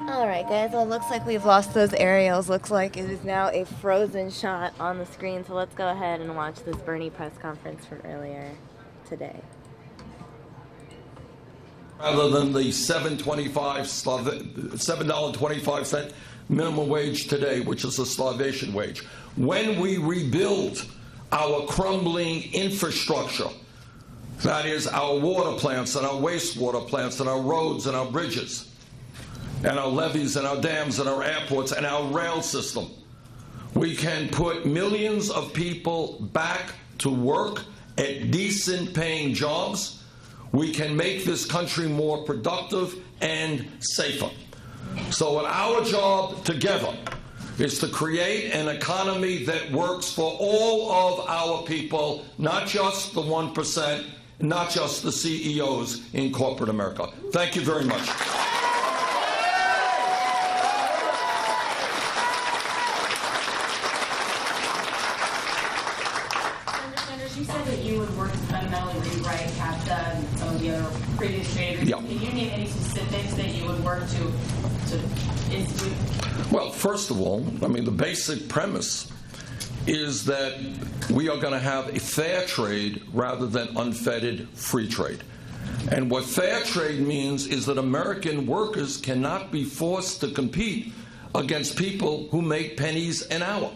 All right, guys. Well, it looks like we've lost those aerials. Looks like it is now a frozen shot on the screen. So let's go ahead and watch this Bernie press conference from earlier today. Rather than the $7.25 minimum wage today, which is a starvation wage. When we rebuild our crumbling infrastructure, that is our water plants and our wastewater plants and our roads and our bridges and our levees and our dams and our airports and our rail system, we can put millions of people back to work at decent paying jobs. We can make this country more productive and safer. So our job together is to create an economy that works for all of our people, not just the 1%, not just the CEOs in corporate America. Thank you very much. You said that you would work to fundamentally rewrite CAFTA and some of the other previous trade agreements. Yeah. Can you name any specifics that you would work to institute? Well, first of all, I mean, the basic premise is that we are going to have a fair trade rather than unfettered free trade. And what fair trade means is that American workers cannot be forced to compete against people who make pennies an hour.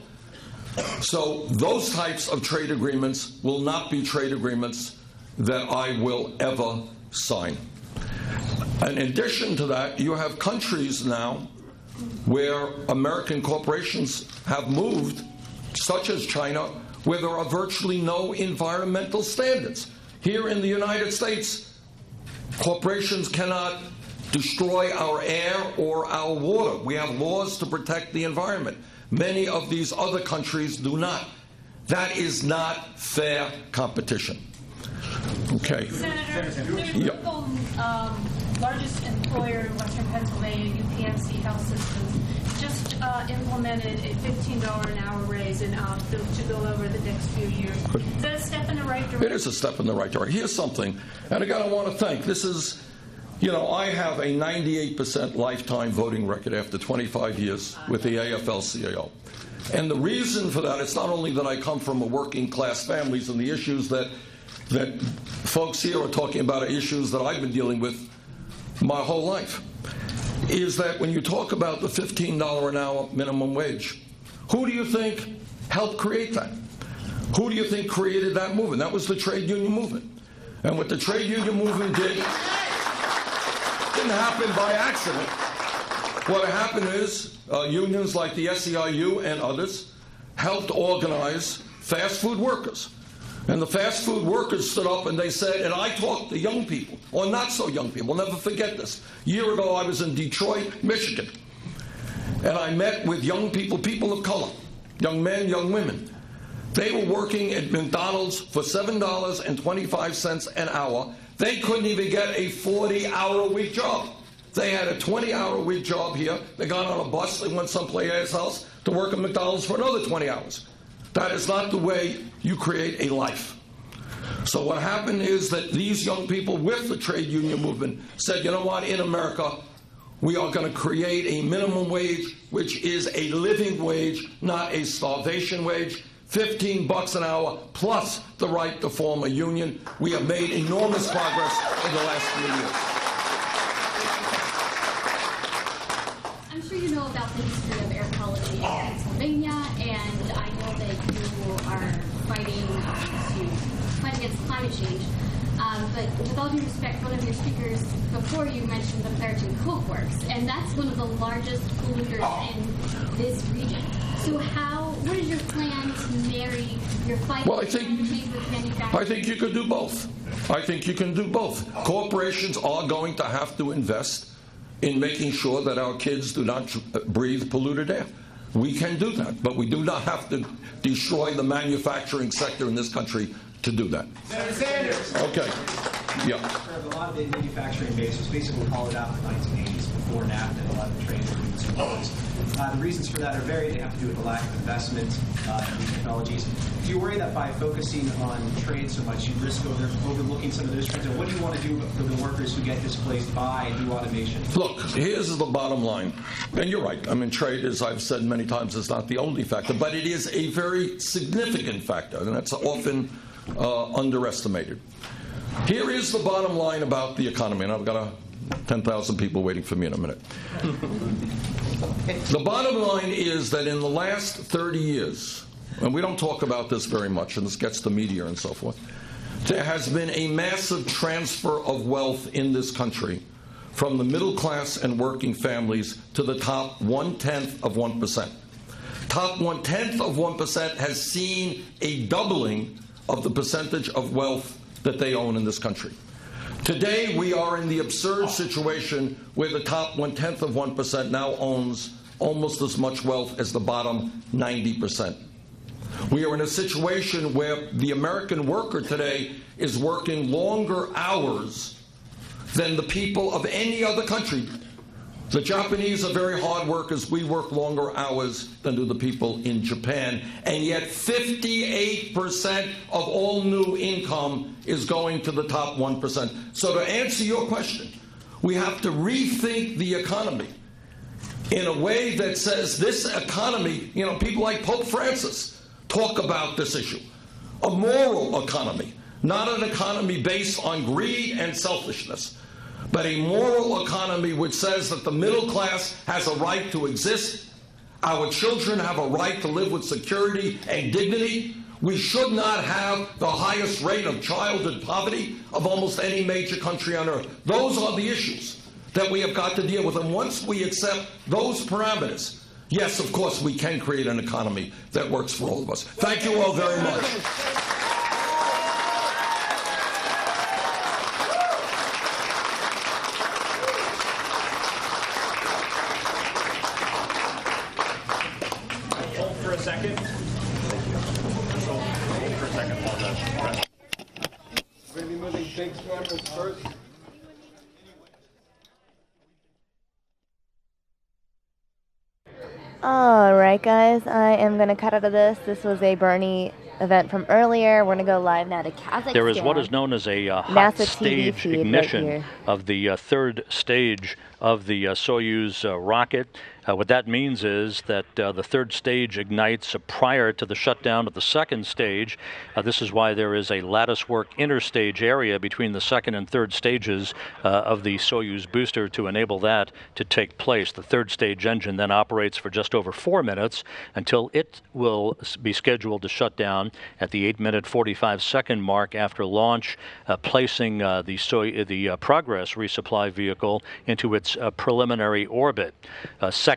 So those types of trade agreements will not be trade agreements that I will ever sign. And in addition to that, you have countries now where American corporations have moved, such as China, where there are virtually no environmental standards. Here in the United States, corporations cannot destroy our air or our water. We have laws to protect the environment. Many of these other countries do not. That is not fair competition. Okay. Senator, the largest employer in Western Pennsylvania, UPMC Health Systems, just implemented a $15 an hour raise to go over the next few years. Is that a step in the right direction? It is a step in the right direction. Here's something, and again, I want to thank. This is, you know, I have a 98% lifetime voting record after 25 years with the AFL-CIO. And the reason for that, it's not only that I come from a working class families and the issues that folks here are talking about are issues that I've been dealing with my whole life, is that when you talk about the $15 an hour minimum wage, who do you think helped create that? Who do you think created that movement? That was the trade union movement. And what the trade union movement did didn't happen by accident. What happened is unions like the SEIU and others helped organize fast food workers. And the fast food workers stood up and they said, and I talked to young people, or not so young people, I'll never forget this. A year ago I was in Detroit, Michigan, and I met with young people, people of color, young men, young women. They were working at McDonald's for $7.25 an hour. They couldn't even get a 40-hour-a-week job. They had a 20-hour-a-week job here. They got on a bus, they went someplace else to work at McDonald's for another 20 hours. That is not the way you create a life. So what happened is that these young people with the trade union movement said, you know what, in America, we are going to create a minimum wage, which is a living wage, not a starvation wage. $15 an hour plus the right to form a union. We have made enormous progress in the last few years. I'm sure you know about the history of air quality in Pennsylvania, and I know that you are fighting to fight against climate change. But with all due respect, one of your speakers before you mentioned the Clairton Coke Works, and that's one of the largest polluters in this region. So what is your plan to marry your fight against climate change with manufacturing? I think you could do both. I think you can do both. Corporations are going to have to invest in making sure that our kids do not breathe polluted air. We can do that, but we do not have to destroy the manufacturing sector in this country to do that. Senator Sanders. Okay. Yeah. A lot of the manufacturing base was basically hollowed out in the 1980s. before NAFTA and a lot of the trade agreements in place. The reasons for that are varied. They have to do with the lack of investment in new technologies. Do you worry that by focusing on trade so much, you risk overlooking some of those trends? And what do you want to do for the workers who get displaced by new automation? Look, here's the bottom line. And you're right. I mean, trade, as I've said many times, is not the only factor, but it is a very significant factor, and that's often underestimated. Here is the bottom line about the economy, and I've got 10,000 people waiting for me in a minute. The bottom line is that in the last 30 years, and we don't talk about this very much, and this gets to media and so forth, there has been a massive transfer of wealth in this country from the middle class and working families to the top 1/10 of 1%. Top 1/10 of 1% has seen a doubling of the percentage of wealth that they own in this country. Today, we are in the absurd situation where the top 1/10 of 1% now owns almost as much wealth as the bottom 90%. We are in a situation where the American worker today is working longer hours than the people of any other country. The Japanese are very hard workers. We work longer hours than do the people in Japan. And yet 58% of all new income is going to the top 1%. So to answer your question, we have to rethink the economy in a way that says this economy, people like Pope Francis talk about this issue. A moral economy, not an economy based on greed and selfishness, but a moral economy which says that the middle class has a right to exist. Our children have a right to live with security and dignity. We should not have the highest rate of childhood poverty of almost any major country on earth. Those are the issues that we have got to deal with. And once we accept those parameters, yes, of course, we can create an economy that works for all of us. Thank you all very much. All right, guys, I am going to cut out of this. This was a Bernie event from earlier. We're going to go live now to Kazakhstan. There is what is known as a hot stage ignition of the third stage of the Soyuz rocket. What that means is that the third stage ignites prior to the shutdown of the second stage. This is why there is a latticework interstage area between the second and third stages of the Soyuz booster to enable that to take place. The third stage engine then operates for just over 4 minutes until it will be scheduled to shut down at the 8-minute 45-second mark after launch, placing the Progress resupply vehicle into its preliminary orbit.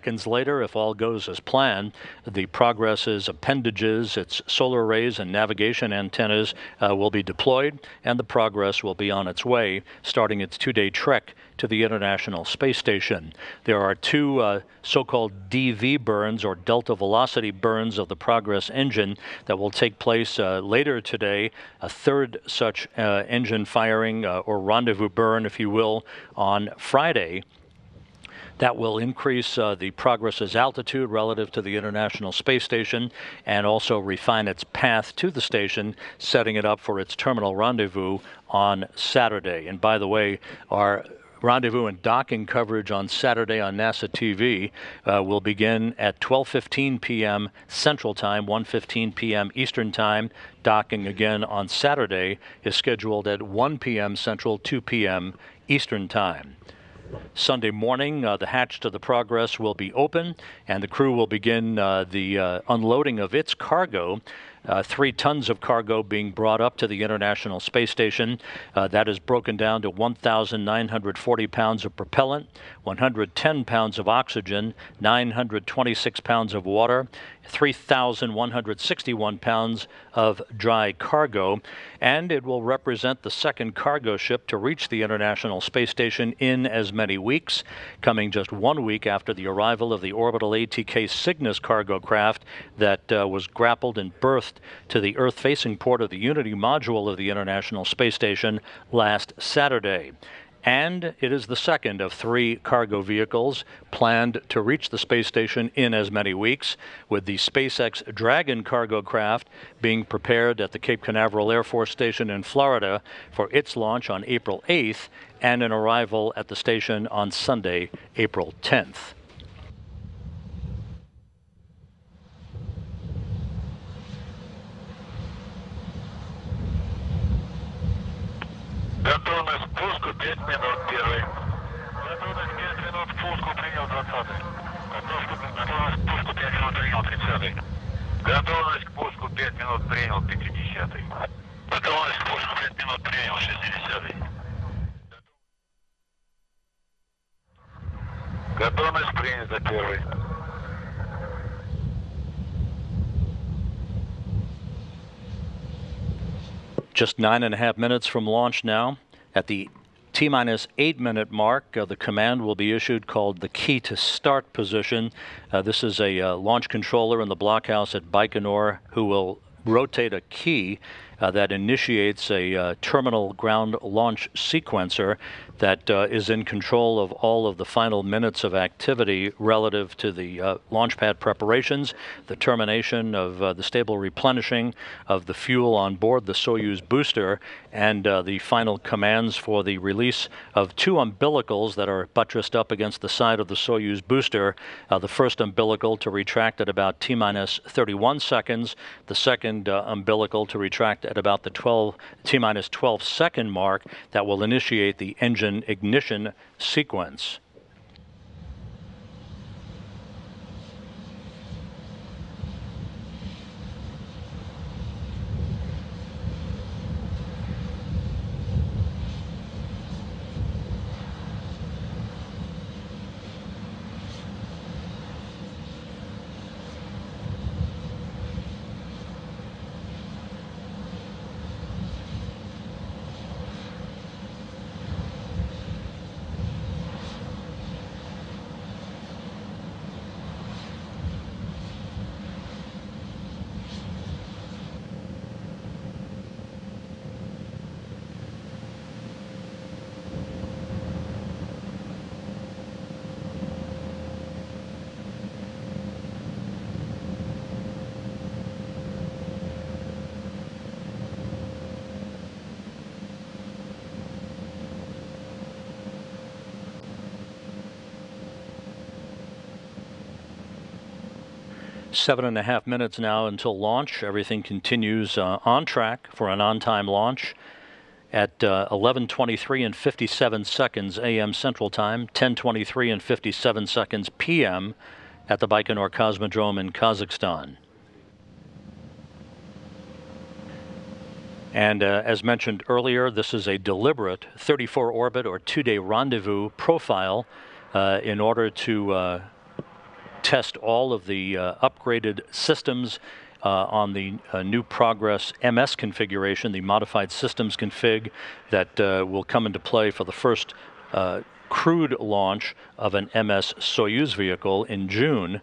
Seconds later, if all goes as planned, the Progress's appendages, its solar arrays and navigation antennas will be deployed, and the Progress will be on its way, starting its 2-day trek to the International Space Station. There are two so-called DV burns, or delta velocity burns, of the Progress engine that will take place later today. A third such engine firing, or rendezvous burn, if you will, on Friday. That will increase the Progress's altitude relative to the International Space Station and also refine its path to the station, setting it up for its terminal rendezvous on Saturday. And by the way, our rendezvous and docking coverage on Saturday on NASA TV will begin at 12:15 p.m. Central Time, 1:15 p.m. Eastern Time. Docking again on Saturday is scheduled at 1 p.m. Central, 2 p.m. Eastern Time. Sunday morning, the hatch to the Progress will be open, and the crew will begin the unloading of its cargo. 3 tons of cargo being brought up to the International Space Station. That is broken down to 1,940 pounds of propellant, 110 pounds of oxygen, 926 pounds of water, 3,161 pounds of dry cargo, and it will represent the second cargo ship to reach the International Space Station in as many weeks, coming just 1 week after the arrival of the orbital ATK Cygnus cargo craft that was grappled and berthed to the Earth-facing port of the Unity module of the International Space Station last Saturday. And it is the second of 3 cargo vehicles planned to reach the space station in as many weeks, with the SpaceX Dragon cargo craft being prepared at the Cape Canaveral Air Force Station in Florida for its launch on April 8th and an arrival at the station on Sunday, April 10th. Готовность к пуску 5 минут первый. Готовность 5 минут к пуску принял 20. Готовность к пуску 5 минут принял 30. Готовность к пуску 5 минут принял 50. Готовность к пуску 5 минут принял 60. Готовность принята первый. Just 9.5 minutes from launch now. At the T-minus 8-minute mark, the command will be issued called the key to start position. This is a launch controller in the blockhouse at Baikonur who will rotate a key that initiates a terminal ground launch sequencer that is in control of all of the final minutes of activity relative to the launch pad preparations, the termination of the stable replenishing of the fuel on board the Soyuz booster, and the final commands for the release of 2 umbilicals that are buttressed up against the side of the Soyuz booster. The first umbilical to retract at about T-minus 31 seconds, the second umbilical to retract at about the T-minus 12 second mark that will initiate the engine ignition sequence. Seven and a half minutes now until launch. Everything continues on track for an on-time launch at 11:23 and 57 seconds a.m. Central Time, 10:23 and 57 seconds p.m. at the Baikonur Cosmodrome in Kazakhstan. And as mentioned earlier, this is a deliberate 34-orbit or 2-day rendezvous profile in order to test all of the upgraded systems on the new Progress MS configuration, the modified systems config that will come into play for the first crewed launch of an MS Soyuz vehicle in June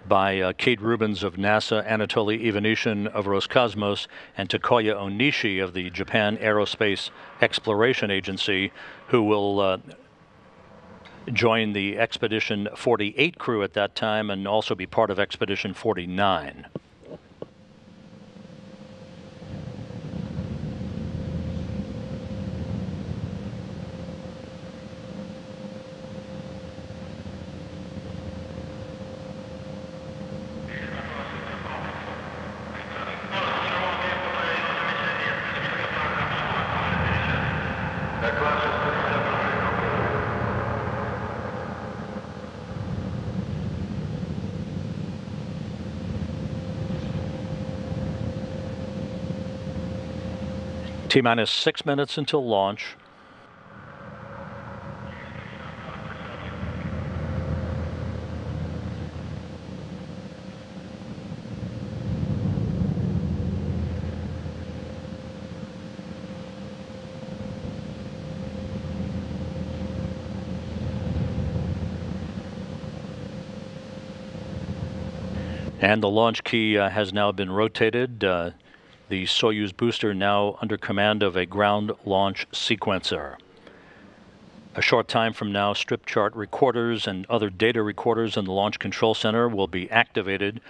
by Kate Rubins of NASA, Anatoly Ivanishin of Roscosmos, and Takuya Onishi of the Japan Aerospace Exploration Agency, who will join the Expedition 48 crew at that time and also be part of Expedition 49. T-minus 6 minutes until launch. And the launch key has now been rotated. The Soyuz booster now under command of a ground launch sequencer. A short time from now, strip chart recorders and other data recorders in the Launch Control Center will be activated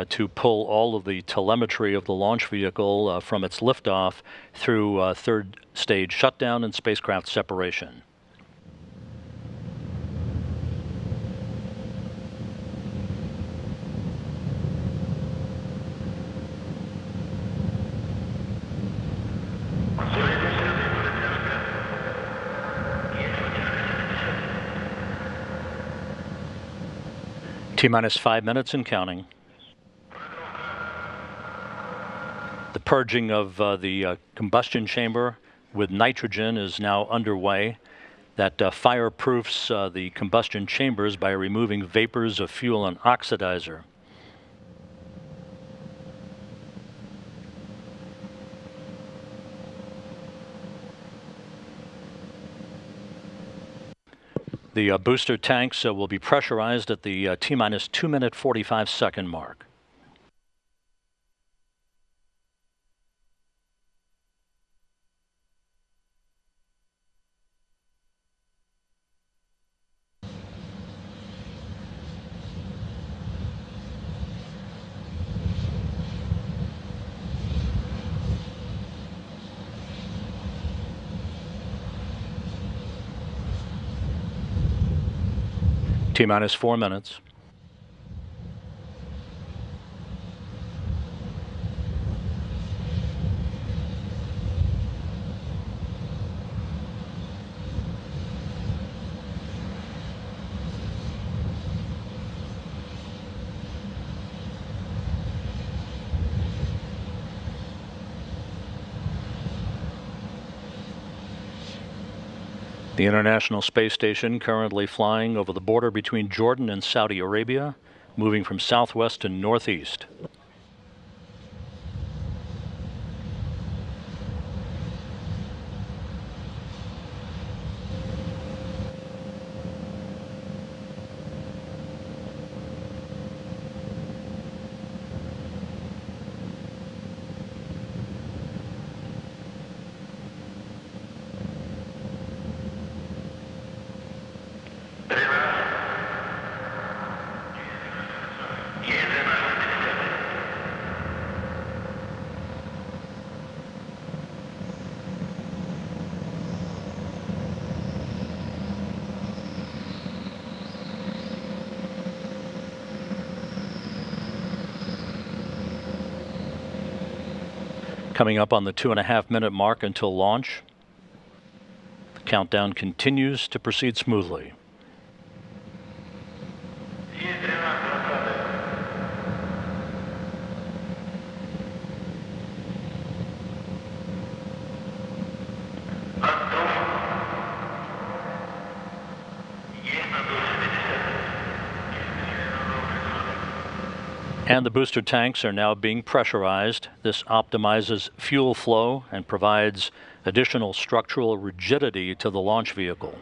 to pull all of the telemetry of the launch vehicle from its liftoff through third stage shutdown and spacecraft separation. T-minus 5 minutes and counting. The purging of the combustion chamber with nitrogen is now underway. That fireproofs the combustion chambers by removing vapors of fuel and oxidizer. The booster tanks will be pressurized at the T-minus 2 minute 45 second mark. T-minus 4 minutes. The International Space Station currently flying over the border between Jordan and Saudi Arabia, moving from southwest to northeast. Coming up on the 2.5 minute mark until launch. The countdown continues to proceed smoothly. And the booster tanks are now being pressurized. This optimizes fuel flow and provides additional structural rigidity to the launch vehicle.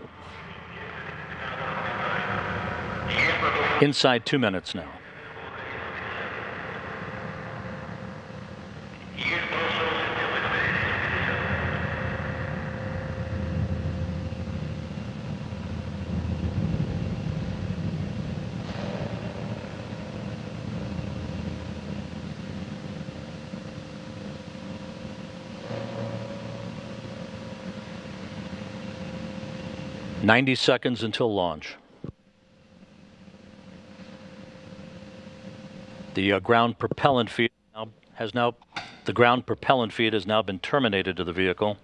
Inside 2 minutes now. "90 seconds until launch." The ground propellant feed has now been terminated to the vehicle.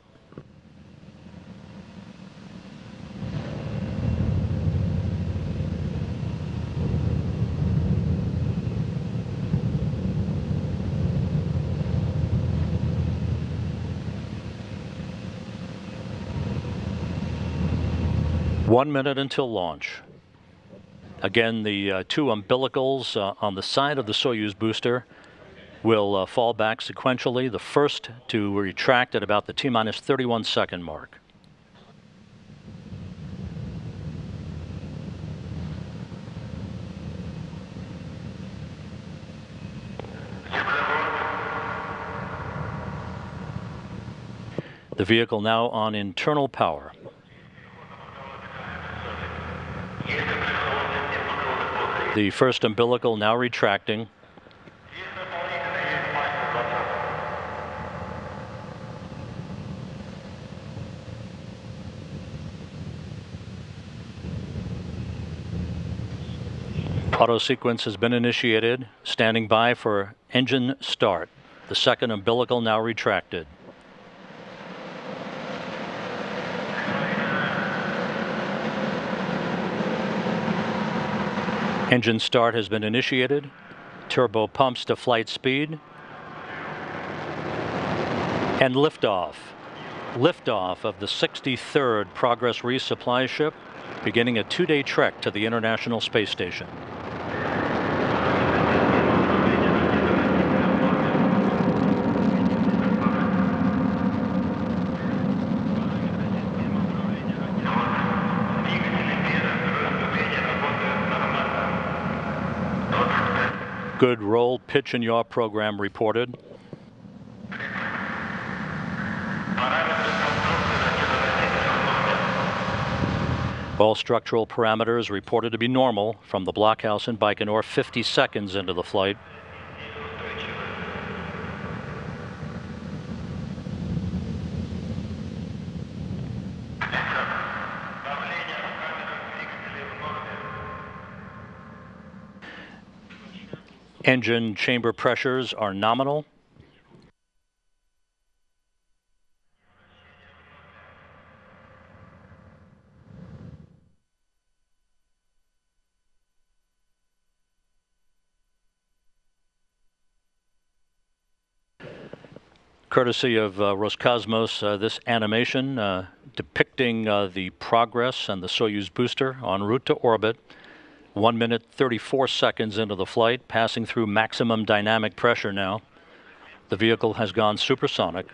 "1 minute until launch." Again, the two umbilicals on the side of the Soyuz booster will fall back sequentially, the first to retract at about the T-minus 31 second mark. The vehicle now on internal power. The first umbilical now retracting. Auto sequence has been initiated. Standing by for engine start. The second umbilical now retracted. Engine start has been initiated. Turbo pumps to flight speed. And liftoff. Liftoff of the 63rd Progress resupply ship, beginning a 2-day trek to the International Space Station. Good roll, pitch, and yaw program reported. All structural parameters reported to be normal from the blockhouse in Baikonur 50 seconds into the flight. Engine chamber pressures are nominal. Courtesy of Roscosmos, this animation depicting the progress and the Soyuz booster en route to orbit. 1 minute 34 seconds into the flight, passing through maximum dynamic pressure now. The vehicle has gone supersonic.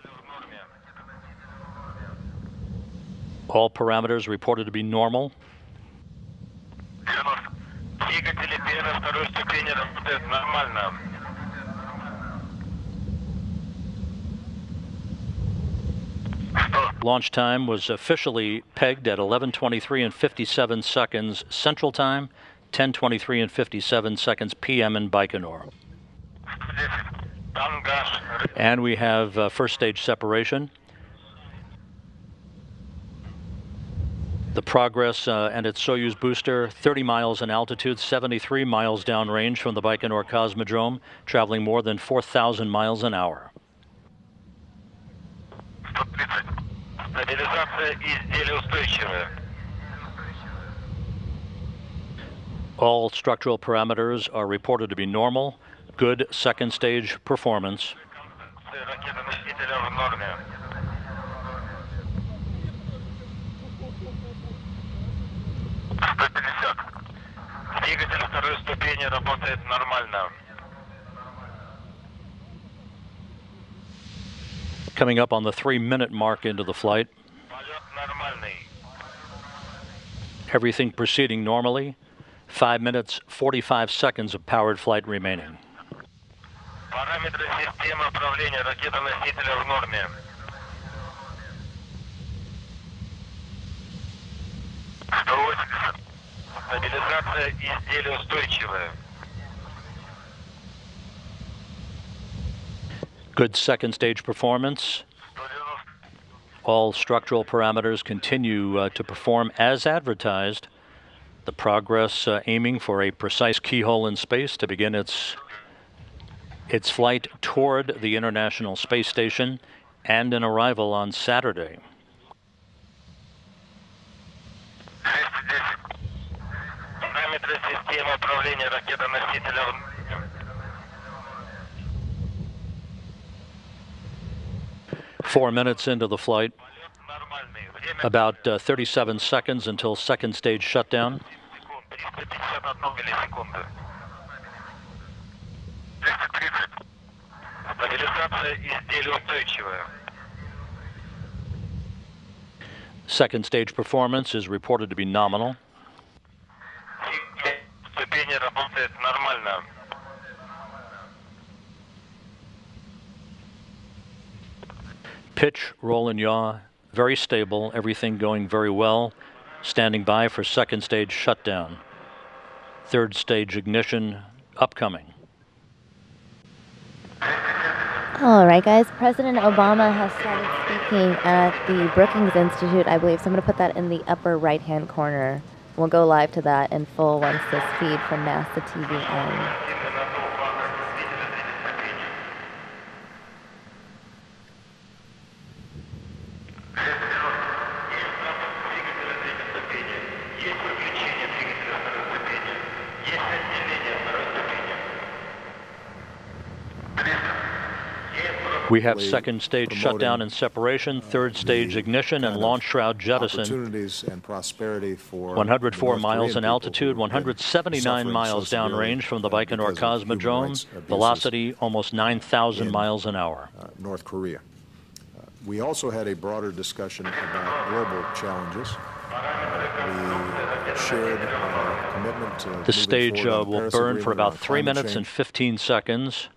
All parameters reported to be normal. Launch time was officially pegged at 11:23 and 57 seconds Central Time, 10:23 and 57 seconds p.m. in Baikonur. And we have first stage separation. The Progress and its Soyuz booster, 30 miles in altitude, 73 miles downrange from the Baikonur Cosmodrome, traveling more than 4,000 miles an hour. All structural parameters are reported to be normal. Good second stage performance. Coming up on the 3-minute mark into the flight. Everything proceeding normally. 5 minutes, 45 seconds of powered flight remaining. Good second stage performance. All structural parameters continue to perform as advertised. The Progress aiming for a precise keyhole in space to begin its flight toward the International Space Station and an arrival on Saturday. Four minutes into the flight. About 37 seconds until second stage shutdown. Second stage performance is reported to be nominal. Pitch, roll and yaw, very stable, everything going very well. Standing by for second stage shutdown. third stage ignition upcoming. All right, guys. President Obama has started speaking at the Brookings Institute, I believe. So I'm going to put that in the upper right-hand corner. We'll go live to that in full once this feed from NASA TV ends. We have second stage shutdown and separation, third stage ignition and launch shroud jettison. Opportunities and prosperity for 104 miles in altitude, 179 miles downrange from the Baikonur Cosmodrome, velocity almost 9,000 miles an hour. North Korea. We also had a broader discussion about global challenges. We shared our commitment to the stage will burn for about 3 minutes and 15 seconds.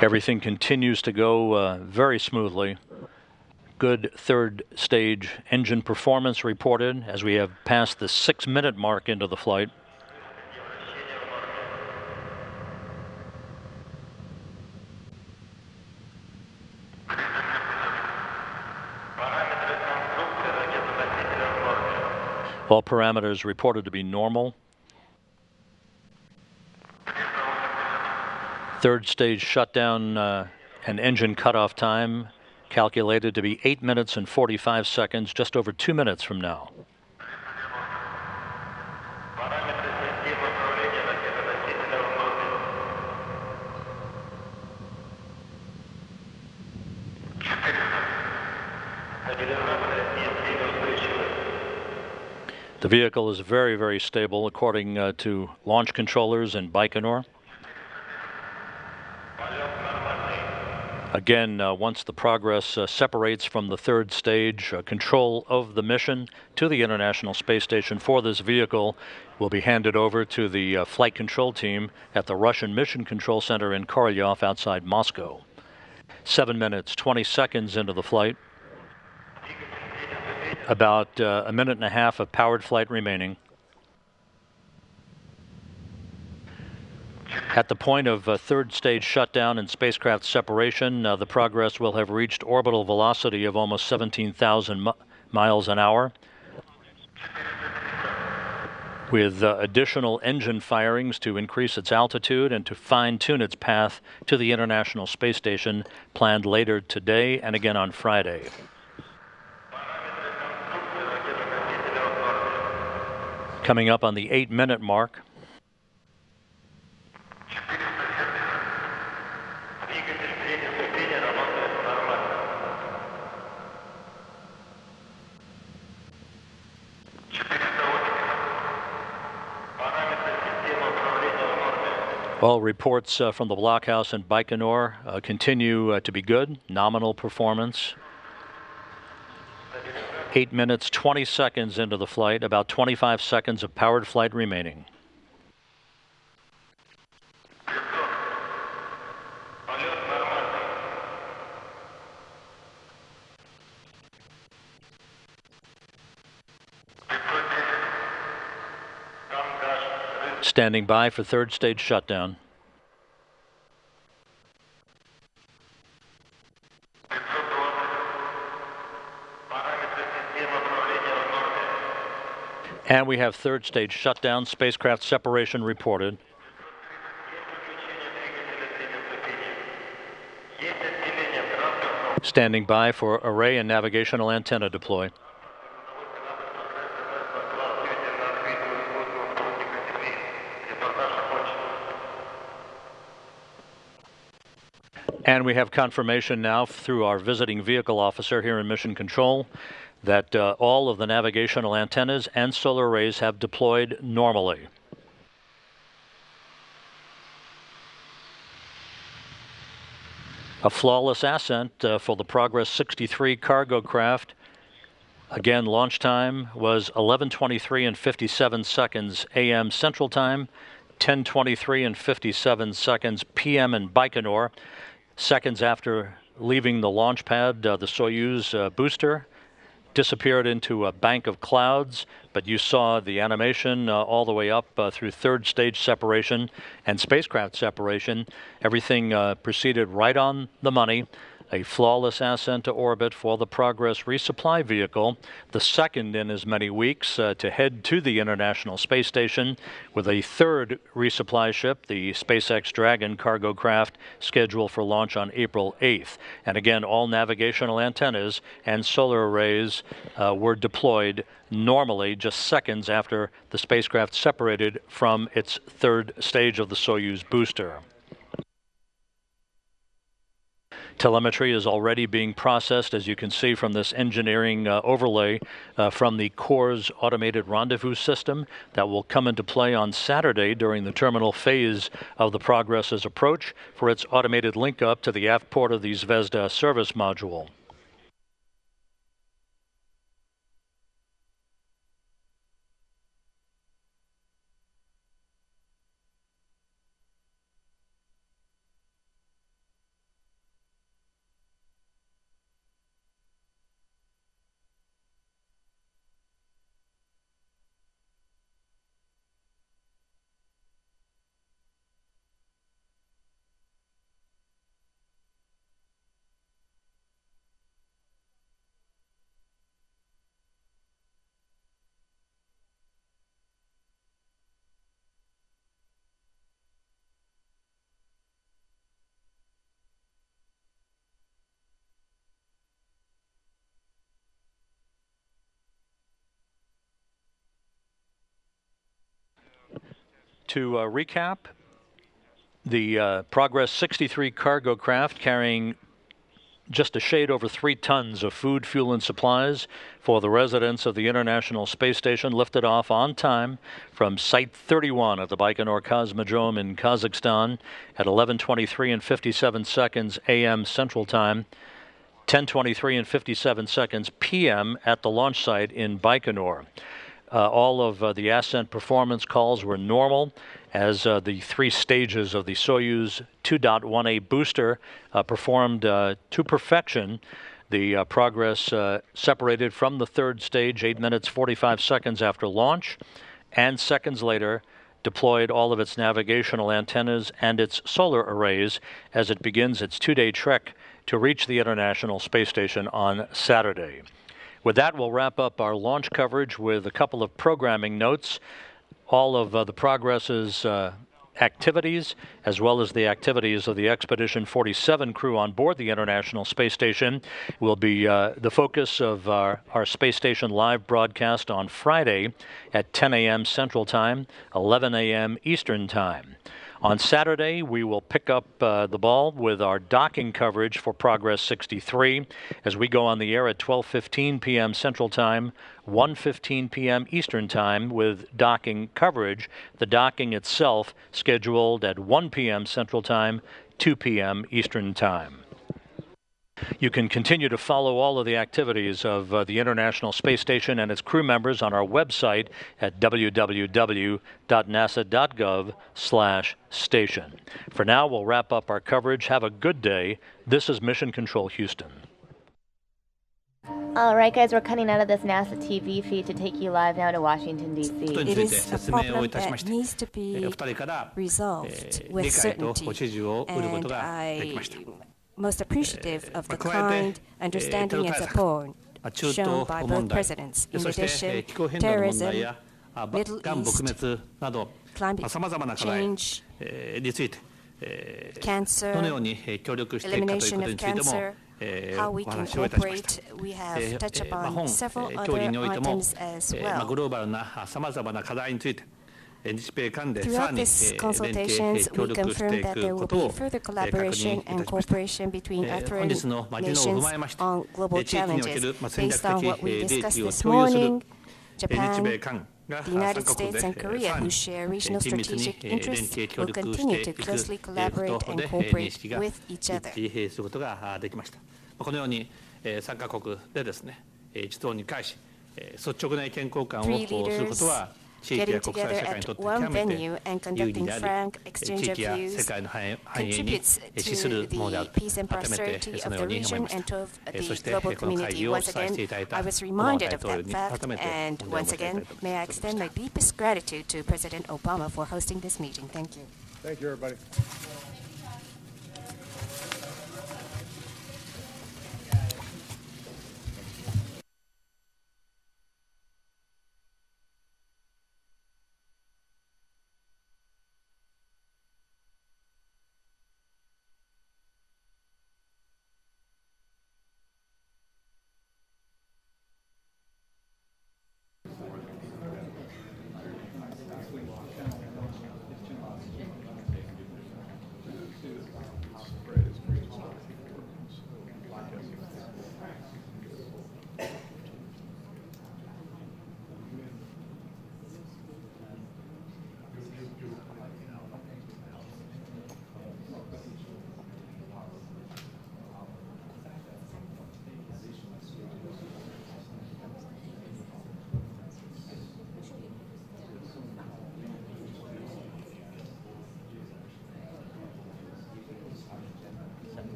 Everything continues to go very smoothly. Good third stage engine performance reported as we have passed the 6-minute mark into the flight. All parameters reported to be normal. Third stage shutdown and engine cutoff time calculated to be 8 minutes and 45 seconds, just over 2 minutes from now. The vehicle is very, very stable according to launch controllers in Baikonur. Again, once the Progress separates from the third stage, control of the mission to the International Space Station for this vehicle will be handed over to the flight control team at the Russian Mission Control Center in Korolyov outside Moscow. 7 minutes, 20 seconds into the flight. About a minute and a half of powered flight remaining. At the point of third stage shutdown and spacecraft separation, the Progress will have reached orbital velocity of almost 17,000 miles an hour. With additional engine firings to increase its altitude and to fine-tune its path to the International Space Station planned later today and again on Friday. Coming up on the 8-minute mark. All reports from the blockhouse in Baikonur continue to be good. Nominal performance. 8 minutes, 20 seconds into the flight, about 25 seconds of powered flight remaining. Standing by for third stage shutdown. And we have third stage shutdown, spacecraft separation reported. Standing by for array and navigational antenna deploy. And we have confirmation now through our visiting vehicle officer here in Mission Control that all of the navigational antennas and solar arrays have deployed normally. A flawless ascent for the Progress 63 cargo craft. Again, launch time was 11:23 and 57 seconds a.m. Central Time, 10:23 and 57 seconds p.m. in Baikonur. Seconds after leaving the launch pad, the Soyuz booster disappeared into a bank of clouds, but you saw the animation all the way up through third stage separation and spacecraft separation. Everything proceeded right on the money. A flawless ascent to orbit for the Progress resupply vehicle, the second in as many weeks to head to the International Space Station, with a third resupply ship, the SpaceX Dragon cargo craft, scheduled for launch on April 8th. And again, all navigational antennas and solar arrays were deployed normally just seconds after the spacecraft separated from its third stage of the Soyuz booster. Telemetry is already being processed, as you can see from this engineering overlay from the Core's automated rendezvous system that will come into play on Saturday during the terminal phase of the Progress's approach for its automated link up to the aft port of the Zvezda service module. To recap, the Progress 63 cargo craft carrying just a shade over 3 tons of food, fuel, and supplies for the residents of the International Space Station lifted off on time from Site 31 at the Baikonur Cosmodrome in Kazakhstan at 11:23 and 57 seconds a.m. Central Time, 10:23 and 57 seconds p.m. at the launch site in Baikonur. All of the ascent performance calls were normal as the 3 stages of the Soyuz 2.1A booster performed to perfection. The Progress separated from the third stage 8 minutes 45 seconds after launch, and seconds later deployed all of its navigational antennas and its solar arrays as it begins its 2-day trek to reach the International Space Station on Saturday. With that, we'll wrap up our launch coverage with a couple of programming notes. All of the Progress's activities, as well as the activities of the Expedition 47 crew on board the International Space Station, will be the focus of our Space Station live broadcast on Friday at 10 a.m. Central Time, 11 a.m. Eastern Time. On Saturday, we will pick up the ball with our docking coverage for Progress 63 as we go on the air at 12:15 p.m. Central Time, 1:15 p.m. Eastern Time with docking coverage. The docking itself scheduled at 1 p.m. Central Time, 2 p.m. Eastern Time. You can continue to follow all of the activities of the International Space Station and its crew members on our website at www.nasa.gov/station. For now, we'll wrap up our coverage. Have a good day. This is Mission Control Houston. All right, guys, we're cutting out of this NASA TV feed to take you live now to Washington, D.C. It is a problem that needs to be resolved with certainty, and I'm most appreciative of the kind understanding and support shown by both presidents. In addition, terrorism, Middle East, climate change, cancer, elimination of cancer, how we can cooperate. We have touched upon several other items as well. Throughout these consultations, we confirmed that there will be further collaboration and cooperation between our three nations on global challenges. Based on what we discussed this morning, Japan The United States and Korea, who share regional strategic interests, will continue to closely collaborate and cooperate with each other. このように3カ国でですね、一堂に会し、率直な意見交換をすることは、地域や国際社会にとって極めて有利であり、地域や世界の繁栄に資するものであると、改めてそのように思いました。そしてこの会議を主催していただいたオバマ大統領に改めてお願いしたいと思います。 May I extend my deepest gratitude to President Obama for hosting this meeting. Thank you. Thank you, everybody.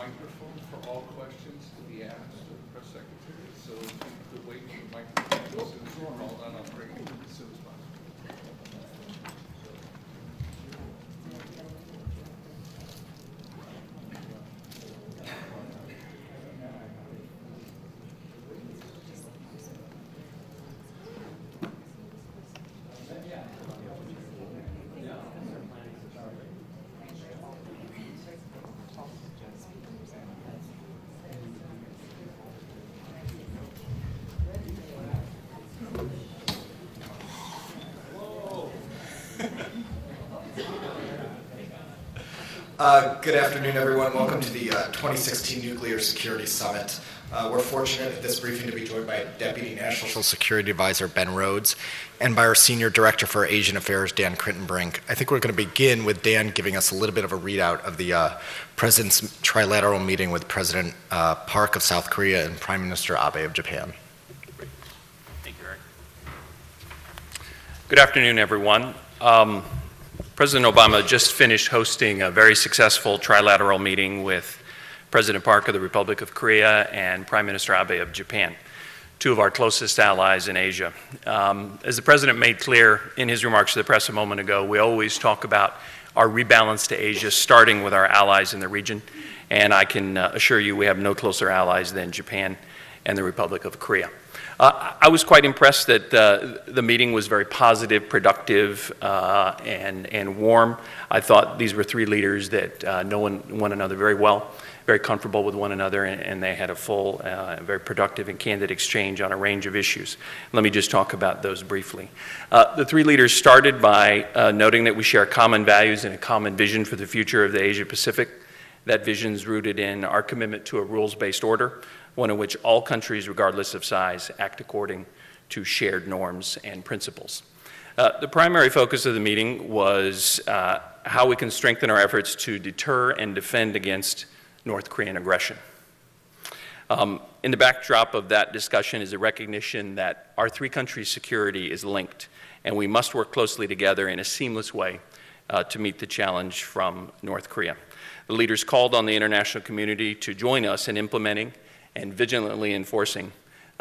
microphone for all questions to be asked to the press secretary, so if you could wait for the microphone as soon as you're all done, I'll bring it as soon as possible. Good afternoon, everyone. Welcome to the 2016 Nuclear Security Summit. We're fortunate at this briefing to be joined by Deputy National Security Advisor Ben Rhodes and by our Senior Director for Asian Affairs, Dan Crittenbrink. I think we're going to begin with Dan giving us a little bit of a readout of the President's trilateral meeting with President Park of South Korea and Prime Minister Abe of Japan. Thank you, Eric. Good afternoon, everyone. President Obama just finished hosting a very successful trilateral meeting with President Park of the Republic of Korea and Prime Minister Abe of Japan, two of our closest allies in Asia. As the President made clear in his remarks to the press a moment ago, we always talk about our rebalance to Asia, starting with our allies in the region, and I can assure you we have no closer allies than Japan and the Republic of Korea. I was quite impressed that the meeting was very positive, productive, and warm. I thought these were three leaders that know one another very well, very comfortable with one another, and they had a full, very productive and candid exchange on a range of issues. Let me just talk about those briefly. The three leaders started by noting that we share common values and a common vision for the future of the Asia-Pacific. That vision is rooted in our commitment to a rules-based order, one in which all countries, regardless of size, act according to shared norms and principles. The primary focus of the meeting was how we can strengthen our efforts to deter and defend against North Korean aggression. In the backdrop of that discussion is a recognition that our three countries' security is linked, and we must work closely together in a seamless way to meet the challenge from North Korea. The leaders called on the international community to join us in implementing and vigilantly enforcing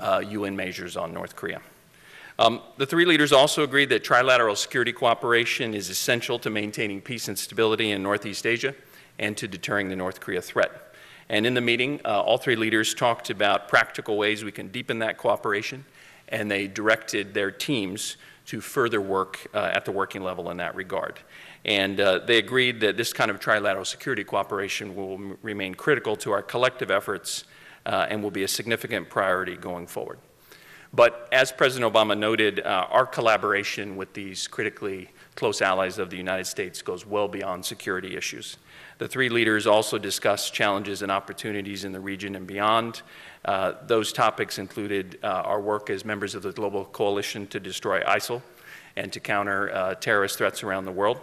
UN measures on North Korea. The three leaders also agreed that trilateral security cooperation is essential to maintaining peace and stability in Northeast Asia and to deterring the North Korea threat. And in the meeting, all three leaders talked about practical ways we can deepen that cooperation, and they directed their teams to further work at the working level in that regard. And they agreed that this kind of trilateral security cooperation will remain critical to our collective efforts and will be a significant priority going forward. But as President Obama noted, our collaboration with these critically close allies of the United States goes well beyond security issues. The three leaders also discussed challenges and opportunities in the region and beyond. Those topics included our work as members of the global coalition to destroy ISIL and to counter terrorist threats around the world.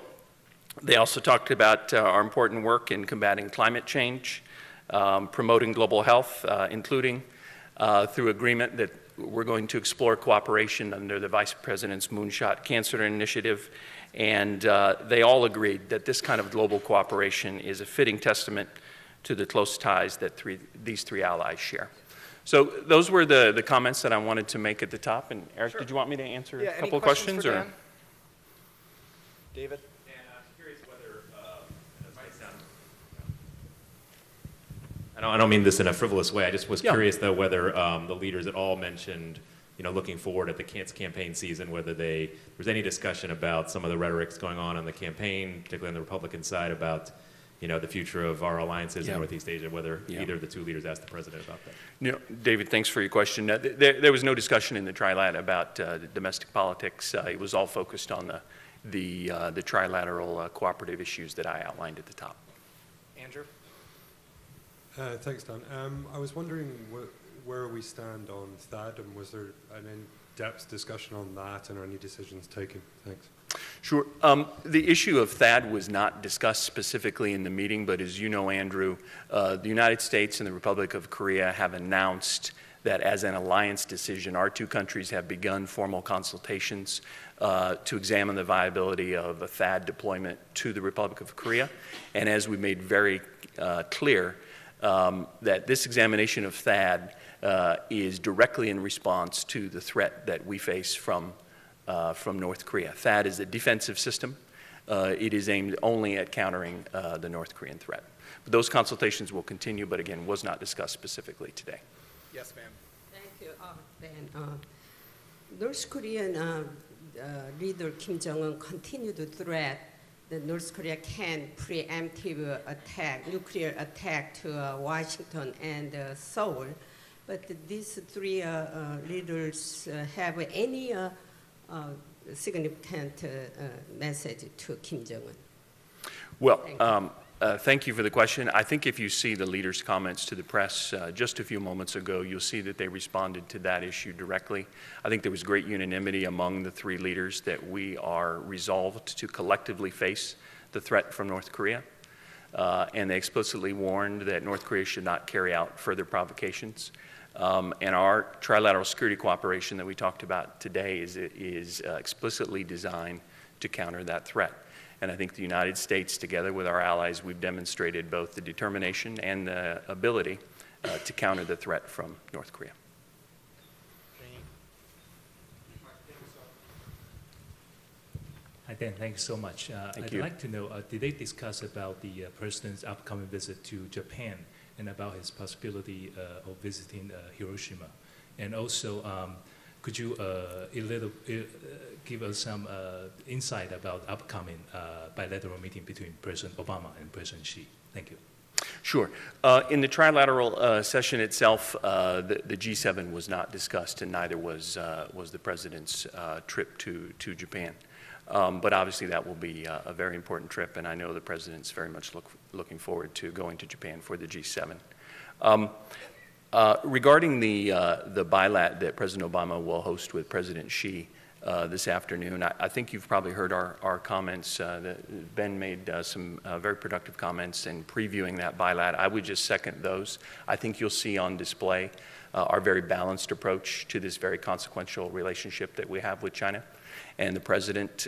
They also talked about our important work in combating climate change, promoting global health, including through agreement that we're going to explore cooperation under the Vice President's Moonshot Cancer Initiative. And they all agreed that this kind of global cooperation is a fitting testament to the close ties that these three allies share. So those were the comments that I wanted to make at the top. And Eric, sure. Did you want me to answer a couple of questions? Or David? I don't mean this in a frivolous way. I just was curious, though, whether the leaders at all mentioned, looking forward at the campaign season, whether there was any discussion about some of the rhetorics going on the campaign, particularly on the Republican side, about the future of our alliances in Northeast Asia, whether either of the two leaders asked the President about that. David, thanks for your question. There was no discussion in the trilat about domestic politics. It was all focused on the trilateral cooperative issues that I outlined at the top. Andrew? Thanks, Dan. I was wondering where we stand on THAAD, and was there an in-depth discussion on that, and are any decisions taken? Thanks. Sure. The issue of THAAD was not discussed specifically in the meeting, but as you know, Andrew, the United States and the Republic of Korea have announced that as an alliance decision, our two countries have begun formal consultations to examine the viability of a THAAD deployment to the Republic of Korea. And as we made very clear, that this examination of THAAD is directly in response to the threat that we face from North Korea. THAAD is a defensive system. It is aimed only at countering the North Korean threat. But those consultations will continue, but again, was not discussed specifically today. Yes, ma'am. Thank you, Ben. North Korean leader Kim Jong-un continued to threat that North Korea can preemptive attack, nuclear attack to Washington and Seoul. But these three leaders have any significant message to Kim Jong-un? Well, thank you for the question. I think if you see the leaders' comments to the press just a few moments ago, you'll see that they responded to that issue directly. I think there was great unanimity among the three leaders that we are resolved to collectively face the threat from North Korea. And they explicitly warned that North Korea should not carry out further provocations. And our trilateral security cooperation that we talked about today is explicitly designed to counter that threat. And I think the United States, together with our allies, we've demonstrated both the determination and the ability to counter the threat from North Korea. Hi, Dan. Thank you so much. I'd like to know, did they discuss about the president's upcoming visit to Japan and about his possibility of visiting Hiroshima? And also, could you give us some insight about upcoming bilateral meeting between President Obama and President Xi? Thank you. Sure. In the trilateral session itself, the G7 was not discussed, and neither was the president's trip to Japan. But obviously, that will be a very important trip, and I know the president's very much looking forward to going to Japan for the G7. Regarding the bilat that President Obama will host with President Xi this afternoon, I think you've probably heard our comments. Ben made some very productive comments in previewing that bilat. I would just second those. I think you'll see on display our very balanced approach to this very consequential relationship that we have with China. And the President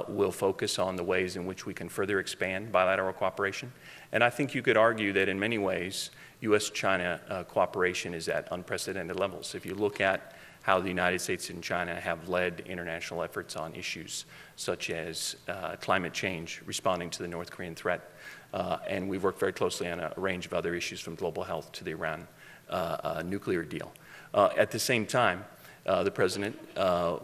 will focus on the ways in which we can further expand bilateral cooperation. And I think you could argue that in many ways, U.S.-China cooperation is at unprecedented levels. If you look at how the United States and China have led international efforts on issues such as climate change, responding to the North Korean threat, and we've worked very closely on a range of other issues from global health to the Iran nuclear deal. At the same time, the President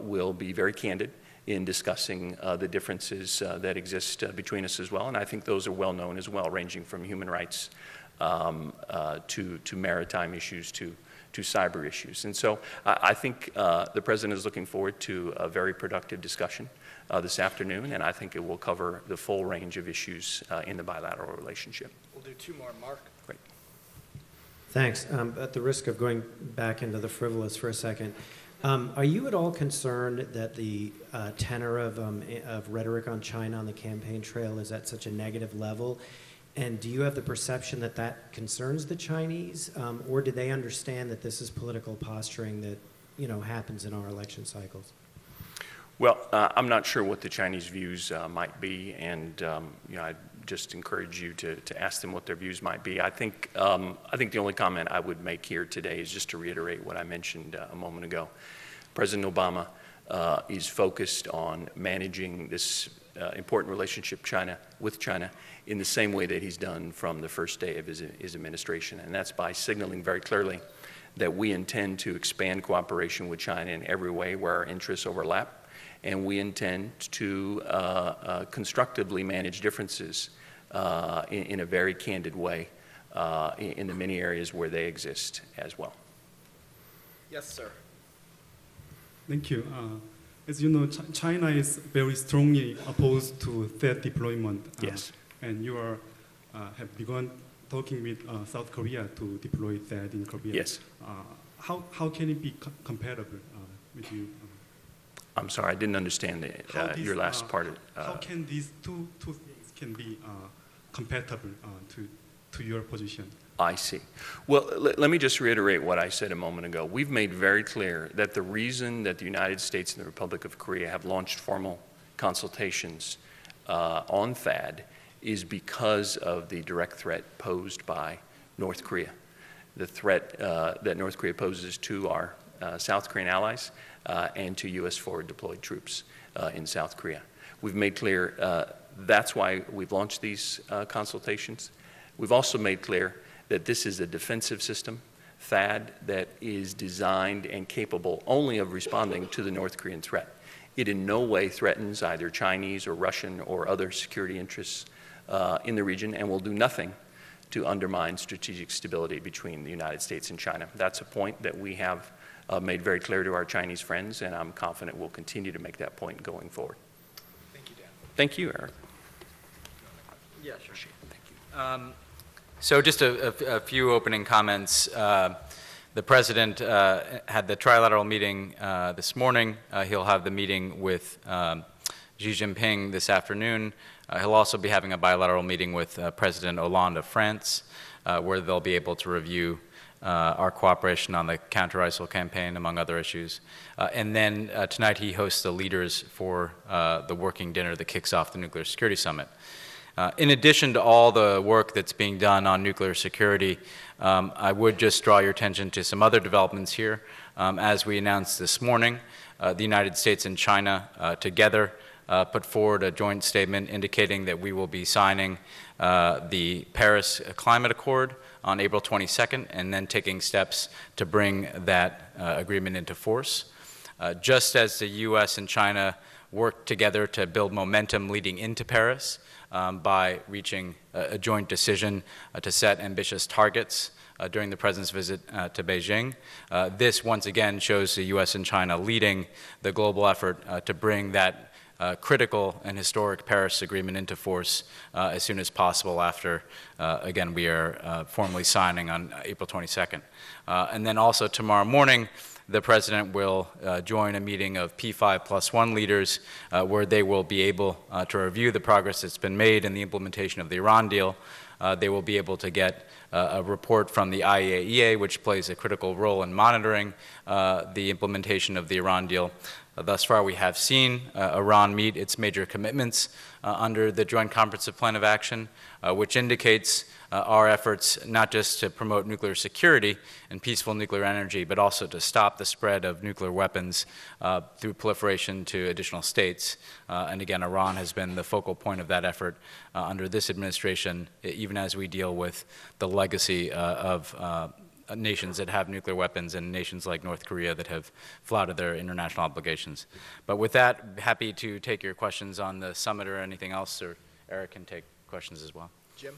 will be very candid in discussing the differences that exist between us as well, and I think those are well known as well, ranging from human rights to maritime issues to cyber issues. And so I think the President is looking forward to a very productive discussion this afternoon, and I think it will cover the full range of issues in the bilateral relationship. We'll do two more. Mark. Great. Thanks. At the risk of going back into the frivolous for a second, are you at all concerned that the tenor of rhetoric on China on the campaign trail is at such a negative level? And do you have the perception that that concerns the Chinese, or do they understand that this is political posturing that happens in our election cycles? Well, I'm not sure what the Chinese views might be, and I just encourage you to ask them what their views might be. I think the only comment I would make here today is just to reiterate what I mentioned a moment ago. President Obama is focused on managing this important relationship with China in the same way that he's done from the first day of his administration, and that's by signaling very clearly that we intend to expand cooperation with China in every way where our interests overlap, and we intend to constructively manage differences in a very candid way in the many areas where they exist as well. Yes, sir. Thank you. As you know, China is very strongly opposed to THAAD deployment. Yes. And you have begun talking with South Korea to deploy THAAD in Korea. Yes. How can it be compatible with you? I'm sorry, I didn't understand your last part. How can these two things can be compatible to your position? I see. Well, let me just reiterate what I said a moment ago. We've made very clear that the reason that the United States and the Republic of Korea have launched formal consultations on THAAD is because of the direct threat posed by North Korea, the threat that North Korea poses to our South Korean allies and to U.S. forward deployed troops in South Korea. We've made clear that's why we've launched these consultations. We've also made clear that this is a defensive system, THAAD, that is designed and capable only of responding to the North Korean threat. It in no way threatens either Chinese or Russian or other security interests in the region, and will do nothing to undermine strategic stability between the United States and China. That's a point that we have made very clear to our Chinese friends, and I'm confident we'll continue to make that point going forward. Thank you, Dan. Thank you, Eric. Yeah, sure. Thank you. So just a few opening comments. The President had the trilateral meeting this morning. He'll have the meeting with Xi Jinping this afternoon. He'll also be having a bilateral meeting with President Hollande of France, where they'll be able to review our cooperation on the counter-ISIL campaign, among other issues. And then tonight he hosts the leaders for the working dinner that kicks off the Nuclear Security Summit. In addition to all the work that's being done on nuclear security, I would just draw your attention to some other developments here. As we announced this morning, the United States and China together put forward a joint statement indicating that we will be signing the Paris Climate Accord on April 22nd, and then taking steps to bring that agreement into force. Just as the U.S. and China worked together to build momentum leading into Paris by reaching a joint decision to set ambitious targets during the President's visit to Beijing. This once again shows the U.S. and China leading the global effort to bring that critical and historic Paris Agreement into force as soon as possible after, again, we are formally signing on April 22nd. And then also tomorrow morning, the President will join a meeting of P5+1 leaders where they will be able to review the progress that's been made in the implementation of the Iran deal. They will be able to get a report from the IAEA, which plays a critical role in monitoring the implementation of the Iran deal. Thus far, we have seen Iran meet its major commitments under the Joint Comprehensive Plan of Action, which indicates our efforts not just to promote nuclear security and peaceful nuclear energy, but also to stop the spread of nuclear weapons through proliferation to additional states. And again, Iran has been the focal point of that effort under this administration, even as we deal with the legacy of nations that have nuclear weapons and nations like North Korea that have flouted their international obligations. But with that, happy to take your questions on the summit or anything else, or Eric can take questions as well. Jim?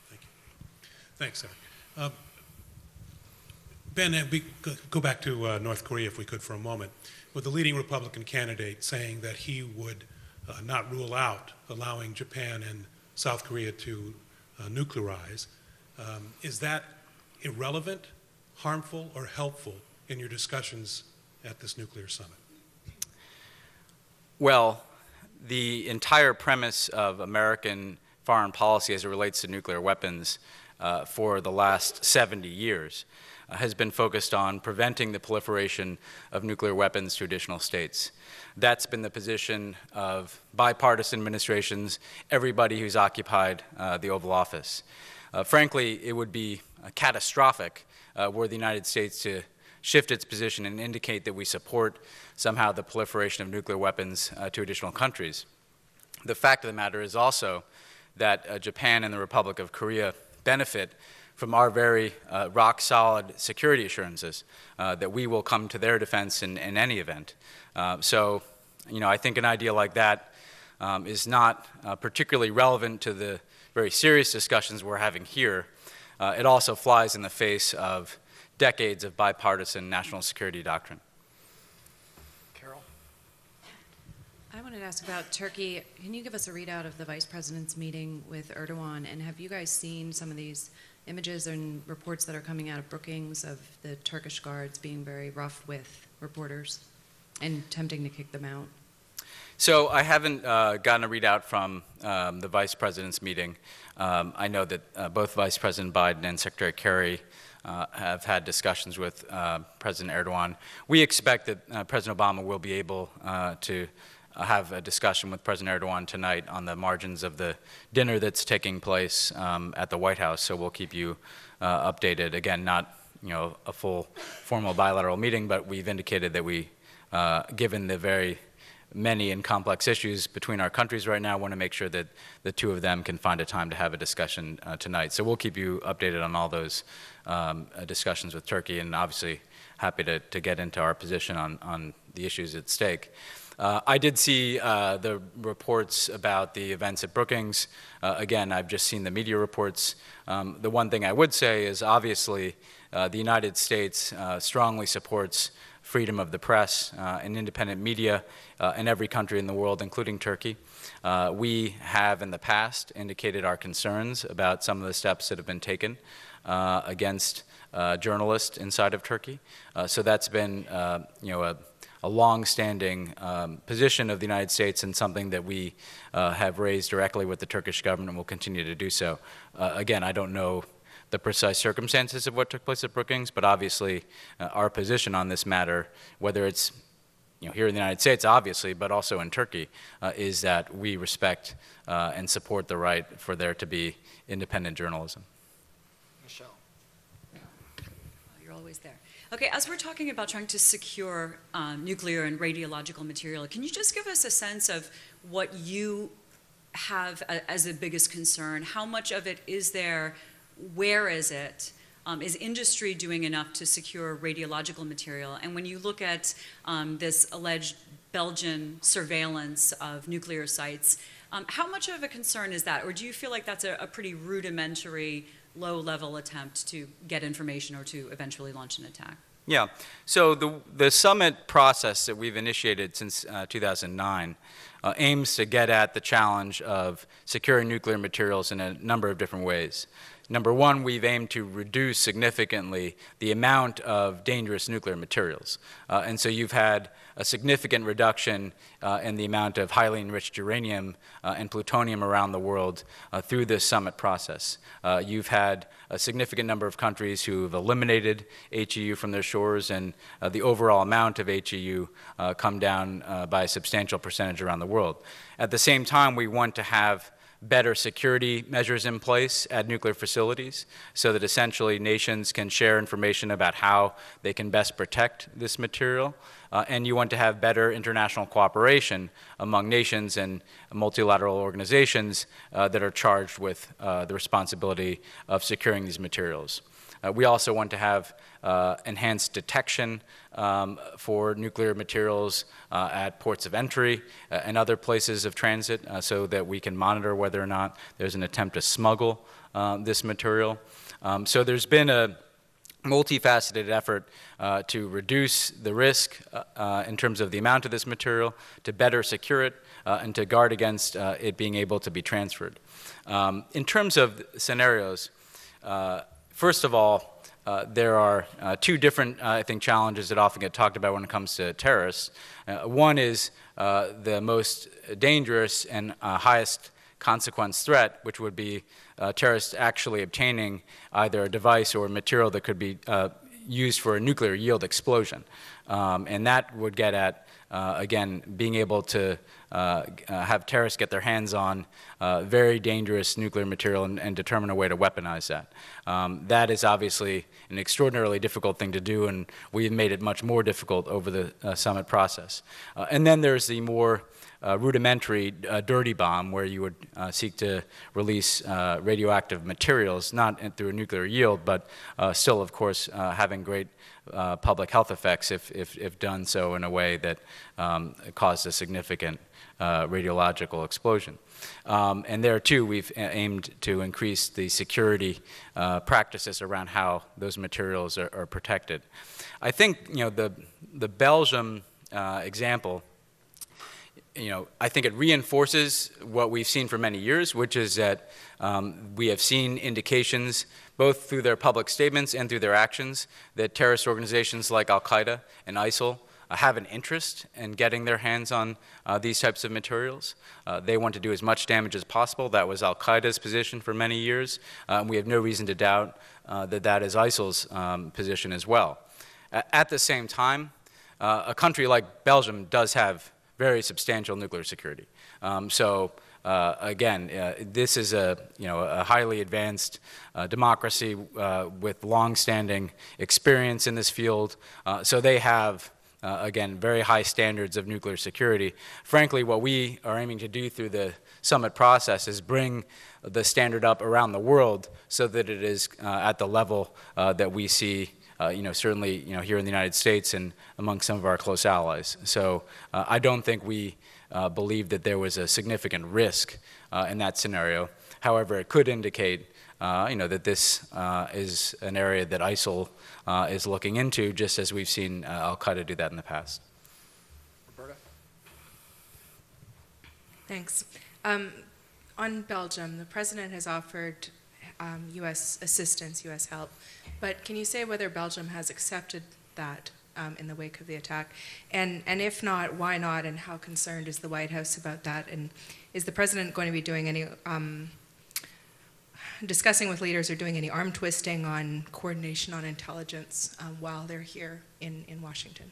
Thank you. Thanks, Eric. Ben, we go back to North Korea if we could for a moment. With the leading Republican candidate saying that he would not rule out allowing Japan and South Korea to nuclearize, is that irrelevant, harmful, or helpful in your discussions at this nuclear summit? Well, the entire premise of American foreign policy as it relates to nuclear weapons for the last 70 years has been focused on preventing the proliferation of nuclear weapons to additional states. That's been the position of bipartisan administrations, everybody who's occupied the Oval Office. Frankly, it would be catastrophic were the United States to shift its position and indicate that we support somehow the proliferation of nuclear weapons to additional countries. The fact of the matter is also that Japan and the Republic of Korea benefit from our very rock-solid security assurances that we will come to their defense in any event. So, you know, I think an idea like that is not particularly relevant to the very serious discussions we're having here. It also flies in the face of decades of bipartisan national security doctrine. Carol? I wanted to ask about Turkey. Can you give us a readout of the Vice President's meeting with Erdogan? And have you guys seen some of these images and reports that are coming out of Brookings of the Turkish guards being very rough with reporters and attempting to kick them out? So I haven't gotten a readout from the Vice President's meeting. I know that both Vice President Biden and Secretary Kerry have had discussions with President Erdogan. We expect that President Obama will be able to have a discussion with President Erdogan tonight on the margins of the dinner that's taking place at the White House. So we'll keep you updated. Again, not a full formal bilateral meeting, but we've indicated that we, given the very many and complex issues between our countries right now, want to make sure that the two of them can find a time to have a discussion tonight. So we'll keep you updated on all those discussions with Turkey, and obviously happy to get into our position on the issues at stake. I did see the reports about the events at Brookings. Again, I've just seen the media reports. The one thing I would say is obviously the United States strongly supports freedom of the press and independent media in every country in the world, including Turkey. We have in the past indicated our concerns about some of the steps that have been taken against journalists inside of Turkey. So that's been a long-standing position of the United States, and something that we have raised directly with the Turkish government and will continue to do so. Again, I don't know the precise circumstances of what took place at Brookings, but obviously our position on this matter, whether it's here in the United States, obviously, but also in Turkey, is that we respect and support the right for there to be independent journalism. Michelle. You're always there. Okay, as we're talking about trying to secure nuclear and radiological material, can you just give us a sense of what you have as the biggest concern? How much of it is there? Where is it? Is industry doing enough to secure radiological material? And when you look at this alleged Belgian surveillance of nuclear sites, how much of a concern is that? Or do you feel like that's a pretty rudimentary, low-level attempt to get information or to eventually launch an attack? Yeah, so the summit process that we've initiated since 2009 aims to get at the challenge of securing nuclear materials in a number of different ways. Number one, we've aimed to reduce significantly the amount of dangerous nuclear materials. And so you've had a significant reduction in the amount of highly enriched uranium and plutonium around the world through this summit process. You've had a significant number of countries who have eliminated HEU from their shores, and the overall amount of HEU come down by a substantial percentage around the world. At the same time, we want to have better security measures in place at nuclear facilities so that essentially nations can share information about how they can best protect this material. And you want to have better international cooperation among nations and multilateral organizations that are charged with the responsibility of securing these materials. We also want to have enhanced detection for nuclear materials at ports of entry and other places of transit so that we can monitor whether or not there's an attempt to smuggle this material. So there's been a multifaceted effort to reduce the risk in terms of the amount of this material, to better secure it, and to guard against it being able to be transferred. In terms of scenarios, first of all, there are two different, I think, challenges that often get talked about when it comes to terrorists. One is the most dangerous and highest consequence threat, which would be terrorists actually obtaining either a device or material that could be used for a nuclear yield explosion. And that would get at, again, being able to have terrorists get their hands on very dangerous nuclear material and determine a way to weaponize that. That is obviously an extraordinarily difficult thing to do, and we've made it much more difficult over the summit process. And then there's the more rudimentary dirty bomb, where you would seek to release radioactive materials, not through a nuclear yield, but still, of course, having great public health effects if done so in a way that caused a significant radiological explosion. And there, too, we've aimed to increase the security practices around how those materials are protected. I think, the Belgium example, I think it reinforces what we've seen for many years, which is that we have seen indications, both through their public statements and through their actions, that terrorist organizations like Al-Qaeda and ISIL have an interest in getting their hands on these types of materials. They want to do as much damage as possible. That was Al-Qaeda's position for many years. We have no reason to doubt that is ISIL's position as well. At the same time, a country like Belgium does have very substantial nuclear security. Again, this is a highly advanced democracy with long-standing experience in this field. So they have, again, very high standards of nuclear security. Frankly, what we are aiming to do through the summit process is bring the standard up around the world so that it is at the level that we see, certainly, here in the United States and among some of our close allies. So I don't think we believe that there was a significant risk in that scenario. However, it could indicate, that this is an area that ISIL is looking into, just as we've seen Al-Qaeda do that in the past. Roberta? Thanks. On Belgium, the president has offered U.S. assistance, U.S. help, but can you say whether Belgium has accepted that in the wake of the attack? And if not, why not, and how concerned is the White House about that? And is the president going to be doing any, discussing with leaders or doing any arm twisting on coordination on intelligence while they're here in Washington?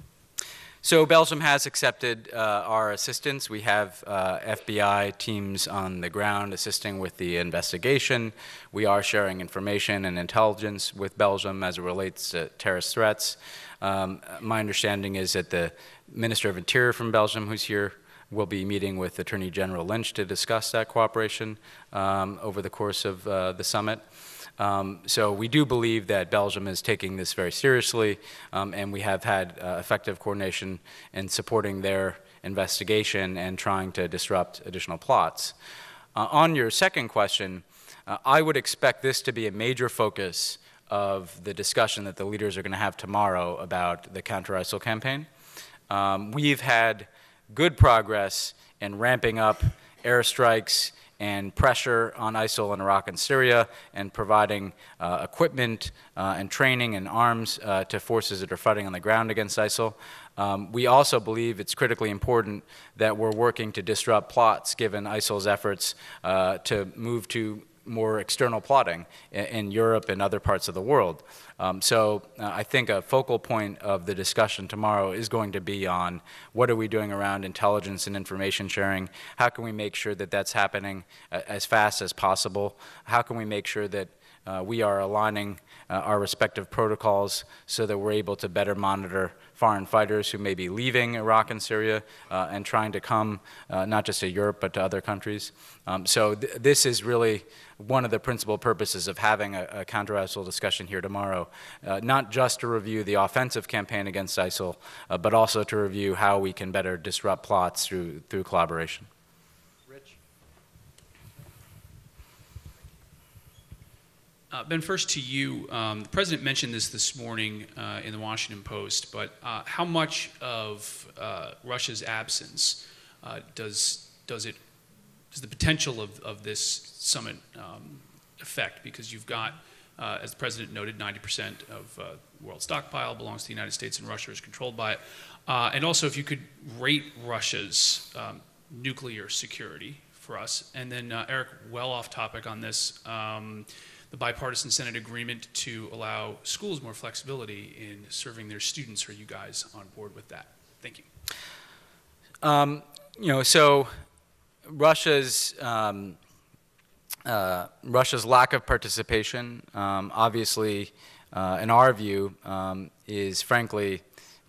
So Belgium has accepted our assistance. We have FBI teams on the ground assisting with the investigation. We are sharing information and intelligence with Belgium as it relates to terrorist threats. My understanding is that the Minister of Interior from Belgium, who's here, will be meeting with Attorney General Lynch to discuss that cooperation over the course of the summit. So we do believe that Belgium is taking this very seriously, and we have had effective coordination in supporting their investigation and trying to disrupt additional plots. On your second question, I would expect this to be a major focus of the discussion that the leaders are going to have tomorrow about the counter-ISIL campaign. We've had good progress in ramping up airstrikes and pressure on ISIL in Iraq and Syria, and providing equipment and training and arms to forces that are fighting on the ground against ISIL. We also believe it's critically important that we're working to disrupt plots, given ISIL's efforts to move to more external plotting in Europe and other parts of the world. I think a focal point of the discussion tomorrow is going to be on what are we doing around intelligence and information sharing, how can we make sure that that's happening as fast as possible, how can we make sure that we are aligning our respective protocols so that we're able to better monitor foreign fighters who may be leaving Iraq and Syria and trying to come not just to Europe but to other countries. This is really one of the principal purposes of having a counter-ISIL discussion here tomorrow, not just to review the offensive campaign against ISIL, but also to review how we can better disrupt plots through collaboration. Ben, first to you. The President mentioned this morning in the Washington Post, but how much of Russia's absence does the potential of this summit affect? Because you've got, as the President noted, 90% of world stockpile belongs to the United States, and Russia is controlled by it. And also, if you could rate Russia's nuclear security for us. And then, Eric, well off topic on this. The bipartisan Senate agreement to allow schools more flexibility in serving their students. Are you guys on board with that? Thank you. So Russia's lack of participation, obviously, in our view, is frankly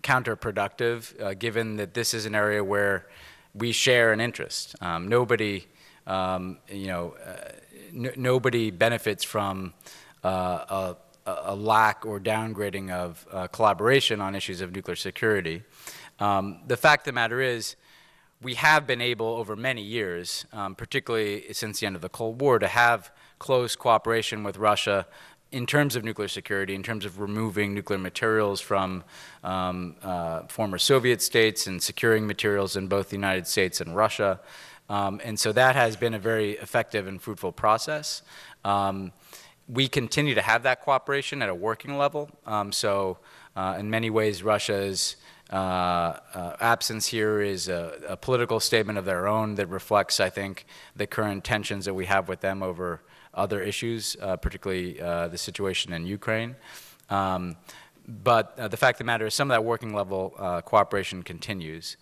counterproductive, given that this is an area where we share an interest. Nobody benefits from a lack or downgrading of collaboration on issues of nuclear security. The fact of the matter is, we have been able over many years, particularly since the end of the Cold War, to have close cooperation with Russia in terms of nuclear security, in terms of removing nuclear materials from former Soviet states and securing materials in both the United States and Russia. And so that has been a very effective and fruitful process. We continue to have that cooperation at a working level. In many ways, Russia's absence here is a political statement of their own that reflects, I think, the current tensions that we have with them over other issues, particularly the situation in Ukraine. But the fact of the matter is some of that working level cooperation continues.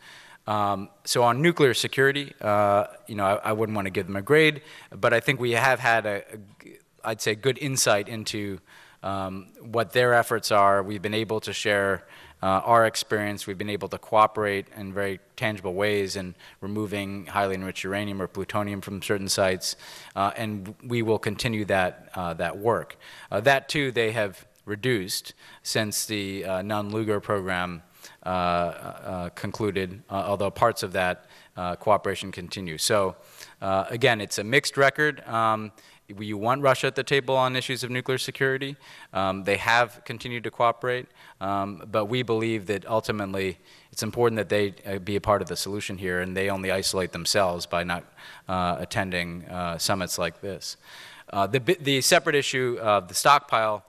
So on nuclear security, I wouldn't want to give them a grade, but I think we have had I'd say, good insight into what their efforts are. We've been able to share our experience. We've been able to cooperate in very tangible ways in removing highly enriched uranium or plutonium from certain sites, and we will continue that work. That too, they have reduced since the Nunn-Lugar program concluded, although parts of that cooperation continue. So again, it's a mixed record. You want Russia at the table on issues of nuclear security. They have continued to cooperate, but we believe that ultimately it's important that they be a part of the solution here, and they only isolate themselves by not attending summits like this. The separate issue of the stockpile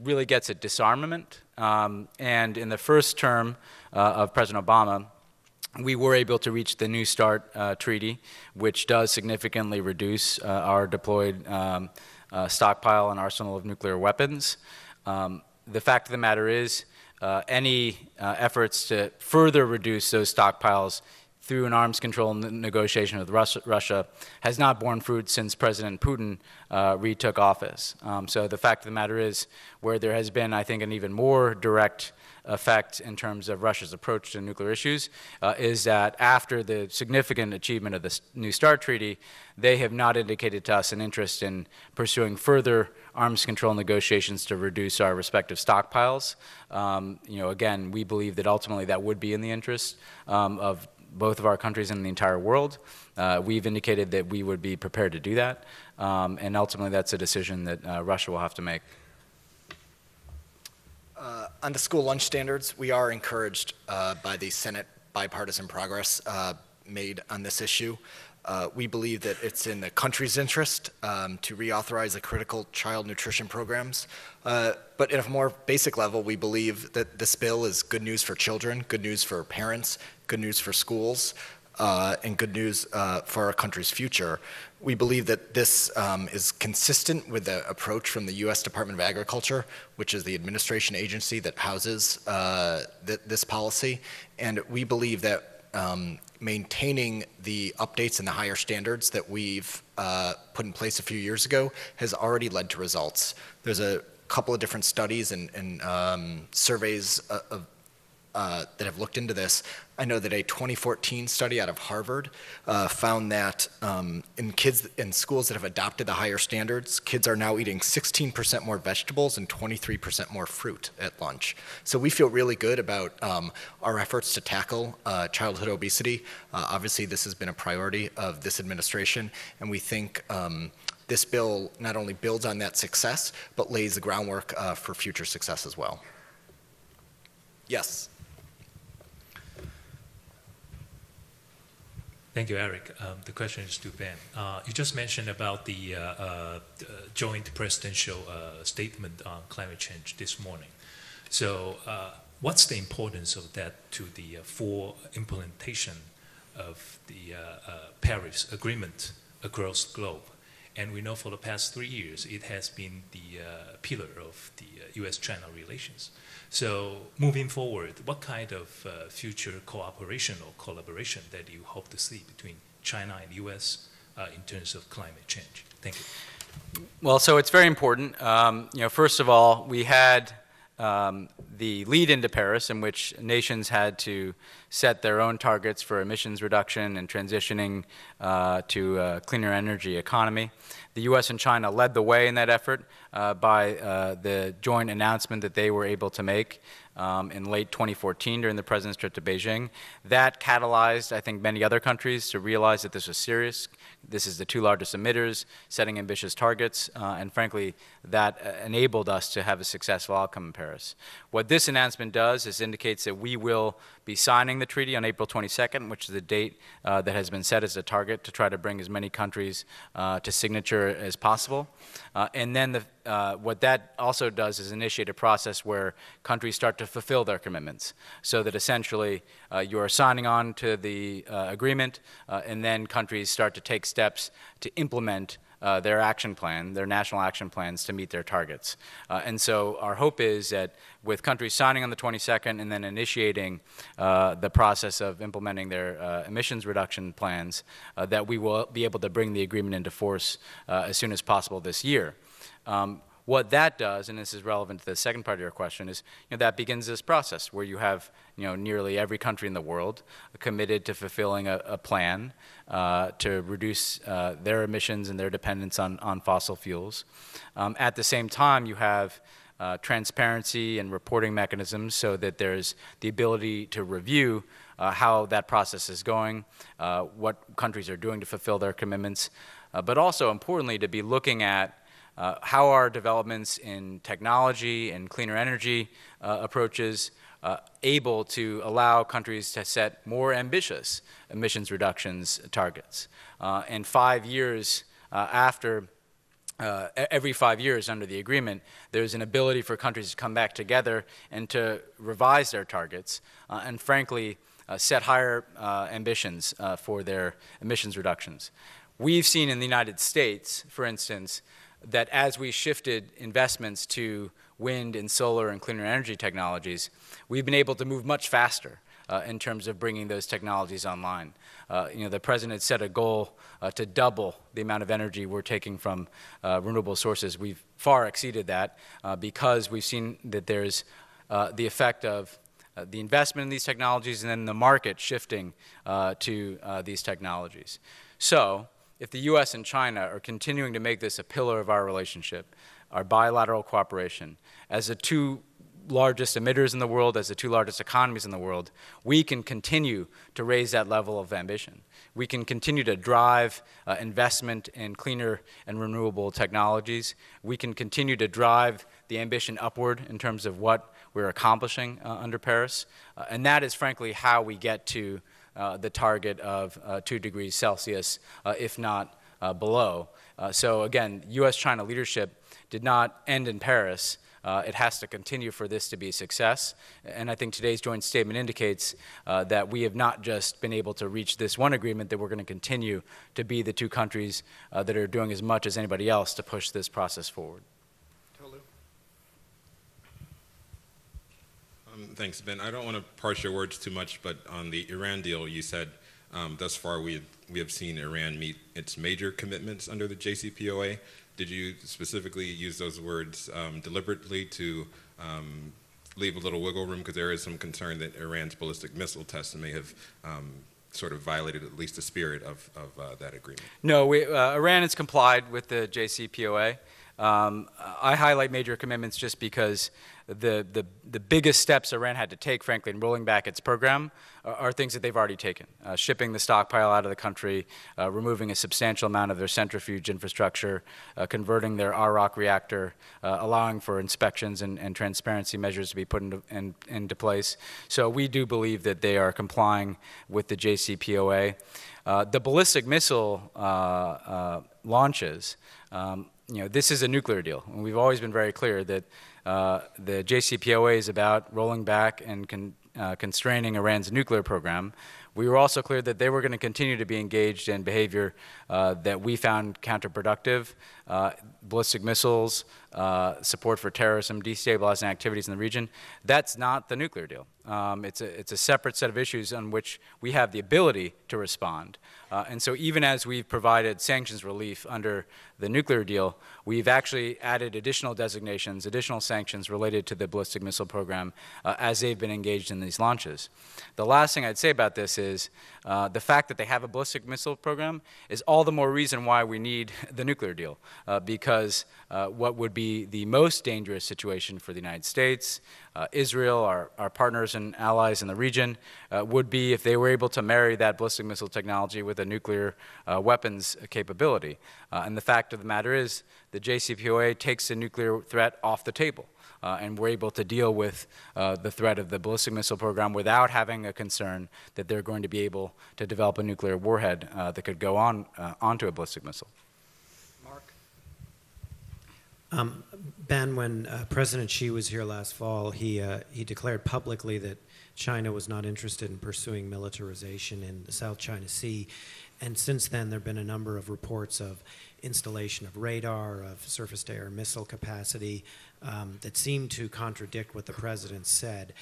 really gets at disarmament, and in the first term of President Obama, we were able to reach the New START treaty, which does significantly reduce our deployed stockpile and arsenal of nuclear weapons. The fact of the matter is, any efforts to further reduce those stockpiles through an arms control negotiation with Russia has not borne fruit since President Putin retook office. So the fact of the matter is, where there has been, I think, an even more direct effect in terms of Russia's approach to nuclear issues is that after the significant achievement of the New START treaty, they have not indicated to us an interest in pursuing further arms control negotiations to reduce our respective stockpiles. Again, we believe that ultimately that would be in the interest of both of our countries and the entire world. We've indicated that we would be prepared to do that, and ultimately that's a decision that Russia will have to make. On the school lunch standards, we are encouraged by the Senate bipartisan progress made on this issue. We believe that it's in the country's interest to reauthorize the critical child nutrition programs. But at a more basic level, we believe that this bill is good news for children, good news for parents, good news for schools, and good news for our country's future. We believe that this is consistent with the approach from the U.S. Department of Agriculture, which is the administration agency that houses this policy. And we believe that maintaining the updates and the higher standards that we've put in place a few years ago has already led to results. There's a couple of different studies and surveys that have looked into this. I know that a 2014 study out of Harvard found that in schools that have adopted the higher standards, kids are now eating 16% more vegetables and 23% more fruit at lunch. So we feel really good about our efforts to tackle childhood obesity. Obviously, this has been a priority of this administration, and we think this bill not only builds on that success, but lays the groundwork for future success as well. Yes. Thank you, Eric. The question is to Ben. You just mentioned about the joint presidential statement on climate change this morning. So what's the importance of that to the full implementation of the Paris Agreement across the globe? And we know for the past 3 years, it has been the pillar of the U.S.-China relations. So moving forward, what kind of future cooperation or collaboration that you hope to see between China and the U.S. In terms of climate change? Thank you. Well, so it's very important. First of all, we had the lead into Paris, in which nations had to set their own targets for emissions reduction and transitioning to a cleaner energy economy. The U.S. and China led the way in that effort by the joint announcement that they were able to make in late 2014 during the President's trip to Beijing. That catalyzed, I think, many other countries to realize that this was serious. This is the two largest emitters, setting ambitious targets, and frankly, that enabled us to have a successful outcome in Paris. What this announcement does is indicates that we will be signing the treaty on April 22nd, which is the date that has been set as a target to try to bring as many countries to signature as possible. And then what that also does is initiate a process where countries start to fulfill their commitments, so that essentially you are signing on to the agreement, and then countries start to take steps to implement their action plan, their national action plans to meet their targets. And so our hope is that with countries signing on the 22nd and then initiating the process of implementing their emissions reduction plans, that we will be able to bring the agreement into force as soon as possible this year. What that does, and this is relevant to the second part of your question, is that begins this process where you have nearly every country in the world committed to fulfilling a plan to reduce their emissions and their dependence on fossil fuels. At the same time, you have transparency and reporting mechanisms so that there's the ability to review how that process is going, what countries are doing to fulfill their commitments, but also importantly to be looking at how are developments in technology and cleaner energy approaches able to allow countries to set more ambitious emissions reductions targets. And 5 years after, every 5 years under the agreement, there's an ability for countries to come back together and to revise their targets and frankly set higher ambitions for their emissions reductions. We've seen in the United States, for instance, that as we shifted investments to wind and solar and cleaner energy technologies, we've been able to move much faster in terms of bringing those technologies online. The President set a goal to double the amount of energy we're taking from renewable sources. We've far exceeded that because we've seen that there's the effect of the investment in these technologies and then the market shifting to these technologies. So, if the U.S. and China are continuing to make this a pillar of our relationship, our bilateral cooperation, as the two largest emitters in the world, as the two largest economies in the world, we can continue to raise that level of ambition. We can continue to drive investment in cleaner and renewable technologies. We can continue to drive the ambition upward in terms of what we're accomplishing under Paris. And that is, frankly, how we get to the target of 2 degrees Celsius, if not below. So again, U.S.-China leadership did not end in Paris. It has to continue for this to be a success. And I think today's joint statement indicates that we have not just been able to reach this one agreement, that we're going to continue to be the two countries that are doing as much as anybody else to push this process forward. Thanks, Ben. I don't want to parse your words too much, but on the Iran deal, you said thus far we have seen Iran meet its major commitments under the JCPOA. Did you specifically use those words deliberately to leave a little wiggle room? Because there is some concern that Iran's ballistic missile tests may have sort of violated at least the spirit of that agreement. No, Iran has complied with the JCPOA. I highlight major commitments just because the biggest steps Iran had to take, frankly, in rolling back its program are things that they've already taken. Shipping the stockpile out of the country, removing a substantial amount of their centrifuge infrastructure, converting their Arak reactor, allowing for inspections and transparency measures to be put into place. So we do believe that they are complying with the JCPOA. The ballistic missile launches, this is a nuclear deal, and we've always been very clear that the JCPOA is about rolling back and constraining Iran's nuclear program. We were also clear that they were going to continue to be engaged in behavior that we found counterproductive, ballistic missiles, support for terrorism, destabilizing activities in the region. That's not the nuclear deal. It's a separate set of issues on which we have the ability to respond. And so even as we've provided sanctions relief under the nuclear deal, we've actually added additional designations, additional sanctions related to the ballistic missile program as they've been engaged in these launches. The last thing I'd say about this is the fact that they have a ballistic missile program is all the more reason why we need the nuclear deal, because what would be the most dangerous situation for the United States, Israel, our partners and allies in the region, would be if they were able to marry that ballistic missile technology with a nuclear weapons capability. And the fact of the matter is the JCPOA takes the nuclear threat off the table. And we're able to deal with the threat of the ballistic missile program without having a concern that they're going to be able to develop a nuclear warhead that could go onto a ballistic missile. Ben, when President Xi was here last fall, he declared publicly that China was not interested in pursuing militarization in the South China Sea. And since then, there have been a number of reports of installation of radar, of surface-to-air missile capacity that seem to contradict what the president said.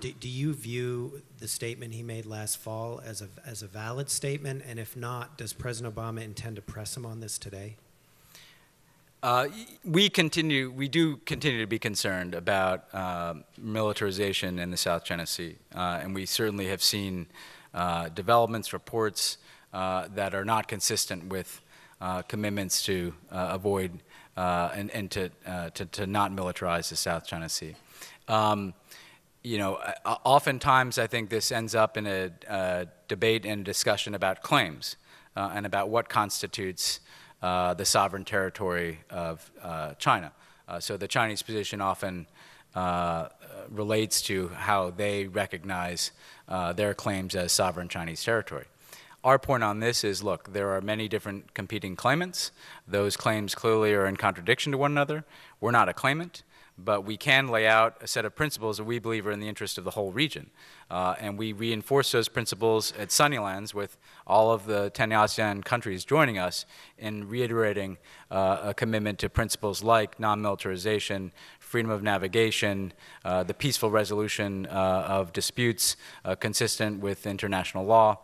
Do you view the statement he made last fall as a valid statement? And if not, does President Obama intend to press him on this today? We do continue to be concerned about militarization in the South China Sea, and we certainly have seen developments, reports that are not consistent with commitments to avoid and to not militarize the South China Sea. Oftentimes I think this ends up in a debate and discussion about claims and about what constitutes the sovereign territory of China. So the Chinese position often relates to how they recognize their claims as sovereign Chinese territory. Our point on this is, look, there are many different competing claimants. Those claims clearly are in contradiction to one another. We're not a claimant, but we can lay out a set of principles that we believe are in the interest of the whole region. And we reinforce those principles at Sunnylands with all of the 10 ASEAN countries joining us in reiterating a commitment to principles like non-militarization, freedom of navigation, the peaceful resolution of disputes consistent with international law.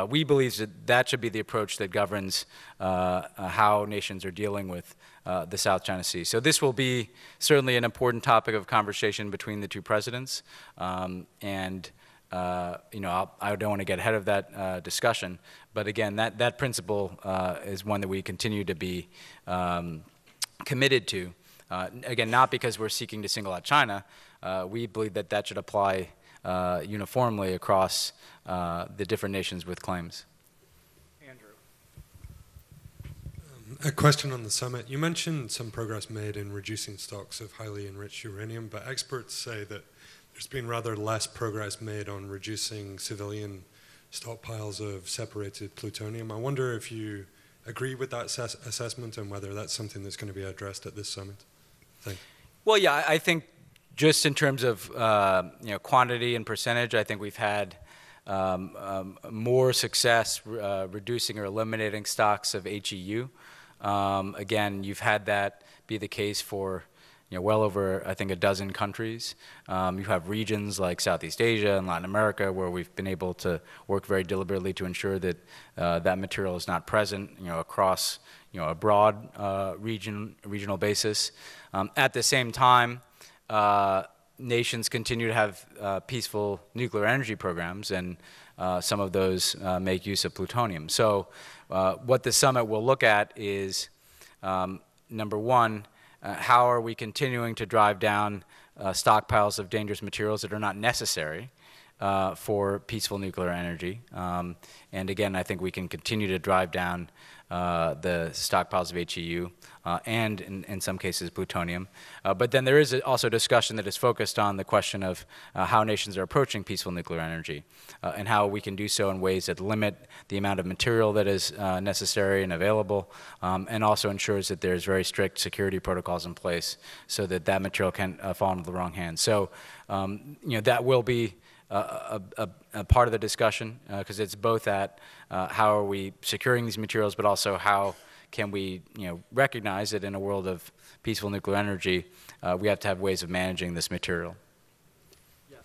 We believe that that should be the approach that governs how nations are dealing with the South China Sea. So this will be certainly an important topic of conversation between the two presidents. I don't want to get ahead of that discussion, but again, that principle is one that we continue to be committed to. Again, not because we're seeking to single out China. We believe that that should apply uniformly across the different nations with claims. A question on the summit. You mentioned some progress made in reducing stocks of highly enriched uranium, but experts say that there's been rather less progress made on reducing civilian stockpiles of separated plutonium. I wonder if you agree with that assessment and whether that's something that's going to be addressed at this summit. Thank you. Well, yeah, I think just in terms of quantity and percentage, I think we've had more success reducing or eliminating stocks of HEU. Again, you've had that be the case for well over, I think, a dozen countries. You have regions like Southeast Asia and Latin America where we've been able to work very deliberately to ensure that that material is not present across a broad regional basis. At the same time, nations continue to have peaceful nuclear energy programs, and some of those make use of plutonium. So what the summit will look at is, number one, how are we continuing to drive down stockpiles of dangerous materials that are not necessary for peaceful nuclear energy? And again, I think we can continue to drive down the stockpiles of HEU and, in some cases, plutonium. But then there is also discussion that is focused on the question of how nations are approaching peaceful nuclear energy and how we can do so in ways that limit the amount of material that is necessary and available, and also ensures that there's very strict security protocols in place so that that material can't fall into the wrong hands. So, that will be a part of the discussion, because it's both at how are we securing these materials, but also how can we recognize that in a world of peaceful nuclear energy, we have to have ways of managing this material. Yes.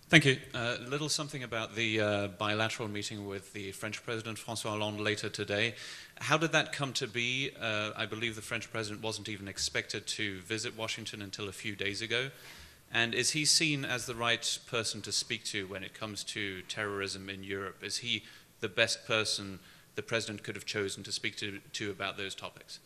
Thank you. A little something about the bilateral meeting with the French President, François Hollande, later today. How did that come to be? I believe the French President wasn't even expected to visit Washington until a few days ago. And is he seen as the right person to speak to when it comes to terrorism in Europe? Is he the best person the President could have chosen to speak to about those topics?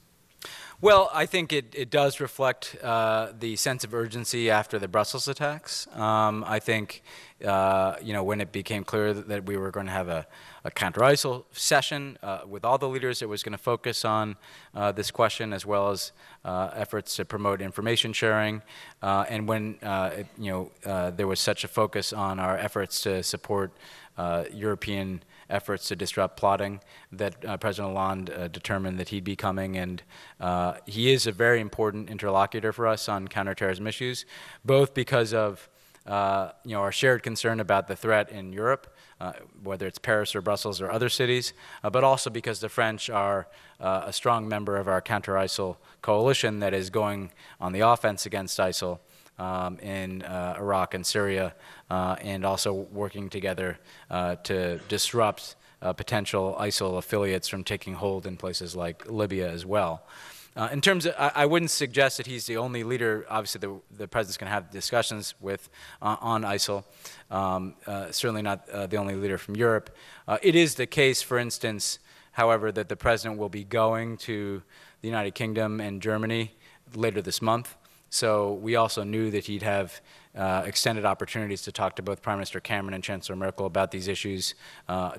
Well, I think it does reflect the sense of urgency after the Brussels attacks. I think, when it became clear that we were going to have a counter-ISIL session with all the leaders, it was going to focus on this question, as well as efforts to promote information sharing. And when there was such a focus on our efforts to support European efforts to disrupt plotting, that President Hollande determined that he'd be coming, and he is a very important interlocutor for us on counterterrorism issues, both because of our shared concern about the threat in Europe, whether it's Paris or Brussels or other cities, but also because the French are a strong member of our counter-ISIL coalition that is going on the offense against ISIL in Iraq and Syria, and also working together to disrupt potential ISIL affiliates from taking hold in places like Libya as well. In terms of, I wouldn't suggest that he's the only leader. Obviously, the president's going to have discussions with on ISIL. Certainly not the only leader from Europe. It is the case, for instance, however, that the president will be going to the United Kingdom and Germany later this month. So we also knew that he'd have extended opportunities to talk to both Prime Minister Cameron and Chancellor Merkel about these issues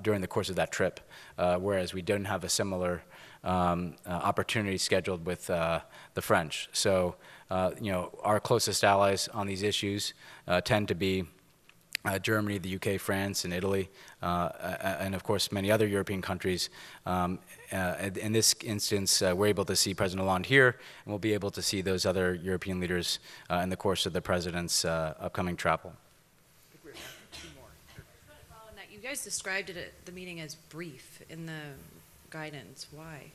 during the course of that trip, whereas we didn't have a similar opportunity scheduled with the French. So, our closest allies on these issues tend to be Germany, the UK, France, and Italy, and of course many other European countries. In this instance, we're able to see President Hollande here, and we'll be able to see those other European leaders in the course of the president's upcoming travel. You guys described it at the meeting as brief in the guidance. Why?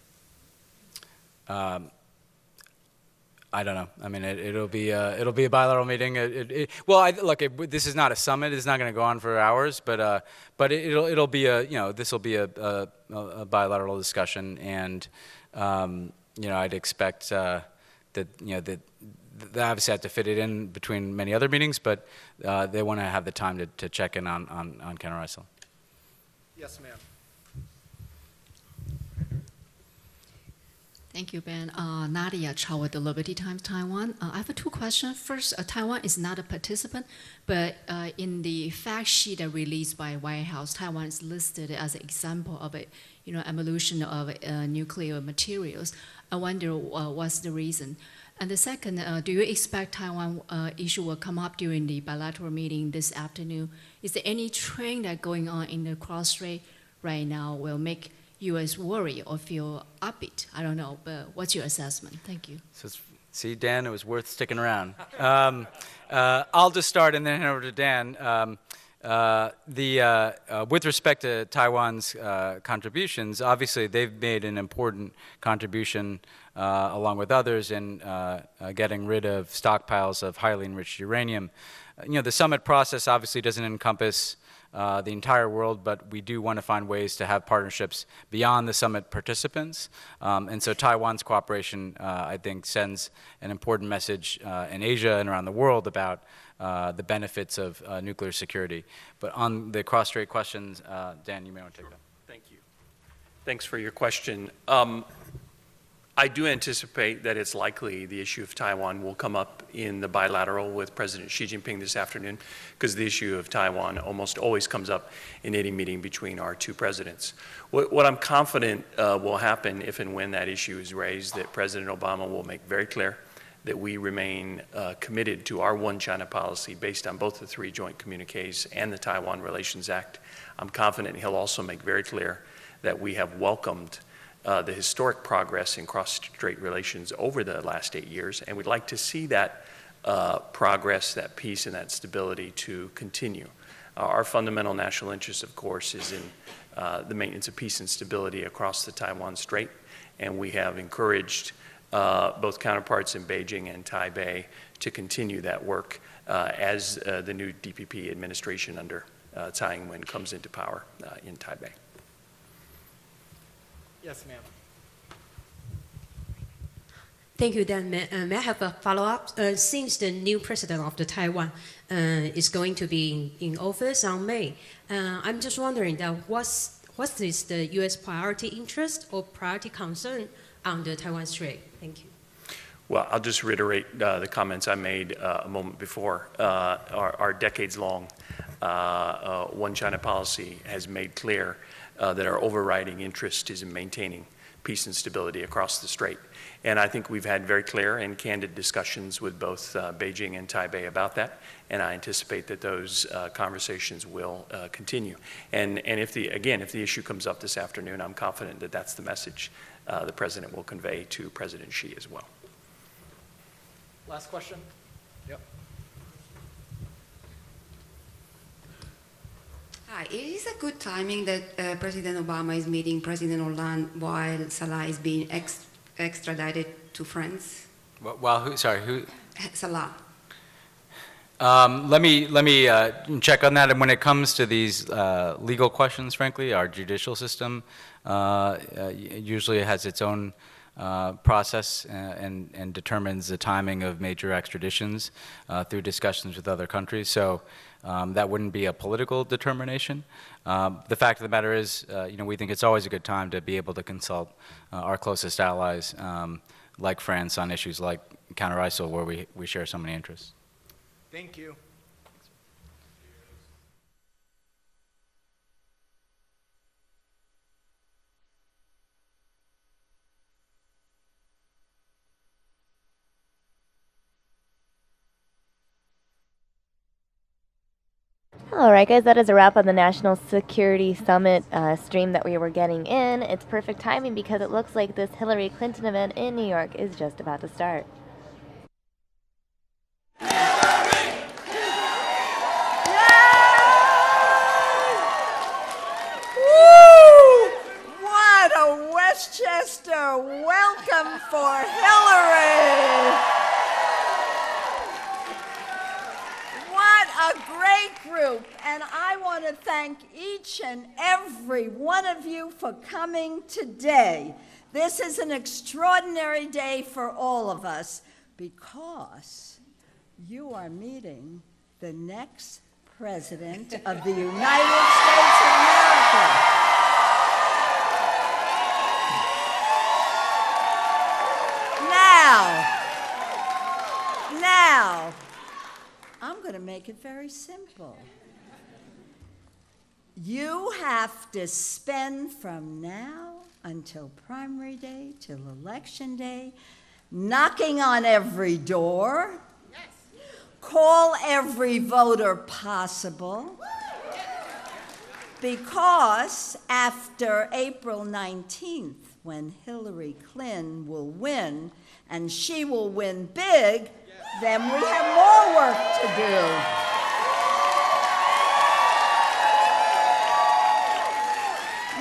I don't know. I mean, it'll be a bilateral meeting. This is not a summit. It's not going to go on for hours, but it'll be this will be a bilateral discussion, and I'd expect that they obviously have to fit it in between many other meetings, but they want to have the time to check in on counter-ISIL. Yes, ma'am. Thank you, Ben. Nadia Chow with the Liberty Times Taiwan. I have two questions. First, Taiwan is not a participant, but in the fact sheet released by White House, Taiwan is listed as an example of a, evolution of nuclear materials. I wonder what's the reason. And the second, do you expect Taiwan issue will come up during the bilateral meeting this afternoon? Is there any trend that going on in the cross-strait right now will make U.S. worry or feel upbeat? I don't know, but what's your assessment? Thank you. So see, Dan, it was worth sticking around. I'll just start and then hand over to Dan. With respect to Taiwan's contributions, obviously they've made an important contribution along with others in getting rid of stockpiles of highly enriched uranium. The summit process obviously doesn't encompass the entire world, but we do want to find ways to have partnerships beyond the summit participants. And so Taiwan's cooperation, I think, sends an important message in Asia and around the world about the benefits of nuclear security. But on the cross-strait questions, Dan, you may want to take that. Thank you. Thanks for your question. I do anticipate that it's likely the issue of Taiwan will come up in the bilateral with President Xi Jinping this afternoon, because the issue of Taiwan almost always comes up in any meeting between our two presidents. What I'm confident will happen if and when that issue is raised, that President Obama will make very clear that we remain committed to our One China policy based on both the 3 joint communiques and the Taiwan Relations Act. I'm confident he'll also make very clear that we have welcomed the historic progress in cross-strait relations over the last 8 years, and we'd like to see that progress, that peace, and that stability to continue. Our fundamental national interest, of course, is in the maintenance of peace and stability across the Taiwan Strait, and we have encouraged both counterparts in Beijing and Taipei to continue that work as the new DPP administration under Tsai Ing-wen comes into power in Taipei. Yes, ma'am. Thank you, Dan. May I have a follow-up? Since the new president of the Taiwan is going to be in office on May, I'm just wondering that what is the U.S. priority interest or priority concern on the Taiwan Strait? Thank you. Well, I'll just reiterate the comments I made a moment before. Our decades-long One China policy has made clear that our overriding interest is in maintaining peace and stability across the Strait. And I think we've had very clear and candid discussions with both Beijing and Taipei about that, and I anticipate that those conversations will continue. And if the issue comes up this afternoon, I'm confident that that's the message the President will convey to President Xi as well. Last question. Yep. Hi, it is a good timing that President Obama is meeting President Hollande while Salah is being extradited to France. While who? Sorry, who? Salah. Let me check on that. And when it comes to these legal questions, frankly, our judicial system usually has its own process and determines the timing of major extraditions through discussions with other countries. So that wouldn't be a political determination. The fact of the matter is, we think it's always a good time to be able to consult our closest allies, like France, on issues like counter-ISIL, where we share so many interests. Thank you. All right, guys, that is a wrap on the National Security Summit stream that we were getting in. It's perfect timing because it looks like this Hillary Clinton event in New York is just about to start. What a Westchester welcome for Hillary! What a great group, and I want to thank each and every one of you for coming today. This is an extraordinary day for all of us because you are meeting the next President of the United States of America. Now, I'm going to make it very simple. You have to spend from now until primary day, till election day, knocking on every door, call every voter possible, because after April 19th, when Hillary Clinton will win, and she will win big, then we have more work to do.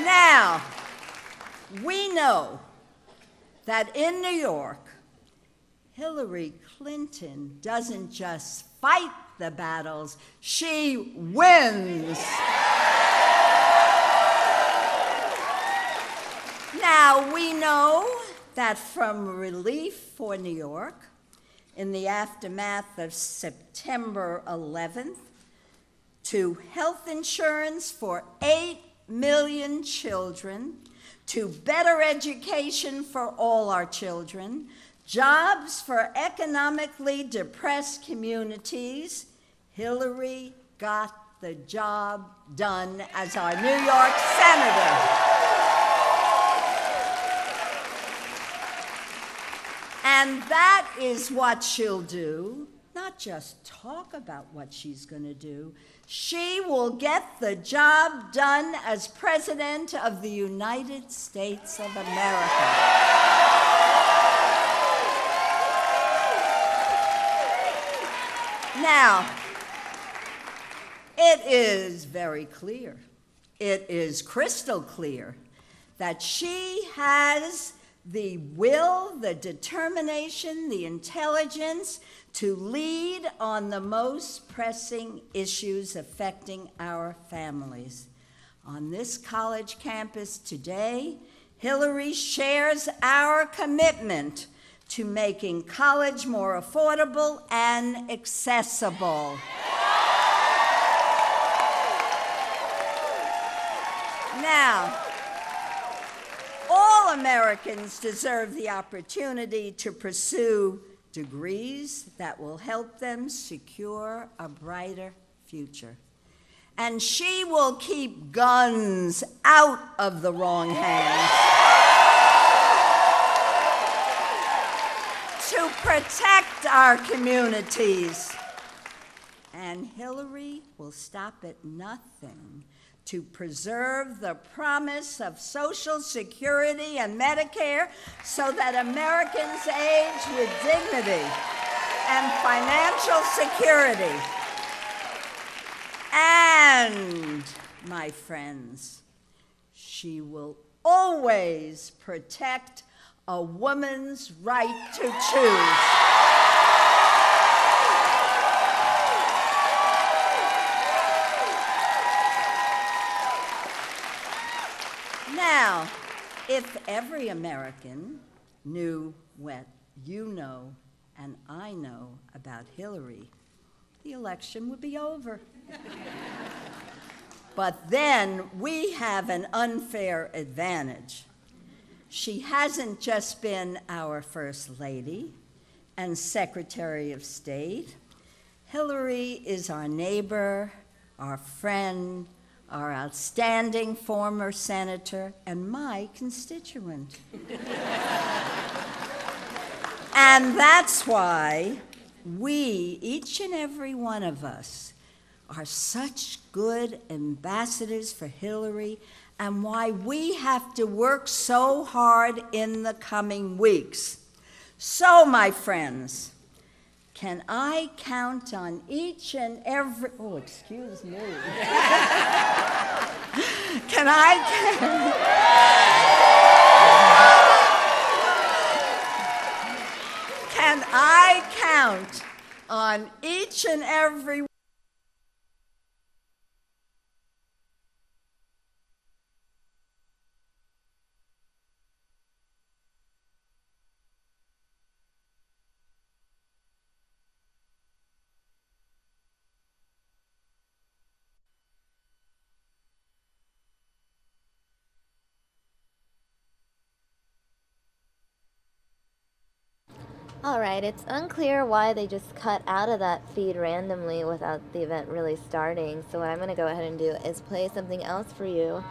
Now, we know that in New York, Hillary Clinton doesn't just fight the battles, she wins. Now, we know that from relief for New York, in the aftermath of September 11th, to health insurance for 8 million children, to better education for all our children, jobs for economically depressed communities, Hillary got the job done as our New York Senator. And that is what she'll do, not just talk about what she's going to do. She will get the job done as President of the United States of America. Now, it is very clear, it is crystal clear that she has the will, the determination, the intelligence to lead on the most pressing issues affecting our families. On this college campus today, Hillary shares our commitment to making college more affordable and accessible. Now, all Americans deserve the opportunity to pursue degrees that will help them secure a brighter future. And she will keep guns out of the wrong hands to protect our communities. And Hillary will stop at nothing to preserve the promise of Social Security and Medicare so that Americans age with dignity and financial security. And my friends, she will always protect a woman's right to choose. Now, if every American knew what you know and I know about Hillary, the election would be over. But then we have an unfair advantage. She hasn't just been our First Lady and Secretary of State. Hillary is our neighbor, our friend, our outstanding former senator, and my constituent. And that's why we, each and every one of us, are such good ambassadors for Hillary, and why we have to work so hard in the coming weeks. So, my friends, can I count on each and every, oh, excuse me. Can I count on each and every All right, it's unclear why they just cut out of that feed randomly without the event really starting. So what I'm going to go ahead and do is play something else for you.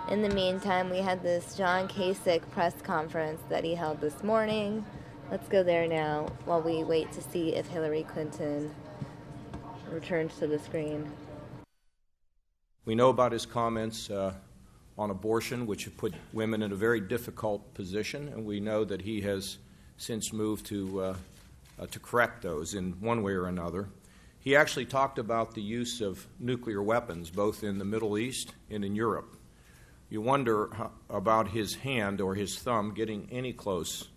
In the meantime, we had this John Kasich press conference that he held this morning. Let's go there now while we wait to see if Hillary Clinton returns to the screen. We know about his comments on abortion, which have put women in a very difficult position, and we know that he has since moved to correct those in one way or another. He actually talked about the use of nuclear weapons, both in the Middle East and in Europe. You wonder about his hand or his thumb getting any close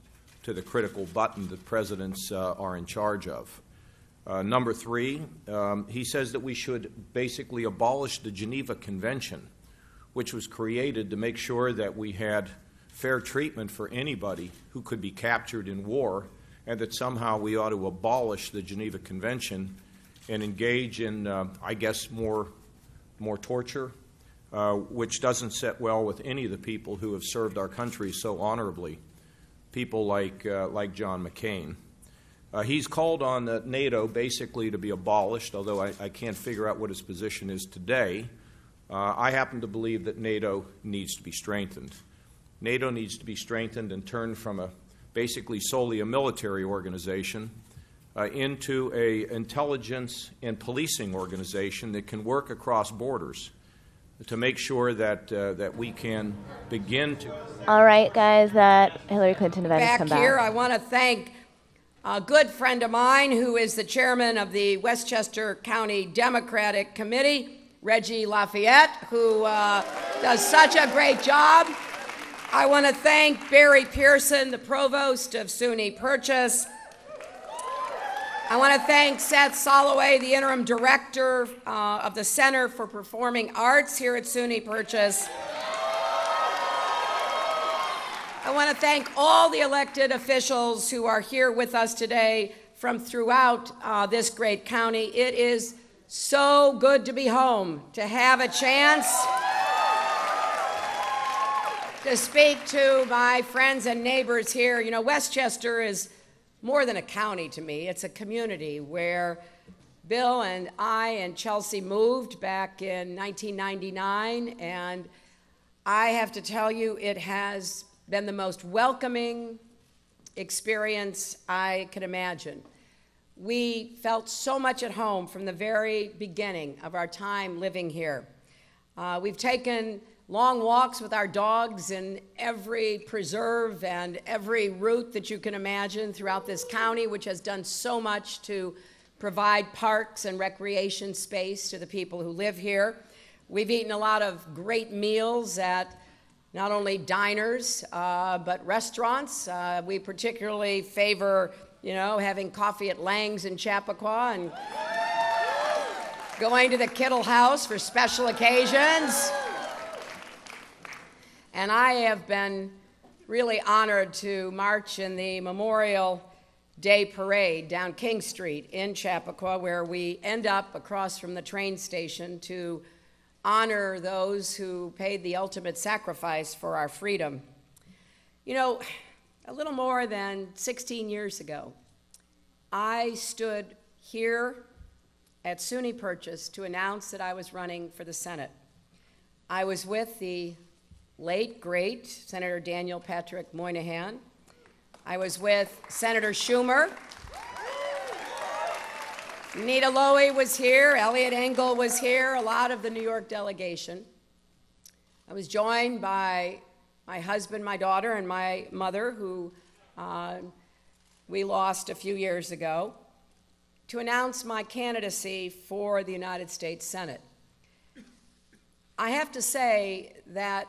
to the critical button that presidents are in charge of. Number three, he says that we should basically abolish the Geneva Convention, which was created to make sure that we had fair treatment for anybody who could be captured in war, and that somehow we ought to abolish the Geneva Convention and engage in, I guess, more torture, which doesn't sit well with any of the people who have served our country so honorably, people like John McCain. He's called on NATO basically to be abolished, although I can't figure out what his position is today. I happen to believe that NATO needs to be strengthened. NATO needs to be strengthened and turned from basically solely a military organization into an intelligence and policing organization that can work across borders to make sure that we can begin to. All right, guys, that Hillary Clinton event has come back. Back here, I want to thank a good friend of mine who is the chairman of the Westchester County Democratic Committee, Reggie Lafayette, who does such a great job. I want to thank Barry Pearson, the provost of SUNY Purchase. I want to thank Seth Soloway, the interim director of the Center for Performing Arts here at SUNY Purchase. I want to thank all the elected officials who are here with us today from throughout this great county. It is so good to be home, to have a chance to speak to my friends and neighbors here. You know, Westchester is more than a county to me. It's a community where Bill and I and Chelsea moved back in 1999, and I have to tell you, it has been the most welcoming experience I could imagine. We felt so much at home from the very beginning of our time living here. We've taken long walks with our dogs in every preserve and every route that you can imagine throughout this county, which has done so much to provide parks and recreation space to the people who live here. We've eaten a lot of great meals at not only diners, but restaurants. We particularly favor, having coffee at Lang's in Chappaqua and going to the Kittle House for special occasions. And I have been really honored to march in the Memorial Day Parade down King Street in Chappaqua, where we end up across from the train station to honor those who paid the ultimate sacrifice for our freedom. A little more than 16 years ago, I stood here at SUNY Purchase to announce that I was running for the Senate. I was with the late, great Senator Daniel Patrick Moynihan. I was with Senator Schumer. Nita Lowey was here, Elliot Engel was here, a lot of the New York delegation. I was joined by my husband, my daughter, and my mother, who we lost a few years ago, to announce my candidacy for the United States Senate. I have to say that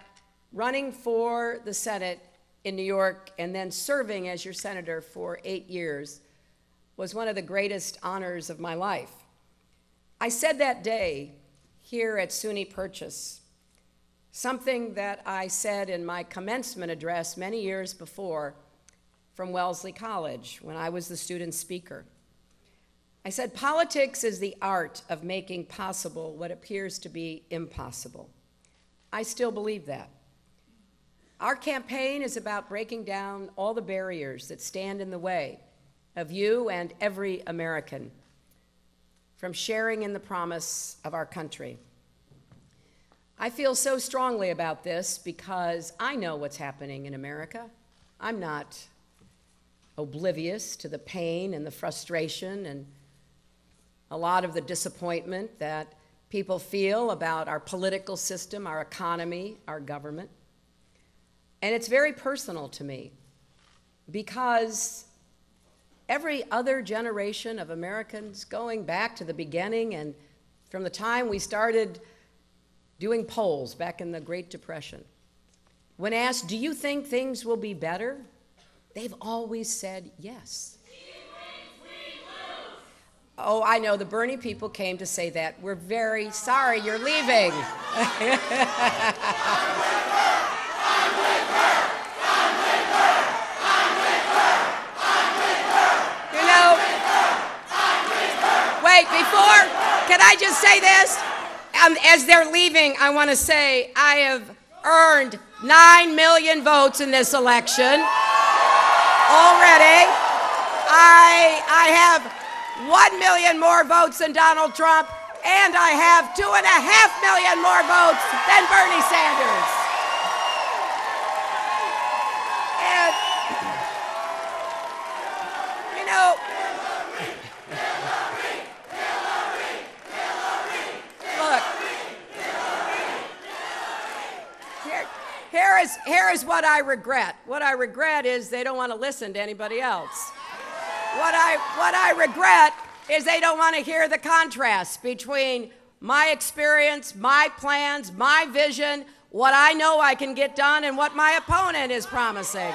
running for the Senate in New York and then serving as your senator for 8 years was one of the greatest honors of my life. I said that day here at SUNY Purchase something that I said in my commencement address many years before from Wellesley College when I was the student speaker. I said, politics is the art of making possible what appears to be impossible. I still believe that. Our campaign is about breaking down all the barriers that stand in the way of you and every American from sharing in the promise of our country. I feel so strongly about this because I know what's happening in America. I'm not oblivious to the pain and the frustration and a lot of the disappointment that people feel about our political system, our economy, our government. And it's very personal to me because every other generation of Americans, going back to the beginning and from the time we started doing polls back in the Great Depression, when asked, do you think things will be better? They've always said yes. Oh, I know, the Bernie people came to say that. We're very sorry you're leaving. Wait, can I just say this? As they're leaving, I want to say I have earned 9 million votes in this election already. I have 1 million more votes than Donald Trump, and I have 2.5 million more votes than Bernie Sanders. Here is what I regret. What I regret is they don't want to listen to anybody else. What I regret is they don't want to hear the contrast between my experience, my plans, my vision, what I know I can get done, and what my opponent is promising.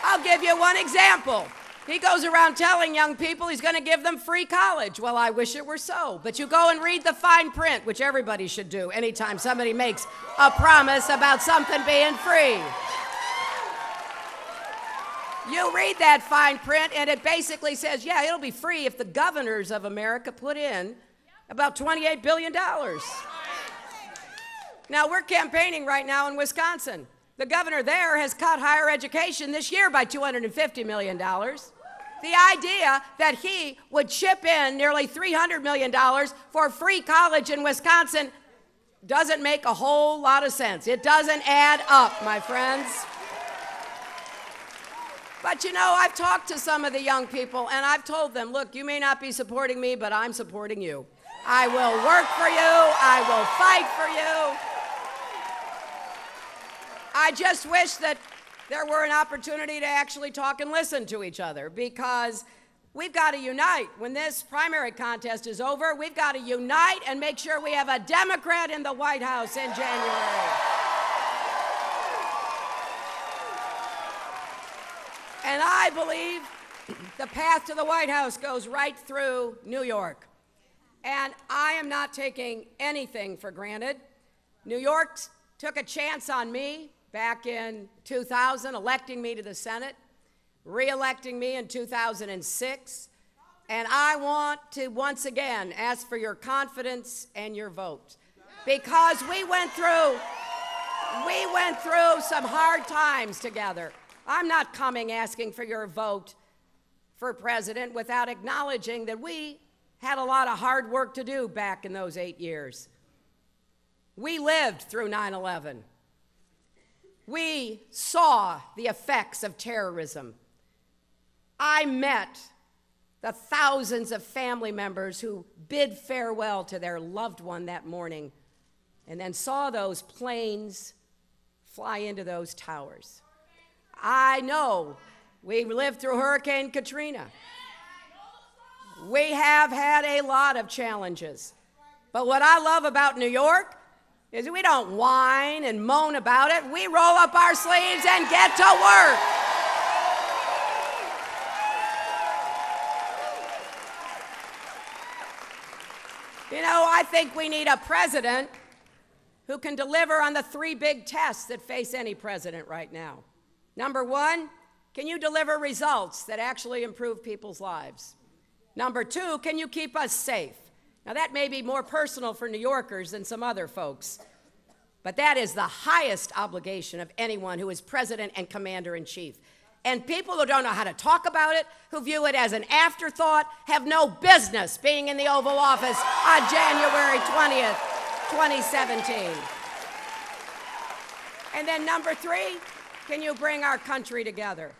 I'll give you one example. He goes around telling young people he's going to give them free college. Well, I wish it were so. But you go and read the fine print, which everybody should do anytime somebody makes a promise about something being free. You read that fine print, and it basically says, yeah, it'll be free if the governors of America put in about $28 billion. Now, we're campaigning right now in Wisconsin. The governor there has cut higher education this year by $250 million. The idea that he would chip in nearly $300 million for free college in Wisconsin doesn't make a whole lot of sense. It doesn't add up, my friends. But I've talked to some of the young people, and I've told them, look, you may not be supporting me, but I'm supporting you. I will work for you. I will fight for you. I just wish that there were an opportunity to actually talk and listen to each other, because We've got to unite. When this primary contest is over, we've got to unite and make sure we have a Democrat in the White House in January. And I believe the path to the White House goes right through New York. And I am not taking anything for granted. New York took a chance on me back in 2000, electing me to the Senate, re-electing me in 2006. And I want to once again ask for your confidence and your vote. Because we went through some hard times together. I'm not coming asking for your vote for president without acknowledging that we had a lot of hard work to do back in those 8 years. We lived through 9/11. We saw the effects of terrorism. I met the thousands of family members who bid farewell to their loved one that morning and then saw those planes fly into those towers. I know we lived through Hurricane Katrina. We have had a lot of challenges. But what I love about New York is we don't whine and moan about it. We roll up our sleeves and get to work. You know, I think we need a president who can deliver on the 3 big tests that face any president right now. Number 1, can you deliver results that actually improve people's lives? Number 2, can you keep us safe? Now, that may be more personal for New Yorkers than some other folks, but that is the highest obligation of anyone who is president and commander-in-chief. And people who don't know how to talk about it, who view it as an afterthought, have no business being in the Oval Office on January 20th, 2017. And then number 3, can you bring our country together?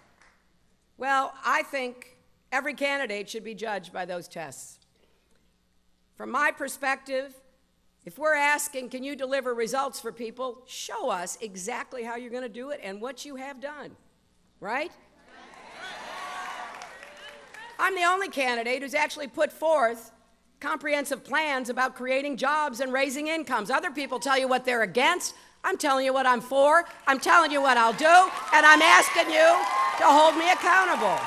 Well, I think every candidate should be judged by those tests. From my perspective, if we're asking, can you deliver results for people, show us exactly how you're going to do it and what you have done, right? I'm the only candidate who's actually put forth comprehensive plans about creating jobs and raising incomes. Other people tell you what they're against. I'm telling you what I'm for. I'm telling you what I'll do, and I'm asking you to hold me accountable.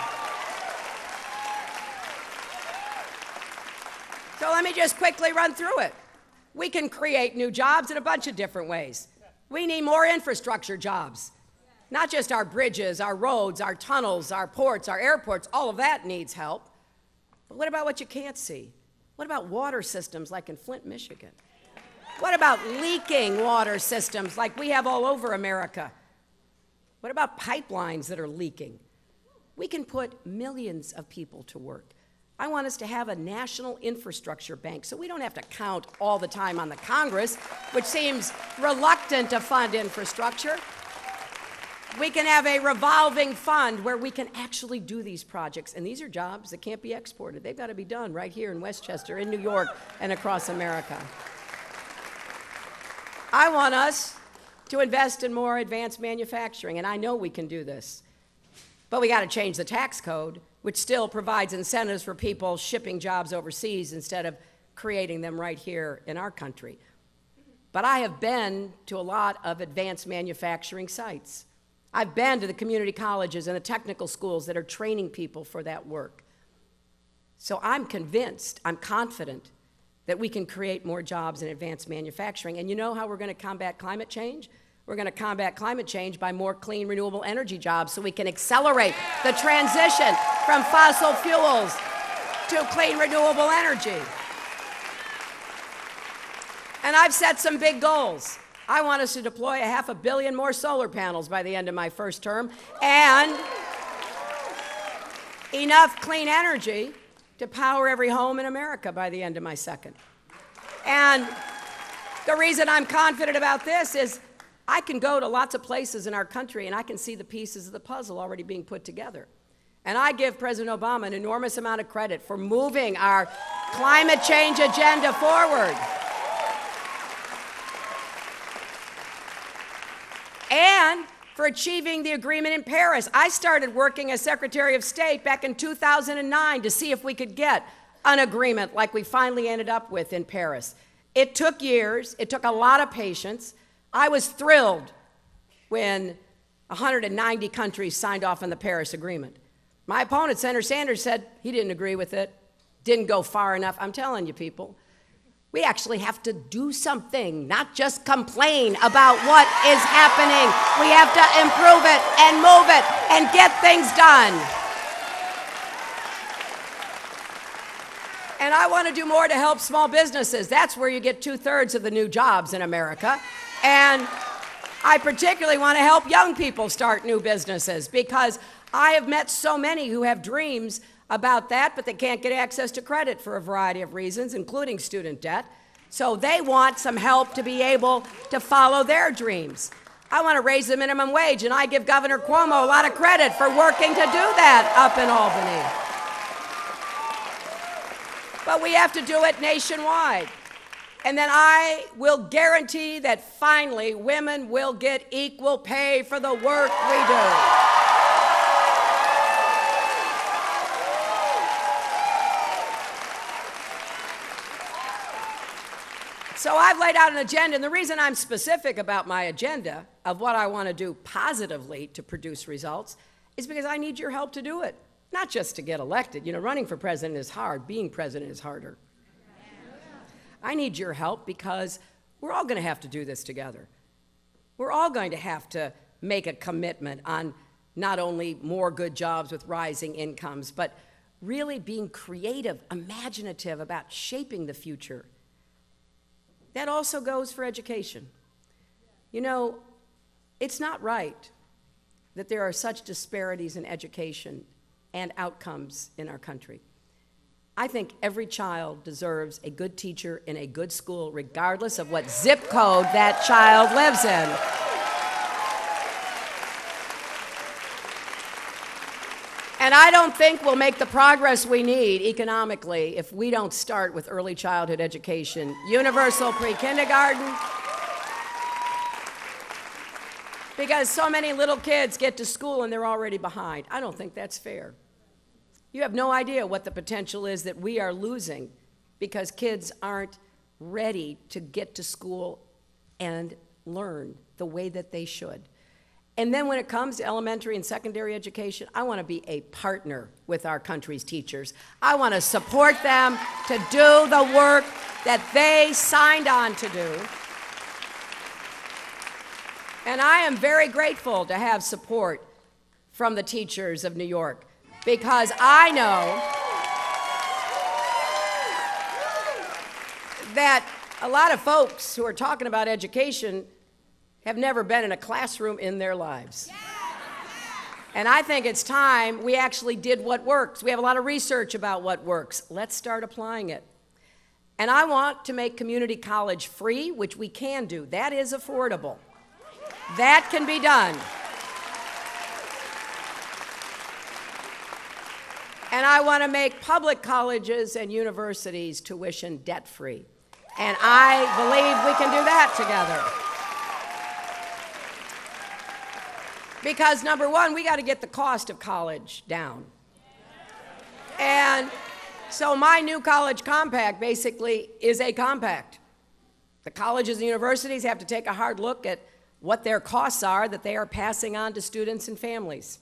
So let me just quickly run through it. We can create new jobs in a bunch of different ways. We need more infrastructure jobs. Not just our bridges, our roads, our tunnels, our ports, our airports, all of that needs help. But what about what you can't see? What about water systems like in Flint, Michigan? What about leaking water systems like we have all over America? What about pipelines that are leaking? We can put millions of people to work. I want us to have a national infrastructure bank so we don't have to count all the time on the Congress, which seems reluctant to fund infrastructure. We can have a revolving fund where we can actually do these projects. And these are jobs that can't be exported. They've got to be done right here in Westchester, in New York, and across America. I want us to invest in more advanced manufacturing, and I know we can do this. But we got to change the tax code, which still provides incentives for people shipping jobs overseas instead of creating them right here in our country. But I have been to a lot of advanced manufacturing sites. I've been to the community colleges and the technical schools that are training people for that work. So I'm convinced, I'm confident that we can create more jobs in advanced manufacturing. And you know how we're going to combat climate change? We're going to combat climate change by more clean, renewable energy jobs so we can accelerate the transition from fossil fuels to clean, renewable energy. And I've set some big goals. I want us to deploy 500 million more solar panels by the end of my first term and enough clean energy to power every home in America by the end of my second. And the reason I'm confident about this is I can go to lots of places in our country and I can see the pieces of the puzzle already being put together. And I give President Obama an enormous amount of credit for moving our climate change agenda forward. And for for achieving the agreement in Paris. I started working as Secretary of State back in 2009 to see if we could get an agreement like we finally ended up with in Paris. It took years. It took a lot of patience. I was thrilled when 190 countries signed off on the Paris Agreement. My opponent, Senator Sanders, said he didn't agree with it, didn't go far enough. I'm telling you, people, we actually have to do something, not just complain about what is happening. We have to improve it and move it and get things done. And I want to do more to help small businesses. That's where you get 2/3 of the new jobs in America. And I particularly want to help young people start new businesses because I have met so many who have dreams about that, but they can't get access to credit for a variety of reasons, including student debt. So they want some help to be able to follow their dreams. I want to raise the minimum wage, and I give Governor Cuomo a lot of credit for working to do that up in Albany. But we have to do it nationwide. And then I will guarantee that finally women will get equal pay for the work we do. So I've laid out an agenda, and the reason I'm specific about my agenda of what I want to do positively to produce results is because I need your help to do it, not just to get elected. You know, running for president is hard. Being president is harder. I need your help because we're all going to have to do this together. We're all going to have to make a commitment on not only more good jobs with rising incomes, but really being creative, imaginative about shaping the future. That also goes for education. You know, it's not right that there are such disparities in education and outcomes in our country. I think every child deserves a good teacher in a good school, regardless of what zip code that child lives in. And I don't think we'll make the progress we need economically if we don't start with early childhood education, universal pre-kindergarten, because so many little kids get to school and they're already behind. I don't think that's fair. You have no idea what the potential is that we are losing because kids aren't ready to get to school and learn the way that they should. And then when it comes to elementary and secondary education, I want to be a partner with our country's teachers. I want to support them to do the work that they signed on to do. And I am very grateful to have support from the teachers of New York, because I know that a lot of folks who are talking about education have never been in a classroom in their lives. And I think it's time we actually did what works. We have a lot of research about what works. Let's start applying it. And I want to make community college free, which we can do. That is affordable. That can be done. And I want to make public colleges and universities tuition debt-free. And I believe we can do that together. Because number one, we got to get the cost of college down. And so my new college compact basically is a compact. The colleges and universities have to take a hard look at what their costs are that they are passing on to students and families.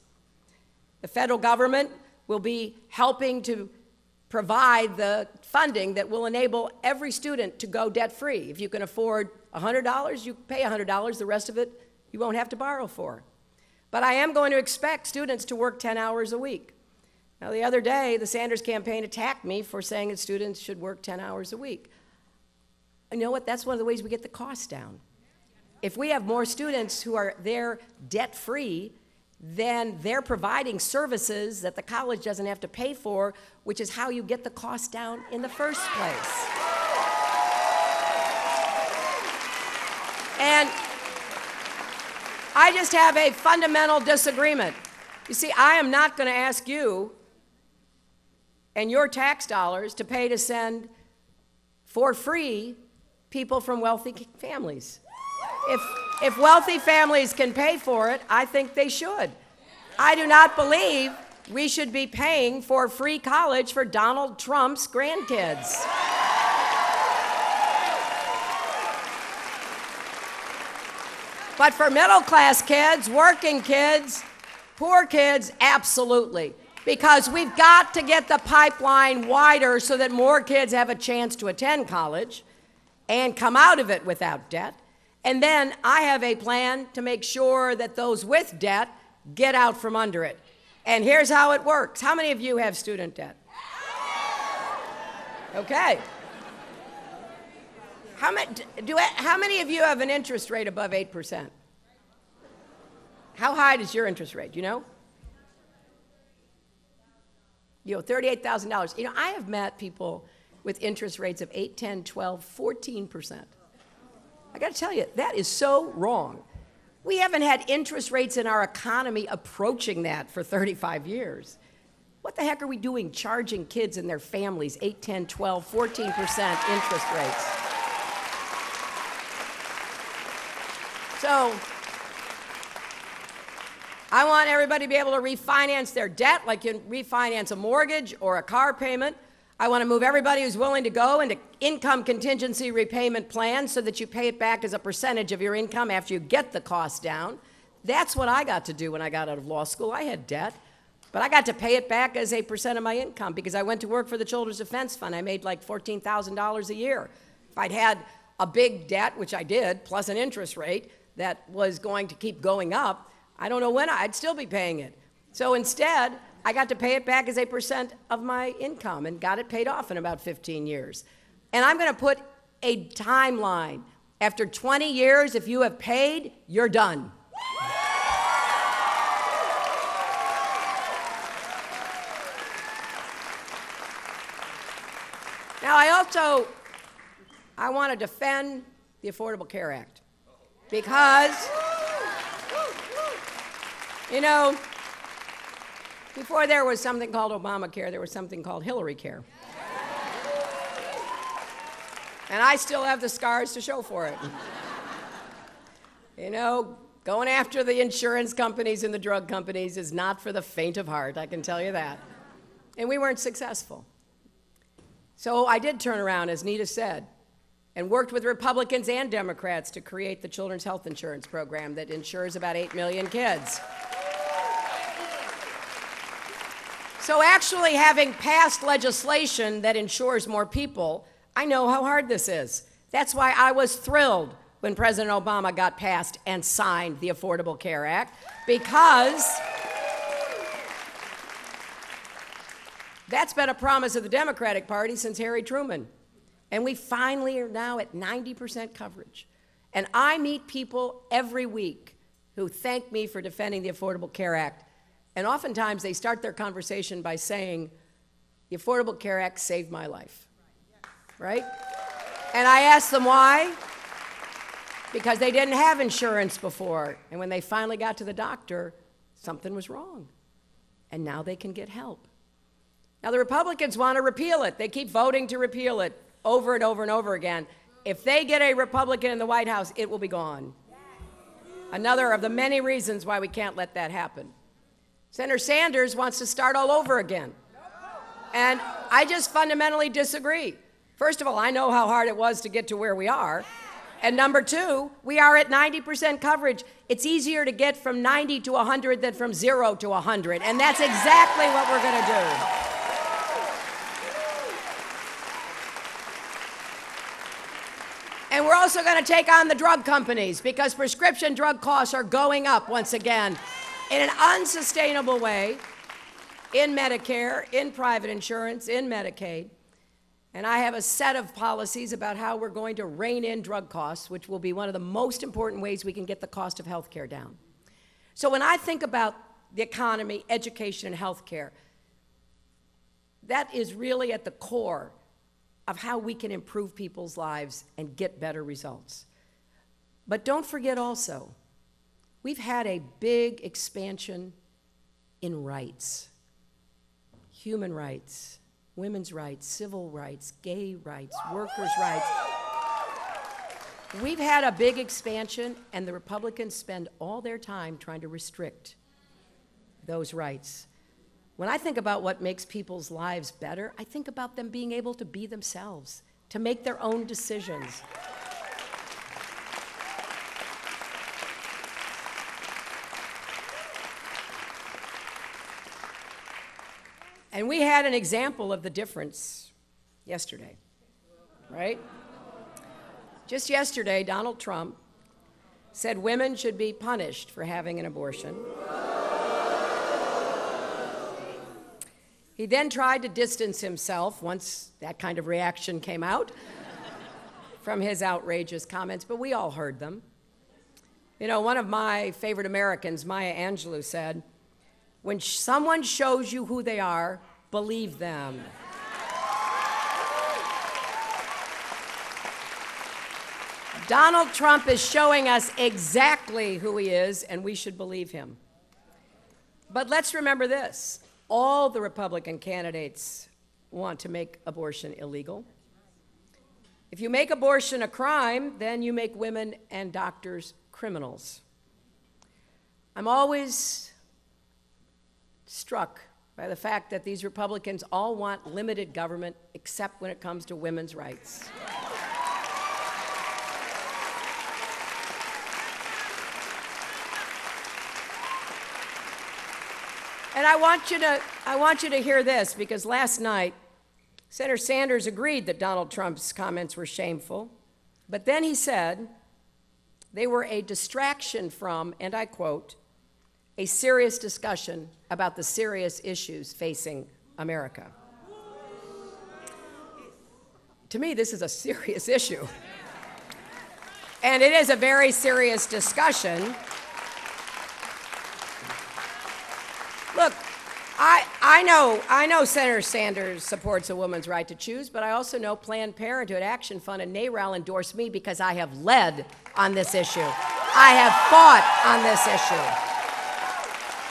The federal government will be helping to provide the funding that will enable every student to go debt-free. If you can afford $100, you pay $100. The rest of it you won't have to borrow for. But I am going to expect students to work 10 hours a week. Now, the other day, the Sanders campaign attacked me for saying that students should work 10 hours a week. You know what? That's one of the ways we get the cost down. If we have more students who are there debt-free, then they're providing services that the college doesn't have to pay for, which is how you get the cost down in the first place. And I just have a fundamental disagreement. You see, I am not going to ask you and your tax dollars to pay to send for free people from wealthy families. if wealthy families can pay for it, I think they should. I do not believe we should be paying for free college for Donald Trump's grandkids. But for middle-class kids, working kids, poor kids, absolutely. Because we've got to get the pipeline wider so that more kids have a chance to attend college and come out of it without debt. And then I have a plan to make sure that those with debt get out from under it. And here's how it works. How many of you have student debt? Okay. How many of you have an interest rate above 8%? How high is your interest rate? Do you know? You know, $38,000. You know, I have met people with interest rates of 8, 10, 12, 14%. I got to tell you, that is so wrong. We haven't had interest rates in our economy approaching that for 35 years. What the heck are we doing charging kids and their families 8, 10, 12, 14% interest rates? So I want everybody to be able to refinance their debt like you refinance a mortgage or a car payment. I want to move everybody who's willing to go into income contingency repayment plans so that you pay it back as a percentage of your income after you get the cost down. That's what I got to do when I got out of law school. I had debt, but I got to pay it back as a percent of my income because I went to work for the Children's Defense Fund. I made like $14,000 a year. If I'd had a big debt, which I did, plus an interest rate that was going to keep going up, I don't know when I'd still be paying it. So instead, I got to pay it back as a percent of my income and got it paid off in about 15 years. And I'm going to put a timeline. After 20 years, if you have paid, you're done. Now, I want to defend the Affordable Care Act because, you know, before there was something called Obamacare, there was something called Hillary Care. And I still have the scars to show for it. You know, going after the insurance companies and the drug companies is not for the faint of heart, I can tell you that. And we weren't successful. So I did turn around, as Nita said, and worked with Republicans and Democrats to create the Children's Health Insurance Program that insures about 8 million kids. So actually having passed legislation that insures more people, I know how hard this is. That's why I was thrilled when President Obama got passed and signed the Affordable Care Act, because that's been a promise of the Democratic Party since Harry Truman. And we finally are now at 90% coverage. And I meet people every week who thank me for defending the Affordable Care Act. And oftentimes they start their conversation by saying, the Affordable Care Act saved my life, right? And I ask them why. Because they didn't have insurance before. And when they finally got to the doctor, something was wrong. And now they can get help. Now the Republicans want to repeal it. They keep voting to repeal it over and over and over again. If they get a Republican in the White House, it will be gone. Another of the many reasons why we can't let that happen. Senator Sanders wants to start all over again. And I just fundamentally disagree. First of all, I know how hard it was to get to where we are. And number two, we are at 90% coverage. It's easier to get from 90 to 100 than from 0 to 100. And that's exactly what we're going to do. And we're also going to take on the drug companies because prescription drug costs are going up once again in an unsustainable way in Medicare, in private insurance, in Medicaid. And I have a set of policies about how we're going to rein in drug costs, which will be one of the most important ways we can get the cost of health care down. So when I think about the economy, education, and health care, that is really at the core of how we can improve people's lives and get better results. But don't forget also, we've had a big expansion in rights, human rights, women's rights, civil rights, gay rights, workers' rights. We've had a big expansion, and the Republicans spend all their time trying to restrict those rights. When I think about what makes people's lives better, I think about them being able to be themselves, to make their own decisions. And we had an example of the difference yesterday, right? Just yesterday, Donald Trump said women should be punished for having an abortion. He then tried to distance himself once that kind of reaction came out from his outrageous comments, but we all heard them. You know, one of my favorite Americans, Maya Angelou, said, "When someone shows you who they are, believe them." Donald Trump is showing us exactly who he is, and we should believe him. But let's remember this. All the Republican candidates want to make abortion illegal. If you make abortion a crime, then you make women and doctors criminals. I'm always struck by the fact that these Republicans all want limited government except when it comes to women's rights. And I want you to hear this, because last night, Senator Sanders agreed that Donald Trump's comments were shameful, but then he said they were a distraction from, and I quote, "a serious discussion about the serious issues facing America." To me, this is a serious issue. And it is a very serious discussion. Look, I know Senator Sanders supports a woman's right to choose, but I also know Planned Parenthood Action Fund and NARAL endorse me because I have led on this issue. I have fought on this issue.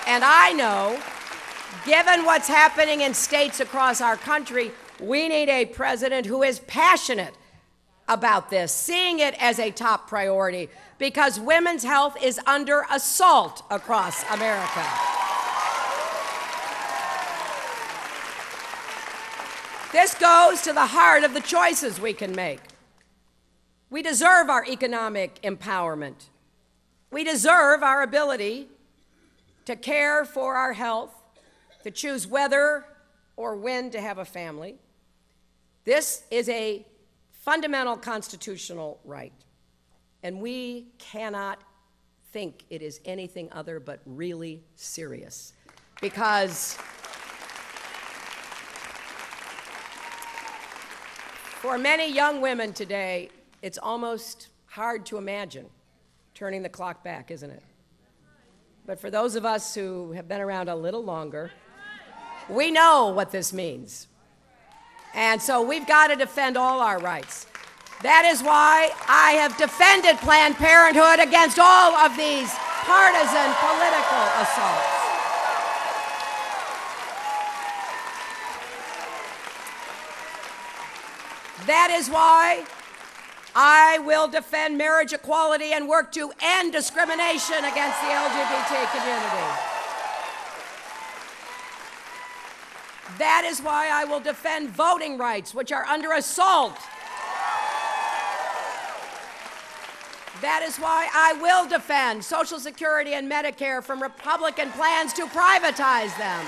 And I know, given what's happening in states across our country, we need a president who is passionate about this, seeing it as a top priority, because women's health is under assault across America. This goes to the heart of the choices we can make. We deserve our economic empowerment. We deserve our ability to care for our health, to choose whether or when to have a family. This is a fundamental constitutional right, and we cannot think it is anything other but really serious, because for many young women today, it's almost hard to imagine turning the clock back, isn't it? But for those of us who have been around a little longer, we know what this means. And so we've got to defend all our rights. That is why I have defended Planned Parenthood against all of these partisan political assaults. That is why I will defend marriage equality and work to end discrimination against the LGBT community. That is why I will defend voting rights, which are under assault. That is why I will defend Social Security and Medicare from Republican plans to privatize them.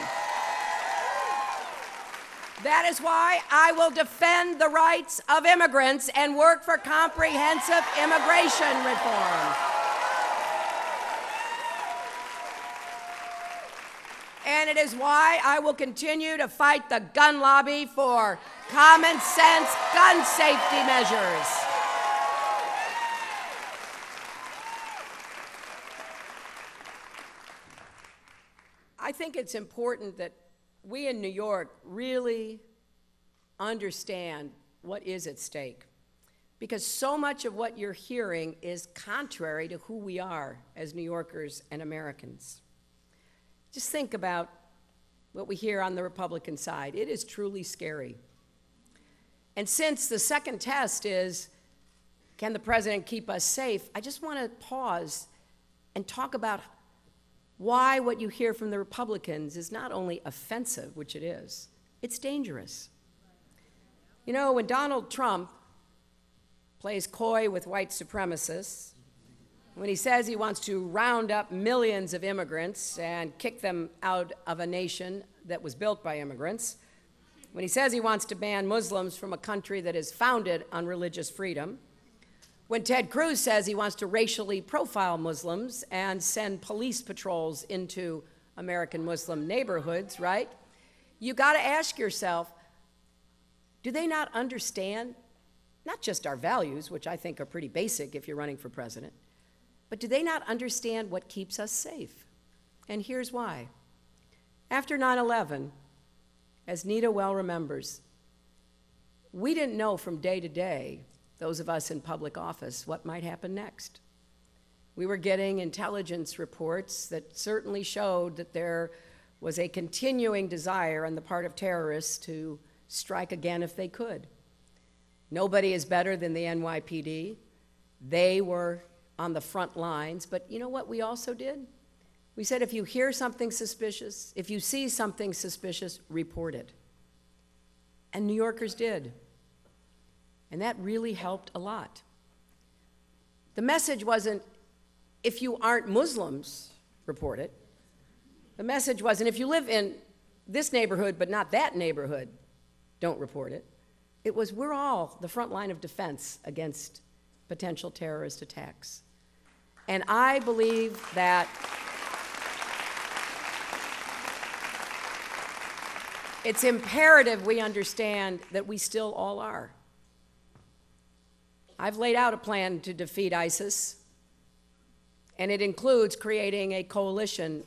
That is why I will defend the rights of immigrants and work for comprehensive immigration reform. And it is why I will continue to fight the gun lobby for common sense gun safety measures. I think it's important that we in New York really understand what is at stake, because so much of what you're hearing is contrary to who we are as New Yorkers and Americans. Just think about what we hear on the Republican side. It is truly scary. And since the second test is, can the president keep us safe? I just want to pause and talk about why what you hear from the Republicans is not only offensive, which it is, it's dangerous. You know, when Donald Trump plays coy with white supremacists, when he says he wants to round up millions of immigrants and kick them out of a nation that was built by immigrants, when he says he wants to ban Muslims from a country that is founded on religious freedom, when Ted Cruz says he wants to racially profile Muslims and send police patrols into American Muslim neighborhoods, right? You got to ask yourself, do they not understand not just our values, which I think are pretty basic if you're running for president, but do they not understand what keeps us safe? And here's why. After 9/11, as Nita well remembers, we didn't know from day to day, those of us in public office, what might happen next. We were getting intelligence reports that certainly showed that there was a continuing desire on the part of terrorists to strike again if they could. Nobody is better than the NYPD. They were on the front lines, but you know what we also did? We said if you hear something suspicious, if you see something suspicious, report it. And New Yorkers did. And that really helped a lot. The message wasn't, if you aren't Muslims, report it. The message wasn't, if you live in this neighborhood but not that neighborhood, don't report it. It was, we're all the front line of defense against potential terrorist attacks. And I believe that it's imperative we understand that we still all are. I've laid out a plan to defeat ISIS, and it includes creating a coalition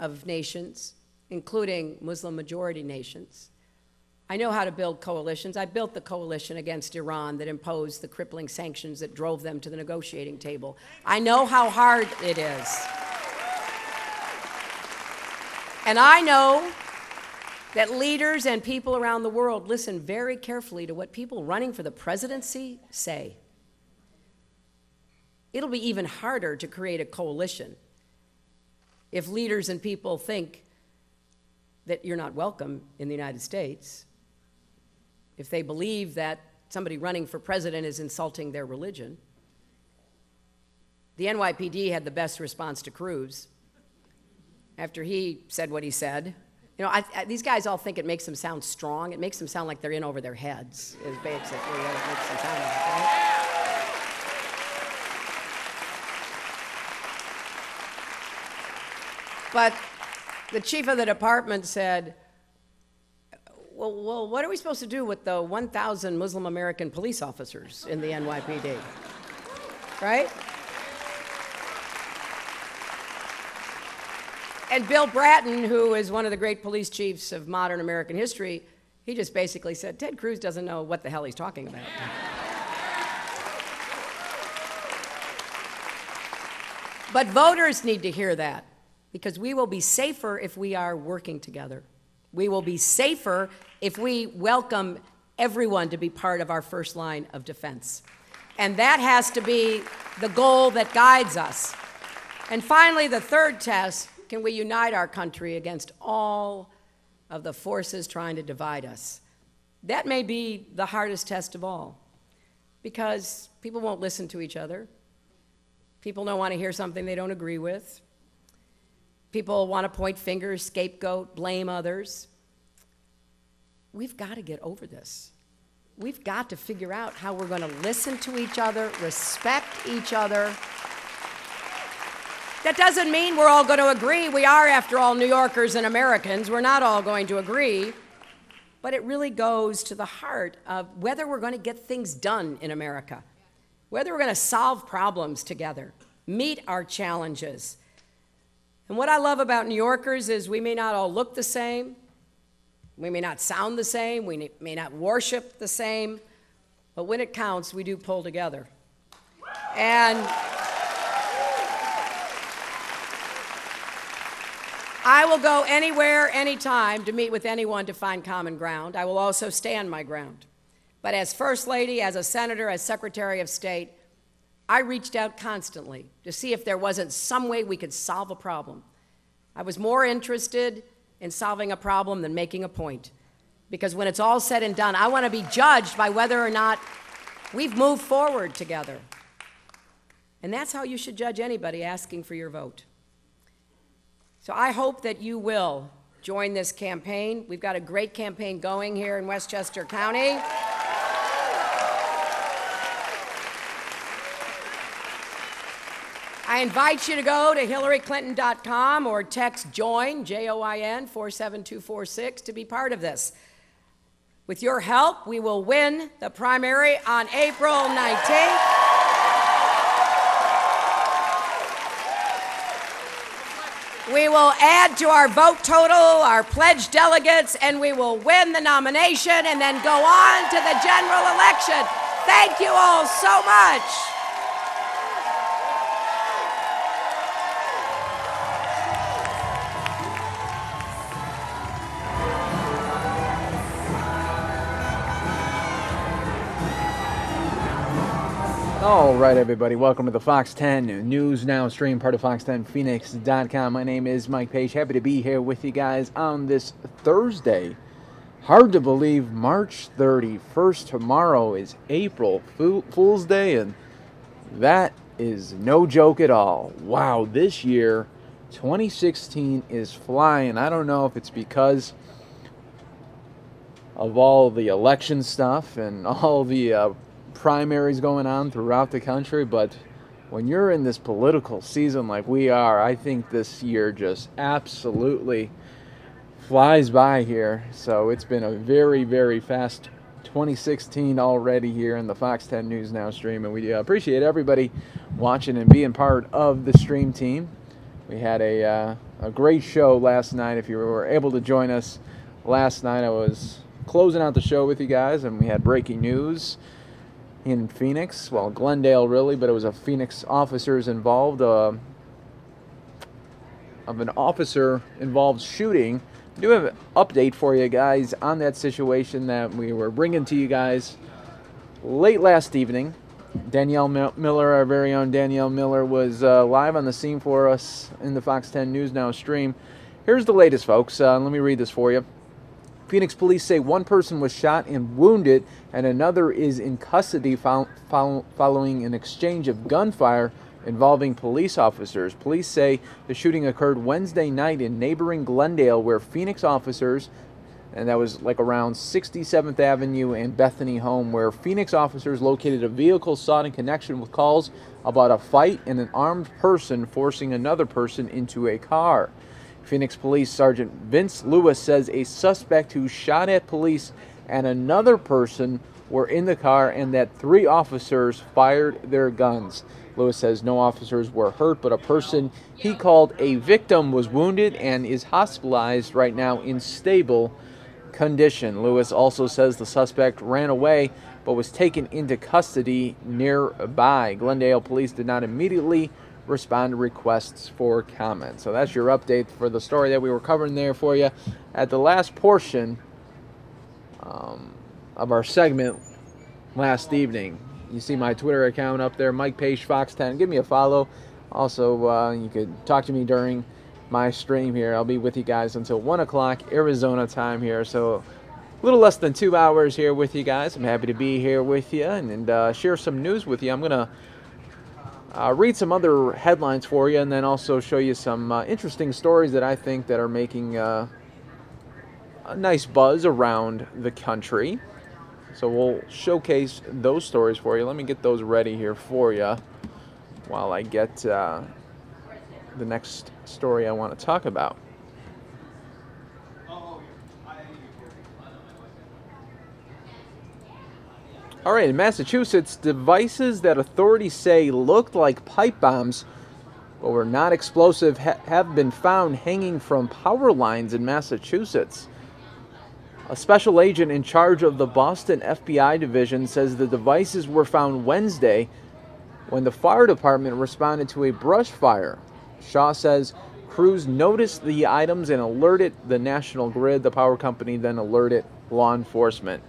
of nations, including Muslim-majority nations. I know how to build coalitions. I built the coalition against Iran that imposed the crippling sanctions that drove them to the negotiating table. I know how hard it is. And I know that leaders and people around the world listen very carefully to what people running for the presidency say. It'll be even harder to create a coalition if leaders and people think that you're not welcome in the United States, if they believe that somebody running for president is insulting their religion. The NYPD had the best response to Cruz after he said what he said. You know, these guys all think it makes them sound strong. It makes them sound like they're in over their heads, is basically what it makes them sound like, right? But the chief of the department said, well, what are we supposed to do with the 1,000 Muslim American police officers in the NYPD, right? And Bill Bratton, who is one of the great police chiefs of modern American history, he just basically said, Ted Cruz doesn't know what the hell he's talking about. But voters need to hear that, because we will be safer if we are working together. We will be safer if we welcome everyone to be part of our first line of defense. And that has to be the goal that guides us. And finally, the third test, can we unite our country against all of the forces trying to divide us? That may be the hardest test of all, because people won't listen to each other. People don't want to hear something they don't agree with. People want to point fingers, scapegoat, blame others. We've got to get over this. We've got to figure out how we're going to listen to each other, respect each other. That doesn't mean we're all going to agree. We are, after all, New Yorkers and Americans. We're not all going to agree. But it really goes to the heart of whether we're going to get things done in America, whether we're going to solve problems together, meet our challenges. And what I love about New Yorkers is we may not all look the same, we may not sound the same, we may not worship the same, but when it counts, we do pull together. And I will go anywhere, anytime to meet with anyone to find common ground. I will also stand my ground. But as First Lady, as a senator, as Secretary of State, I reached out constantly to see if there wasn't some way we could solve a problem. I was more interested in solving a problem than making a point. Because when it's all said and done, I want to be judged by whether or not we've moved forward together. And that's how you should judge anybody asking for your vote. So I hope that you will join this campaign. We've got a great campaign going here in Westchester County. I invite you to go to HillaryClinton.com or text JOIN, J-O-I-N, 47246 to be part of this. With your help, we will win the primary on April 19th. We will add to our vote total, our pledged delegates, and we will win the nomination and then go on to the general election. Thank you all so much. All right, everybody, welcome to the Fox 10 News Now stream, part of Fox10Phoenix.com. My name is Mike Page. Happy to be here with you guys on this Thursday. Hard to believe, March 31st. Tomorrow is April Fool's Day, and that is no joke at all. Wow, this year, 2016 is flying. I don't know if it's because of all the election stuff and all the primaries going on throughout the country, but when you're in this political season like we are, I think this year just absolutely flies by here. So it's been a very, very fast 2016 already here in the Fox 10 News Now stream, and we appreciate everybody watching and being part of the stream team. We had a great show last night. If you were able to join us last night, I was closing out the show with you guys, and we had breaking news in Phoenix, well, Glendale really, but it was a Phoenix officers involved, of an officer-involved shooting. I do have an update for you guys on that situation that we were bringing to you guys late last evening. Danielle Miller, our very own Danielle Miller, was live on the scene for us in the Fox 10 News Now stream. Here's the latest, folks. Let me read this for you. Phoenix police say one person was shot and wounded, and another is in custody following an exchange of gunfire involving police officers. Police say the shooting occurred Wednesday night in neighboring Glendale, where Phoenix officers, and that was like around 67th Avenue and Bethany Home, where Phoenix officers located a vehicle sought in connection with calls about a fight and an armed person forcing another person into a car. Phoenix Police Sergeant Vince Lewis says a suspect who shot at police and another person were in the car and that 3 officers fired their guns. Lewis says no officers were hurt, but a person he called a victim was wounded and is hospitalized right now in stable condition. Lewis also says the suspect ran away but was taken into custody nearby. Glendale police did not immediately respond to requests for comment. So that's your update for the story that we were covering there for you at the last portion of our segment last evening. You see my Twitter account up there, Mike Page Fox 10. Give me a follow. Also, you could talk to me during my stream here. I'll be with you guys until 1 o'clock Arizona time here. So a little less than 2 hours here with you guys. I'm happy to be here with you and share some news with you. I'm going to read some other headlines for you and then also show you some interesting stories that I think that are making a nice buzz around the country. So we'll showcase those stories for you. Let me get those ready here for you while I get the next story I want to talk about. All right, in Massachusetts, devices that authorities say looked like pipe bombs but were not explosive have been found hanging from power lines in Massachusetts. A special agent in charge of the Boston FBI division says the devices were found Wednesday when the fire department responded to a brush fire. Shaw says crews noticed the items and alerted the National Grid. The power company then alerted law enforcement.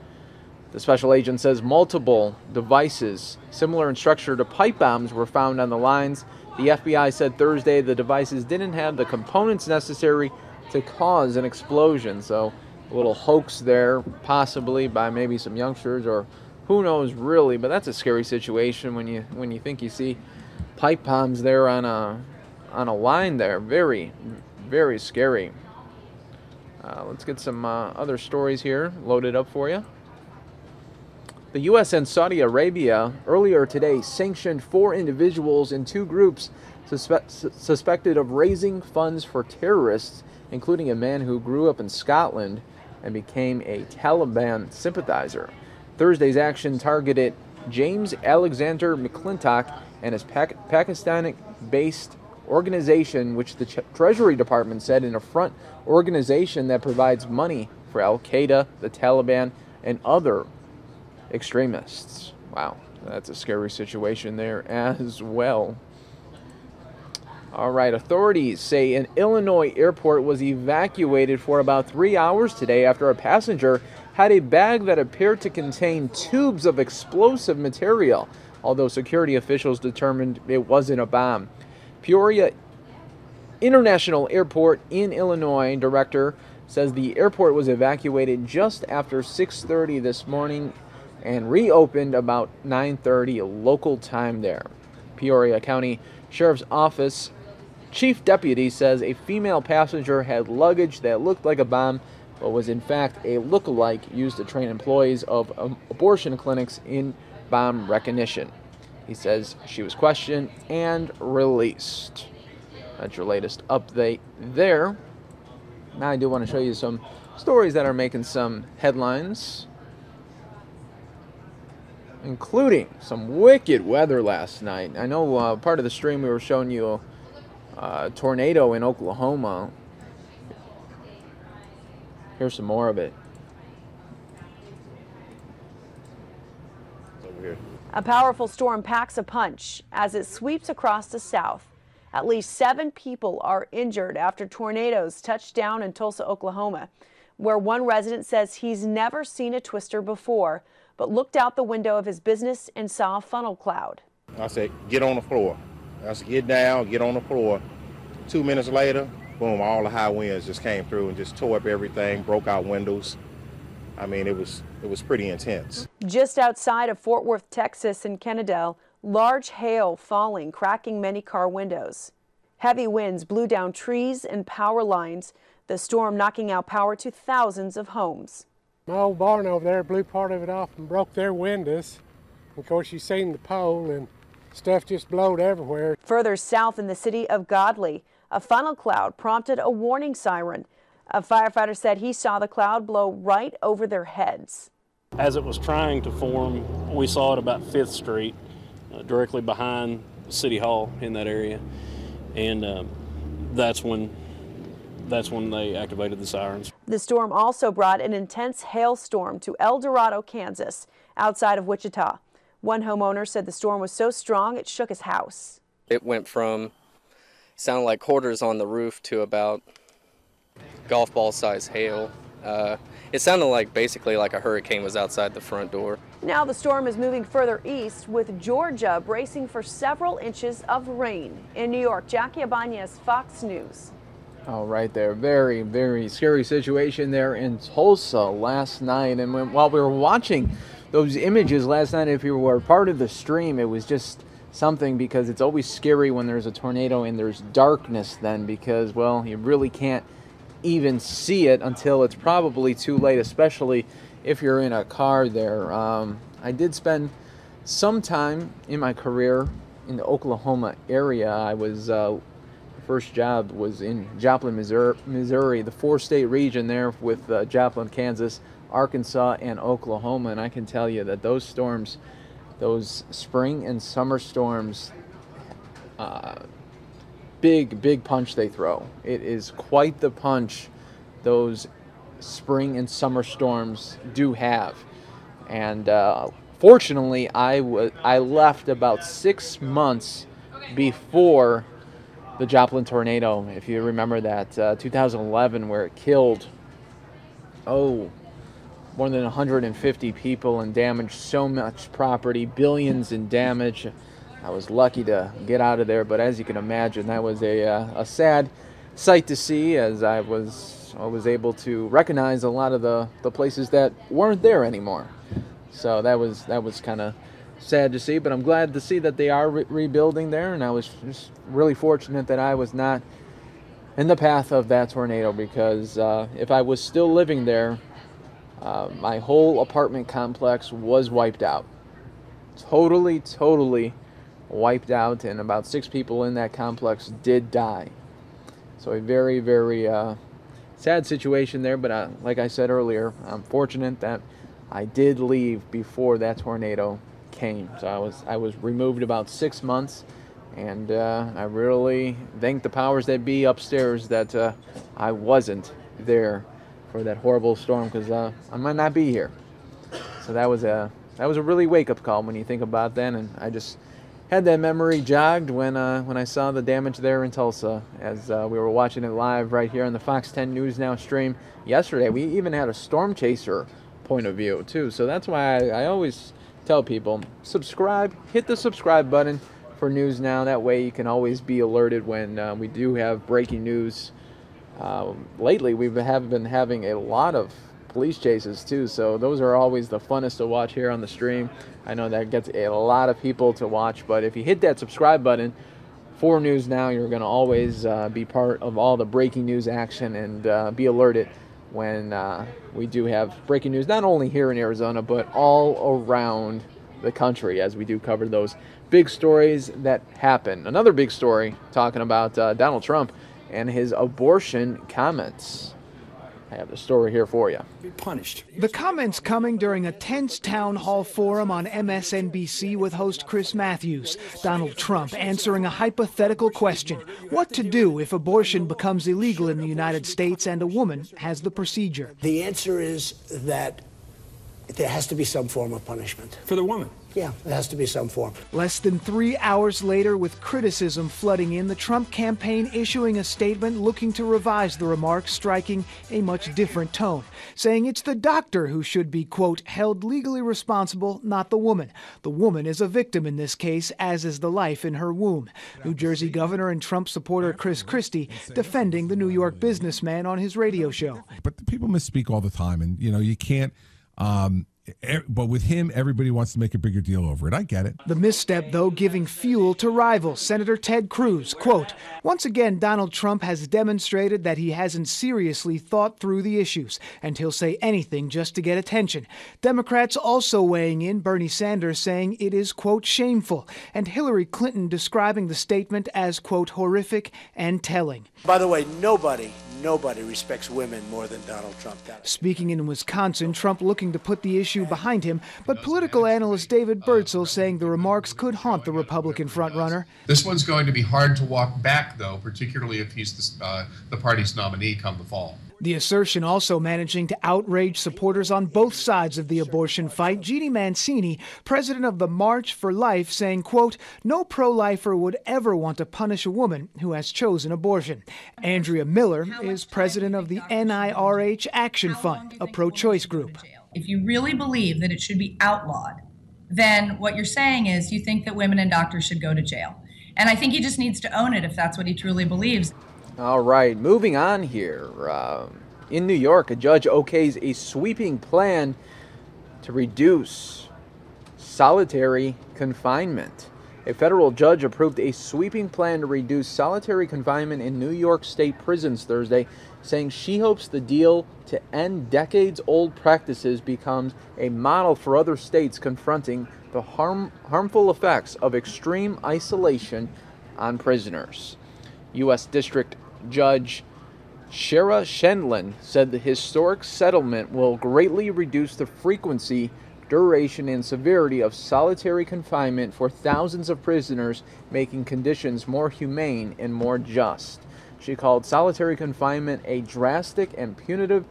The special agent says multiple devices similar in structure to pipe bombs were found on the lines. The FBI said Thursday the devices didn't have the components necessary to cause an explosion. So a little hoax there, possibly by maybe some youngsters, or who knows really. But that's a scary situation when you think you see pipe bombs there on a line there. Very, very scary. Let's get some other stories here loaded up for you. The U.S. and Saudi Arabia earlier today sanctioned 4 individuals in 2 groups suspected of raising funds for terrorists, including a man who grew up in Scotland and became a Taliban sympathizer. Thursday's action targeted James Alexander McClintock and his Pakistani-based organization, which the Treasury Department said in a front organization that provides money for Al-Qaeda, the Taliban, and other extremists. Wow, that's a scary situation there as well. All right, authorities say an Illinois airport was evacuated for about 3 hours today after a passenger had a bag that appeared to contain tubes of explosive material, although security officials determined it wasn't a bomb. Peoria International Airport in Illinois director says the airport was evacuated just after 6:30 this morning and reopened about 9:30 local time there. Peoria County Sheriff's Office Chief Deputy says a female passenger had luggage that looked like a bomb, but was in fact a look-alike used to train employees of abortion clinics in bomb recognition. He says she was questioned and released. That's your latest update there. Now I do want to show you some stories that are making some headlines, including some wicked weather last night. I know part of the stream we were showing you a tornado in Oklahoma. Here's some more of it. Over here. A powerful storm packs a punch as it sweeps across the south. At least 7 people are injured after tornadoes touched down in Tulsa, Oklahoma, where one resident says he's never seen a twister before, but looked out the window of his business and saw a funnel cloud. I said, get on the floor. I said, get down, get on the floor. 2 minutes later, boom, all the high winds just came through and just tore up everything, broke out windows. I mean, it was pretty intense. Just outside of Fort Worth, Texas in Kennedale, large hail falling, cracking many car windows. Heavy winds blew down trees and power lines, the storm knocking out power to thousands of homes. My old barn over there blew part of it off and broke their windows. Of course, you seen the pole and stuff just blowed everywhere. Further south in the city of Godley, a funnel cloud prompted a warning siren. A firefighter said he saw the cloud blow right over their heads. As it was trying to form, we saw it about 5th Street, directly behind City Hall in that area, and that's when they activated the sirens. The storm also brought an intense hailstorm to El Dorado, Kansas, outside of Wichita. One homeowner said the storm was so strong it shook his house. It went from sounded like quarters on the roof to about golf ball size hail. It sounded like basically like a hurricane was outside the front door. Now the storm is moving further east, with Georgia bracing for several inches of rain. In New York, Jackie Ibanez, Fox News. All right there. Very, very scary situation there in Tulsa last night. And while we were watching those images last night, if you were part of the stream, it was just something, because it's always scary when there's a tornado and there's darkness then, because, well, you really can't even see it until it's probably too late, especially if you're in a car there. I did spend some time in my career in the Oklahoma area. I was first job was in Joplin, Missouri, the 4-state region there with Joplin, Kansas, Arkansas, and Oklahoma. And I can tell you that those storms, those spring and summer storms, big punch they throw. It is quite the punch those spring and summer storms do have. And fortunately, I left about 6 months before the Joplin tornado, if you remember that, 2011, where it killed, more than 150 people and damaged so much property, billions in damage. I was lucky to get out of there, but as you can imagine, that was a sad sight to see, as I was able to recognize a lot of the places that weren't there anymore. So that was kind of sad to see, but I'm glad to see that they are rebuilding there, and I was just really fortunate that I was not in the path of that tornado, because if I was still living there, my whole apartment complex was wiped out. Totally wiped out, and about 6 people in that complex did die. So a very, very sad situation there, but like I said earlier, I'm fortunate that I did leave before that tornado came. So I was removed about 6 months, and I really thank the powers that be upstairs that I wasn't there for that horrible storm, because I might not be here. So that was a really wake-up call when you think about that, and I just had that memory jogged when I saw the damage there in Tulsa, as we were watching it live right here on the Fox 10 News Now stream yesterday. We even had a storm chaser point of view too, so that's why I always tell people, subscribe, hit the subscribe button for News Now. That way you can always be alerted when we do have breaking news. Lately we have been having a lot of police chases too, so those are always the funnest to watch here on the stream. I know that gets a lot of people to watch, but if you hit that subscribe button for News Now, you're going to always be part of all the breaking news action and be alerted when we do have breaking news, not only here in Arizona, but all around the country, as we do cover those big stories that happen. Another big story talking about Donald Trump and his abortion comments. I have the story here for you. Be punished. The comments coming during a tense town hall forum on MSNBC with host Chris Matthews. Donald Trump answering a hypothetical question: what to do if abortion becomes illegal in the United States and a woman has the procedure? The answer is that there has to be some form of punishment. For the woman? Yeah, there has to be some form. Less than 3 hours later, with criticism flooding in, the Trump campaign issuing a statement looking to revise the remarks, striking a much different tone, saying it's the doctor who should be, quote, held legally responsible, not the woman. The woman is a victim in this case, as is the life in her womb. New Jersey Governor and Trump supporter Chris Christie defending the New York businessman on his radio show. But people misspeak all the time, and, you can't... but with him, everybody wants to make a bigger deal over it. I get it. The misstep, though, giving fuel to rival Senator Ted Cruz. Quote, once again, Donald Trump has demonstrated that he hasn't seriously thought through the issues, and he'll say anything just to get attention. Democrats also weighing in, Bernie Sanders saying it is, quote, shameful, and Hillary Clinton describing the statement as, quote, horrific and telling. By the way, nobody respects women more than Donald Trump does. Speaking in Wisconsin, Trump looking to put the issue behind him, but political analyst David Bertzel saying the remarks could haunt the Republican frontrunner. This one's going to be hard to walk back, though, particularly if he's the party's nominee come the fall. The assertion also managing to outrage supporters on both sides of the abortion fight. Jeannie Mancini, president of the March for Life, saying, quote, no pro-lifer would ever want to punish a woman who has chosen abortion. Andrea Miller is president of the NIRH Action Fund, a pro-choice group. If you really believe that it should be outlawed, then what you're saying is you think that women and doctors should go to jail. And I think he just needs to own it if that's what he truly believes. All right, moving on here. In New York, a judge okays a sweeping plan to reduce solitary confinement. A federal judge approved a sweeping plan to reduce solitary confinement in New York State prisons Thursday, saying she hopes the deal to end decades-old practices becomes a model for other states confronting the harmful effects of extreme isolation on prisoners. U.S. District Judge Shara Shendlin said the historic settlement will greatly reduce the frequency, duration, and severity of solitary confinement for thousands of prisoners, making conditions more humane and more just. She called solitary confinement a drastic and punitive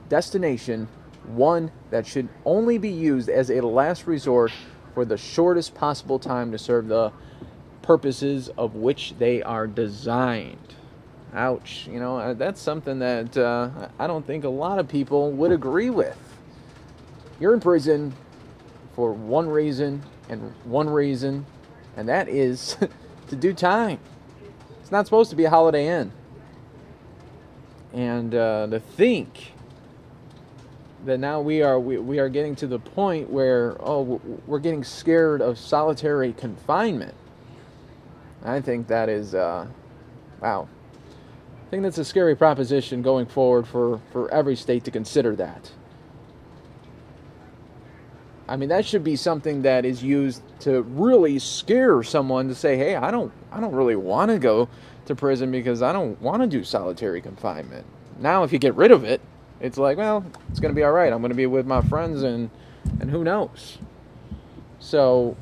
destination, one that should only be used as a last resort for the shortest possible time to serve the purposes of which they are designed. Ouch. That's something that I don't think a lot of people would agree with. You're in prison for one reason, and that is to do time. It's not supposed to be a Holiday Inn. And to think that now we are getting to the point where, we're getting scared of solitary confinement. I think that is, wow. I think that's a scary proposition going forward for every state to consider that. I mean, that should be something that is used to really scare someone to say, hey, I don't really want to go to prison because I don't want to do solitary confinement. Now, if you get rid of it, it's like, well, it's going to be all right. I'm going to be with my friends and who knows. So,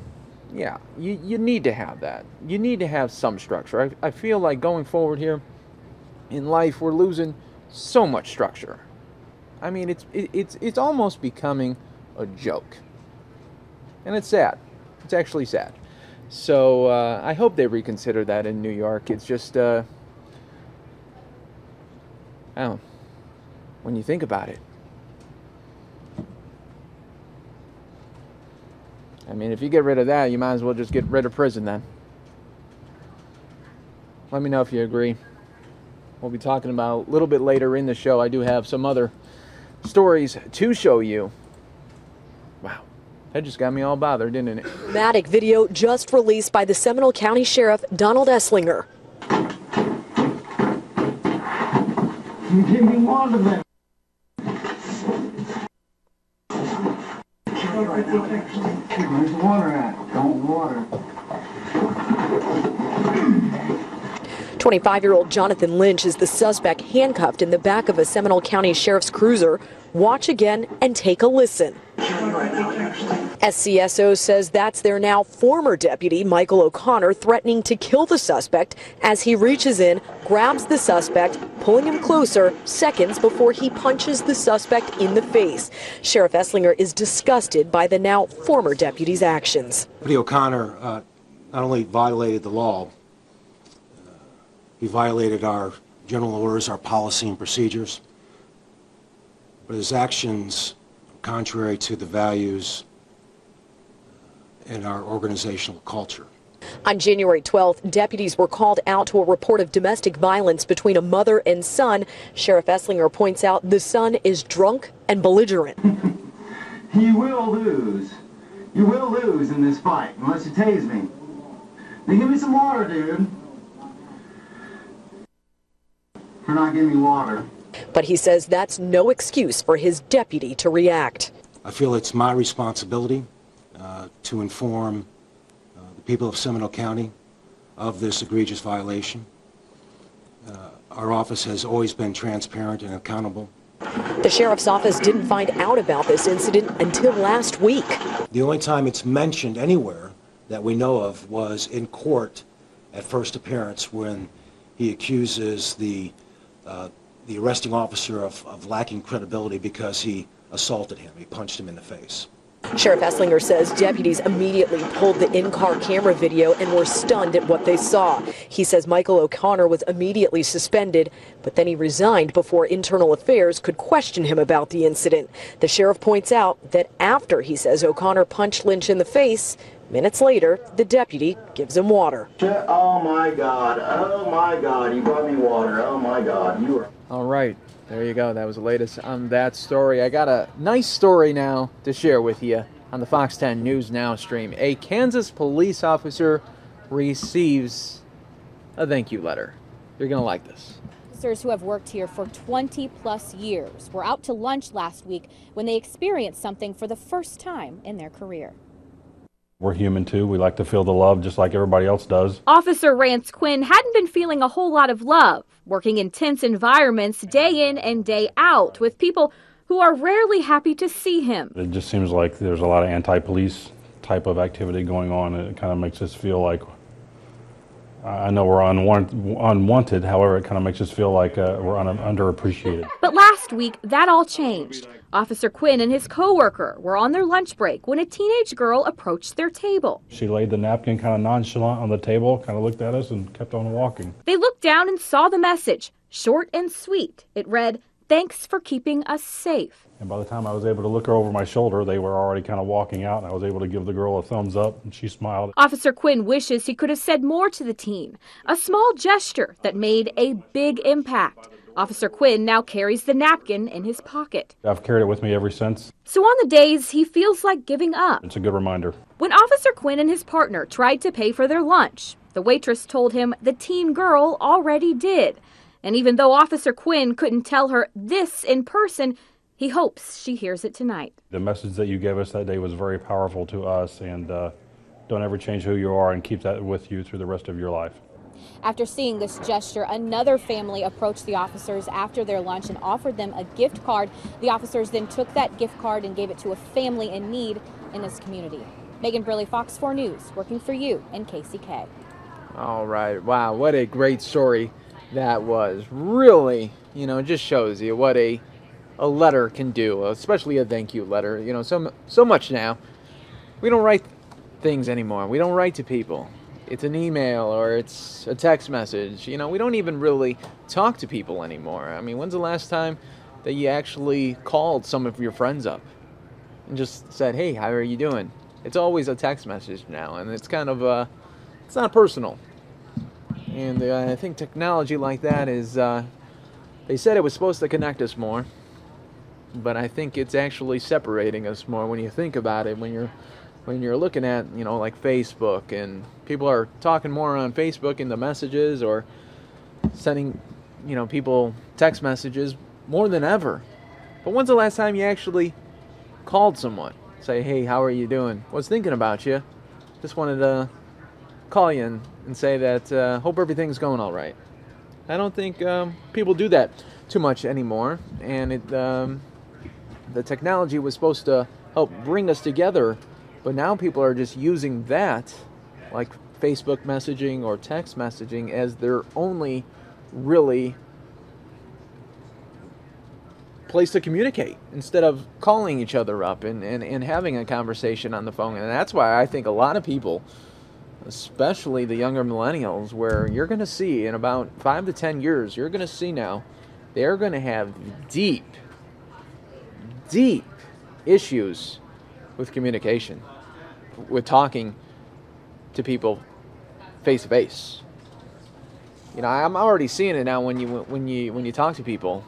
yeah, you need to have that. You need to have some structure. I feel like going forward here in life, we're losing so much structure. I mean, it's almost becoming a joke. And it's sad. It's actually sad. So I hope they reconsider that in New York. It's just, I don't know, when you think about it. I mean, if you get rid of that, you might as well just get rid of prison then. Let me know if you agree. We'll be talking about a little bit later in the show. I do have some other stories to show you. Wow. That just got me all bothered, didn't it? Dramatic video just released by the Seminole County Sheriff Donald Esslinger. You give me one of them. Where's the water at? Don't water. 25-year-old Jonathan Lynch is the suspect handcuffed in the back of a Seminole County Sheriff's cruiser. Watch again and take a listen. SCSO says that's their now former deputy, Michael O'Connor, threatening to kill the suspect as he reaches in, grabs the suspect, pulling him closer seconds before he punches the suspect in the face. Sheriff Esslinger is disgusted by the now former deputy's actions. Deputy O'Connor not only violated the law, he violated our general orders, our policy and procedures, but his actions are contrary to the values in our organizational culture. On January 12th, deputies were called out to a report of domestic violence between a mother and son. Sheriff Esslinger points out the son is drunk and belligerent. You will lose. You will lose in this fight unless you tase me. Now give me some water, dude. You're not giving me water. But he says that's no excuse for his deputy to react. I feel it's my responsibility to inform the people of Seminole County of this egregious violation. Our office has always been transparent and accountable. The sheriff's office didn't find out about this incident until last week. The only time it's mentioned anywhere that we know of was in court at first appearance when he accuses the arresting officer of lacking credibility because he assaulted him. He punched him in the face. Sheriff Esslinger says deputies immediately pulled the in-car camera video and were stunned at what they saw. He says Michael O'Connor was immediately suspended, but then he resigned before Internal Affairs could question him about the incident. The sheriff points out that after he says O'Connor punched Lynch in the face, minutes later, the deputy gives him water. Oh my God, you brought me water. Oh my God, you were... All right, there you go. That was the latest on that story. I got a nice story now to share with you on the Fox 10 News Now stream. A Kansas police officer receives a thank you letter. You're going to like this. Officers who have worked here for 20 plus years were out to lunch last week when they experienced something for the first time in their career. We're human too. We like to feel the love just like everybody else does. Officer Rance Quinn hadn't been feeling a whole lot of love, working in tense environments day in and day out with people who are rarely happy to see him. It just seems like there's a lot of anti-police type of activity going on. It kind of makes us feel like, I know we're unwanted, however, it kind of makes us feel like we're underappreciated. But last week, that all changed. Officer Quinn and his coworker were on their lunch break when a teenage girl approached their table. She laid the napkin kind of nonchalant on the table, kind of looked at us and kept on walking. They looked down and saw the message, short and sweet. It read, "Thanks for keeping us safe." And by the time I was able to look over my shoulder, they were already kind of walking out, and I was able to give the girl a thumbs up, and she smiled. Officer Quinn wishes he could have said more to the teen, a small gesture that made a big impact. Officer Quinn now carries the napkin in his pocket. I've carried it with me ever since. So on the days he feels like giving up. It's a good reminder. When Officer Quinn and his partner tried to pay for their lunch, the waitress told him the teen girl already did. And even though Officer Quinn couldn't tell her this in person, he hopes she hears it tonight. The message that you gave us that day was very powerful to us, and don't ever change who you are, and keep that with you through the rest of your life. After seeing this gesture, another family approached the officers after their lunch and offered them a gift card. The officers then took that gift card and gave it to a family in need in this community. Megan Briley, Fox 4 News, working for you in KCK. All right. Wow, what a great story that was. Really, it just shows you what a letter can do, especially a thank you letter. So much now. We don't write things anymore. We don't write to people. It's an email or it's a text message. We don't even really talk to people anymore. I mean, when's the last time that you actually called some of your friends up and just said, hey, how are you doing? It's always a text message now, and it's kind of, it's not personal. And I think technology like that is, they said it was supposed to connect us more, but I think it's actually separating us more when you think about it, when you're looking at, like Facebook, and people are talking more on Facebook in the messages or sending, people text messages more than ever. But when's the last time you actually called someone? Say, hey, how are you doing? Was thinking about you. Just wanted to call you and say that hope everything's going all right. I don't think people do that too much anymore, and the technology was supposed to help bring us together, but now people are just using that, like Facebook messaging or text messaging, as their only really place to communicate instead of calling each other up and having a conversation on the phone. And that's why I think a lot of people, especially the younger millennials, where you're going to see in about 5 to 10 years, you're going to see now, they're going to have deep issues with communication, with talking to people face to face. I'm already seeing it now when you talk to people,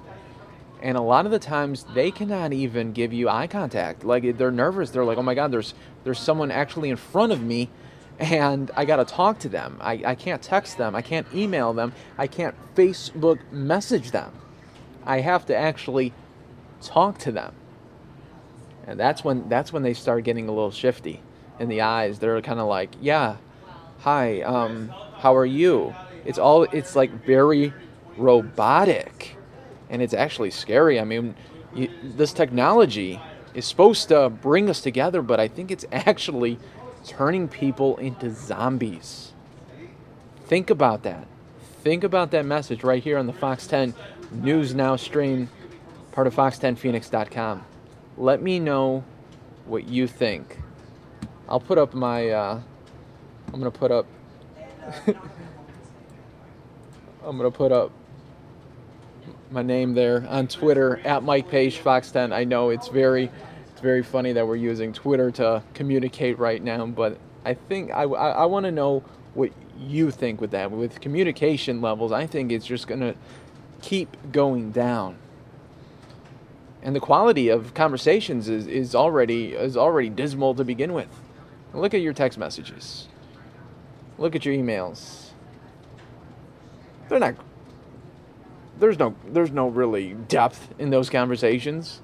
and a lot of the times they cannot even give you eye contact. Like, they're nervous. They're like, oh my God, there's someone actually in front of me, and I got to talk to them. I can't text them. I can't email them. I can't Facebook message them. I have to actually talk to them. And that's when they start getting a little shifty in the eyes. They're kind of like, yeah, hi, how are you? It's like very robotic, and it's actually scary. I mean, this technology is supposed to bring us together, but I think it's actually turning people into zombies. Think about that. Think about that message right here on the Fox 10 News Now stream, part of fox10phoenix.com. Let me know what you think. I'll put up my, I'm going to put up my name there on Twitter, at Mike Page, Fox 10. I know it's very funny that we're using Twitter to communicate right now, but I think I want to know what you think with that. With communication levels, I think it's just going to keep going down. And the quality of conversations is already dismal to begin with. Look at your text messages. Look at your emails. There's no really depth in those conversations.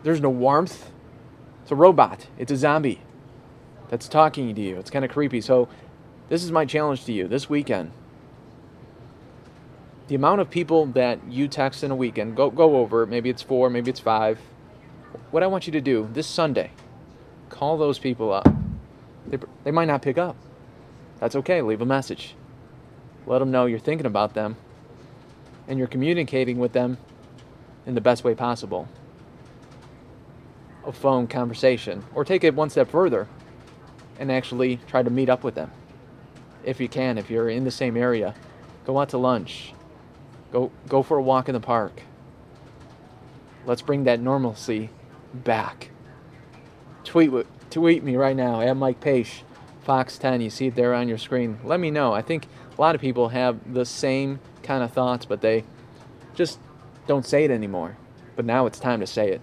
There's no warmth. It's a robot. It's a zombie that's talking to you. It's kind of creepy. So this is my challenge to you this weekend. The amount of people that you text in a weekend, go over it. Maybe it's 4, maybe it's 5. What I want you to do this Sunday, call those people up. They might not pick up. That's okay. Leave a message. Let them know you're thinking about them and you're communicating with them in the best way possible. A phone conversation. Or take it one step further and actually try to meet up with them. If you can, if you're in the same area, go out to lunch. Go for a walk in the park. Let's bring that normalcy back. Tweet me right now at Mike Page, Fox 10. You see it there on your screen. Let me know. I think a lot of people have the same kind of thoughts, but they just don't say it anymore. But now it's time to say it.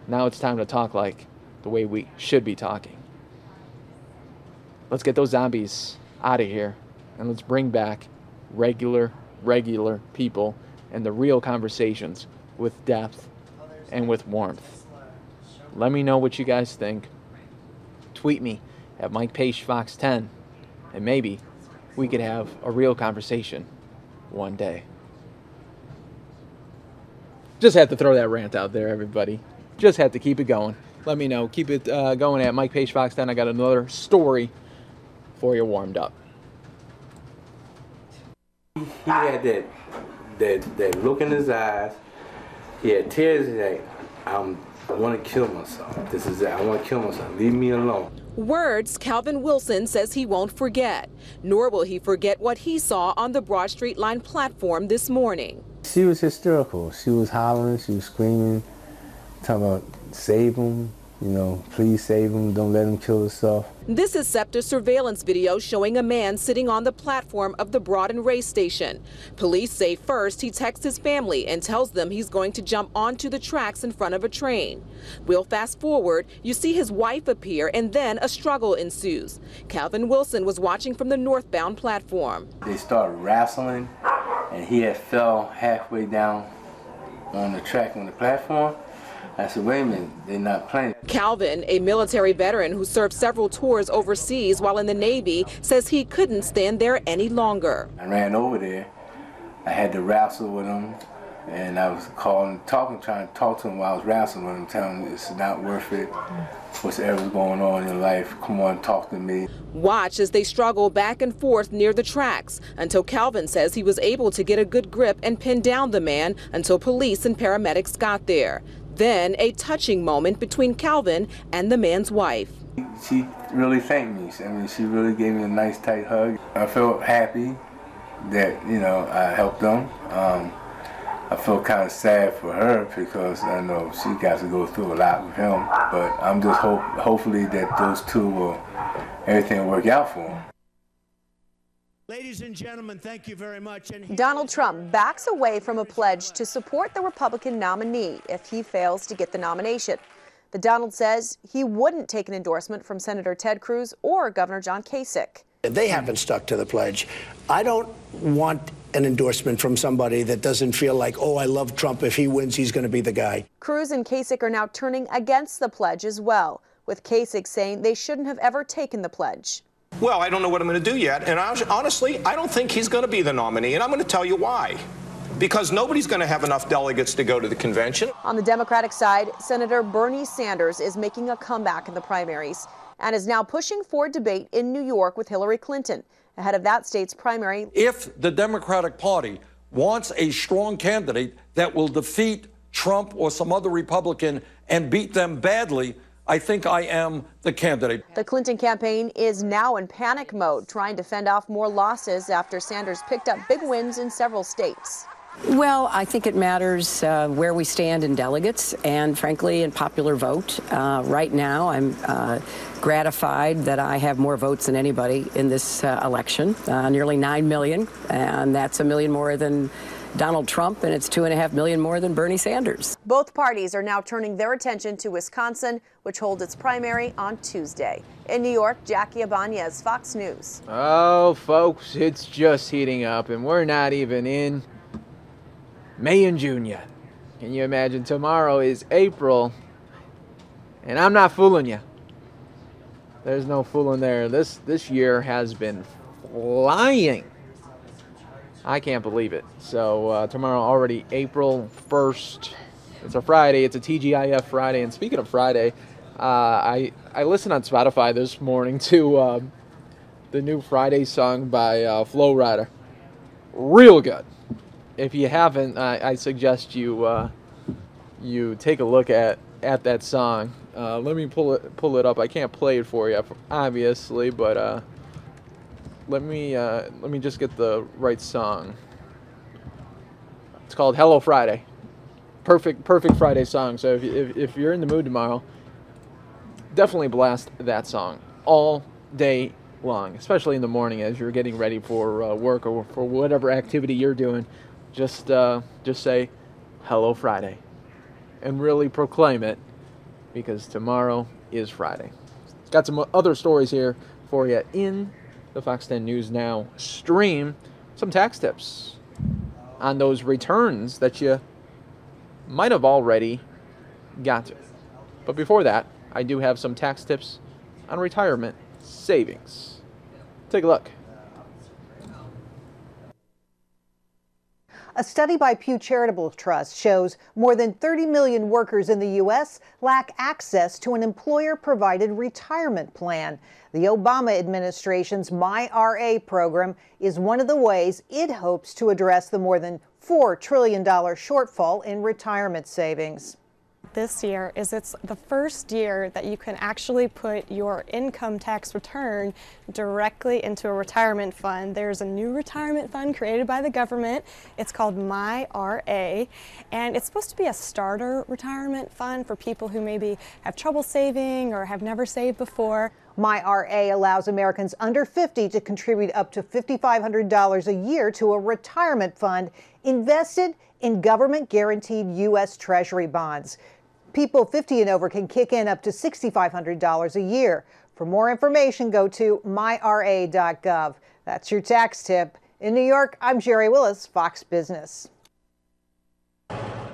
Now it's time to talk like the way we should be talking. Let's get those zombies out of here, and let's bring back regular people and the real conversations with depth and with warmth. Let me know what you guys think. Tweet me at Mike Page Fox 10, and maybe we could have a real conversation one day. Just had to throw that rant out there, everybody. Just had to keep it going. Let me know. Keep it going at Mike Page Fox 10. I got another story for you warmed up. He had that look in his eyes. He had tears in his eyes. I want to kill myself. This is it. I want to kill myself. Leave me alone. Words Calvin Wilson says he won't forget, nor will he forget what he saw on the Broad Street Line platform this morning. She was hysterical. She was hollering. She was screaming, talking about save him. You know, please save him. Don't let him kill himself. This is SEPTA surveillance video showing a man sitting on the platform of the Broad and Ray station. Police say first he texts his family and tells them he's going to jump onto the tracks in front of a train. We'll fast forward. You see his wife appear, and then a struggle ensues. Calvin Wilson was watching from the northbound platform. They started wrestling, and he had fell halfway down on the track on the platform. I said, wait a minute, they're not playing. Calvin, a military veteran who served several tours overseas while in the Navy, says he couldn't stand there any longer. I ran over there. I had to wrestle with him, and I was trying to talk to him while I was wrestling with him, telling him it's not worth it. Whatever's going on in your life, come on, talk to me. Watch as they struggle back and forth near the tracks until Calvin says he was able to get a good grip and pin down the man until police and paramedics got there. Then a touching moment between Calvin and the man's wife. She really thanked me. I mean, she really gave me a nice tight hug. I felt happy that, you know, I helped them. I felt kind of sad for her because I know she got to go through a lot with him. But I'm just hopefully that those two everything will work out for them. Ladies and gentlemen, thank you very much. Donald Trump backs away from a pledge to support the Republican nominee if he fails to get the nomination. The Donald says he wouldn't take an endorsement from Senator Ted Cruz or Governor John Kasich. They haven't stuck to the pledge. I don't want an endorsement from somebody that doesn't feel like, oh, I love Trump. If he wins, he's going to be the guy. Cruz and Kasich are now turning against the pledge as well, with Kasich saying they shouldn't have ever taken the pledge. Well, I don't know what I'm going to do yet, and honestly, I don't think he's going to be the nominee, and I'm going to tell you why. Because nobody's going to have enough delegates to go to the convention. On the Democratic side, Senator Bernie Sanders is making a comeback in the primaries and is now pushing for debate in New York with Hillary Clinton ahead of that state's primary. If the Democratic Party wants a strong candidate that will defeat Trump or some other Republican and beat them badly, I think I am the candidate. The Clinton campaign is now in panic mode, trying to fend off more losses after Sanders picked up big wins in several states. Well, I think it matters where we stand in delegates and, frankly, in popular vote. Right now, I'm gratified that I have more votes than anybody in this election, nearly 9 million, and that's 1 million more than Donald Trump, and it's 2.5 million more than Bernie Sanders. Both parties are now turning their attention to Wisconsin, which holds its primary on Tuesday. In New York, Jackie Ibanez, Fox News. Oh, folks, it's just heating up, and we're not even in May and June yet. Can you imagine? Tomorrow is April, and I'm not fooling you. There's no fooling there. This year has been flying. I can't believe it. So tomorrow already April 1st. It's a Friday. It's a TGIF Friday. And speaking of Friday, I listened on Spotify this morning to the new Friday song by Flo Rida. Real good. If you haven't, I suggest you take a look at that song. Let me pull it up. I can't play it for you, obviously, but let me just get the right song. It's called Hello Friday. perfect Friday song. So if you're in the mood tomorrow, definitely blast that song all day long, especially in the morning as you're getting ready for work or for whatever activity you're doing. Just say, "Hello Friday," and really proclaim it, because tomorrow is Friday. Got some other stories here for you in the Fox 10 News Now stream. Some tax tips on those returns that you might have already got to. But before that, I do have some tax tips on retirement savings. Take a look. A study by Pew Charitable Trust shows more than 30 million workers in the U.S. lack access to an employer-provided retirement plan. The Obama administration's MyRA program is one of the ways it hopes to address the more than $4 trillion shortfall in retirement savings. This year is it's the first year that you can actually put your income tax return directly into a retirement fund. There's a new retirement fund created by the government. It's called MyRA, and it's supposed to be a starter retirement fund for people who maybe have trouble saving or have never saved before. MyRA allows Americans under 50 to contribute up to $5,500 a year to a retirement fund invested in government-guaranteed U.S. Treasury bonds. People 50 and over can kick in up to $6,500 a year. For more information, go to myra.gov. That's your tax tip. In New York, I'm Jerry Willis, Fox Business.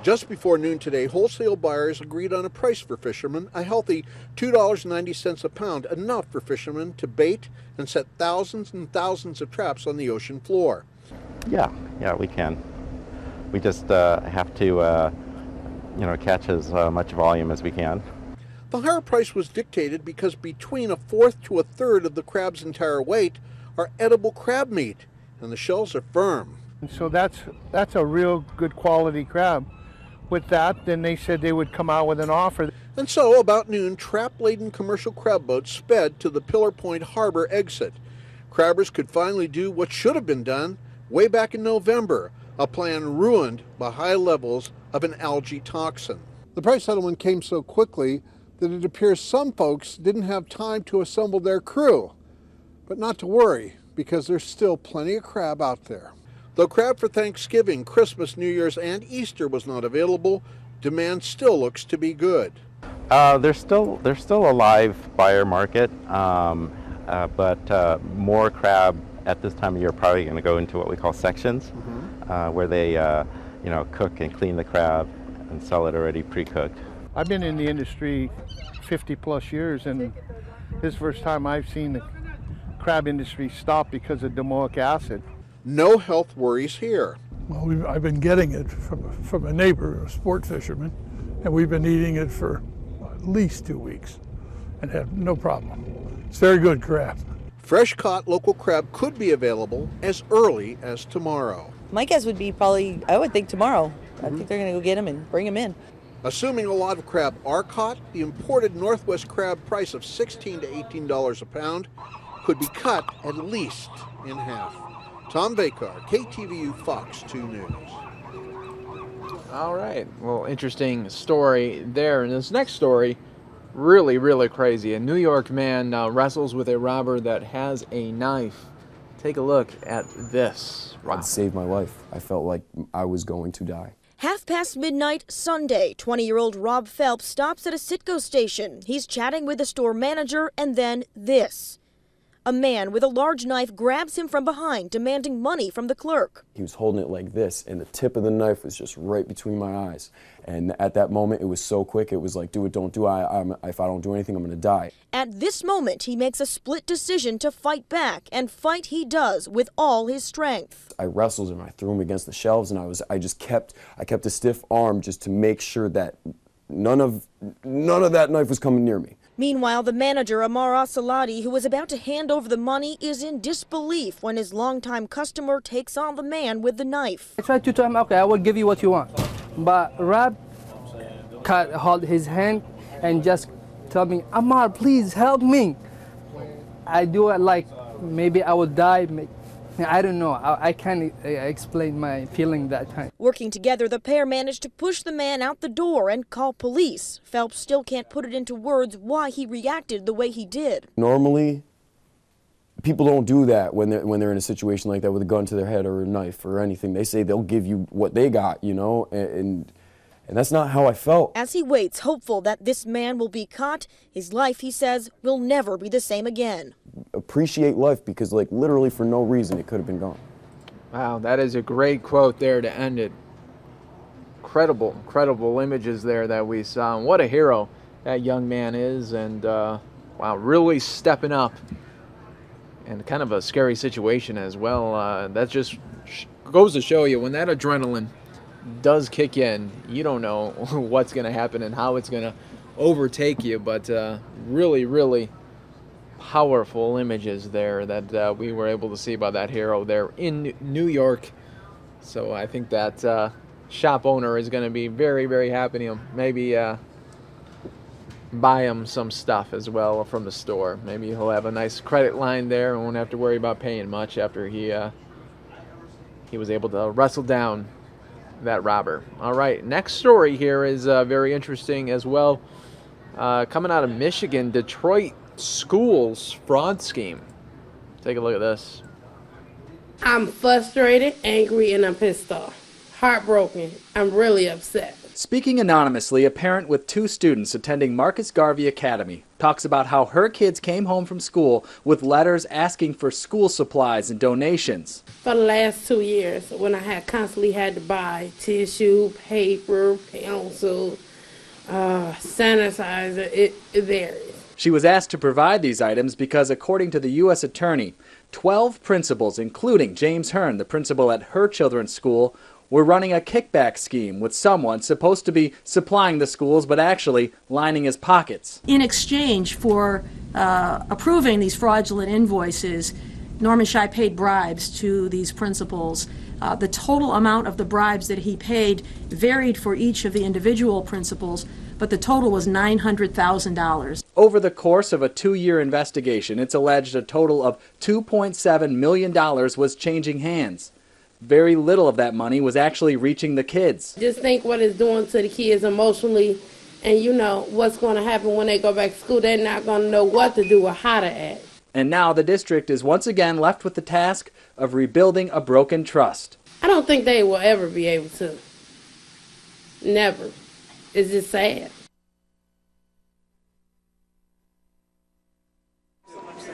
Just before noon today, wholesale buyers agreed on a price for fishermen, a healthy $2.90 a pound, enough for fishermen to bait and set thousands and thousands of traps on the ocean floor. Yeah, we can. We just have to catch as much volume as we can. The higher price was dictated because between a fourth to a third of the crab's entire weight are edible crab meat, and the shells are firm. So that's a real good quality crab. With that, then they said they would come out with an offer. And so, about noon, trap-laden commercial crab boats sped to the Pillar Point Harbor exit. Crabbers could finally do what should have been done way back in November, a plan ruined by high levels of an algae toxin. The price settlement came so quickly that it appears some folks didn't have time to assemble their crew. But not to worry, because there's still plenty of crab out there. Though crab for Thanksgiving, Christmas, New Year's, and Easter was not available, demand still looks to be good. There's still a live buyer market, but more crab at this time of year are probably going to go into what we call sections, where they cook and clean the crab and sell it already pre-cooked. I've been in the industry 50 plus years, and this is the first time I've seen the crab industry stop because of domoic acid. No health worries here. Well, I've been getting it from a neighbor, a sport fisherman, and we've been eating it for at least 2 weeks and have no problem. It's very good crab. Fresh caught local crab could be available as early as tomorrow. My guess would be probably, I would think tomorrow. I think they're going to go get them and bring them in. Assuming a lot of crab are caught, the imported Northwest crab price of $16 to $18 a pound could be cut at least in half. Tom Vakar, KTVU Fox 2 News. All right. Well, interesting story there. And this next story, really, really crazy. A New York man wrestles with a robber that has a knife. Take a look at this. It saved my life. I felt like I was going to die. midnight Sunday, 20-year-old Rob Phelps stops at a Citgo station. He's chatting with the store manager, and then this. A man with a large knife grabs him from behind, demanding money from the clerk. He was holding it like this, and the tip of the knife was just right between my eyes. And at that moment, it was so quick, it was like, do it, don't do it. If I don't do anything, I'm going to die. At this moment, he makes a split decision to fight back, and fight he does with all his strength. I wrestled him, I threw him against the shelves, and I kept a stiff arm just to make sure that none of that knife was coming near me. Meanwhile, the manager, Amar Asalati, who was about to hand over the money, is in disbelief when his longtime customer takes on the man with the knife. I tried to tell him, okay, I will give you what you want. But Rob hold his hand and just tell me, Amar, please help me. I do it like maybe I will die. I don't know. I can't explain my feeling that time. Working together, the pair managed to push the man out the door and call police. Phelps still can't put it into words why he reacted the way he did. Normally, people don't do that when they're in a situation like that with a gun to their head or a knife or anything. They say they'll give you what they got, you know, and that's not how I felt. As he waits, hopeful that this man will be caught, his life, he says, will never be the same again. Appreciate life because, like, literally for no reason it could have been gone. Wow, that is a great quote there to end it. Incredible images there that we saw. And what a hero that young man is, and wow, really stepping up. And kind of a scary situation as well. That just goes to show you when that adrenaline does kick in, you don't know what's going to happen and how it's going to overtake you. But really powerful images there that we were able to see by that hero there in New York. So I think that shop owner is going to be very happy to maybe buy him some stuff as well from the store. Maybe he'll have a nice credit line there and won't have to worry about paying much after he was able to wrestle down that robber. All right, next story here is very interesting as well. Coming out of Michigan, Detroit schools fraud scheme. Take a look at this. I'm frustrated, angry, and I'm pissed off. Heartbroken. I'm really upset. Speaking anonymously, a parent with 2 students attending Marcus Garvey Academy talks about how her kids came home from school with letters asking for school supplies and donations. For the last 2 years, when I had constantly had to buy tissue, paper, pencil, sanitizer, it varies. She was asked to provide these items because, according to the U.S. Attorney, 12 principals, including James Hearn, the principal at her children's school, were running a kickback scheme with someone supposed to be supplying the schools but actually lining his pockets. In exchange for approving these fraudulent invoices, Norman Shai paid bribes to these principals. The total amount of the bribes that he paid varied for each of the individual principals, but the total was $900,000. Over the course of a 2-year investigation, it's alleged a total of $2.7 million was changing hands. Very little of that money was actually reaching the kids. Just think what it's doing to the kids emotionally, and you know what's going to happen when they go back to school. They're not going to know what to do or how to act. And now the district is once again left with the task of rebuilding a broken trust. I don't think they will ever be able to. Never. It's just sad.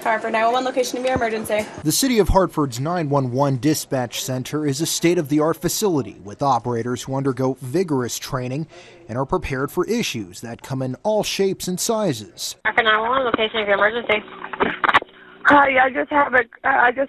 Hartford 911 location of your emergency. The City of Hartford's 911 dispatch center is a state-of-the-art facility with operators who undergo vigorous training and are prepared for issues that come in all shapes and sizes. Hartford 911 location of your emergency. Hi, I just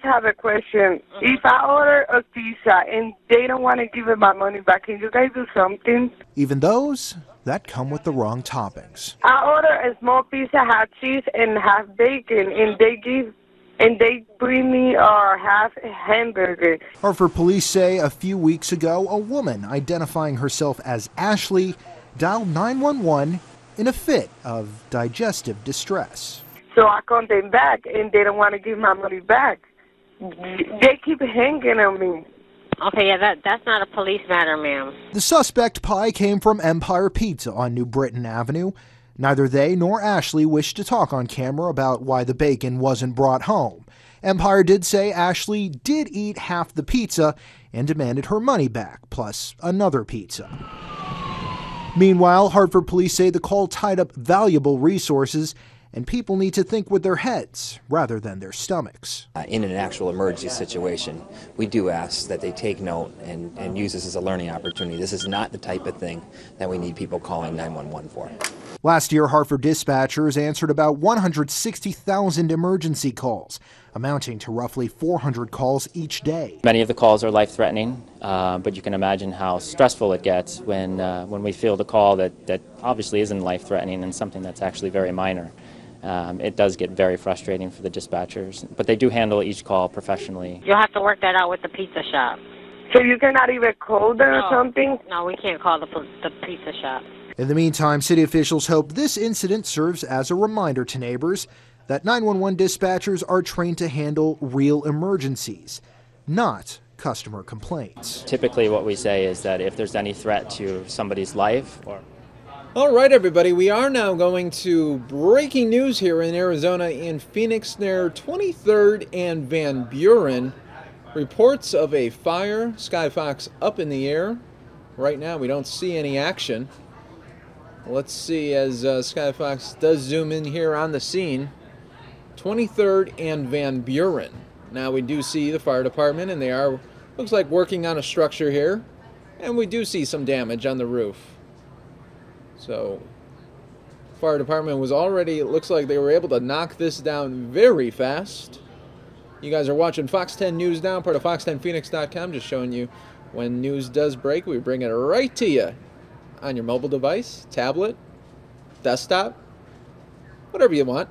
have a question. If I order a pizza and they don't want to give me my money back, can you guys do something? Even those that come with the wrong toppings. I order a small pizza, half cheese and half bacon, and they bring me half hamburger. Hartford police say a few weeks ago, a woman identifying herself as Ashley dialed 911 in a fit of digestive distress. So I called them back, and they don't want to give my money back. They keep hanging on me. Okay, yeah, that's not a police matter, ma'am. The suspect pie came from Empire Pizza on New Britain Avenue. Neither they nor Ashley wished to talk on camera about why the bacon wasn't brought home. Empire did say Ashley did eat half the pizza and demanded her money back, plus another pizza. Meanwhile, Hartford police say the call tied up valuable resources, and people need to think with their heads rather than their stomachs. In an actual emergency situation, we do ask that they take note and use this as a learning opportunity. This is not the type of thing that we need people calling 911 for. Last year, Hartford dispatchers answered about 160,000 emergency calls, amounting to roughly 400 calls each day. Many of the calls are life-threatening, but you can imagine how stressful it gets when we field a call that obviously isn't life-threatening and something that's actually very minor. It does get very frustrating for the dispatchers, but they do handle each call professionally. You'll have to work that out with the pizza shop. So you cannot even call them or something? No, we can't call the pizza shop. In the meantime, city officials hope this incident serves as a reminder to neighbors that 911 dispatchers are trained to handle real emergencies. not customer complaints. Typically what we say is that if there's any threat to somebody's life or All right, everybody, we are now going to breaking news here in Arizona in Phoenix near 23rd and Van Buren. Reports of a fire, Skyfox up in the air. Right now we don't see any action. Let's see as Skyfox does zoom in here on the scene. 23rd and Van Buren. Now we do see the fire department and they are, looks like, working on a structure here. And we do see some damage on the roof. So, fire department was already, it looks like they were able to knock this down very fast. You guys are watching Fox 10 News Now, part of fox10phoenix.com, just showing you when news does break, we bring it right to you on your mobile device, tablet, desktop, whatever you want.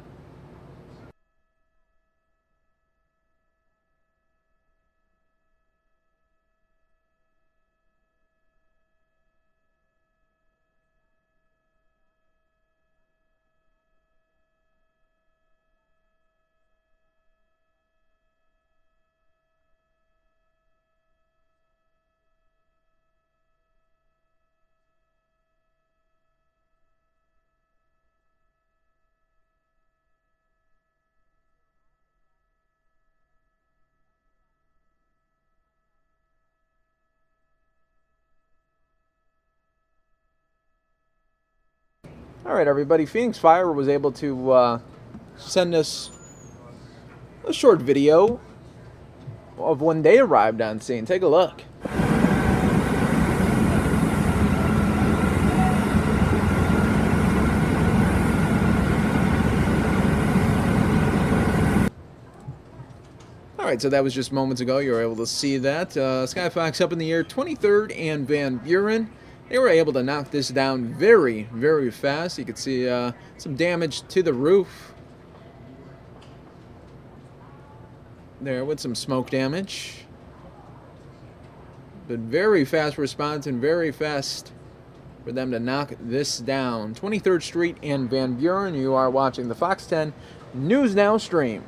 All right, everybody. Phoenix Fire was able to send us a short video of when they arrived on scene. Take a look. All right, so that was just moments ago. You were able to see that. Skyfox up in the air, 23rd and Van Buren. They were able to knock this down very, very fast. You could see some damage to the roof there with some smoke damage. But very fast response and very fast for them to knock this down. 23rd Street and Van Buren. You are watching the Fox 10 News Now stream.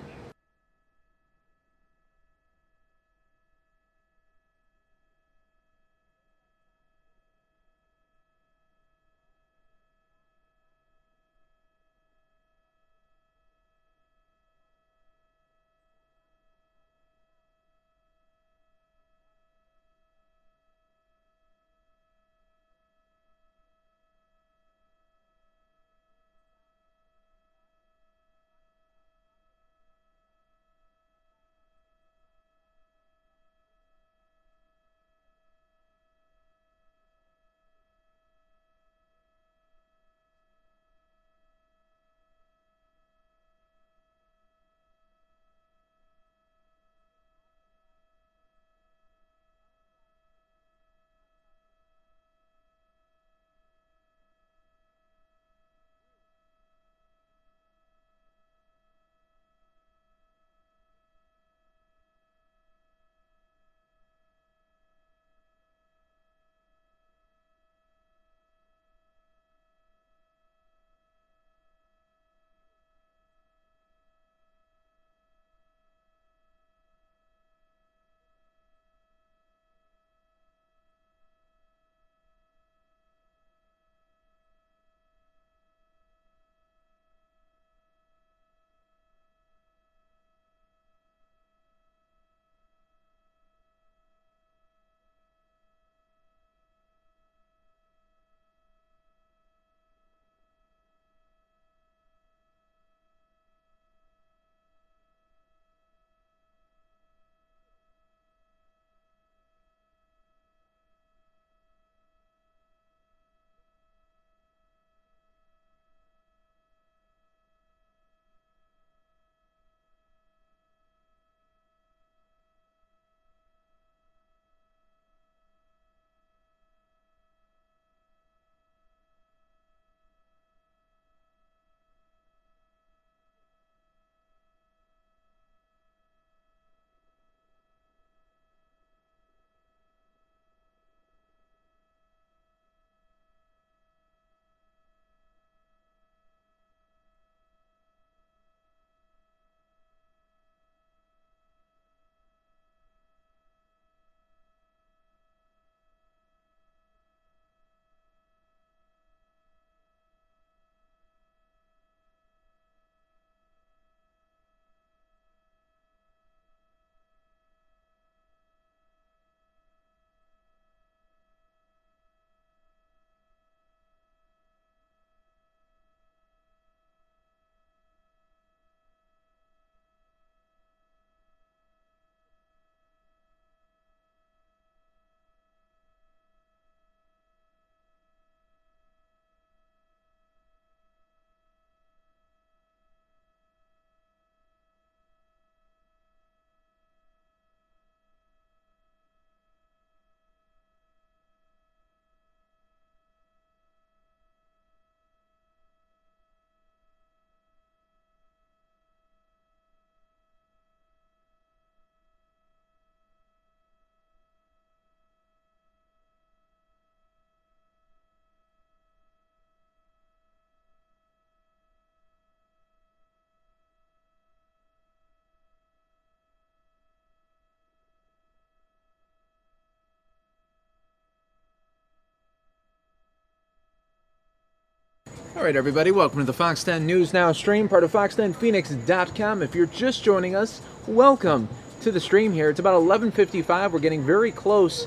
All right, everybody, welcome to the Fox 10 News Now stream, part of fox10phoenix.com. If you're just joining us, welcome to the stream here. It's about 11:55. We're getting very close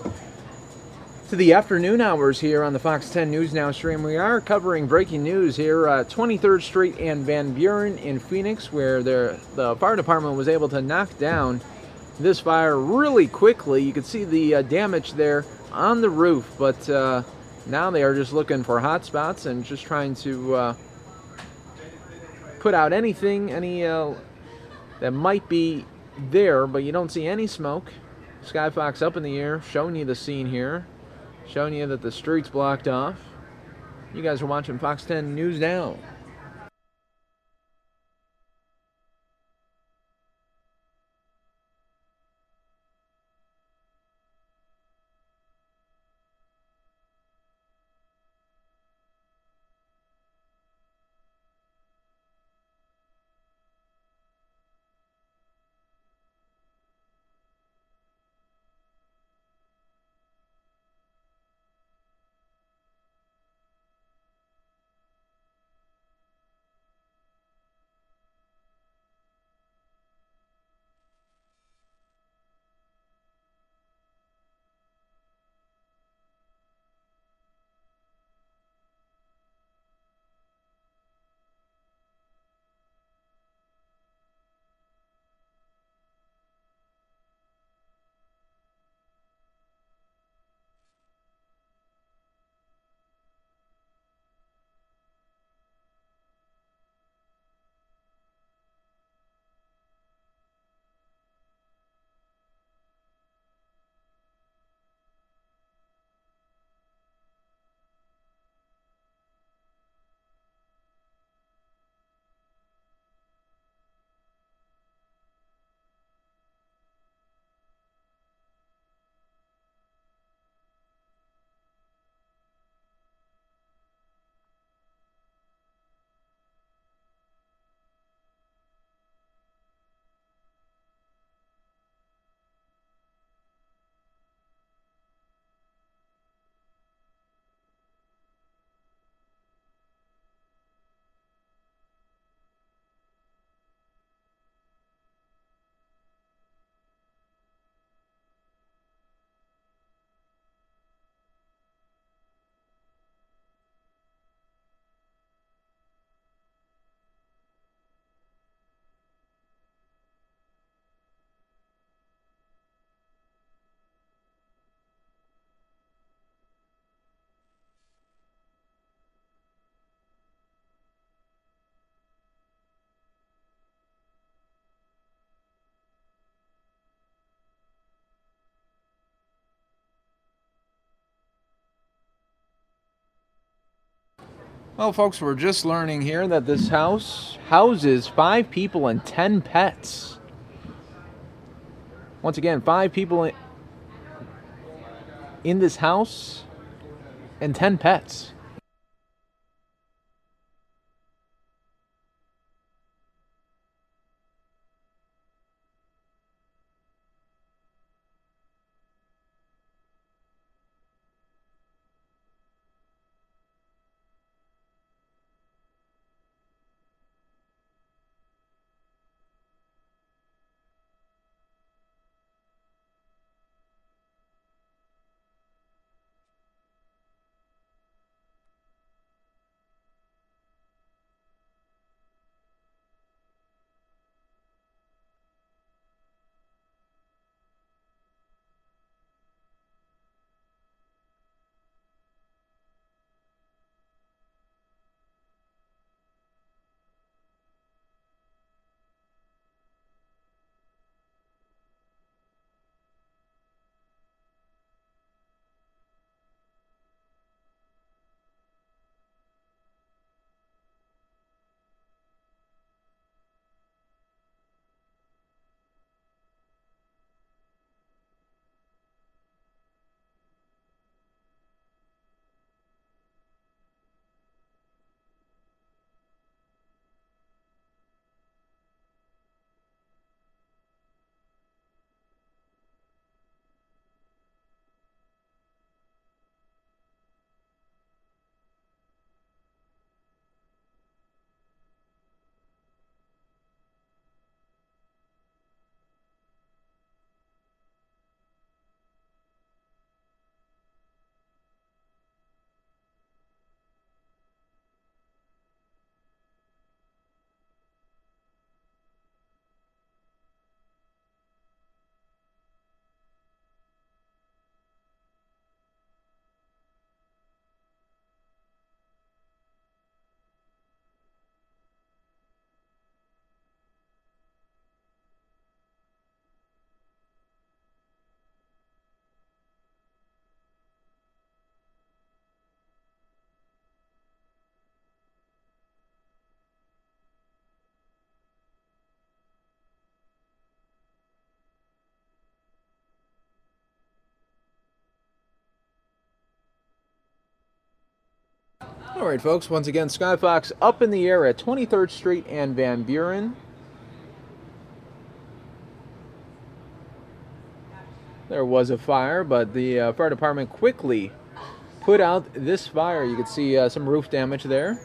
to the afternoon hours here on the Fox 10 News Now stream. We are covering breaking news here, 23rd Street and Van Buren in Phoenix, where the fire department was able to knock down this fire really quickly. You can see the damage there on the roof, but now they are just looking for hot spots and just trying to put out anything, that might be there, but you don't see any smoke. Skyfox up in the air, showing you the scene here, showing you that the street's blocked off. You guys are watching Fox 10 News Now. Well, folks, we're just learning here that this house houses 5 people and 10 pets. Once again, 5 people in this house and 10 pets. All right, folks, once again, Skyfox up in the air at 23rd Street and Van Buren. There was a fire, but the fire department quickly put out this fire. You can see some roof damage there.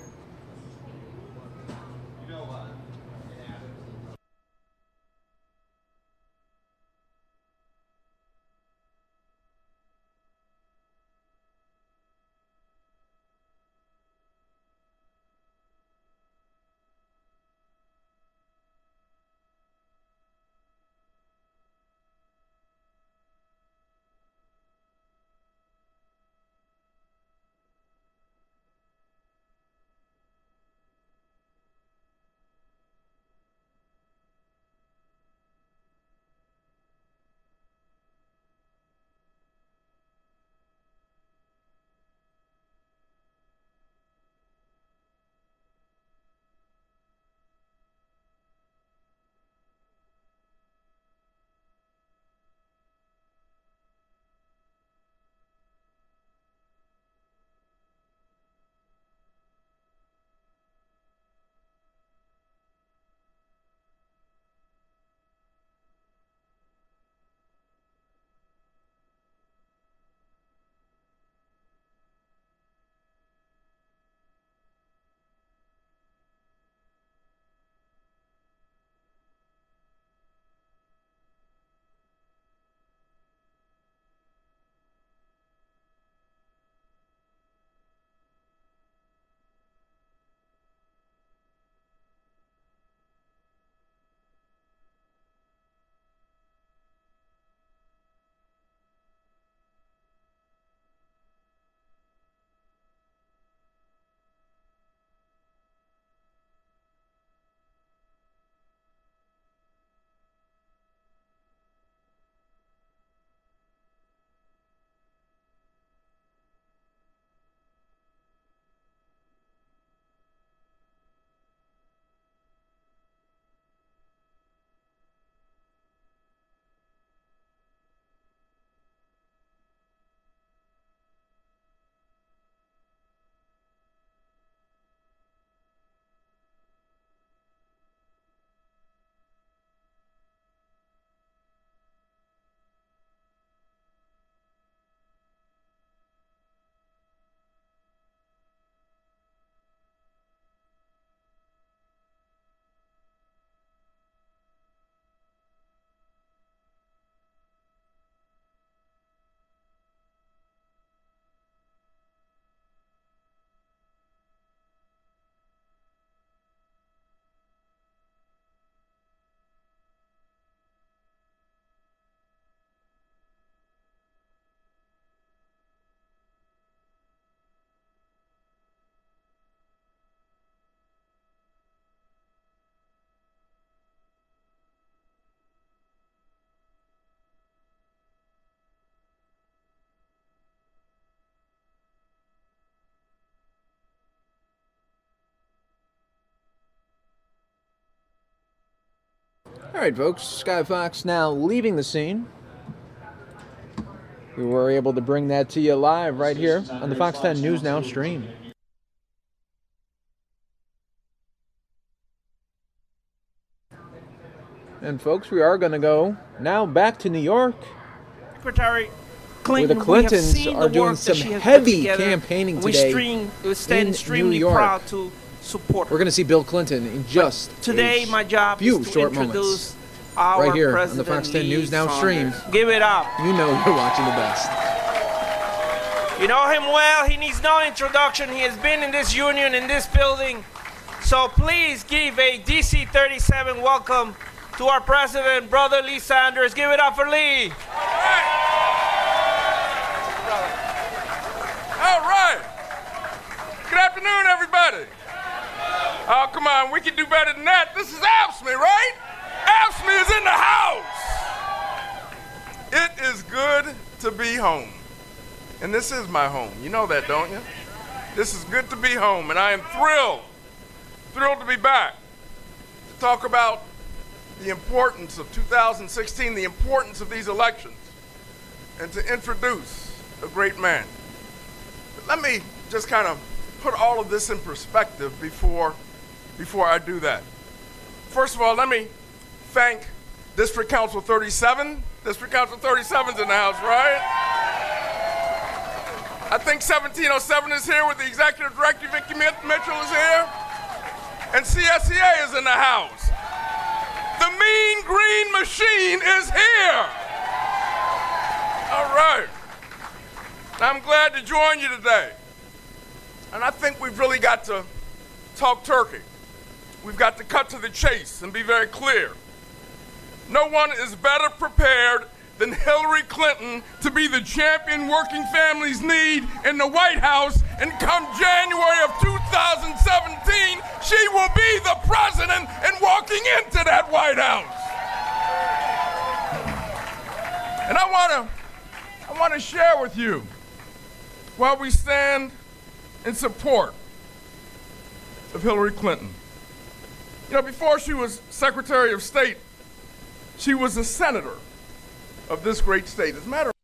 All right, folks, Skyfox now leaving the scene. We were able to bring that to you live right here on the Fox 10 News Now stream. And folks, we are going to go now back to New York. Secretary Clinton, where the Clintons we have seen are the doing work some that she has heavy put together. campaigning today. We stand in extremely New York. proud to support her. We're going to see Bill Clinton in just Today, my job few is to short introduce moments. our Right here President on the Fox 10 News Now Lee stream. Saunders. Give it up. You know you're watching the best. You know him well. He needs no introduction. He has been in this union, in this building. So please give a DC-37 welcome to our president, brother Lee Saunders. Give it up for Lee. All right. Good afternoon, everybody. Oh, come on. We can do better than that. This is AFSCME, right? AFSCME is in the house. It is good to be home. And this is my home. You know that, don't you? This is good to be home, and I am thrilled to be back to talk about the importance of 2016, the importance of these elections, and to introduce a great man. But let me just kind of put all of this in perspective before I do that. First of all, let me thank District Council 37. District Council 37's in the house, right? I think 1707 is here with the Executive Director, Vicki Mitchell is here. And CSEA is in the house. The Mean Green Machine is here. All right. I'm glad to join you today. And I think we've really got to talk turkey. We've got to cut to the chase and be very clear. No one is better prepared than Hillary Clinton to be the champion working families need in the White House, and come January of 2017, she will be the president and walking into that White House. And I want to share with you why we stand in support of Hillary Clinton. You know, before she was Secretary of State, she was a senator of this great state. As a matter of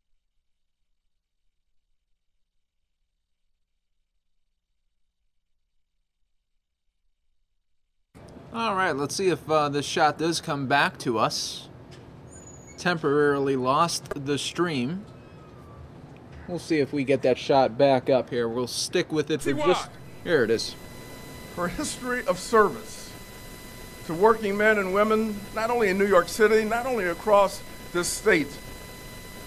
All right, let's see if this shot does come back to us. Temporarily lost the stream. We'll see if we get that shot back up here. We'll stick with it for just... Here it is. Her history of service to working men and women, not only in New York City, not only across this state,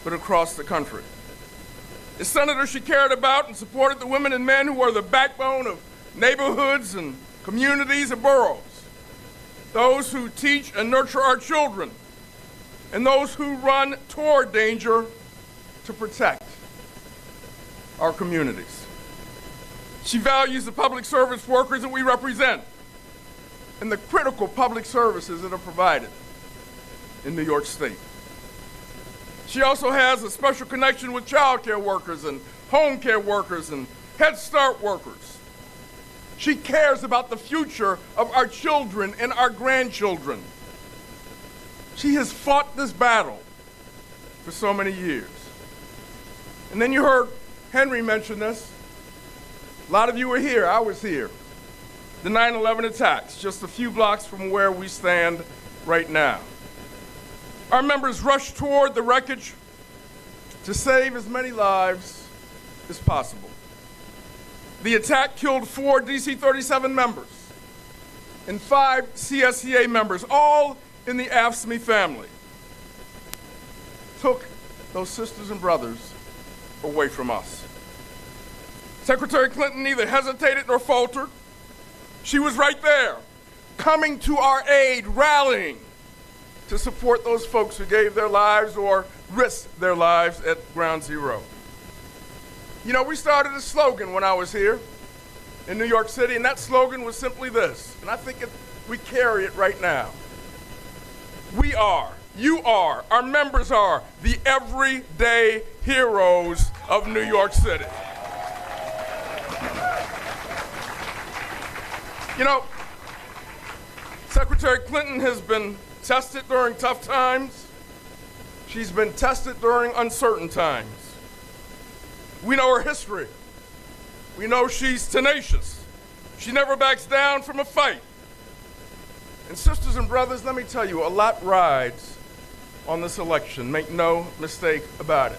but across the country. As senator, she cared about and supported the women and men who are the backbone of neighborhoods and communities and boroughs, those who teach and nurture our children, and those who run toward danger to protect our communities. She values the public service workers that we represent and the critical public services that are provided in New York State. She also has a special connection with child care workers and home care workers and Head Start workers. She cares about the future of our children and our grandchildren. She has fought this battle for so many years. And then you heard Henry mention this. A lot of you were here, I was here. The 9/11 attacks, just a few blocks from where we stand right now. Our members rushed toward the wreckage to save as many lives as possible. The attack killed 4 DC-37 members and 5 CSEA members, all in the AFSCME family. Took those sisters and brothers away from us. Secretary Clinton neither hesitated nor faltered. She was right there, coming to our aid, rallying to support those folks who gave their lives or risked their lives at Ground Zero. You know, we started a slogan when I was here in New York City, and that slogan was simply this, and I think we carry it right now. We are, you are, our members are the everyday heroes of New York City. You know, Secretary Clinton has been tested during tough times. She's been tested during uncertain times. We know her history. We know she's tenacious. She never backs down from a fight. And sisters and brothers, let me tell you, a lot rides on this election. Make no mistake about it.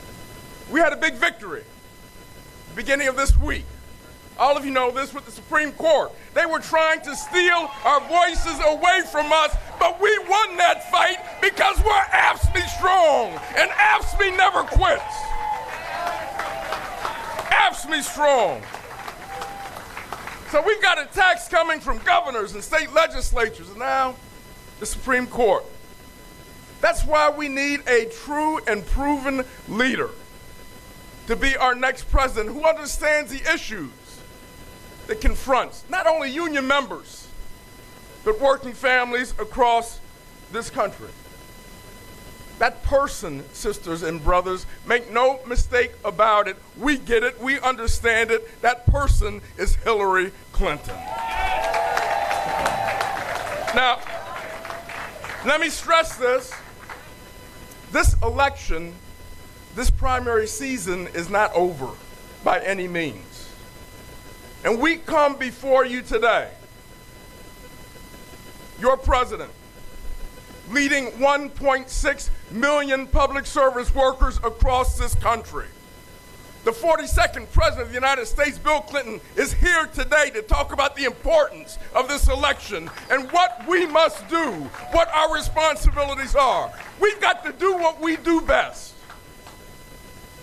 We had a big victory at the beginning of this week. All of you know this with the Supreme Court. They were trying to steal our voices away from us, but we won that fight because we're AFSCME strong, and AFSCME never quits. AFSCME strong. So we've got attacks coming from governors and state legislatures, and now the Supreme Court. That's why we need a true and proven leader to be our next president who understands the issues that confronts not only union members, but working families across this country. That person, sisters and brothers, make no mistake about it, we get it, we understand it, that person is Hillary Clinton. Now, let me stress this. This election, this primary season is not over by any means. And we come before you today, your president, leading 1.6 million public service workers across this country. The 42nd President of the United States, Bill Clinton, is here today to talk about the importance of this election and what we must do, what our responsibilities are. We've got to do what we do best.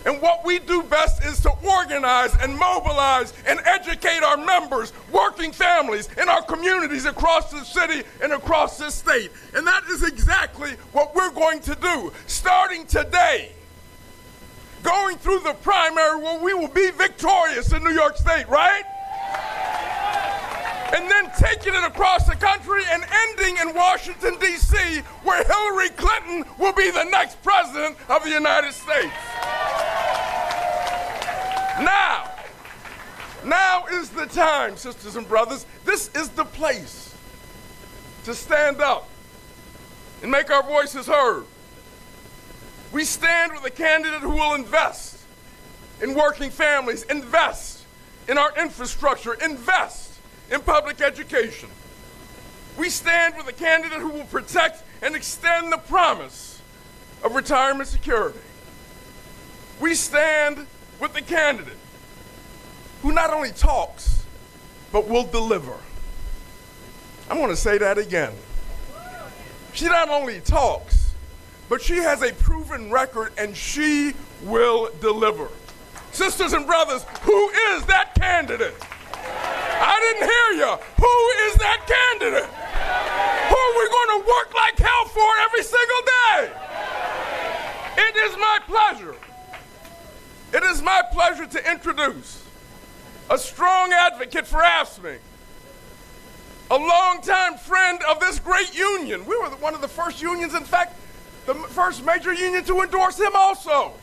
And what we do best is to organize and mobilize and educate our members, working families, in our communities across the city and across this state. And that is exactly what we're going to do, starting today, going through the primary where we will be victorious in New York State, right? And then taking it across the country and ending in Washington, D.C., where Hillary Clinton will be the next president of the United States. Now is the time, sisters and brothers. This is the place to stand up and make our voices heard. We stand with a candidate who will invest in working families, invest in our infrastructure, invest in public education. We stand with a candidate who will protect and extend the promise of retirement security. We stand with the candidate who not only talks, but will deliver. I want to say that again. She not only talks, but she has a proven record and she will deliver. Sisters and brothers, who is that candidate? I didn't hear you. Who is that candidate? Who are we going to work like hell for every single day? It is my pleasure. It is my pleasure to introduce a strong advocate for AFSCME, a longtime friend of this great union. We were one of the first unions, in fact, the first major union to endorse him also.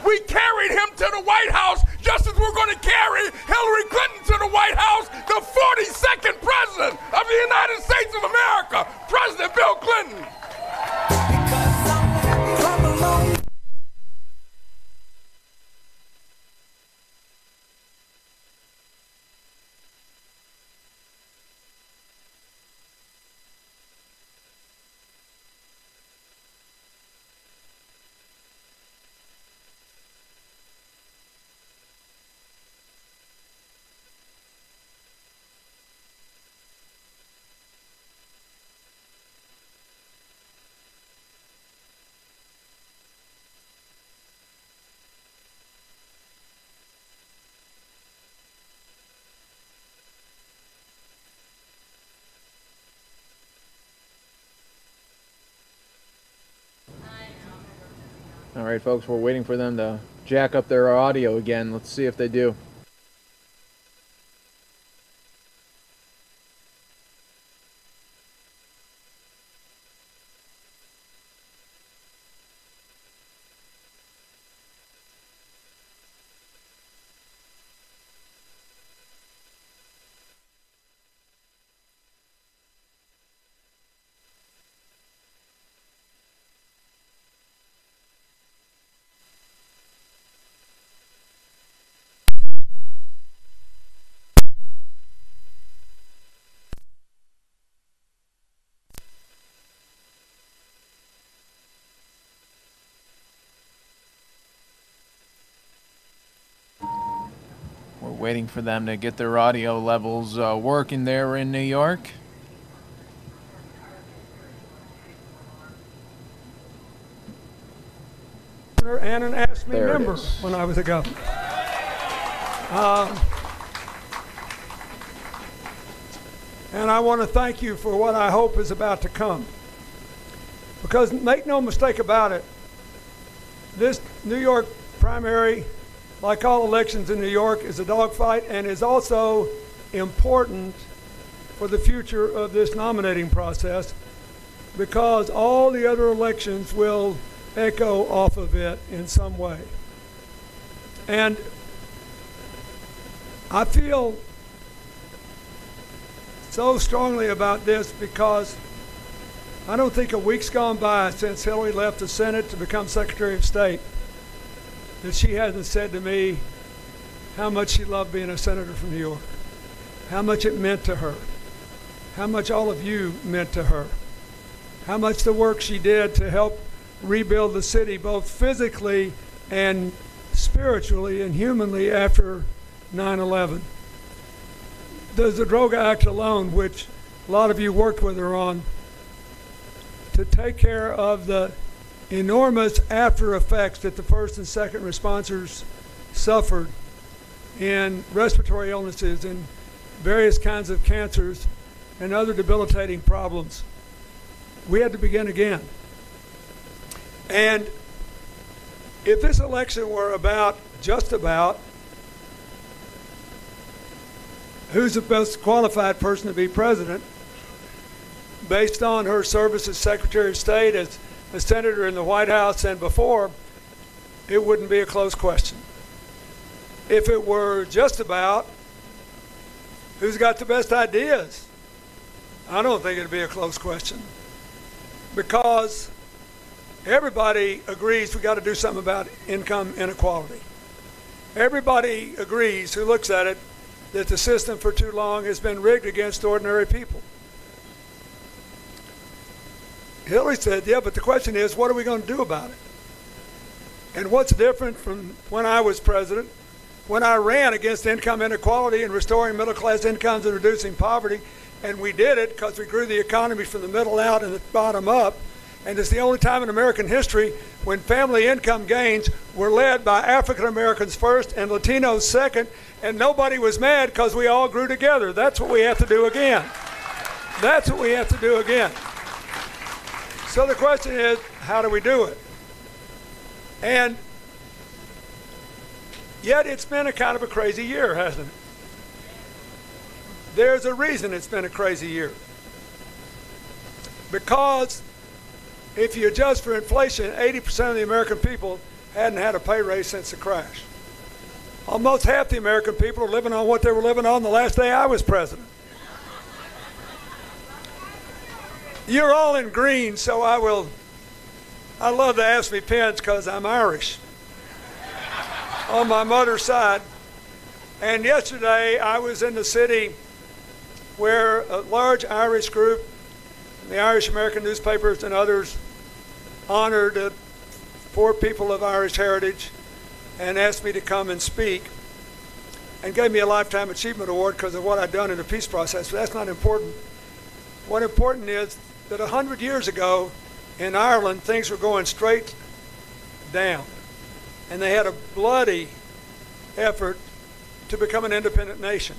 We carried him to the White House just as we're going to carry Hillary Clinton to the White House, the 42nd President of the United States of America, President Bill Clinton. All right, folks, we're waiting for them to jack up their audio again. Let's see if they do. Waiting for them to get their audio levels working there in New York. And an AFSCME member when I was a governor. And I want to thank you for what I hope is about to come. Because make no mistake about it, this New York primary, like all elections in New York, is a dogfight and is also important for the future of this nominating process because all the other elections will echo off of it in some way. And I feel so strongly about this because I don't think a week's gone by since Hillary left the Senate to become Secretary of State that she hasn't said to me how much she loved being a senator from New York. how much it meant to her, how much all of you meant to her, how much the work she did to help rebuild the city both physically and spiritually and humanly after 9/11. The Zadroga Act alone, which a lot of you worked with her on, to take care of the enormous after effects that the first and second responders suffered in respiratory illnesses and various kinds of cancers and other debilitating problems. We had to begin again. And if this election were about, just about, who's the best qualified person to be president, based on her service as Secretary of State, as a senator in the White House and before, it wouldn't be a close question. If it were just about who's got the best ideas, I don't think it'd be a close question, because everybody agrees we got to do something about income inequality. Everybody agrees who looks at it that the system for too long has been rigged against ordinary people. Hillary said, yeah, but the question is, what are we going to do about it? And what's different from when I was president, when I ran against income inequality and restoring middle-class incomes and reducing poverty, and we did it because we grew the economy from the middle out and the bottom up, and it's the only time in American history when family income gains were led by African Americans first and Latinos second, and nobody was mad because we all grew together. That's what we have to do again. That's what we have to do again. So the question is, how do we do it? And yet it's been a kind of a crazy year, hasn't it? There's a reason it's been a crazy year. Because if you adjust for inflation, 80% of the American people hadn't had a pay raise since the crash. Almost half the American people are living on what they were living on the last day I was president. You're all in green, so I love the AFSCME pins because I'm Irish on my mother's side. And yesterday I was in the city where a large Irish group, the Irish American newspapers and others, honored 4 people of Irish heritage and asked me to come and speak and gave me a Lifetime Achievement Award because of what I'd done in the peace process. But that's not important. What's important is that 100 years ago in Ireland, things were going straight down. And they had a bloody effort to become an independent nation.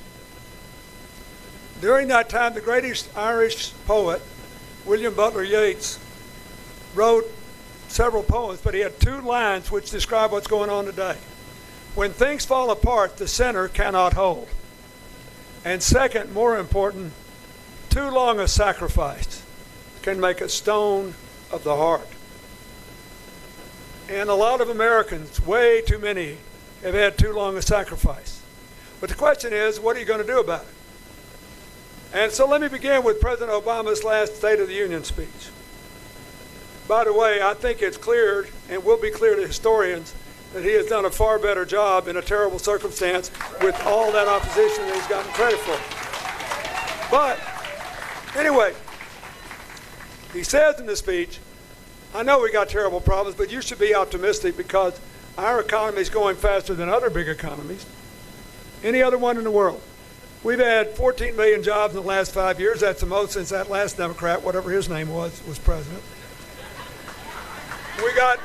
During that time, the greatest Irish poet, William Butler Yeats, wrote several poems, but he had 2 lines which describe what's going on today. When things fall apart, the center cannot hold. And second, more important, too long a sacrifice can make a stone of the heart. And a lot of Americans, way too many, have had too long a sacrifice. But the question is, what are you going to do about it? And so let me begin with President Obama's last State of the Union speech. By the way, I think it's clear, and will be clear to historians, that he has done a far better job in a terrible circumstance with all that opposition that he's gotten credit for. But anyway, he says in the speech, I know we got terrible problems, but you should be optimistic because our economy is going faster than other big economies, any other one in the world. We've had 14 million jobs in the last 5 years. That's the most since that last Democrat, whatever his name was president. We got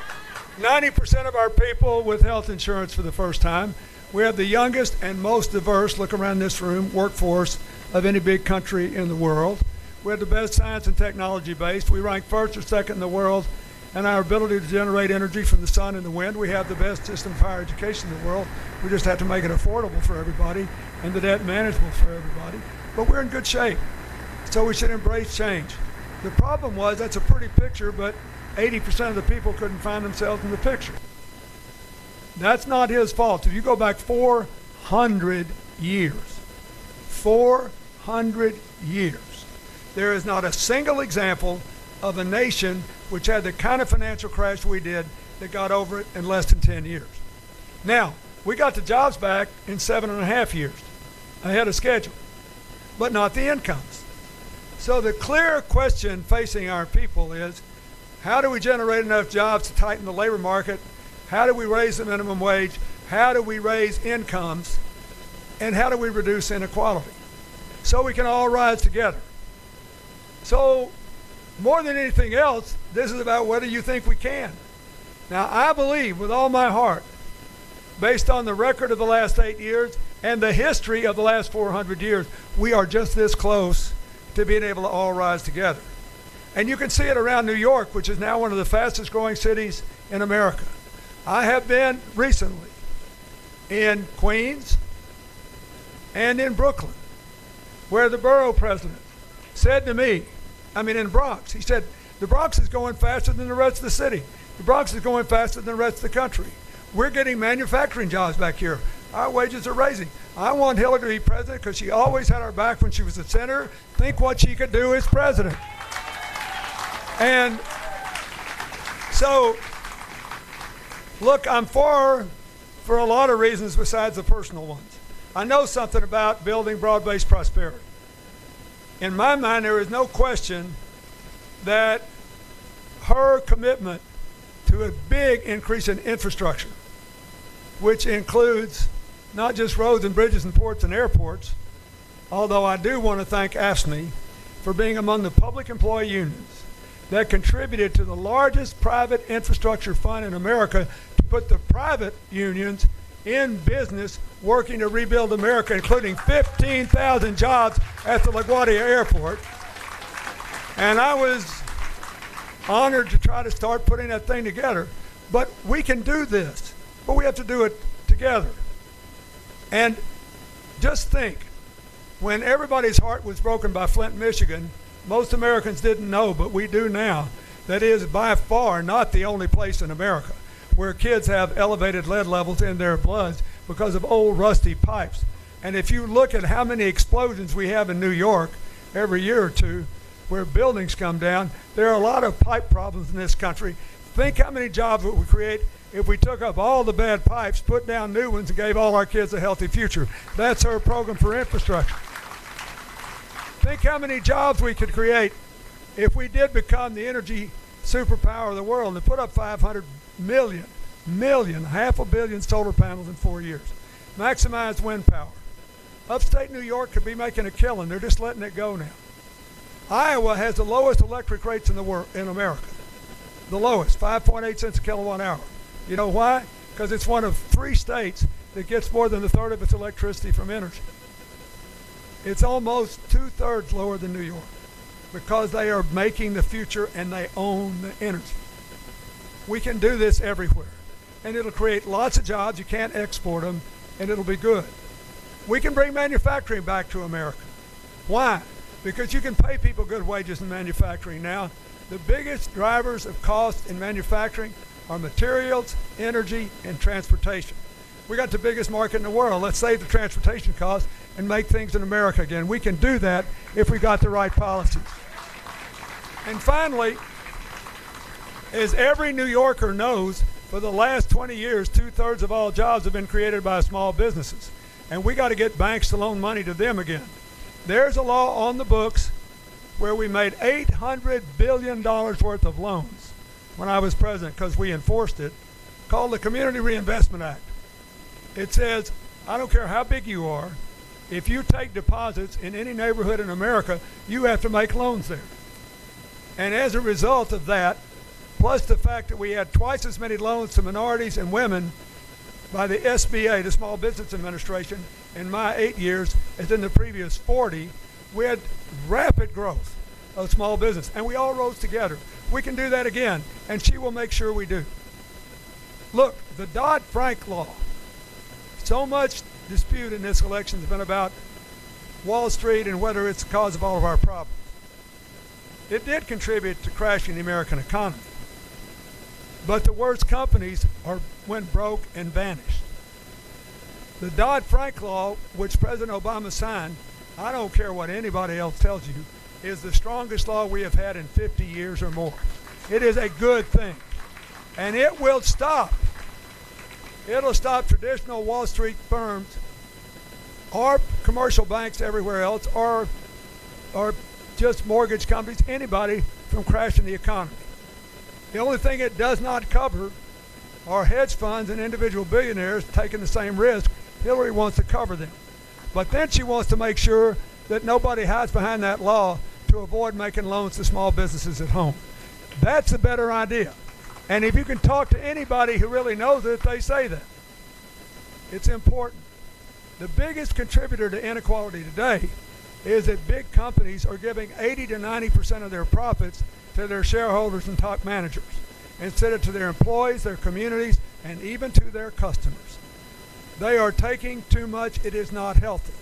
90% of our people with health insurance for the first time. We have the youngest and most diverse, look around this room, workforce of any big country in the world. We have the best science and technology base. We rank first or second in the world in our ability to generate energy from the sun and the wind. We have the best system of higher education in the world. We just have to make it affordable for everybody and the debt manageable for everybody. But we're in good shape, so we should embrace change. The problem was, that's a pretty picture, but 80% of the people couldn't find themselves in the picture. That's not his fault. If you go back 400 years, 400 years, there is not a single example of a nation which had the kind of financial crash we did that got over it in less than 10 years. Now, we got the jobs back in 7.5 years, ahead of schedule. but not the incomes. So the clear question facing our people is, how do we generate enough jobs to tighten the labor market? How do we raise the minimum wage? How do we raise incomes? And how do we reduce inequality? So we can all rise together. So more than anything else, this is about whether you think we can. Now, I believe with all my heart, based on the record of the last 8 years and the history of the last 400 years, we are just this close to being able to all rise together. And you can see it around New York, which is now one of the fastest growing cities in America. I have been recently in Queens and in Brooklyn, where the borough president said to me, in Bronx, he said, the Bronx is going faster than the rest of the city. The Bronx is going faster than the rest of the country. We're getting manufacturing jobs back here. Our wages are raising. I want Hillary to be president because she always had our back when she was the senator. Think what she could do as president. And so, look, I'm for a lot of reasons besides the personal ones. I know something about building broad-based prosperity. In my mind, there is no question that her commitment to a big increase in infrastructure, which includes not just roads and bridges and ports and airports, although I do want to thank AFSCME for being among the public employee unions that contributed to the largest private infrastructure fund in America to put the private unions in business working to rebuild America, including 15,000 jobs at the LaGuardia Airport. And I was honored to try to start putting that thing together. But we can do this, but we have to do it together. And just think, when everybody's heart was broken by Flint, Michigan, most Americans didn't know, but we do now, that is by far not the only place in America where kids have elevated lead levels in their bloods because of old rusty pipes. And if you look at how many explosions we have in New York every year or two where buildings come down, there are a lot of pipe problems in this country. Think how many jobs would we create if we took up all the bad pipes, put down new ones, and gave all our kids a healthy future. That's our program for infrastructure. Think how many jobs we could create if we did become the energy superpower of the world and put up 500 million, half a billion solar panels in 4 years. Maximize wind power. Upstate New York could be making a killing. They're just letting it go now. Iowa has the lowest electric rates in the world, in America. The lowest, 5.8 cents a kilowatt hour. You know why? Because it's one of 3 states that gets more than a third of its electricity from energy. It's almost 2/3 lower than New York because they are making the future and they own the energy. We can do this everywhere, and it'll create lots of jobs. You can't export them, and it'll be good. We can bring manufacturing back to America. Why? Because you can pay people good wages in manufacturing now. The biggest drivers of cost in manufacturing are materials, energy, and transportation. We got the biggest market in the world. Let's save the transportation costs and make things in America again. We can do that if we got the right policies. And finally, as every New Yorker knows, for the last 20 years, 2/3 of all jobs have been created by small businesses. And we got to get banks to loan money to them again. There's a law on the books where we made $800 billion worth of loans when I was president, because we enforced it, called the Community Reinvestment Act. It says, I don't care how big you are, if you take deposits in any neighborhood in America, you have to make loans there. And as a result of that, plus the fact that we had twice as many loans to minorities and women by the SBA, the Small Business Administration, in my 8 years as in the previous 40, we had rapid growth of small business, and we all rose together. We can do that again, and she will make sure we do. Look, the Dodd-Frank law, so much dispute in this election has been about Wall Street and whether it's the cause of all of our problems. It did contribute to crashing the American economy, but the worst companies went broke and vanished. The Dodd-Frank law, which President Obama signed, I don't care what anybody else tells you, is the strongest law we have had in 50 years or more. It is a good thing, and it will stop. It'll stop traditional Wall Street firms or commercial banks everywhere else, or just mortgage companies, anybody from crashing the economy. The only thing it does not cover are hedge funds and individual billionaires taking the same risk. Hillary wants to cover them. But then she wants to make sure that nobody hides behind that law to avoid making loans to small businesses at home. That's a better idea. And if you can talk to anybody who really knows it, they say that. It's important. The biggest contributor to inequality today is that big companies are giving 80 to 90% of their profits to their shareholders and top managers, instead of to their employees, their communities, and even to their customers. They are taking too much. It is not healthy.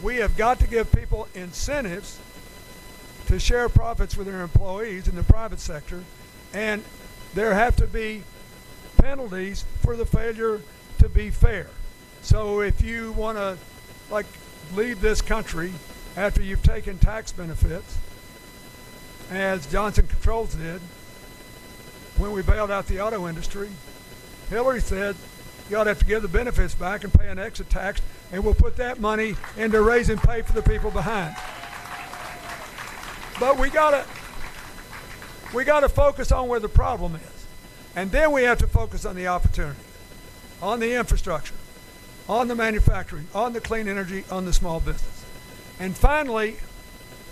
We have got to give people incentives to share profits with their employees in the private sector, and there have to be penalties for the failure to be fair. So if you want to, like, leave this country after you've taken tax benefits, as Johnson Controls did when we bailed out the auto industry, Hillary said you ought to have to give the benefits back and pay an exit tax, and we'll put that money into raising pay for the people behind. But we gotta focus on where the problem is, and then we have to focus on the opportunity, on the infrastructure, on the manufacturing, on the clean energy, on the small business. And finally,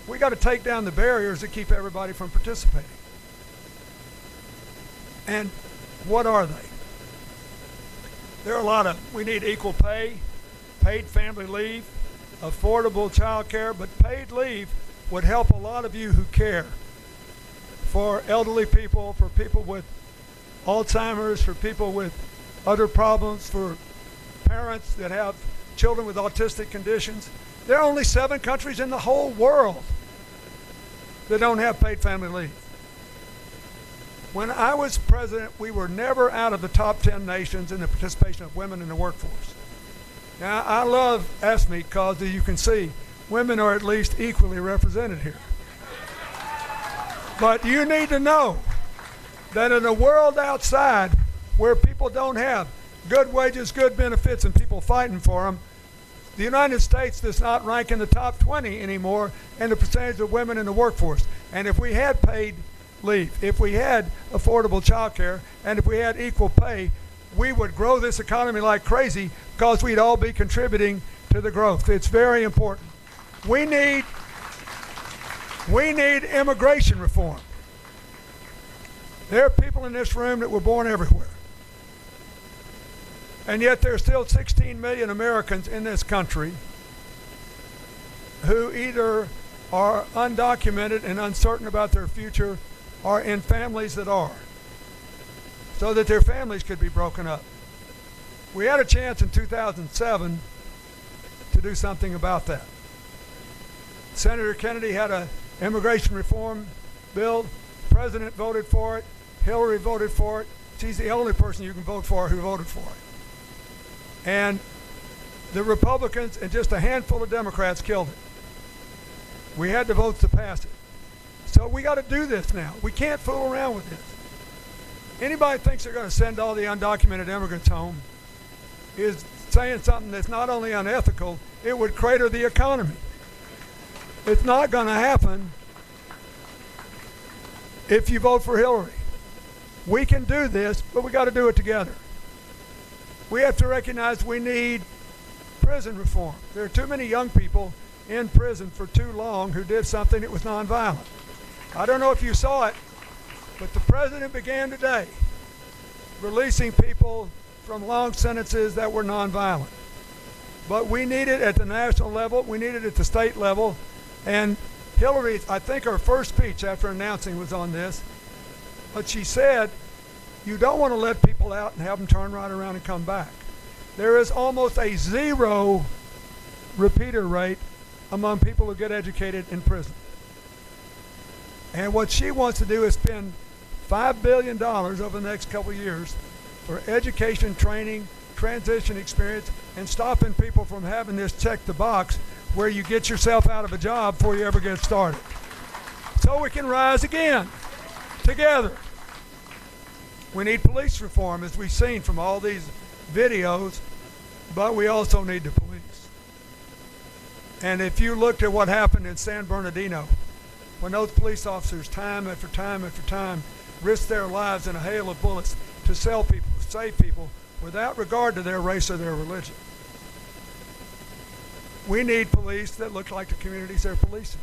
we got to take down the barriers that keep everybody from participating. And what are they? There are a lot of, we need equal pay, paid family leave, affordable child care, but paid leave would help a lot of you who care for elderly people, for people with Alzheimer's, for people with other problems, for parents that have children with autistic conditions. There are only 7 countries in the whole world that don't have paid family leave. When I was president, we were never out of the top 10 nations in the participation of women in the workforce. Now, I love AFSCME because, as you can see, women are at least equally represented here. But you need to know that in a world outside where people don't have good wages, good benefits, and people fighting for them, the United States does not rank in the top 20 anymore in the percentage of women in the workforce. And if we had paid leave, if we had affordable child care, and if we had equal pay, we would grow this economy like crazy because we'd all be contributing to the growth. It's very important. We need immigration reform. There are people in this room that were born everywhere. And yet there are still 16 million Americans in this country who either are undocumented and uncertain about their future or in families that are, so that their families could be broken up. We had a chance in 2007 to do something about that. Senator Kennedy had an immigration reform bill. The president voted for it. Hillary voted for it. She's the only person you can vote for who voted for it. And the Republicans and just a handful of Democrats killed it. We had the votes to pass it. So we got to do this now. We can't fool around with this. Anybody thinks they're going to send all the undocumented immigrants home is saying something that's not only unethical, it would crater the economy. It's not going to happen if you vote for Hillary. We can do this, but we got to do it together. We have to recognize we need prison reform. There are too many young people in prison for too long who did something that was nonviolent. I don't know if you saw it, but the president began today releasing people from long sentences that were nonviolent. But we need it at the national level. We need it at the state level. And Hillary, I think her first speech after announcing was on this. But she said, you don't want to let people out and have them turn right around and come back. There is almost a 0 repeater rate among people who get educated in prison. And what she wants to do is spend $5 billion over the next couple of years for education, training, transition experience, and stopping people from having this check the box where you get yourself out of a job before you ever get started. So we can rise again, together. We need police reform, as we've seen from all these videos, but we also need the police. And if you looked at what happened in San Bernardino, when those police officers time after time after time risked their lives in a hail of bullets to save people without regard to their race or their religion. We need police that look like the communities they're policing,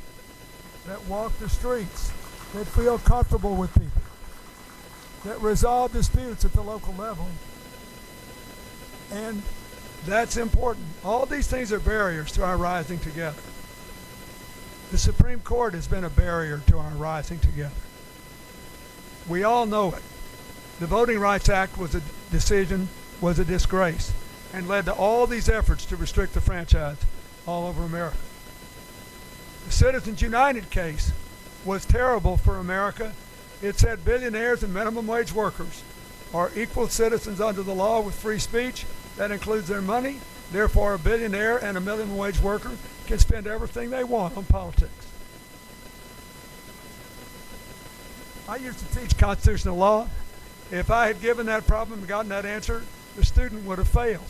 that walk the streets, that feel comfortable with people, that resolve disputes at the local level. And that's important. All these things are barriers to our rising together. The Supreme Court has been a barrier to our rising together. We all know it. The Voting Rights Act was a disgrace and led to all these efforts to restrict the franchise all over America. The Citizens United case was terrible for America. It said billionaires and minimum wage workers are equal citizens under the law with free speech. That includes their money. Therefore, a billionaire and a minimum wage worker can spend everything they want on politics. I used to teach constitutional law. If I had given that problem and gotten that answer, the student would have failed.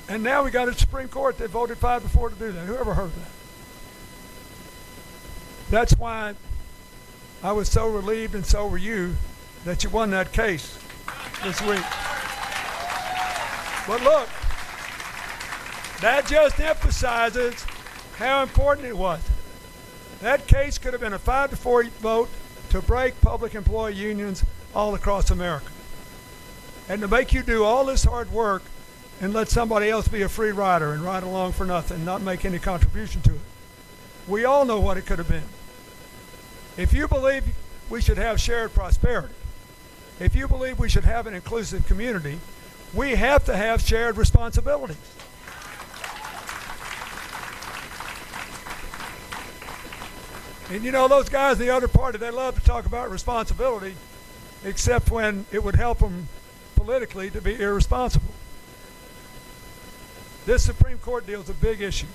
And now we got a Supreme Court that voted 5-4 to do that. Who ever heard of that? That's why I was so relieved, and so were you, that you won that case this week. But look, that just emphasizes how important it was. That case could have been a 5-4 vote to break public employee unions all across America. And to make you do all this hard work and let somebody else be a free rider and ride along for nothing, not make any contribution to it. We all know what it could have been. If you believe we should have shared prosperity, if you believe we should have an inclusive community, we have to have shared responsibilities. And you know, those guys in the other party, they love to talk about responsibility, except when it would help them politically to be irresponsible. This Supreme Court deals a big issue.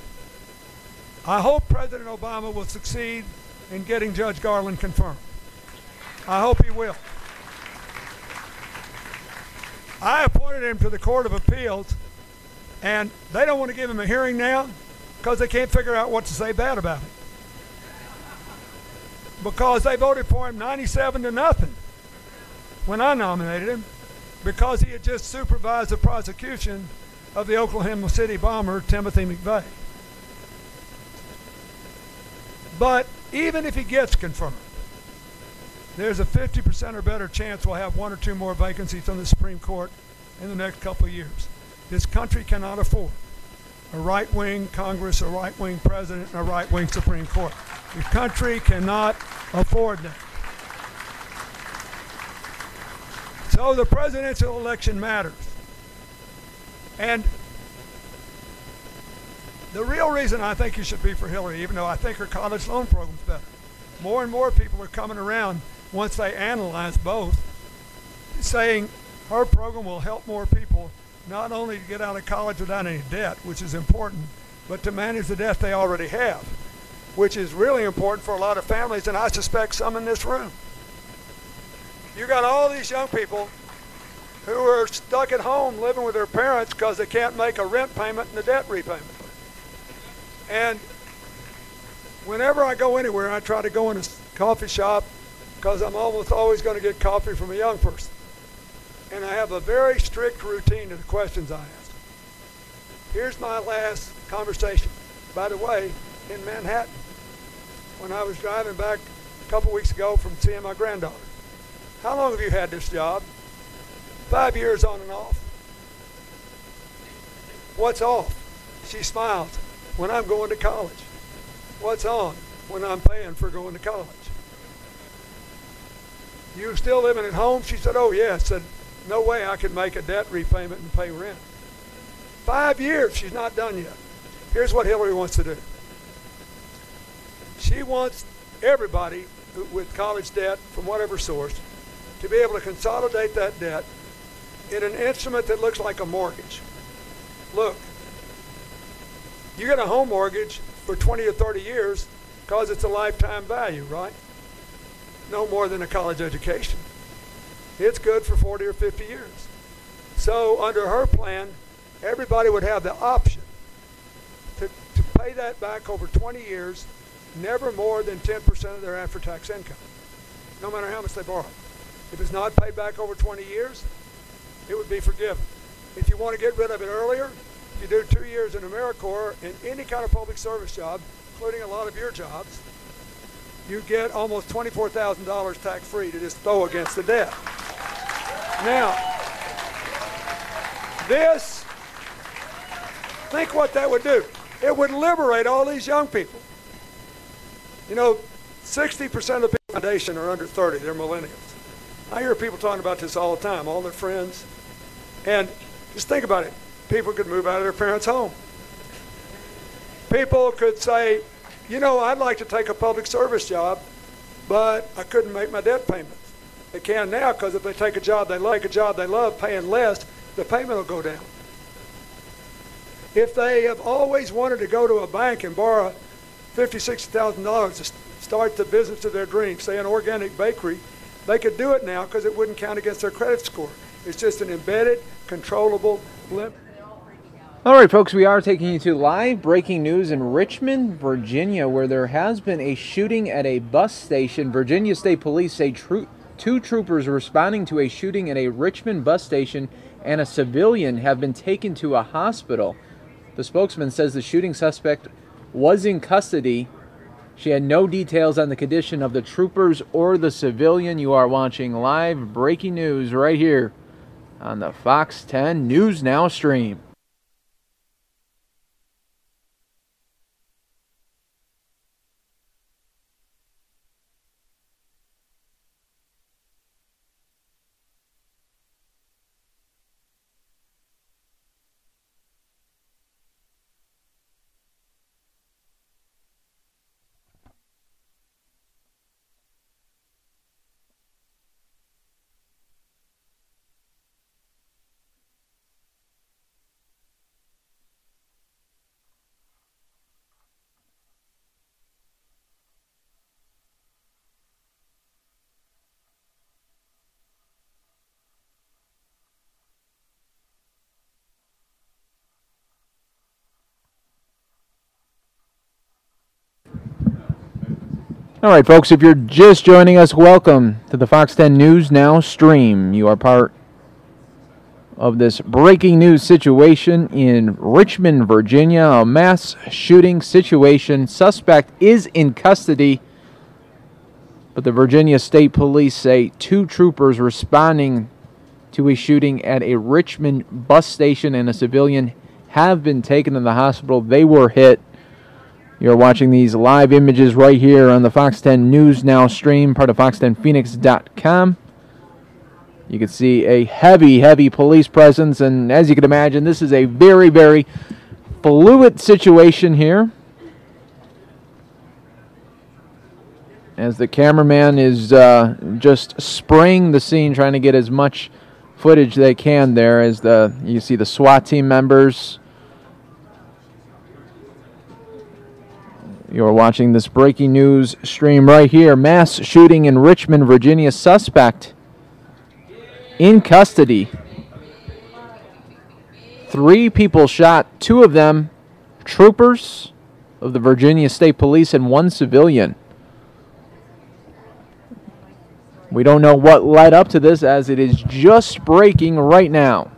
I hope President Obama will succeed in getting Judge Garland confirmed. I hope he will. I appointed him to the Court of Appeals, and they don't want to give him a hearing now because they can't figure out what to say bad about him. Because they voted for him 97-0 when I nominated him, because he had just supervised the prosecution of the Oklahoma City bomber, Timothy McVeigh. But even if he gets confirmed, there's a 50% or better chance we'll have 1 or 2 more vacancies on the Supreme Court in the next couple of years. This country cannot afford a right-wing Congress, a right-wing president, and a right-wing Supreme Court. The country cannot afford that. So the presidential election matters. And the real reason I think you should be for Hillary, even though I think her college loan program's better, more and more people are coming around once they analyze both, saying her program will help more people not only to get out of college without any debt, which is important, but to manage the debt they already have, which is really important for a lot of families, and I suspect some in this room. You got all these young people who are stuck at home living with their parents because they can't make a rent payment and a debt repayment. And whenever I go anywhere, I try to go in a coffee shop because I'm almost always going to get coffee from a young person. And I have a very strict routine to the questions I ask. Here's my last conversation, by the way, in Manhattan, when I was driving back a couple weeks ago from seeing my granddaughter. How long have you had this job? 5 years on and off. What's off? She smiles. When I'm going to college. What's on? When I'm paying for going to college. You still living at home? She said, oh yeah. I said, no way I could make a debt repayment and pay rent. 5 years, she's not done yet. Here's what Hillary wants to do. She wants everybody with college debt from whatever source to be able to consolidate that debt in an instrument that looks like a mortgage. Look, you get a home mortgage for 20 or 30 years because it's a lifetime value, right? No more than a college education. It's good for 40 or 50 years. So under her plan, everybody would have the option to pay that back over 20 years, never more than 10% of their after-tax income, no matter how much they borrow. If it's not paid back over 20 years, it would be forgiven. If you want to get rid of it earlier, if you do 2 years in AmeriCorps in any kind of public service job, including a lot of your jobs, you get almost $24,000 tax-free to just throw against the debt. Now, this, think what that would do. It would liberate all these young people. You know, 60% of the people in the foundation are under 30. They're millennials. I hear people talking about this all the time, all their friends. And just think about it. People could move out of their parents' home. People could say, you know, I'd like to take a public service job, but I couldn't make my debt payments. They can now because if they take a job they love, paying less, the payment will go down. If they have always wanted to go to a bank and borrow $50,000, $60,000 to start the business of their dreams, say an organic bakery, they could do it now because it wouldn't count against their credit score. It's just an embedded, controllable limit. All right, folks, we are taking you to live breaking news in Richmond, Virginia, where there has been a shooting at a bus station. Virginia State Police say two troopers responding to a shooting at a Richmond bus station and a civilian have been taken to a hospital. The spokesman says the shooting suspect was in custody. She had no details on the condition of the troopers or the civilian. You are watching live breaking news right here on the Fox 10 News Now stream. All right, folks, if you're just joining us, welcome to the Fox 10 News Now stream. You are part of this breaking news situation in Richmond, Virginia. A mass shooting situation. Suspect is in custody, but the Virginia State Police say two troopers responding to a shooting at a Richmond bus station and a civilian have been taken to the hospital. They were hit. You're watching these live images right here on the Fox 10 News Now stream, part of fox10phoenix.com. You can see a heavy police presence, and as you can imagine, this is a very, very fluid situation here. As the cameraman is just spraying the scene, trying to get as much footage they can there, as you see the SWAT team members. You're watching this breaking news stream right here. Mass shooting in Richmond, Virginia. Suspect in custody. 3 people shot, 2 of them troopers of the Virginia State Police and 1 civilian. We don't know what led up to this, as it is just breaking right now.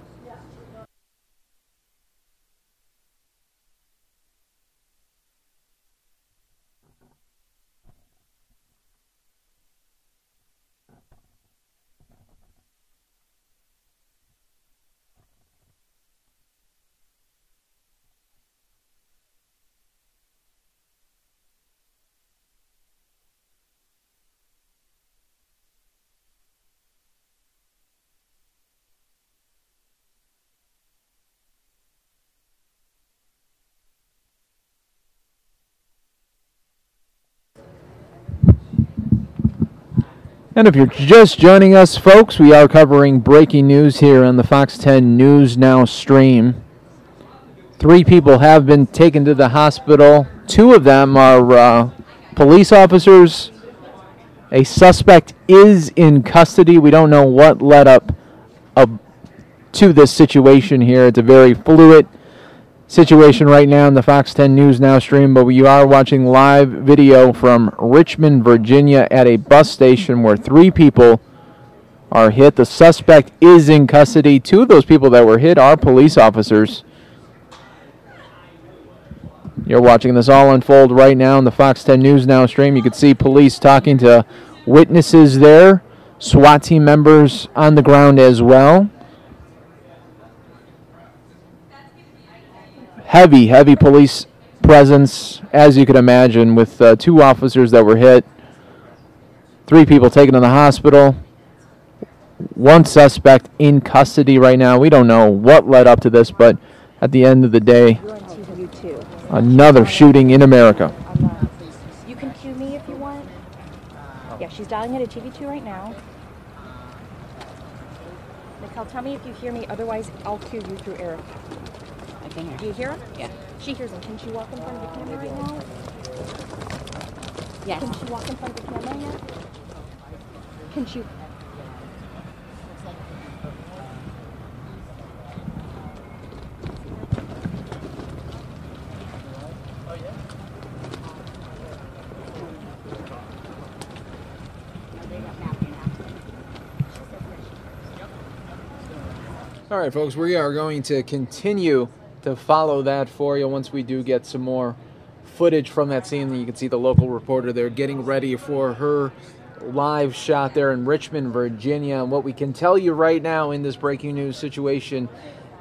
And if you're just joining us, folks, we are covering breaking news here on the Fox 10 News Now stream. 3 people have been taken to the hospital. 2 of them are police officers. A suspect is in custody. We don't know what led up to this situation here. It's a very fluid situation right now in the Fox 10 News Now stream, but you are watching live video from Richmond, Virginia at a bus station where 3 people are hit. The suspect is in custody. 2 of those people that were hit are police officers. You're watching this all unfold right now in the Fox 10 News Now stream. You can see police talking to witnesses there, SWAT team members on the ground as well. Heavy police presence, as you can imagine, with 2 officers that were hit, 3 people taken to the hospital, 1 suspect in custody right now. We don't know what led up to this, but at the end of the day, another shooting in America. You can cue me if you want. Yeah, she's dialing into TV2 right now. Mikhail, tell me if you hear me, otherwise I'll cue you through Eric. I can hear. Do you hear her? Yeah. She hears him. Can she walk in front of the camera right now? Yes. Can she walk in front of the camera yet? Can she? All right, folks, we are going to continue to follow that for you once we do get some more footage from that scene. You can see the local reporter there getting ready for her live shot there in Richmond, Virginia. And what we can tell you right now in this breaking news situation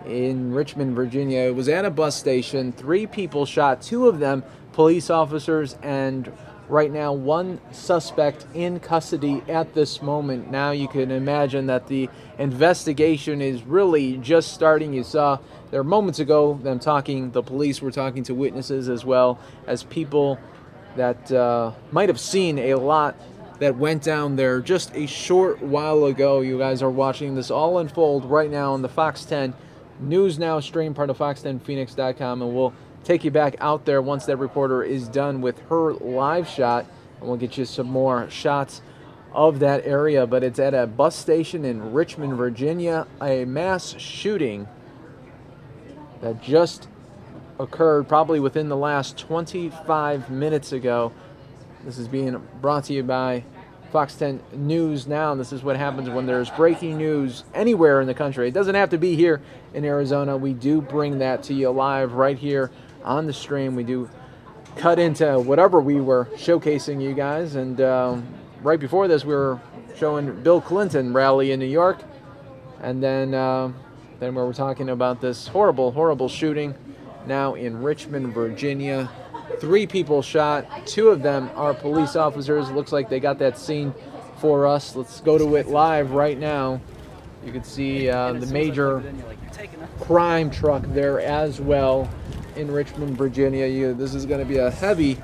in Richmond, Virginia, it was at a bus station. 3 people shot, 2 of them police officers, and right now 1 suspect in custody at this moment. Now you can imagine that the investigation is really just starting. You saw there moments ago them talking, the police were talking to witnesses as well as people that might have seen a lot that went down there just a short while ago. You guys are watching this all unfold right now on the Fox 10 News Now stream, part of fox10phoenix.com, and we'll take you back out there once that reporter is done with her live shot, and we'll get you some more shots of that area. But it's at a bus station in Richmond, Virginia, a mass shooting that just occurred probably within the last 25 minutes ago. This is being brought to you by Fox 10 News Now, and this is what happens when there's breaking news anywhere in the country. It doesn't have to be here in Arizona. We do bring that to you live right here on the stream. We do cut into whatever we were showcasing you guys, and right before this we were showing Bill Clinton rally in New York, and then we were talking about this horrible shooting now in Richmond, Virginia. 3 people shot, 2 of them are police officers. Looks like they got that scene for us. Let's go to it live right now. You can see the major crime truck there as well in Richmond, Virginia. This is going to be a heavy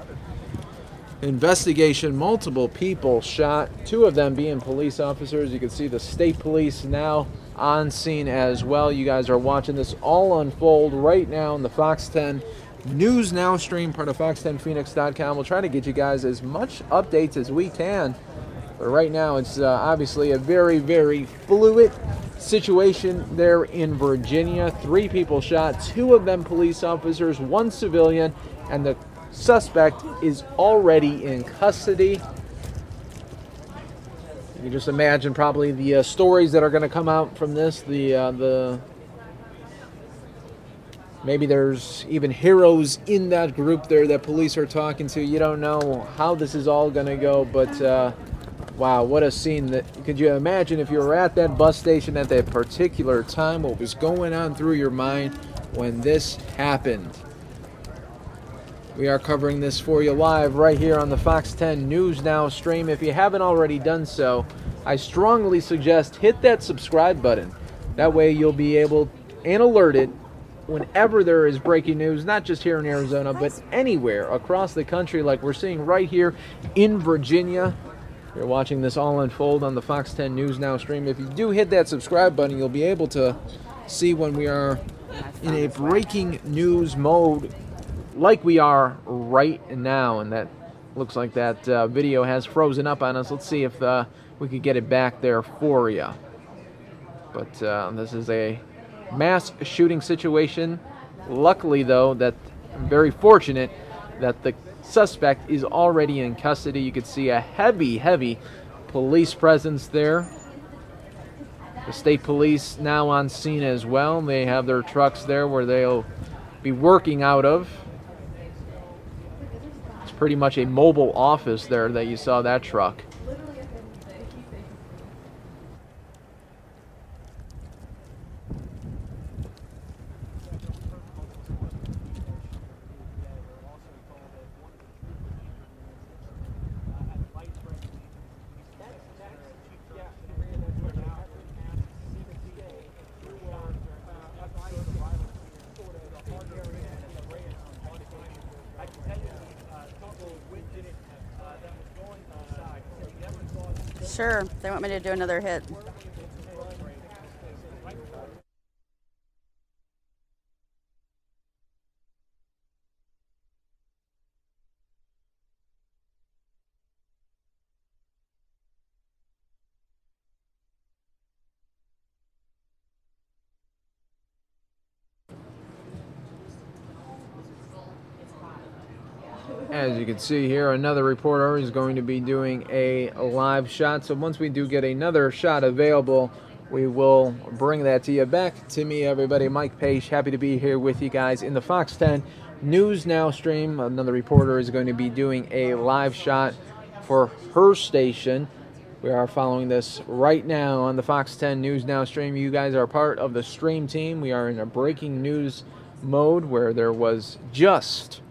investigation. Multiple people shot, 2 of them being police officers. You can see the state police now on scene as well. You guys are watching this all unfold right now in the Fox 10 News Now stream, part of fox10phoenix.com. We'll try to get you guys as much updates as we can, but right now it's obviously a very fluid situation there in Virginia. 3 people shot, 2 of them police officers, 1 civilian, and the suspect is already in custody. You can just imagine probably the stories that are going to come out from this. Maybe there's even heroes in that group there that police are talking to. You don't know how this is all going to go, but wow, what a scene. Could you imagine if you were at that bus station at that particular time, what was going on through your mind when this happened? We are covering this for you live right here on the Fox 10 News Now stream. If you haven't already done so, I strongly suggest hit that subscribe button. That way you'll be able and alerted whenever there is breaking news, not just here in Arizona, but anywhere across the country, like we're seeing right here in Virginia. You're watching this all unfold on the Fox 10 News Now stream. If you do hit that subscribe button, you'll be able to see when we are in a breaking news mode like we are right now. And that looks like that video has frozen up on us. Let's see if we could get it back there for you. But this is a mass shooting situation Luckily, though, that I'm very fortunate that the suspect is already in custody. You could see a heavy police presence there. The state police now on scene as well. They have their trucks there where they'll be working out of. It's pretty much a mobile office there that you saw that truck. Sure, they want me to do another hit. As you can see here, another reporter is going to be doing a live shot. So once we do get another shot available, we will bring that to you. Back to me, everybody. Mike Page, happy to be here with you guys in the Fox 10 News Now stream. Another reporter is going to be doing a live shot for her station. We are following this right now on the Fox 10 News Now stream. You guys are part of the stream team. We are in a breaking news mode where there was just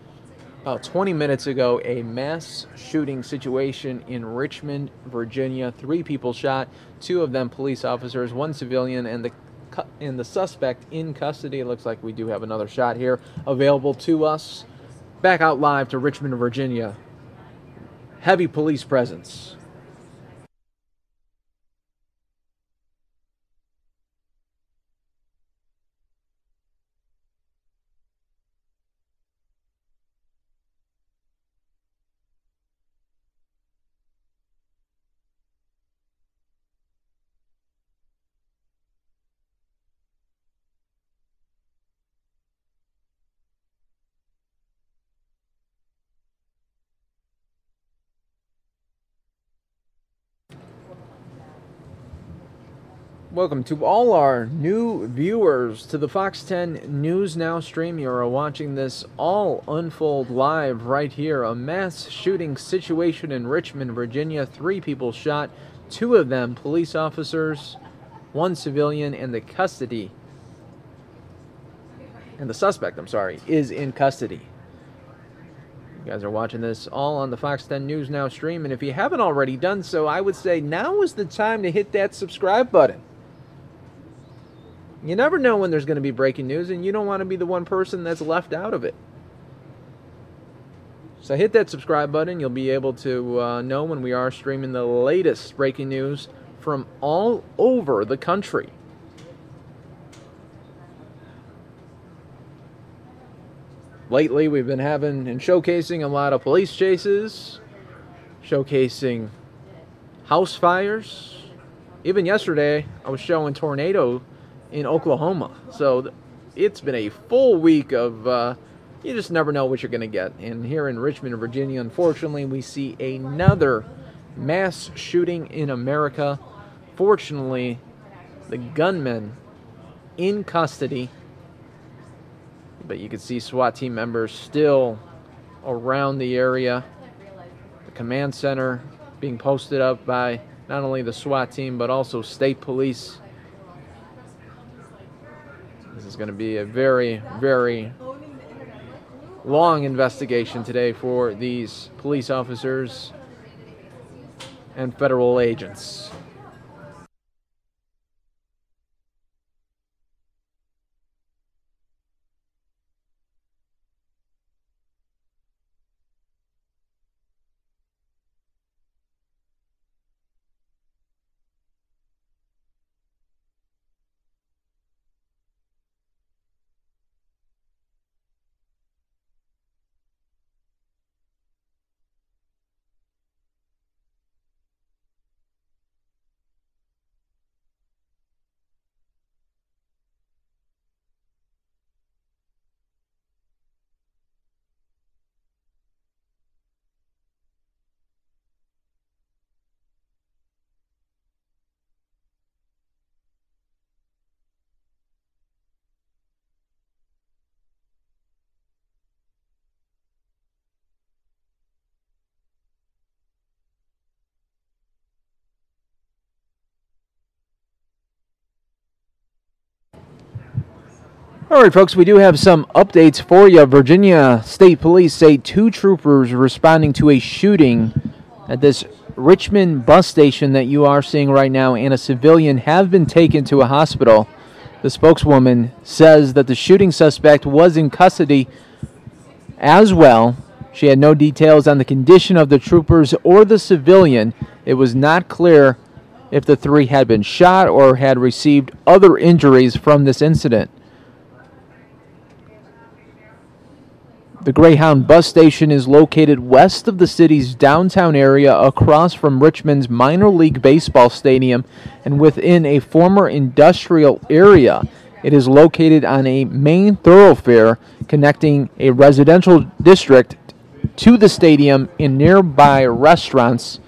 about 20 minutes ago a mass shooting situation in Richmond, Virginia. 3 people shot, 2 of them police officers, 1 civilian, and the suspect in custody. It looks like we do have another shot here available to us. Back out live to Richmond, Virginia. Heavy police presence. Welcome to all our new viewers to the Fox 10 News Now stream. You are watching this all unfold live right here. A mass shooting situation in Richmond, Virginia. 3 people shot, 2 of them police officers, 1 civilian, and the suspect, is in custody. You guys are watching this all on the Fox 10 News Now stream, and if you haven't already done so, I would say now is the time to hit that subscribe button. You never know when there's going to be breaking news, and you don't want to be the one person that's left out of it. So hit that subscribe button. You'll be able to know when we are streaming the latest breaking news from all over the country. Lately, we've been having and showcasing a lot of police chases, showcasing house fires. Even yesterday, I was showing tornado in Oklahoma. So it's been a full week of, you just never know what you're going to get. And here in Richmond, Virginia, unfortunately, we see another mass shooting in America. Fortunately, the gunman in custody. But you can see SWAT team members still around the area. The command center being posted up by not only the SWAT team, but also state police. This is going to be a very, very long investigation today for these police officers and federal agents. All right, folks, we do have some updates for you. Virginia State Police say 2 troopers responding to a shooting at this Richmond bus station that you are seeing right now and a civilian have been taken to a hospital. The spokeswoman says that the shooting suspect was in custody as well. She had no details on the condition of the troopers or the civilian. It was not clear if the 3 had been shot or had received other injuries from this incident. The Greyhound bus station is located west of the city's downtown area, across from Richmond's minor league baseball stadium and within a former industrial area. It is located on a main thoroughfare connecting a residential district to the stadium and nearby restaurants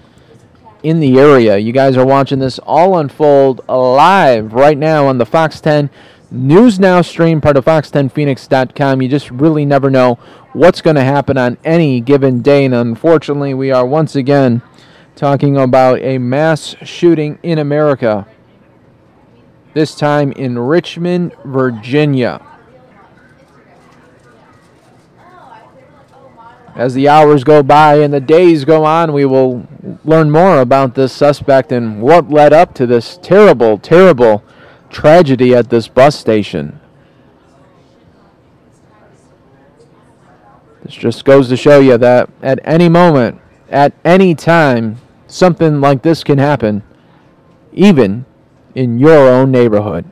in the area. You guys are watching this all unfold live right now on the Fox 10 News Now stream, part of Fox10Phoenix.com. You just really never know what's going to happen on any given day, and unfortunately we are once again talking about a mass shooting in America, this time in Richmond, Virginia. As the hours go by and the days go on, we will learn more about this suspect and what led up to this terrible, terrible tragedy at this bus station. This just goes to show you that at any moment, at any time, something like this can happen, even in your own neighborhood.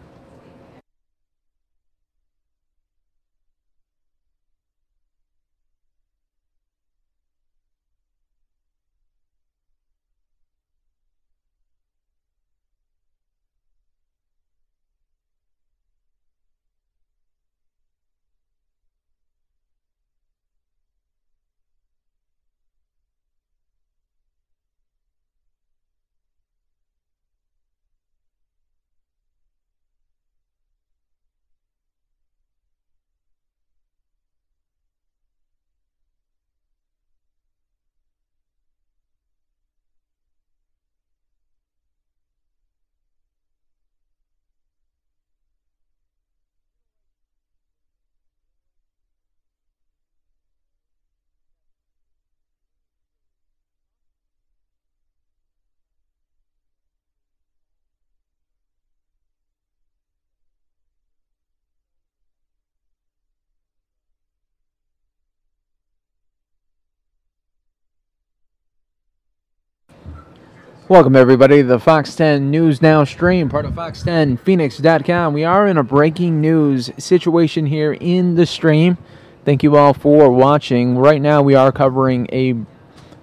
Welcome, everybody, to the Fox 10 News Now stream, part of Fox10Phoenix.com. We are in a breaking news situation here in the stream. Thank you all for watching. Right now, we are covering a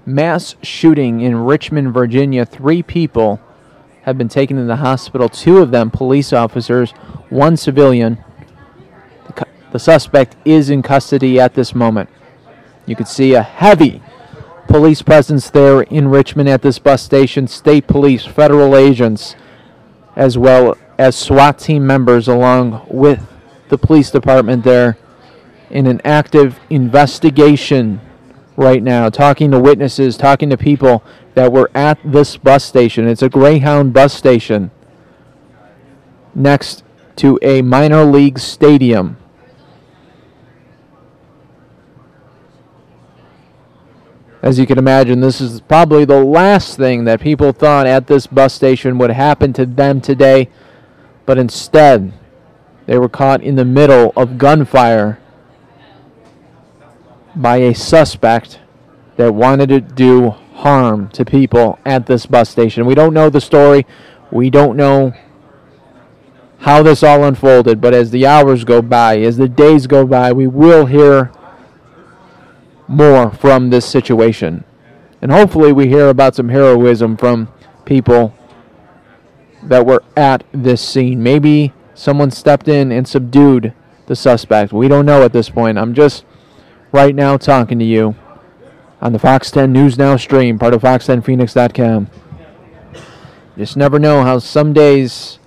mass shooting in Richmond, Virginia. 3 people have been taken to the hospital, 2 of them police officers, 1 civilian. The suspect is in custody at this moment. You can see a heavy police presence there in Richmond at this bus station. State police, federal agents, as well as SWAT team members along with the police department there in an active investigation right now, talking to witnesses, talking to people that were at this bus station. It's a Greyhound bus station next to a minor league stadium. As you can imagine, this is probably the last thing that people thought at this bus station would happen to them today, but instead, they were caught in the middle of gunfire by a suspect that wanted to do harm to people at this bus station. We don't know the story. We don't know how this all unfolded, but as the hours go by, as the days go by, we will hear more from this situation. And hopefully we hear about some heroism from people that were at this scene. Maybe someone stepped in and subdued the suspect. We don't know at this point. I'm just right now talking to you on the Fox 10 News Now stream, part of Fox10Phoenix.com. Just never know how some days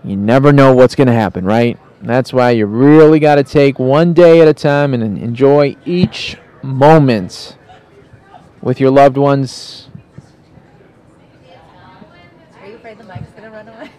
you never know what's going to happen, right? That's why you really got to take one day at a time and enjoy each moment with your loved ones. Are you afraid the mic's going to run away?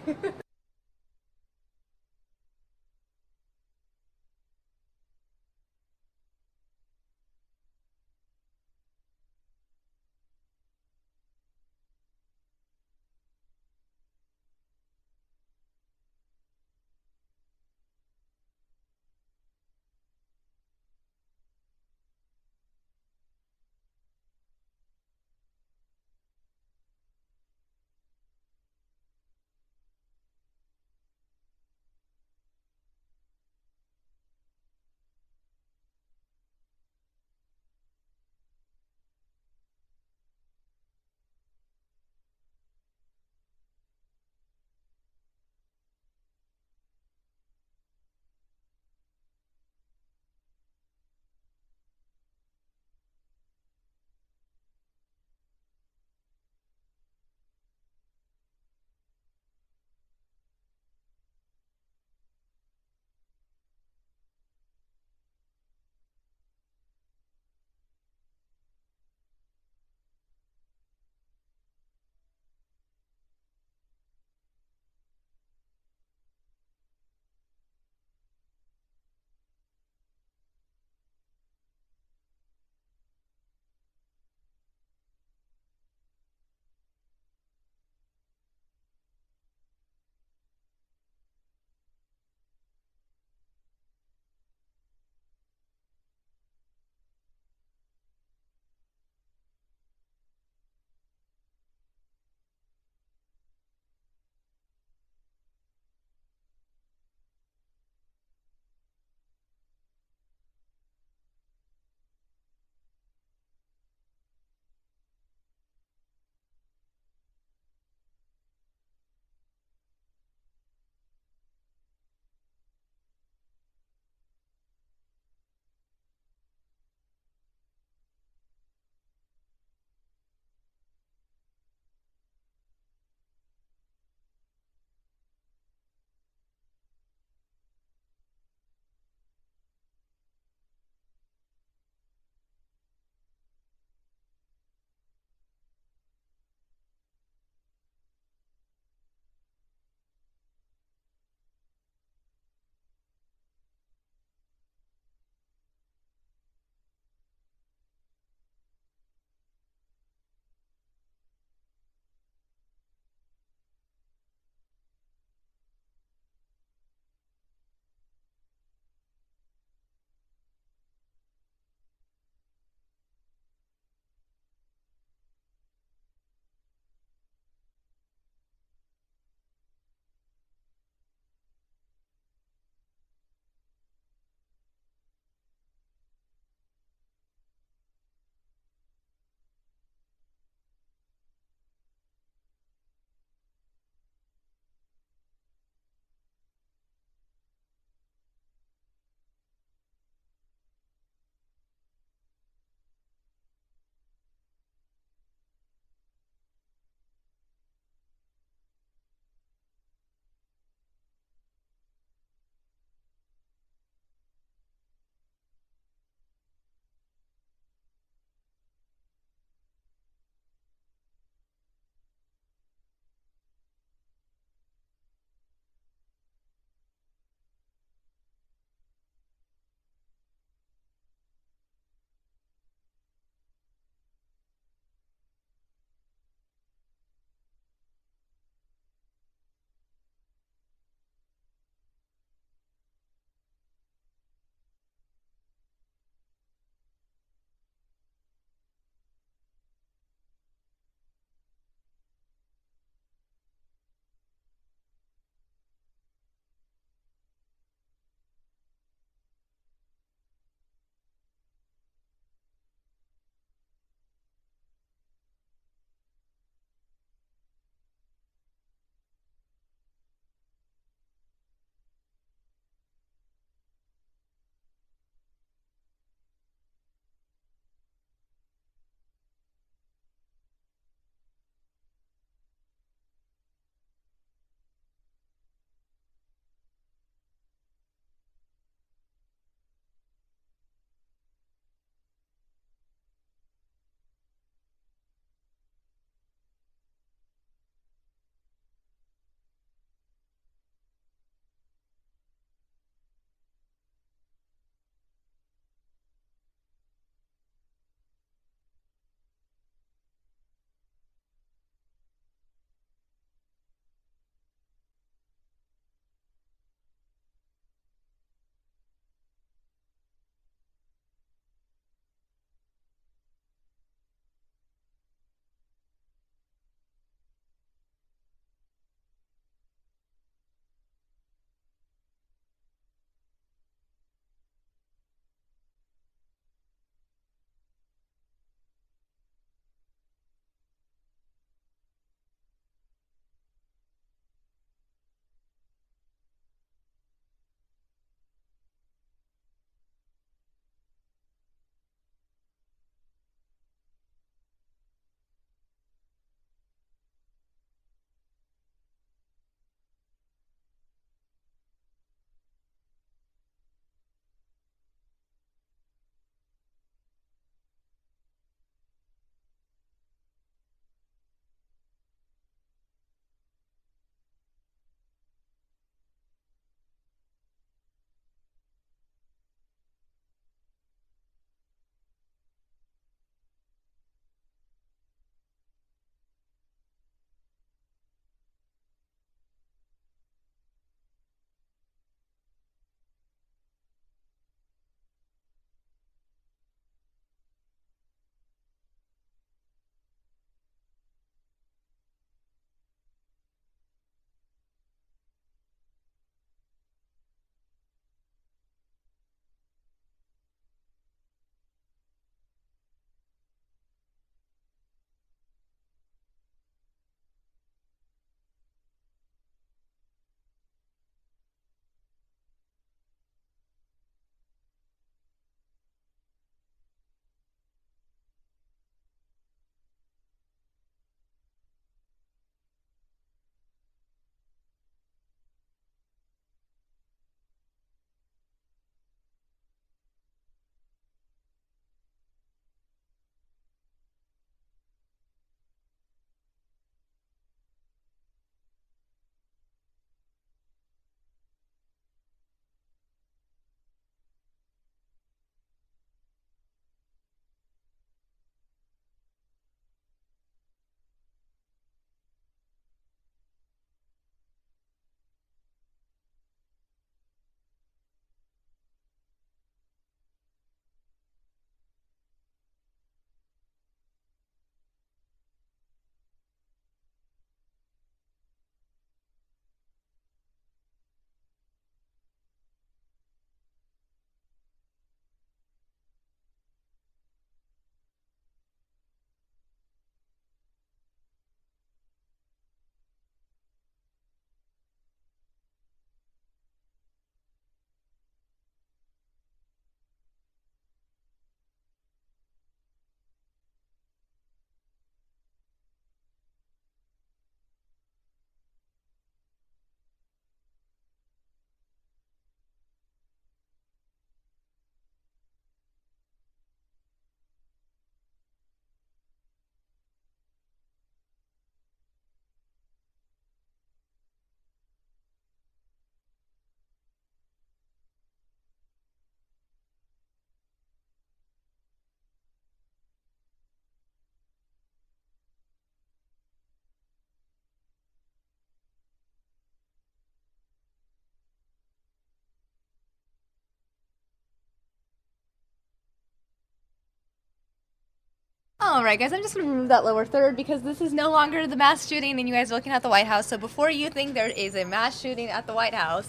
All right, guys, I'm just going to remove that lower third because this is no longer the mass shooting and you guys are looking at the White House. So before you think there is a mass shooting at the White House,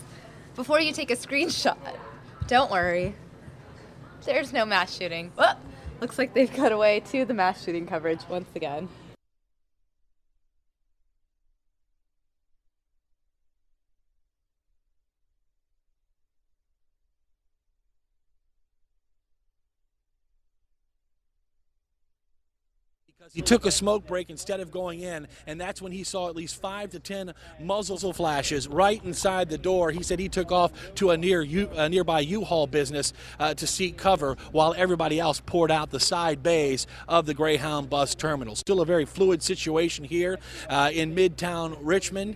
before you take a screenshot, don't worry. There's no mass shooting. Oh, looks like they've cut away to the mass shooting coverage once again. He took a smoke break instead of going in, and that's when he saw at least 5 to 10 muzzle flashes right inside the door. He said he took off to a nearby U-Haul business to seek cover while everybody else poured out the side bays of the Greyhound bus terminal. Still a very fluid situation here in Midtown Richmond.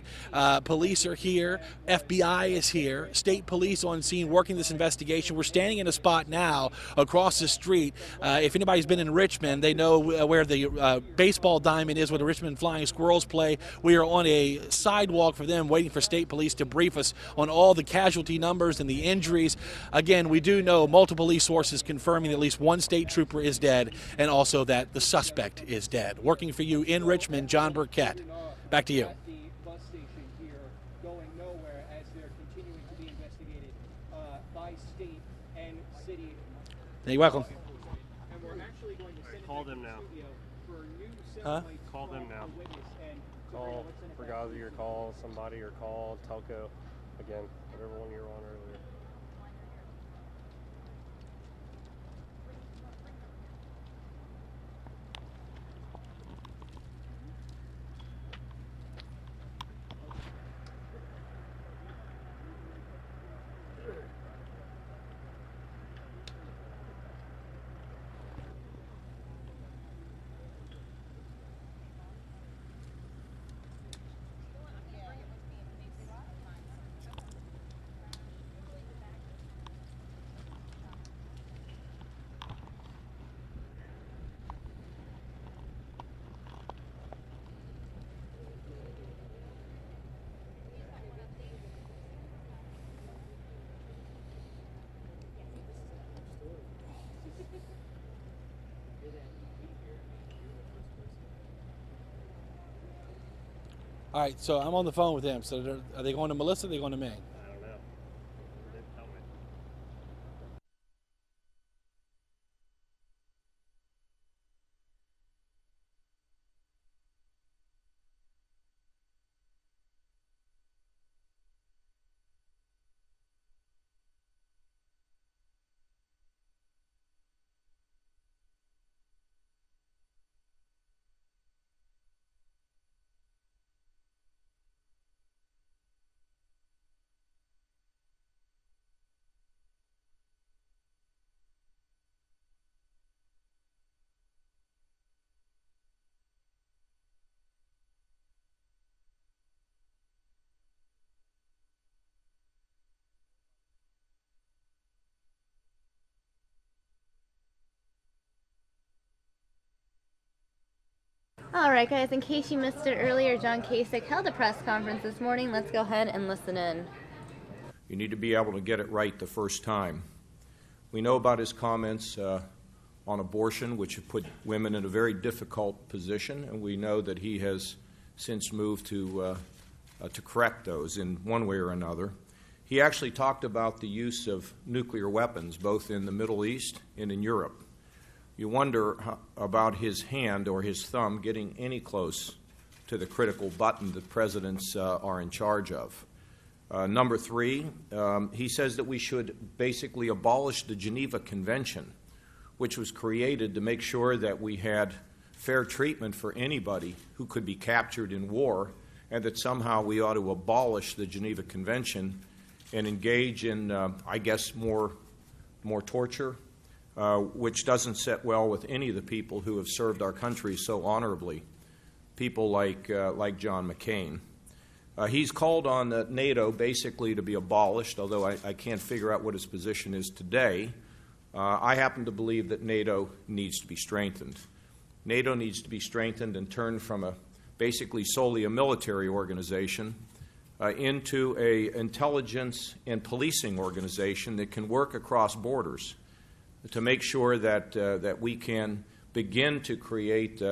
Police are here. FBI is here. State police on scene working this investigation. We're standing in a spot now across the street. If anybody's been in Richmond, they know where the baseball diamond is where the Richmond Flying Squirrels play. We are on a sidewalk for them waiting for state police to brief us on all the casualty numbers and the injuries. Again, we do know multiple police sources confirming that at least one state trooper is dead and also that the suspect is dead. Working for you in Richmond, John Burkett. Back to you. You're welcome. Call them now. Huh? Call them now. Call Fugazi or call somebody or call Telco again, whatever one you were on earlier. All right, so I'm on the phone with them. So are they going to Melissa or are they going to me? I don't know. They didn't tell me. All right, guys, in case you missed it earlier, John Kasich held a press conference this morning. Let's go ahead and listen in. You need to be able to get it right the first time. We know about his comments on abortion, which have put women in a very difficult position, and we know that he has since moved to correct those in one way or another. He actually talked about the use of nuclear weapons, both in the Middle East and in Europe. You wonder about his hand or his thumb getting any close to the critical button that presidents are in charge of. Number three, he says that we should basically abolish the Geneva Convention, which was created to make sure that we had fair treatment for anybody who could be captured in war, and that somehow we ought to abolish the Geneva Convention and engage in, I guess, more torture, which doesn't sit well with any of the people who have served our country so honorably, people like John McCain. He's called on NATO basically to be abolished, although I can't figure out what his position is today. I happen to believe that NATO needs to be strengthened. NATO needs to be strengthened and turned from basically solely a military organization into an intelligence and policing organization that can work across borders to make sure that we can begin to create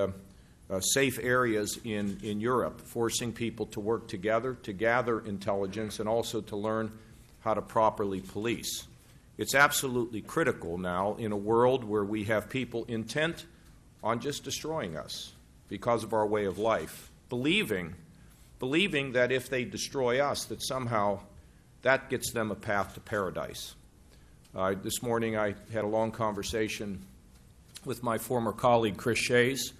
safe areas in Europe, forcing people to work together to gather intelligence and also to learn how to properly police. It's absolutely critical now in a world where we have people intent on just destroying us because of our way of life, believing that if they destroy us, that somehow that gets them a path to paradise. This morning I had a long conversation with my former colleague Chris Shays,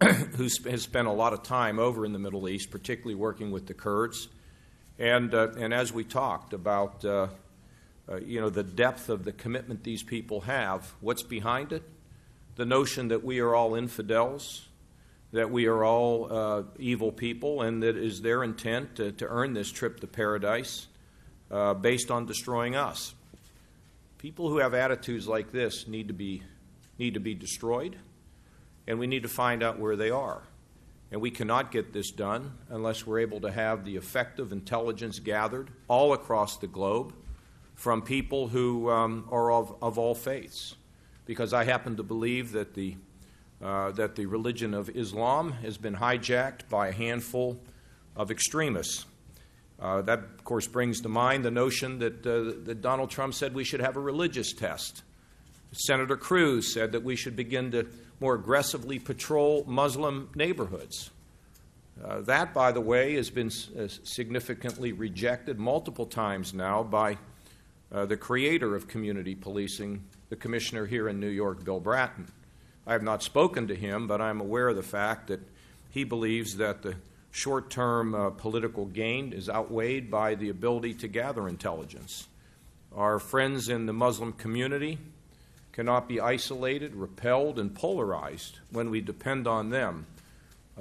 who has spent a lot of time over in the Middle East, particularly working with the Kurds. And as we talked about the depth of the commitment these people have, what's behind it? The notion that we are all infidels, that we are all evil people, and that it is their intent to earn this trip to paradise based on destroying us. People who have attitudes like this need to be destroyed, and we need to find out where they are. And we cannot get this done unless we're able to have the effective intelligence gathered all across the globe from people who are of all faiths. Because I happen to believe that the religion of Islam has been hijacked by a handful of extremists. That, of course, brings to mind the notion that Donald Trump said we should have a religious test. Senator Cruz said that we should begin to more aggressively patrol Muslim neighborhoods. That, by the way, has been significantly rejected multiple times now by the creator of community policing, the commissioner here in New York, Bill Bratton. I have not spoken to him, but I'm aware of the fact that he believes that the short-term political gain is outweighed by the ability to gather intelligence. Our friends in the Muslim community cannot be isolated, repelled, and polarized when we depend on them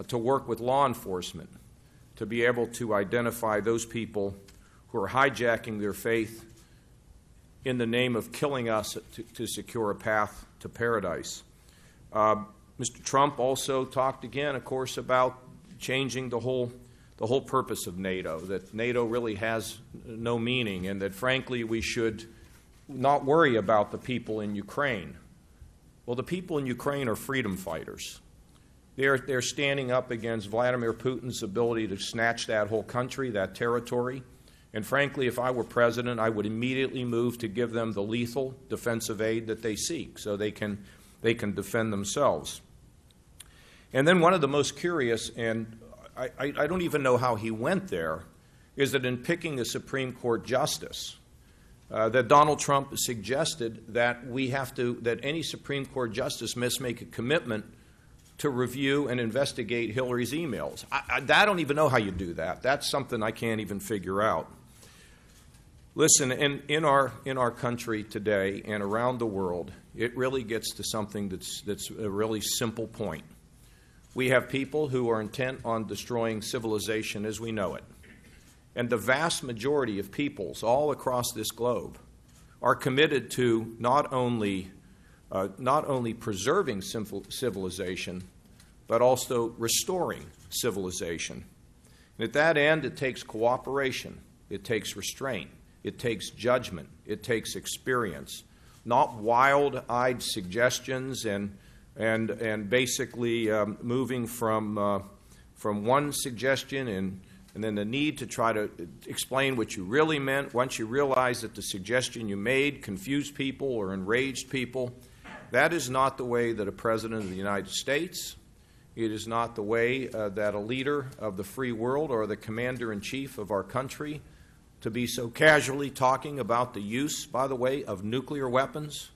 to work with law enforcement, to be able to identify those people who are hijacking their faith in the name of killing us to secure a path to paradise. Mr. Trump also talked again, of course, about changing the whole purpose of NATO, that NATO really has no meaning, and that, frankly, we should not worry about the people in Ukraine. Well, the people in Ukraine are freedom fighters. They're standing up against Vladimir Putin's ability to snatch that whole country, that territory. And frankly, if I were president, I would immediately move to give them the lethal defensive aid that they seek so they can defend themselves. And then one of the most curious, and I don't even know how he went there, is that in picking a Supreme Court justice, that Donald Trump suggested that that any Supreme Court justice must make a commitment to review and investigate Hillary's emails. I don't even know how you do that. That's something I can't even figure out. Listen, in our country today and around the world, it really gets to something that's a really simple point. We have people who are intent on destroying civilization as we know it. And the vast majority of peoples all across this globe are committed to not only preserving civilization, but also restoring civilization. And at that end, it takes cooperation, it takes restraint, it takes judgment, it takes experience, not wild-eyed suggestions and basically moving from one suggestion and then the need to try to explain what you really meant once you realize that the suggestion you made confused people or enraged people. That is not the way that a president of the United States, it is not the way that a leader of the free world or the commander-in-chief of our country to be so casually talking about the use, by the way, of nuclear weapons.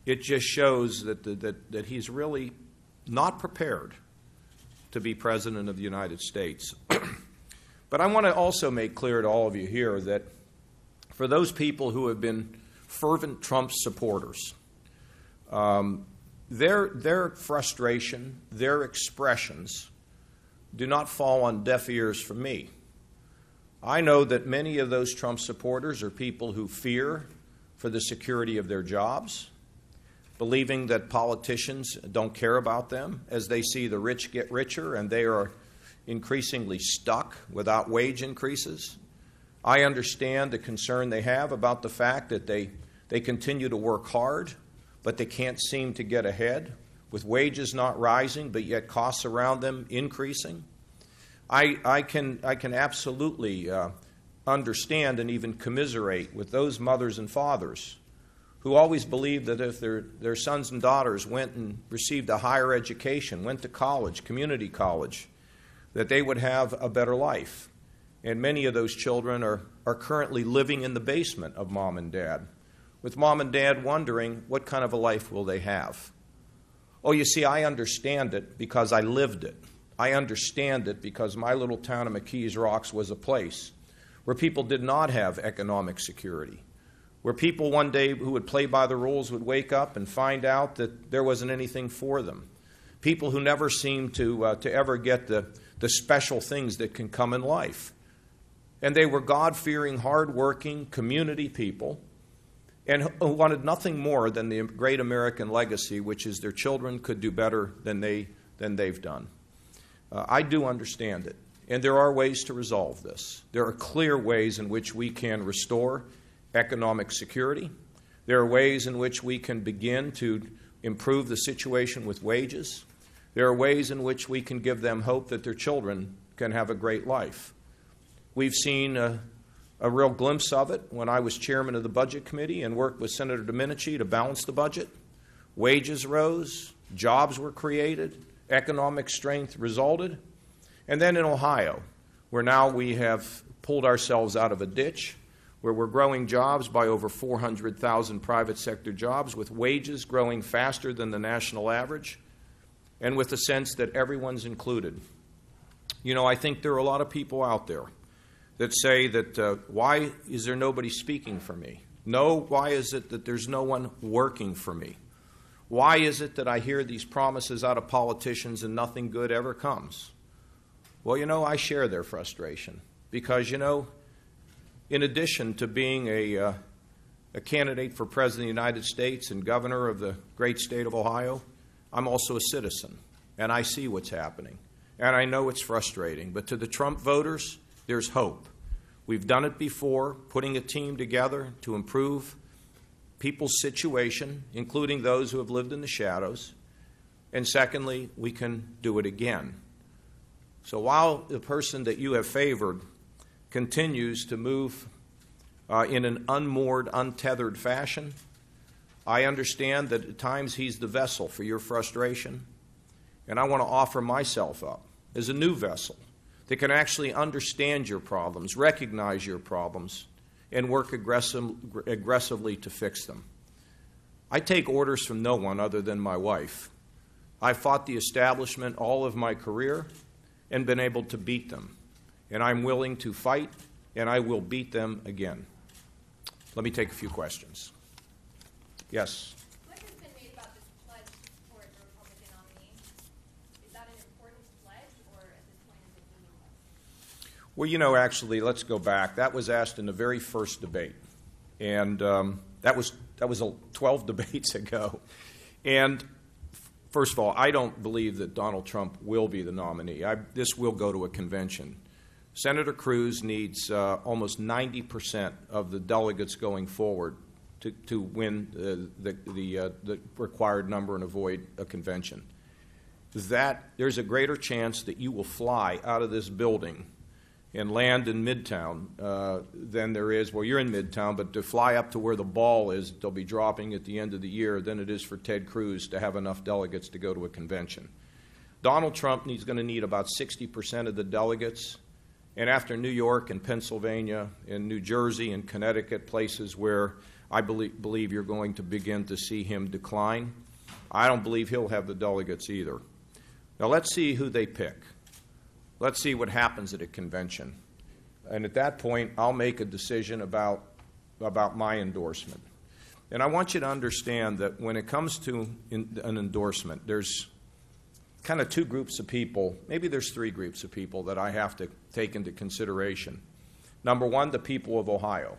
It just shows that he's really not prepared to be president of the United States. But I want to also make clear to all of you here that for those people who have been fervent Trump supporters, their frustration, their expressions do not fall on deaf ears from me. I know that many of those Trump supporters are people who fear for the security of their jobs, believing that politicians don't care about them as they see the rich get richer and they are increasingly stuck without wage increases. I understand the concern they have about the fact that they continue to work hard, but they can't seem to get ahead. with wages not rising, but yet costs around them increasing. I can absolutely understand and even commiserate with those mothers and fathers who always believed that if their sons and daughters went and received a higher education, went to college, community college, that they would have a better life. And many of those children are currently living in the basement of mom and dad, with mom and dad wondering what kind of a life will they have. Oh, you see, I understand it because I lived it. I understand it because my little town of McKees Rocks was a place where people did not have economic security, where people one day who would play by the rules would wake up and find out that there wasn't anything for them. People who never seemed to ever get the special things that can come in life. And they were God-fearing, hard-working, community people, and who wanted nothing more than the great American legacy, which is their children could do better than they've done. I do understand it, and there are ways to resolve this. There are clear ways in which we can restore economic security. There are ways in which we can begin to improve the situation with wages. There are ways in which we can give them hope that their children can have a great life. We've seen a real glimpse of it when I was chairman of the Budget Committee and worked with Senator Domenici to balance the budget. Wages rose, jobs were created, economic strength resulted. And then in Ohio, where now we have pulled ourselves out of a ditch, where we're growing jobs by over 400,000 private sector jobs, with wages growing faster than the national average, and with the sense that everyone's included. You know, I think there are a lot of people out there that say that why is there nobody speaking for me? No, why is it that there's no one working for me? Why is it that I hear these promises out of politicians and nothing good ever comes? Well, you know, I share their frustration because, you know, in addition to being a candidate for President of the United States and governor of the great state of Ohio, I'm also a citizen, and I see what's happening. And I know it's frustrating, but to the Trump voters, there's hope. We've done it before, putting a team together to improve people's situation, including those who have lived in the shadows. And secondly, we can do it again. So while the person that you have favored continues to move in an unmoored, untethered fashion, I understand that at times he's the vessel for your frustration, and I want to offer myself up as a new vessel that can actually understand your problems, recognize your problems, and work aggressively to fix them. I take orders from no one other than my wife. I fought the establishment all of my career and been able to beat them. And I'm willing to fight, and I will beat them again. Let me take a few questions. Yes? What has been made about this pledge to support the Republican nominee? Is that an important pledge, or at this point is it meaningless? Well, you know, actually, let's go back. That was asked in the very first debate, and that was 12 debates ago. And first of all, I don't believe that Donald Trump will be the nominee. This will go to a convention. Senator Cruz needs almost 90% of the delegates going forward to win the required number and avoid a convention. There's a greater chance that you will fly out of this building and land in Midtown than there is, well, you're in Midtown, but to fly up to where the ball is, they'll be dropping at the end of the year, than it is for Ted Cruz to have enough delegates to go to a convention. Donald Trump is going to need about 60% of the delegates. And after New York and Pennsylvania and New Jersey and Connecticut, places where I believe you're going to begin to see him decline, I don't believe he'll have the delegates either. Now let's see who they pick. Let's see what happens at a convention. And at that point, I'll make a decision about my endorsement. And I want you to understand that when it comes to an endorsement, there's kind of two groups of people, maybe there's three groups of people that I have to take into consideration. Number one, the people of Ohio.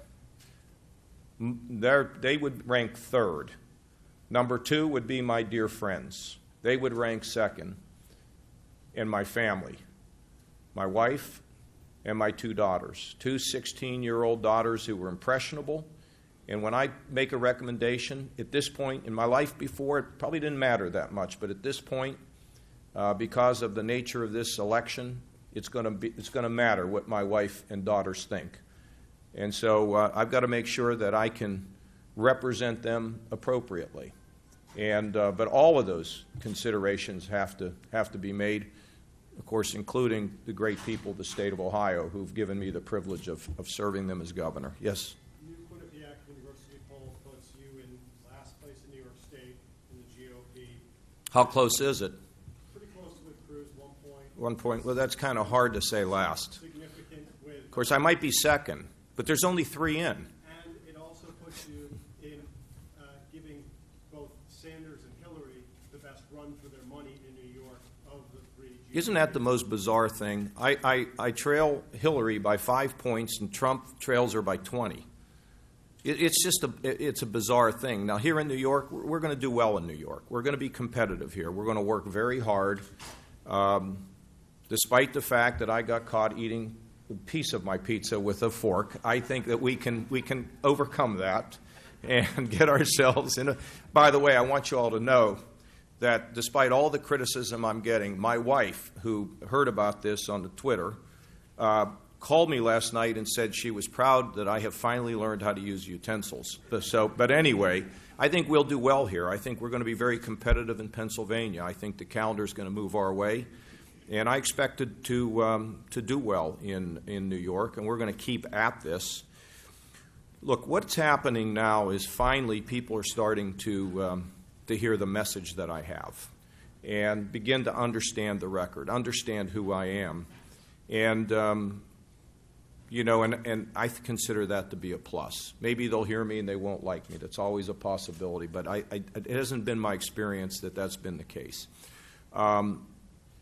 They would rank third. Number two would be my dear friends. They would rank second. And my family, my wife and my two daughters, two 16-year-old daughters who were impressionable And when I make a recommendation, at this point in my life before, it probably didn't matter that much, but at this point, because of the nature of this election, it's going to matter what my wife and daughters think. And so I've got to make sure that I can represent them appropriately. And but all of those considerations have to be made, of course, including the great people of the state of Ohio who've given me the privilege of serving them as governor. Yes? New Quinnipiac University poll puts you in last place in New York State in the GOP. How close is it? Pretty close with Cruz, 1 point. 1 point. Well, that's kind of hard to say last. Significant with. Of course, I might be second, but there's only 3 in. And it also puts you in giving both Sanders and Hillary the best run for their money in New York of the 3 GOP. Isn't that the most bizarre thing? I trail Hillary by 5 points, and Trump trails her by 20. It's a bizarre thing. Now, here in New York, we're going to do well in New York. We're going to be competitive here. We're going to work very hard. Despite the fact that I got caught eating a piece of my pizza with a fork, I think that we can overcome that and get ourselves in a... By the way, I want you all to know that despite all the criticism I'm getting, my wife, who heard about this on the Twitter, called me last night and said she was proud that I have finally learned how to use utensils. But anyway, I think we'll do well here. I think we're going to be very competitive in Pennsylvania. I think the calendar is going to move our way. And I expect to do well in New York, and we're going to keep at this. Look, what's happening now is finally people are starting to hear the message that I have and begin to understand the record, understand who I am. And, and I consider that to be a plus. Maybe they'll hear me and they won't like me. That's always a possibility. But it hasn't been my experience that that's been the case.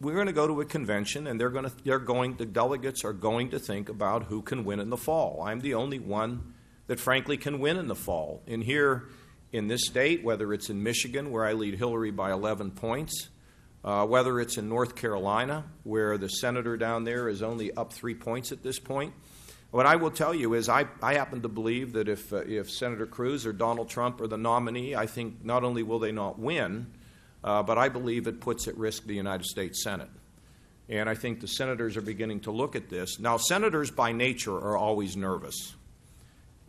We're going to go to a convention, and the delegates are going to think about who can win in the fall. I'm the only one that, frankly, can win in the fall. And here in this state, whether it's in Michigan, where I lead Hillary by 11 points, whether it's in North Carolina, where the senator down there is only up 3 points at this point, what I will tell you is I happen to believe that if Senator Cruz or Donald Trump are the nominee, I think not only will they not win, but I believe it puts at risk the United States Senate. And I think the senators are beginning to look at this. Now, senators by nature are always nervous,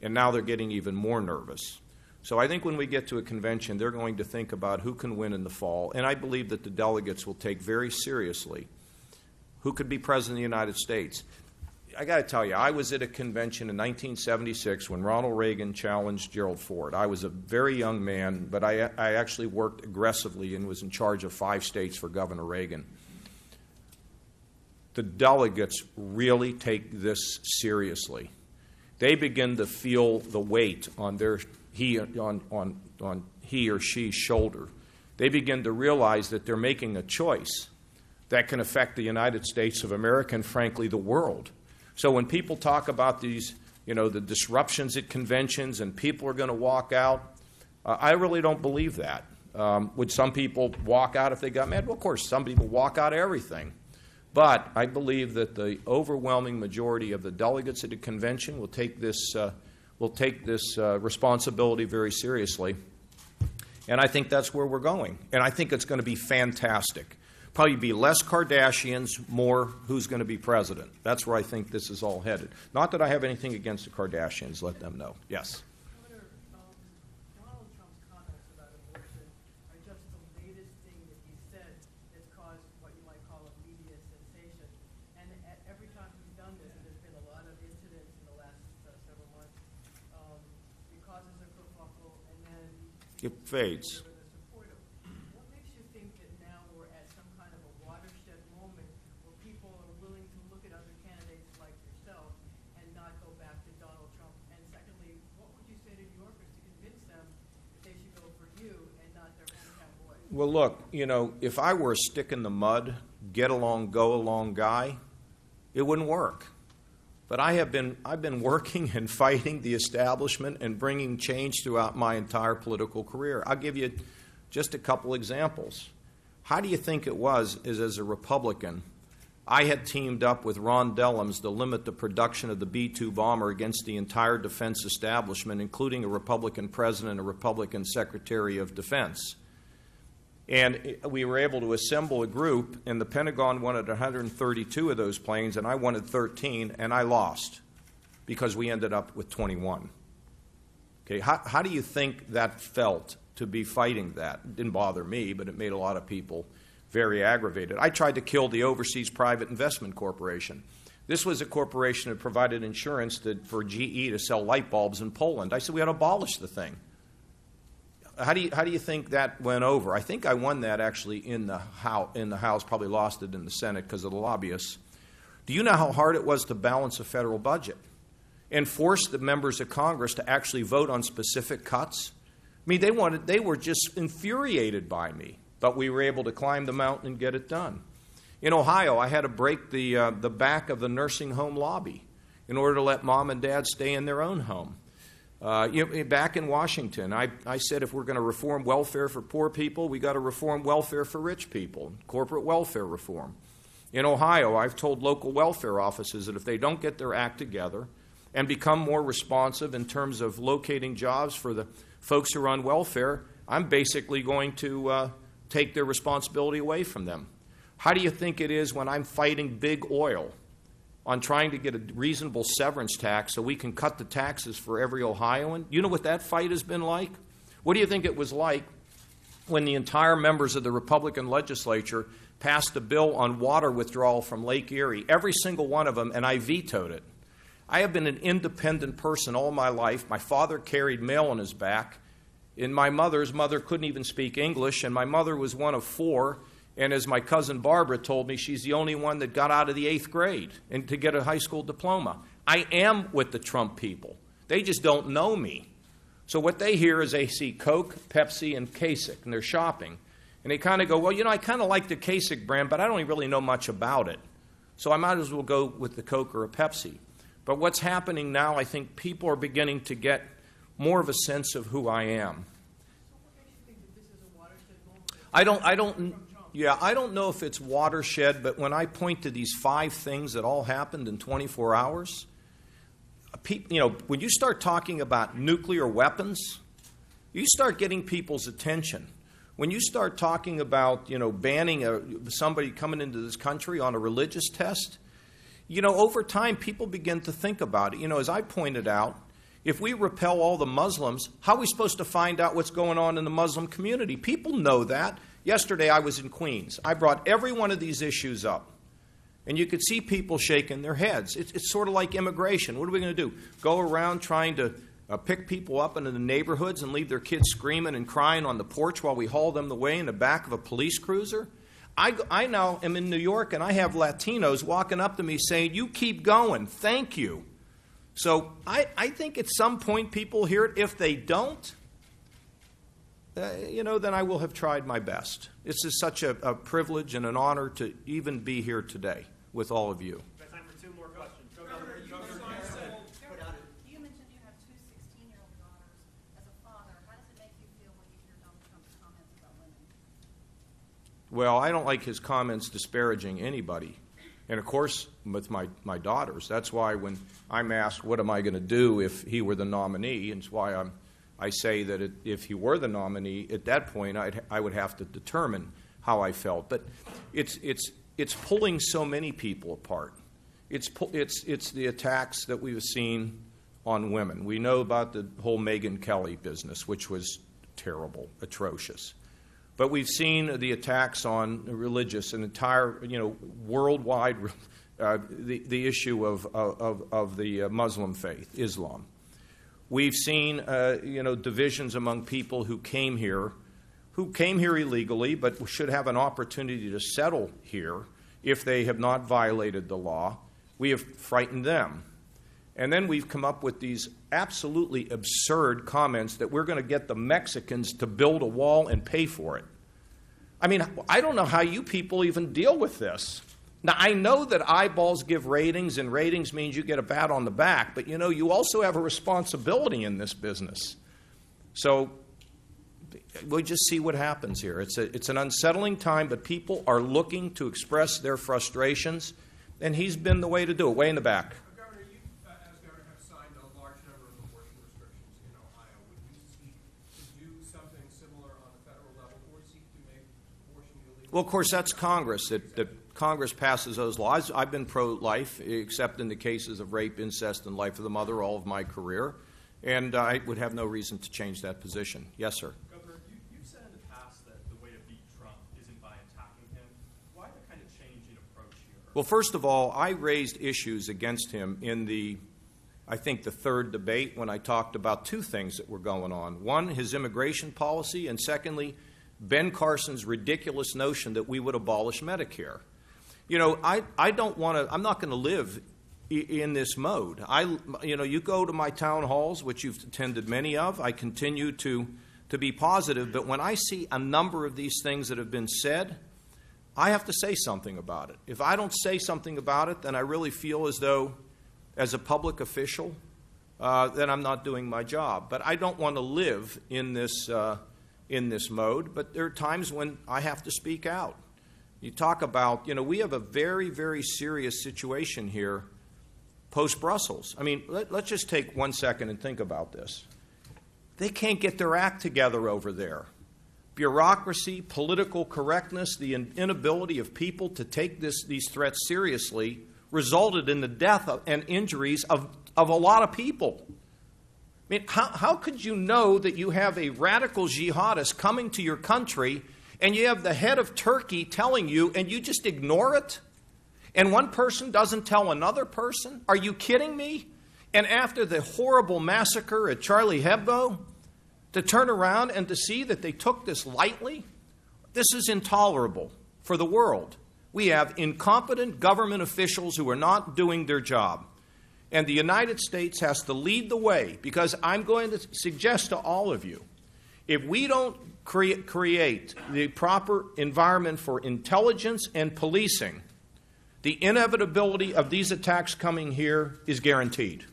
and now they're getting even more nervous. So I think when we get to a convention, they're going to think about who can win in the fall, and I believe that the delegates will take very seriously who could be president of the United States. I got to tell you, I was at a convention in 1976 when Ronald Reagan challenged Gerald Ford. I was a very young man, but I actually worked aggressively and was in charge of 5 states for Governor Reagan. The delegates really take this seriously. They begin to feel the weight on he or she's shoulder. They begin to realize that they're making a choice that can affect the United States of America and, frankly, the world. So when people talk about these, the disruptions at conventions and people are going to walk out, I really don't believe that. Would some people walk out if they got mad? Well, of course, some people walk out of everything. But I believe that the overwhelming majority of the delegates at the convention will take this responsibility very seriously. And I think that's where we're going. And I think it's going to be fantastic. Probably be less Kardashians, more who's going to be president. That's where I think this is all headed. Not that I have anything against the Kardashians. Let them know. Yes. Governor, Donald Trump's comments about abortion are just the latest thing that he said that's caused what you might call a media sensation. And every time he's done this, and there's been a lot of incidents in the last several months, it causes a kerfuffle, and then it fades. What makes you think that now we're at some kind of a watershed moment where people are willing to look at other candidates like yourself and not go back to Donald Trump? And secondly, what would you say to New Yorkers to convince them that they should go for you and not their hometown boy? Well, look, if I were a stick in the mud, get along, go along guy, it wouldn't work. But I've been working and fighting the establishment and bringing change throughout my entire political career. I'll give you just a couple examples. How do you think it was as a Republican I had teamed up with Ron Dellums to limit the production of the B-2 bomber against the entire defense establishment, including a Republican president and a Republican Secretary of Defense. And we were able to assemble a group, and the Pentagon wanted 132 of those planes, and I wanted 13, and I lost because we ended up with 21. Okay, how do you think that felt to be fighting that? It didn't bother me, but it made a lot of people very aggravated. I tried to kill the Overseas Private Investment Corporation. This was a corporation that provided insurance for GE to sell light bulbs in Poland. I said we ought to abolish the thing. How do you think that went over? I think I won that actually in the House, probably lost it in the Senate because of the lobbyists. Do you know how hard it was to balance a federal budget and force the members of Congress to actually vote on specific cuts? I mean, they were just infuriated by me, but we were able to climb the mountain and get it done. In Ohio, I had to break the back of the nursing home lobby in order to let mom and dad stay in their own home. Back in Washington, I said if we're going to reform welfare for poor people, we got to reform welfare for rich people, corporate welfare reform. In Ohio, I've told local welfare offices that if they don't get their act together and become more responsive in terms of locating jobs for the folks who are on welfare, I'm basically going to take their responsibility away from them. How do you think it is when I'm fighting big oil on trying to get a reasonable severance tax so we can cut the taxes for every Ohioan? You know what that fight has been like? What do you think it was like when the entire members of the Republican legislature passed a bill on water withdrawal from Lake Erie, every single one of them, and I vetoed it? I have been an independent person all my life. My father carried mail on his back, and my mother's mother couldn't even speak English, and my mother was one of 4. And as my cousin Barbara told me, she's the only one that got out of the 8th grade and to get a high school diploma. I am with the Trump people. They just don't know me. So what they hear is they see Coke, Pepsi, and Kasich, and they're shopping. And they kind of go, well, I kind of like the Kasich brand, but I don't really know much about it. So I might as well go with the Coke or a Pepsi. But what's happening now, I think people are beginning to get more of a sense of who I am. I don't know if it's watershed, but when I point to these 5 things that all happened in 24 hours, when you start talking about nuclear weapons, you start getting people's attention. When you start talking about, banning somebody coming into this country on a religious test, over time people begin to think about it. As I pointed out, if we repel all the Muslims, how are we supposed to find out what's going on in the Muslim community? People know that. Yesterday I was in Queens. I brought every one of these issues up. And you could see people shaking their heads. It's sort of like immigration. What are we going to do? Go around trying to pick people up into the neighborhoods and leave their kids screaming and crying on the porch while we haul them away in the back of a police cruiser? I now am in New York, and I have Latinos walking up to me saying, you keep going. Thank you. So I think at some point people hear it. If they don't, then I will have tried my best. It's just such a privilege and an honor to even be here today with all of you. We've got time for 2 more questions. You mentioned you have 2 16-year-old daughters. As a father, how does it make you feel when you hear Donald Trump's comments about women? Well, I don't like his comments disparaging anybody. And, of course, with my daughters, that's why when I'm asked what am I going to do if he were the nominee, and it's why I say that if he were the nominee, at that point I would have to determine how I felt. But it's pulling so many people apart. It's the attacks that we've seen on women. We know about the whole Megyn Kelly business, which was terrible, atrocious. But we've seen the attacks on religious, an entire, worldwide, the issue of the Muslim faith, Islam. We've seen, divisions among people who came here illegally, but should have an opportunity to settle here if they have not violated the law. We have frightened them. And then we've come up with these absolutely absurd comments that we're going to get the Mexicans to build a wall and pay for it. I mean, I don't know how you people even deal with this. Now, I know that eyeballs give ratings, and ratings means you get a pat on the back, but, you also have a responsibility in this business. So we'll just see what happens here. It's an unsettling time, but people are looking to express their frustrations, and he's been the way to do it, way in the back. Governor, you, as governor, have signed a large number of abortion restrictions in Ohio. Would you seek to do something similar on the federal level, or seek to make abortion illegal? Well, of course, that's Congress. That Congress passes those laws. I've been pro-life, except in the cases of rape, incest, and life of the mother all of my career. And I would have no reason to change that position. Yes, sir. Governor, you've said in the past that the way to beat Trump isn't by attacking him. Why the kind of change in approach here? Well, first of all, I raised issues against him in I think the third debate when I talked about two things that were going on. One, his immigration policy, and secondly, Ben Carson's ridiculous notion that we would abolish Medicare. You know, I don't want to, I'm not going to live in this mode. You go to my town halls, which you've attended many of. I continue to be positive, but when I see a number of these things that have been said, I have to say something about it. If I don't say something about it, then I really feel as though, as a public official, then I'm not doing my job. But I don't want to live in this mode. But there are times when I have to speak out. You talk about, we have a very, very serious situation here post-Brussels. I mean, let's just take 1 second and think about this. They can't get their act together over there. Bureaucracy, political correctness, the inability of people to take these threats seriously resulted in the death and injuries of a lot of people. I mean, how could you know that you have a radical jihadist coming to your country and you have the head of Turkey telling you and you just ignore it? And one person doesn't tell another person? Are you kidding me? And after the horrible massacre at Charlie Hebdo, to turn around and to see that they took this lightly? This is intolerable for the world. We have incompetent government officials who are not doing their job. And the United States has to lead the way, because I'm going to suggest to all of you, if we don't create the proper environment for intelligence and policing, the inevitability of these attacks coming here is guaranteed.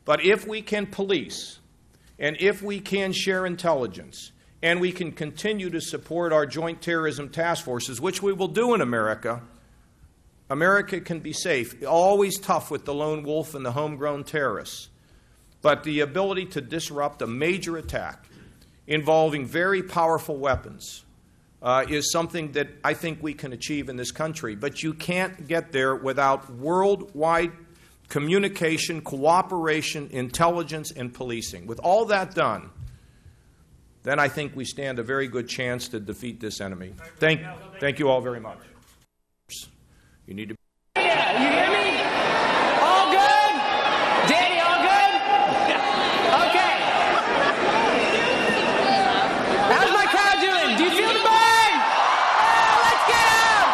But if we can police, and if we can share intelligence, and we can continue to support our joint terrorism task forces, which we will do in America, America can be safe. Always tough with the lone wolf and the homegrown terrorists. But the ability to disrupt a major attack involving very powerful weapons is something that I think we can achieve in this country. But you can't get there without worldwide communication, cooperation, intelligence, and policing. With all that done, then I think we stand a very good chance to defeat this enemy. Thank you all very much. You need to... Yeah, you hear me? All good? Danny, all good? Okay. How's my crowd doing? Do you feel the burn? Let's get up!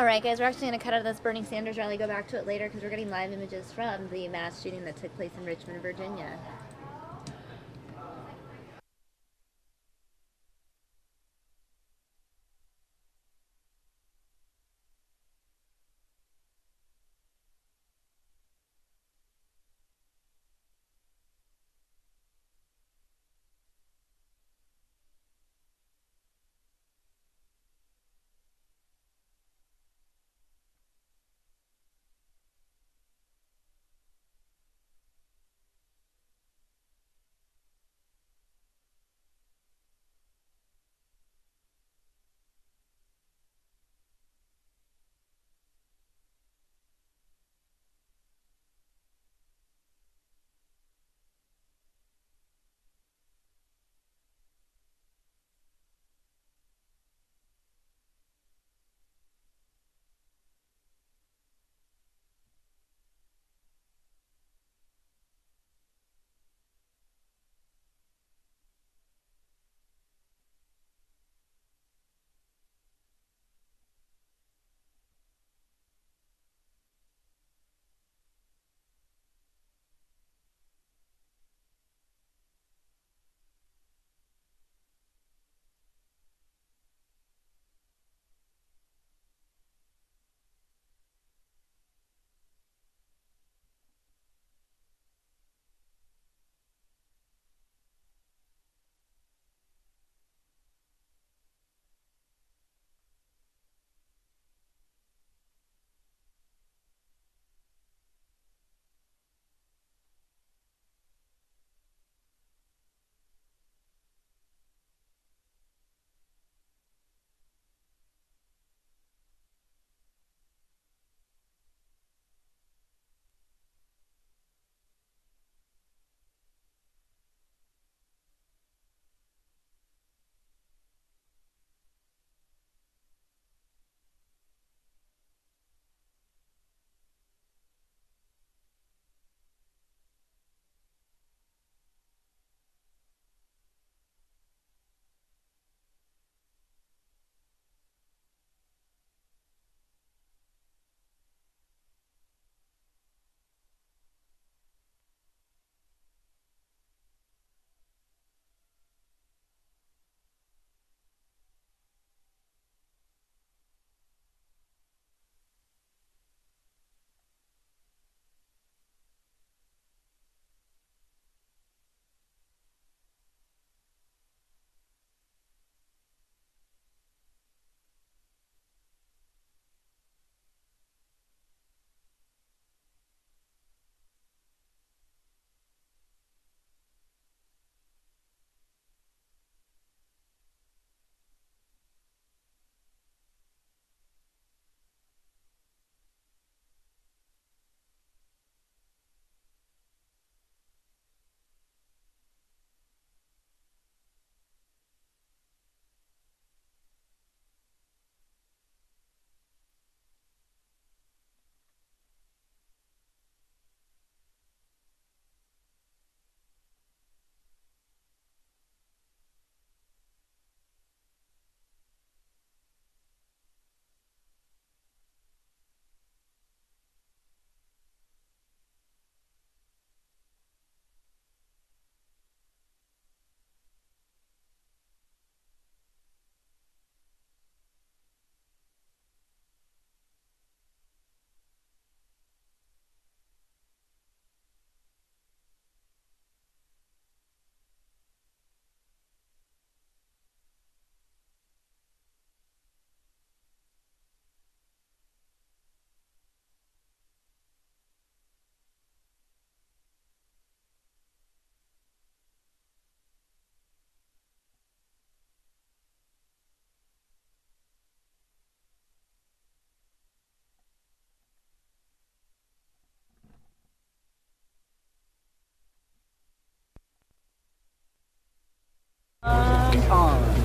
Alright guys, we're actually going to cut out of this Bernie Sanders rally, go back to it later because we're getting live images from the mass shooting that took place in Richmond, Virginia.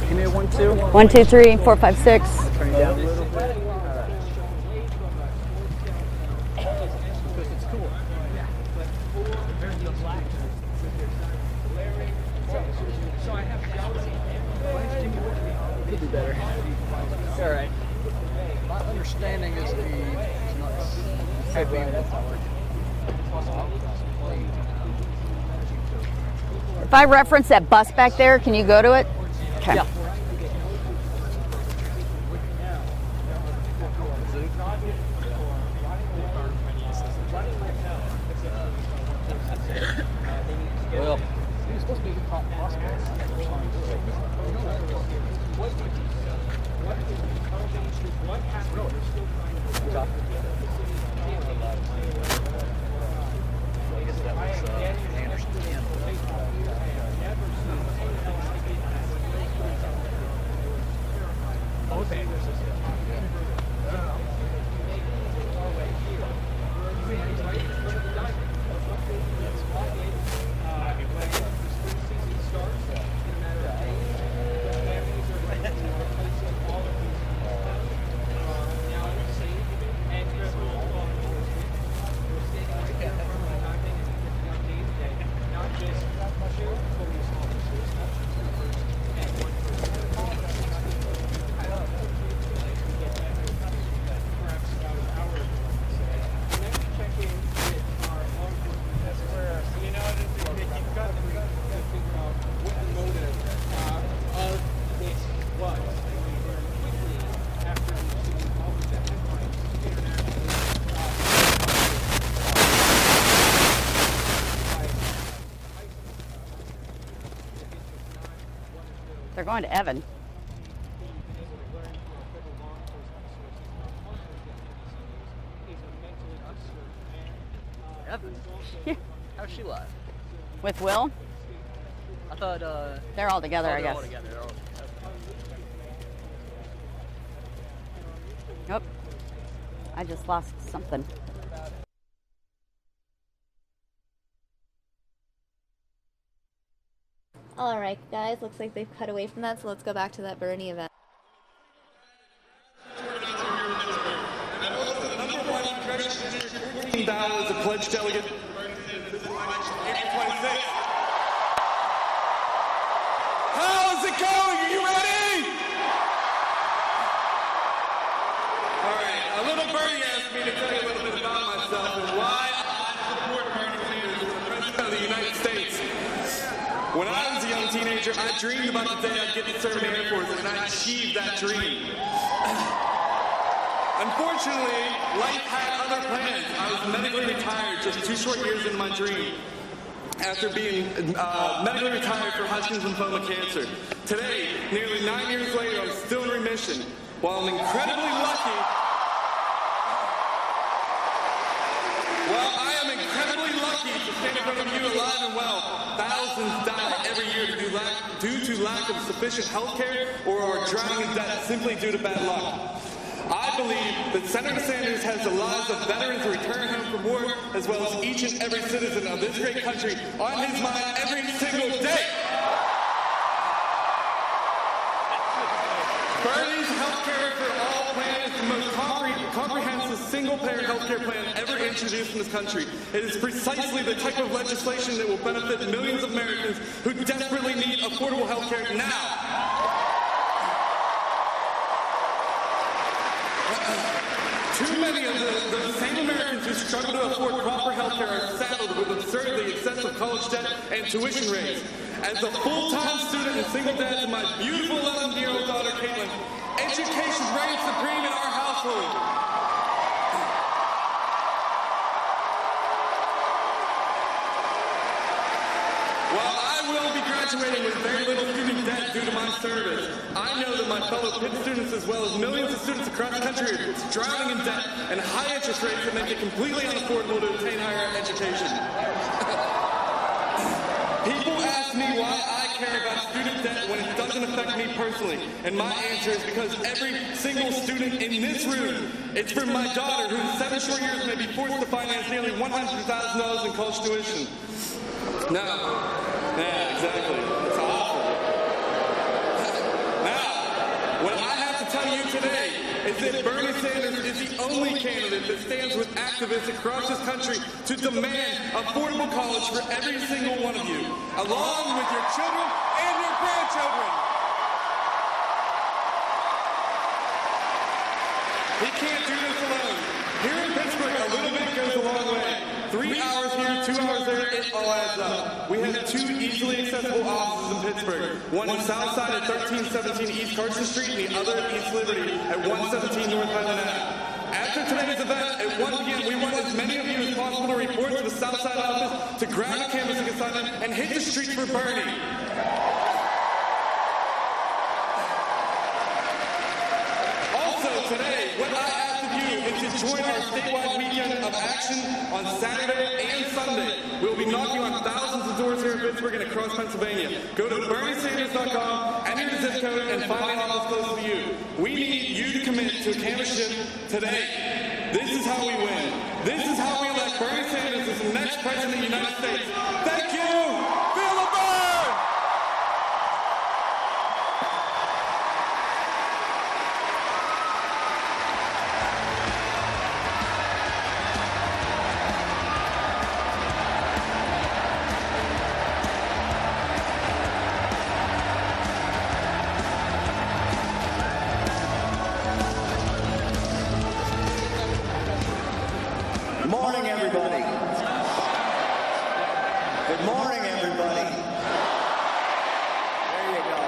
Give me a 1, 2. 1, 2, 3, 4, 5, 6. Turn it down a little bit. It's cool. Could be better. All right. understanding is the If I reference that bus back there, can you go to it? Okay. Yeah. Well, he's supposed to be the top prospect. They're going to Evan. Evan? How's she live? With Will? I thought, they're all together, I guess. All together. Nope. I just lost something. All right, guys, looks like they've cut away from that, so let's go back to that Bernie event. $14 a pledged delegate. How is it going? Are you ready? All right, a little birdie asked me to tell you a little bit about myself and why I support Bernie Sanders as the President of the United States. When I was a young teenager, I dreamed about the day I'd get to serve in the Air Force, and I achieved that dream. Unfortunately, life had other plans. I was medically retired just 2 short years into my dream after being medically retired for Hodgkin's lymphoma cancer. Today, nearly 9 years later, I'm still in remission. While I'm incredibly lucky, to stand in front of you alive and well, thousands die every year due to lack of sufficient health care or are drowning in debt simply due to bad luck. I believe that Senator Sanders has the lives of veterans who return home from war, as well as each and every citizen of this great country, on his mind every single day. Bernie's health care for all plan is the most comprehensive single-payer health care plan ever introduced in this country. It is precisely the type of legislation that will benefit millions of Americans who desperately need affordable health care now. Too many of the same Americans who struggle to afford proper health care are saddled with absurdly excessive college debt and tuition rates. As a full-time student and single dad to my beautiful 11-year-old daughter, Caitlin, education reigns supreme in our household. While I will be graduating with very little student debt due to my service, I know that my fellow Pitt students, as well as millions of students across the country, are drowning in debt and high interest rates that make it completely unaffordable to obtain higher education. People ask me why I care about student debt when it doesn't affect me personally, and my answer is because every single student in this room, it's for my daughter, who in 7 short years may be forced to finance nearly $100,000 in college tuition. Now, yeah, exactly. It's awful. Now, what I have to tell you today is that Bernie Sanders is the only candidate that stands with activists across this country to demand affordable college for every single one of you, along with your children and your grandchildren. He can't do 3 hours here, 2 hours there, it all adds up. We have 2 easily accessible offices in Pittsburgh. One in Southside at 1317 East Carson Street and the other at East Liberty at 117 North Highland Ave. After today's event at 1 p.m., we want as many of you as possible to report to the Southside office to grab a canvassing assignment and hit the streets for Bernie. Also today, what I ask of you is to join our statewide weekend of action on Saturday and Sunday. We'll be knocking on thousands of doors here in Pittsburgh and across Pennsylvania. Go to BernieSanders.com, enter your zip code, and find an office close to you. We need you to commit to a canvassship today. This is how we win. This is how we elect Bernie Sanders as the next president of the United States. Thank you! Feel the burn! Good morning, everybody. Good morning, everybody. There you go.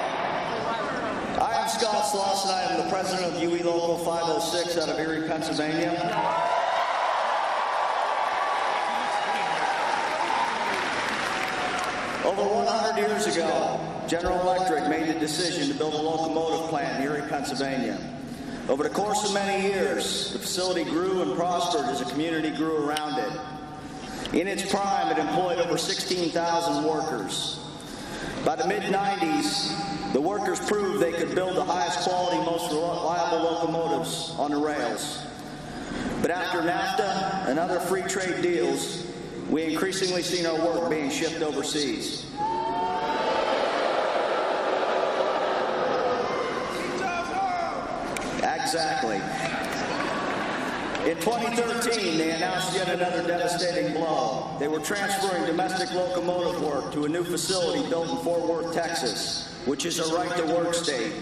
I am Scott Slauson. I am the president of UE Local 506 out of Erie, Pennsylvania. Over 100 years ago, General Electric made the decision to build a locomotive plant in Erie, Pennsylvania. Over the course of many years, the facility grew and prospered as the community grew around it. In its prime, it employed over 16,000 workers. By the mid-90s, the workers proved they could build the highest quality, most reliable locomotives on the rails. But after NAFTA and other free trade deals, we increasingly seen our work being shipped overseas. Exactly. In 2013, they announced yet another devastating blow. They were transferring domestic locomotive work to a new facility built in Fort Worth, Texas, which is a right-to-work state.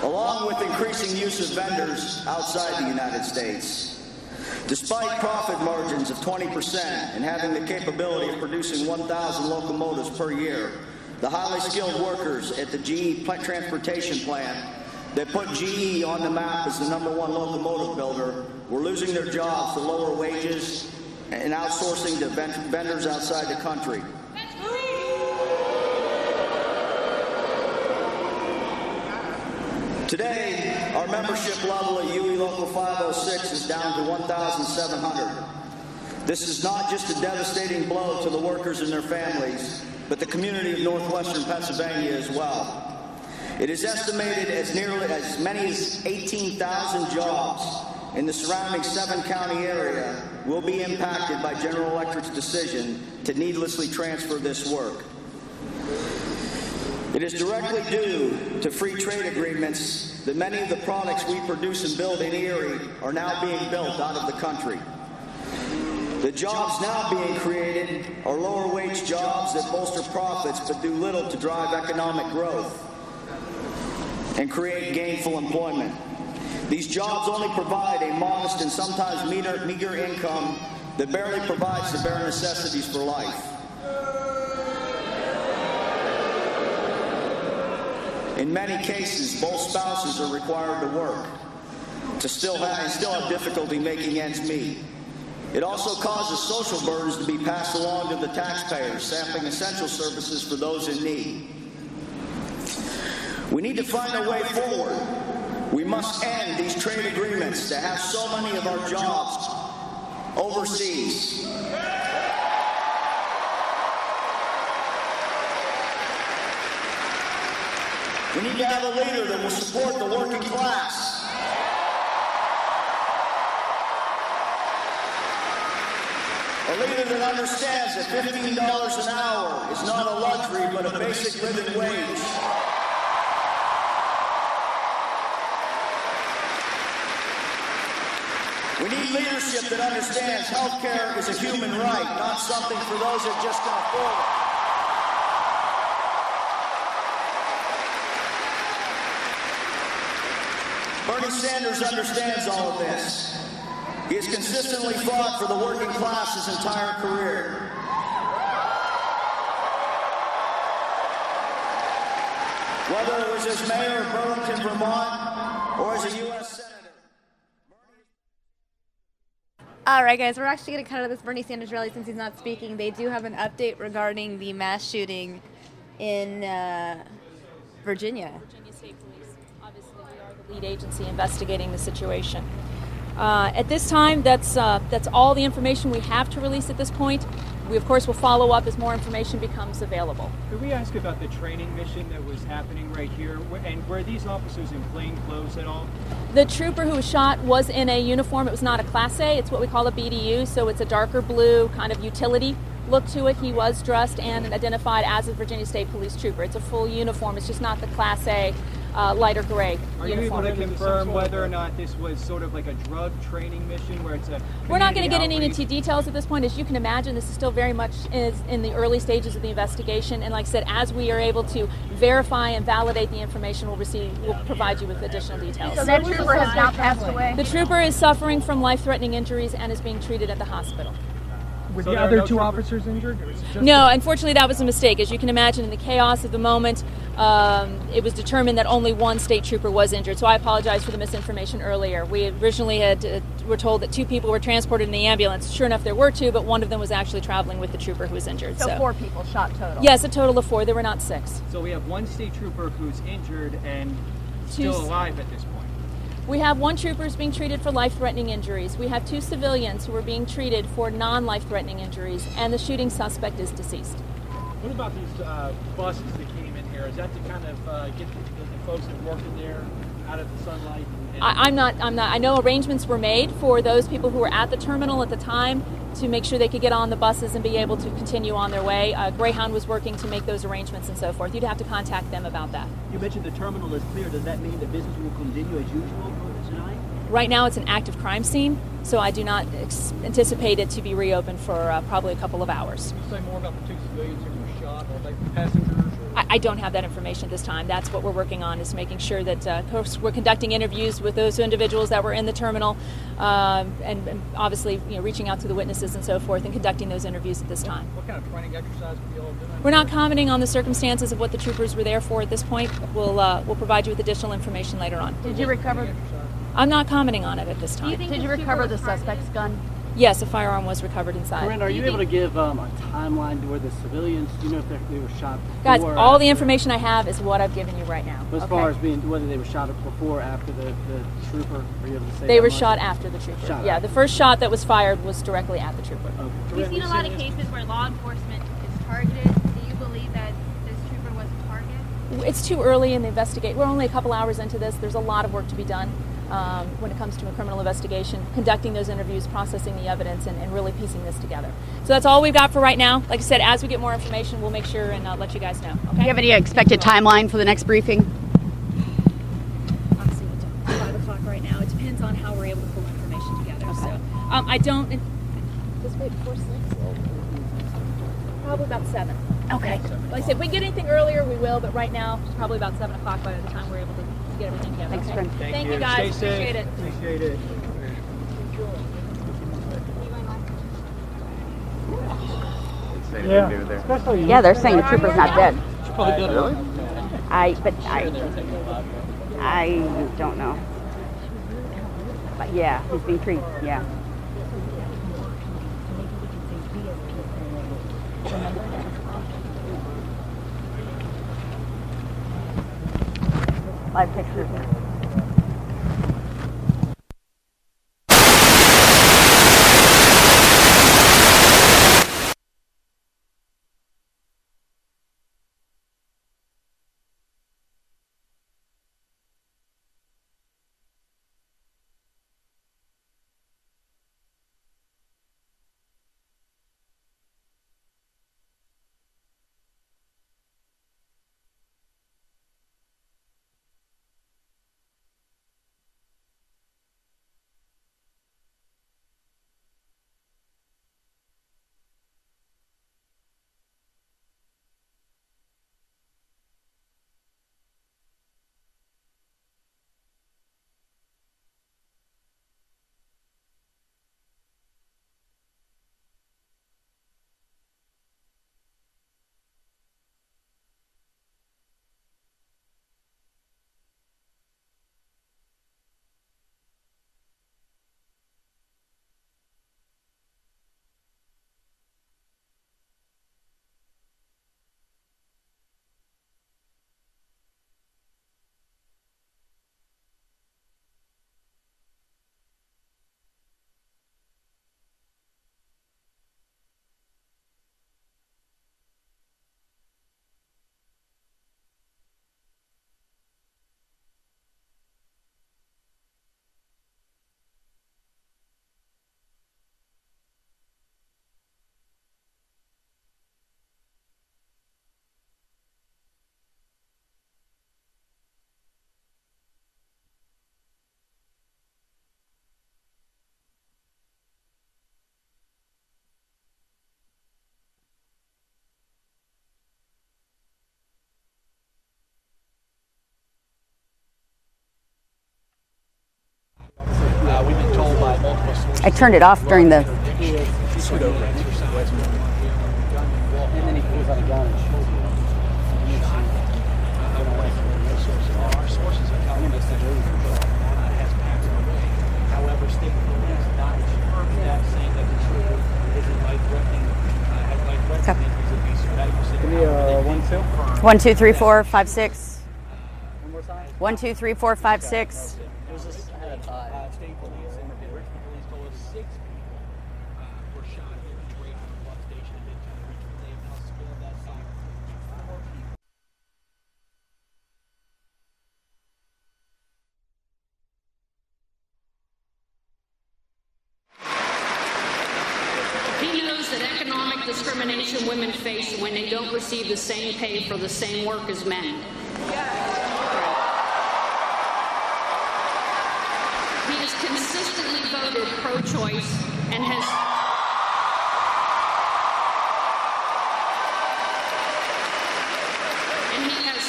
Along with increasing use of vendors outside the United States. Despite profit margins of 20% and having the capability of producing 1,000 locomotives per year, the highly skilled workers at the GE transportation plant that put GE on the map as the #1 locomotive builder were losing their jobs to lower wages and outsourcing to vendors outside the country. Today, our membership level at UE Local 506 is down to 1,700. This is not just a devastating blow to the workers and their families, but the community of northwestern Pennsylvania as well. It is estimated as many as 18,000 jobs in the surrounding 7-county area will be impacted by General Electric's decision to needlessly transfer this work. It is directly due to free trade agreements that many of the products we produce and build in Erie are now being built out of the country. The jobs now being created are lower wage jobs that bolster profits but do little to drive economic growth and create gainful employment. These jobs only provide a modest and sometimes meager income that barely provides the bare necessities for life. In many cases, both spouses are required to work to still have difficulty making ends meet. It also causes social burdens to be passed along to the taxpayers, sapping essential services for those in need. We need to find a way forward. We must end these trade agreements that have so many of our jobs overseas. We need to have a leader that will support the working class. A leader that understands that $15 an hour is not a luxury, but a basic living wage. We need leadership that understands health care is a human right, not something for those that just can afford it. Bernie Sanders understands all of this. He has consistently fought for the working class his entire career. Whether it was as mayor of Burlington, Vermont, or as a U.S. Senator. All right, guys, we're actually going to cut out this Bernie Sanders rally since he's not speaking. They do have an update regarding the mass shooting in Virginia. Virginia State Police. Obviously, we are the lead agency investigating the situation. At this time, that's all the information we have to release at this point. We, of course, will follow up as more information becomes available. Could we ask about the training mission that was happening right here? And were these officers in plain clothes at all? The trooper who was shot was in a uniform. It was not a Class A. It's what we call a BDU, so it's a darker blue kind of utility look to it. He was dressed and identified as a Virginia State Police trooper. It's a full uniform. It's just not the Class A lighter gray Are uniform. you able to confirm whether or not this was sort of like a drug training mission where it's a We're not going to get community into details at this point. As you can imagine, this is still very much in the early stages of the investigation. And like I said, as we are able to verify and validate the information, we'll provide you with additional details. So that trooper has now passed away? The trooper is suffering from life-threatening injuries and is being treated at the hospital. Were the other two officers injured? Or was it just No, unfortunately, that was a mistake. As you can imagine, in the chaos of the moment, it was determined that only one state trooper was injured. So I apologize for the misinformation earlier. We originally were told that 2 people were transported in the ambulance. Sure enough, there were 2, but one of them was actually traveling with the trooper who was injured. So 4 people shot total? Yes, a total of 4. There were not 6. So we have 1 state trooper who's injured and still alive at this point. We have 1 trooper who's being treated for life-threatening injuries. We have 2 civilians who are being treated for non-life-threatening injuries, and the shooting suspect is deceased. What about these buses that came in here? Is that to kind of get the folks that work in there out of the sunlight? I'm not. I know arrangements were made for those people who were at the terminal at the time to make sure they could get on the buses and be able to continue on their way. Greyhound was working to make those arrangements and so forth. You'd have to contact them about that. You mentioned the terminal is clear. Does that mean the business will continue as usual tonight? Right now it's an active crime scene, so I do not anticipate it to be reopened for probably a couple of hours. Can you say more about the 2 civilians who were shot? Are they passengers? I don't have that information at this time. That's what we're working on, is making sure that, of course, we're conducting interviews with those individuals that were in the terminal, and obviously, reaching out to the witnesses and so forth, and conducting those interviews at this time. What kind of training exercise were you all doing? We're not commenting on the circumstances of what the troopers were there for at this point. We'll provide you with additional information later on. Did you recover? I'm not commenting on it at this time. Did you recover the suspect's gun? Yes, a firearm was recovered inside. Corinne, are you able to give a timeline to where the civilians, do you know if they were shot before? Guys, all the information I have is what I've given you right now. As far as whether they were shot before or after the trooper, are you able to say They were much? shot after the trooper. Yeah, the first shot that was fired was directly at the trooper. Okay. We've seen a lot of cases where law enforcement is targeted. Do you believe that this trooper was a target? It's too early in the investigation. We're only a couple hours into this. There's a lot of work to be done when it comes to a criminal investigation, conducting those interviews, processing the evidence, and really piecing this together. So that's all we've got for right now. Like I said, as we get more information, we'll make sure and let you guys know. Okay? Do you have any expected timeline for the next briefing? Honestly, it's 5 o'clock right now. It depends on how we're able to pull information together. Okay. So I don't anticipate before 6. Probably about 7. Okay. Like I said, if we get anything earlier, we will, but right now, it's probably about 7 o'clock by the time we're able to get everything together. Thanks, okay? friend. Thank you, guys. Stay safe. Appreciate it. Appreciate it. Yeah, they're saying the trooper's not dead. Really? I don't know. But yeah, he's being treated. Yeah. Live pictures. we've been told by multiple sources. I turned it off during the. And then he pulls out a gun and shoots me. Our sources are telling us that has passed away. However, state police not confirmed that, saying that the trooper is in life-threatening, has life-threatening injuries at least. Give me a 1-2. 1, 2, 3, 4, 5, 6. 1, 2, 3, 4, 5, 6. It was just state police and the Richmond police told us 6 people were shot here in Drayton Bus Station in Midtown Richmond. They have now spilled that side. 4 people. He knows that economic discrimination women face when they don't receive the same pay for the same work as men. He has consistently voted pro-choice and has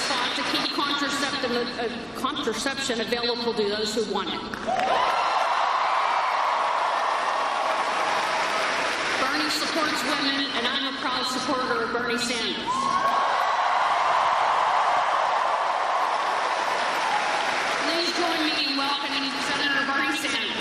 fought to keep contraception available to those who want it. Bernie supports women, and I'm a proud supporter of Bernie Sanders. Please join me in welcoming Senator Bernie Sanders.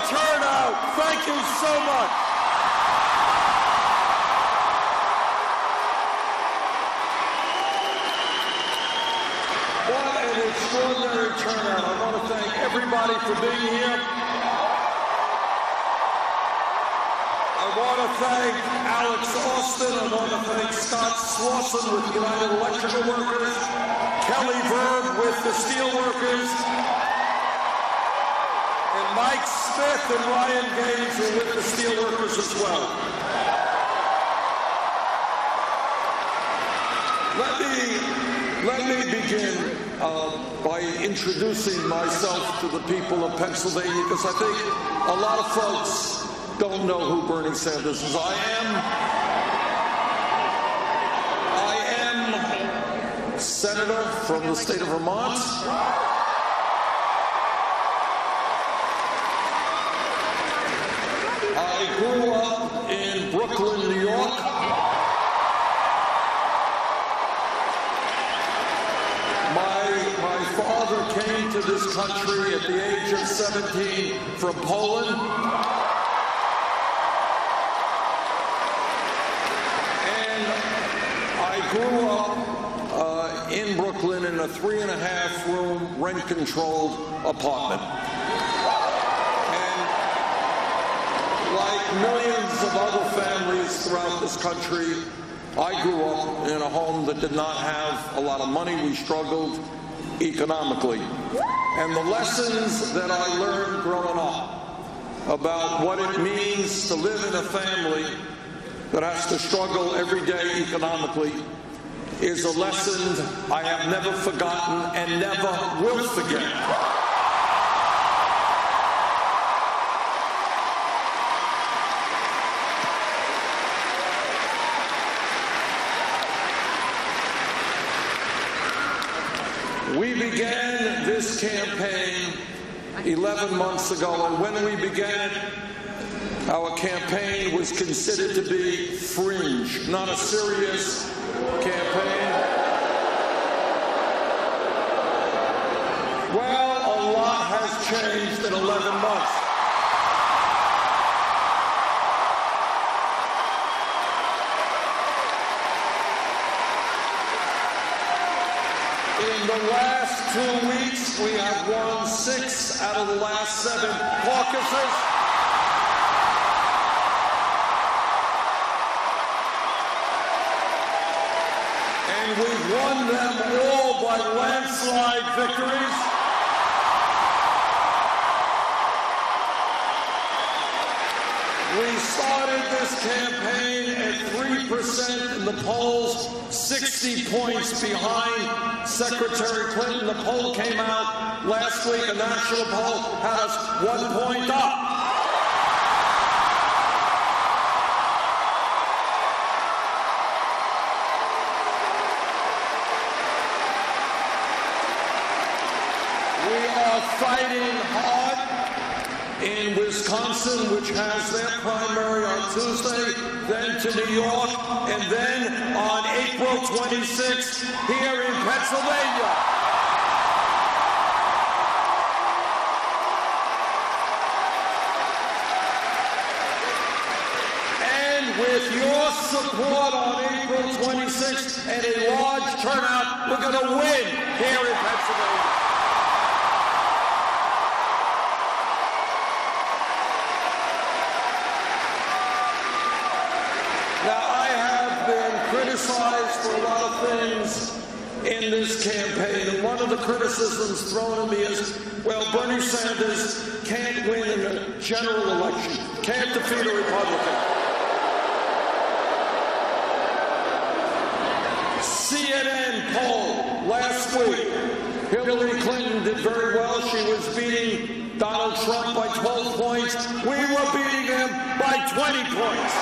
Turnout. Thank you so much. What an extraordinary turnout. I want to thank everybody for being here. I want to thank Alex Austin. I want to thank Scott Slauson with the United Electrical Workers, Kelly Verb with the Steel Workers, and Mike Smith and Ryan Gaines are with the Steelworkers as well. Let me begin by introducing myself to the people of Pennsylvania, because I think a lot of folks don't know who Bernie Sanders is. I am senator from the state of Vermont. I grew up in Brooklyn, New York. My father came to this country at the age of 17 from Poland. And I grew up in Brooklyn in a 3.5-room rent-controlled apartment. Like millions of other families throughout this country, I grew up in a home that did not have a lot of money. We struggled economically. And the lessons that I learned growing up about what it means to live in a family that has to struggle every day economically is a lesson I have never forgotten and never will forget. We began this campaign 11 months ago, and when we began it, our campaign was considered to be fringe, not a serious campaign. Well, a lot has changed in 11 months. In the last 2 weeks, we have won 6 out of the last 7 caucuses. And we've won them all by landslide victories. We started this campaign at 3% in the polls, 60 points behind Secretary Clinton. The poll came out last week, a national poll, had us 1 point up. We are fighting hard in Wisconsin, which has their primary on Tuesday, then to New York, and then on April 26th here in Pennsylvania. And with your support on April 26th and a large turnout, we're going to win here in Pennsylvania. Criticized for a lot of things in this campaign, and one of the criticisms thrown at me is, well, Bernie Sanders can't win in a general election, can't defeat a Republican. CNN poll last week, Hillary Clinton did very well. She was beating Donald Trump by 12 points. We were beating him by 20 points.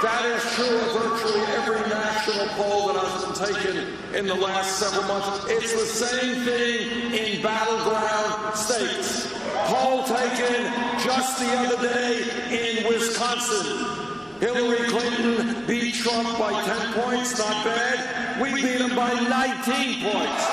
That is true of virtually every national poll that has been taken in the last several months. It's the same thing in battleground states. Poll taken just the other day in Wisconsin. Hillary Clinton beat Trump by 10 points, not bad. We beat him by 19 points.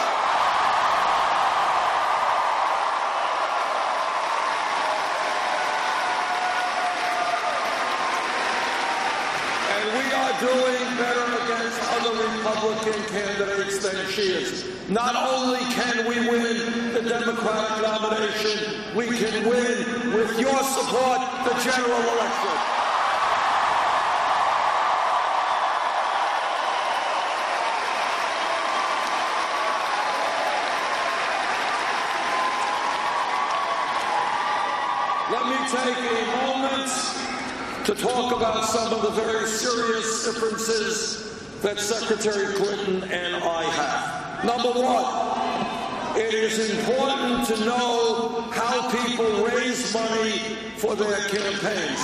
Doing better against other Republican candidates than she is. Not only can we win the Democratic nomination, we can win, with your support, the general election. Let me take a moment to talk about some of the very serious differences that Secretary Clinton and I have. Number one, it is important to know how people raise money for their campaigns.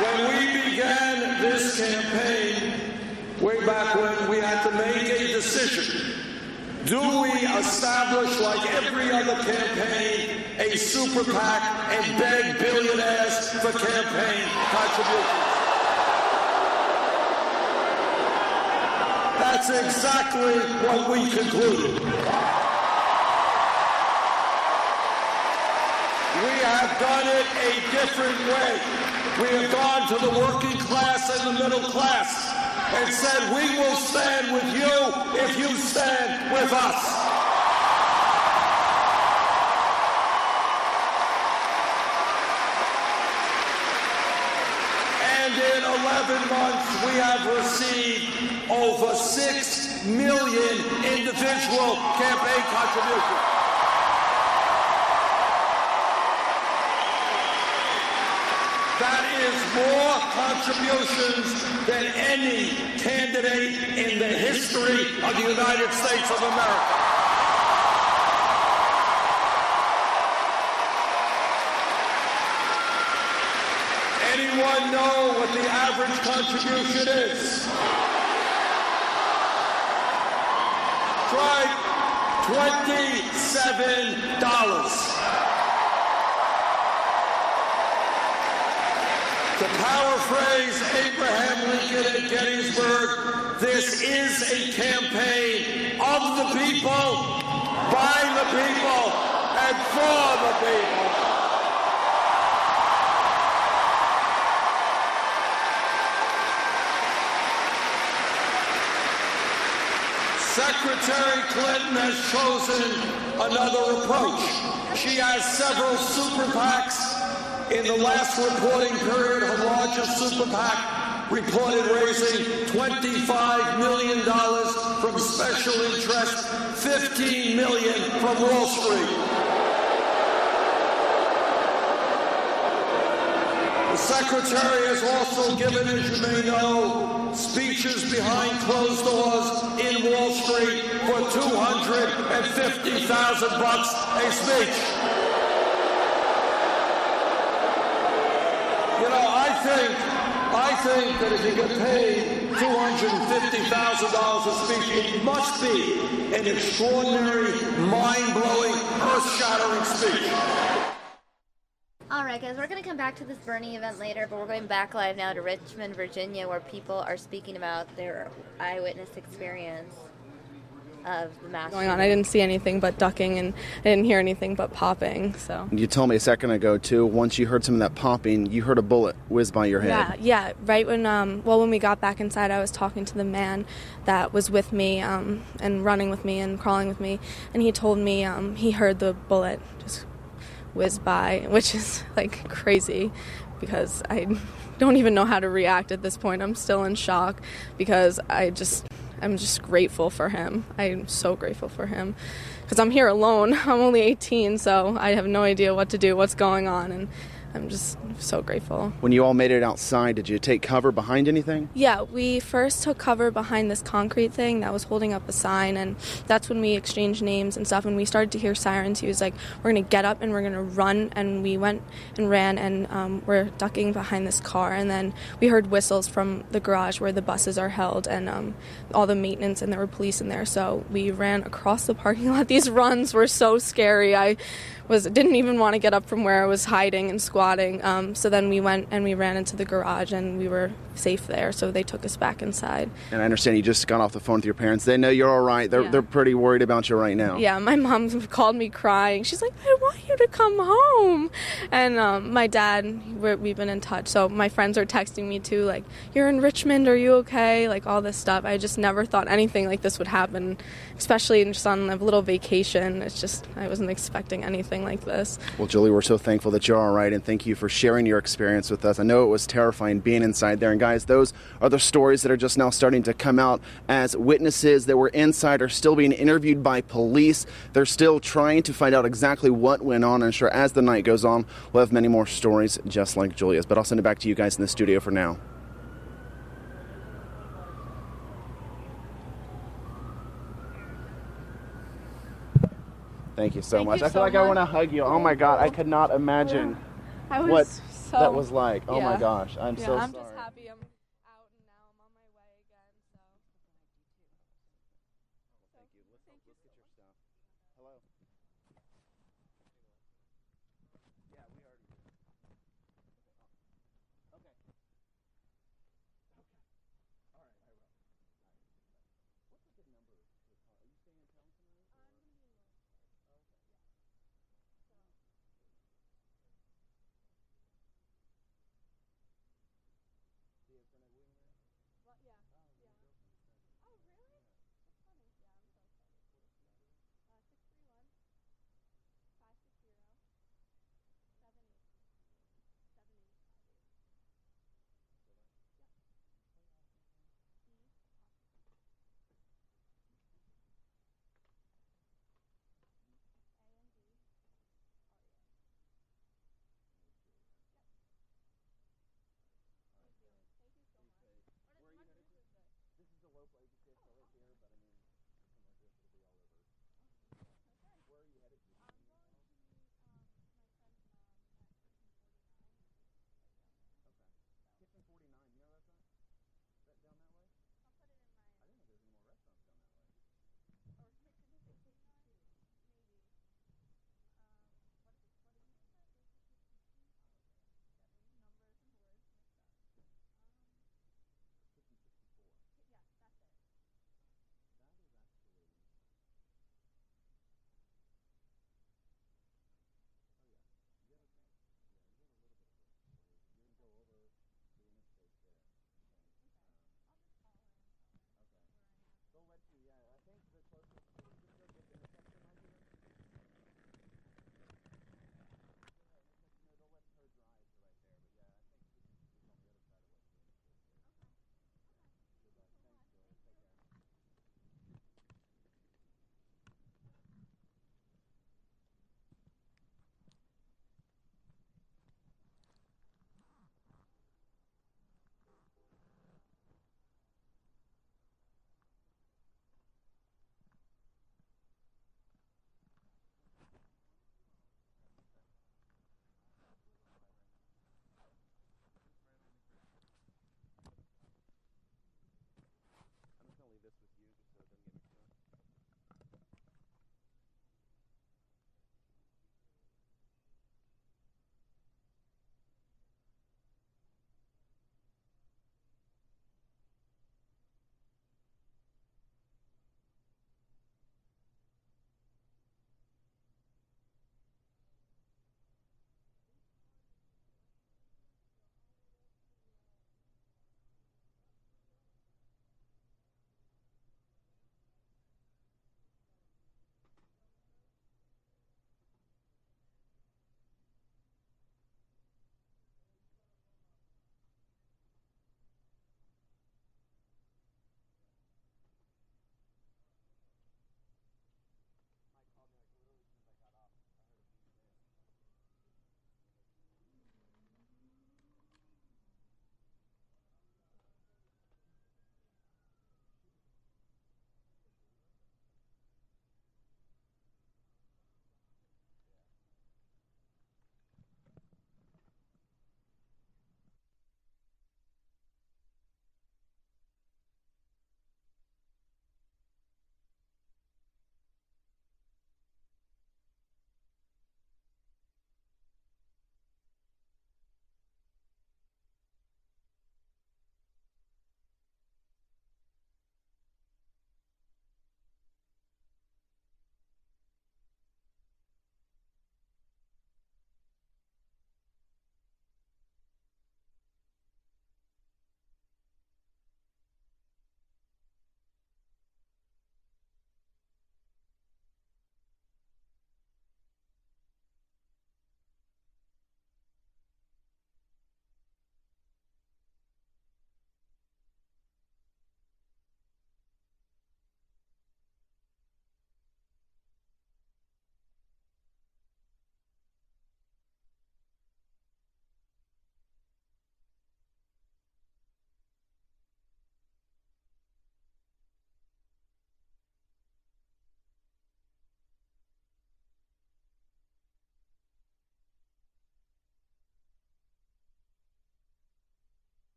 When we began this campaign, way back when, we had to make a decision. Do we establish, like every other campaign, a super PAC and beg billionaires for campaign contributions? That's exactly what we concluded. We have done it a different way. We have gone to the working class and the middle class and said, we will stand with you if you stand with us. And in 11 months, we have received over 6 million individual campaign contributions. That gives more contributions than any candidate in the history of the United States of America. Anyone know what the average contribution is? Try $27. To paraphrase Abraham Lincoln at Gettysburg, this is a campaign of the people, by the people, and for the people. Secretary Clinton has chosen another approach. She has several super PACs. In the last reporting period, her largest super PAC reported raising $25 million from special interests, $15 million from Wall Street. The Secretary has also given, as you may know, speeches behind closed doors in Wall Street for $250,000 a speech. You know, I think that if you get paid $250,000 a speech, it must be an extraordinary, mind-blowing, earth-shattering speech. All right, guys, we're going to come back to this Bernie event later, but we're going back live now to Richmond, Virginia, where people are speaking about their eyewitness experience of the mass going on. I didn't see anything but ducking, and I didn't hear anything but popping. So you told me a second ago too, once you heard some of that popping, you heard a bullet whiz by your head. Yeah. Right when when we got back inside, I was talking to the man that was with me and running with me and crawling with me, and he told me he heard the bullet just whiz by, which is like crazy because I don't even know how to react at this point. I'm still in shock because I'm just grateful for him. I'm so grateful for him because I'm here alone. I'm only 18, so I have no idea what to do, what's going on, and I'm just so grateful. When you all made it outside, did you take cover behind anything? Yeah, we first took cover behind this concrete thing that was holding up a sign, and that's when we exchanged names and stuff, and we started to hear sirens. He was like, we're going to get up and we're going to run, and we went and ran, and we're ducking behind this car, and then we heard whistles from the garage where the buses are held, and all the maintenance, and there were police in there, so we ran across the parking lot. These runs were so scary. I didn't even want to get up from where I was hiding and squatting. So then we went and we ran into the garage and we were safe there. So they took us back inside. And I understand you just got off the phone with your parents. They know you're all right. They're pretty worried about you right now. Yeah, my mom called me crying. She's like, I want you to come home. And my dad, we've been in touch. So my friends are texting me too, like, you're in Richmond, are you okay? Like all this stuff. I just never thought anything like this would happen, especially just on a little vacation. It's just, I wasn't expecting anything like this. Well, Julie, we're so thankful that you're all right, and thank you for sharing your experience with us. I know it was terrifying being inside there, and guys, those are the stories that are just now starting to come out as witnesses that were inside are still being interviewed by police. They're still trying to find out exactly what went on, and I'm sure as the night goes on, we'll have many more stories just like Julia's, but I'll send it back to you guys in the studio for now. Thank you so much. I feel like I want to hug you. Oh my God, I could not imagine what that was like. Oh my gosh, I'm so sorry. Just happy I'm out and now I'm on my way again. Thank you. Let's get your stuff. Hello. Yeah, we already did. Okay. All right, I will. What's a good number to call? Are you staying in town tonight?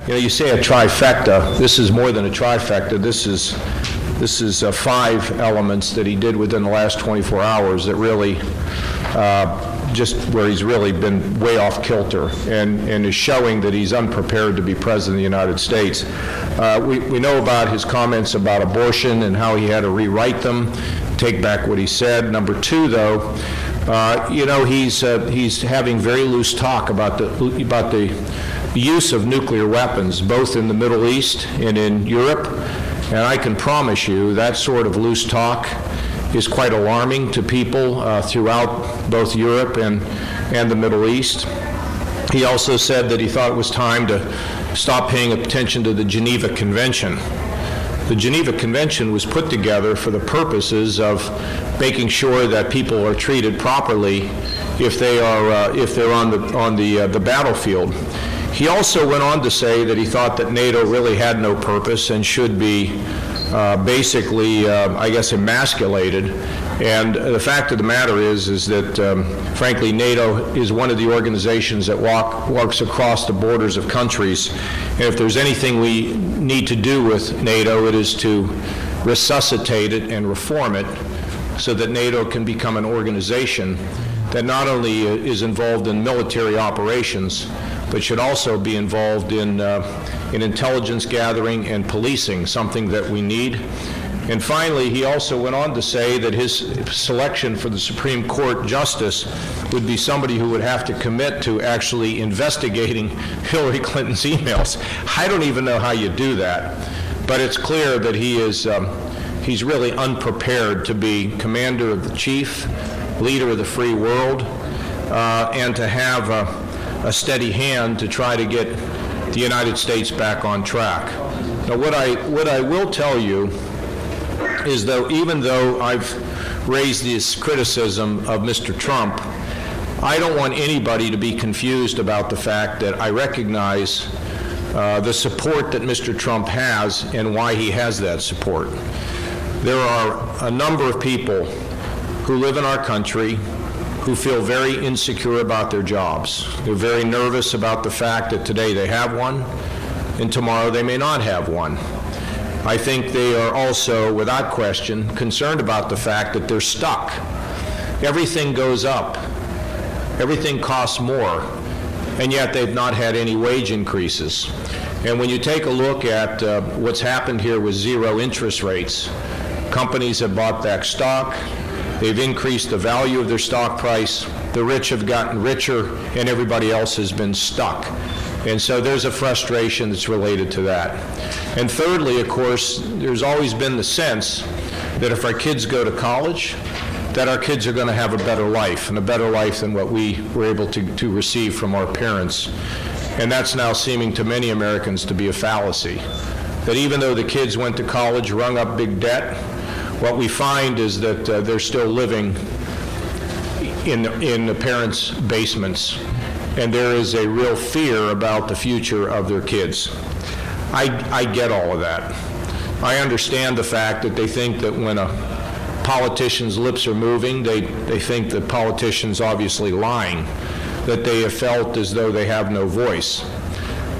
You know, you say a trifecta. This is more than a trifecta. This is 5 elements that he did within the last 24 hours that really just where he's really been way off kilter and is showing that he's unprepared to be president of the United States. We know about his comments about abortion and how he had to rewrite them, take back what he said. Number 2, though, you know, he's having very loose talk about the use of nuclear weapons, both in the Middle East and in Europe. And I can promise you that sort of loose talk is quite alarming to people throughout both Europe and the Middle East. He also said that he thought it was time to stop paying attention to the Geneva Convention. The Geneva Convention was put together for the purposes of making sure that people are treated properly if they're on the battlefield. He also went on to say that he thought that NATO really had no purpose and should be basically, I guess, emasculated. And the fact of the matter is that, frankly, NATO is one of the organizations that works across the borders of countries. And if there's anything we need to do with NATO, it is to resuscitate it and reform it so that NATO can become an organization that not only is involved in military operations, but should also be involved in intelligence gathering and policing, something that we need. And finally, he also went on to say that his selection for the Supreme Court justice would be somebody who would have to commit to actually investigating Hillary Clinton's emails. I don't even know how you do that, but it's clear that he's really unprepared to be commander of the chief, leader of the free world, and to have a steady hand to try to get the United States back on track. Now, what I will tell you is that even though I've raised this criticism of Mr. Trump, I don't want anybody to be confused about the fact that I recognize the support that Mr. Trump has and why he has that support. There are a number of people who live in our country who feel very insecure about their jobs. They're very nervous about the fact that today they have one and tomorrow they may not have one. I think they are also, without question, concerned about the fact that they're stuck. Everything goes up. Everything costs more, and yet they've not had any wage increases. And when you take a look at what's happened here with zero interest rates, companies have bought back stock. They've increased the value of their stock price. The rich have gotten richer, and everybody else has been stuck. And so there's a frustration that's related to that. And thirdly, of course, there's always been the sense that if our kids go to college, that our kids are going to have a better life, and a better life than what we were able to receive from our parents. And that's now seeming to many Americans to be a fallacy. That even though the kids went to college, rung up big debt, what we find is that they're still living in the parents' basements, and there is a real fear about the future of their kids. I get all of that. I understand the fact that they think that when a politician's lips are moving, they think that politicians obviously lying, that they have felt as though they have no voice.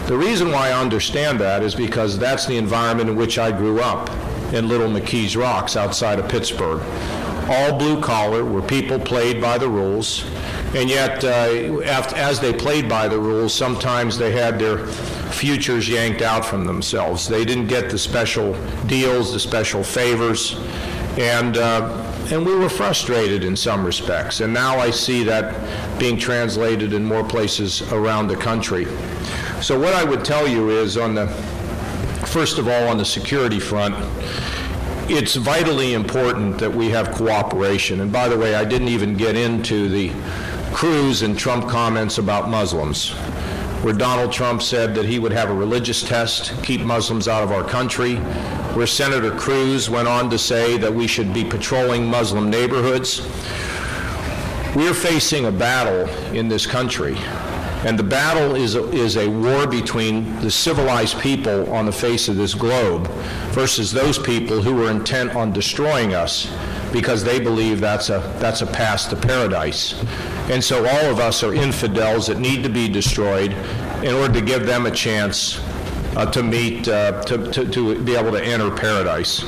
The reason why I understand that is because that's the environment in which I grew up, in Little McKees Rocks outside of Pittsburgh. All blue collar, where people played by the rules, and yet as they played by the rules, sometimes they had their futures yanked out from themselves. They didn't get the special deals, the special favors, and we were frustrated in some respects. And now I see that being translated in more places around the country. So what I would tell you is, first of all, on the security front, it's vitally important that we have cooperation. And by the way, I didn't even get into the Cruz and Trump comments about Muslims, where Donald Trump said that he would have a religious test, keep Muslims out of our country, where Senator Cruz went on to say that we should be patrolling Muslim neighborhoods. We're facing a battle in this country And the battle is a war between the civilized people on the face of this globe versus those people who are intent on destroying us because they believe that's a path to paradise. And so all of us are infidels that need to be destroyed in order to give them a chance to be able to enter paradise.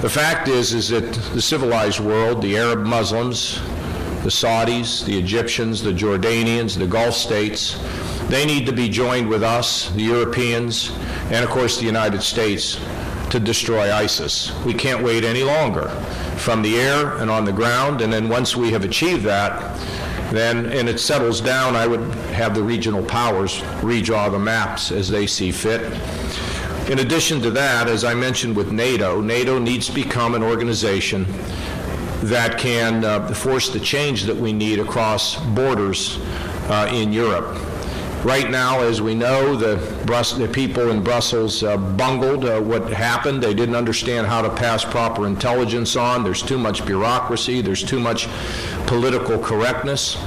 The fact is that the civilized world, the Arab Muslims, the Saudis, the Egyptians, the Jordanians, the Gulf states, they need to be joined with us, the Europeans, and of course the United States to destroy ISIS. We can't wait any longer from the air and on the ground, and then once we have achieved that, and it settles down, I would have the regional powers redraw the maps as they see fit. In addition to that, as I mentioned with NATO, NATO needs to become an organization that can force the change that we need across borders in Europe. Right now, as we know, the people in Brussels bungled what happened. They didn't understand how to pass proper intelligence on. There's too much bureaucracy. There's too much political correctness.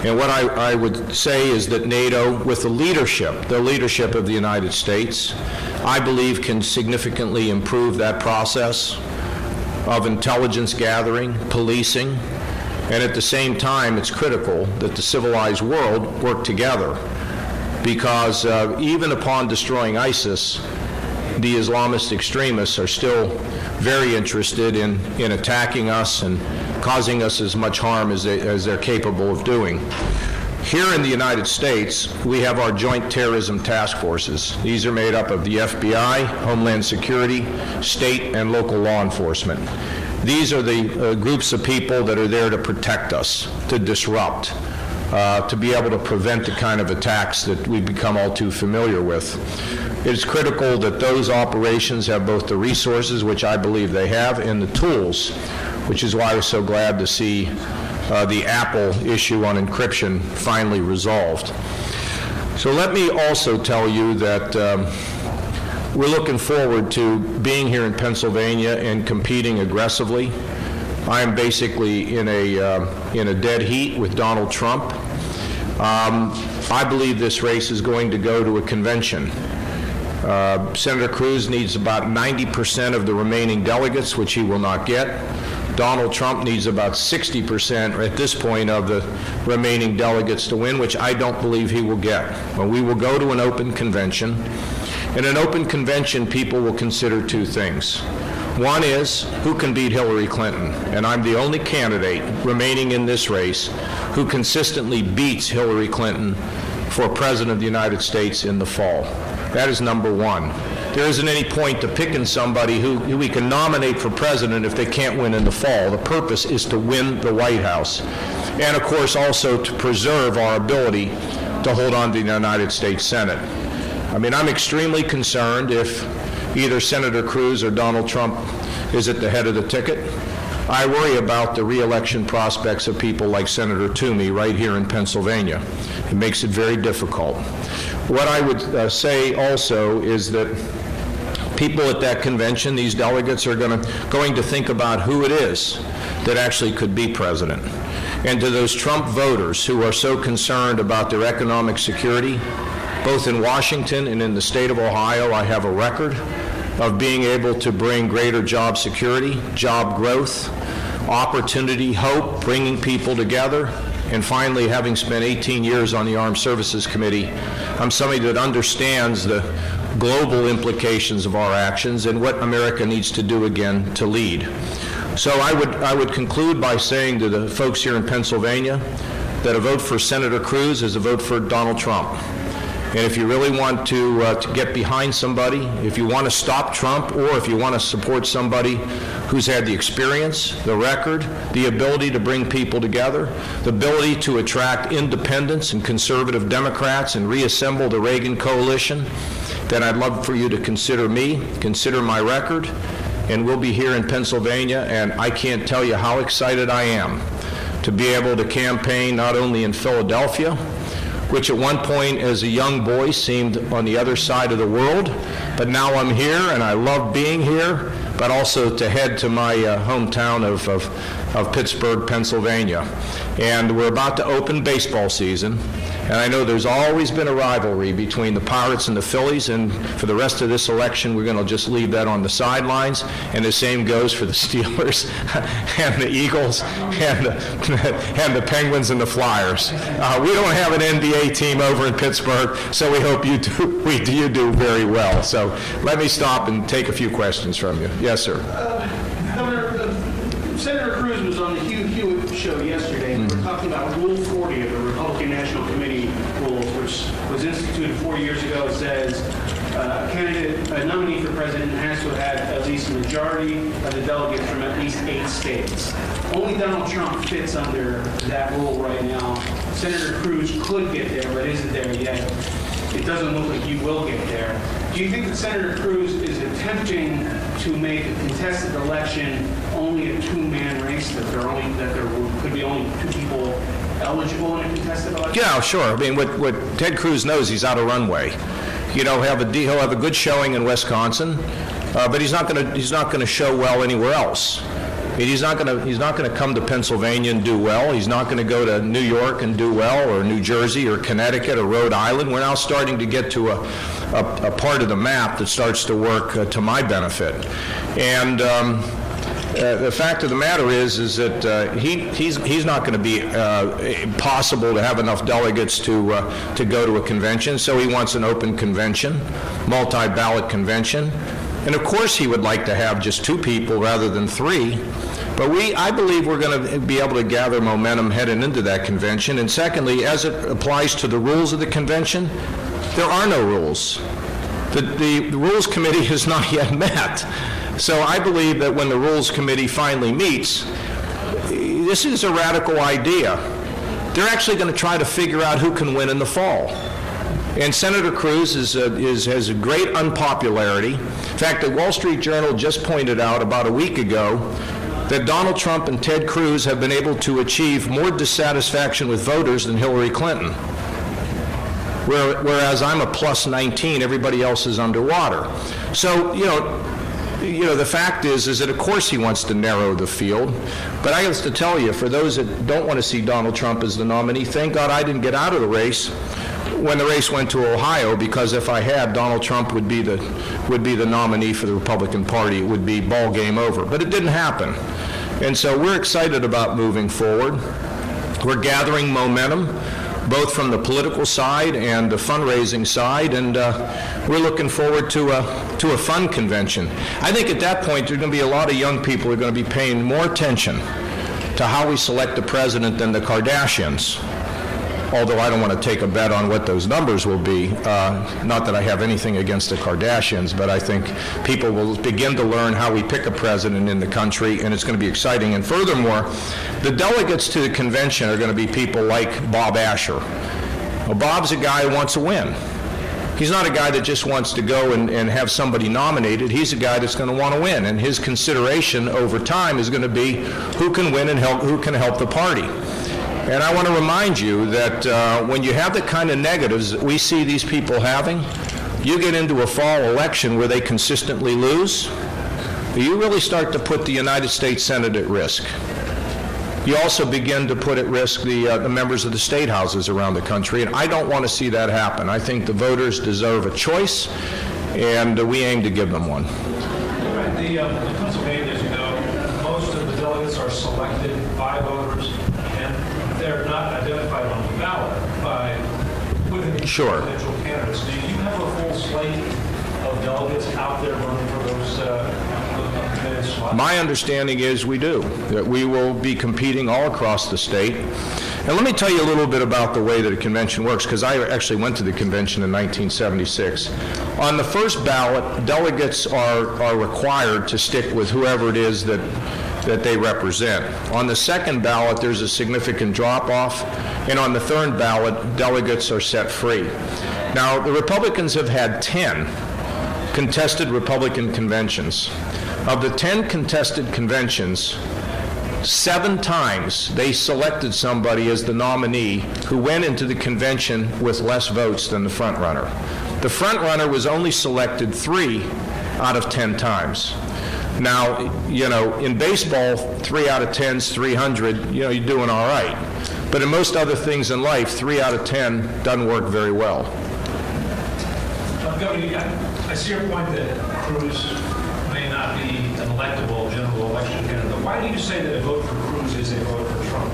And what I would say is that NATO, with the leadership of the United States, I believe can significantly improve that process of intelligence gathering, policing, and at the same time it's critical that the civilized world work together because even upon destroying ISIS, the Islamist extremists are still very interested in attacking us and causing us as much harm as they're capable of doing. Here in the United States, we have our joint terrorism task forces. These are made up of the FBI, Homeland Security, state and local law enforcement. These are the groups of people that are there to protect us, to disrupt, to be able to prevent the kind of attacks that we've become all too familiar with. It's critical that those operations have both the resources, which I believe they have, and the tools, which is why I was so glad to see the Apple issue on encryption finally resolved. So let me also tell you that we're looking forward to being here in Pennsylvania and competing aggressively. I am basically in a dead heat with Donald Trump. I believe this race is going to go to a convention. Senator Cruz needs about 90% of the remaining delegates, which he will not get. Donald Trump needs about 60% at this point of the remaining delegates to win, which I don't believe he will get. But we will go to an open convention. In an open convention, people will consider two things. One is, who can beat Hillary Clinton? And I'm the only candidate remaining in this race who consistently beats Hillary Clinton for President of the United States in the fall. That is number one. There isn't any point to picking somebody who we can nominate for president if they can't win in the fall. The purpose is to win the White House. And of course also to preserve our ability to hold on to the United States Senate. I mean, I'm extremely concerned if either Senator Cruz or Donald Trump is at the head of the ticket. I worry about the re-election prospects of people like Senator Toomey right here in Pennsylvania. It makes it very difficult. What I would say also is that people at that convention, these delegates, are going to think about who it is that actually could be president. And to those Trump voters who are so concerned about their economic security, both in Washington and in the state of Ohio, I have a record of being able to bring greater job security, job growth, opportunity, hope, bringing people together, and finally, having spent 18 years on the Armed Services Committee, I'm somebody that understands the global implications of our actions and what America needs to do again to lead. So I would conclude by saying to the folks here in Pennsylvania that a vote for Senator Cruz is a vote for Donald Trump. And if you really want to get behind somebody, if you want to stop Trump, or if you want to support somebody who's had the experience, the record, the ability to bring people together, the ability to attract independents and conservative Democrats and reassemble the Reagan coalition, then I'd love for you to consider me, consider my record, and we'll be here in Pennsylvania, and I can't tell you how excited I am to be able to campaign not only in Philadelphia, which at one point as a young boy seemed on the other side of the world, but now I'm here and I love being here, but also to head to my hometown of Pittsburgh, Pennsylvania. And we're about to open baseball season, and I know there's always been a rivalry between the Pirates and the Phillies, and for the rest of this election, we're going to just leave that on the sidelines, and the same goes for the Steelers and the Eagles and the Penguins and the Flyers. We don't have an NBA team over in Pittsburgh, so we hope you do very well. So let me stop and take a few questions from you. Yes, sir. Governor, Senator Cruz was on the Hugh Hewitt show yesterday, and we're talking about Rule 40 of the Republican National Committee rules, which was instituted 4 years ago. It says a nominee for president has to have at least a majority of the delegates from at least 8 states. Only Donald Trump fits under that rule right now. Senator Cruz could get there, but isn't there yet. It doesn't look like he will get there. Do you think that Senator Cruz is attempting to make a contested election only a two-man race, that there could be only 2 people eligible in a contested election? Yeah, sure. I mean, what Ted Cruz knows, he's out of runway. You know, he'll have a good showing in Wisconsin, but he's not going to show well anywhere else. I mean, he's not going to come to Pennsylvania and do well. He's not going to go to New York and do well, or New Jersey, or Connecticut, or Rhode Island. We're now starting to get to a part of the map that starts to work to my benefit. And the fact of the matter is that he's not going to be possible to have enough delegates to go to a convention. So he wants an open convention, multi-ballot convention. And of course he would like to have just 2 people rather than 3. But I believe we're going to be able to gather momentum heading into that convention. And secondly, as it applies to the rules of the convention, there are no rules. The Rules Committee has not yet met. So I believe that when the Rules Committee finally meets, this is a radical idea. They're actually going to try to figure out who can win in the fall. And Senator Cruz has a great unpopularity. In fact, the Wall Street Journal just pointed out about a week ago that Donald Trump and Ted Cruz have been able to achieve more dissatisfaction with voters than Hillary Clinton. Whereas I'm a plus 19, everybody else is underwater. So, you know, the fact is that of course he wants to narrow the field. But I have to tell you, for those that don't want to see Donald Trump as the nominee, thank God I didn't get out of the race when the race went to Ohio, because if I had, Donald Trump would be the nominee for the Republican Party. It would be ball game over. But it didn't happen. And so we're excited about moving forward. We're gathering momentum, both from the political side and the fundraising side, and we're looking forward to a fun convention. I think at that point there's going to be a lot of young people who are going to be paying more attention to how we select the president than the Kardashians. Although I don't want to take a bet on what those numbers will be. Not that I have anything against the Kardashians, but I think people will begin to learn how we pick a president in the country, and it's going to be exciting. And furthermore, the delegates to the convention are going to be people like Bob Asher. Well, Bob's a guy who wants to win. He's not a guy that just wants to go and have somebody nominated. He's a guy that's going to want to win, and his consideration over time is going to be who can win and who can help the party. And I want to remind you that when you have the kind of negatives that we see these people having, you get into a fall election where they consistently lose, you really start to put the United States Senate at risk. You also begin to put at risk the members of the state houses around the country, and I don't want to see that happen. I think the voters deserve a choice, and we aim to give them one. The Pennsylvania, as you know, most of the delegates are selected by voters, and they're not identified on the ballot by within the presidential candidates. Do you have a full slate of delegates out there running for those committed slots? My understanding is we do, that we will be competing all across the state. And let me tell you a little bit about the way that a convention works, because I actually went to the convention in 1976. On the first ballot, delegates are required to stick with whoever it is that they represent. On the second ballot, there's a significant drop-off, and on the third ballot, delegates are set free. Now, the Republicans have had 10 contested Republican conventions. Of the 10 contested conventions, 7 times they selected somebody as the nominee who went into the convention with less votes than the front runner. The front runner was only selected 3 out of 10 times. Now, in baseball, 3 out of 10's 300, you're doing all right. But in most other things in life, 3 out of 10 doesn't work very well. Governor, I see your point that Cruz may not be an electable general election candidate. Why do you say that a vote for Cruz is a vote for Trump?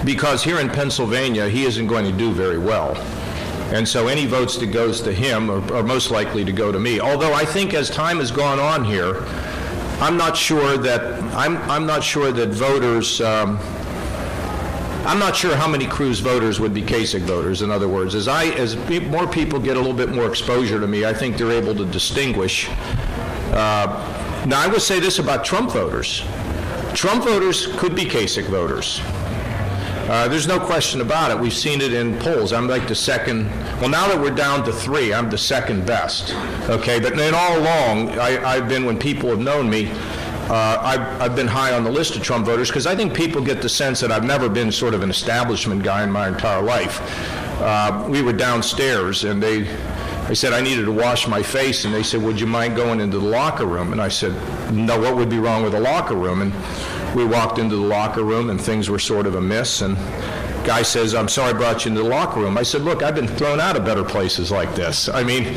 Because here in Pennsylvania, he isn't going to do very well. And so any votes that goes to him are most likely to go to me. Although I think as time has gone on here, I'm not sure that voters. I'm not sure how many Cruz voters would be Kasich voters. In other words, as more people get a little bit more exposure to me, I think they're able to distinguish. Now, I would say this about Trump voters. Trump voters could be Kasich voters. There's no question about it. We've seen it in polls. I'm like the second. Well, now that we're down to 3, I'm the second best. Okay, but then all along, I've been, when people have known me, I've been high on the list of Trump voters because I think people get the sense that I've never been sort of an establishment guy in my entire life. We were downstairs, and I said I needed to wash my face, and they said, would you mind going into the locker room? And I said, no, what would be wrong with the locker room? And we walked into the locker room, and things were sort of amiss, and guy says, I'm sorry I brought you into the locker room. I said, look, I've been thrown out of better places like this. I mean,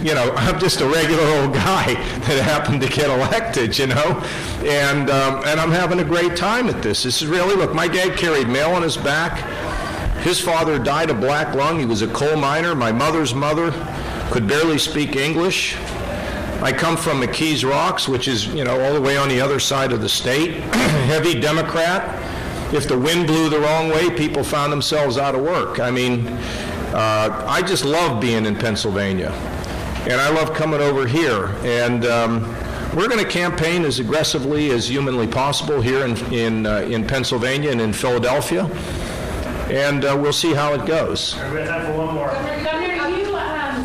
I'm just a regular old guy that happened to get elected, and I'm having a great time at this. This is really, look, my dad carried mail on his back. His father died of black lung. He was a coal miner. My mother's mother could barely speak English. I come from McKees Rocks, which is, all the way on the other side of the state. Heavy Democrat. If the wind blew the wrong way, people found themselves out of work. I mean, I just love being in Pennsylvania, and I love coming over here. And we're going to campaign as aggressively as humanly possible here in Pennsylvania and in Philadelphia, and we'll see how it goes. We have time for one more. Governor, you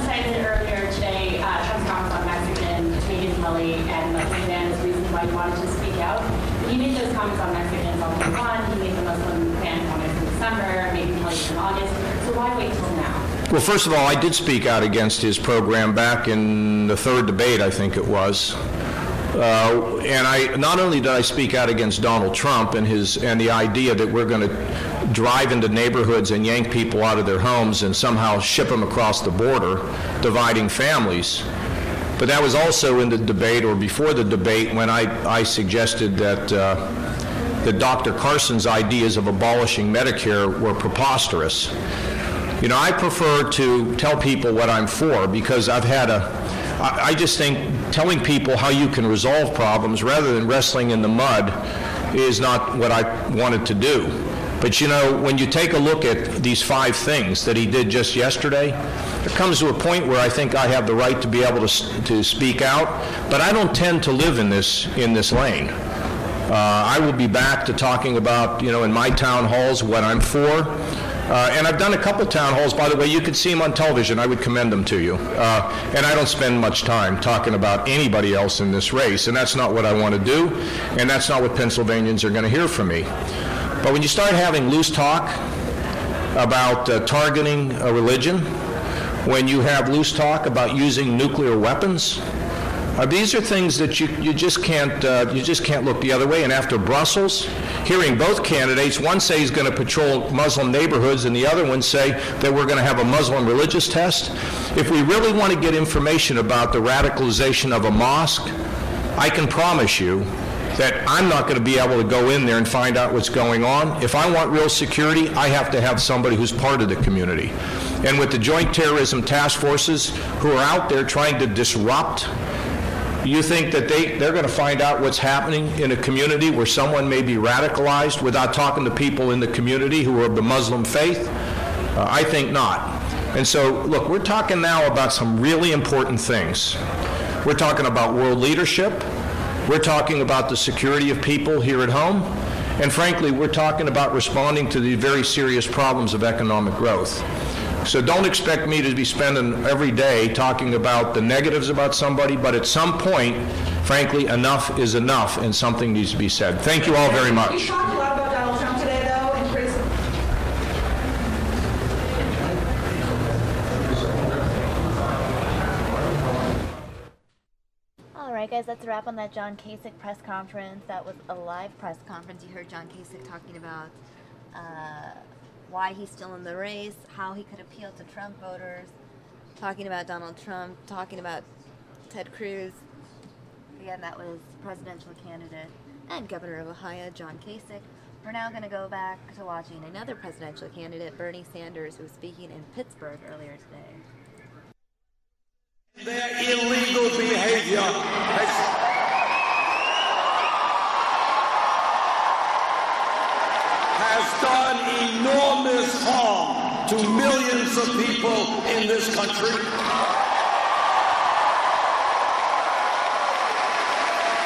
cited earlier today Trump's comments on Mexican, Canadian Lily, and Canada's reasons why you wanted to speak out. You made those comments on Mexicans on day one. He made the Muslim ban comments in December, maybe in August. So why wait till now? Well, first of all, I did speak out against his program back in the 3rd debate, I think it was. And not only did I speak out against Donald Trump and the idea that we're going to drive into neighborhoods and yank people out of their homes and somehow ship them across the border, dividing families. But that was also in the debate, or before the debate, when I suggested that Dr. Carson's ideas of abolishing Medicare were preposterous. I prefer to tell people what I'm for, because I just think telling people how you can resolve problems rather than wrestling in the mud is not what I wanted to do. But when you take a look at these 5 things that he did just yesterday, it comes to a point where I think I have the right to be able to speak out, but I don't tend to live in this lane. I will be back to talking about, in my town halls what I'm for. And I've done a couple town halls, by the way. You could see them on television. I would commend them to you. And I don't spend much time talking about anybody else in this race, and that's not what I want to do, and that's not what Pennsylvanians are going to hear from me. But when you start having loose talk about targeting a religion, when you have loose talk about using nuclear weapons, these are things that you just can't look the other way. And after Brussels, hearing both candidates, one say he's going to patrol Muslim neighborhoods, and the other one say that we're going to have a Muslim religious test. If we really want to get information about the radicalization of a mosque, I can promise you that I'm not going to be able to go in there and find out what's going on. If I want real security, I have to have somebody who's part of the community. And with the Joint Terrorism Task Forces who are out there trying to disrupt, you think that they're going to find out what's happening in a community where someone may be radicalized without talking to people in the community who are of the Muslim faith? I think not. And so, look, we're talking now about some really important things. We're talking about world leadership. We're talking about the security of people here at home. And frankly, we're talking about responding to the very serious problems of economic growth. So don't expect me to be spending every day talking about the negatives about somebody, but at some point, frankly, enough is enough, and something needs to be said. Thank you all very much. You talked a lot about Donald Trump today, though, and All right. right, guys, that's a wrap on that John Kasich press conference. That was a live press conference. You heard John Kasich talking about why he's still in the race, how he could appeal to Trump voters, talking about Donald Trump, talking about Ted Cruz. Again, that was presidential candidate and governor of Ohio, John Kasich. We're now going to go back to watching another presidential candidate, Bernie Sanders, who was speaking in Pittsburgh earlier today. Their illegal behavior has done enormous harm to millions of people in this country.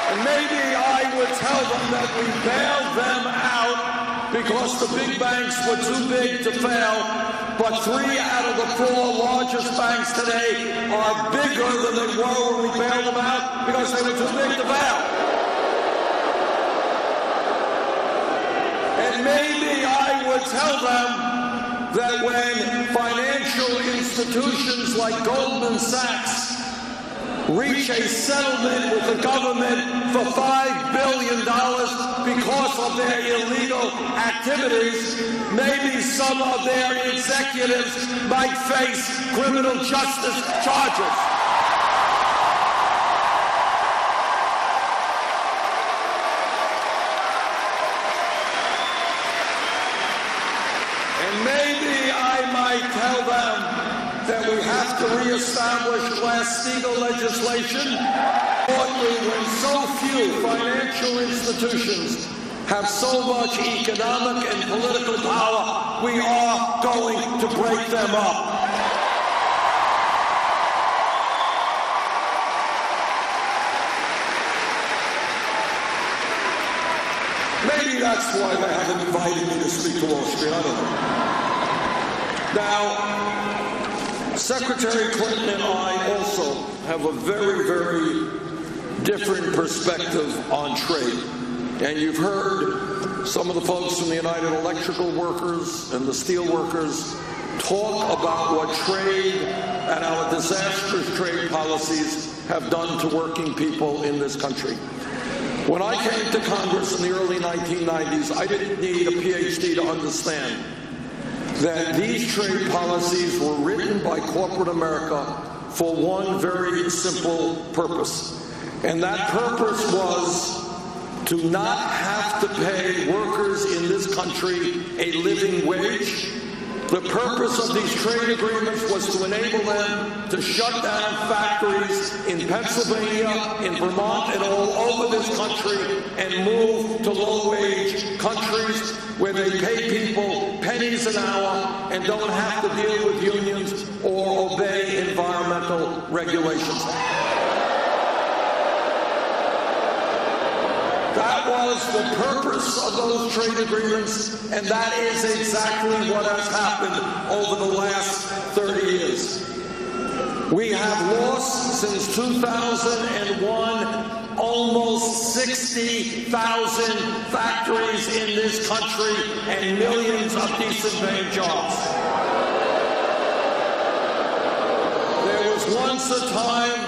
And maybe I would tell them that we bailed them out because the big banks were too big to fail. But 3 out of the 4 largest banks today are bigger than they were when we bailed them out because they were too big to fail. And maybe I would tell them that when financial institutions like Goldman Sachs reach a settlement with the government for $5 billion because of their illegal activities, maybe some of their executives might face criminal justice charges. And maybe I might tell them that we have to reestablish Glass-Steagall legislation. When so few financial institutions have so much economic and political power, we are going to break them up. Maybe that's why they haven't invited me to speak to Wall Street. I don't know. Now, Secretary Clinton and I also have a very, very different perspective on trade. And you've heard some of the folks from the United Electrical Workers and the steel workers talk about what trade and our disastrous trade policies have done to working people in this country. When I came to Congress in the early 1990s, I didn't need a PhD to understand that these trade policies were written by corporate America for one very simple purpose. And that purpose was to not have to pay workers in this country a living wage. The purpose of these trade agreements was to enable them to shut down factories in Pennsylvania, in Vermont, and all over this country and move to low-wage countries where they pay people pennies an hour and don't have to deal with unions or obey environmental regulations. That was the purpose of those trade agreements, and that is exactly what has happened over the last 30 years. We have lost, since 2001, almost 60,000 factories in this country and millions of decent-paying jobs. There was once a time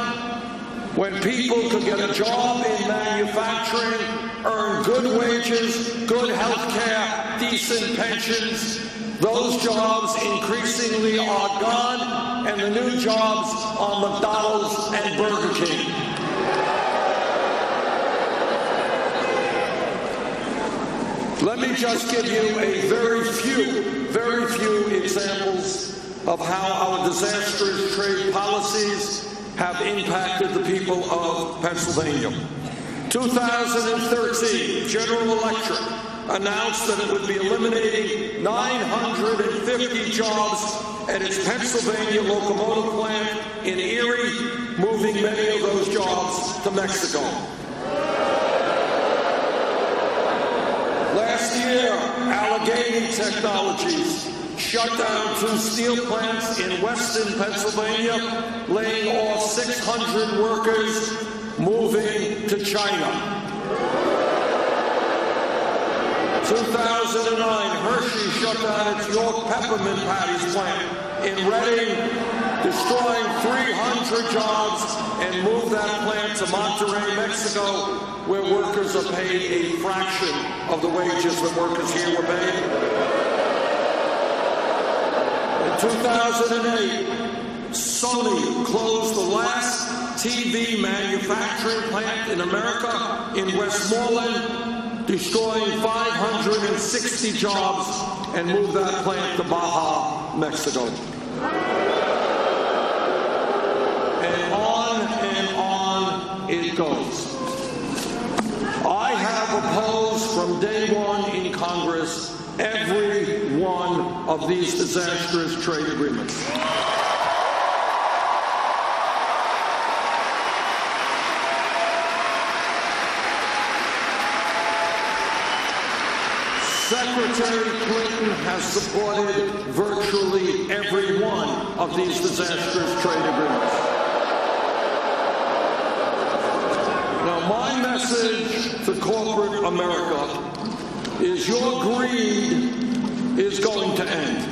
when people could get a job in manufacturing, earn good wages, good health care, decent pensions. Those jobs increasingly are gone, and the new jobs are McDonald's and Burger King. Let me just give you a very few examples of how our disastrous trade policies have impacted the people of Pennsylvania. 2013, General Electric announced that it would be eliminating 950 jobs at its Pennsylvania locomotive plant in Erie, moving many of those jobs to Mexico. Last year, Allegheny Technologies shut down 2 steel plants in western Pennsylvania, laying off 600 workers, moving to China. 2009, Hershey shut down its York Peppermint Patties plant in Reading, destroying 300 jobs, and move that plant to Monterrey, Mexico, where workers are paid a fraction of the wages that workers here were paid. In 2008, Sony closed the last TV manufacturing plant in America in Westmoreland, destroying 560 jobs, and moved that plant to Baja, Mexico. And on it goes. I have opposed from day one in Congress every one of these disastrous trade agreements. Secretary Clinton has supported virtually every one of these disastrous trade agreements. Now, my message to corporate America is your greed is going to end.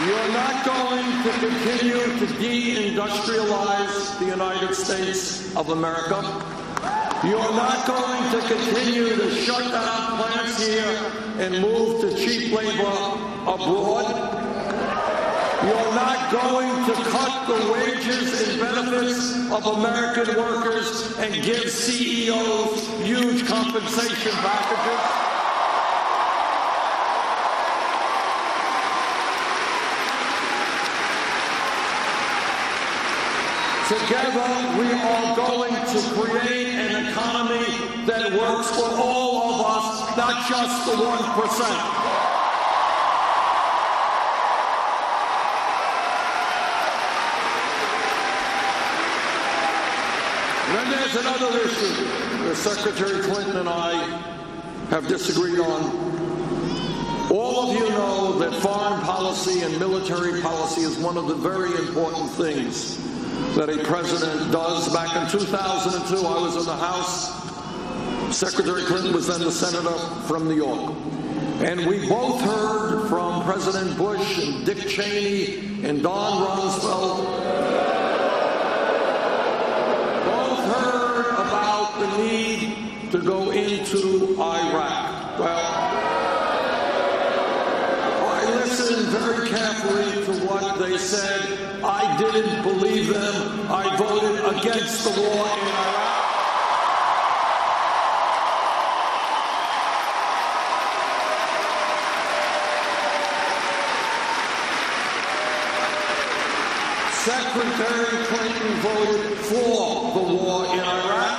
You're not going to continue to deindustrialize the United States of America. You're not going to continue to shut down plants here and move to cheap labor abroad. You're not going to cut the wages and benefits of American workers and give CEOs huge compensation packages. Together, we are going to create an economy that works for all of us, not just the 1%. Then there's another issue that Secretary Clinton and I have disagreed on. All of you know that foreign policy and military policy is one of the very important things that a president does. Back in 2002, I was in the House. Secretary Clinton was then the senator from New York. And we both heard from President Bush and Dick Cheney and Don Rumsfeld, both heard about the need to go into Iraq. Well, I listened very carefully to what they said. I didn't believe them. I voted against the war in Iraq. Secretary Clinton voted for the war in Iraq.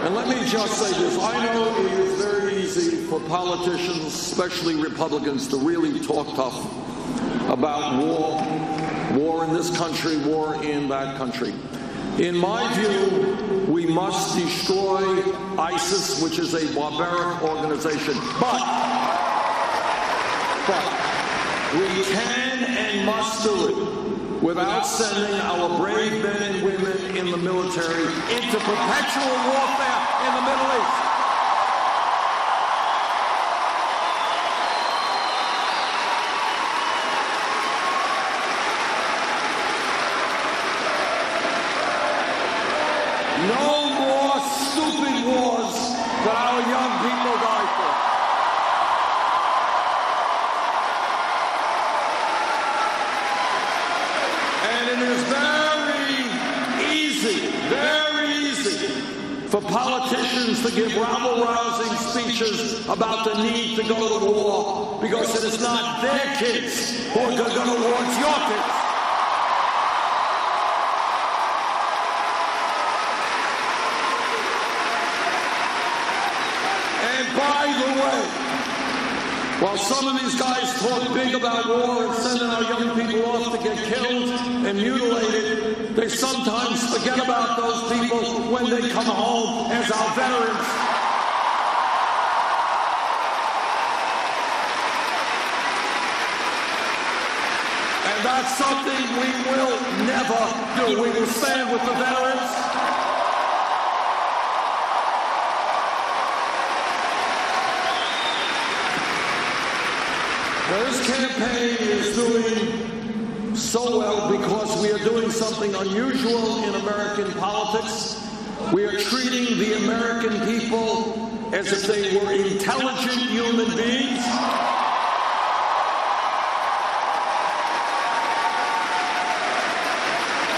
And let me just say this. I know it is very easy for politicians, especially Republicans, to really talk tough about war in this country, war in that country. In my view, we must destroy ISIS, which is a barbaric organization. But we can and must do it without sending our brave men and women in the military into perpetual warfare in the Middle East. No more stupid wars that our young people die for. And it is very easy for politicians to give rabble-rousing speeches about the need to go to war because it is not their kids who are going to war, it's your kids. By the way, while some of these guys talk big about war and sending our young people off to get killed and mutilated, they sometimes forget about those people when they come home as our veterans. And that's something we will never do. We will stand with the veterans. campaign is doing so well because we are doing something unusual in American politics. We are treating the American people as if they were intelligent human beings.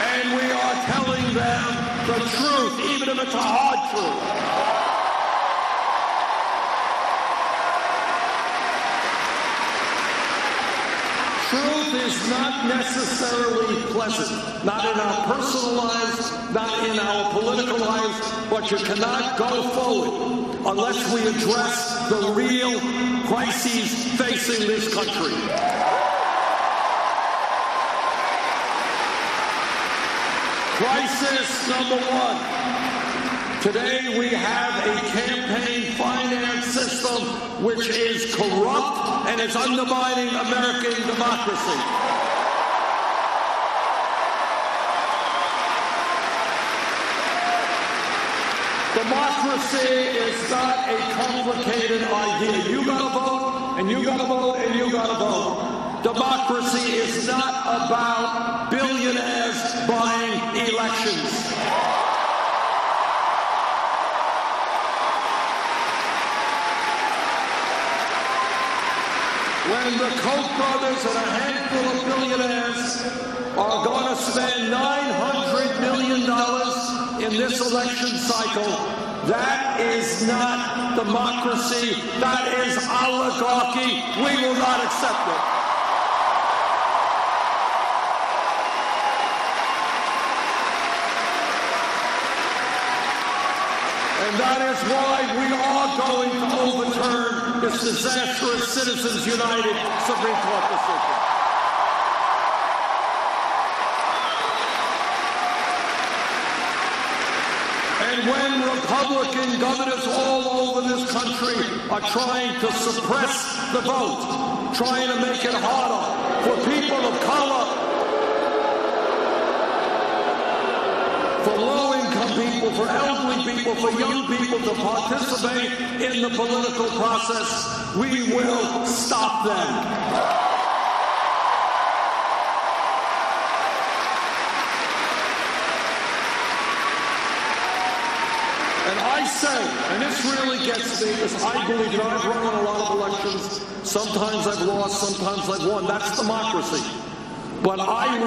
And we are telling them the truth, even if it's a hard truth. Truth is not necessarily pleasant, not in our personal lives, not in our political lives, but you cannot go forward unless we address the real crises facing this country. Crisis number one. Today we have a campaign finance system which is corrupt and is undermining American democracy. Democracy is not a complicated idea. You gotta vote, and you gotta vote, and you gotta vote. Democracy is not about billionaires buying elections. When the Koch brothers and a handful of billionaires are going to spend $900 million in this election cycle, that is not democracy. That is oligarchy. We will not accept it. And that is why we are going to overturn this disastrous Citizens United Supreme Court decision. And when Republican governors all over this country are trying to suppress the vote, trying to make it harder for people of color, for low-income people, for elderly people, for young people to participate in the political process, we will stop them. And I say, and this really gets me, because I believe, I've run on a lot of elections. Sometimes I've lost, sometimes I've won. That's democracy. But I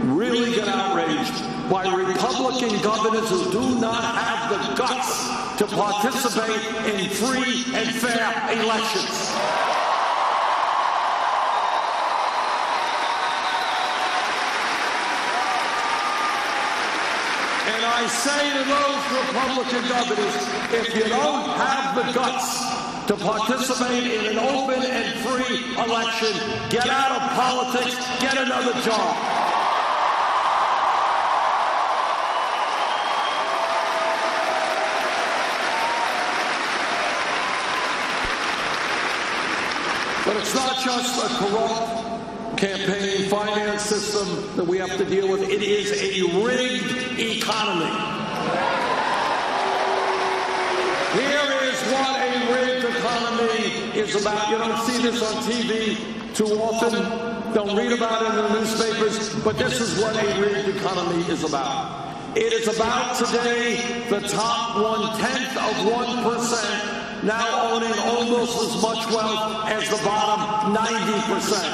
really get outraged by Republican governors who do not have the guts to participate in free and fair elections. And I say to those Republican governors, if you don't have the guts to participate in an open and free election, get out of politics, get another job. But it's not just a corrupt campaign finance system that we have to deal with. It is a rigged economy. Here is what a rigged economy is about. You don't see this on TV too often. Don't read about it in the newspapers. But this is what a rigged economy is about. It is about today the top 1/10 of 1% now owning almost as much wealth as the bottom 90%.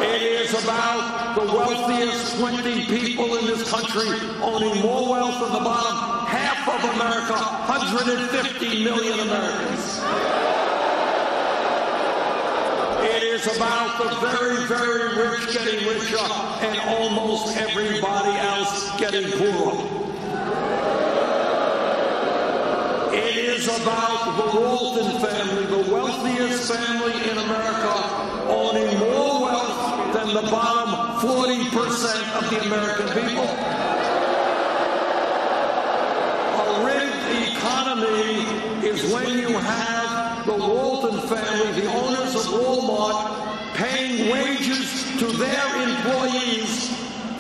It is about the wealthiest 20 people in this country owning more wealth than the bottom half of America, 150 million Americans. It is about the very, very rich getting richer and almost everybody else getting poorer. It is about the Walton family, the wealthiest family in America, owning more wealth than the bottom 40% of the American people. A rigged economy is when you have the Walton family, the owners of Walmart, paying wages to their employees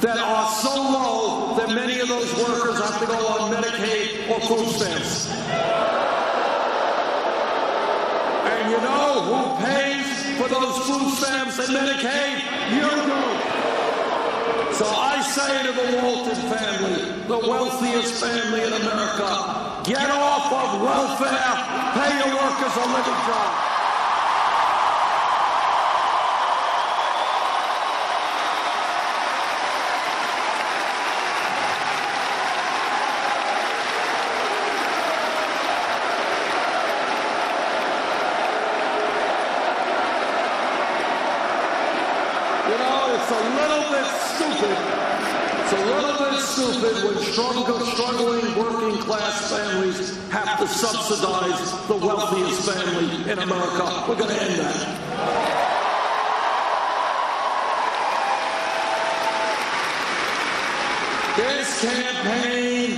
that are so low that many of those workers have to go on Medicaid or food stamps. you know who pays for those food stamps and Medicaid? You do. So I say to the Walton family, the wealthiest family in America, get off of welfare, pay your workers a living job. It's a little bit stupid when struggling working class families have to subsidize the wealthiest family in America. We're going to end that. This campaign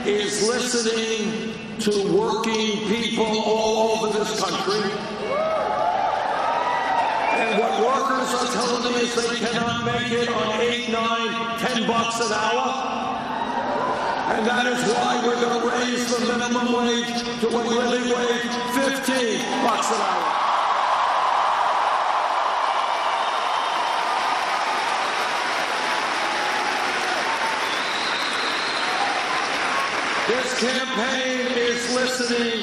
is listening to working people all over this country. And what workers are telling me is they cannot make it on $8, $9, $10 an hour. And that is why we're going to raise the minimum wage to a living wage, $15 an hour. This campaign is listening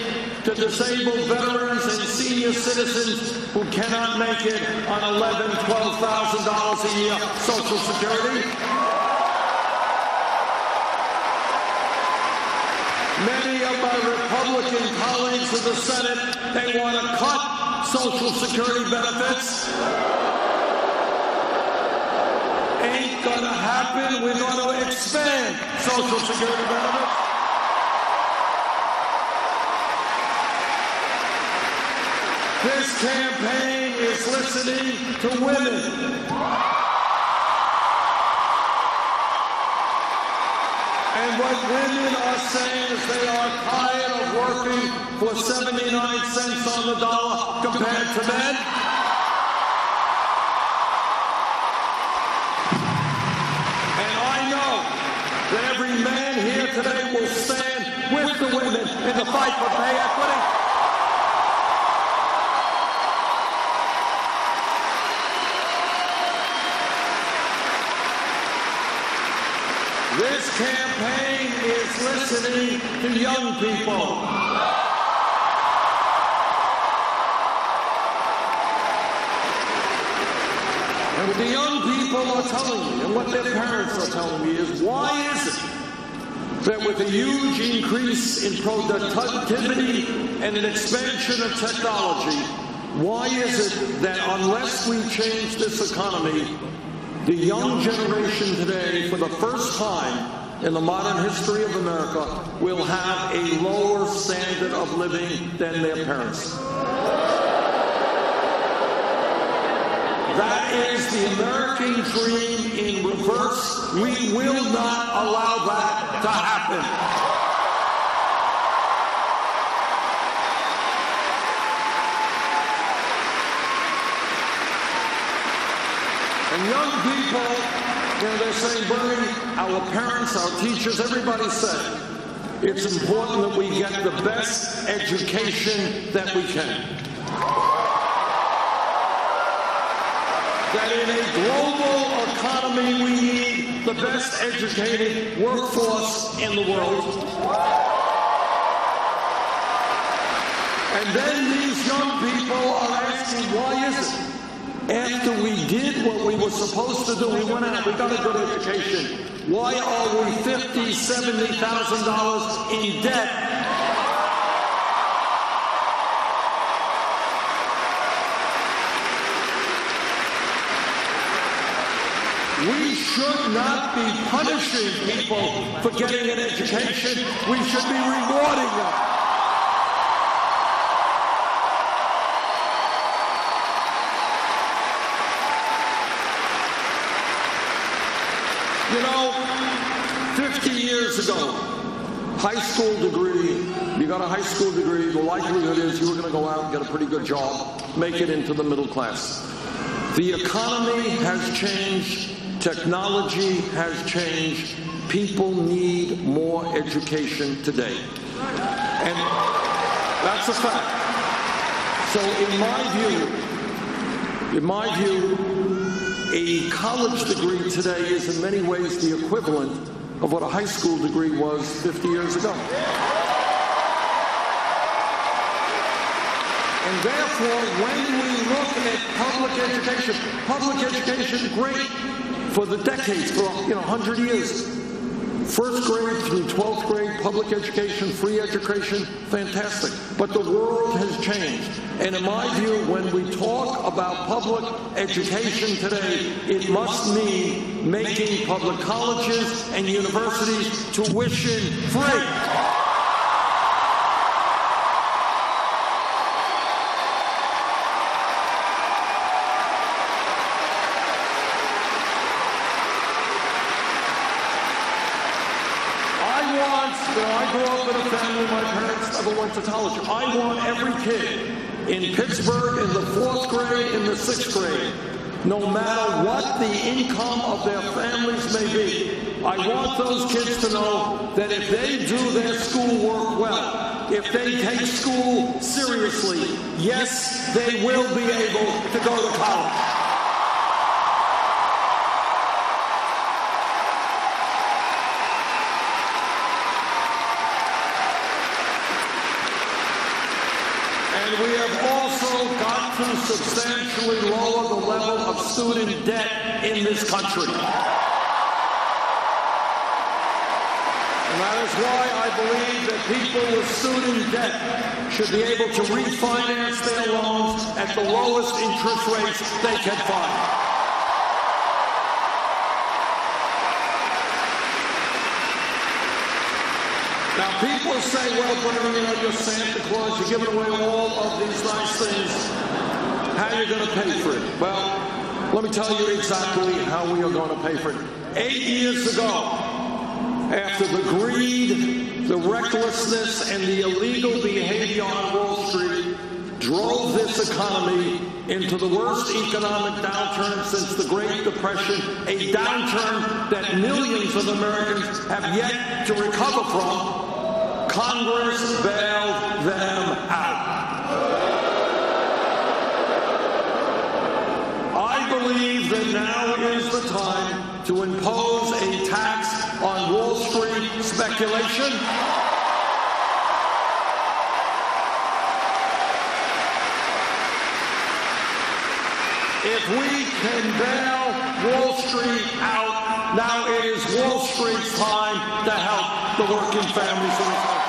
to disabled veterans and senior citizens who cannot make it on $11,000, $12,000 a year Social Security. Many of my Republican colleagues in the Senate, they want to cut Social Security benefits. Ain't gonna happen. We're going to expand Social Security benefits. This campaign is listening to women. And what women are saying is they are tired of working for 79 cents on the dollar compared to men. And I know that every man here today will stand with the women in the fight for pay equity. This campaign is listening to young people. And what the young people are telling me, and what their parents are telling me, is why is it that with a huge increase in productivity and an expansion of technology, why is it that unless we change this economy, the young generation today, for the first time in the modern history of America, will have a lower standard of living than their parents? That is the American dream in reverse. We will not allow that to happen. And young people, they're saying, Bernie, our parents, our teachers, everybody said, it's important that we get the best education that we can. That in a global economy, we need the best educated workforce in the world. And then these young people are asking, why is it? After we did what we were supposed to do, we went out, we got a good education. Why are we $50,000, $70,000 in debt? We should not be punishing people for getting an education. We should be rewarding them. You know, 50 years ago, high school degree, you got a high school degree, the likelihood is you were going to go out and get a pretty good job, make it into the middle class. The economy has changed. Technology has changed. People need more education today. And that's a fact. So in my view, a college degree today is in many ways the equivalent of what a high school degree was 50 years ago. And therefore, when we look at public education, great for the decades, for 100 years. First grade through 12th grade, public education, free education, fantastic. But the world has changed. And in my view, when we talk about public education today, it must mean making public colleges and universities tuition free. I grew up in a family, my parents never went to college. I want every kid in Pittsburgh in the 4th grade, in the 6th grade, no matter what the income of their families may be, I want those kids to know that if they do their schoolwork well, if they take school seriously, yes, they will be able to go to college. And we have also got to substantially lower the level of student debt in this country. And that is why I believe that people with student debt should be able to refinance their loans at the lowest interest rates they can find. Now, people say, well, you're Santa Claus, you're giving away all of these nice things. How are you going to pay for it? Well, let me tell you exactly how we are going to pay for it. 8 years ago, after the greed, the recklessness, and the illegal behavior on Wall Street drove this economy into the worst economic downturn since the Great Depression, a downturn that millions of Americans have yet to recover from, Congress bailed them out. I believe that now is the time to impose a tax on Wall Street speculation. If we can bail Wall Street out, now it is Wall Street's time to help the working families of the country.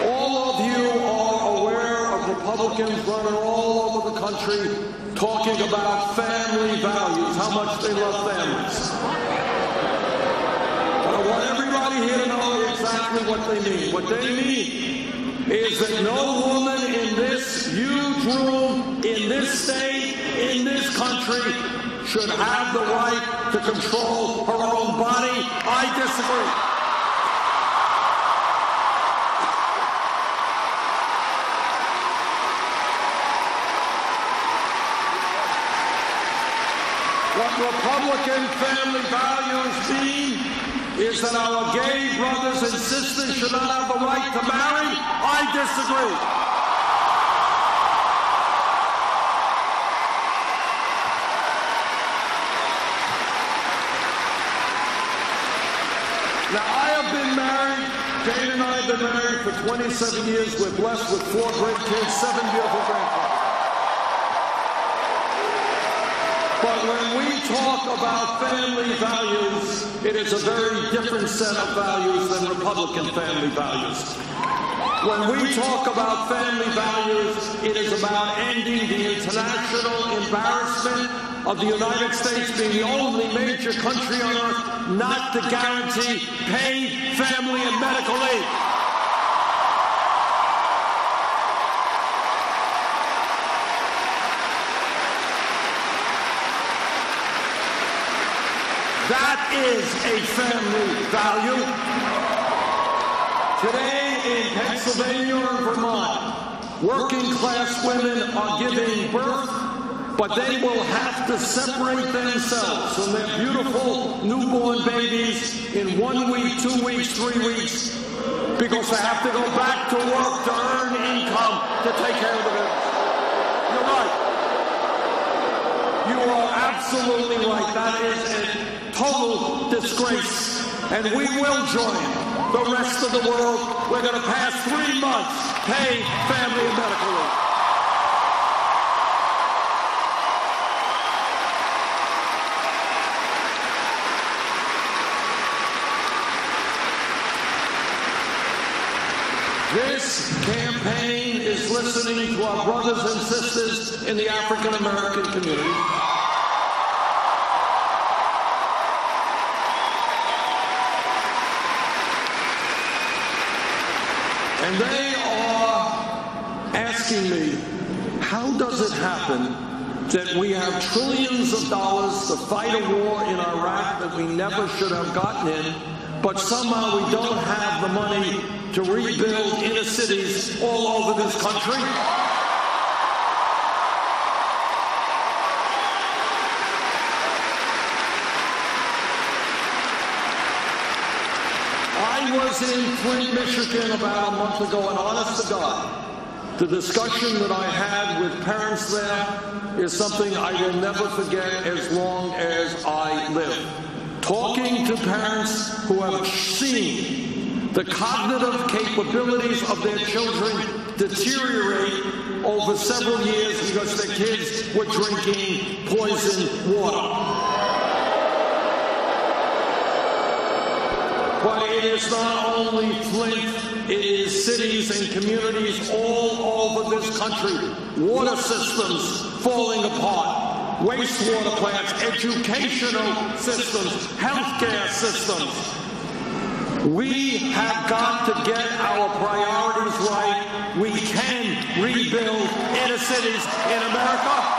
All of you are aware of Republicans running all over the country talking about family values, how much they love families. I want everybody here to know exactly what they mean. What they mean is that no woman in this huge room, in this state, in this country, should have the right to control her own body. I disagree. What Republican family values mean is that our gay brothers and sisters should not have the right to marry. I disagree. Now, I have been married. Jane and I have been married for 27 years. We're blessed with 4 great kids, 7 beautiful grandkids. But when we talk about family values, it is a very different set of values than Republican family values. When we talk about family values, it is about ending the international embarrassment of the United States being the only major country on earth not to guarantee paid family and medical aid. That is a family value. Today in Pennsylvania and Vermont, working class women are giving birth but they will have to separate themselves from their beautiful newborn babies in 1 week, 2 weeks, 3 weeks, because they have to go back to work to earn income to take care of the babies. You're right. You are absolutely right. That is a total disgrace. And we will join the rest of the world. We're going to pass 3 months paid family and medical leave. This campaign is listening to our brothers and sisters in the African American community. And they are asking me, how does it happen that we have trillions of dollars to fight a war in Iraq that we never should have gotten in, but somehow we don't have the money to rebuild inner cities all over this country? I was in Flint, Michigan about a month ago, and honest to God, the discussion that I had with parents there is something I will never forget as long as I live. Talking to parents who have seen the cognitive capabilities of their children deteriorate over several years because their kids were drinking poisoned water. But it is not only Flint, it is cities and communities all over this country. Water systems falling apart, wastewater plants, educational systems, healthcare systems. We have got to get our priorities right. We can rebuild inner cities in America.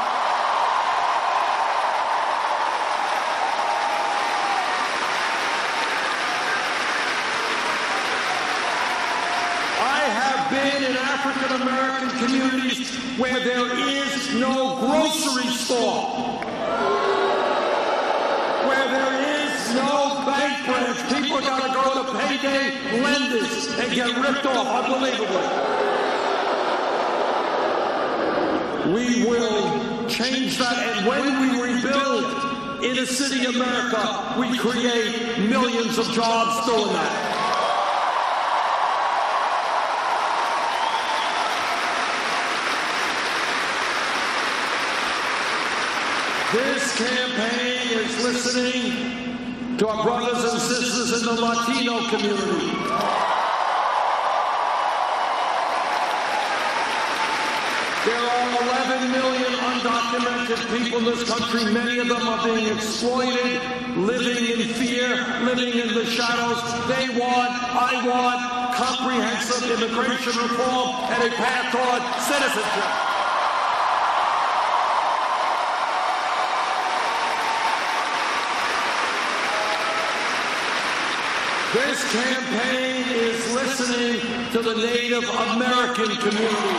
Been in African American communities where there is no grocery store, where there is no bank branch. People got to go to payday lenders and get ripped off unbelievably. We will change that, and when we rebuild inner city America, we create millions of jobs doing that. This campaign is listening to our brothers and sisters in the Latino community. There are 11 million undocumented people in this country. Many of them are being exploited, living in fear, living in the shadows. They want, I want, comprehensive immigration reform and a path toward citizenship. This campaign is listening to the Native American community.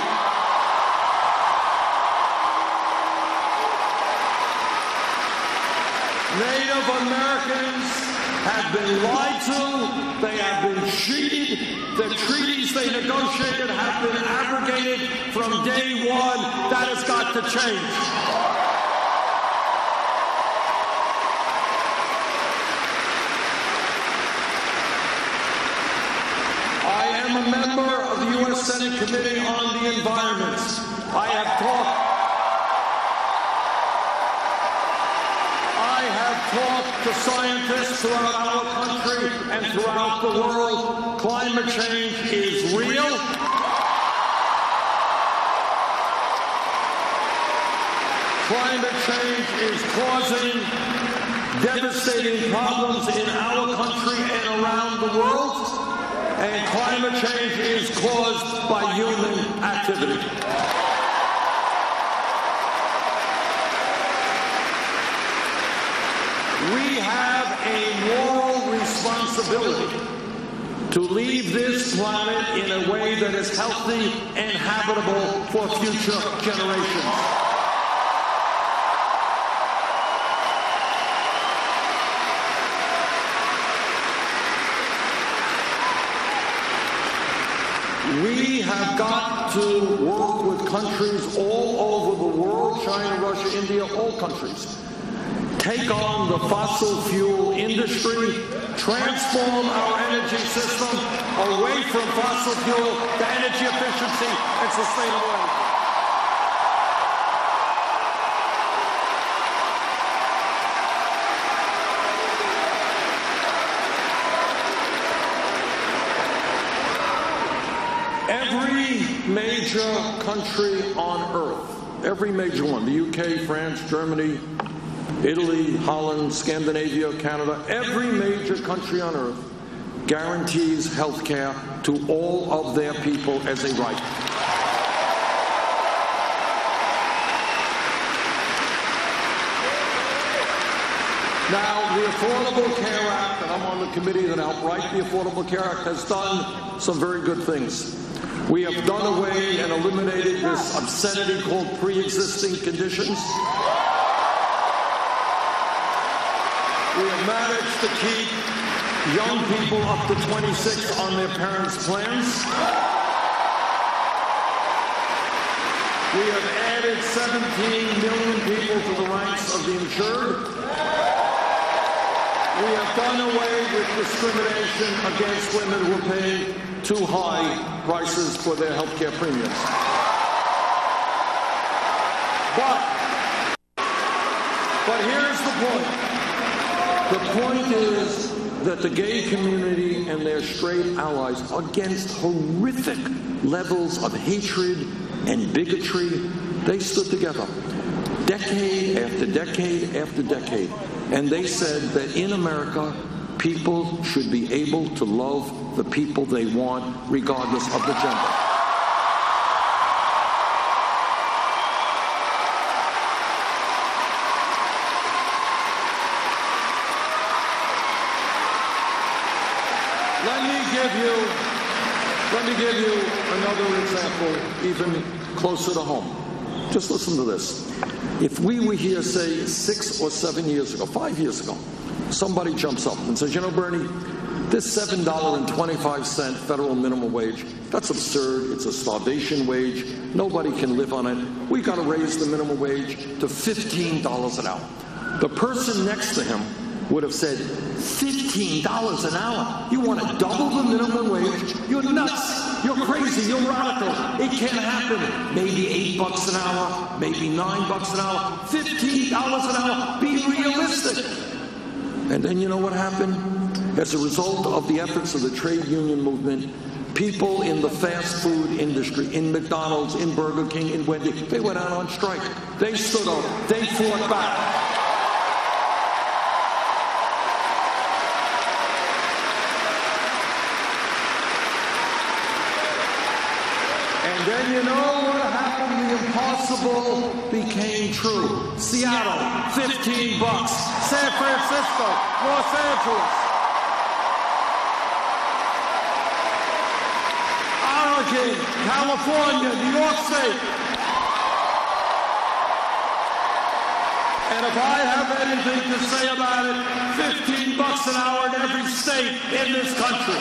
Native Americans have been lied to, they have been cheated, the treaties they negotiated have been abrogated from day one. That has got to change. I'm a member of the U.S. Senate Committee on the Environment. I have talked to scientists throughout our country and throughout the world. Climate change is real. Climate change is causing devastating problems in our country and around the world. And climate change is caused by human activity. We have a moral responsibility to leave this planet in a way that is healthy and habitable for future generations. We have got to work with countries all over the world, China, Russia, India, all countries. Take on the fossil fuel industry, transform our energy system away from fossil fuel to energy efficiency and sustainable energy. Every major country on earth, every major one, the UK, France, Germany, Italy, Holland, Scandinavia, Canada, every major country on earth guarantees health care to all of their people as a right. Now, the Affordable Care Act, and I'm on the committee that helped write the Affordable Care Act, has done some very good things. We have done away and eliminated this obscenity called pre-existing conditions. We have managed to keep young people up to 26 on their parents' plans. We have added 17 million people to the ranks of the insured. We have done away with discrimination against women who are paying too high prices for their health care premiums. But here's the point. The point is that the gay community and their straight allies, against horrific levels of hatred and bigotry, they stood together decade after decade after decade. And they said that in America, people should be able to love the people they want, regardless of the gender. Let me give you another example, even closer to home. Just listen to this. If we were here, say, 6 or 7 years ago, 5 years ago, somebody jumps up and says, you know, Bernie, this $7.25 federal minimum wage, that's absurd. It's a starvation wage. Nobody can live on it. We've got to raise the minimum wage to $15 an hour. The person next to him would have said, $15 an hour? You want to double the minimum wage? You're nuts. You're crazy. You're radical. It can't happen. Maybe $8 an hour, maybe $9 an hour, $15 an hour. Be realistic. And then you know what happened? As a result of the efforts of the trade union movement, people in the fast food industry, in McDonald's, in Burger King, in Wendy's, they went out on strike. They stood up. They fought back. And then you know what happened? The impossible became true. Seattle, $15. San Francisco, Los Angeles. Oregon, California, New York State. And if I have anything to say about it, $15 an hour in every state in this country.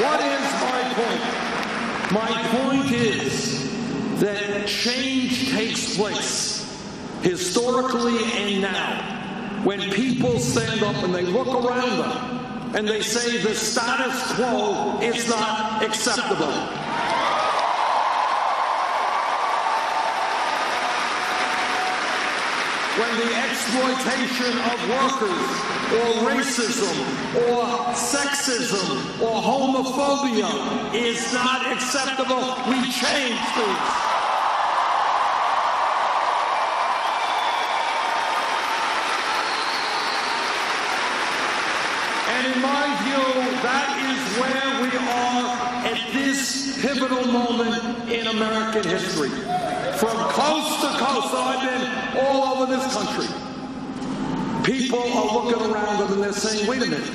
What is my point? My point is that change takes place, historically and now, when people stand up and they look around them and they say the status quo is not acceptable. When the exploitation of workers, or racism, or sexism, or homophobia is not acceptable, we change things. And in my view, that is where we are at this pivotal moment in American history. From coast to coast, I've been all over this country. People are looking around them and they're saying, wait a minute,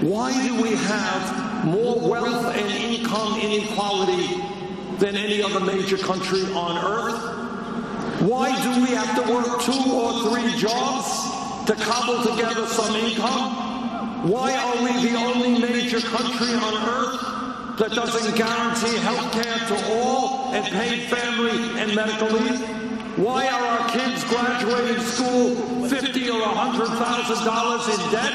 why do we have more wealth and income inequality than any other major country on earth? Why do we have to work 2 or 3 jobs? to cobble together some income? Why are we the only major country on earth that doesn't guarantee health care to all and paid family and medical leave? Why are our kids graduating school $50,000 or $100,000 in debt?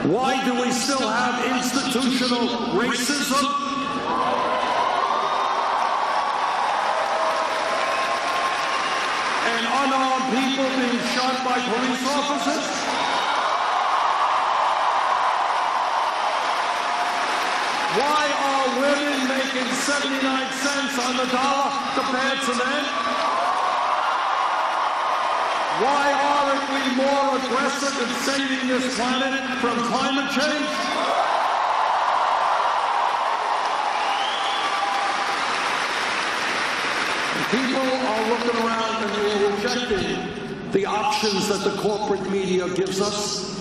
Why do we still have institutional racism? And unarmed people being shot by police officers? Why are women making 79 cents on the dollar compared to men? Why aren't we more aggressive in saving this planet from climate change? People are looking around and they are rejecting the options that the corporate media gives us.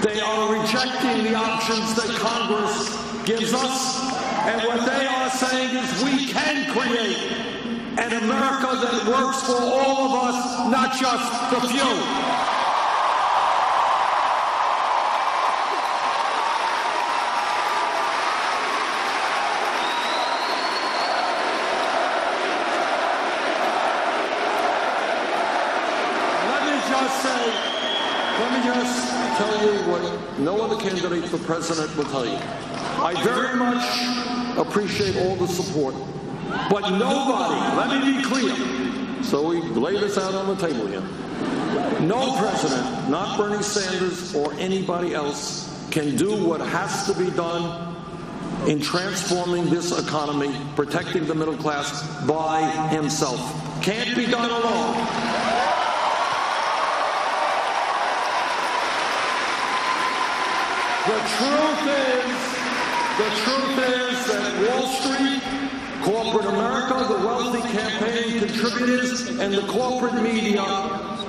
They are rejecting the options that Congress gives us. And what they are saying is we can create an America that works for all of us, not just the few. Let me just tell you what no other candidate for president will tell you. I very much appreciate all the support, but nobody, let me be clear, so we lay this out on the table here. No president, not Bernie Sanders or anybody else, can do what has to be done in transforming this economy, protecting the middle class by himself. Can't be done alone. The truth is that Wall Street, corporate America, the wealthy campaign contributors, and the corporate media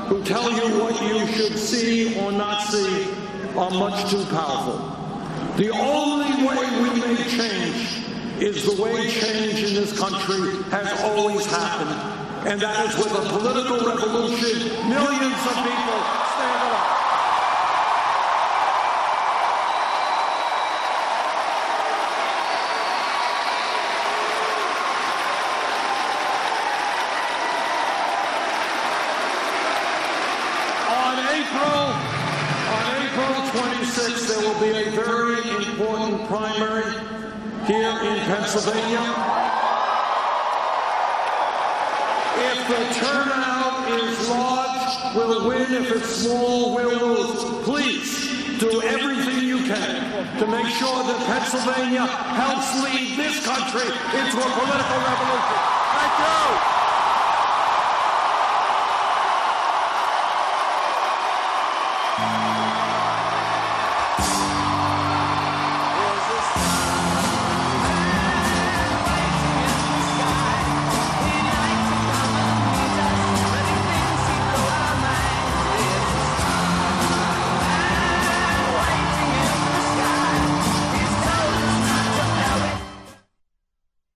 who tell you what you should see or not see are much too powerful. The only way we make change is the way change in this country has always happened, and that is with a political revolution. Millions of people stand up. There will be a very important primary here in Pennsylvania. If the turnout is large, we'll win. If it's small, we'll lose. Please do everything you can to make sure that Pennsylvania helps lead this country into a political revolution. Thank you.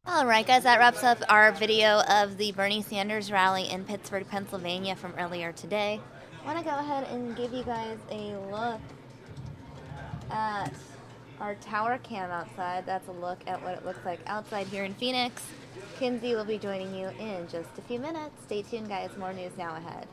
All right, guys, that wraps up our video of the Bernie Sanders rally in Pittsburgh, Pennsylvania from earlier today. I want to go ahead and give you guys a look at our tower cam outside. That's a look at what it looks like outside here in Phoenix. Kinsey will be joining you in just a few minutes. Stay tuned, guys. More news now ahead.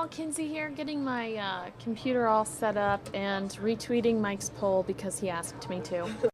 y'all, Kinsey here, getting my computer all set up and retweeting Mike's poll because he asked me to.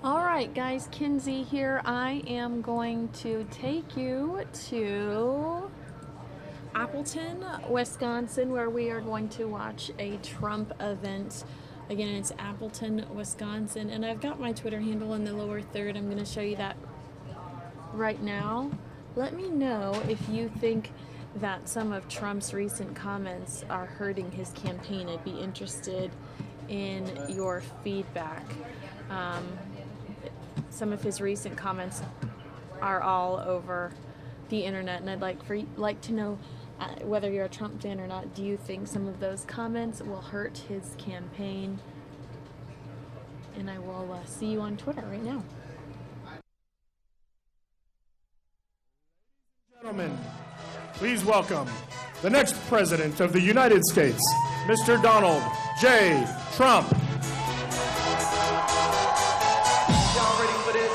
Alright guys, Kinsey here. I am going to take you to Appleton, Wisconsin, where we are going to watch a Trump event. Again, it's Appleton, Wisconsin, and I've got my Twitter handle in the lower third. I'm going to show you that right now. Let me know if you think that some of Trump's recent comments are hurting his campaign. I'd be interested in your feedback. Some of his recent comments are all over the internet, and I'd like to know whether you're a Trump fan or not. Do you think some of those comments will hurt his campaign? And I will see you on Twitter right now. Gentlemen, please welcome the next President of the United States, Mr. Donald J. Trump. Y'all ready for this?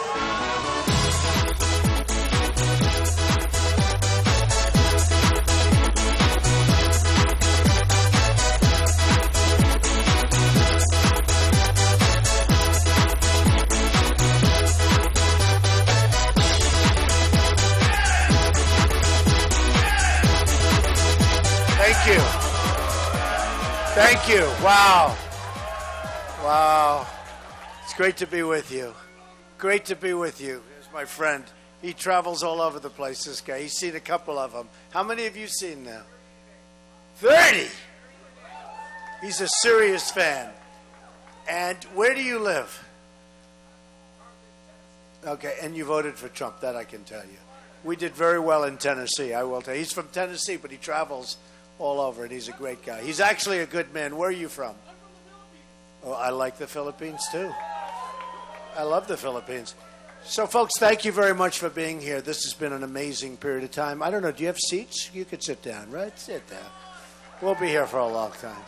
Thank you. Thank you. Wow. Wow. It's great to be with you. Great to be with you. Here's my friend. He travels all over the place, this guy. He's seen a couple of them. How many have you seen now? 30. He's a serious fan. And where do you live? Okay, and you voted for Trump. That I can tell you. We did very well in Tennessee, I will tell you. He's from Tennessee, but he travels all over, and he's a great guy. He's actually a good man. Where are you from? Oh, I like the Philippines, too. I love the Philippines. So, folks, thank you very much for being here. This has been an amazing period of time. I don't know, do you have seats? You could sit down, right? Sit down. We'll be here for a long time.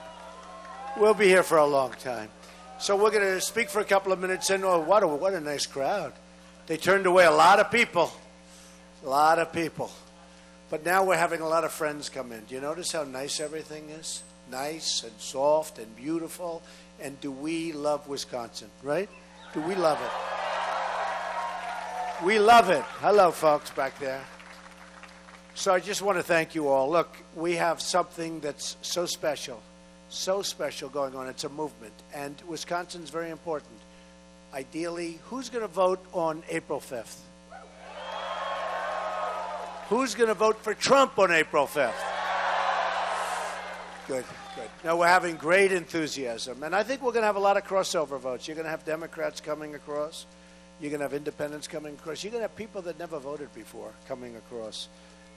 We'll be here for a long time. So we're going to speak for a couple of minutes, and oh, what a nice crowd. They turned away a lot of people. A lot of people. But now we're having a lot of friends come in. Do you notice how nice everything is? Nice and soft and beautiful. And do we love Wisconsin, right? Do we love it? We love it. Hello, folks back there. So I just want to thank you all. Look, we have something that's so special going on. It's a movement. And Wisconsin's very important. Ideally, who's going to vote on April 5th? Who's going to vote for Trump on April 5th? Good, good. Now, we're having great enthusiasm. And I think we're going to have a lot of crossover votes. You're going to have Democrats coming across. You're going to have independents coming across. You're going to have people that never voted before coming across.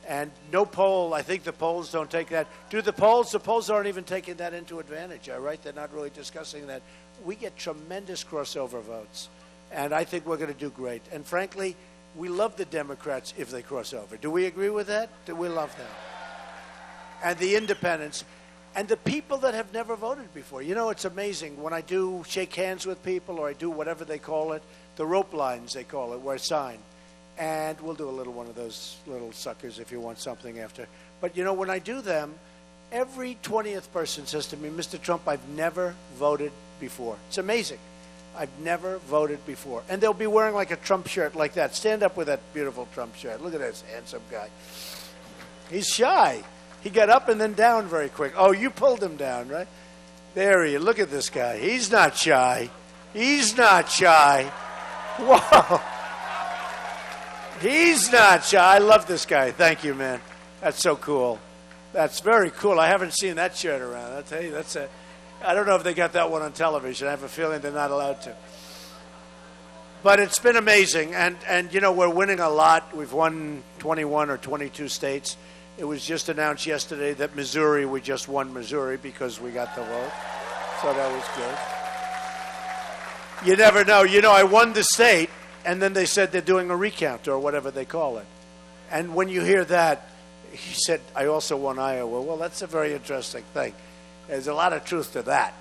And no poll, I think the polls don't take that. Do the polls? The polls aren't even taking that into advantage, all right? They're not really discussing that. We get tremendous crossover votes. And I think we're going to do great. And frankly, we love the Democrats if they cross over. Do we agree with that? Do we love them? And the independents and the people that have never voted before. You know, it's amazing. When I do shake hands with people or I do whatever they call it, the rope lines they call it, where I sign. And we'll do a little one of those little suckers if you want something after. But, you know, when I do them, every 20th person says to me, Mr. Trump, I've never voted before. It's amazing. I've never voted before. And they'll be wearing like a Trump shirt like that. Stand up with that beautiful Trump shirt. Look at this handsome guy. He's shy. He got up and then down very quick. Oh, you pulled him down, right? There he is. Look at this guy. He's not shy. He's not shy. Whoa. He's not shy. I love this guy. Thank you, man. That's so cool. That's very cool. I haven't seen that shirt around. I'll tell you, I don't know if they got that one on television. I have a feeling they're not allowed to. But it's been amazing. And you know, we're winning a lot. We've won 21 or 22 states. It was just announced yesterday that Missouri, we just won Missouri because we got the vote. So that was good. You never know. You know, I won the state, and then they said they're doing a recount or whatever they call it. And when you hear that, he said, I also won Iowa. Well, that's a very interesting thing. There's a lot of truth to that.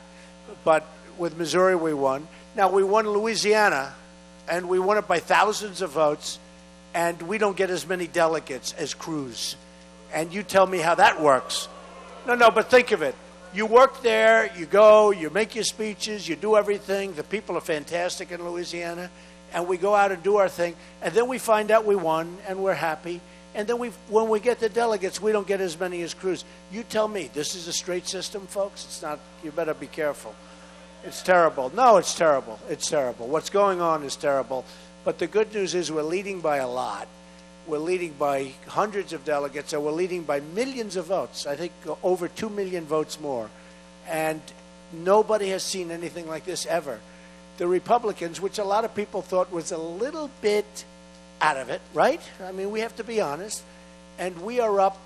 But with Missouri, we won. Now, we won Louisiana, and we won it by thousands of votes, and we don't get as many delegates as Cruz. And you tell me how that works. No, but think of it. You work there, you go, you make your speeches, you do everything. The people are fantastic in Louisiana. And we go out and do our thing. And then we find out we won, and we're happy. And then when we get the delegates, we don't get as many as Cruz. You tell me, this is a straight system, folks? It's not. You better be careful. It's terrible. No, it's terrible. It's terrible. What's going on is terrible. But the good news is we're leading by a lot. We're leading by hundreds of delegates, and we're leading by millions of votes. I think over 2 million votes more. And Nobody has seen anything like this ever. The Republicans, which a lot of people thought was a little bit out of it, right? I mean, we have to be honest. And we are up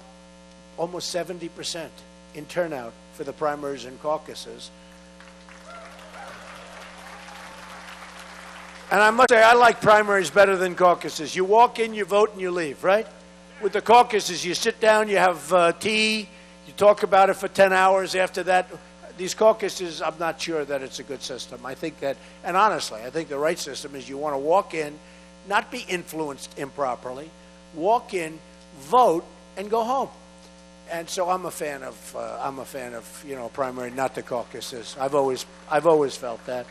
almost 70% in turnout for the primaries and caucuses. And I must say, I like primaries better than caucuses. You walk in, you vote, and you leave, right? With the caucuses, you sit down, you have tea, you talk about it for 10 hours. After that, these caucuses, I'm not sure that it's a good system. I think that, and honestly, I think the right system is you want to walk in, not be influenced improperly, walk in, vote, and go home. And so I'm a fan of primary, not the caucuses. I've always felt that.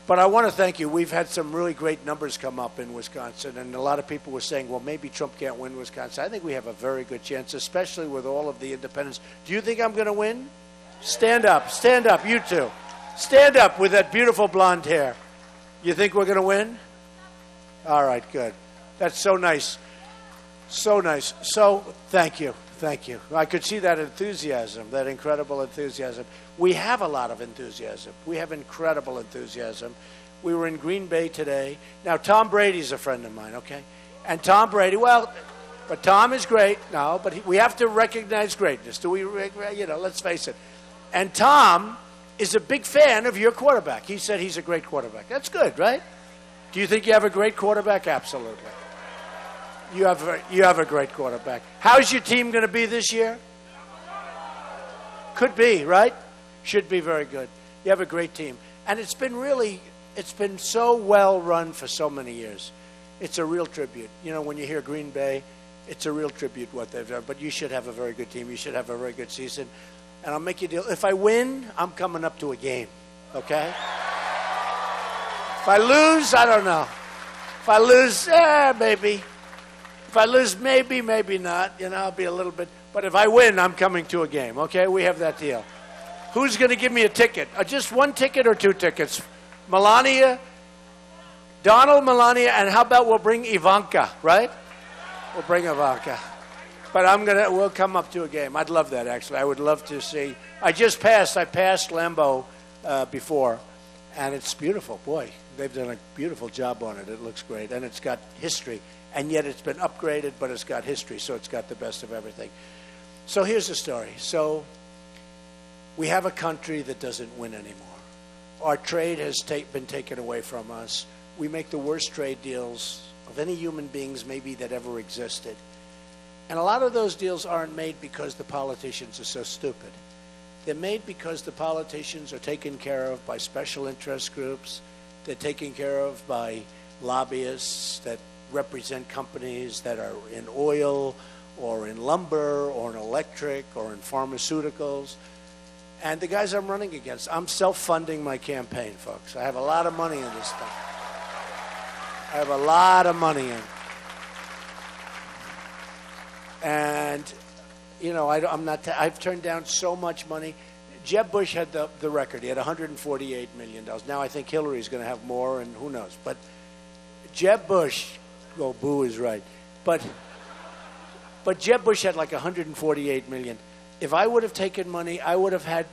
But I want to thank you. We've had some really great numbers come up in Wisconsin, and a lot of people were saying, well, maybe Trump can't win Wisconsin. I think we have a very good chance, especially with all of the independents. Do you think I'm going to win? Stand up, you two. Stand up with that beautiful blonde hair. You think we're going to win? All right, good. That's so nice. So nice. So, thank you. Thank you. I could see that enthusiasm, that incredible enthusiasm. We have a lot of enthusiasm. We have incredible enthusiasm. We were in Green Bay today. Now, Tom Brady's a friend of mine, okay? And Tom Brady, well, but Tom is great. No, but we have to recognize greatness. Do we, let's face it. And Tom is a big fan of your quarterback. He said he's a great quarterback. That's good, right? Do you think you have a great quarterback? Absolutely. You have a great quarterback. How's your team going to be this year? Could be, right? Should be very good. You have a great team. And it's been so well run for so many years. It's a real tribute. You know, when you hear Green Bay, it's a real tribute what they've done. But you should have a very good team. You should have a very good season. And I'll make you a deal. If I win, I'm coming up to a game, okay? If I lose, I don't know. If I lose, maybe. If I lose, maybe not. I'll be a little bit. But if I win, I'm coming to a game, okay? We have that deal. Who's going to give me a ticket? Just one ticket or two tickets? Melania, Donald, Melania, and how about we'll bring Ivanka, right? We'll bring Ivanka. But we'll come up to a game. I'd love that, actually. I would love to see. I passed Lambeau before, and it's beautiful. Boy, they've done a beautiful job on it. It looks great, and it's got history. And yet it's been upgraded, but it's got history, so it's got the best of everything. So here's the story. So we have a country that doesn't win anymore. Our trade has been taken away from us. We make the worst trade deals of any human beings maybe that ever existed. And a lot of those deals aren't made because the politicians are so stupid. They're made because the politicians are taken care of by special interest groups. They're taken care of by lobbyists that represent companies that are in oil or in lumber or in electric or in pharmaceuticals. And the guys I'm running against, I'm self-funding my campaign, folks. I have a lot of money in this stuff. I have a lot of money in. And, I've turned down so much money. Jeb Bush had the record. He had $148 million. Now I think Hillary's going to have more, and who knows. But Jeb Bush, well, Boo is right. But Jeb Bush had like $148 million. If I would have taken money, I would have had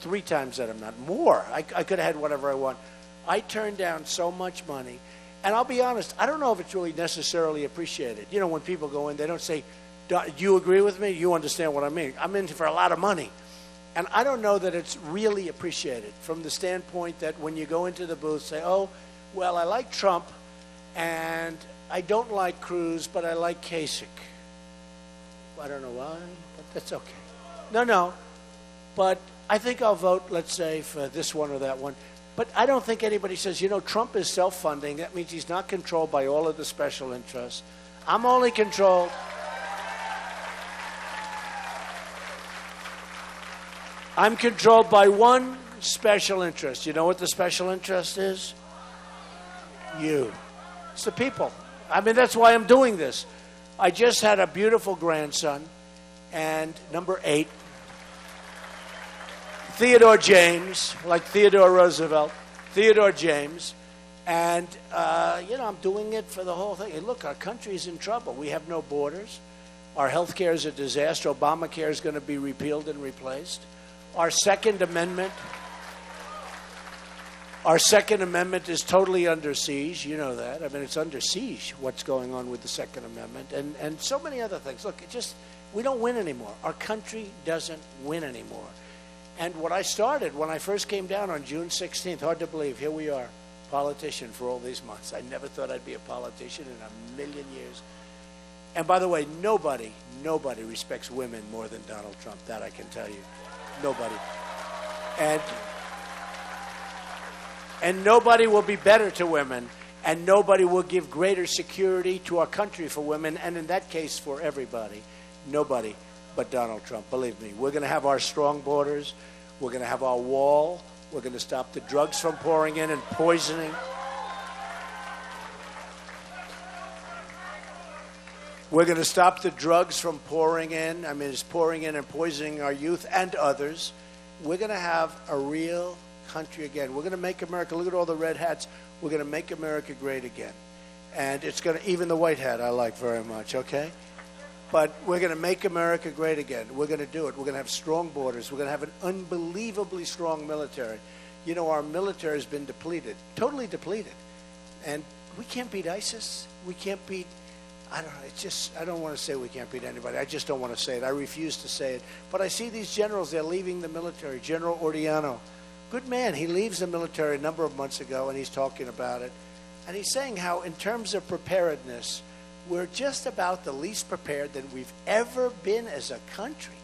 3 times that amount. More. I could have had whatever I want. I turned down so much money. And I'll be honest, I don't know if it's really necessarily appreciated. When people go in, they don't say, do you agree with me? You understand what I mean? I'm in for a lot of money. And I don't know that it's really appreciated from the standpoint that when you go into the booth, say, oh, well, I like Trump, and I don't like Cruz, but I like Kasich. I don't know why, but that's okay. No. But I think I'll vote, let's say, for this one or that one. But I don't think anybody says, Trump is self-funding. That means he's not controlled by all of the special interests. I'm only controlled. I'm controlled by one special interest. You know what the special interest is? You. It's the people. I mean, that's why I'm doing this. I just had a beautiful grandson, and number 8, Theodore James, like Theodore Roosevelt, Theodore James, and, I'm doing it for the whole thing. Hey, look, our country's in trouble. We have no borders. Our health care is a disaster. Obamacare is going to be repealed and replaced. Our Second Amendment Our Second Amendment is totally under siege. You know that. I mean, it's under siege, what's going on with the Second Amendment, and so many other things. Look, we don't win anymore. Our country doesn't win anymore. And what I started when I first came down on June 16th, hard to believe, here we are, politician for all these months. I never thought I'd be a politician in a million years. And by the way, nobody respects women more than Donald Trump. That I can tell you. Nobody. And nobody will be better to women, and nobody will give greater security to our country for women, and in that case, for everybody. Nobody but Donald Trump. Believe me, we're going to have our strong borders. We're going to have our wall. We're going to stop the drugs from pouring in and poisoning. We're going to stop the drugs from pouring in. I mean, it's pouring in and poisoning our youth and others. We're going to have a real country again. We're going to make America, look at all the red hats. We're going to make America great again. And it's going to, even the white hat I like very much, okay? But we're going to make America great again. We're going to do it. We're going to have strong borders. We're going to have an unbelievably strong military. You know, our military has been depleted, totally depleted. And we can't beat ISIS. We can't beat, I don't know, it's just, I don't want to say we can't beat anybody. I just don't want to say it. I refuse to say it. But I see these generals, they're leaving the military. General Ordiano, good man. He leaves the military a number of months ago, and he's talking about it. And he's saying how, in terms of preparedness, we're just about the least prepared that we've ever been as a country.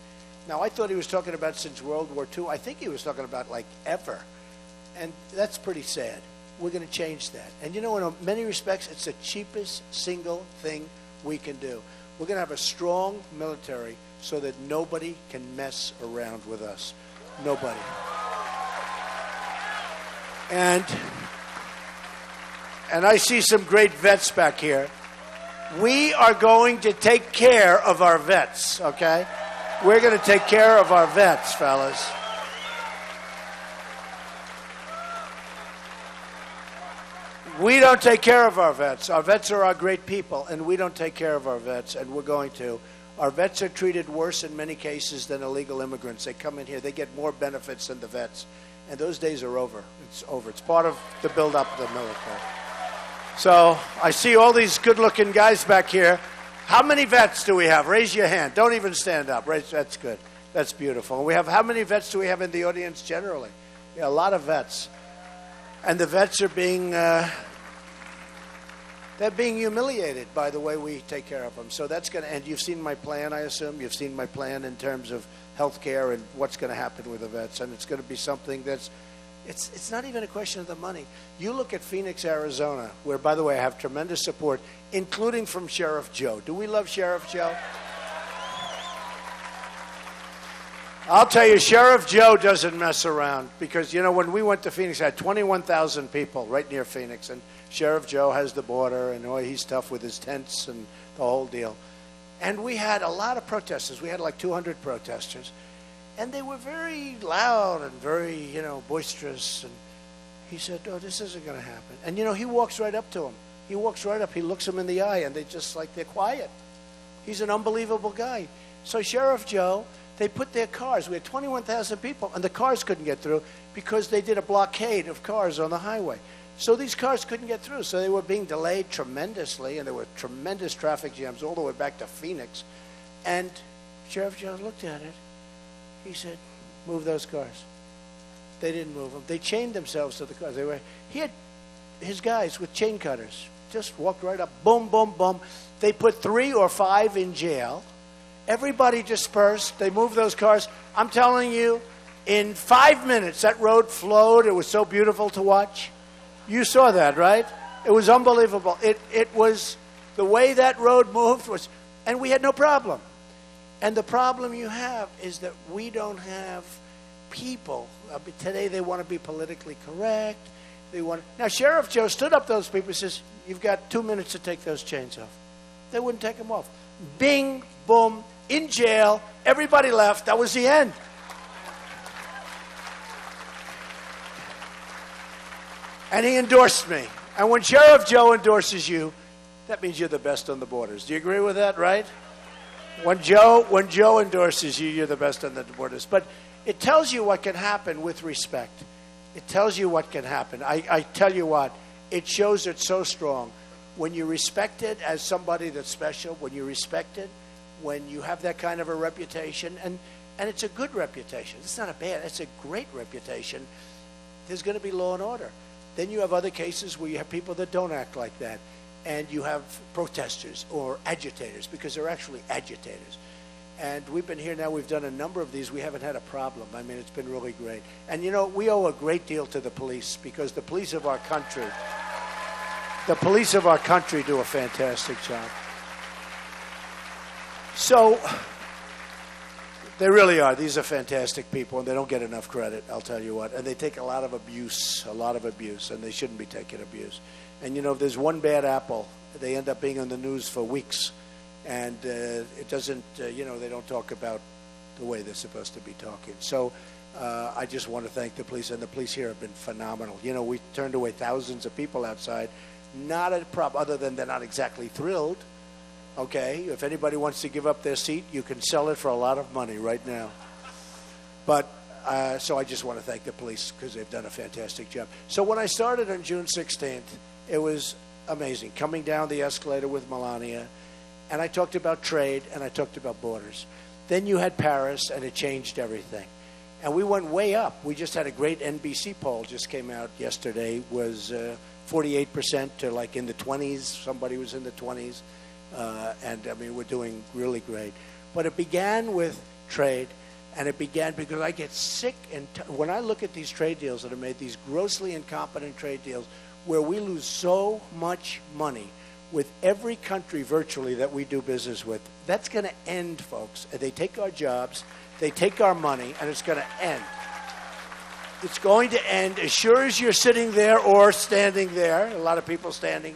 Now, I thought he was talking about since World War II. I think he was talking about, like, ever. And that's pretty sad. We're going to change that. And, you know, in many respects, it's the cheapest single thing we can do. We're going to have a strong military so that nobody can mess around with us. Nobody. And I see some great vets back here. We are going to take care of our vets, okay? We're going to take care of our vets, fellas. We don't take care of our vets. Our vets are our great people, and we don't take care of our vets, and we're going to. Our vets are treated worse in many cases than illegal immigrants. They come in here, they get more benefits than the vets. And those days are over. It's over. It's part of the build-up of the military. So I see all these good-looking guys back here. How many vets do we have? Raise your hand. Don't even stand up. That's good. That's beautiful. We have, how many vets do we have in the audience generally? Yeah, a lot of vets. And the vets are being, they're being humiliated by the way we take care of them. So that's going to end. You've seen my plan, I assume. You've seen my plan in terms of health care and what's going to happen with the vets. And it's going to be something that's, it's not even a question of the money. You look at Phoenix, Arizona, where, by the way, I have tremendous support, including from Sheriff Joe. Do we love Sheriff Joe? I'll tell you, Sheriff Joe doesn't mess around because, you know, when we went to Phoenix, I had 21,000 people right near Phoenix, and Sheriff Joe has the border, and he's tough with his tents and the whole deal. And we had a lot of protesters. We had like 200 protesters, and they were very loud and very, you know, boisterous. And he said, "Oh, this isn't going to happen." And, you know, he walks right up to them. He walks right up. He looks them in the eye, and they just like, they're quiet. He's an unbelievable guy. So Sheriff Joe, they put their cars. We had 21,000 people, and the cars couldn't get through because they did a blockade of cars on the highway. So these cars couldn't get through. So they were being delayed tremendously, and there were tremendous traffic jams all the way back to Phoenix. And Sheriff Joe looked at it. He said, "Move those cars." They didn't move them. They chained themselves to the cars. He had his guys with chain cutters. Just walked right up. Boom, boom, boom. They put 3 or 5 in jail. Everybody dispersed. They moved those cars. I'm telling you, in 5 minutes, that road flowed. It was so beautiful to watch. You saw that, right? It was unbelievable. It was, the way that road moved was, and we had no problem. And the problem you have is that we don't have people. Today they want to be politically correct. Now, Sheriff Joe stood up to those people and says, "You've got 2 minutes to take those chains off." They wouldn't take them off. Bing, boom, in jail. Everybody left. That was the end. And he endorsed me. And when Sheriff Joe endorses you, that means you're the best on the borders. Do you agree with that, right? When Joe endorses you, you're the best on the borders. But it tells you what can happen with respect. It tells you what can happen. I tell you what, it shows it's so strong. When you're respected as somebody that's special, when you're respected, when you have that kind of a reputation, and it's a good reputation. It's not a bad, it's a great reputation. There's going to be law and order. Then you have other cases where you have people that don't act like that. And you have protesters or agitators, because they're actually agitators. And we've been here now, we've done a number of these. We haven't had a problem. I mean, it's been really great. And, you know, we owe a great deal to the police, because the police of our country do a fantastic job. So, they really are. These are fantastic people, and they don't get enough credit, I'll tell you what. And they take a lot of abuse, and they shouldn't be taking abuse. And, you know, if there's one bad apple, they end up being on the news for weeks. And it doesn't, you know, they don't talk about the way they're supposed to be talking. So I just want to thank the police, and the police here have been phenomenal. You know, we turned away thousands of people outside. Not a problem, other than they're not exactly thrilled. Okay, if anybody wants to give up their seat, you can sell it for a lot of money right now. But, so I just want to thank the police, because they've done a fantastic job. So when I started on June 16th, it was amazing. Coming down the escalator with Melania, and I talked about trade, and I talked about borders. Then you had Paris, and it changed everything. And we went way up. We just had a great NBC poll, just came out yesterday, was 48% to like in the 20s. Somebody was in the 20s. And, I mean, we're doing really great. But it began with trade, and it began because I get sick. And when I look at these trade deals that are made, these grossly incompetent trade deals, where we lose so much money with every country virtually that we do business with, that's going to end, folks. And they take our jobs, they take our money, and it's going to end. It's going to end as sure as you're sitting there or standing there. A lot of people standing.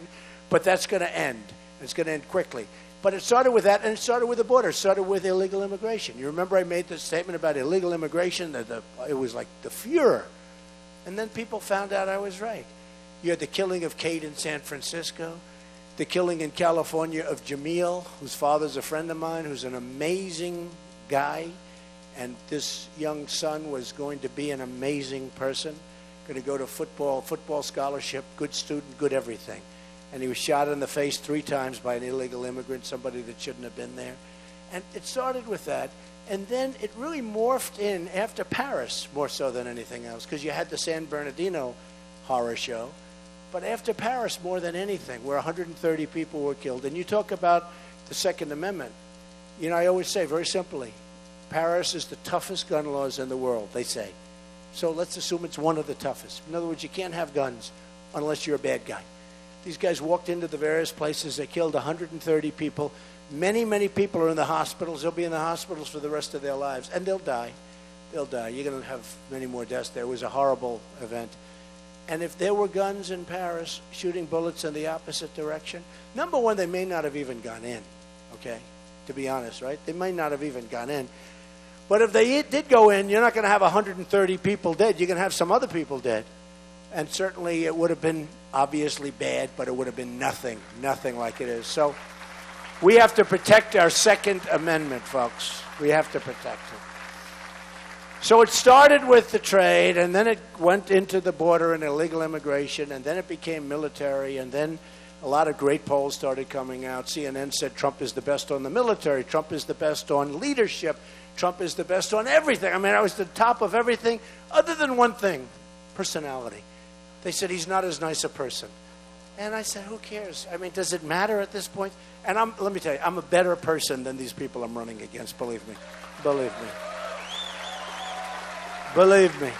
But that's going to end. It's going to end quickly. But it started with that, and it started with the border. It started with illegal immigration. You remember I made the statement about illegal immigration? It was like the furor. And then people found out I was right. You had the killing of Kate in San Francisco, the killing in California of Jamil, whose father's a friend of mine, who's an amazing guy. And this young son was going to be an amazing person, going to go to football scholarship, good student, good everything. And he was shot in the face 3 times by an illegal immigrant, somebody that shouldn't have been there. And it started with that. And then it really morphed in after Paris, more so than anything else, because you had the San Bernardino horror show. But after Paris, more than anything, where 130 people were killed. And you talk about the Second Amendment. You know, I always say very simply, Paris is the toughest gun laws in the world, they say. So let's assume it's one of the toughest. In other words, you can't have guns unless you're a bad guy. These guys walked into the various places. They killed 130 people. Many, many people are in the hospitals. They'll be in the hospitals for the rest of their lives. And they'll die. They'll die. You're going to have many more deaths there. It was a horrible event. And if there were guns in Paris shooting bullets in the opposite direction, number one, they may not have even gone in, okay, to be honest, right? They may not have even gone in. But if they did go in, you're not going to have 130 people dead. You're going to have some other people dead. And certainly it would have been obviously bad, but it would have been nothing like it is. So we have to protect our Second Amendment, folks. We have to protect it. So it started with the trade, and then it went into the border and illegal immigration, and then it became military, and then a lot of great polls started coming out. CNN said Trump is the best on the military. Trump is the best on leadership. Trump is the best on everything. I mean, I was the top of everything other than one thing, personality. They said he's not as nice a person. And I said, who cares? I mean, does it matter at this point? And let me tell you, I'm a better person than these people I'm running against, believe me. Believe me. Believe me.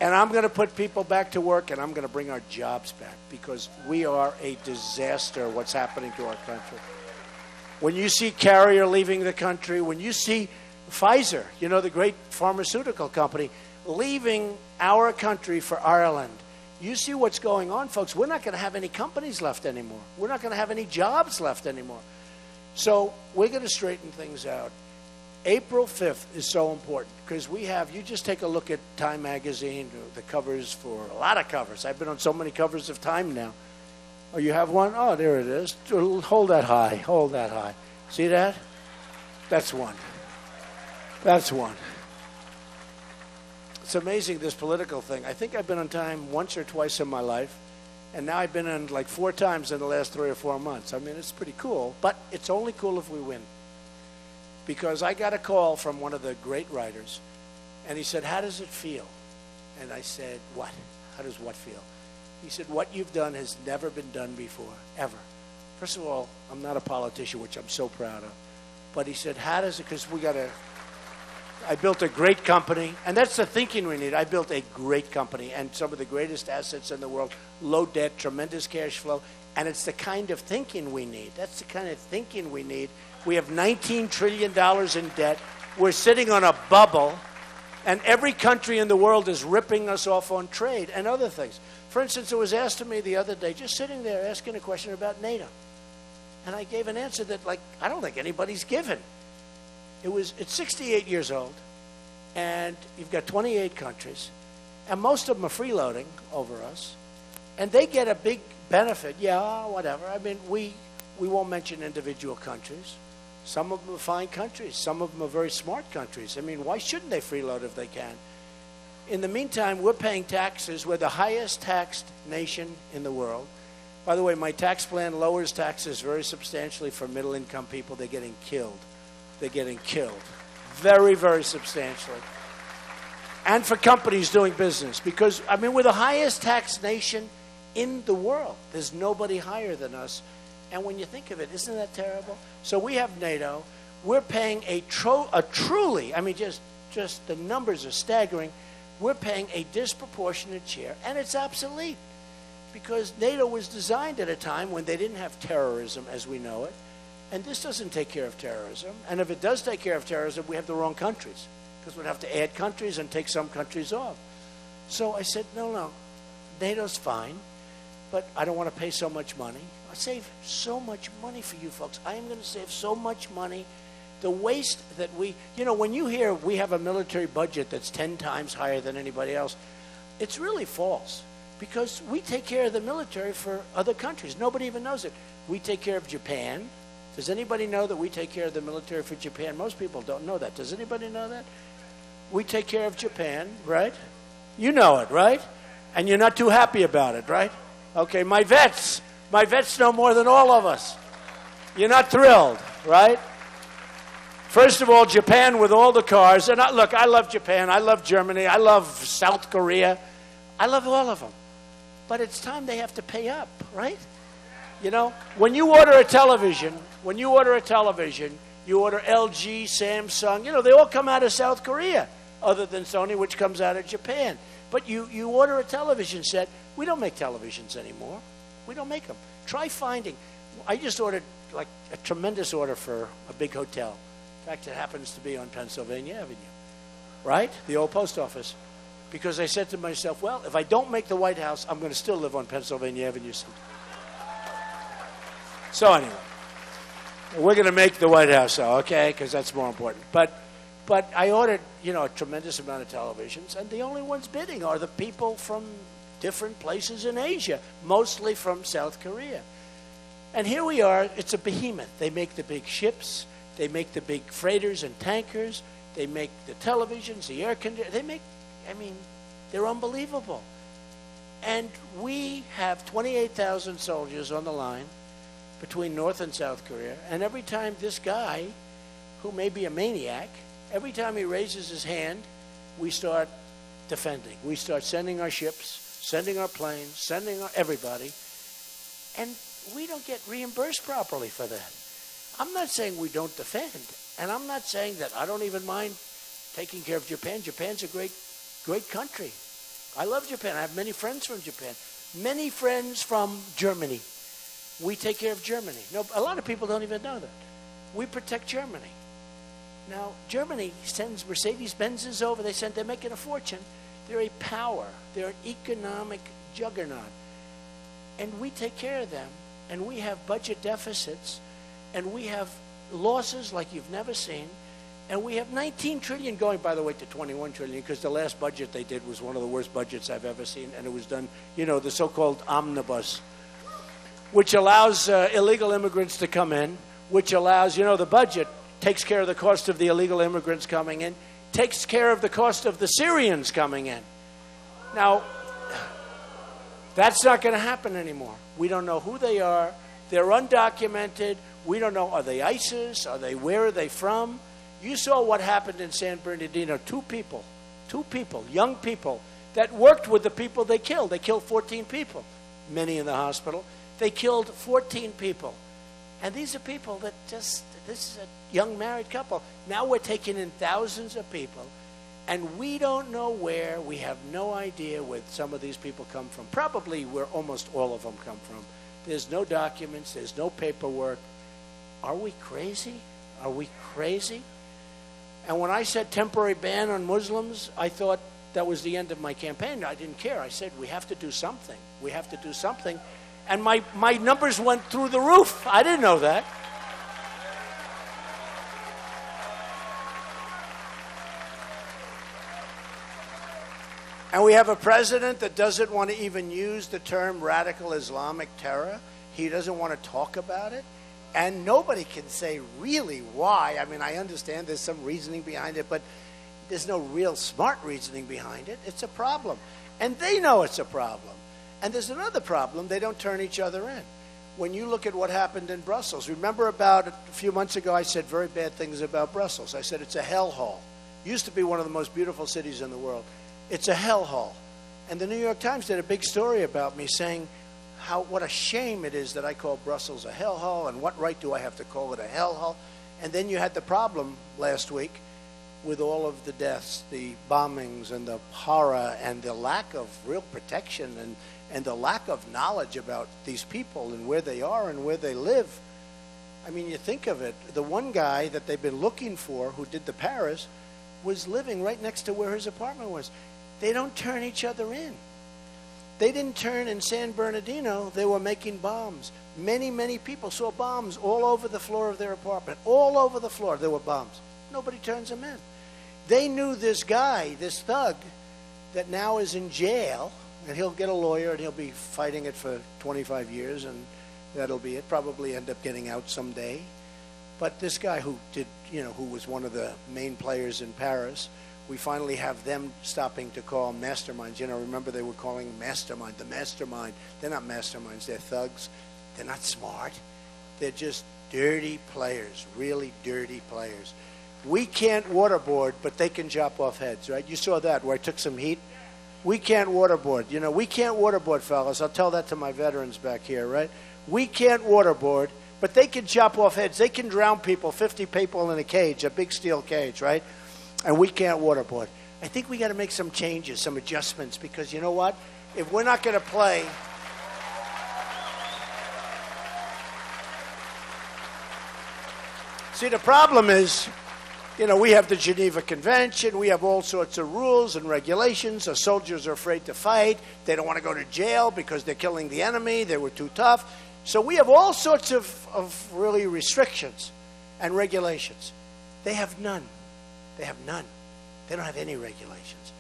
And I'm going to put people back to work, and I'm going to bring our jobs back, because we are a disaster, what's happening to our country. When you see Carrier leaving the country, when you see Pfizer, you know, the great pharmaceutical company, leaving our country for Ireland. You see what's going on, folks. We're not going to have any companies left anymore. We're not going to have any jobs left anymore. So we're going to straighten things out. April 5th is so important because you just take a look at Time magazine, the covers for a lot of covers. I've been on so many covers of Time now. Oh, you have one? Oh, there it is. Hold that high. Hold that high. See that? That's one. That's one. It's amazing, this political thing. I think I've been on time once or twice in my life, and now I've been on like 4 times in the last 3 or 4 months. I mean, it's pretty cool, but it's only cool if we win. Because I got a call from one of the great writers, and he said, how does it feel? And I said, what? How does what feel? He said, what you've done has never been done before, ever. First of all, I'm not a politician, which I'm so proud of. But he said, how does it, because I built a great company, and that's the thinking we need. I built a great company and some of the greatest assets in the world, low debt, tremendous cash flow, and it's the kind of thinking we need. That's the kind of thinking we need. We have $19 trillion in debt. We're sitting on a bubble, and every country in the world is ripping us off on trade and other things. For instance, it was asked to me the other day, just sitting there asking a question about NATO. And I gave an answer that, I don't think anybody's given. It's 68 years old, and you've got 28 countries, and most of them are freeloading over us, and they get a big benefit. Yeah, whatever. I mean, we won't mention individual countries. Some of them are fine countries. Some of them are very smart countries. I mean, why shouldn't they freeload if they can? In the meantime, we're paying taxes. We're the highest taxed nation in the world. By the way, my tax plan lowers taxes very substantially for middle-income people. They're getting killed. They're getting killed very, very substantially. And for companies doing business. Because, I mean, we're the highest taxed nation in the world. There's nobody higher than us. And when you think of it, isn't that terrible? So we have NATO. We're paying a truly, I mean, just the numbers are staggering. We're paying a disproportionate share, and it's obsolete. Because NATO was designed at a time when they didn't have terrorism as we know it. And this doesn't take care of terrorism. And if it does take care of terrorism, we have the wrong countries. Because we'd have to add countries and take some countries off. So I said, no, NATO's fine, but I don't want to pay so much money. I'll save so much money for you folks. I am going to save so much money. The waste that when you hear we have a military budget that's 10 times higher than anybody else, it's really false. Because we take care of the military for other countries. Nobody even knows it. We take care of Japan. Does anybody know that we take care of the military for Japan? Most people don't know that. Does anybody know that? We take care of Japan, right? You know it, right? And you're not too happy about it, right? Okay, my vets know more than all of us. You're not thrilled, right? First of all, Japan with all the cars. And look, I love Japan. I love Germany. I love South Korea. I love all of them. But it's time they have to pay up, right? When you order a television, you order LG, Samsung, they all come out of South Korea, other than Sony, which comes out of Japan. But you order a television set. We don't make televisions anymore. We don't make them. Try finding. I just ordered a tremendous order for a big hotel. In fact, it happens to be on Pennsylvania Avenue, right? The old post office. Because I said to myself, well, if I don't make the White House, I'm going to still live on Pennsylvania Avenue. So anyway, we're going to make the White House, okay, because that's more important. But I ordered, a tremendous amount of televisions, and the only ones bidding are the people from different places in Asia, mostly from South Korea. And here we are. It's a behemoth. They make the big ships. They make the big freighters and tankers. They make the televisions, the air conditioners. They're unbelievable. And we have 28,000 soldiers on the line between North and South Korea. And every time this guy, who may be a maniac, every time he raises his hand, we start defending. We start sending our ships, sending our planes, sending everybody. And we don't get reimbursed properly for that. I'm not saying we don't defend. And I'm not saying that I don't even mind taking care of Japan. Japan's a great country. I love Japan. I have many friends from Japan. Many friends from Germany. We take care of Germany. No, a lot of people don't even know that. We protect Germany. Now, Germany sends Mercedes-Benzes over. They're making a fortune. They're a power. They're an economic juggernaut. And we take care of them. And we have budget deficits. And we have losses like you've never seen. And we have $19 trillion going, by the way, to $21 trillion, because the last budget they did was one of the worst budgets I've ever seen. And it was done, the so-called omnibus, which allows illegal immigrants to come in, which allows, the budget takes care of the cost of the illegal immigrants coming in. takes care of the cost of the Syrians coming in. Now, that's not going to happen anymore. We don't know who they are. They're undocumented. We don't know, are they ISIS? Where are they from? You saw what happened in San Bernardino. Two people, young people, that worked with the people they killed. They killed 14 people, many in the hospital. They killed 14 people. And these are people that this is a young married couple. Now we're taking in thousands of people, and we don't know where. We have no idea where some of these people come from. Probably where almost all of them come from. There's no documents. There's no paperwork. Are we crazy? Are we crazy? And when I said temporary ban on Muslims, I thought that was the end of my campaign. I didn't care. I said, we have to do something. We have to do something. And my numbers went through the roof. I didn't know that. And we have a president that doesn't want to even use the term radical Islamic terror. He doesn't want to talk about it. And nobody can say really why. I mean, I understand there's some reasoning behind it, but there's no real smart reasoning behind it. It's a problem. And they know it's a problem. And there's another problem. They don't turn each other in. When you look at what happened in Brussels, remember about a few months ago I said very bad things about Brussels. I said it's a hellhole. Used to be one of the most beautiful cities in the world. It's a hellhole. And the New York Times did a big story about me saying what a shame it is that I call Brussels a hellhole, and what right do I have to call it a hellhole? And then you had the problem last week with all of the deaths, the bombings and the horror and the lack of real protection and the lack of knowledge about these people and where they are and where they live. I mean, you think of it, the one guy that they've been looking for who did the Paris was living right next to where his apartment was. They don't turn each other in. They didn't turn in San Bernardino. They were making bombs. Many, many people saw bombs all over the floor of their apartment. All over the floor there were bombs. Nobody turns them in. They knew this guy, this thug, that now is in jail, and he'll get a lawyer and he'll be fighting it for 25 years, and that'll be it. Probably end up getting out someday. But this guy who was one of the main players in Paris, we finally have them stopping to call masterminds. Remember they were calling mastermind, the mastermind. They're not masterminds, they're thugs. They're not smart. They're just dirty players, really dirty players. We can't waterboard, but they can chop off heads, right? You saw that where I took some heat. We can't waterboard. We can't waterboard, fellas. I'll tell that to my veterans back here, right? We can't waterboard, but they can chop off heads. They can drown people, 50 people in a cage, a big steel cage, right? And we can't waterboard. I think we got to make some changes, some adjustments, because you know what? If we're not going to play... See, the problem is, we have the Geneva Convention. We have all sorts of rules and regulations. Our soldiers are afraid to fight. They don't want to go to jail because they're killing the enemy. They were too tough. So we have all sorts of really restrictions and regulations. They have none. They have none. They don't have any regulations.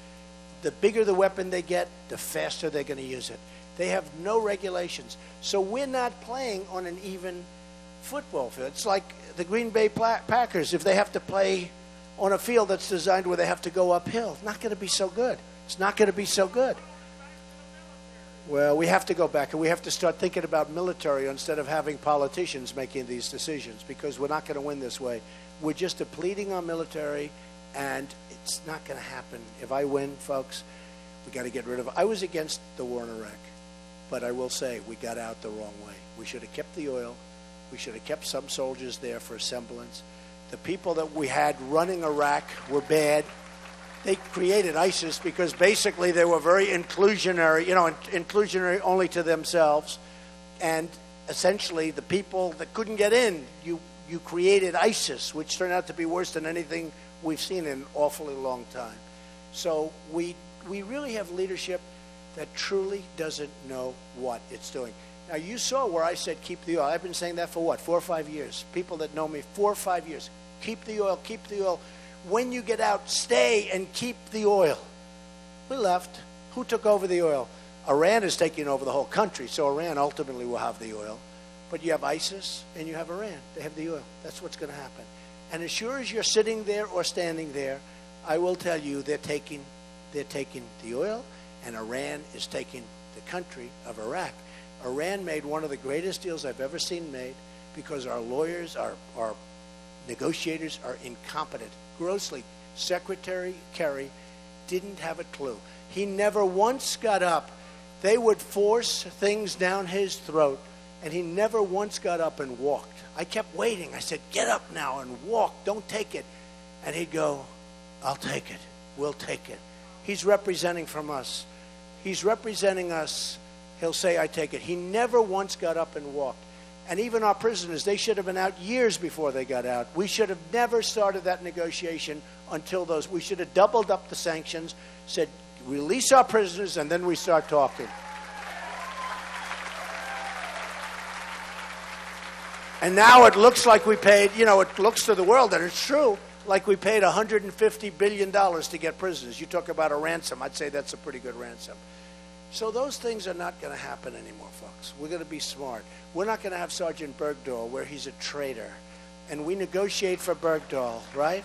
The bigger the weapon they get, the faster they're going to use it. They have no regulations. So we're not playing on an even football field. It's like the Green Bay Packers, if they have to play on a field that's designed where they have to go uphill. It's not going to be so good. It's not going to be so good. Well, we have to go back, and we have to start thinking about military instead of having politicians making these decisions, because we're not going to win this way. We're just depleting our military, and it's not going to happen. If I win, folks, we got to get rid of it. I was against the war in Iraq, but I will say we got out the wrong way. We should have kept the oil. We should have kept some soldiers there for a semblance. The people that we had running Iraq were bad. They created ISIS because basically they were very inclusionary, inclusionary only to themselves. And essentially the people that couldn't get in, you created ISIS, which turned out to be worse than anything we've seen in an awfully long time. So we really have leadership that truly doesn't know what it's doing. Now, you saw where I said keep the oil. I've been saying that for 4 or 5 years. People that know me, 4 or 5 years. Keep the oil, keep the oil. When you get out, stay and keep the oil. We left. Who took over the oil? Iran is taking over the whole country, so Iran ultimately will have the oil. But you have ISIS and you have Iran. They have the oil. That's what's going to happen. And as sure as you're sitting there or standing there, I will tell you, they're taking the oil, and Iran is taking the country of Iraq. Iran made one of the greatest deals I've ever seen made because our lawyers, our negotiators are incompetent. Grossly. Secretary Kerry didn't have a clue. He never once got up. They would force things down his throat, and he never once got up and walked. I kept waiting. I said, get up now and walk. Don't take it. And he'd go, I'll take it. We'll take it. He's representing from us. He's representing us. He'll say, I take it. He never once got up and walked. And even our prisoners, they should have been out years before they got out. We should have never started that negotiation until those. We should have doubled up the sanctions, said, release our prisoners, and then we start talking. And now it looks like we paid, it looks to the world, and it's true, like we paid $150 billion to get prisoners. You talk about a ransom. I'd say that's a pretty good ransom. So those things are not going to happen anymore, folks. We're going to be smart. We're not going to have Sergeant Bergdahl where he's a traitor. And we negotiate for Bergdahl, right?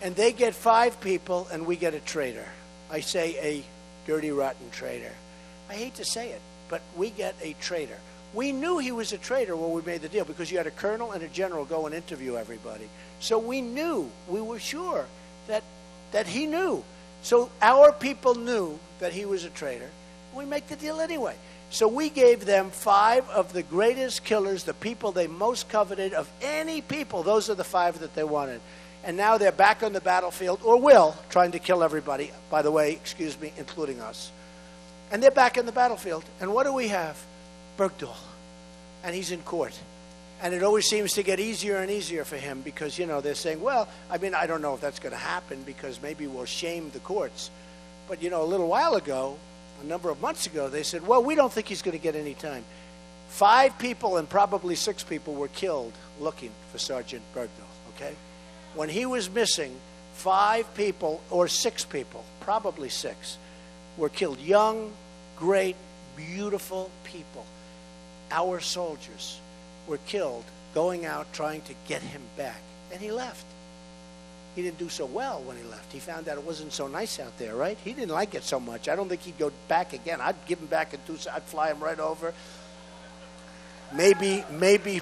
And they get 5 people and we get a traitor. I say a dirty, rotten traitor. I hate to say it, but we get a traitor. We knew he was a traitor when we made the deal because you had a colonel and a general go and interview everybody. So we knew, we were sure that he knew. So our people knew that he was a traitor. We make the deal anyway. So we gave them 5 of the greatest killers, the people they most coveted of any people. Those are the 5 that they wanted. And now they're back on the battlefield, or will, trying to kill everybody, by the way, excuse me, including us. And they're back in the battlefield. And what do we have? Bergdahl. And he's in court. And it always seems to get easier and easier for him because, they're saying, well, I don't know if that's going to happen because maybe we'll shame the courts. But, a little while ago, a number of months ago, they said, well, we don't think he's going to get any time. 5 people and probably 6 people were killed looking for Sergeant Bergdahl, okay? When he was missing, 5 people or 6 people, probably 6, were killed. Young, great, beautiful people. Our soldiers were killed going out trying to get him back. And he left. He didn't do so well when he left. He found out it wasn't so nice out there, right? He didn't like it so much. I don't think he'd go back again. I'd give him back I'd fly him right over. Maybe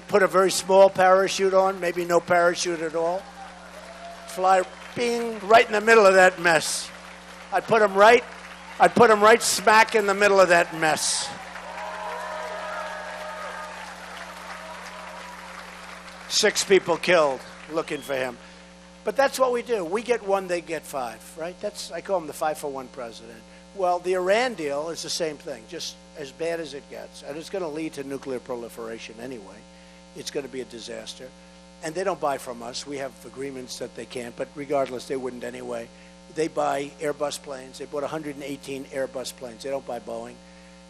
put a very small parachute on, maybe no parachute at all. Fly bing right in the middle of that mess. I'd put him right smack in the middle of that mess. 6 people killed looking for him. But that's what we do. We get 1, they get 5, right? I call him the 5-for-1 president. Well, the Iran deal is the same thing, just as bad as it gets. And it's going to lead to nuclear proliferation anyway. It's going to be a disaster. And they don't buy from us. We have agreements that they can't, but regardless, they wouldn't anyway. They buy Airbus planes. They bought 118 Airbus planes. They don't buy Boeing.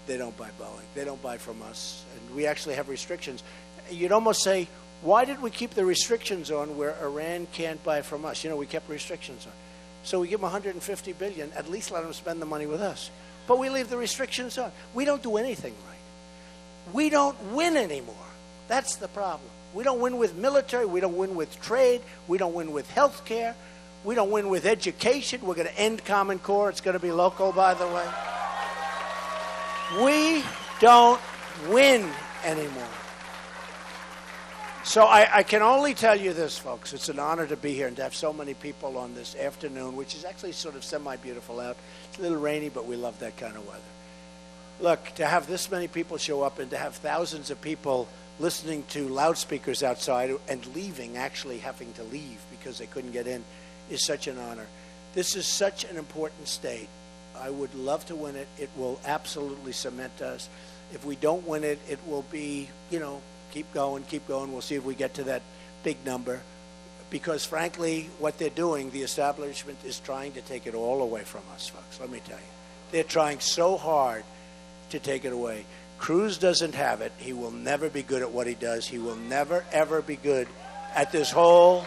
They don't buy Boeing. They don't buy from us. And we actually have restrictions. You'd almost say, why did we keep the restrictions on where Iran can't buy from us? We kept restrictions on. So we give them $150 billion. At least let them spend the money with us. But we leave the restrictions on. We don't do anything right. We don't win anymore. That's the problem. We don't win with military. We don't win with trade. We don't win with health care. We don't win with education. We're going to end Common Core. It's going to be local, by the way. We don't win anymore. So I can only tell you this, folks. It's an honor to be here and to have so many people on this afternoon, which is actually sort of semi-beautiful out. It's a little rainy, but we love that kind of weather. Look, to have this many people show up and to have thousands of people listening to loudspeakers outside and leaving, actually having to leave because they couldn't get in, is such an honor. This is such an important state. I would love to win it. It will absolutely cement us. If we don't win it, it will be, keep going. We'll see if we get to that big number. Because, frankly, what they're doing, the establishment is trying to take it all away from us, folks. Let me tell you. They're trying so hard to take it away. Cruz doesn't have it. He will never be good at what he does. He will never, ever be good at this whole.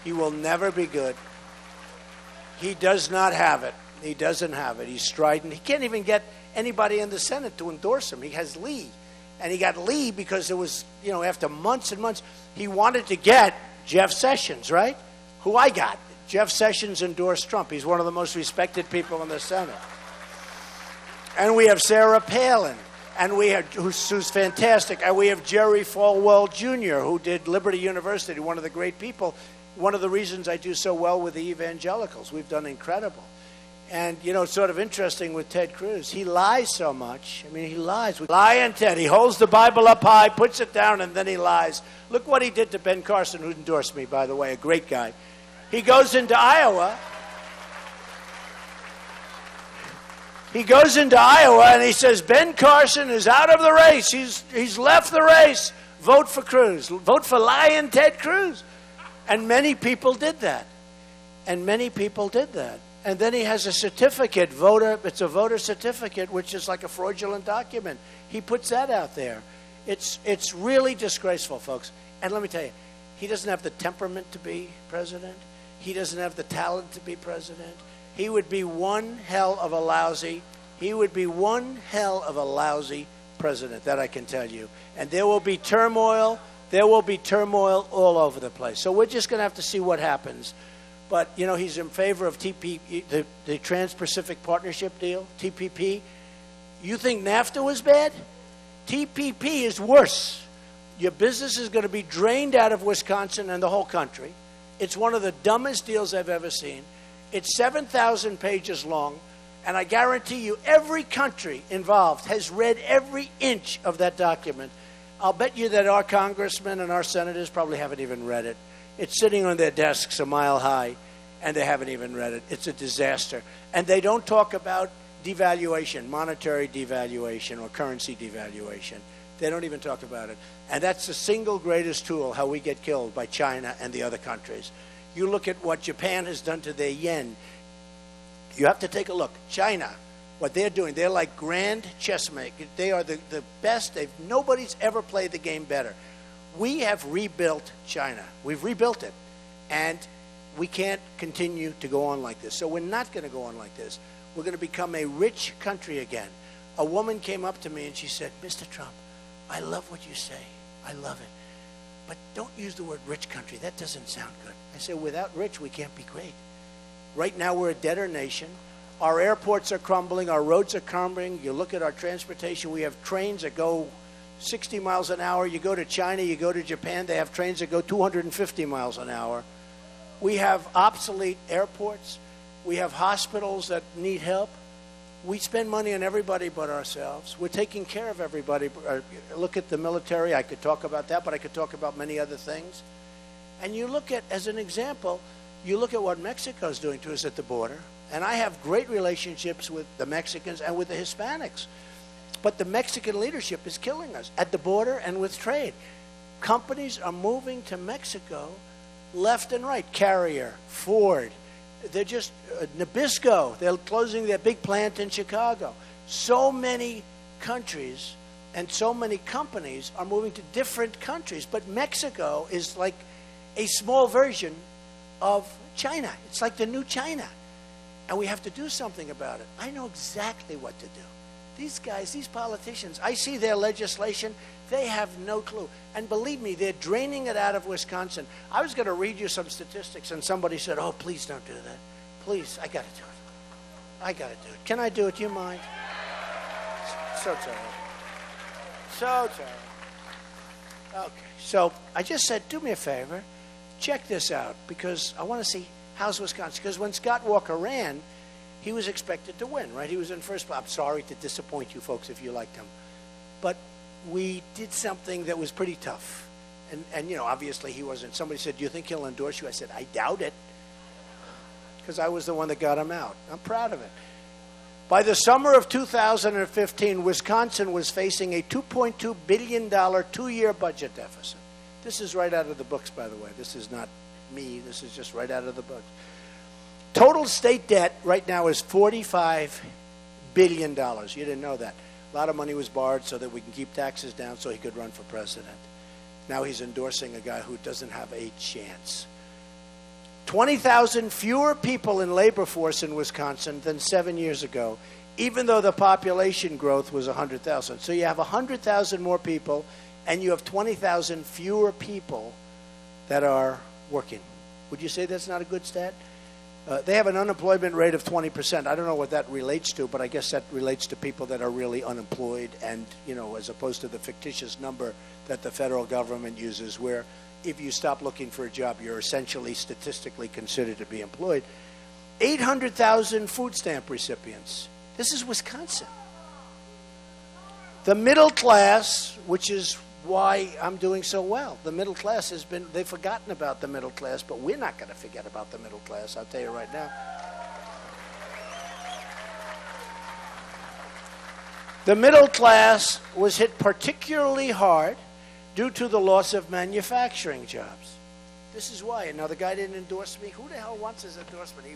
He will never be good. He does not have it. He doesn't have it. He's strident. He can't even get anybody in the Senate to endorse him. He has Lee. And he got Lee because it was, after months and months, he wanted to get Jeff Sessions, right? Who I got. Jeff Sessions endorsed Trump. He's one of the most respected people in the Senate. And we have Sarah Palin, and we have who's fantastic. And we have Jerry Falwell Jr., who did Liberty University, one of the great people. One of the reasons I do so well with the evangelicals. We've done incredible. And, you know, it's sort of interesting with Ted Cruz. He lies so much. I mean, he lies. Lying Ted. He holds the Bible up high, puts it down, and then he lies. Look what he did to Ben Carson, who endorsed me, by the way, a great guy. He goes into Iowa. He goes into Iowa, and he says, Ben Carson is out of the race. He's left the race. Vote for Cruz. Vote for lying Ted Cruz. And many people did that. And many people did that. And then he has a certificate, it's a voter certificate, which is like a fraudulent document. He puts that out there. It's really disgraceful, folks. And let me tell you, he doesn't have the temperament to be president. He doesn't have the talent to be president. He would be one hell of a lousy president, that I can tell you. And there will be turmoil. There will be turmoil all over the place. So we're just going to have to see what happens. But, you know, he's in favor of TPP, the Trans-Pacific Partnership deal, TPP. You think NAFTA was bad? TPP is worse. Your business is going to be drained out of Wisconsin and the whole country. It's one of the dumbest deals I've ever seen. It's 7,000 pages long, and I guarantee you every country involved has read every inch of that document. I'll bet you that our congressmen and our senators probably haven't even read it. It's sitting on their desks a mile high, and they haven't even read it. It's a disaster. And they don't talk about devaluation, monetary devaluation or currency devaluation. They don't even talk about it. And that's the single greatest tool how we get killed by China and the other countries. You look at what Japan has done to their yen. You have to take a look. China, what they're doing, they're like grand chessmakers. They are the best. Nobody's ever played the game better. We have rebuilt China. We've rebuilt it. And we can't continue to go on like this. So we're not going to go on like this. We're going to become a rich country again. A woman came up to me and she said, Mr. Trump, I love what you say. I love it. But don't use the word rich country. That doesn't sound good. I said, without rich, we can't be great. Right now, we're a debtor nation. Our airports are crumbling. Our roads are crumbling. You look at our transportation. We have trains that go 60 miles an hour. You go to China, you go to Japan, they have trains that go 250 miles an hour. We have obsolete airports. We have hospitals that need help. We spend money on everybody but ourselves. We're taking care of everybody. Look at the military. I could talk about that, but I could talk about many other things. And you look at, as an example, you look at what Mexico's doing to us at the border. And I have great relationships with the Mexicans and with the Hispanics. But the Mexican leadership is killing us at the border and with trade. Companies are moving to Mexico left and right. Carrier, Ford, they're just Nabisco. They're closing their big plant in Chicago. So many countries and so many companies are moving to different countries. But Mexico is like a small version of China. It's like the new China. And we have to do something about it. I know exactly what to do. These guys, these politicians, I see their legislation, they have no clue. And believe me, they're draining it out of Wisconsin. I was going to read you some statistics, and somebody said, oh, please don't do that. Please, I got to do it. I got to do it. Can I do it? Do you mind? So terrible. So terrible. Okay, so I just said, do me a favor. Check this out, because I want to see how's Wisconsin. Because when Scott Walker ran, he was expected to win, right? He was in first place. I'm sorry to disappoint you folks if you liked him. But we did something that was pretty tough. And you know, obviously he wasn't. Somebody said, do you think he'll endorse you? I said, I doubt it. Because I was the one that got him out. I'm proud of it. By the summer of 2015, Wisconsin was facing a $2.2 billion two-year budget deficit. This is right out of the books, by the way. This is not me. This is just right out of the books. Total state debt right now is $45 billion. You didn't know that. A lot of money was borrowed so that we can keep taxes down so he could run for president. Now he's endorsing a guy who doesn't have a chance. 20,000 fewer people in labor force in Wisconsin than 7 years ago, even though the population growth was 100,000. So you have 100,000 more people, and you have 20,000 fewer people that are working. Would you say that's not a good stat? They have an unemployment rate of 20%. I don't know what that relates to, but I guess that relates to people that are really unemployed and, you know, as opposed to the fictitious number that the federal government uses where if you stop looking for a job, you're essentially statistically considered to be employed. 800,000 food stamp recipients. This is Wisconsin. The middle class, which is why I'm doing so well. The middle class has been, they've forgotten about the middle class, but we're not going to forget about the middle class, I'll tell you right now. The middle class was hit particularly hard due to the loss of manufacturing jobs. This is why. Now, the guy didn't endorse me. Who the hell wants his endorsement?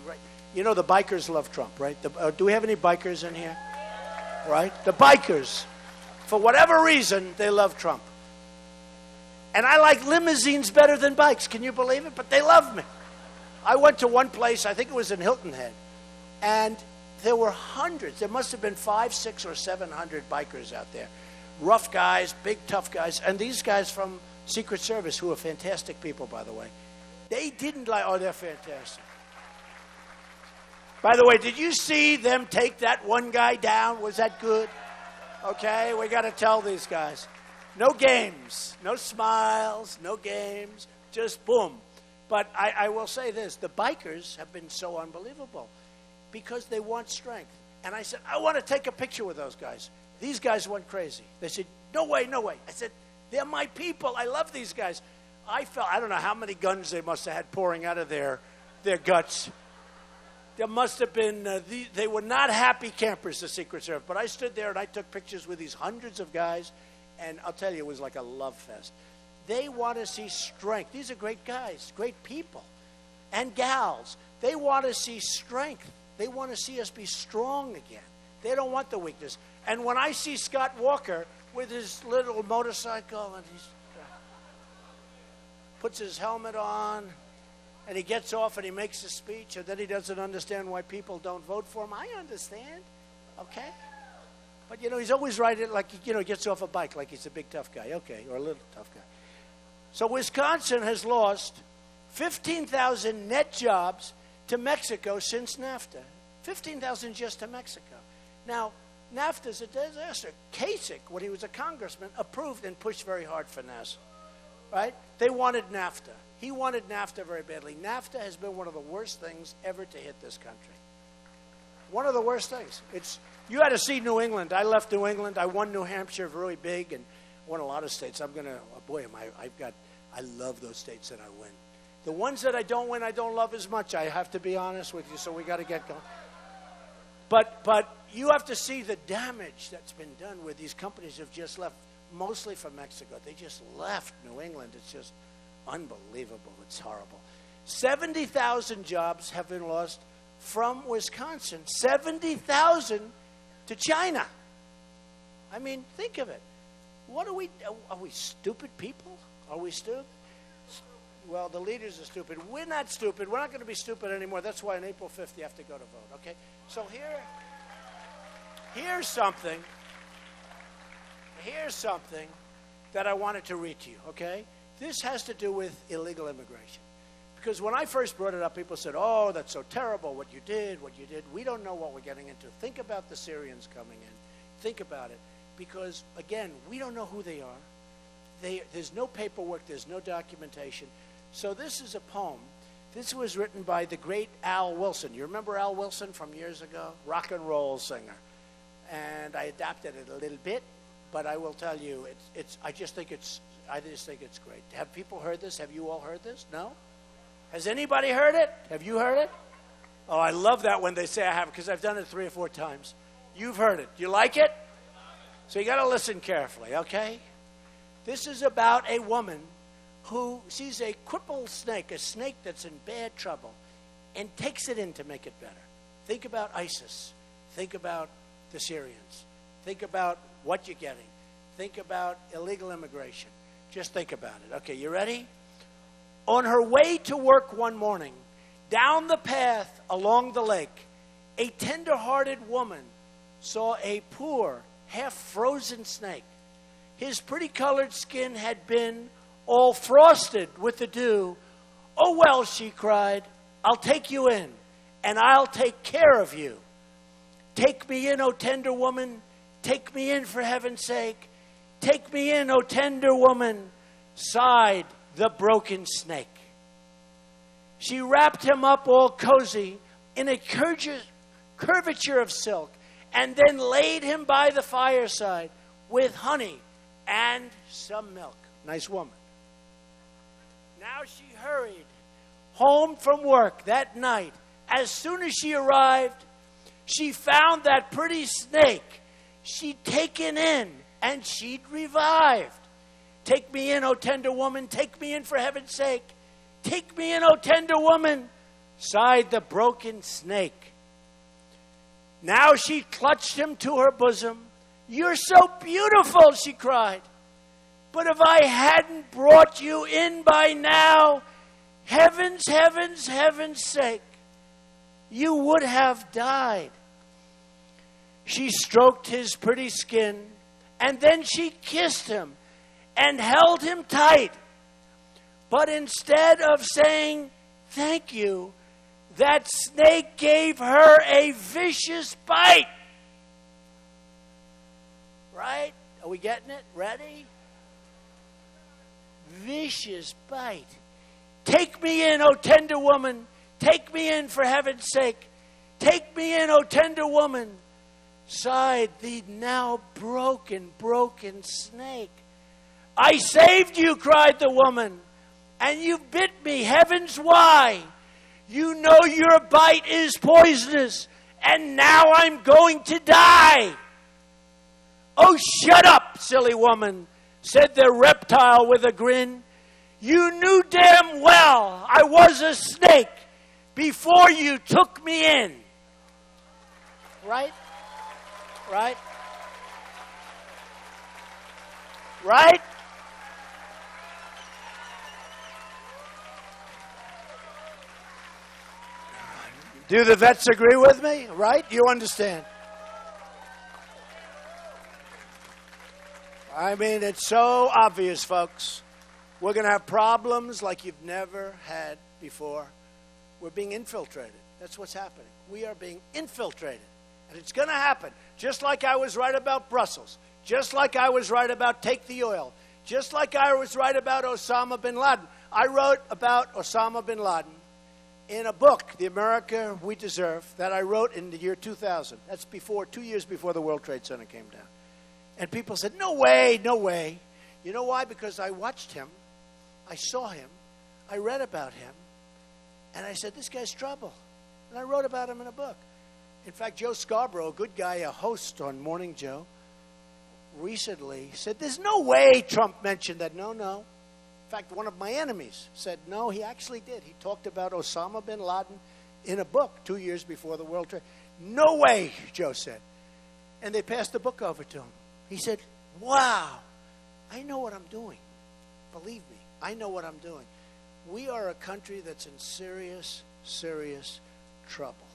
You know, the bikers love Trump, right? Do we have any bikers in here? Right? The bikers, for whatever reason, they love Trump. And I like limousines better than bikes. Can you believe it? But they love me. I went to one place, I think it was in Hilton Head, and there were hundreds. There must have been 500, 600, or 700 bikers out there. Rough guys, big, tough guys. And these guys from Secret Service, who are fantastic people, by the way, they didn't like, oh, they're fantastic. By the way, did you see them take that one guy down? Was that good? Okay, we got to tell these guys. No games, no smiles, no games, just boom. But I will say this, the bikers have been so unbelievable because they want strength. And I said, I want to take a picture with those guys. These guys went crazy. They said, no way, no way. I said, they're my people. I love these guys. I don't know how many guns they must have had pouring out of their guts. There must have been, they were not happy campers, the Secret Service. But I stood there and I took pictures with these hundreds of guys. And I'll tell you, it was like a love fest. They want to see strength. These are great guys, great people, and gals. They want to see strength. They want to see us be strong again. They don't want the weakness. And when I see Scott Walker with his little motorcycle and he puts his helmet on and he gets off and he makes a speech and then he doesn't understand why people don't vote for him, I understand, okay? But, you know, he's always riding like, you know, he gets off a bike like he's a big tough guy, okay, or a little tough guy. So Wisconsin has lost 15,000 net jobs to Mexico since NAFTA. 15,000 just to Mexico. Now, NAFTA's a disaster. Kasich, when he was a congressman, approved and pushed very hard for NAFTA, right? They wanted NAFTA. He wanted NAFTA very badly. NAFTA has been one of the worst things ever to hit this country. One of the worst things. You had to see New England. I left New England. I won New Hampshire really big and won a lot of states. I love those states that I win. The ones that I don't win, I don't love as much. I have to be honest with you, so we got to get going. But you have to see the damage that's been done where these companies have just left, mostly from Mexico. They just left New England. It's just unbelievable. It's horrible. 70,000 jobs have been lost from Wisconsin. 70,000 to China. I mean, think of it. What are we stupid people? Are we stupid? Well, the leaders are stupid. We're not stupid. We're not going to be stupid anymore. That's why on April 5th you have to go to vote, okay? So here's something that I wanted to read to you, okay? This has to do with illegal immigration. Because when I first brought it up, people said, oh, that's so terrible, what you did. We don't know what we're getting into. Think about the Syrians coming in. Think about it. Because, again, we don't know who they are. There's no paperwork. There's no documentation. So this is a poem. This was written by the great Al Wilson. You remember Al Wilson from years ago? Rock and roll singer. And I adapted it a little bit, but I will tell you, I just think it's great. Have people heard this? Have you all heard this? No? Has anybody heard it? Have you heard it? Oh, I love that when they say I have, because I've done it 3 or 4 times. You've heard it. You like it? So you got to listen carefully, okay? This is about a woman who sees a crippled snake, a snake that's in bad trouble, and takes it in to make it better. Think about ISIS. Think about the Syrians. Think about what you're getting. Think about illegal immigration. Just think about it. Okay, you ready? On her way to work one morning, down the path along the lake, a tender-hearted woman saw a poor, half-frozen snake. His pretty-colored skin had been all frosted with the dew. Oh, well, she cried, I'll take you in. and I'll take care of you. Take me in, O tender woman. Take me in for heaven's sake. Take me in, O tender woman, sighed the broken snake. She wrapped him up all cozy in a curvature of silk, and then laid him by the fireside with honey and some milk. Nice woman. Now she hurried home from work that night. As soon as she arrived, she found that pretty snake she'd taken in and she'd revived. Take me in, O tender woman, take me in for heaven's sake. Take me in, O tender woman, sighed the broken snake. Now she clutched him to her bosom. You're so beautiful, she cried. But if I hadn't brought you in by now, heavens, heavens, heaven's sake, you would have died. She stroked his pretty skin, and then she kissed him and held him tight. But instead of saying thank you, that snake gave her a vicious bite. Right? Are we getting it? Ready? Vicious bite. Take me in, O tender woman. Take me in for heaven's sake. Take me in, O tender woman, sighed the now broken snake. I saved you, cried the woman, and you bit me. Heavens, why? You know your bite is poisonous, and now I'm going to die. Oh, shut up, silly woman, said the reptile with a grin. You knew damn well I was a snake before you took me in. Right? Right? Right? Do the vets agree with me? Right? You understand. I mean, it's so obvious, folks. We're going to have problems like you've never had before. We're being infiltrated. That's what's happening. We are being infiltrated. And it's going to happen. Just like I was right about Brussels. Just like I was right about Take the Oil. Just like I was right about Osama bin Laden. I wrote about Osama bin Laden in a book, The America We Deserve, that I wrote in the year 2000. That's 2 years before the World Trade Center came down. And people said, no way, no way. You know why? Because I watched him. I saw him. I read about him. And I said, this guy's trouble. And I wrote about him in a book. In fact, Joe Scarborough, a good guy, a host on Morning Joe, recently said, there's no way Trump mentioned that. No, no. In fact, one of my enemies said, no, he actually did. He talked about Osama bin Laden in a book 2 years before the World Trade. No way, Joe said. And they passed the book over to him. He said, wow, I know what I'm doing. Believe me, I know what I'm doing. We are a country that's in serious, serious trouble.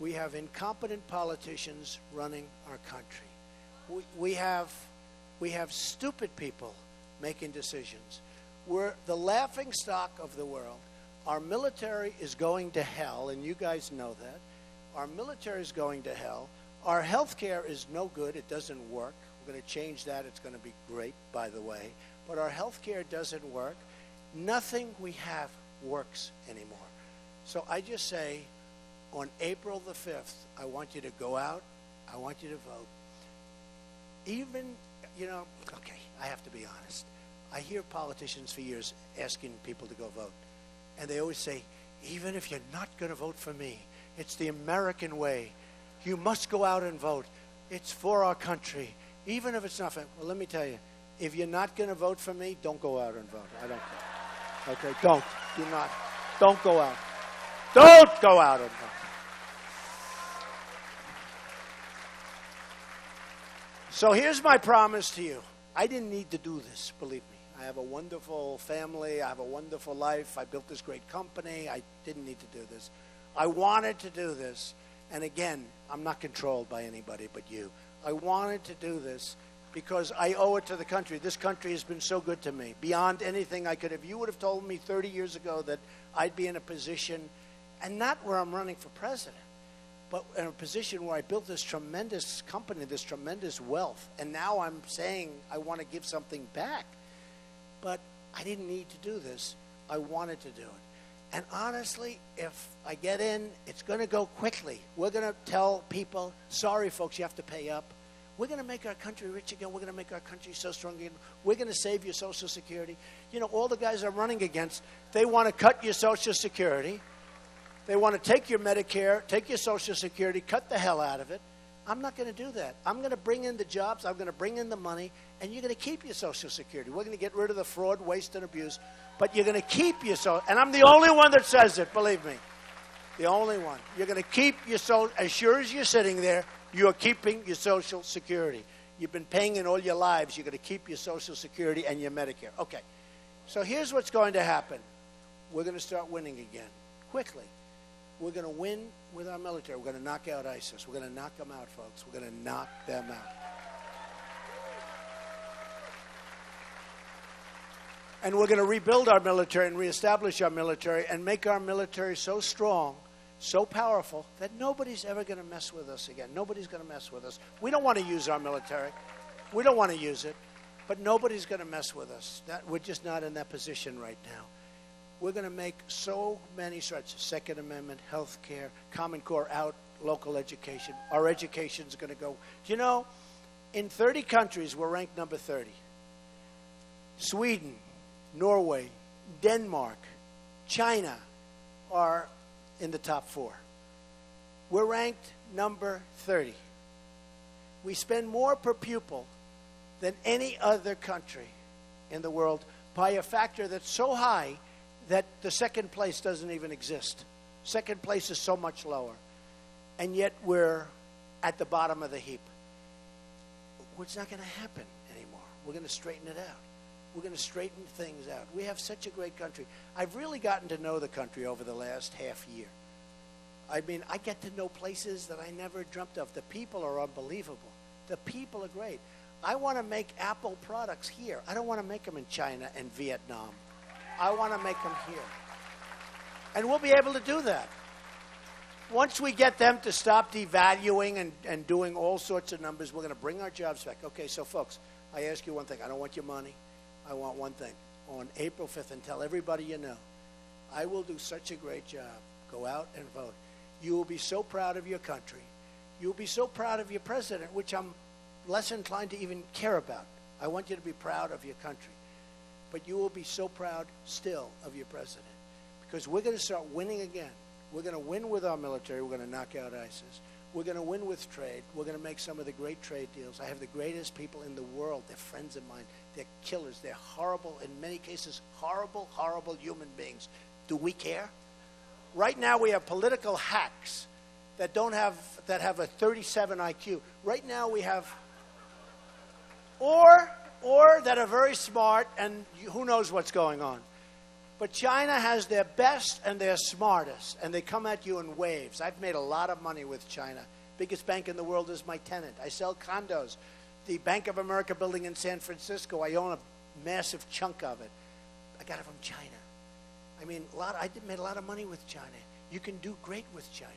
We have incompetent politicians running our country. We have stupid people making decisions. We're the laughing stock of the world. Our military is going to hell, and you guys know that. Our military is going to hell. Our health care is no good. It doesn't work. We're going to change that. It's going to be great, by the way. But our health care doesn't work. Nothing we have works anymore. So I just say, on April the 5th, I want you to go out. I want you to vote. Even, okay, I have to be honest. I hear politicians for years asking people to go vote. And they always say, even if you're not going to vote for me, it's the American way. You must go out and vote. It's for our country. Even if it's not for... Well, let me tell you, if you're not going to vote for me, don't go out and vote. I don't care. Okay, don't. Do not. Don't go out. Don't go out and vote. So here's my promise to you. I didn't need to do this, believe me. I have a wonderful family. I have a wonderful life. I built this great company. I didn't need to do this. I wanted to do this. And again, I'm not controlled by anybody but you. I wanted to do this because I owe it to the country. This country has been so good to me, beyond anything I could have. You would have told me 30 years ago that I'd be in a position And not where I'm running for president, but in a position where I built this tremendous company, this tremendous wealth, and now I'm saying I want to give something back. But I didn't need to do this. I wanted to do it. And honestly, if I get in, it's going to go quickly. We're going to tell people, sorry, folks, you have to pay up. We're going to make our country rich again. We're going to make our country so strong again. We're going to save your Social Security. You know, all the guys I'm running against, they want to cut your Social Security. They want to take your Medicare, take your Social Security, cut the hell out of it. I'm not going to do that. I'm going to bring in the jobs. I'm going to bring in the money, and you're going to keep your Social Security. We're going to get rid of the fraud, waste, and abuse, but you're going to keep your Social. And I'm the only one that says it, believe me. The only one. You're going to keep your Social. As sure as you're sitting there, you're keeping your Social Security. You've been paying in all your lives. You're going to keep your Social Security and your Medicare. Okay. So here's what's going to happen. We're going to start winning again, quickly. We're going to win with our military. We're going to knock out ISIS. We're going to knock them out, folks. We're going to knock them out. And we're going to rebuild our military and reestablish our military and make our military so strong, so powerful, that nobody's ever going to mess with us again. Nobody's going to mess with us. We don't want to use our military. We don't want to use it. But nobody's going to mess with us. We're just not in that position right now. We're going to make so many strides. Second Amendment, health care, Common Core out, local education. Our education's going to go. You know, in 30 countries, we're ranked number 30. Sweden, Norway, Denmark, China are in the top 4. We're ranked number 30. We spend more per pupil than any other country in the world by a factor that's so high that the second place doesn't even exist. Second place is so much lower. And yet we're at the bottom of the heap. It's not going to happen anymore. We're going to straighten it out. We're going to straighten things out. We have such a great country. I've really gotten to know the country over the last half year. I mean, I get to know places that I never dreamt of. The people are unbelievable. The people are great. I want to make Apple products here. I don't want to make them in China and Vietnam. I want to make them here. And we'll be able to do that. Once we get them to stop devaluing and doing all sorts of numbers, we're going to bring our jobs back. Okay, so folks, I ask you one thing. I don't want your money. I want one thing. On April 5th, and tell everybody you know, I will do such a great job. Go out and vote. You will be so proud of your country. You will be so proud of your president, which I'm less inclined to even care about. I want you to be proud of your country. But you will be so proud still of your president, because we're going to start winning again. We're going to win with our military. We're going to knock out ISIS. We're going to win with trade. We're going to make some of the great trade deals. I have the greatest people in the world. They're friends of mine. They're killers. They're horrible, in many cases, horrible, horrible human beings. Do we care? Right now we have political hacks that have a 37 IQ. Right now we have, or that are very smart, and who knows what's going on. But China has their best and their smartest, and they come at you in waves. I've made a lot of money with China. Biggest bank in the world is my tenant. I sell condos. The Bank of America building in San Francisco, I own a massive chunk of it. I got it from China. I mean, I made a lot of money with China. You can do great with China.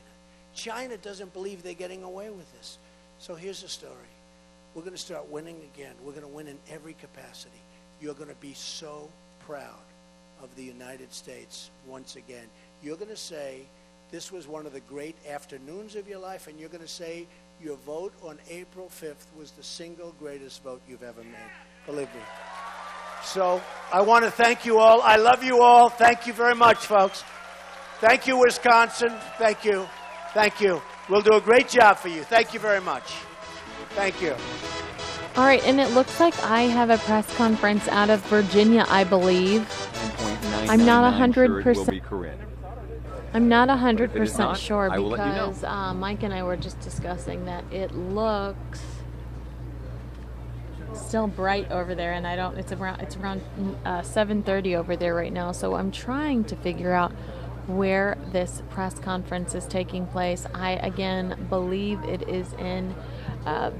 China doesn't believe they're getting away with this. So here's the story. We're going to start winning again. We're going to win in every capacity. You're going to be so proud of the United States once again. You're going to say, this was one of the great afternoons of your life, and you're going to say your vote on April 5th was the single greatest vote you've ever made. Believe me. So I want to thank you all. I love you all. Thank you very much, folks. Thank you, Wisconsin. Thank you. Thank you. We'll do a great job for you. Thank you very much. Thank you. All right, and it looks like I have a press conference out of Virginia, I believe. I'm not 100%. I'm not 100% sure because Mike and I were just discussing that it looks still bright over there, and it's around 7:30 over there right now. So I'm trying to figure out where this press conference is taking place. I again believe it is in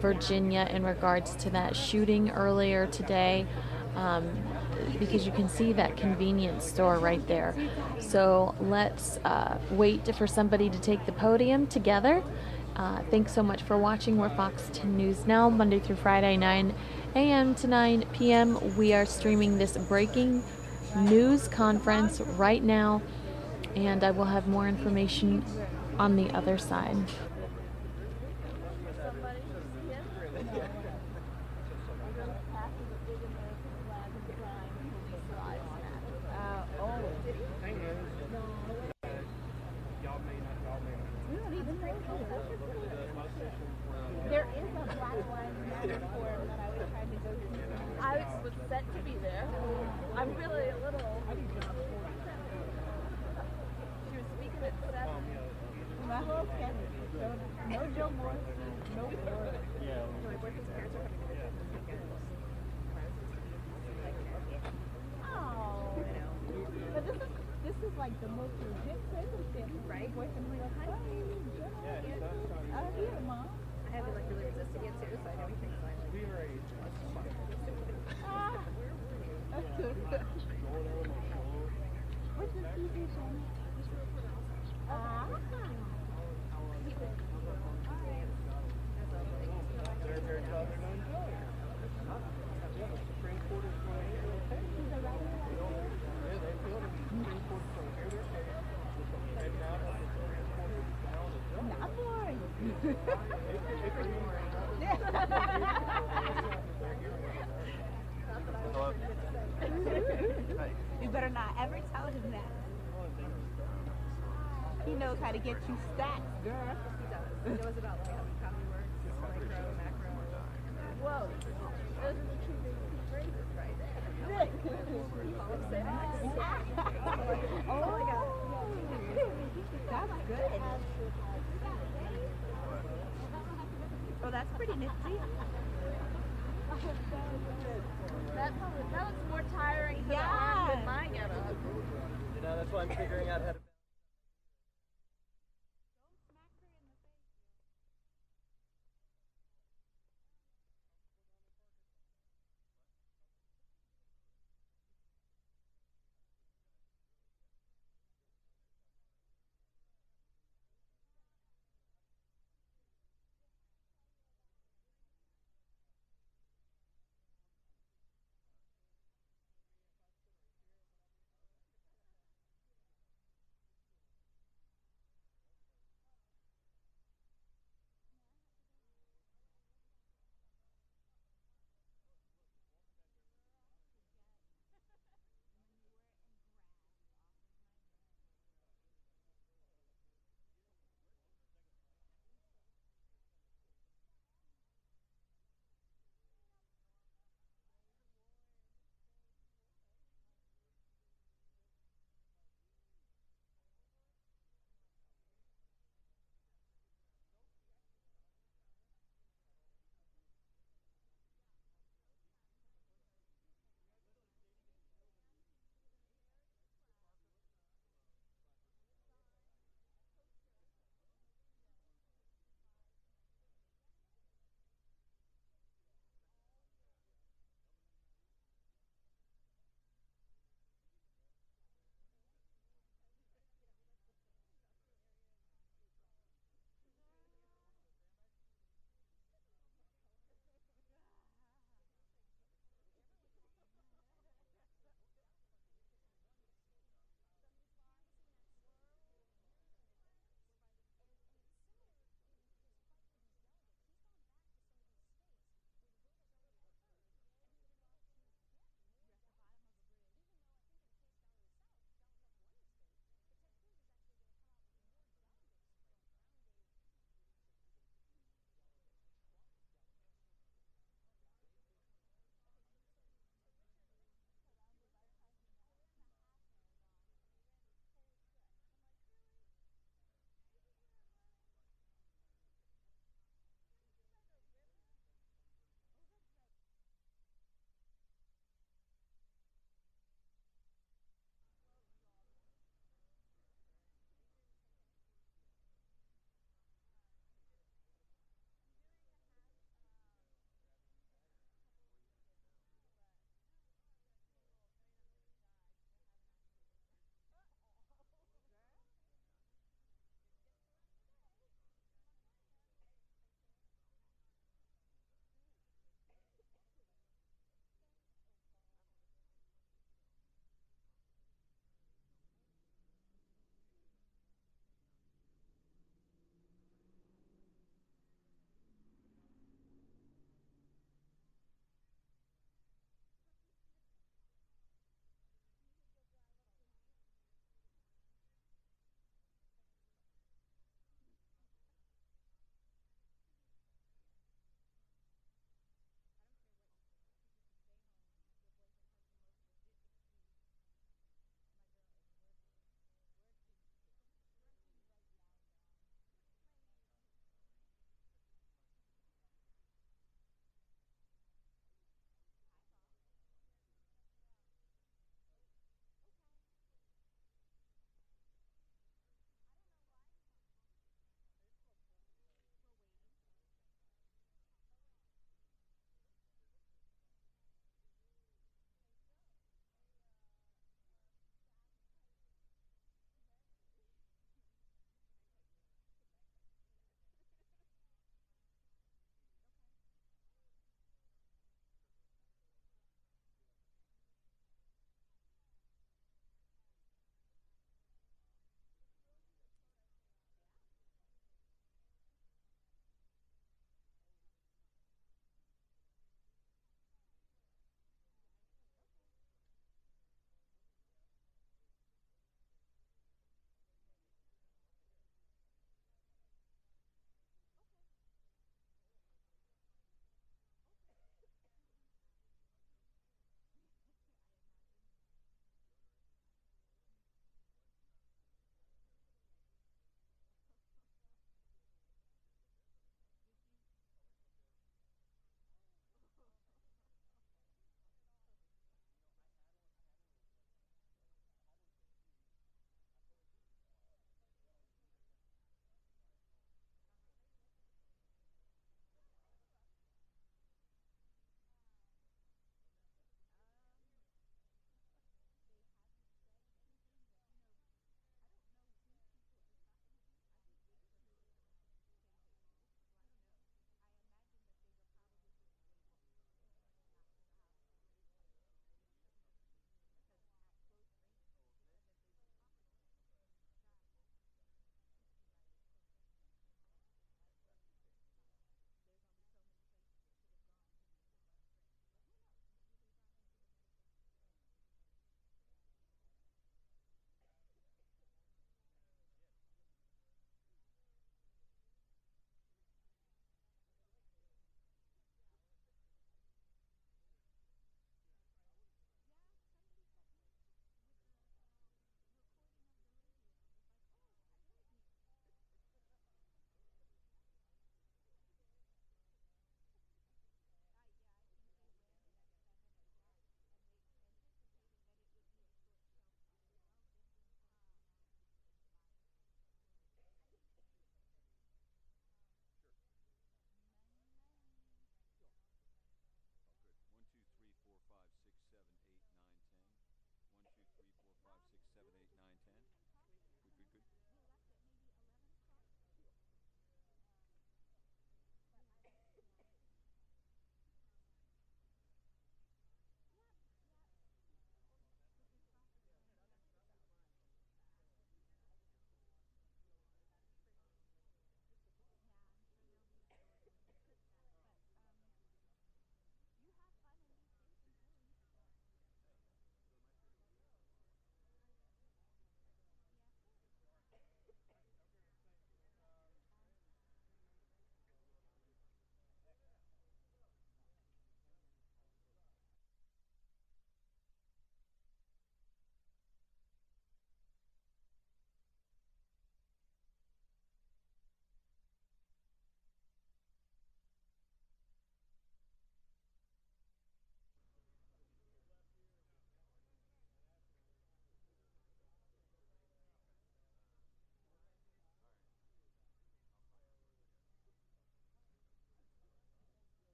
Virginia in regards to that shooting earlier today. because you can see that convenience store right there. So let's wait for somebody to take the podium together. Thanks so much for watching. We're Fox 10 News Now, Monday through Friday, 9 a.m. to 9 p.m. We are streaming this breaking news conference right now, and I will have more information on the other side. There is a black line forum that I was trying to go to. I was set to be there. I'm really a little. She was speaking at 7. My whole family. No Joe Morrison, no Ford. Yeah. Oh. But this is like the most legit circumstance, right? Boyfriend real high. Here, Mom. I had to like really resist to get too, so I know he thinks I'm What's the position? Not boring. You better not ever tell him that. He knows how to get you stacks, girl. He does. He knows about like how copy works, micro, macro. Whoa. Those are the two big phrases right there. Oh my god. That's good. Oh, that's pretty nifty. That was more tiring for the arm than mine get up. You know, that's why I'm figuring out how to.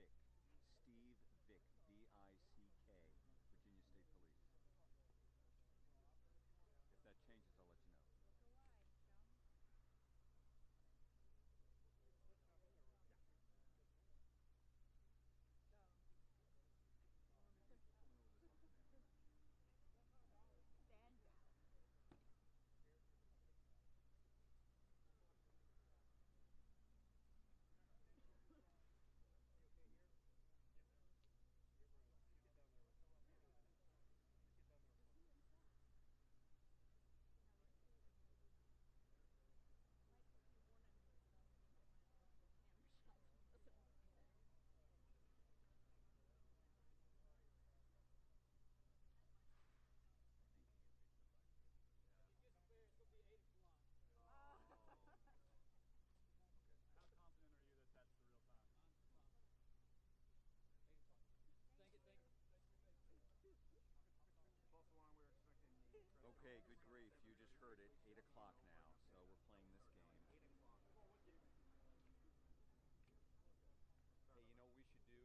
Vick. Steve Vick, V-I-C-K, Virginia State Police. If that changes, I'll let you know. How confident are you that that's the real time? Thank you. False alarm, we're expecting the... Okay, good grief. You just heard it. 8 o'clock now, so we're playing this game. Hey, you know what we should do?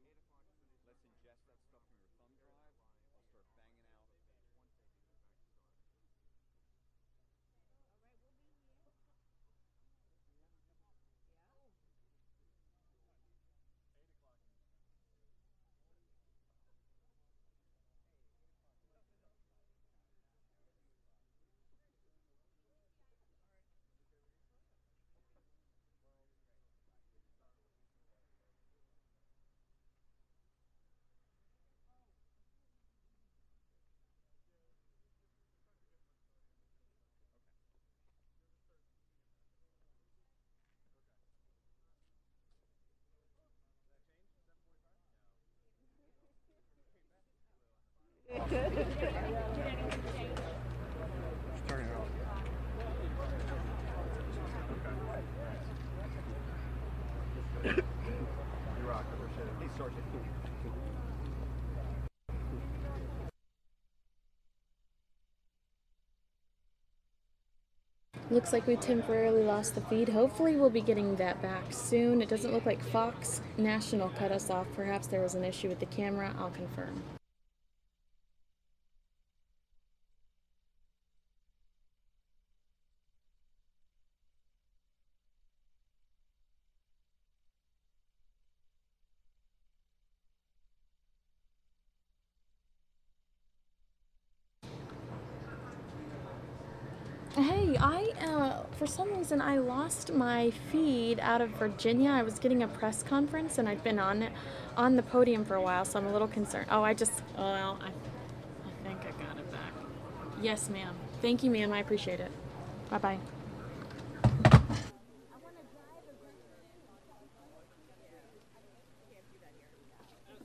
Let's ingest that stuff from your thumb drive. I'll start banging out. All right, we'll be here. Yeah. 8 o'clock. Starting out. You rock, I appreciate it. Hey, Sergeant. Looks like we temporarily lost the feed. Hopefully we'll be getting that back soon. It doesn't look like Fox National cut us off. Perhaps there was an issue with the camera. I'll confirm. Hey, for some reason I lost my feed out of Virginia. I was getting a press conference and I've been on the podium for a while, so I'm a little concerned. I think I got it back. Yes, ma'am. Thank you, ma'am. I appreciate it. Bye-bye.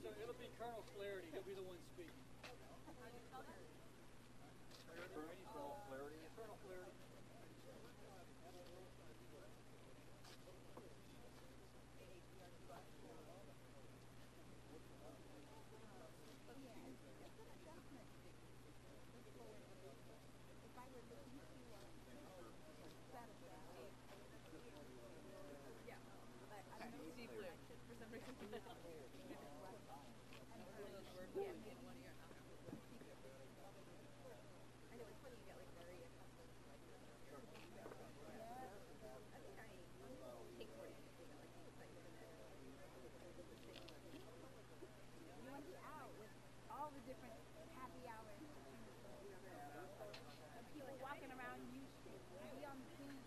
So it'll be Colonel Flaherty. He'll be the one speaking. Colonel Flaherty. Colonel Flaherty. Yeah, but I don't know Steve Blue for some reason. I know it's funny you get like very accustomed to like I think I take for it. You want to be out with all the different happy hours. People walking around U Street, be on the beach.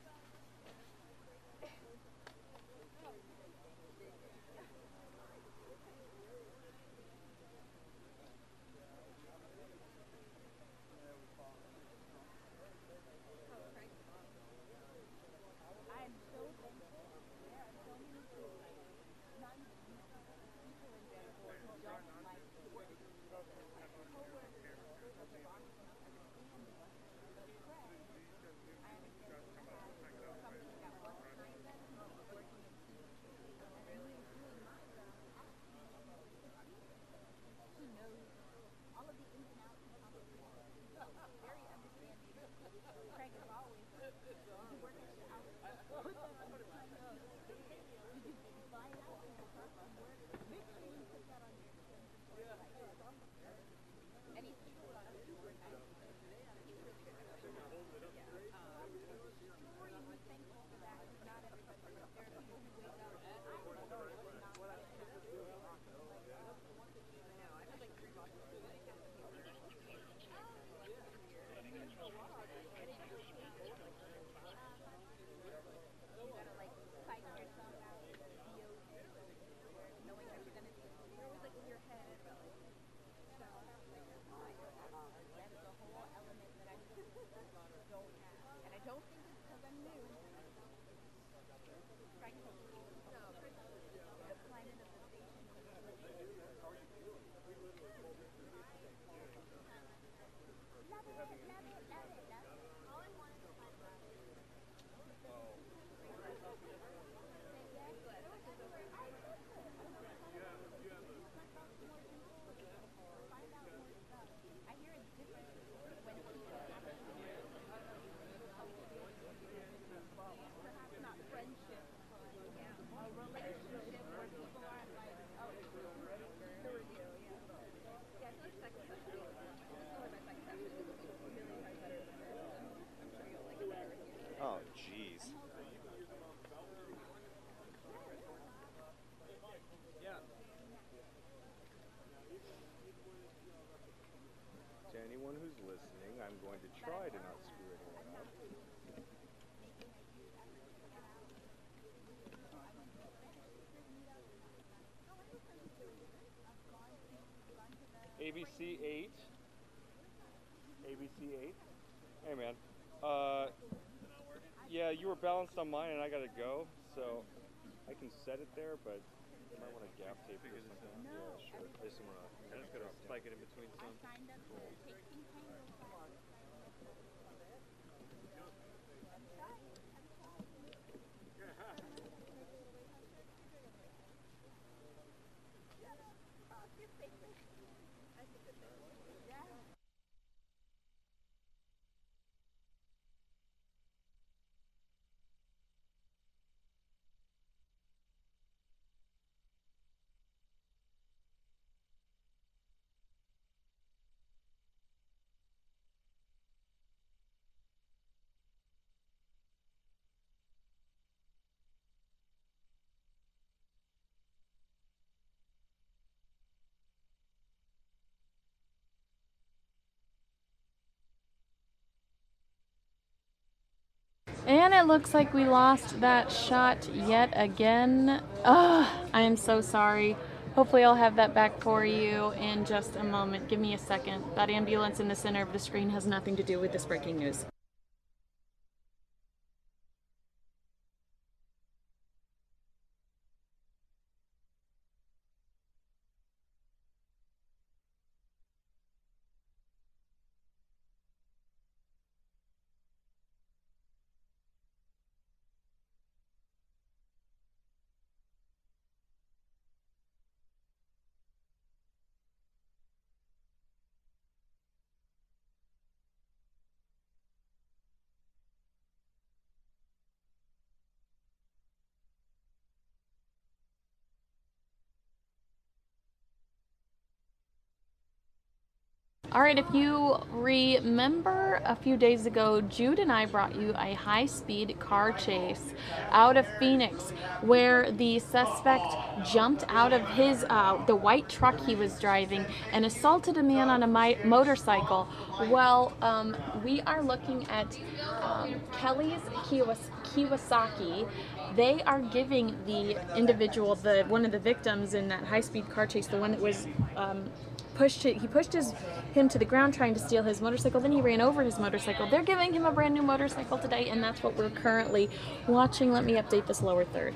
ABC 8. ABC 8. Hey man. Yeah, you were balanced on mine and I gotta go, so I can set it there, but you might want to gap tape it or something. Yeah, sure. I just gotta spike it in between some. Cool. And it looks like we lost that shot yet again. Ugh, I am so sorry. Hopefully I'll have that back for you in just a moment. Give me a second. That ambulance in the center of the screen has nothing to do with this breaking news. All right, if you remember a few days ago, Jude and I brought you a high-speed car chase out of Phoenix where the suspect jumped out of his the white truck he was driving and assaulted a man on a motorcycle. Well, we are looking at Kelly's Kawasaki. They are giving the individual, one of the victims in that high-speed car chase, the one that was he pushed him to the ground trying to steal his motorcycle, then he ran over his motorcycle. They're giving him a brand new motorcycle today, and that's what we're currently watching. Let me update this lower third.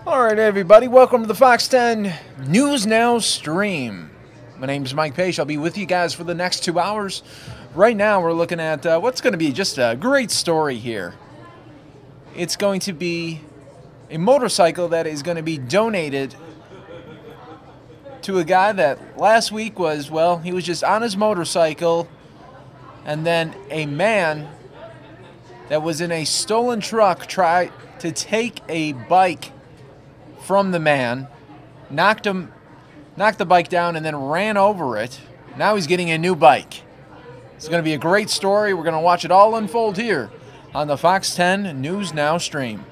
All right, everybody, welcome to the Fox 10 News Now stream. My name is Mike Page. I'll be with you guys for the next 2 hours. Right now, we're looking at what's going to be just a great story here. It's going to be a motorcycle that is going to be donated to a guy that last week was, well, he was just on his motorcycle, and then a man that was in a stolen truck tried to take a bike from the man, knocked the bike down, and then ran over it. Now he's getting a new bike. It's going to be a great story. We're going to watch it all unfold here on the Fox 10 News Now stream.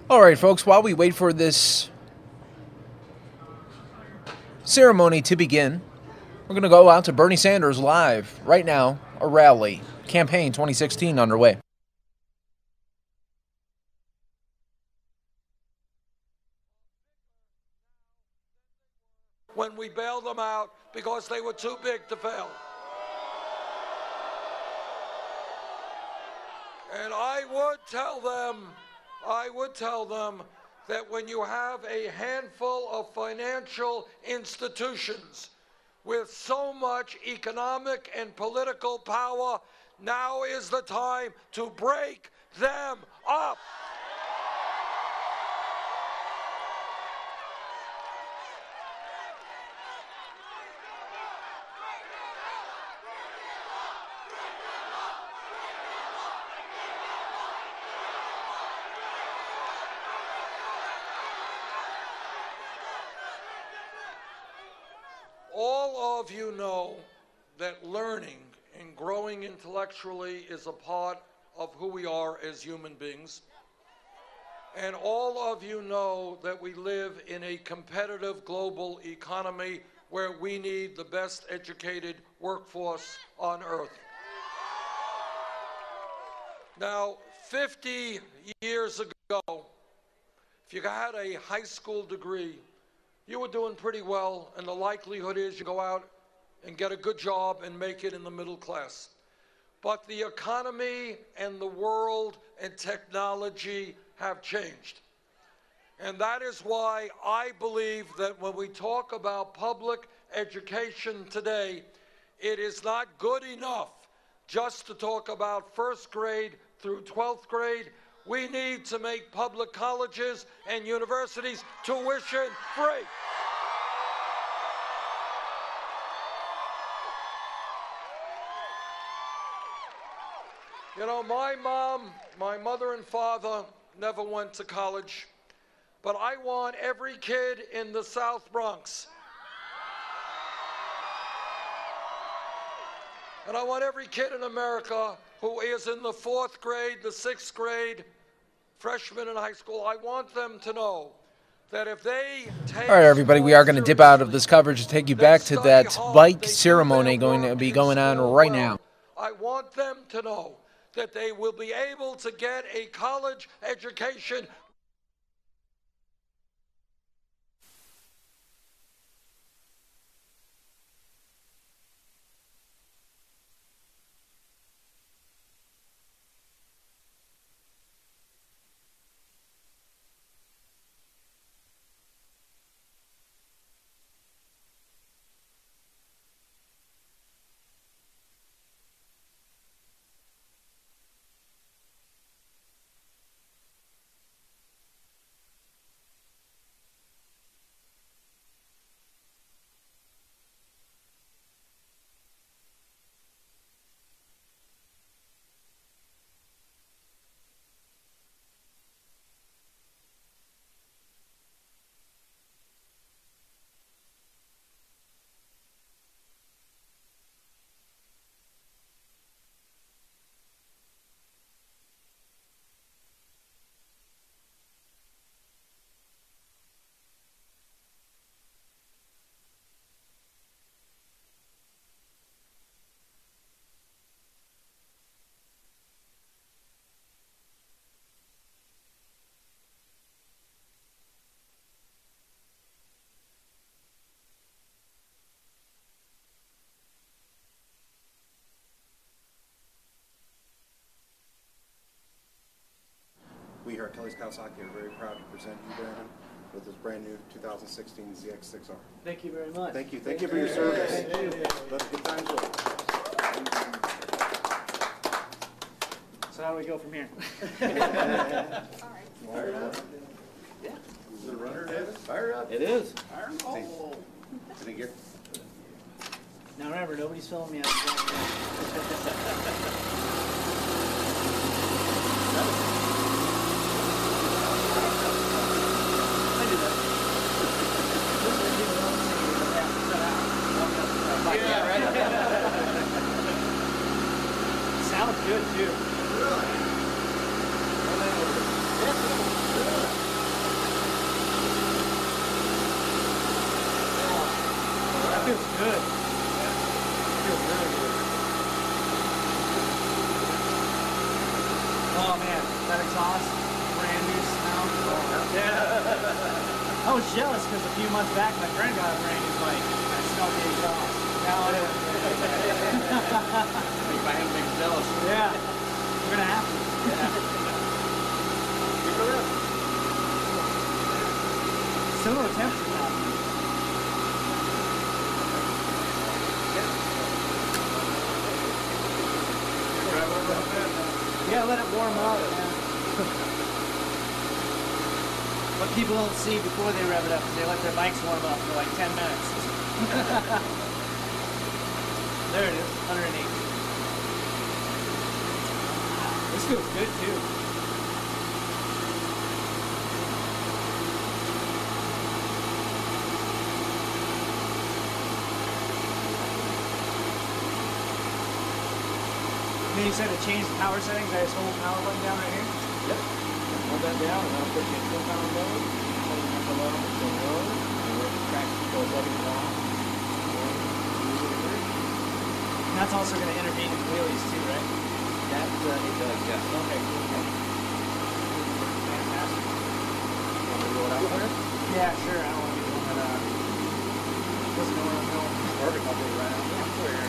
All right, folks, while we wait for this ceremony to begin, we're going to go out to Bernie Sanders live right now, a rally, campaign 2016 underway. When we bailed them out because they were too big to fail. And I would tell them that when you have a handful of financial institutions with so much economic and political power, now is the time to break them up. All of you know that learning and growing intellectually is a part of who we are as human beings. And all of you know that we live in a competitive global economy where we need the best educated workforce on earth. Now, 50 years ago, if you had a high school degree, you were doing pretty well, and the likelihood is you go out and get a good job and make it in the middle class. But the economy and the world and technology have changed. And that is why I believe that when we talk about public education today, it is not good enough just to talk about first grade through 12th grade. We need to make public colleges and universities tuition free. You know, my mother and father never went to college, but I want every kid in the South Bronx, and I want every kid in America who is in the 4th grade, the 6th grade, freshman in high school, I want them to know that if they take... All right, everybody, we are going to dip out of this coverage to take you back to that bike ceremony going to be going on right now. I want them to know that they will be able to get a college education. We here at Kelly's Kawasaki are very proud to present you, Brandon, with this brand new 2016 ZX6R. Thank you very much. Thank you. Thank you for your service. Thank you. Let us get times roll. So how do we go from here? Fire it up. Yeah. Is it a runner, David? Fire up. It is. Fire and roll. Did he get... Now remember, nobody's filming me. Sounds good too. That feels good. Feels really good. Oh man, that exhaust, brand new smell. Yeah. I was jealous because a few months back my friend got a brand new bike. I smelled the exhaust. Now I don't. If I hadn't been jealous. Yeah. We're gonna have to. Yeah. Similar temperature now. Yeah, let it warm up. What people don't see before they rev it up is they let their bikes warm up for like 10 minutes. There it is, 108. This feels good too. Then you said to change the power settings, I just hold the power button down right here? Yep. Hold that down and that'll put you in full power mode. Hold it below, so low. And we'll track goes up and down. And that's also going to intervene in the wheelies too, right? That it does, yes. Okay, cool. Fantastic. Want me to roll it out there? Yeah, sure. I don't want to be the one that doesn't know where I'm going. Perfect. I'll do it right out there. Clear.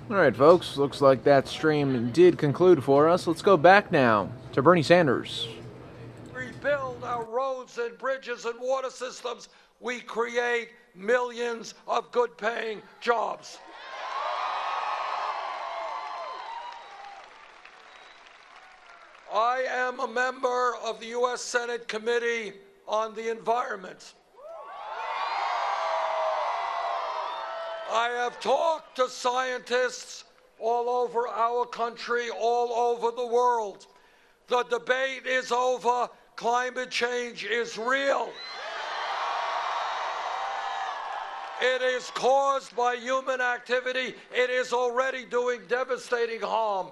All right, folks, looks like that stream did conclude for us. Let's go back now to Bernie Sanders. Rebuild our roads and bridges and water systems, we create millions of good-paying jobs. I am a member of the U.S. Senate Committee on the Environment. I have talked to scientists all over our country, all over the world. The debate is over. Climate change is real. It is caused by human activity. It is already doing devastating harm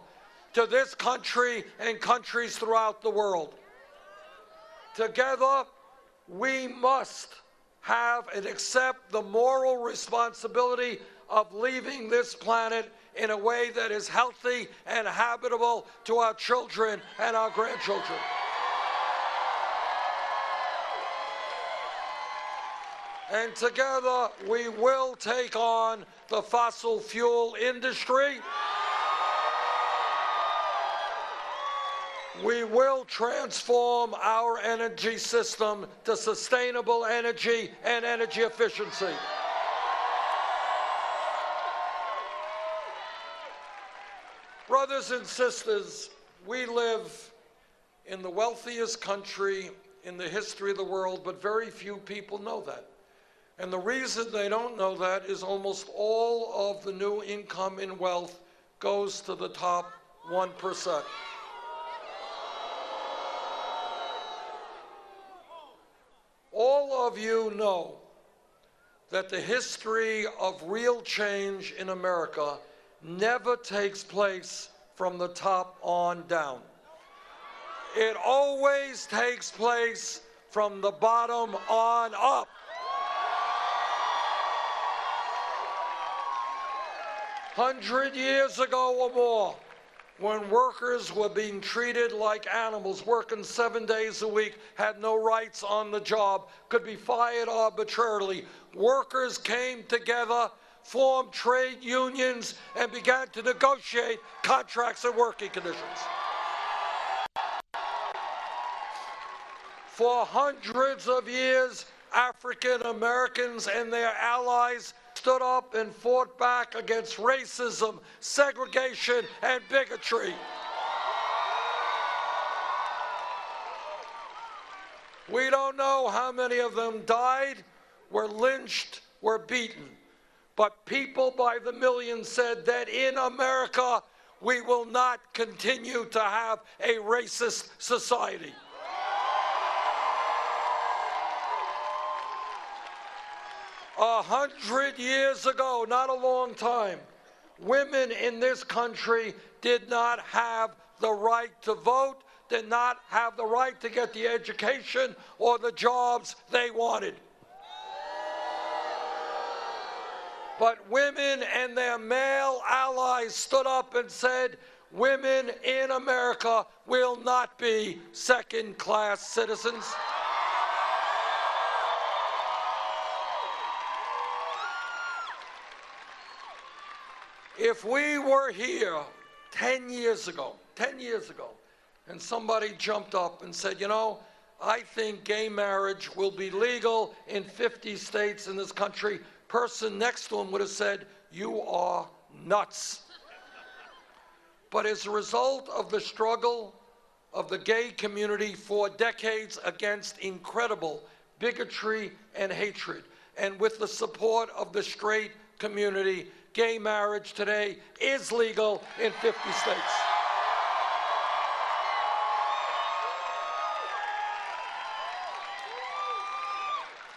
to this country and countries throughout the world. Together, we must have and accept the moral responsibility of leaving this planet in a way that is healthy and habitable to our children and our grandchildren. And together, we will take on the fossil fuel industry. We will transform our energy system to sustainable energy and energy efficiency. Brothers and sisters, we live in the wealthiest country in the history of the world, but very few people know that. And the reason they don't know that is almost all of the new income and wealth goes to the top 1%. All of you know that the history of real change in America never takes place from the top on down. It always takes place from the bottom on up. "100 years ago or more, when workers were being treated like animals, working 7 days a week, had no rights on the job, could be fired arbitrarily, workers came together, formed trade unions, and began to negotiate contracts and working conditions. For hundreds of years, African Americans and their allies stood up and fought back against racism, segregation, and bigotry. We don't know how many of them died, were lynched, were beaten. But people by the millions said that in America, we will not continue to have a racist society. A 100 years ago, not a long time, women in this country did not have the right to vote, did not have the right to get the education or the jobs they wanted. But women and their male allies stood up and said, women in America will not be second-class citizens. If we were here 10 years ago, and somebody jumped up and said, you know, I think gay marriage will be legal in 50 states in this country, person next to him would have said, you are nuts. But as a result of the struggle of the gay community for decades against incredible bigotry and hatred, and with the support of the straight community, gay marriage today is legal in 50 states.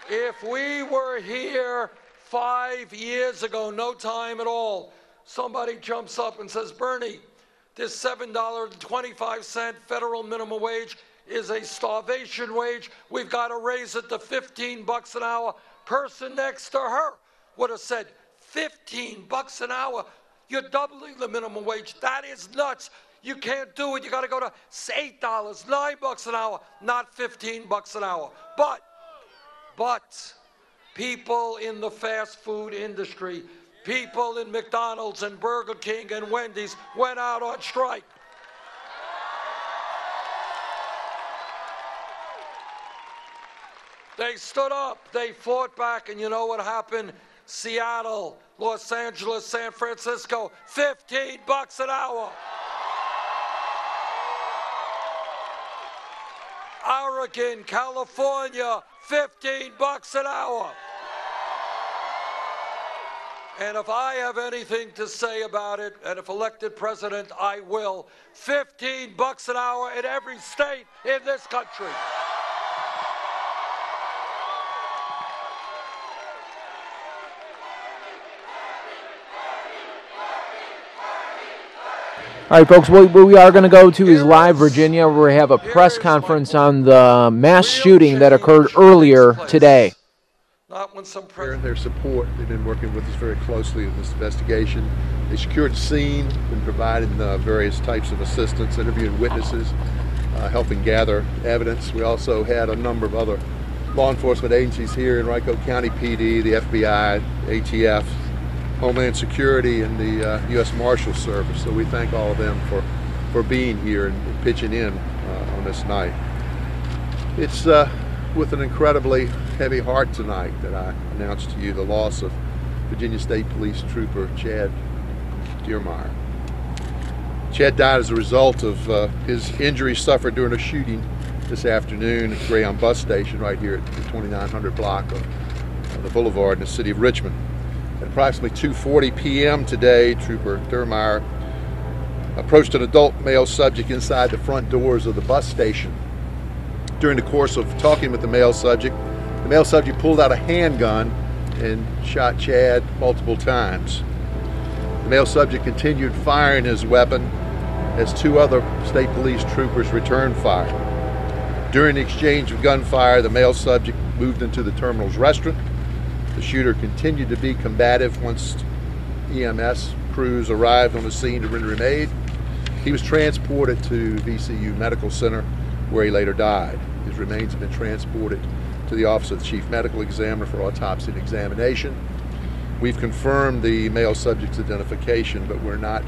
If we were here 5 years ago, no time at all, somebody jumps up and says, Bernie, this $7.25 federal minimum wage is a starvation wage. We've got to raise it to $15 an hour. Person next to her would have said, $15 an hour? You're doubling the minimum wage. That is nuts. You can't do it. You got to go to $8, $9 an hour, not $15 an hour. But people in the fast food industry, people in McDonald's and Burger King and Wendy's went out on strike. They stood up, they fought back, and you know what happened? Seattle, Los Angeles, San Francisco, $15 an hour. Oregon, California, $15 an hour. And if I have anything to say about it, and if elected president, I will, $15 an hour in every state in this country. All right, folks, what we are going to go to is Live Virginia, where we have a press conference on the mass shooting that occurred earlier today. Their support, they've been working with us very closely in this investigation. They secured the scene, been providing various types of assistance, interviewing witnesses, helping gather evidence. We also had a number of other law enforcement agencies here in Henrico County PD, the FBI, ATF, Homeland Security, and the U.S. Marshal Service. So we thank all of them for being here and pitching in on this night. It's with an incredibly heavy heart tonight that I announce to you the loss of Virginia State Police Trooper Chad Diermeyer. Chad died as a result of his injuries suffered during a shooting this afternoon at Greyhound Bus Station right here at the 2900 block of the Boulevard in the city of Richmond. At approximately 2:40 p.m. today, Trooper Diermeyer approached an adult male subject inside the front doors of the bus station. During the course of talking with the male subject pulled out a handgun and shot Chad multiple times. The male subject continued firing his weapon as two other state police troopers returned fire. During the exchange of gunfire, the male subject moved into the terminal's restaurant. The shooter continued to be combative once EMS crews arrived on the scene to render him aid. He was transported to VCU Medical Center, where he later died. His remains have been transported to the Office of the Chief Medical Examiner for autopsy and examination. We've confirmed the male subject's identification, but we're not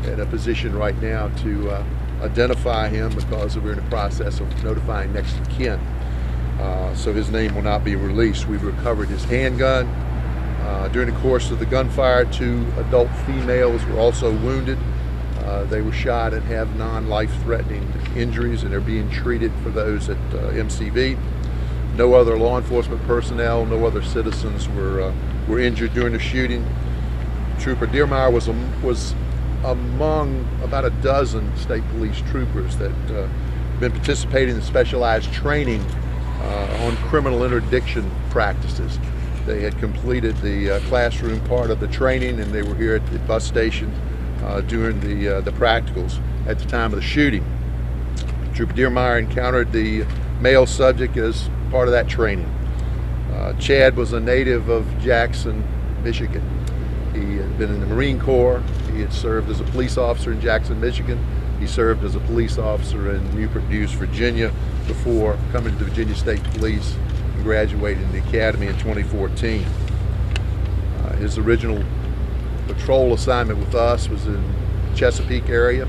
in a position right now to identify him because we're in the process of notifying next of kin. So his name will not be released. We've recovered his handgun. During the course of the gunfire, two adult females were also wounded. They were shot and have non-life-threatening injuries, and they're being treated for those at MCV. No other law enforcement personnel, no other citizens were injured during the shooting. Trooper Diermeyer was among about a dozen state police troopers that been participating in specialized training on criminal interdiction practices. They had completed the classroom part of the training, and they were here at the bus station during the practicals at the time of the shooting. Trooper Diermeyer encountered the male subject as part of that training. Chad was a native of Jackson, Michigan. He had been in the Marine Corps. He had served as a police officer in Jackson, Michigan. He served as a police officer in Newport News, Virginia, before coming to the Virginia State Police and graduating the academy in 2014. His original patrol assignment with us was in Chesapeake area,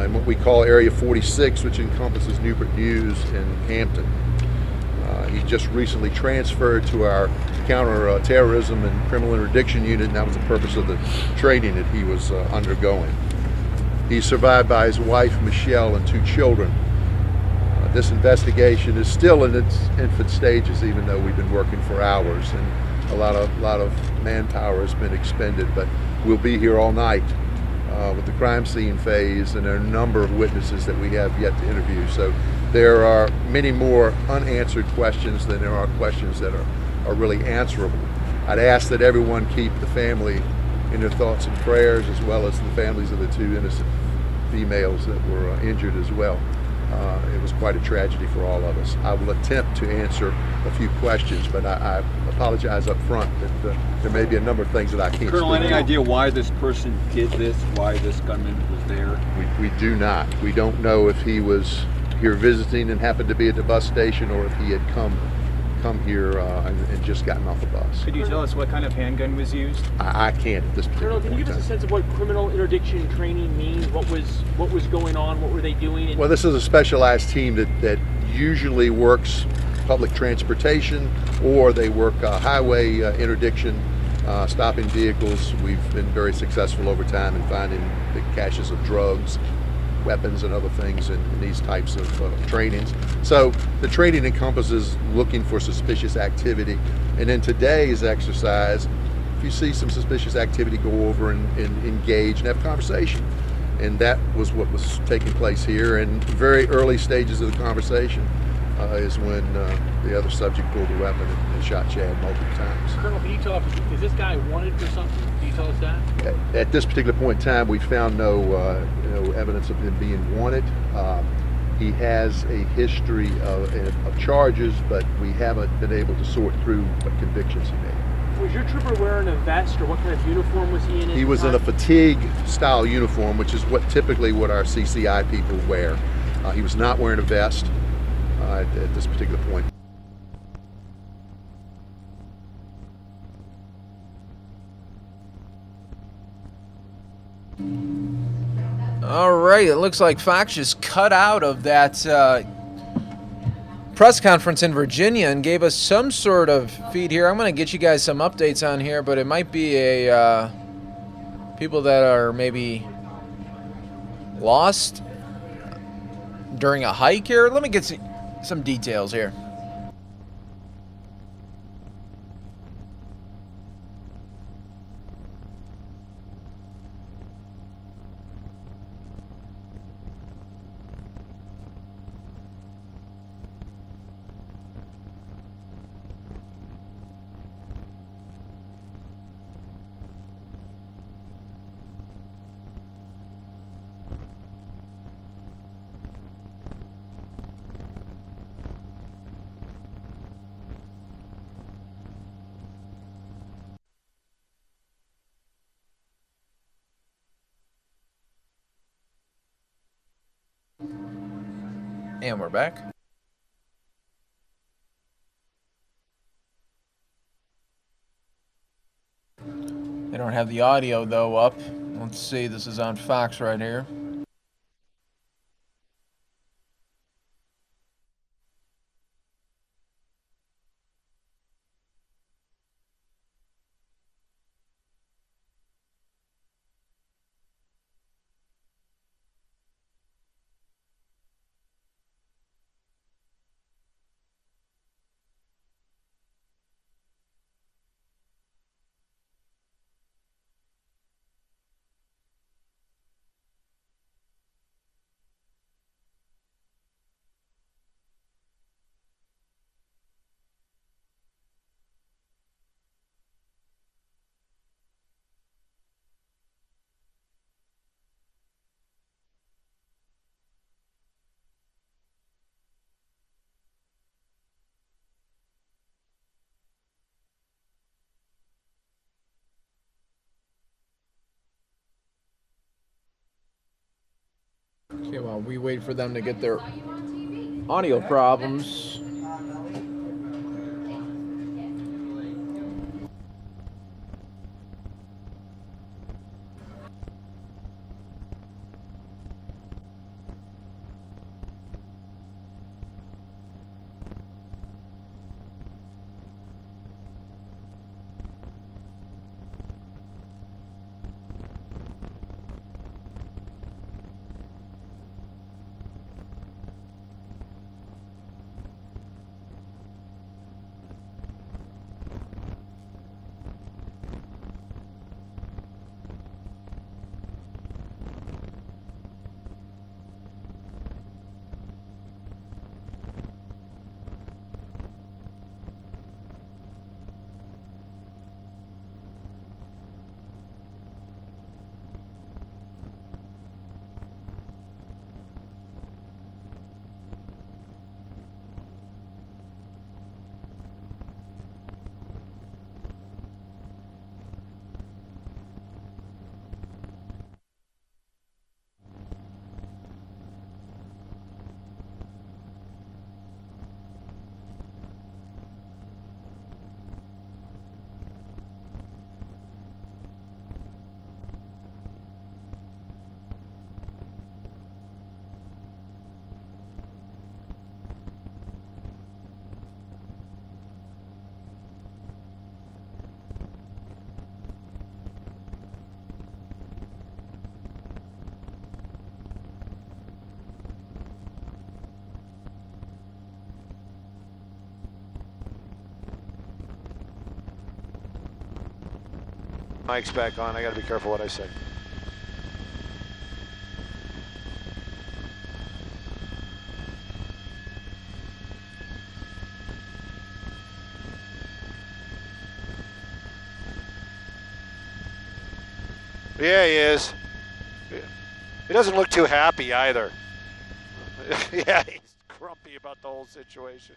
in what we call Area 46, which encompasses Newport News and Hampton. He just recently transferred to our counter-terrorism and criminal interdiction unit, and that was the purpose of the training that he was undergoing. He's survived by his wife, Michelle, and two children. This investigation is still in its infant stages, even though we've been working for hours, and a lot of manpower has been expended, but we'll be here all night with the crime scene phase, and there are a number of witnesses that we have yet to interview. So there are many more unanswered questions than there are questions that are really answerable. I'd ask that everyone keep the family in their thoughts and prayers, as well as the families of the two innocent females that were injured as well. It was quite a tragedy for all of us. I will attempt to answer a few questions, but I apologize up front that there may be a number of things that I can't Colonel, speak any on. idea why this person did this, why this gunman was there? We do not. We don't know if he was here visiting and happened to be at the bus station, or if he had come come here and just gotten off the bus. Could you tell us what kind of handgun was used? I can't at this particular Colonel, can you point give in us a time. sense of what criminal interdiction training means? What was going on? What were they doing? Well, this is a specialized team that usually works public transportation, or they work highway interdiction, stopping vehicles. We've been very successful over time in finding big caches of drugs, weapons, and other things in these types of trainings. So the training encompasses looking for suspicious activity, and in today's exercise, if you see some suspicious activity, go over and engage and have a conversation. And that was what was taking place here. And very early stages of the conversation is when the other subject pulled the weapon and shot Chad multiple times. Colonel, can you tell us, is this guy wanted for something? Can you tell us that? At this particular point in time, we found no evidence of him being wanted. He has a history of charges, but we haven't been able to sort through what convictions he made. Was your trooper wearing a vest, or what kind of uniform was he in? He was in a fatigue-style uniform, which is typically what our CCI people wear. He was not wearing a vest at this particular point. All right, it looks like Fox just cut out of that press conference in Virginia and gave us some sort of feed here. I'm going to get you guys some updates on here, but it might be a people that are maybe lost during a hike here. Let me get some details here. And we're back. They don't have the audio, though, up. Let's see. This is on Fox right here. Okay, while we wait for them to get their audio problems. Mic's back on. I got to be careful what I say. Yeah, he is. He doesn't look too happy either. Yeah, he's grumpy about the whole situation.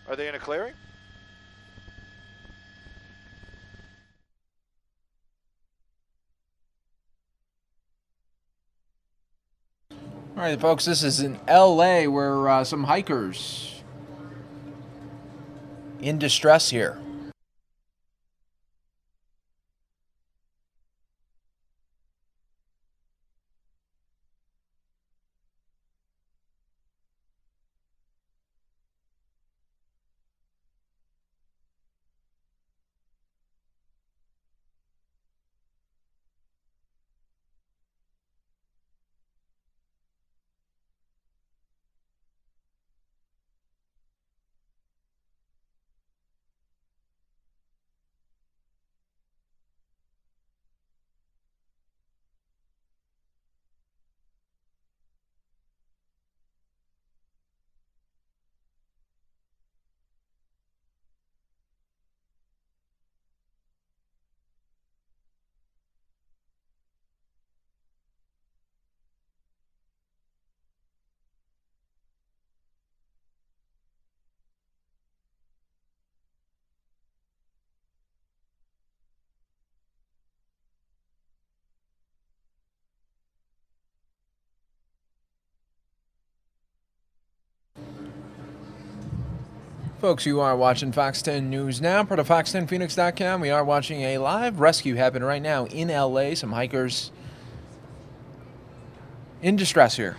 Are they in a clearing? All right, folks, this is in L.A. where some hikers in distress here. Folks, you are watching Fox 10 News Now, part of Fox10Phoenix.com. We are watching a live rescue happen right now in LA. Some hikers in distress here.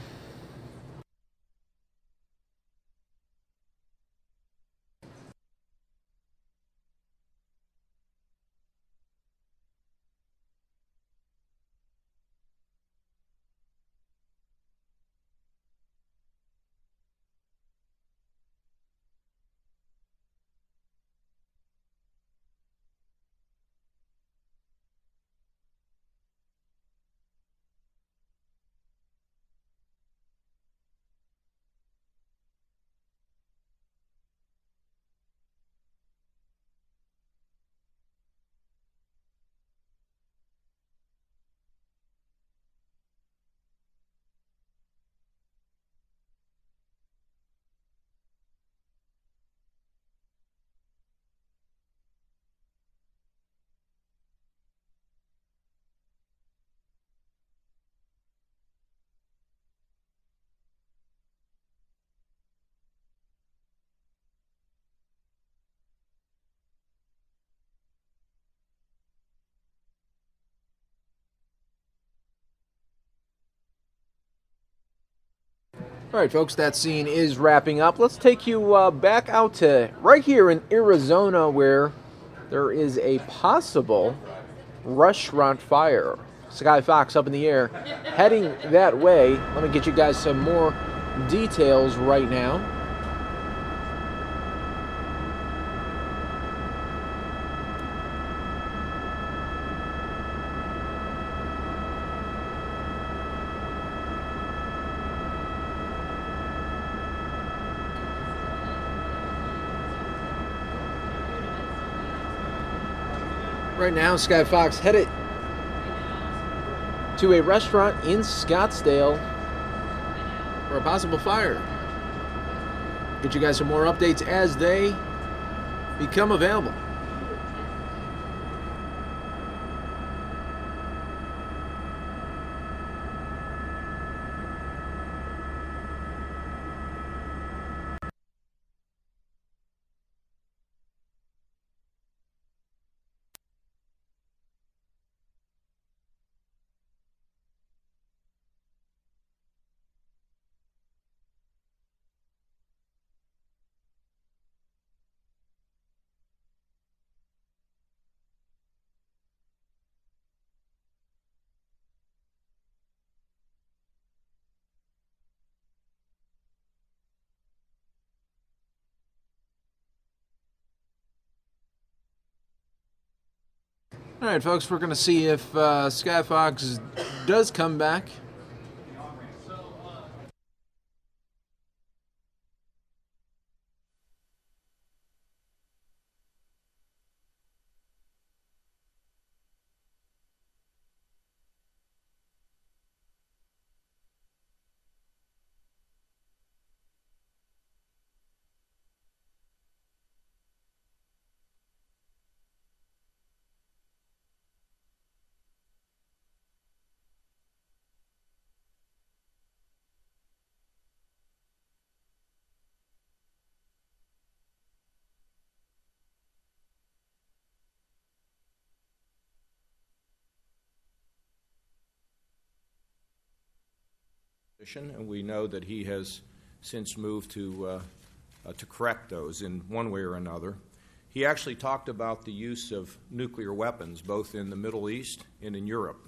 All right, folks, that scene is wrapping up. Let's take you back out to right here in Arizona where there is a possible restaurant fire. Sky Fox up in the air, heading that way. Let me get you guys some more details right now. Right now, Sky Fox headed to a restaurant in Scottsdale for a possible fire. Get you guys some more updates as they become available. All right, folks, we're going to see if Sky Fox does come back. And we know that he has since moved to correct those in one way or another. He actually talked about the use of nuclear weapons, both in the Middle East and in Europe.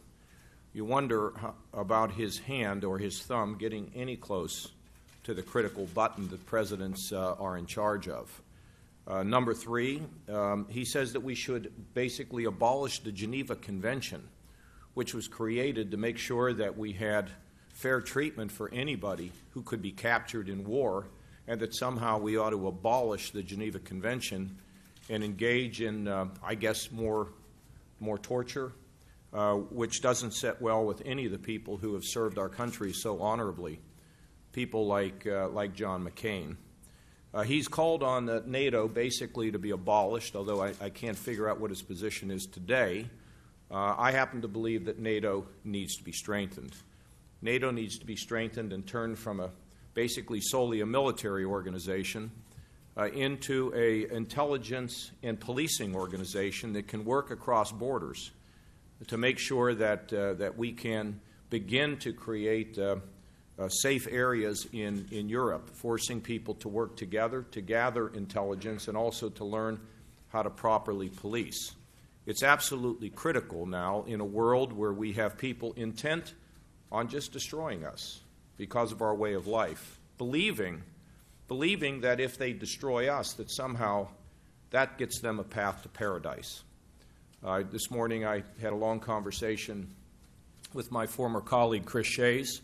You wonder about his hand or his thumb getting any close to the critical button that presidents are in charge of. Number three, he says that we should basically abolish the Geneva Convention, which was created to make sure that we had fair treatment for anybody who could be captured in war, and that somehow we ought to abolish the Geneva Convention and engage in, I guess, more torture, which doesn't sit well with any of the people who have served our country so honorably, people like John McCain. He's called on NATO basically to be abolished, although I can't figure out what his position is today. I happen to believe that NATO needs to be strengthened. NATO needs to be strengthened and turned from basically solely a military organization into an intelligence and policing organization that can work across borders to make sure that we can begin to create safe areas in Europe, forcing people to work together to gather intelligence and also to learn how to properly police. It's absolutely critical now in a world where we have people intent on just destroying us because of our way of life, believing that if they destroy us, that somehow that gets them a path to paradise. This morning I had a long conversation with my former colleague Chris Shays,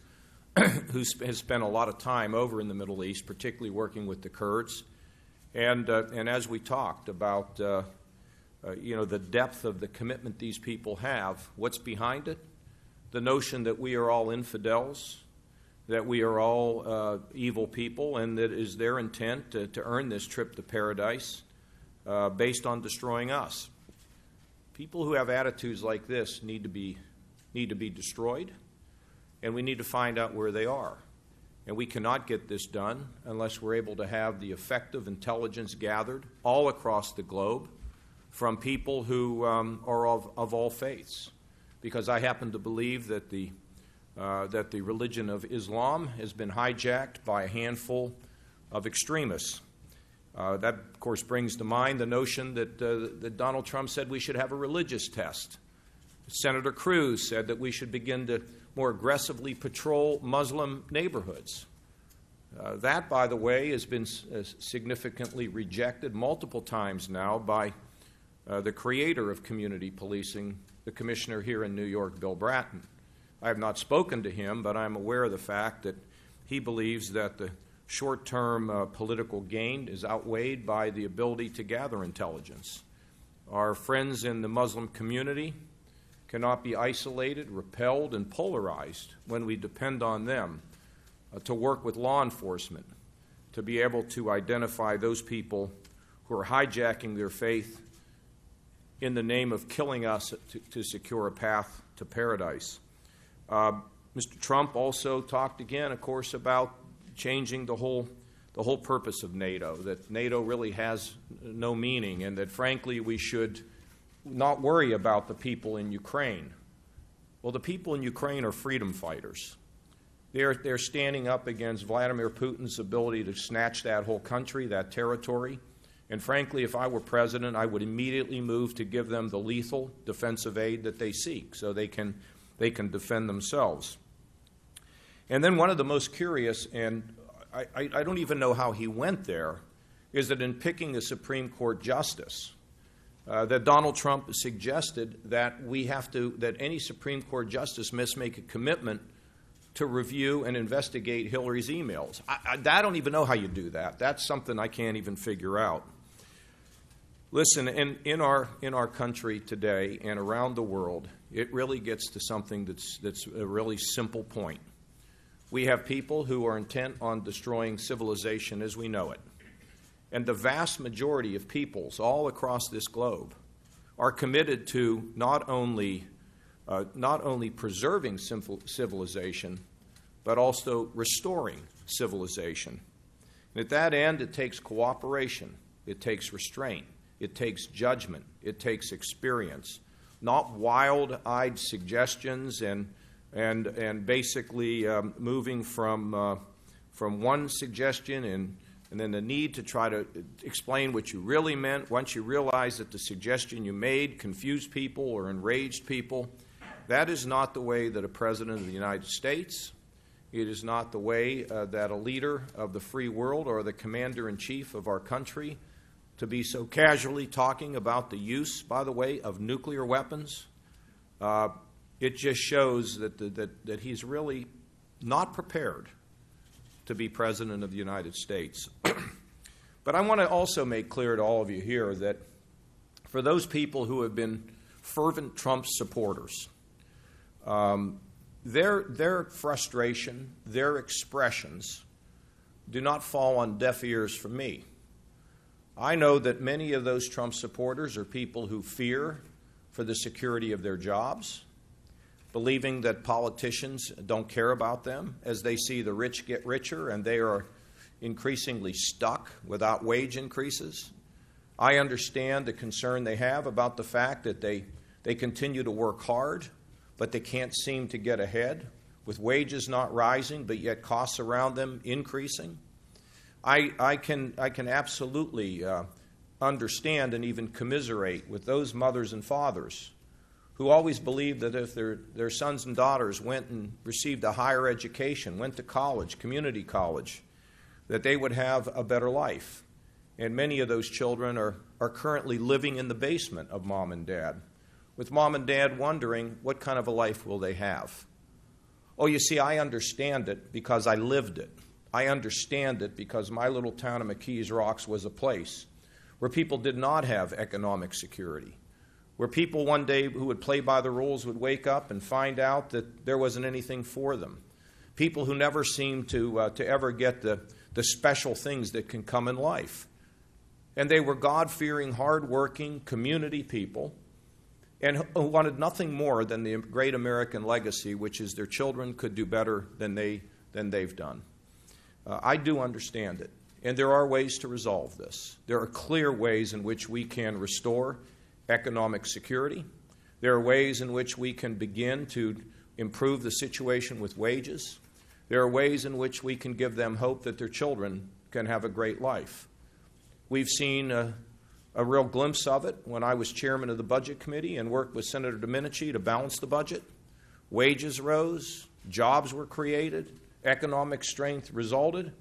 who has spent a lot of time over in the Middle East, particularly working with the Kurds. And as we talked about the depth of the commitment these people have, what's behind it? The notion that we are all infidels, that we are all evil people, and that it is their intent to earn this trip to paradise based on destroying us. People who have attitudes like this need to be destroyed, and we need to find out where they are. And we cannot get this done unless we're able to have the effective intelligence gathered all across the globe from people who are of all faiths. Because I happen to believe that the religion of Islam has been hijacked by a handful of extremists. That, of course, brings to mind the notion that Donald Trump said we should have a religious test. Senator Cruz said that we should begin to more aggressively patrol Muslim neighborhoods. That, by the way, has been significantly rejected multiple times now by the creator of community policing, the commissioner here in New York, Bill Bratton. I have not spoken to him, but I'm aware of the fact that he believes that the short-term political gain is outweighed by the ability to gather intelligence. Our friends in the Muslim community cannot be isolated, repelled, and polarized when we depend on them to work with law enforcement, to be able to identify those people who are hijacking their faith in the name of killing us to secure a path to paradise. Mr. Trump also talked again, of course, about changing the whole purpose of NATO, that NATO really has no meaning, and that, frankly, we should not worry about the people in Ukraine. Well, the people in Ukraine are freedom fighters. They're standing up against Vladimir Putin's ability to snatch that whole country, that territory. And frankly, if I were president, I would immediately move to give them the lethal defensive aid that they seek so they can defend themselves. And then one of the most curious, and I don't even know how he went there, is that in picking a Supreme Court justice, that Donald Trump suggested that that any Supreme Court justice must make a commitment to review and investigate Hillary's emails. I don't even know how you do that. That's something I can't even figure out. Listen, in our country today and around the world, it really gets to something that's a really simple point. We have people who are intent on destroying civilization as we know it. And the vast majority of peoples all across this globe are committed to not only preserving civilization, but also restoring civilization. And at that end, it takes cooperation, it takes restraint, it takes judgment, it takes experience, not wild-eyed suggestions and basically moving from one suggestion and then the need to try to explain what you really meant once you realize that the suggestion you made confused people or enraged people. That is not the way that a president of the United States, it is not the way that a leader of the free world or the commander-in-chief of our country to be so casually talking about the use, by the way, of nuclear weapons. It just shows that he's really not prepared to be President of the United States. But I want to also make clear to all of you here that for those people who have been fervent Trump supporters, their frustration, their expressions do not fall on deaf ears from me. I know that many of those Trump supporters are people who fear for the security of their jobs, believing that politicians don't care about them as they see the rich get richer and they are increasingly stuck without wage increases. I understand the concern they have about the fact that they continue to work hard, but they can't seem to get ahead, with wages not rising, but yet costs around them increasing. I can absolutely understand and even commiserate with those mothers and fathers who always believed that if their sons and daughters went and received a higher education, went to college, community college, that they would have a better life. And many of those children are currently living in the basement of mom and dad, with mom and dad wondering what kind of a life will they have. Oh, you see, I understand it because I lived it. I understand it because my little town of McKees Rocks was a place where people did not have economic security, where people one day who would play by the rules would wake up and find out that there wasn't anything for them. People who never seemed to ever get the special things that can come in life. And they were God-fearing, hard-working, community people and who wanted nothing more than the great American legacy, which is their children could do better than they've done. I do understand it, and there are ways to resolve this. There are clear ways in which we can restore economic security. There are ways in which we can begin to improve the situation with wages. There are ways in which we can give them hope that their children can have a great life. We've seen a real glimpse of it when I was chairman of the Budget Committee and worked with Senator Domenici to balance the budget. Wages rose, jobs were created, economic strength resulted.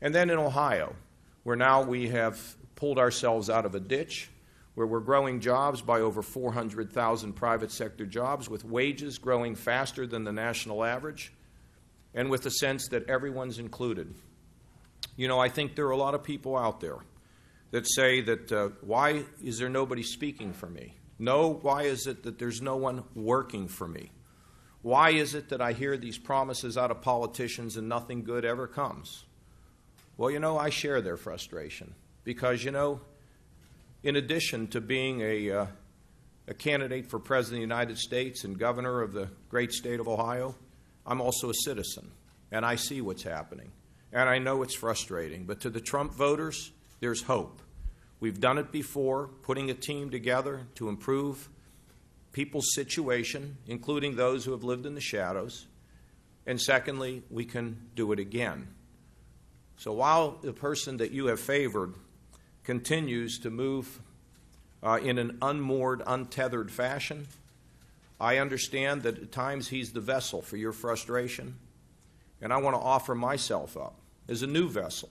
And then in Ohio, where now we have pulled ourselves out of a ditch, where we're growing jobs by over 400,000 private sector jobs, with wages growing faster than the national average, and with the sense that everyone's included. You know, I think there are a lot of people out there that say that why is there nobody speaking for me? No, why is it that there's no one working for me? Why is it that I hear these promises out of politicians and nothing good ever comes? Well, you know, I share their frustration because, you know, in addition to being a candidate for President of the United States and governor of the great state of Ohio, I'm also a citizen, and I see what's happening. And I know it's frustrating, but to the Trump voters, there's hope. We've done it before, putting a team together to improve people's situation, including those who have lived in the shadows. And secondly, we can do it again. So while the person that you have favored continues to move in an unmoored, untethered fashion, I understand that at times he's the vessel for your frustration, and I want to offer myself up as a new vessel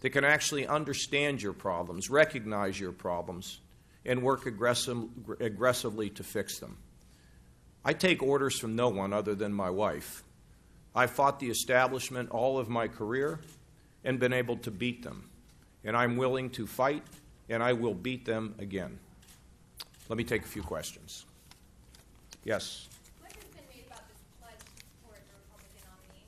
that can actually understand your problems, recognize your problems, and work aggressively to fix them. I take orders from no one other than my wife. I've fought the establishment all of my career and been able to beat them. And I'm willing to fight, and I will beat them again. Let me take a few questions. Yes? What has been made about this pledge to support the Republican nominee?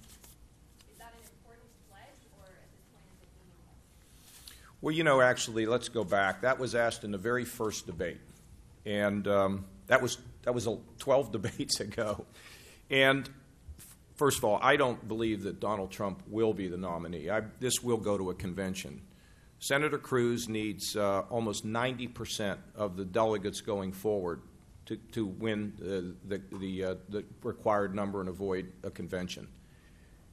Is that an important pledge, or at this point is it meaningless? Well, you know, actually, let's go back. That was asked in the very first debate. And that was 12 debates ago. And first of all, I don't believe that Donald Trump will be the nominee. This will go to a convention. Senator Cruz needs almost 90% of the delegates going forward to win the required number and avoid a convention.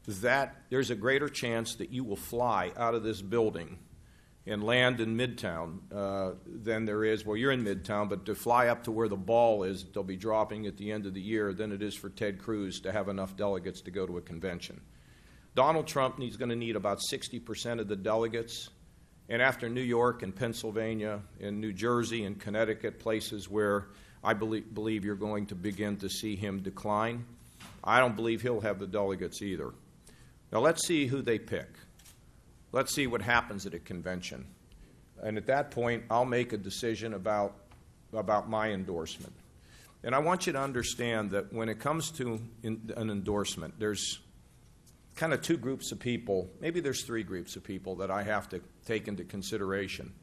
There's a greater chance that you will fly out of this building and land in Midtown than there is, well, you're in Midtown, but to fly up to where the ball is, they'll be dropping at the end of the year, than it is for Ted Cruz to have enough delegates to go to a convention. Donald Trump is going to need about 60% of the delegates. And after New York and Pennsylvania and New Jersey and Connecticut, places where I believe you're going to begin to see him decline, I don't believe he'll have the delegates either. Now let's see who they pick. Let's see what happens at a convention. And at that point, I'll make a decision about my endorsement. And I want you to understand that when it comes to an endorsement, there's kind of two groups of people, maybe there's three groups of people that I have to take into consideration.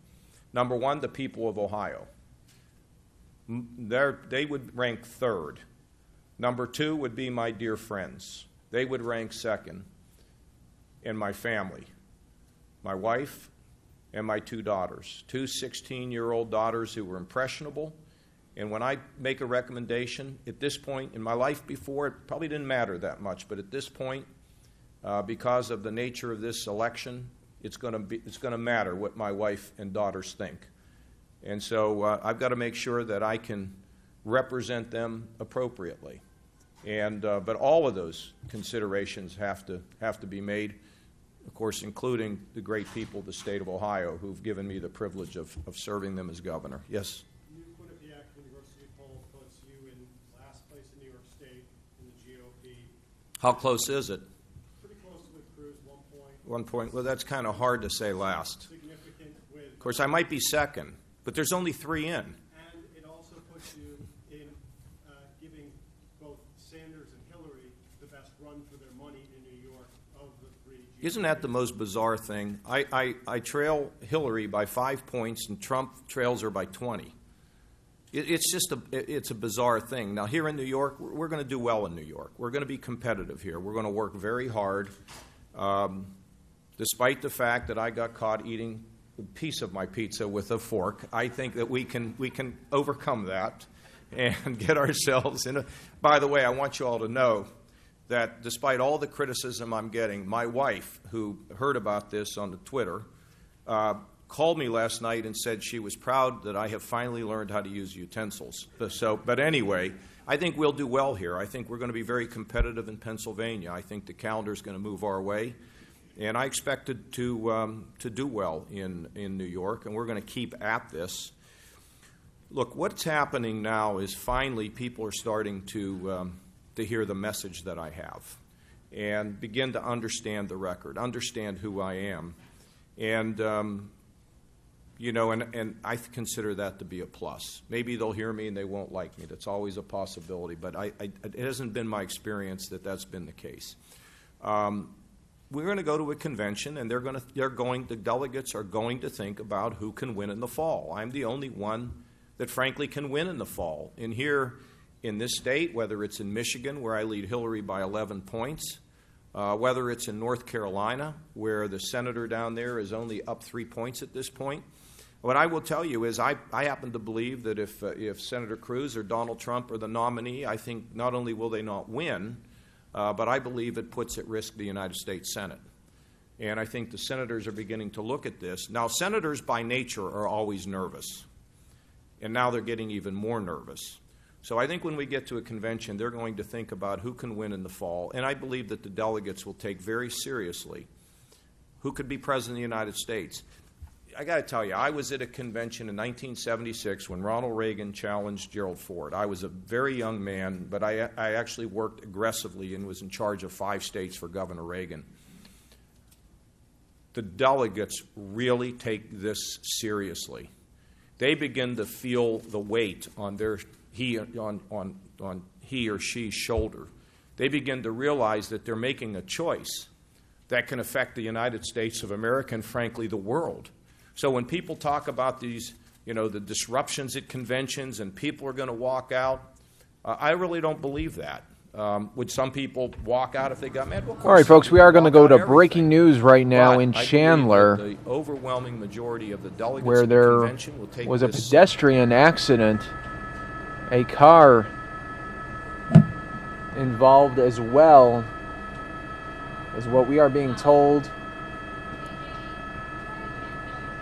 Number one, the people of Ohio. They would rank third. Number two would be my dear friends. They would rank second. And my family, my wife and my two daughters, two 16-year-old daughters who were impressionable. And when I make a recommendation, at this point in my life before, it probably didn't matter that much, but at this point, because of the nature of this election, it's going to matter what my wife and daughters think. And so I've got to make sure that I can represent them appropriately. And but all of those considerations have to be made, of course, including the great people of the state of Ohio who've given me the privilege of serving them as governor. Yes? New Quinnipiac University poll puts you in last place in New York State in the GOP. How close is it? 1 point. Well, that's kind of hard to say last. Of course, I might be second, but there's only three in. And it also puts you in giving both Sanders and Hillary the best run for their money in New York of the three. Isn't that the most bizarre thing? I trail Hillary by 5 points, and Trump trails her by 20. It's a bizarre thing. Now, here in New York, we're going to do well in New York. We're going to be competitive here. We're going to work very hard. Despite the fact that I got caught eating a piece of my pizza with a fork, I think that we can overcome that and get ourselves in a... By the way, I want you all to know that despite all the criticism I'm getting, my wife, who heard about this on the Twitter, called me last night and said she was proud that I have finally learned how to use utensils. But anyway, I think we'll do well here. I think we're going to be very competitive in Pennsylvania. I think the calendar is going to move our way. And I expect to do well in New York, and we're going to keep at this. Look, what's happening now is finally people are starting to hear the message that I have and begin to understand the record, understand who I am. And, and I consider that to be a plus. Maybe they'll hear me and they won't like me. That's always a possibility, but it hasn't been my experience that that's been the case. We're going to go to a convention, and the delegates are going to think about who can win in the fall. I'm the only one that frankly can win in the fall. And here in this state, whether it's in Michigan, where I lead Hillary by 11 points, whether it's in North Carolina, where the senator down there is only up 3 points at this point, what I will tell you is I happen to believe that if Senator Cruz or Donald Trump are the nominee, I think not only will they not win, but I believe it puts at risk the United States Senate. And I think the senators are beginning to look at this. Now, senators by nature are always nervous, and now they're getting even more nervous. So I think when we get to a convention, they're going to think about who can win in the fall, and I believe that the delegates will take very seriously who could be president of the United States. I got to tell you, I was at a convention in 1976 when Ronald Reagan challenged Gerald Ford. I was a very young man, but I actually worked aggressively and was in charge of 5 states for Governor Reagan. The delegates really take this seriously. They begin to feel the weight on he or she's shoulder. They begin to realize that they're making a choice that can affect the United States of America and, frankly, the world. So when people talk about these, the disruptions at conventions and people are going to walk out, I really don't believe that. Would some people walk out if they got mad? Well, all right, folks, we are going to go to breaking news right now but in Chandler, the overwhelming majority of the delegates where at the there convention will take was a this pedestrian accident. A car involved as well, is what we are being told.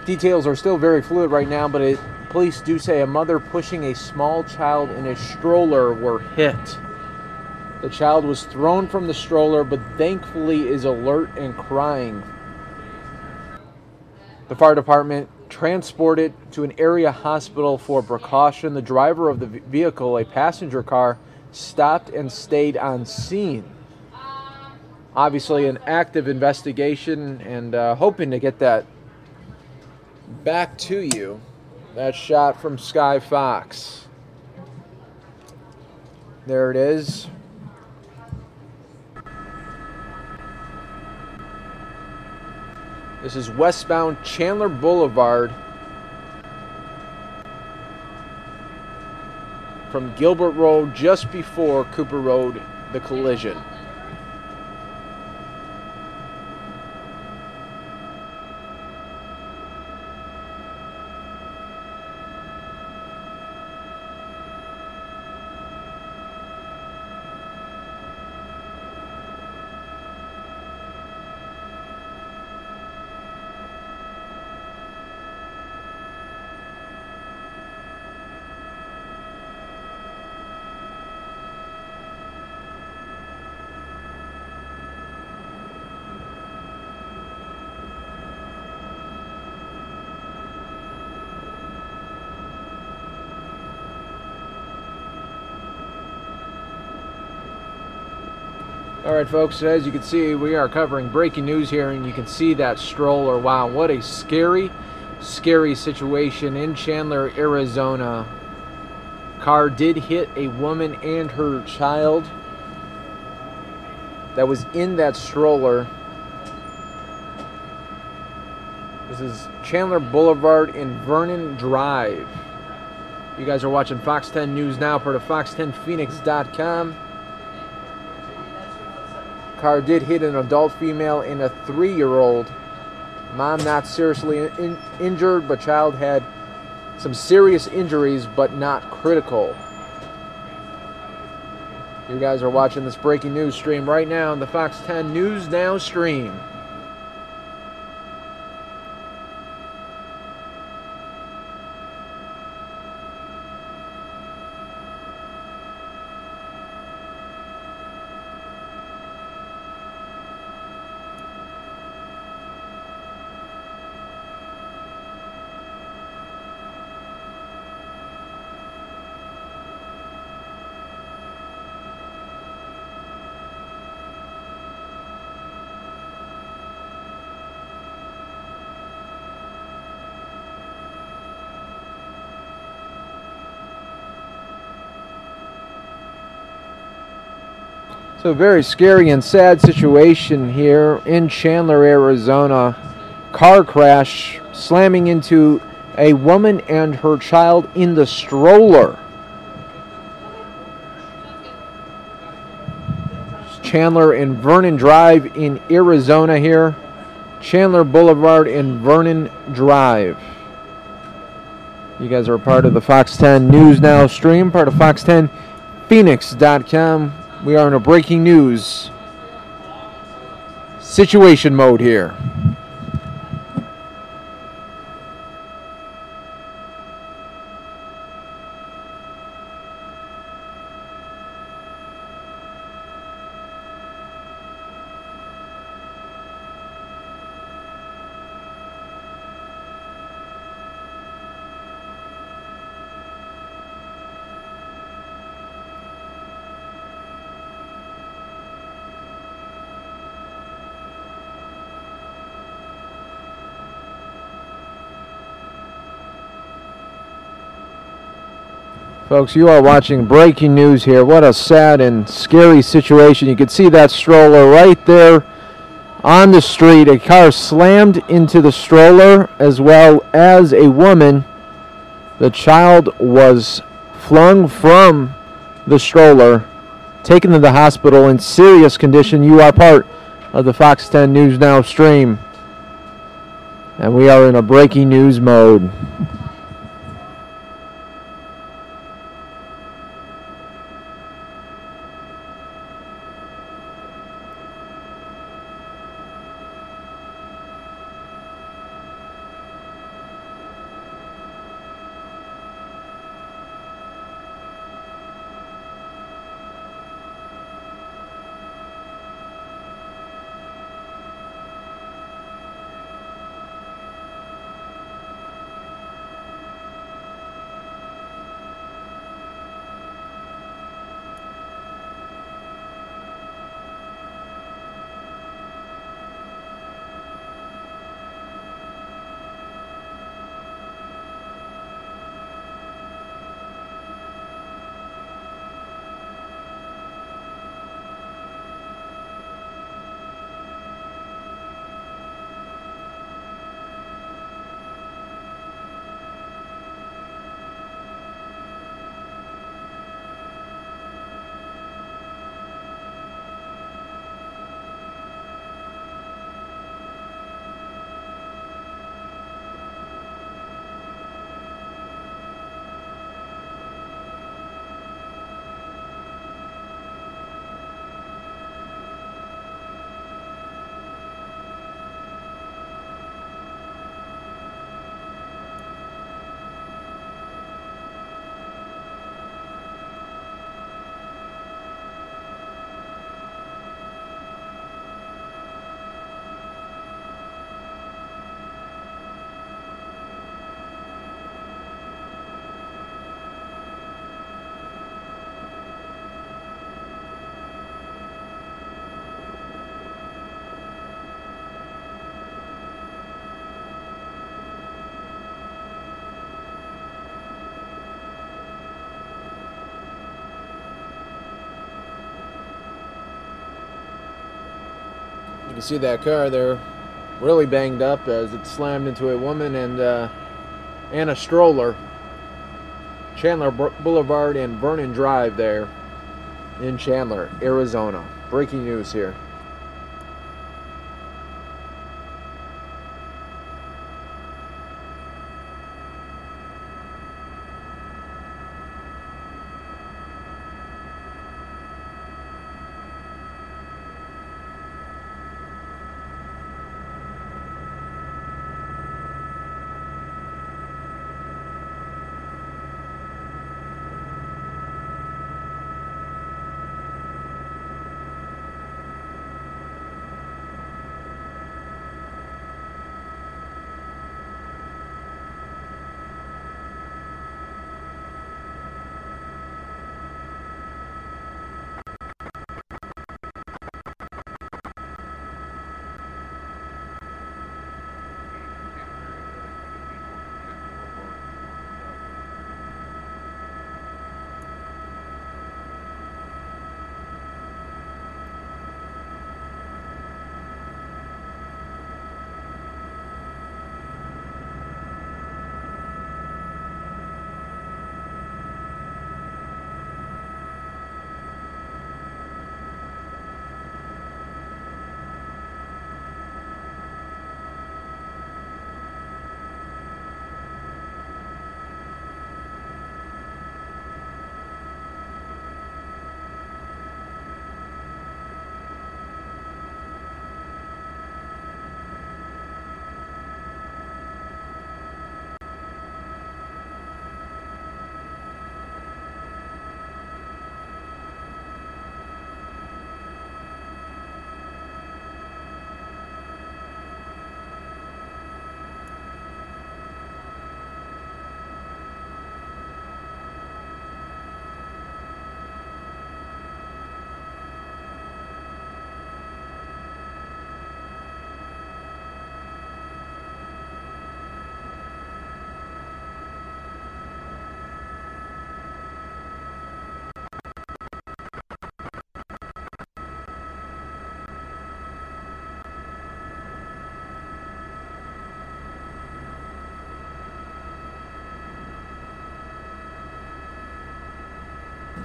Details are still very fluid right now, but police do say a mother pushing a small child in a stroller were hit. The child was thrown from the stroller, but thankfully is alert and crying. The fire department transported to an area hospital for precaution. The driver of the vehicle, a passenger car, stopped and stayed on scene. Obviously an active investigation, and hoping to get that back to you. That shot from Sky Fox. There it is. This is westbound Chandler Boulevard from Gilbert Road, just before Cooper Road, the collision. All right, folks, as you can see, we are covering breaking news here, and you can see that stroller. Wow, what a scary, scary situation in Chandler, Arizona. Car did hit a woman and her child that was in that stroller. This is Chandler Boulevard and Vernon Drive. You guys are watching Fox 10 News Now, part of Fox10Phoenix.com. Car did hit an adult female and a 3-year-old. Mom not seriously injured, but child had some serious injuries, but not critical. You guys are watching this breaking news stream right now on the Fox 10 News Now stream. So a very scary and sad situation here in Chandler, Arizona. Car crash slamming into a woman and her child in the stroller. Chandler and Vernon Drive in Arizona here. Chandler Boulevard and Vernon Drive. You guys are a part of the Fox 10 News Now stream, part of Fox10Phoenix.com. We are in a breaking news situation mode here. Folks, you are watching breaking news here. What a sad and scary situation. You can see that stroller right there on the street. A car slammed into the stroller as well as a woman. The child was flung from the stroller, taken to the hospital in serious condition. You are part of the Fox 10 News Now stream, and we are in a breaking news mode. You can see that car there really banged up as it slammed into a woman and a stroller. Chandler Boulevard and Vernon Drive there in Chandler, Arizona. Breaking news here.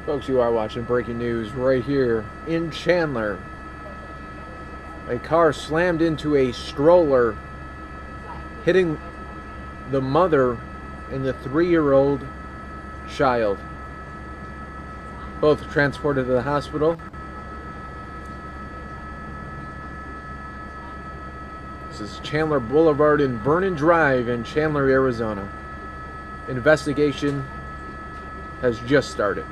Folks, you are watching breaking news right here in Chandler. A car slammed into a stroller, hitting the mother and the 3-year-old child. Both transported to the hospital. This is Chandler Boulevard and Vernon Drive in Chandler, Arizona. Investigation has just started.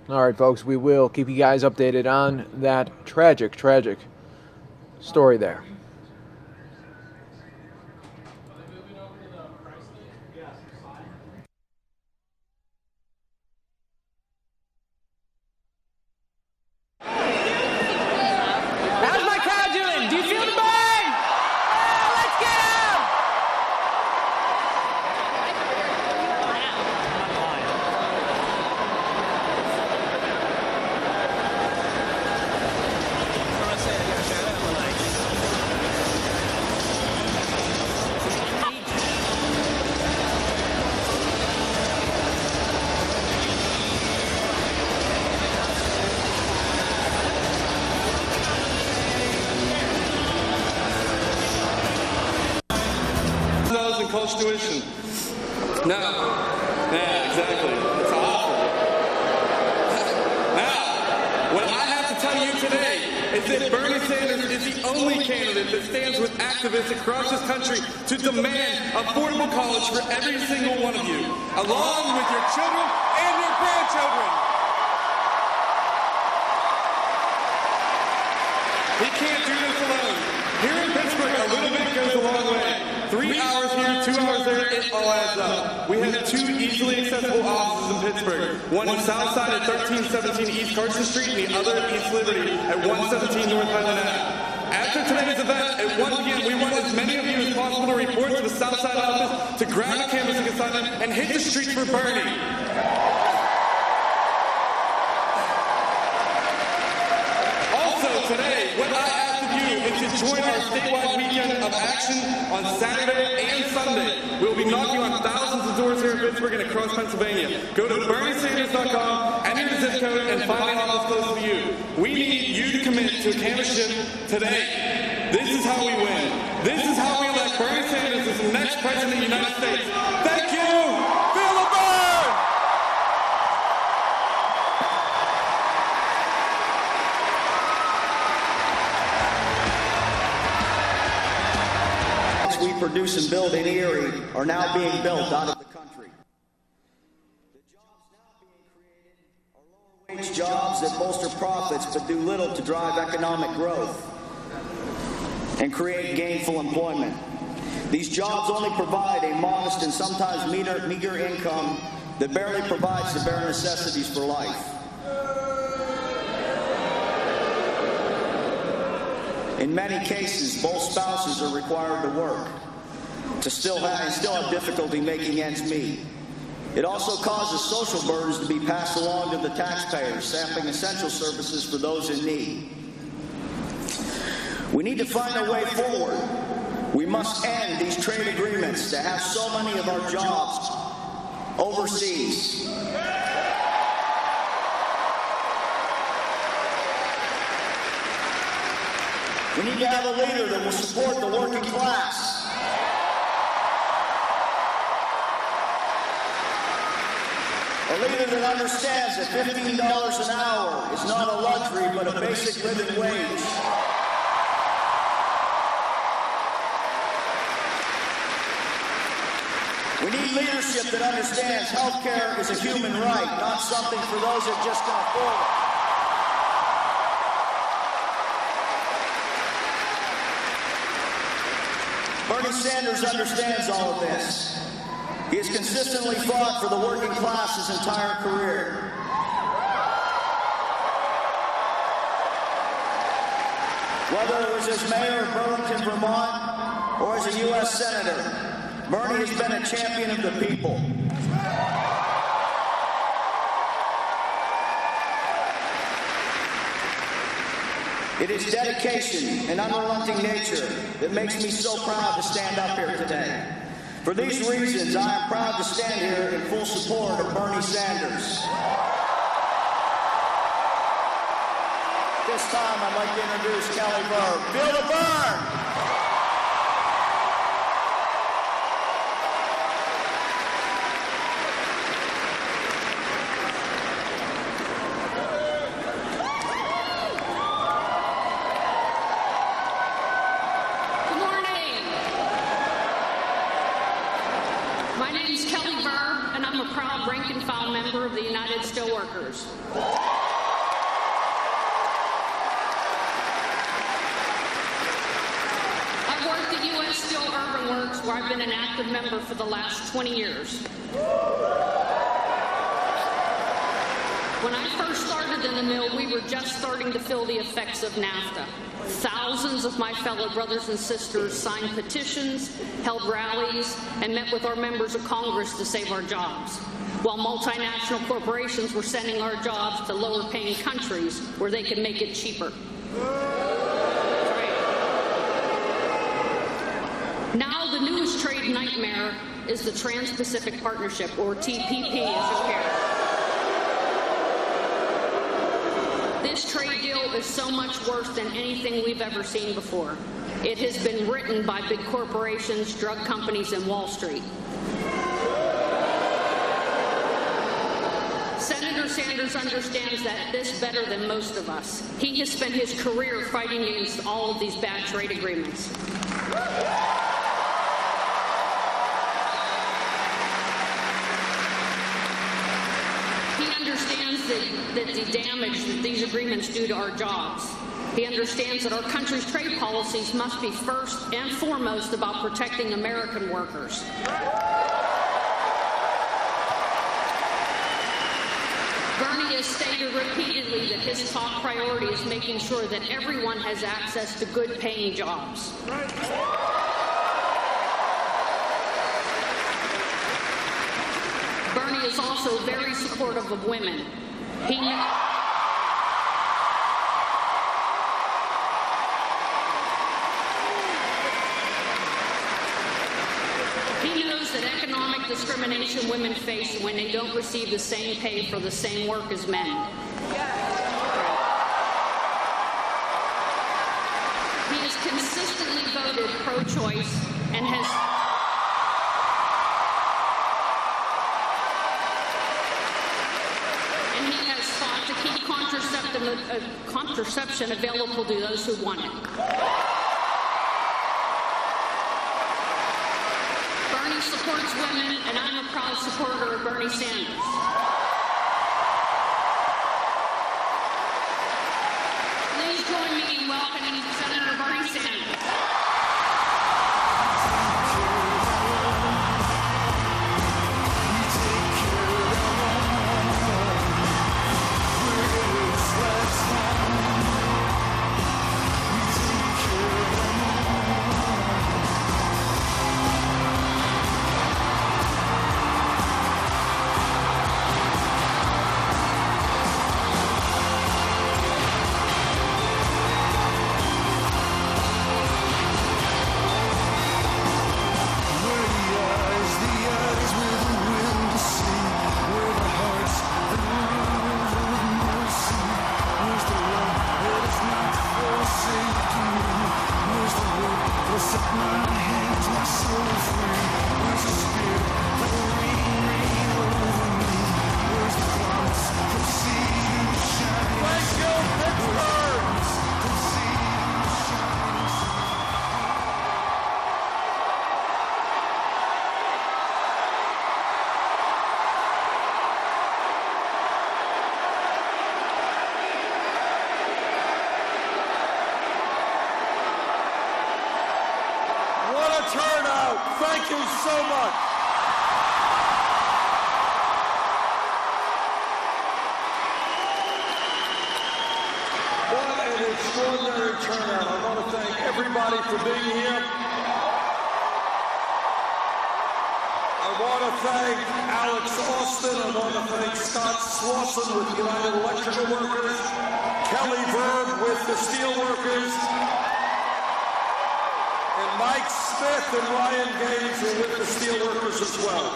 All right, folks, we will keep you guys updated on that tragic story there. How's my cow doing? Do you feel the burn? Let's get him! In college tuition. No. Yeah, exactly. It's awful. Now, what I have to tell you today is that Bernie Sanders is the only candidate that stands with activists across this country to demand affordable college for every single one of you, along with your children and your grandchildren. He can't do this alone. Here in Pittsburgh, a little bit goes a long way. 3 hours here, 2 hours there, it all adds up. We have 2 easily accessible offices in Pittsburgh. One in Southside at 1317 East Carson Street and the other at East Liberty at 117 North Highland Ave. After today's event at 1 p.m., we want as many of you as possible to report to the Southside office to grab a canvassing assignment and hit the streets for Bernie. Also today, what I ask of you is to join our statewide weekend of action on Saturday and Sunday. We'll be knocking on thousands of doors here in Pittsburgh and across Pennsylvania. Go to BernieSanders.com, enter your zip code, and find the office close to you. We need you to commit to a canvassship today. This is how we win. This is how we elect Bernie Sanders as the next president of the United States. Thank you! Feel the burn! We produce and build in Erie are now being built out of the country. The jobs now being created are lower wage jobs that bolster profits but do little to drive economic growth and create gainful employment. These jobs only provide a modest and sometimes meager income that barely provides the bare necessities for life. In many cases, both spouses are required to work to still have difficulty making ends meet. It also causes social burdens to be passed along to the taxpayers, sapping essential services for those in need. We need to find a way forward. We must end these trade agreements that have so many of our jobs overseas. We need to have a leader that will support the working class. A leader that understands that $15 an hour is not a luxury, but a basic living wage. We need leadership that understands health care is a human right, not something for those that just can afford it. Bernie Sanders understands all of this. He has consistently fought for the working class his entire career. Whether it was as mayor of Burlington, Vermont, or as a U.S. Senator, Bernie has been a champion of the people. It is dedication and unrelenting nature that makes me so proud to stand up here today. For these reasons, I am proud to stand here in full support of Bernie Sanders. This time, I'd like to introduce Kelly Burr. Feel the burn! My name's Kelly Burr, and I'm a proud rank and file proud member of the United Steelworkers. I've worked at U.S. Steel Urban Works, where I've been an active member for the last 20 years. When I first started in the mill, we were just starting to feel the effects of NAFTA. Thousands of my fellow brothers and sisters signed petitions, held rallies, and met with our members of Congress to save our jobs, while multinational corporations were sending our jobs to lower-paying countries where they could make it cheaper. Now the newest trade nightmare is the Trans-Pacific Partnership, or TPP, as you'll hear. This trade deal is so much worse than anything we've ever seen before. It has been written by big corporations, drug companies, and Wall Street. Senator Sanders understands this better than most of us. He has spent his career fighting against all of these bad trade agreements. He understands that the damage that these agreements do to our jobs. He understands that our country's trade policies must be first and foremost about protecting American workers. Bernie has stated repeatedly that his top priority is making sure that everyone has access to good-paying jobs. Bernie is also very supportive of women. He knows that economic discrimination women face when they don't receive the same pay for the same work as men. He has consistently voted pro-choice and has fought to keep contraception available to those who want it. Bernie supports women, and I'm a proud supporter of Bernie Sanders. Please join me in welcoming Senator Bernie Sanders. Turnout. Thank you so much. What an extraordinary turnout. I want to thank everybody for being here. I want to thank Alex Austin. I want to thank Scott Slauson with United Electrical Workers, Kelly Verb with the Steel Workers, and Mike Smith and Ryan Gaines are with the Steelworkers as well.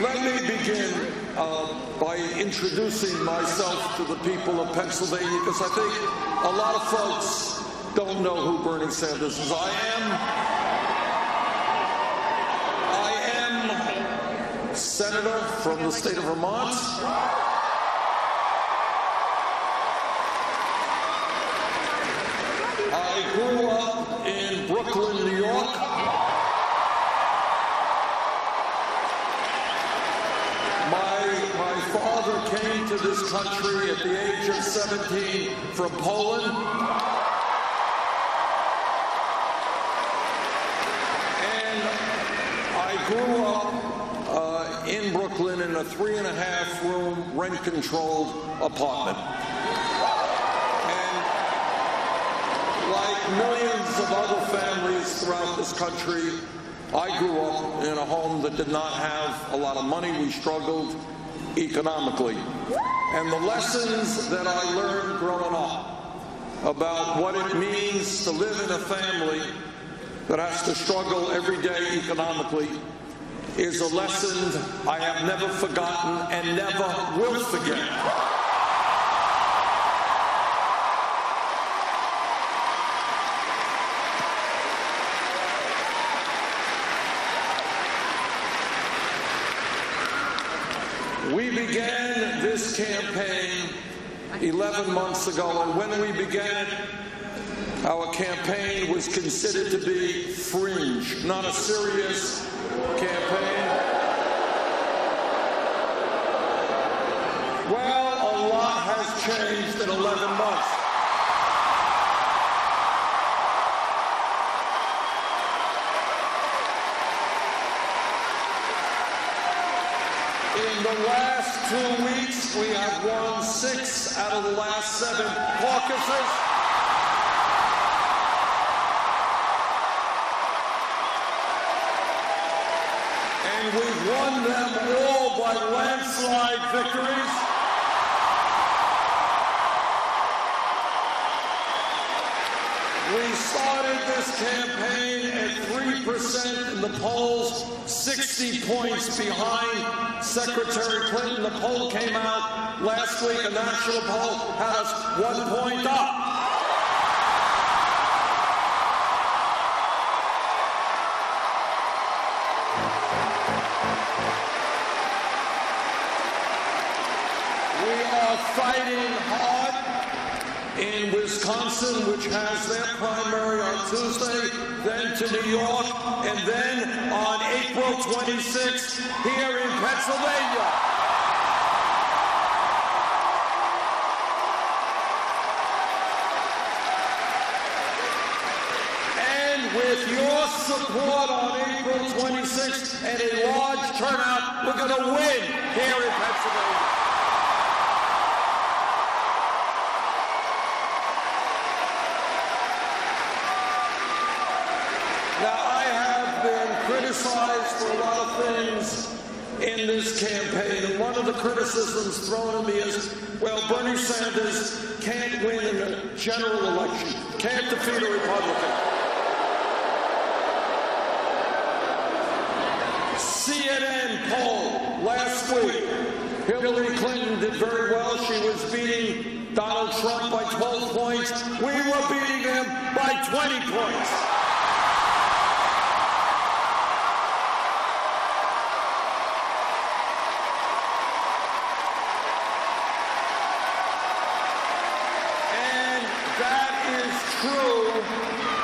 Let me begin by introducing myself to the people of Pennsylvania, because I think a lot of folks don't know who Bernie Sanders is. I am Senator from the state of Vermont. I grew up in Brooklyn, New York. country at the age of 17 from Poland. And I grew up in Brooklyn in a 3.5-room rent-controlled apartment. And like millions of other families throughout this country, I grew up in a home that did not have a lot of money. We struggled economically. And the lessons that I learned growing up about what it means to live in a family that has to struggle every day economically is a lesson I have never forgotten and never will forget. We began this campaign 11 months ago, and when we began it, our campaign was considered to be fringe, not a serious campaign. Well, a lot has changed in 11 months. In the last 2 weeks, we have won 6 out of the last 7 caucuses. And we've won them all by landslide victories. We started this campaign at 3% in the polls, 60 points behind Secretary Clinton. The poll came out last week, a national poll, had us 1 point up. Fighting hard in Wisconsin, which has their primary on Tuesday, then to New York, and then on April 26th here in Pennsylvania. And with your support on April 26th and a large turnout, we're going to win here in Pennsylvania. Criticized for a lot of things in this campaign, and one of the criticisms thrown at me is, well, Bernie Sanders can't win in a general election, can't defeat a Republican. CNN poll last week, Hillary Clinton did very well. She was beating Donald Trump by 12 points. We were beating him by 20 points.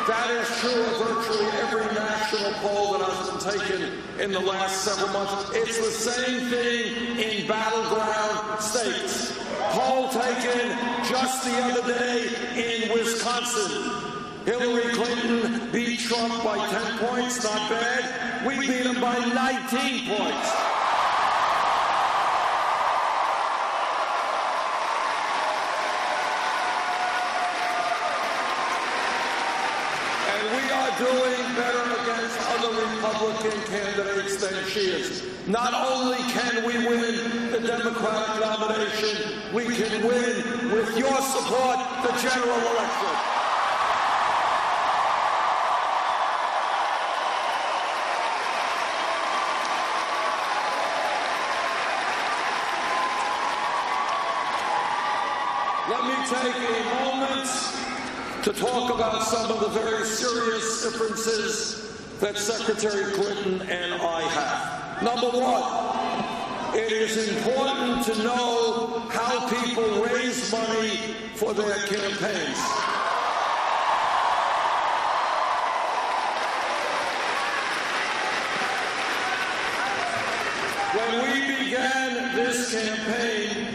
That is true of virtually every national poll that has been taken in the last several months. It's the same thing in battleground states. Poll taken just the other day in Wisconsin. Hillary Clinton beat Trump by 10 points, not bad. We beat him by 19 points. Doing better against other Republican candidates than she is. Not only can we win the Democratic nomination, we can win, with your support, the general election. Let me take a moment to talk about some of the very serious differences that Secretary Clinton and I have. Number one, it is important to know how people raise money for their campaigns. When we began this campaign,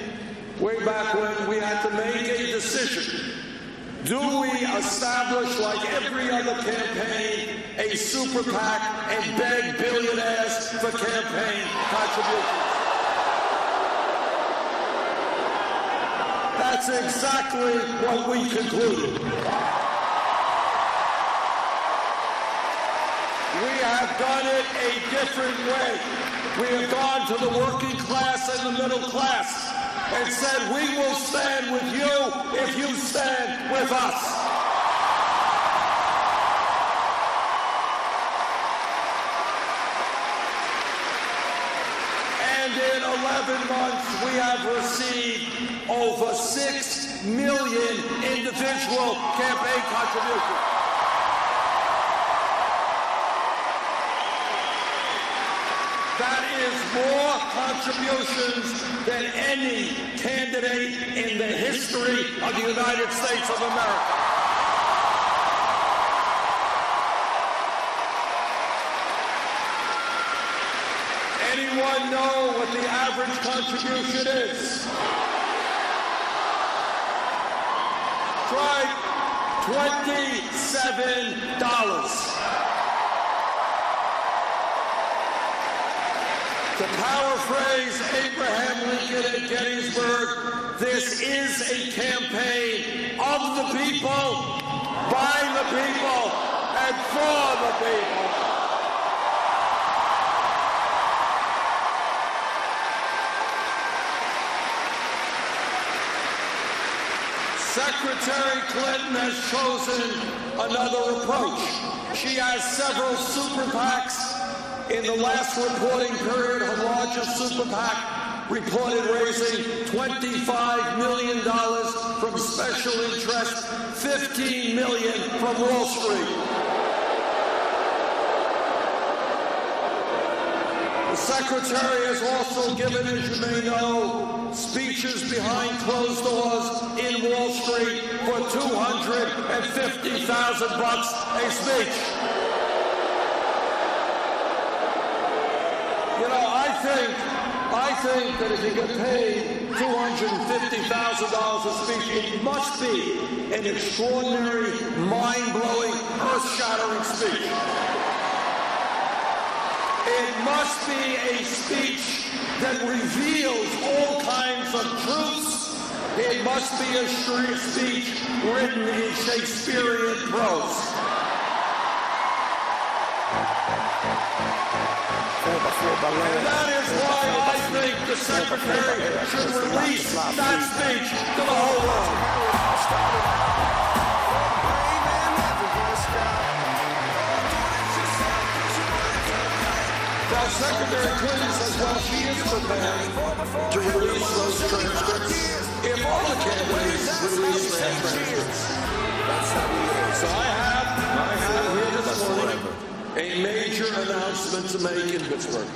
way back when we had to make a decision. Do we establish, like every other campaign, a super PAC and beg billionaires for campaign contributions? That's exactly what we concluded. We have done it a different way. We have gone to the working class and the middle class and said, we will stand with you if you stand with us. And in 11 months, we have received over 6 million individual campaign contributions. That is more contributions than any candidate in the history of the United States of America. Anyone know what the average contribution is? Try $27. To paraphrase Abraham Lincoln at Gettysburg, this is a campaign of the people, by the people, and for the people. Secretary Clinton has chosen another approach. She has several super PACs. In the last reporting period, her largest super PAC reported raising $25 million from special interests, $15 million from Wall Street. The Secretary has also given, as you may know, speeches behind closed doors in Wall Street for $250,000 a speech. You know, I think that if you get paid $250,000 a speech, it must be an extraordinary, mind-blowing, earth-shattering speech. It must be a speech that reveals all kinds of truths. It must be a speech written in Shakespearean prose. And that is why I think the Secretary should release that speech to the whole world. Now, Secretary Clinton says, well, she is prepared to release those transcripts if all the candidates release their transcripts. So I have here this morning a major announcement to make in Pittsburgh.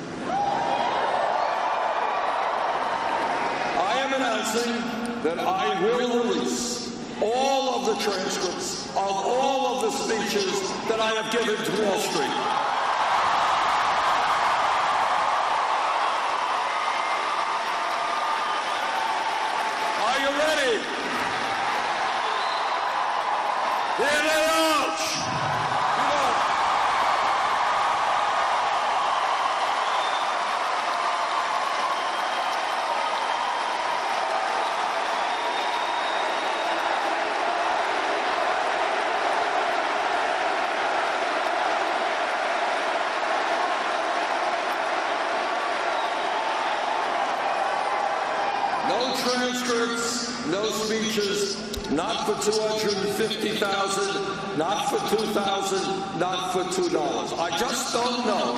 I am announcing that I will release all of the transcripts of all of the speeches that I have given to Wall Street. Are you ready? Here they are. Transcripts, no speeches, not for $250,000, not for $2,000, not for $2. I just don't know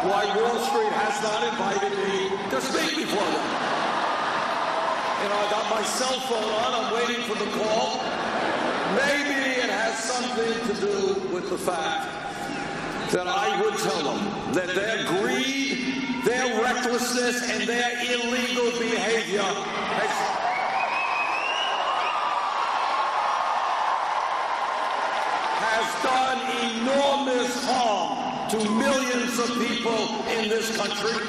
why Wall Street has not invited me to speak before them. You know, I got my cell phone on, I'm waiting for the call. Maybe it has something to do with the fact that I would tell them that their greed, their recklessness, and their illegal behavior has done enormous harm to millions of people in this country.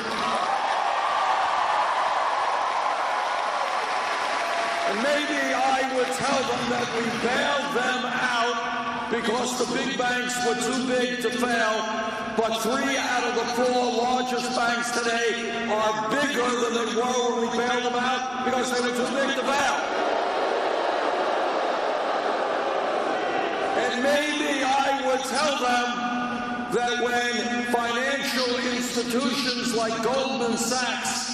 And maybe I would tell them that we bailed them out because the big banks were too big to fail, but 3 out of the 4 largest banks today are bigger than they were when we bailed them out because they were too big to fail. And maybe I would tell them that when financial institutions like Goldman Sachs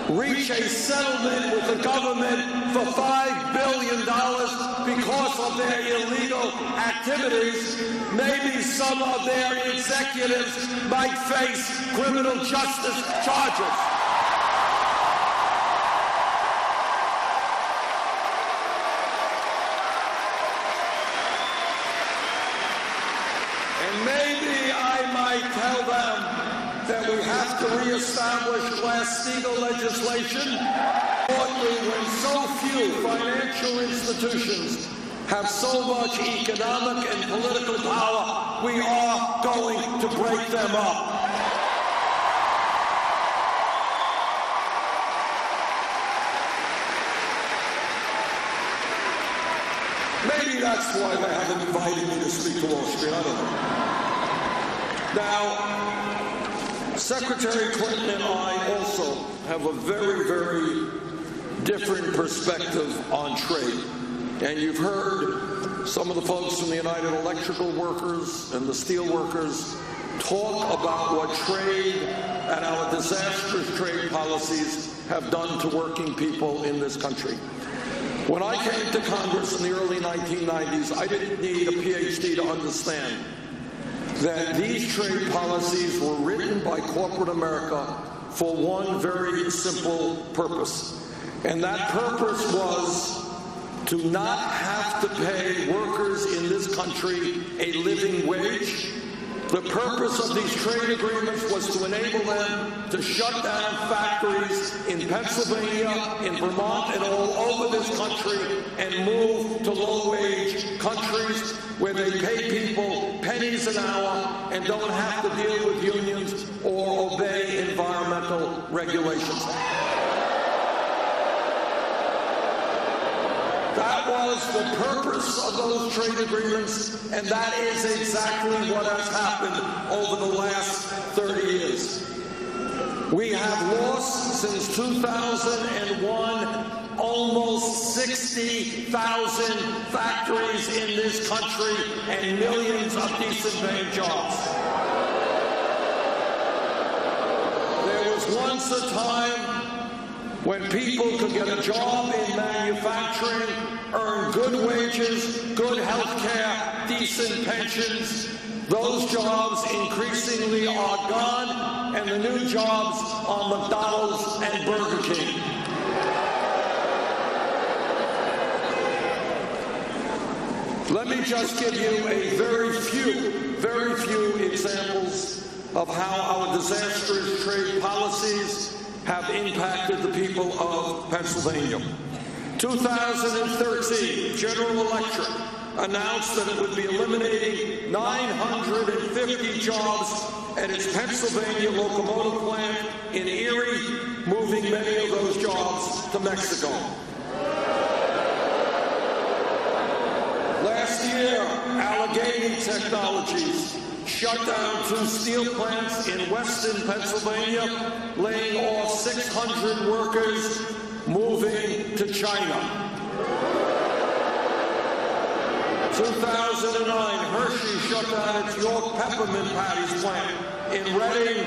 reach a settlement with the government for $5 billion because of their illegal activities, maybe some of their executives might face criminal justice charges. And maybe I might tell them that we have to reestablish Glass-Steagall legislation. Importantly, when so few financial institutions have so much economic and political power, we are going to break them up. Maybe that's why they haven't invited me to speak to Wall Street. I don't know. Now, Secretary Clinton and I also have a very, very different perspective on trade. And you've heard some of the folks from the United Electrical Workers and the Steel Workers talk about what trade and our disastrous trade policies have done to working people in this country. When I came to Congress in the early 1990s, I didn't need a PhD to understand that these trade policies were written by corporate America for one very simple purpose. And that purpose was to not have to pay workers in this country a living wage. The purpose of these trade agreements was to enable them to shut down factories in Pennsylvania, in Vermont, and all over this country and move to low-wage countries where they pay people pennies an hour and don't have to deal with unions or obey environmental regulations. That was the purpose of those trade agreements, and that is exactly what has happened over the last 30 years. We have lost, since 2001, almost 60,000 factories in this country and millions of decent-paying jobs. There was once a time when people could get a job in manufacturing, earn good wages, good health care, decent pensions. Those jobs increasingly are gone, and the new jobs are McDonald's and Burger King. Let me just give you a very few examples of how our disastrous trade policies have impacted the people of Pennsylvania. 2013, General Electric announced that it would be eliminating 950 jobs at its Pennsylvania locomotive plant in Erie, moving many of those jobs to Mexico. Last year, Allegheny Technologies shut down 2 steel plants in western Pennsylvania, laying off 600 workers, moving to China. 2009, Hershey shut down its York Peppermint Patties plant in Reading,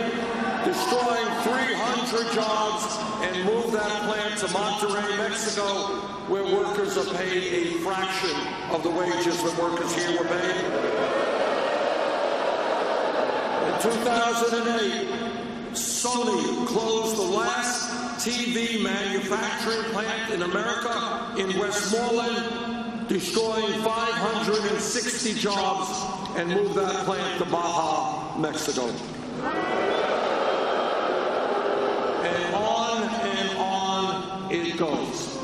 destroying 300 jobs, and moved that plant to Monterrey, Mexico, where workers are paid a fraction of the wages that workers here were paid. In 2008, Sony closed the last TV manufacturing plant in America in Westmoreland, destroying 560 jobs, and moved that plant to Baja, Mexico. And on it goes.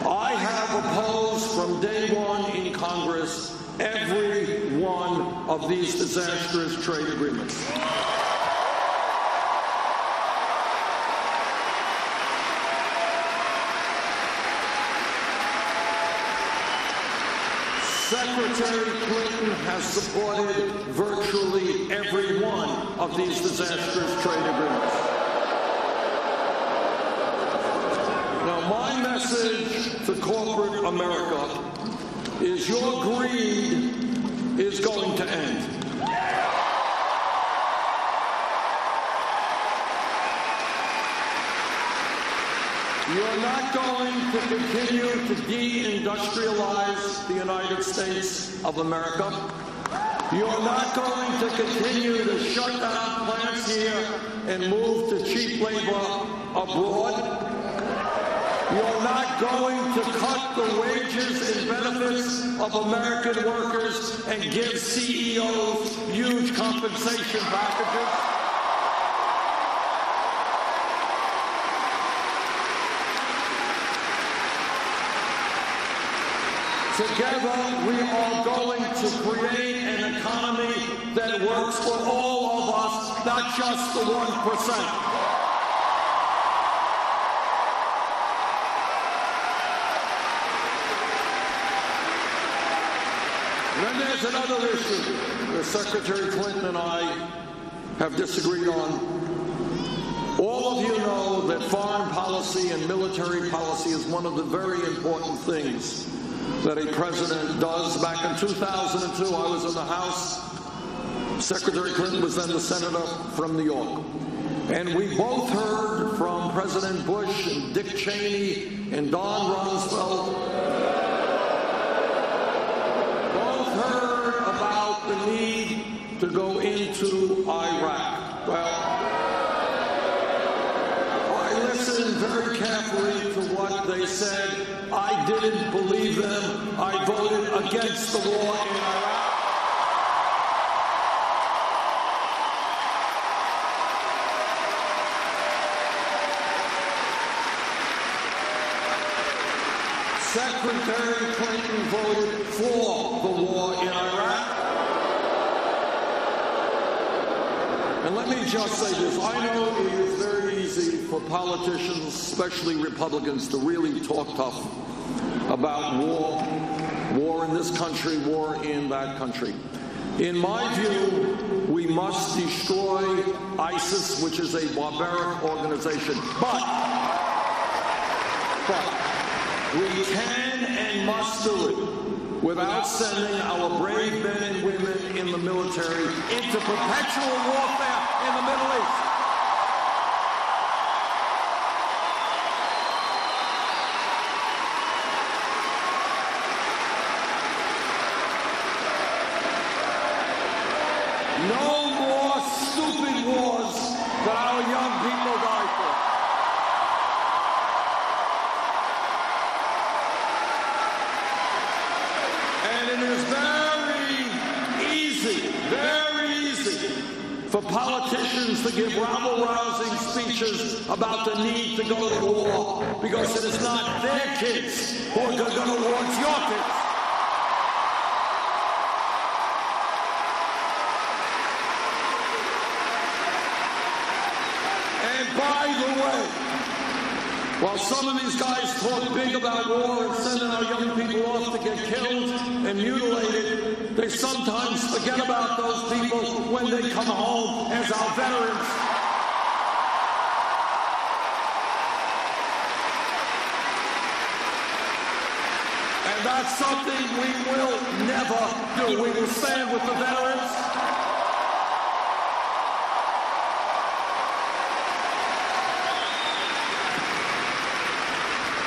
I have opposed from day one in Congress every one of these disastrous trade agreements. Secretary Clinton has supported virtually every one of these disastrous trade agreements. Now, my message to corporate America is your greed is going to end. You're not going to continue to de-industrialize the United States of America. You're not going to continue to shut down plants here and move to cheap labor abroad. You're not going to cut the wages and benefits of American workers and give CEOs huge compensation packages. Together, we are going to create an economy that works for all of us, not just the 1%. Then there's another issue that Secretary Clinton and I have disagreed on. All of you know that foreign policy and military policy is one of the very important things that a president does. Back in 2002, I was in the House. Secretary Clinton was then the senator from New York. And we both heard from President Bush and Dick Cheney and Don Rumsfeld, both heard about the need to go into Iraq. Well, I listened very carefully to what they said. I didn't believe them. I voted against the war in Iraq. Secretary Clinton voted for the war in Iraq. And let me just say this. I know it is very easy for politicians, especially Republicans, to really talk tough about war in this country, war in that country. In my view, we must destroy ISIS, which is a barbaric organization. But we can and must do it without sending our brave men and women in the military into perpetual warfare in the Middle East. No more stupid wars that our young people die for. And it is very easy for politicians to give rabble-rousing speeches about the need to go to war, because it is not their kids who are going to war, it's your kids. By the way, while some of these guys talk big about war and sending our young people off to get killed and mutilated, they sometimes forget about those people when they come home as our veterans. And that's something we will never do. We will stand with the veterans.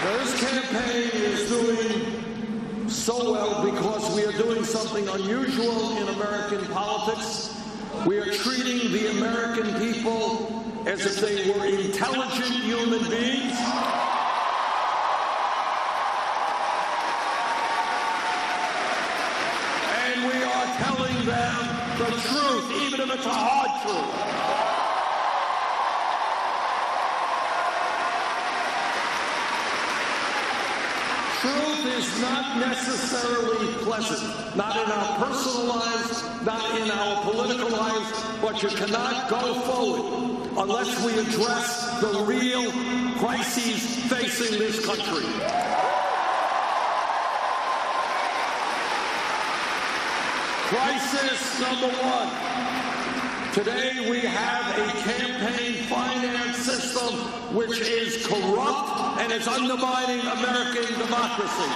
This campaign is doing so well because we are doing something unusual in American politics. We are treating the American people as if they were intelligent human beings. And we are telling them the truth, even if it's a hard truth. Truth is not necessarily pleasant, not in our personal lives, not in our political lives, but you cannot go forward unless we address the real crises facing this country. Crisis number one. Today we have a campaign finance system which is corrupt and is undermining American democracy.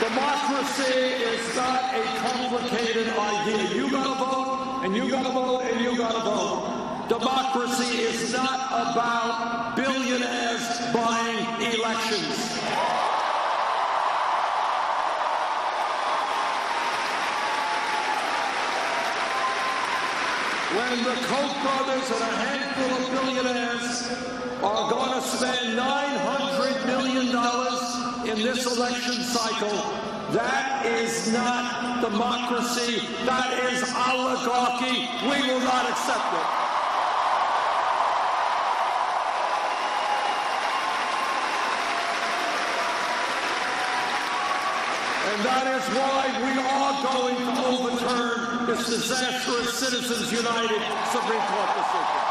Democracy is not a complicated idea. You gotta vote, and you gotta vote, and you gotta vote. Democracy is not about billionaires buying elections. When the Koch brothers and a handful of billionaires are going to spend $900 million in this election cycle, that is not democracy. That is oligarchy. We will not accept it. And that is why we are going to overturn this disastrous Citizens United Supreme Court decision.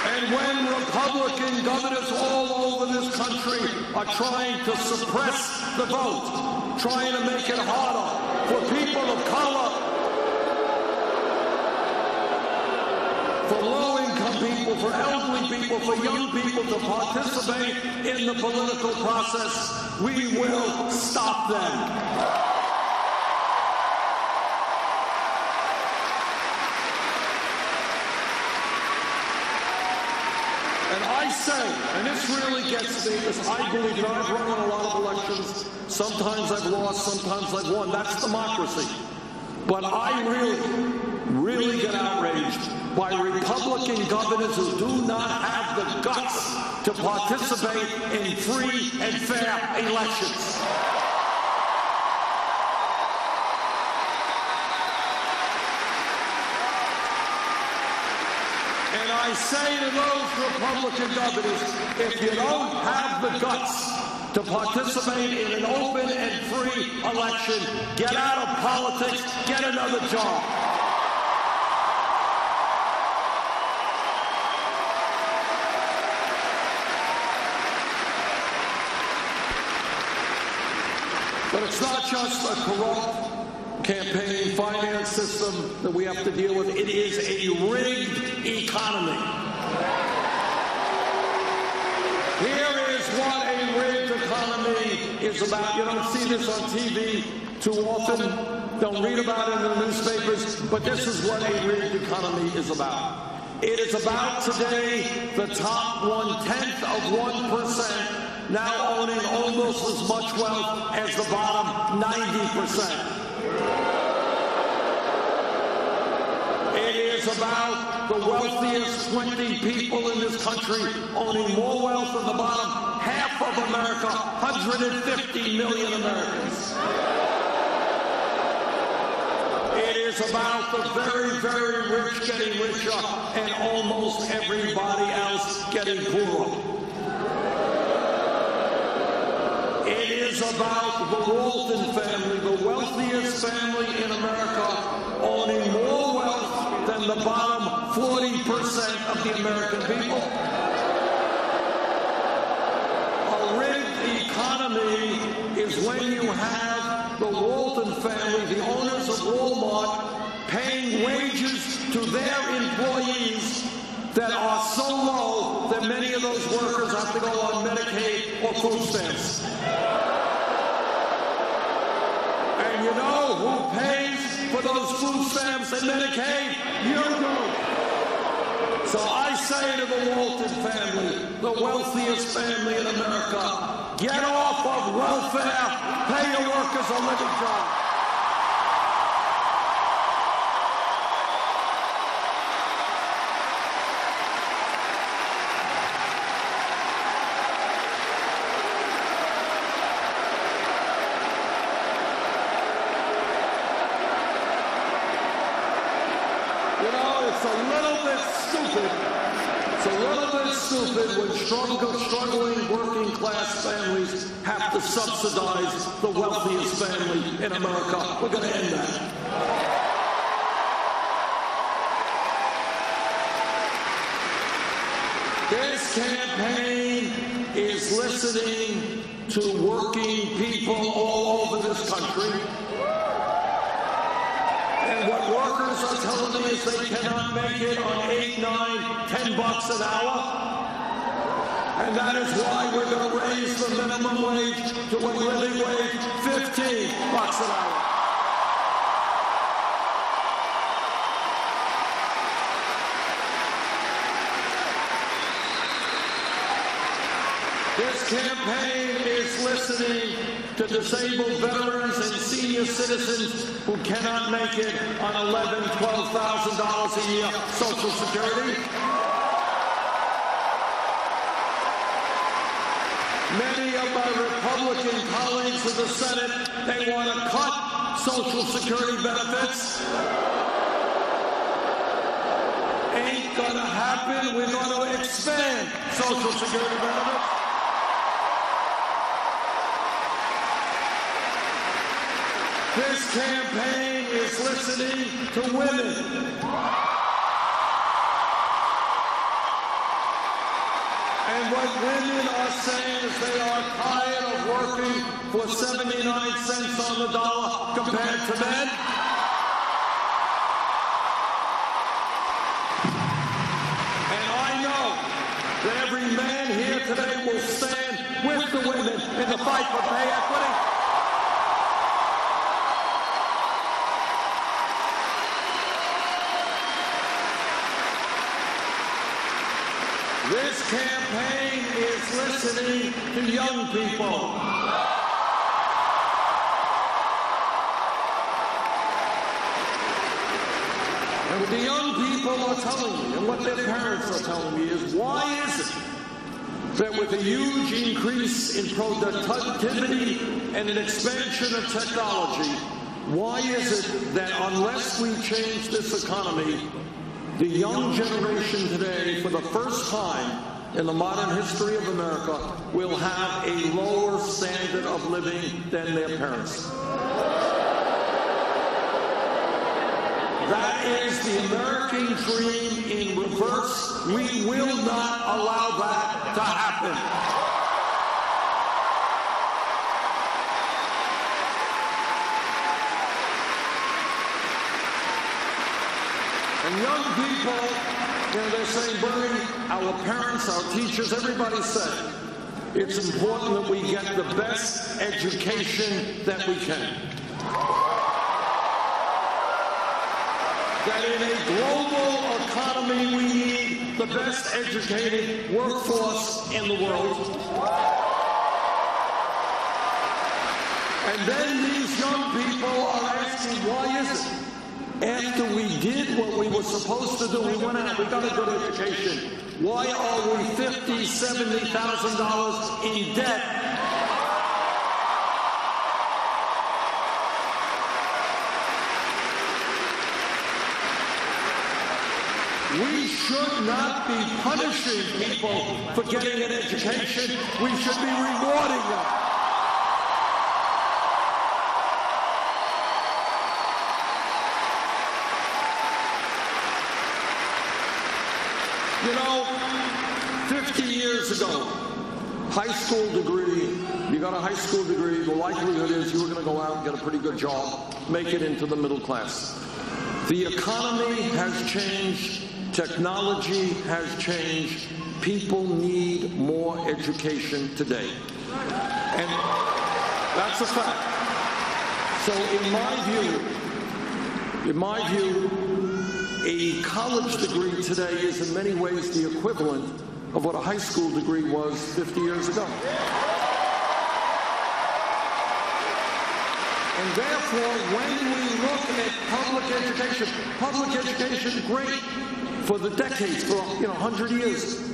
And when Republican governors all over this country are trying to suppress the vote, trying to make it harder for people of color, for low-income people, for elderly people, for young people to participate in the political process, we will stop them. And I say, and this really gets me, because I believe, you know, I've run on a lot of elections. Sometimes I've lost, sometimes I've won. That's democracy. But I really get outraged by Republican governors who do not have the guts to participate in free and fair elections. And I say to those Republican governors, if you don't have the guts to participate in an open and free election, get out of politics, get another job. But it's not just a corrupt campaign finance system that we have to deal with. It is a rigged economy. Here is what a rigged economy is about. You don't see this on TV too often. Don't read about it in the newspapers. But this is what a rigged economy is about. It is about today the top 0.1% now owning almost as much wealth as the bottom 90%. It is about the wealthiest 20 people in this country owning more wealth than the bottom half of America, 150 million Americans. It is about the very, very rich getting richer and almost everybody else getting poorer. It is about the Walton family, the wealthiest family in America, owning more wealth than the bottom 40% of the American people. A rigged economy is when you have the Walton family, the owners of Walmart, paying wages to their employees that are so low that many of those workers have to go on Medicaid or food stamps. And you know who pays for those food stamps and Medicaid? You do. So I say to the Walton family, the wealthiest family in America, get off of welfare, pay your workers a living job. When struggling working class families have to subsidize the wealthiest family in America. We're going to end that. This campaign is listening to working people all over this country. And what workers are telling me is they cannot make it on $8, $9, $10 an hour. And that is why we're going to raise the minimum wage to a living wage, $15 an hour. This campaign is listening to disabled veterans and senior citizens who cannot make it on $11,000, $12,000 a year Social Security. Many of my Republican colleagues in the Senate, they want to cut Social Security benefits. Ain't gonna happen. We're going to expand Social Security benefits. This campaign is listening to women. And what women are saying is they are tired of working for 79 cents on the dollar compared to men. And I know that every man here today will stand with the women in the fight for pay equity. This campaign is listening to young people. And what the young people are telling me, and what their parents are telling me, is why is it that with a huge increase in productivity and an expansion of technology, why is it that unless we change this economy, the young generation today, for the first time in the modern history of America, will have a lower standard of living than their parents? That is the American dream in reverse. We will not allow that to happen. And young people, they're saying, Bernie, our parents, our teachers, everybody said, it's important that we get the best education that we can. That in a global economy, we need the best educated workforce in the world. And then these young people are asking, why is it? After we did what we were supposed to do, we went out, we got a good education. Why are we $50,000, $70,000 in debt? We should not be punishing people for getting an education. We should be rewarding them. You know, 50 years ago, high school degree, you got a high school degree, the likelihood is you were going to go out and get a pretty good job, make it into the middle class. The economy has changed, technology has changed, people need more education today. And that's a fact. So in my view, a college degree today is in many ways the equivalent of what a high school degree was 50 years ago. And therefore, when we look at public education, great for the decades, for 100 years.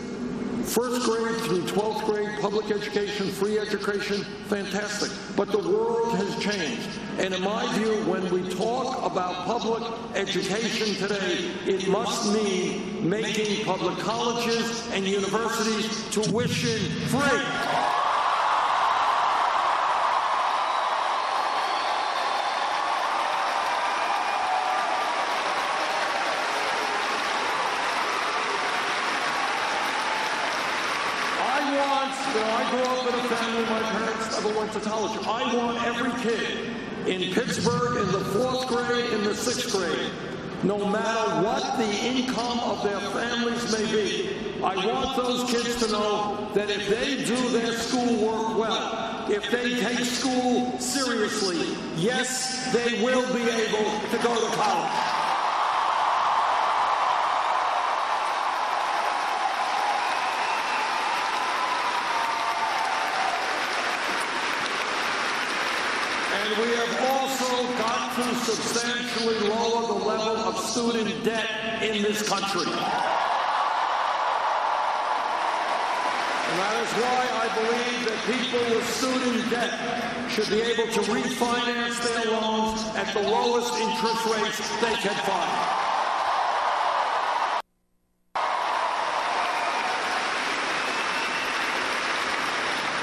First grade through 12th grade, public education, free education, fantastic. But the world has changed. And in my view, when we talk about public education today, it must mean making public colleges and universities tuition free. I grew up in a family, my parents never went to college. I want every kid in Pittsburgh in the 4th grade, in the 6th grade, no matter what the income of their families may be, I want those kids to know that if they do their schoolwork well, if they take school seriously, yes, they will be able to go to college. And we have also got to substantially lower the level of student debt in this country. And that is why I believe that people with student debt should be able to refinance their loans at the lowest interest rates they can find.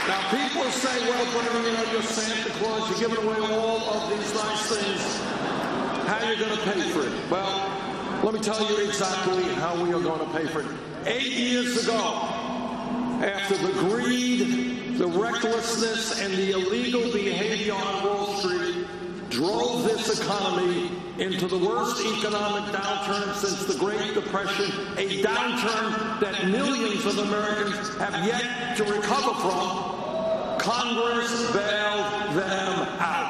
Now, people say, well, Bernie, you're Santa Claus, you're giving away all of these nice things. How are you going to pay for it? Well, let me tell you exactly how we are going to pay for it. 8 years ago, after the greed, the recklessness, and the illegal behavior on Wall Street drove this economy into the worst economic downturn since the Great Depression, a downturn that millions of Americans have yet to recover from, Congress bailed them out.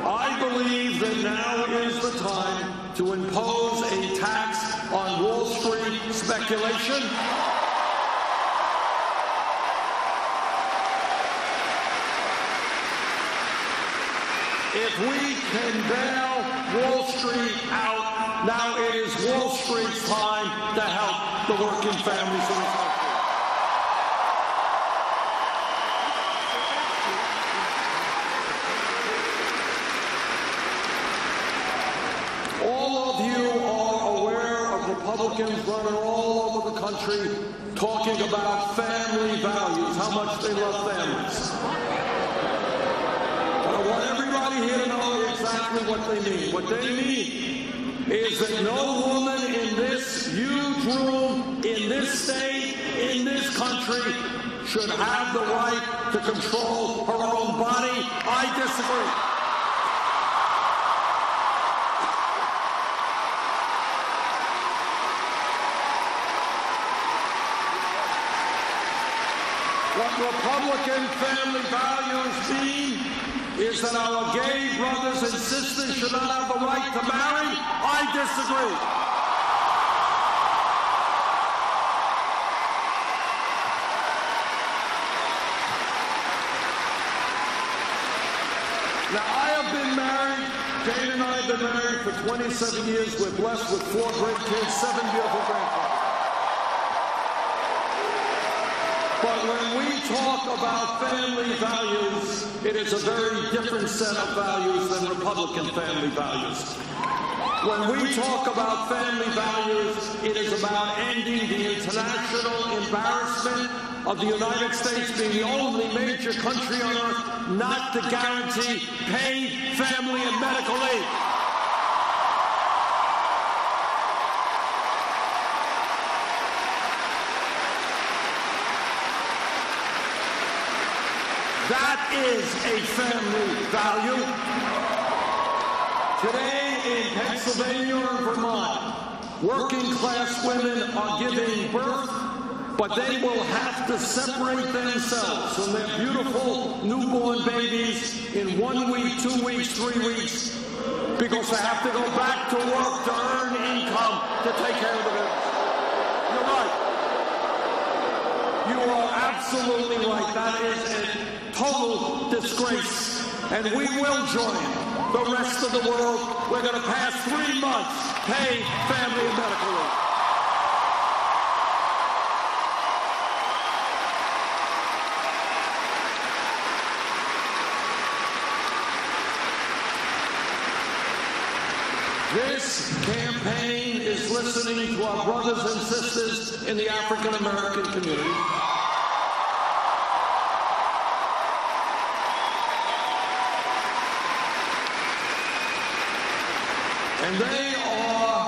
I believe that now is the time to impose a tax on Wall Street speculation. If we can bail Wall Street out, now it is Wall Street's time to help the working families of this country. All of you are aware of Republicans running all over the country talking about family values, how much they love families. I want everybody here to know exactly what they mean. What they mean is that no woman in this huge room, in this state, in this country, should have the right to control her own body. I disagree. What Republican family values mean is that our gay brothers and sisters should not have the right to marry. I disagree. Now, I have been married. Jane and I have been married for 27 years. We're blessed with 4 great kids, 7 beautiful grandkids. But when we talk about family values, it is a very different set of values than Republican family values. When we talk about family values, it is about ending the international embarrassment of the United States being the only major country on earth not to guarantee paid family and medical aid. That is a family value. Today in Pennsylvania and Vermont, working class women are giving birth, but they will have to separate themselves from their beautiful newborn babies in 1 week, 2 weeks, 3 weeks, because they have to go back to work to earn income to take care of the babies. You're right. You are absolutely right. That is a total disgrace. And we will join the rest of the world. We're going to pass 3 months paid family and medical leave. This campaign is listening to our brothers and sisters in the African American community. And they are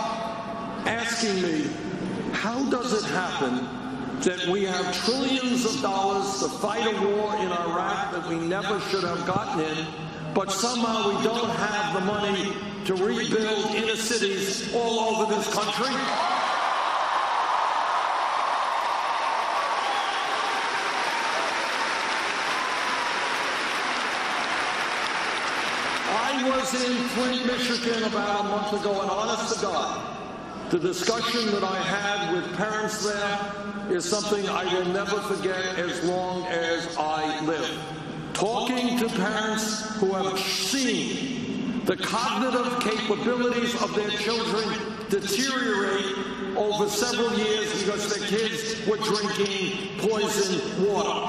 asking me How does it happen that we have trillions of dollars to fight a war in Iraq that we never should have gotten in, but somehow we don't have the money to rebuild inner cities all over this country? I was in Flint, Michigan about a month ago, and honest to God, the discussion that I had with parents there is something I will never forget as long as I live. Talking to parents who have seen the cognitive capabilities of their children deteriorate over several years because their kids were drinking poisoned water.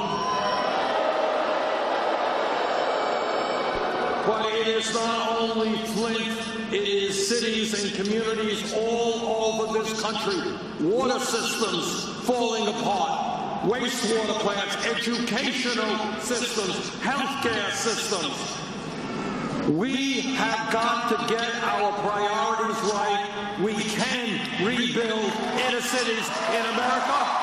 But it is not only Flint, it is cities and communities all over this country. Water systems falling apart, wastewater plants, educational systems, healthcare systems. We have got to get our priorities right. We can rebuild inner cities in America.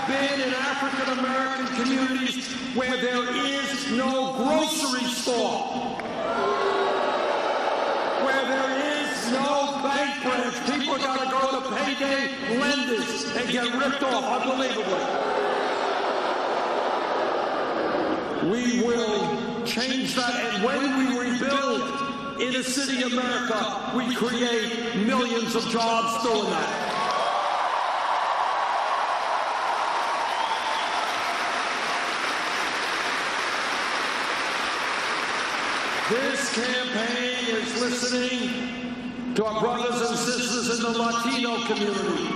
Been in African American communities where there is no grocery store, where there is no bank branch. People got to go to payday lenders and get ripped off unbelievably. We will change that, and when we rebuild inner city America, we create millions of jobs doing that. This campaign is listening to our brothers and sisters in the Latino community.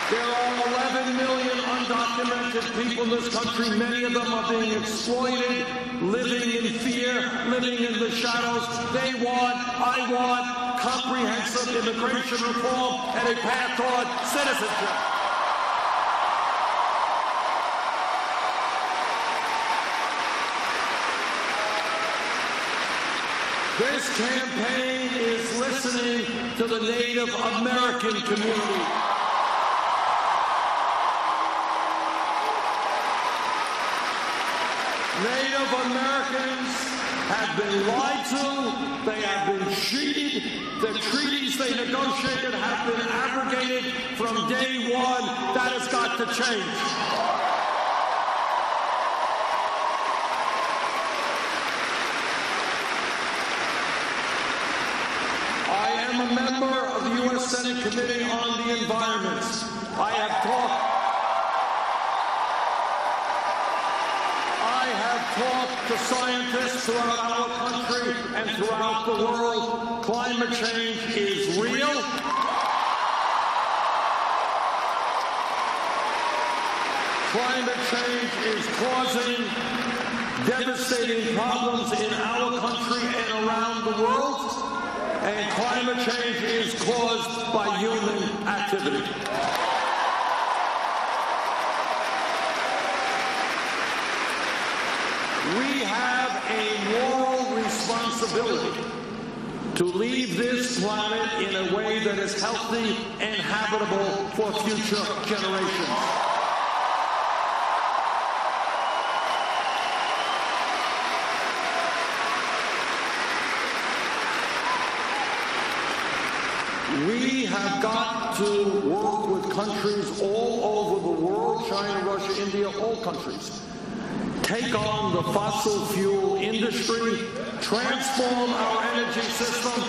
There are 11 million undocumented people in this country. Many of them are being exploited, living in fear, living in the shadows. I want comprehensive immigration reform and a path toward citizenship. This campaign is listening to the Native American community. Native Americans have been lied to, they have been cheated, the treaties they negotiated have been abrogated from day one. That has got to change. I am a member of the U.S. Senate Committee on the Environment. I have talked to scientists throughout our country and throughout the world. Climate change is real. Climate change is causing devastating problems in our country and around the world. And climate change is caused by human activity. We have a moral responsibility to leave this planet in a way that is healthy and habitable for future generations. We have got to work with countries all over the world, China, Russia, India, all countries. Take on the fossil fuel industry, transform our energy system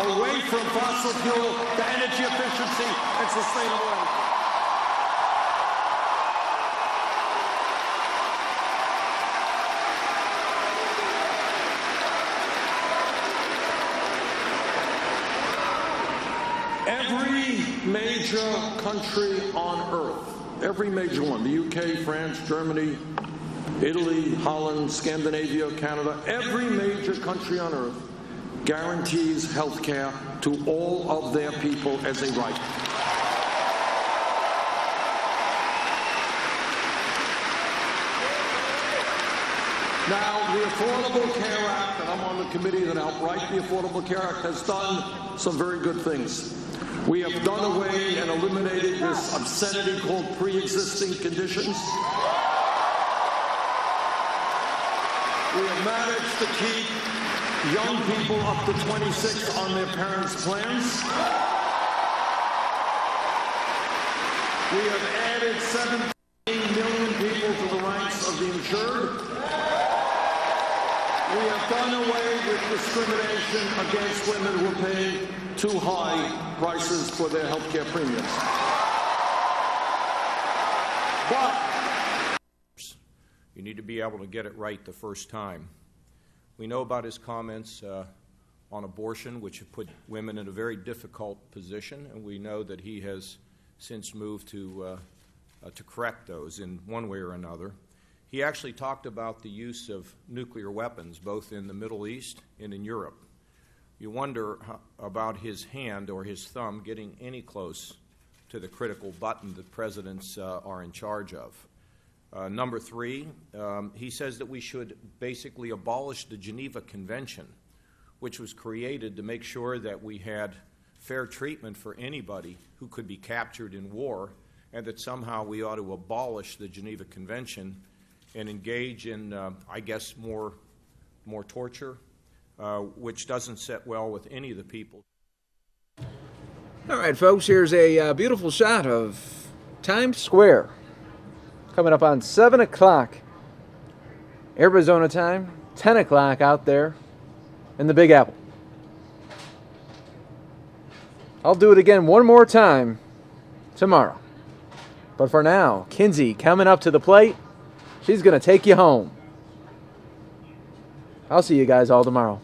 away from fossil fuel to energy efficiency and sustainable energy. Every major country on earth, every major one, the UK, France, Germany, Italy, Holland, Scandinavia, Canada, every major country on earth guarantees health care to all of their people as a right. Now, the Affordable Care Act, and I'm on the committee that helped write the Affordable Care Act, has done some very good things. We have done away and eliminated this obscenity called pre-existing conditions. We have managed to keep young people up to 26 on their parents' plans. We have added 17 million people to the ranks of the insured. We have done away with discrimination against women who are paying too high prices for their health care premiums. But you need to be able to get it right the first time. We know about his comments on abortion, which have put women in a very difficult position, and we know that he has since moved to correct those in one way or another. He actually talked about the use of nuclear weapons, both in the Middle East and in Europe. You wonder about his hand or his thumb getting any close to the critical button that presidents are in charge of. Number three, he says that we should basically abolish the Geneva Convention, which was created to make sure that we had fair treatment for anybody who could be captured in war, and that somehow we ought to abolish the Geneva Convention and engage in, I guess, more torture, which doesn't sit well with any of the people. All right, folks, here's a beautiful shot of Times Square. Coming up on 7 o'clock Arizona time, 10 o'clock out there in the Big Apple. I'll do it again one more time tomorrow. But for now, Kinsey coming up to the plate. She's going to take you home. I'll see you guys all tomorrow.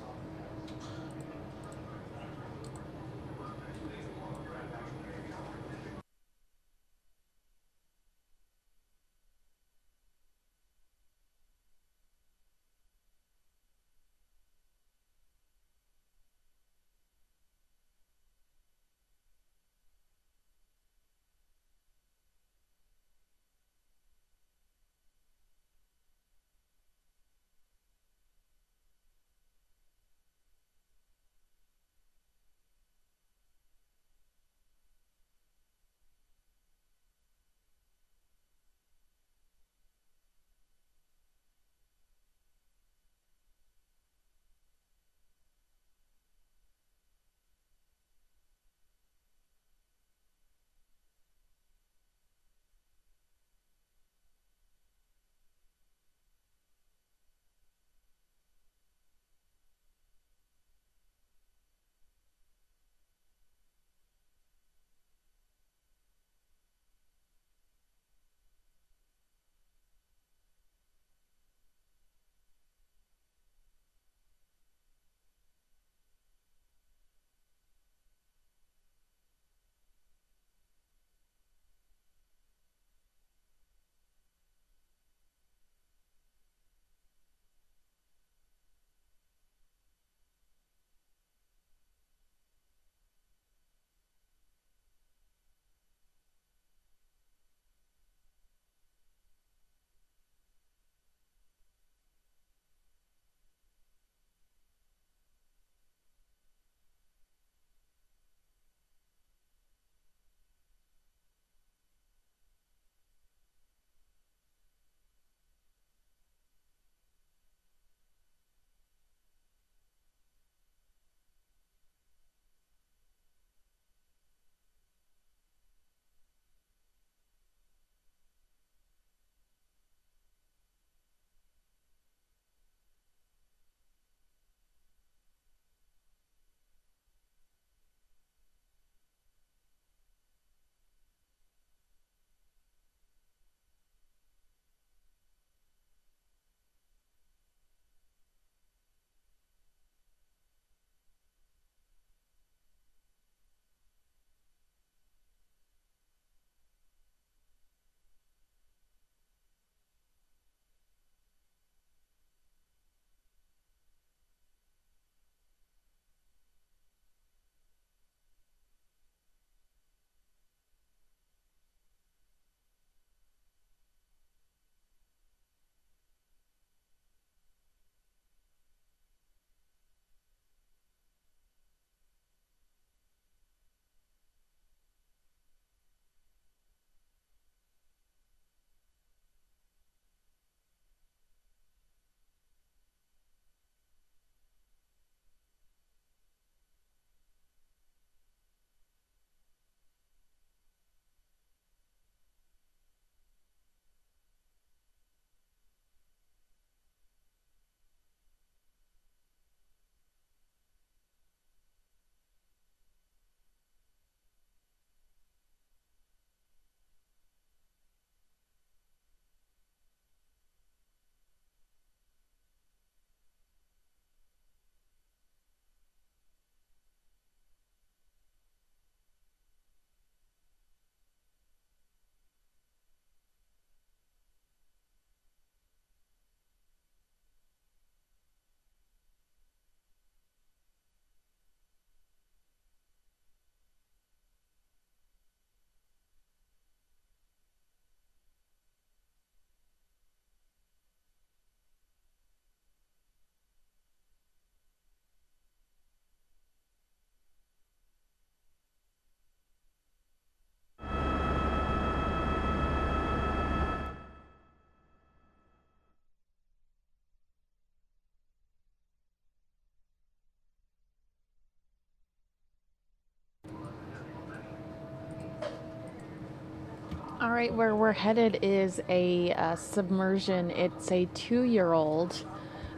All right, where we're headed is a submersion. It's a 2-year-old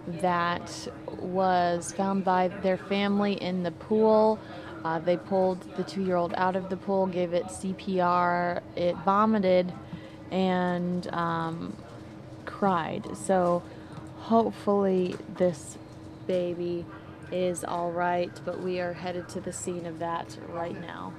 that was found by their family in the pool. They pulled the 2-year-old out of the pool, gave it CPR. It vomited and cried. So hopefully this baby is all right, but we are headed to the scene of that right now.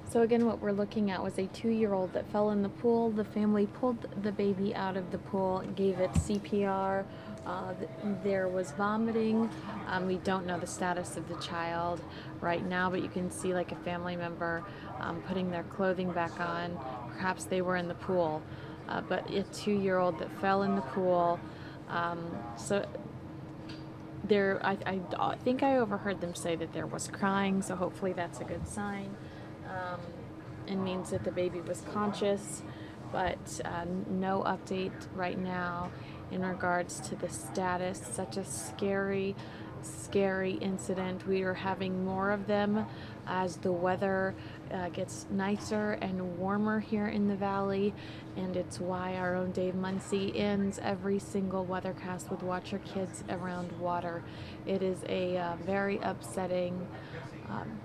So again, what we're looking at was a 2-year-old that fell in the pool. The family pulled the baby out of the pool, gave it CPR. There was vomiting. We don't know the status of the child right now, but you can see like a family member putting their clothing back on. Perhaps they were in the pool, but a 2-year-old that fell in the pool. So there, I think I overheard them say that there was crying, so hopefully that's a good sign. It means that the baby was conscious, but no update right now in regards to the status. Such a scary incident. We are having more of them as the weather gets nicer and warmer here in the valley, and it's why our own Dave Muncy ends every single weathercast with "Watch Your Kids Around Water." It is a very upsetting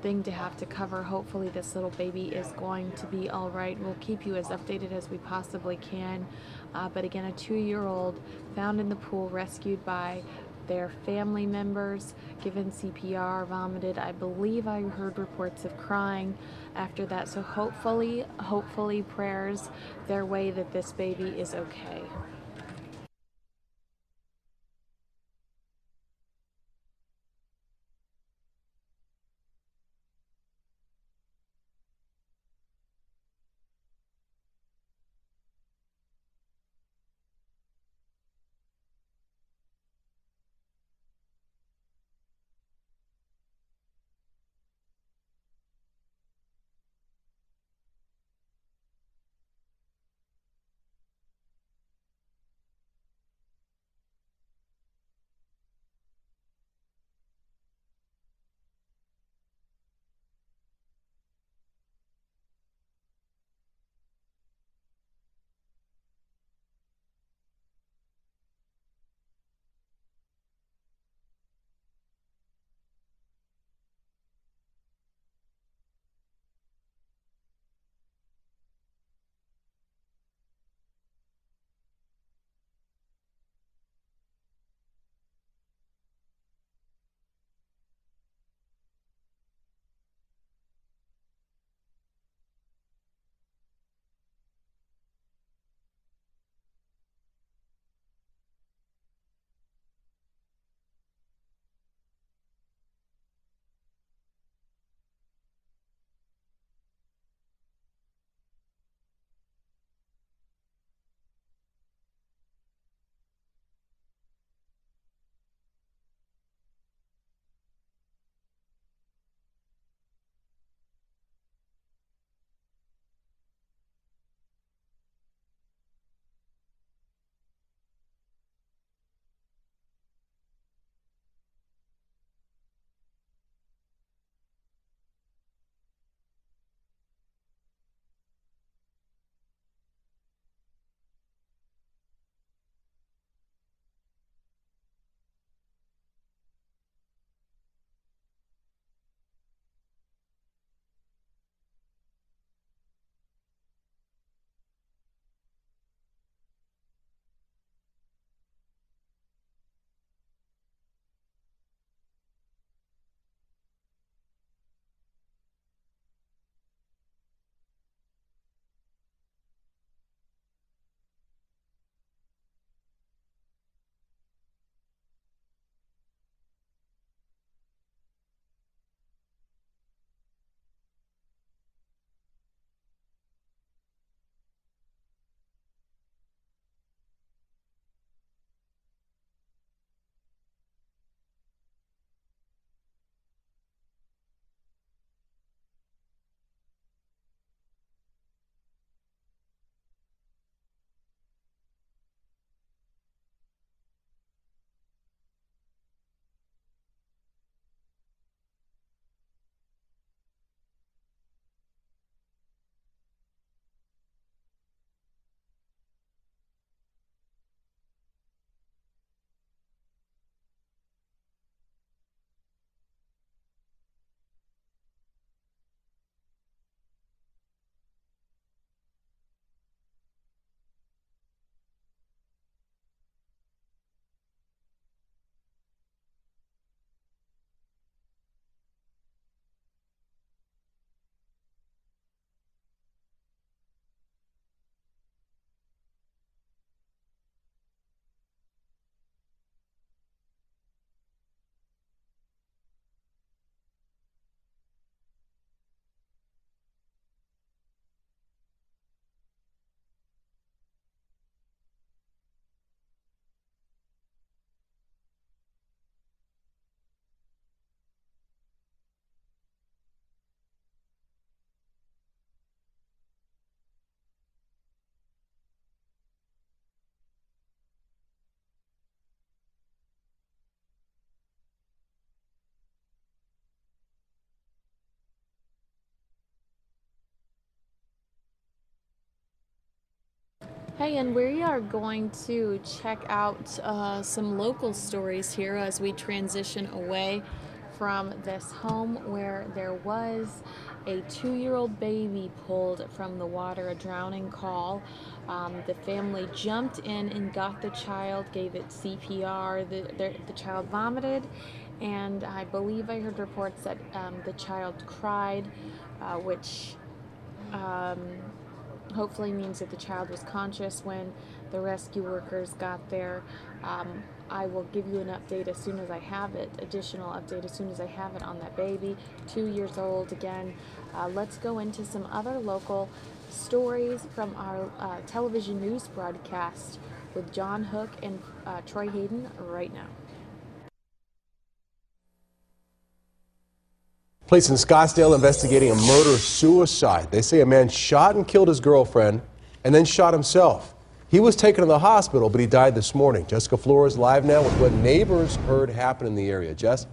thing to have to cover. Hopefully this little baby is going to be all right. We'll keep you as updated as we possibly can. But again, a 2-year-old found in the pool, rescued by their family members, given CPR, vomited. I believe I heard reports of crying after that. So hopefully prayers their way that this baby is okay. Hey, and we are going to check out some local stories here as we transition away from this home where there was a 2-year-old baby pulled from the water, a drowning call. The family jumped in and got the child, gave it CPR. The child vomited, and I believe I heard reports that the child cried, which hopefully means that the child was conscious when the rescue workers got there. I will give you an update as soon as I have it, additional update as soon as I have it on that baby, 2 years old again. Let's go into some other local stories from our television news broadcast with John Hook and Troy Hayden right now. Police in Scottsdale investigating a murder-suicide. They say a man shot and killed his girlfriend and then shot himself. He was taken to the hospital, but he died this morning. Jessica Flores live now with what neighbors heard happen in the area. Jess?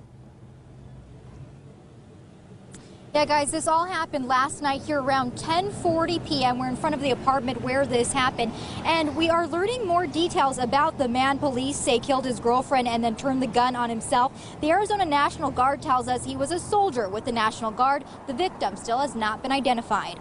Yeah, guys, this all happened last night here around 10:40 p.m. We're in front of the apartment where this happened, and we are learning more details about the man police say killed his girlfriend and then turned the gun on himself. The Arizona National Guard tells us he was a soldier with the National Guard. The victim still has not been identified.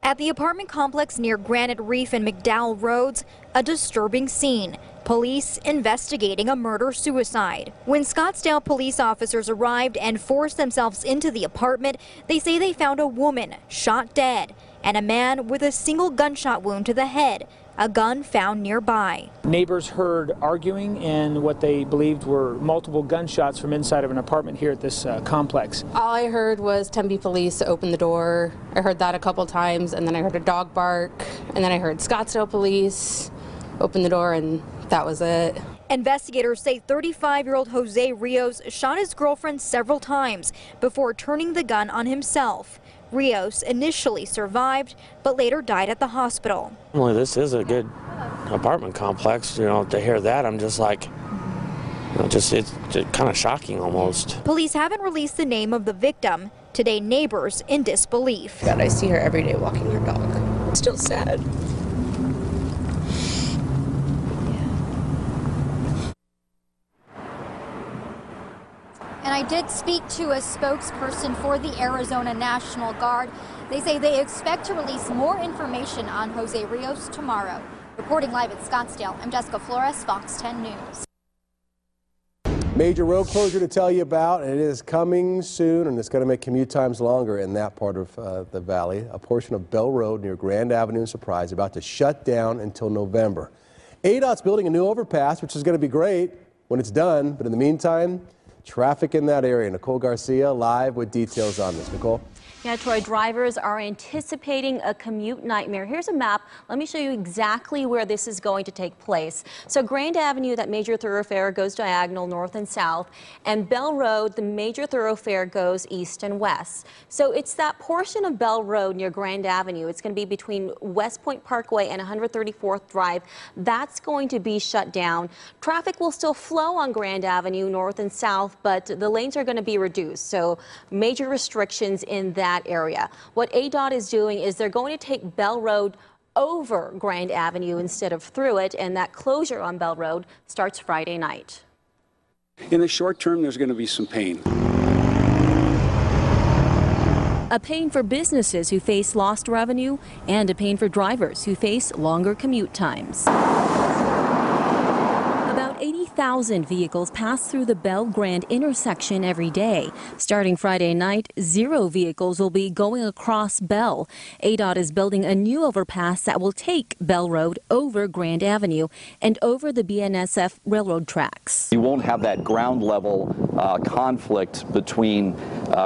At the apartment complex near Granite Reef and McDowell Roads, a disturbing scene. Police investigating a murder-suicide. When Scottsdale police officers arrived and forced themselves into the apartment, they say they found a woman shot dead and a man with a single gunshot wound to the head, a gun found nearby. Neighbors heard arguing and what they believed were multiple gunshots from inside of an apartment here at this complex. All I heard was Tempe police open the door. I heard that a couple times, and then I heard a dog bark, and then I heard Scottsdale police open the door, and that was it. Investigators say 35-year-old Jose Rios shot his girlfriend several times before turning the gun on himself. Rios initially survived, but later died at the hospital. Well, this is a good apartment complex. You know, to hear that, I'm just like, you know, it's kind of shocking almost. Police haven't released the name of the victim. Today, neighbors in disbelief. God, I see her every day walking her dog. Still sad. And I did speak to a spokesperson for the Arizona National Guard. They say they expect to release more information on Jose Rios tomorrow. Reporting live at Scottsdale, I'm Jessica Flores, Fox 10 News. Major road closure to tell you about, and it is coming soon, and it's going to make commute times longer in that part of the valley. A portion of Bell Road near Grand Avenue and Surprise about to shut down until November. ADOT's building a new overpass, which is going to be great when it's done, but in the meantime, traffic in that area. Nicole Garcia live with details on this. Nicole? Yeah, Troy, drivers are anticipating a commute nightmare. Here's a map. Let me show you exactly where this is going to take place. So Grand Avenue, that major thoroughfare, goes diagonal north and south, and Bell Road, the major thoroughfare, goes east and west. So it's that portion of Bell Road near Grand Avenue. It's going to be between West Point Parkway and 134th Drive. That's going to be shut down. Traffic will still flow on Grand Avenue north and south, but the lanes are going to be reduced. So major restrictions in that area. What ADOT is doing is they're going to take Bell Road over Grand Avenue instead of through it, and that closure on Bell Road starts Friday night. In the short term, there's going to be some pain. A pain for businesses who face lost revenue, and a pain for drivers who face longer commute times. About 80,000 vehicles pass through the Bell Grand intersection every day. Starting Friday night, 0 vehicles will be going across Bell. ADOT is building a new overpass that will take Bell Road over Grand Avenue and over the BNSF railroad tracks. You won't have that ground level conflict between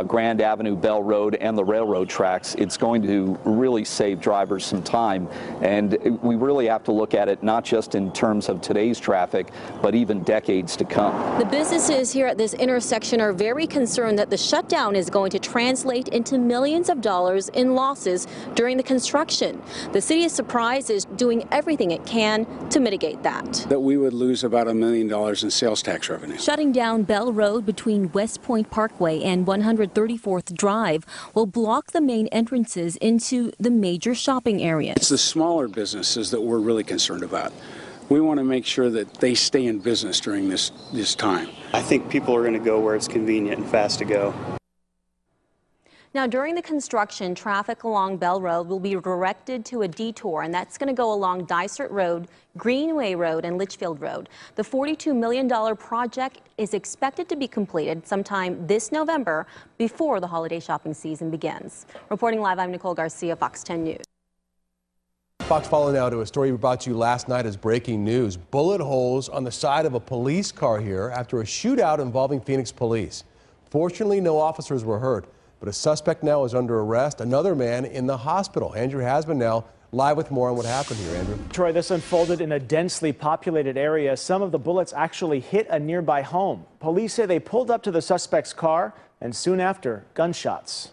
Grand Avenue, Bell Road, and the railroad tracks. It's going to really save drivers some time, and we really have to look at it not just in terms of today's traffic, but even decades to come. The businesses here at this intersection are very concerned that the shutdown is going to translate into millions of dollars in losses during the construction. The city of Surprise is doing everything it can to mitigate that. That we would lose about $1 million in sales tax revenue. Shutting down Bell Road between West Point Parkway and 134th Drive will block the main entrances into the major shopping area. It's the smaller businesses that we're really concerned about. We want to make sure that they stay in business during this time. I think people are going to go where it's convenient and fast to go. Now, during the construction, traffic along Bell Road will be directed to a detour, and that's going to go along Dysart Road, Greenway Road, and Litchfield Road. The $42 million project is expected to be completed sometime this November before the holiday shopping season begins. Reporting live, I'm Nicole Garcia, Fox 10 News. Fox follow now to a story we brought to you last night as breaking news. Bullet holes on the side of a police car here after a shootout involving Phoenix police. Fortunately, no officers were hurt, but a suspect now is under arrest. Another man in the hospital. Andrew Hasman now live with more on what happened here. Andrew. Troy, this unfolded in a densely populated area. Some of the bullets actually hit a nearby home. Police say they pulled up to the suspect's car and soon after, gunshots.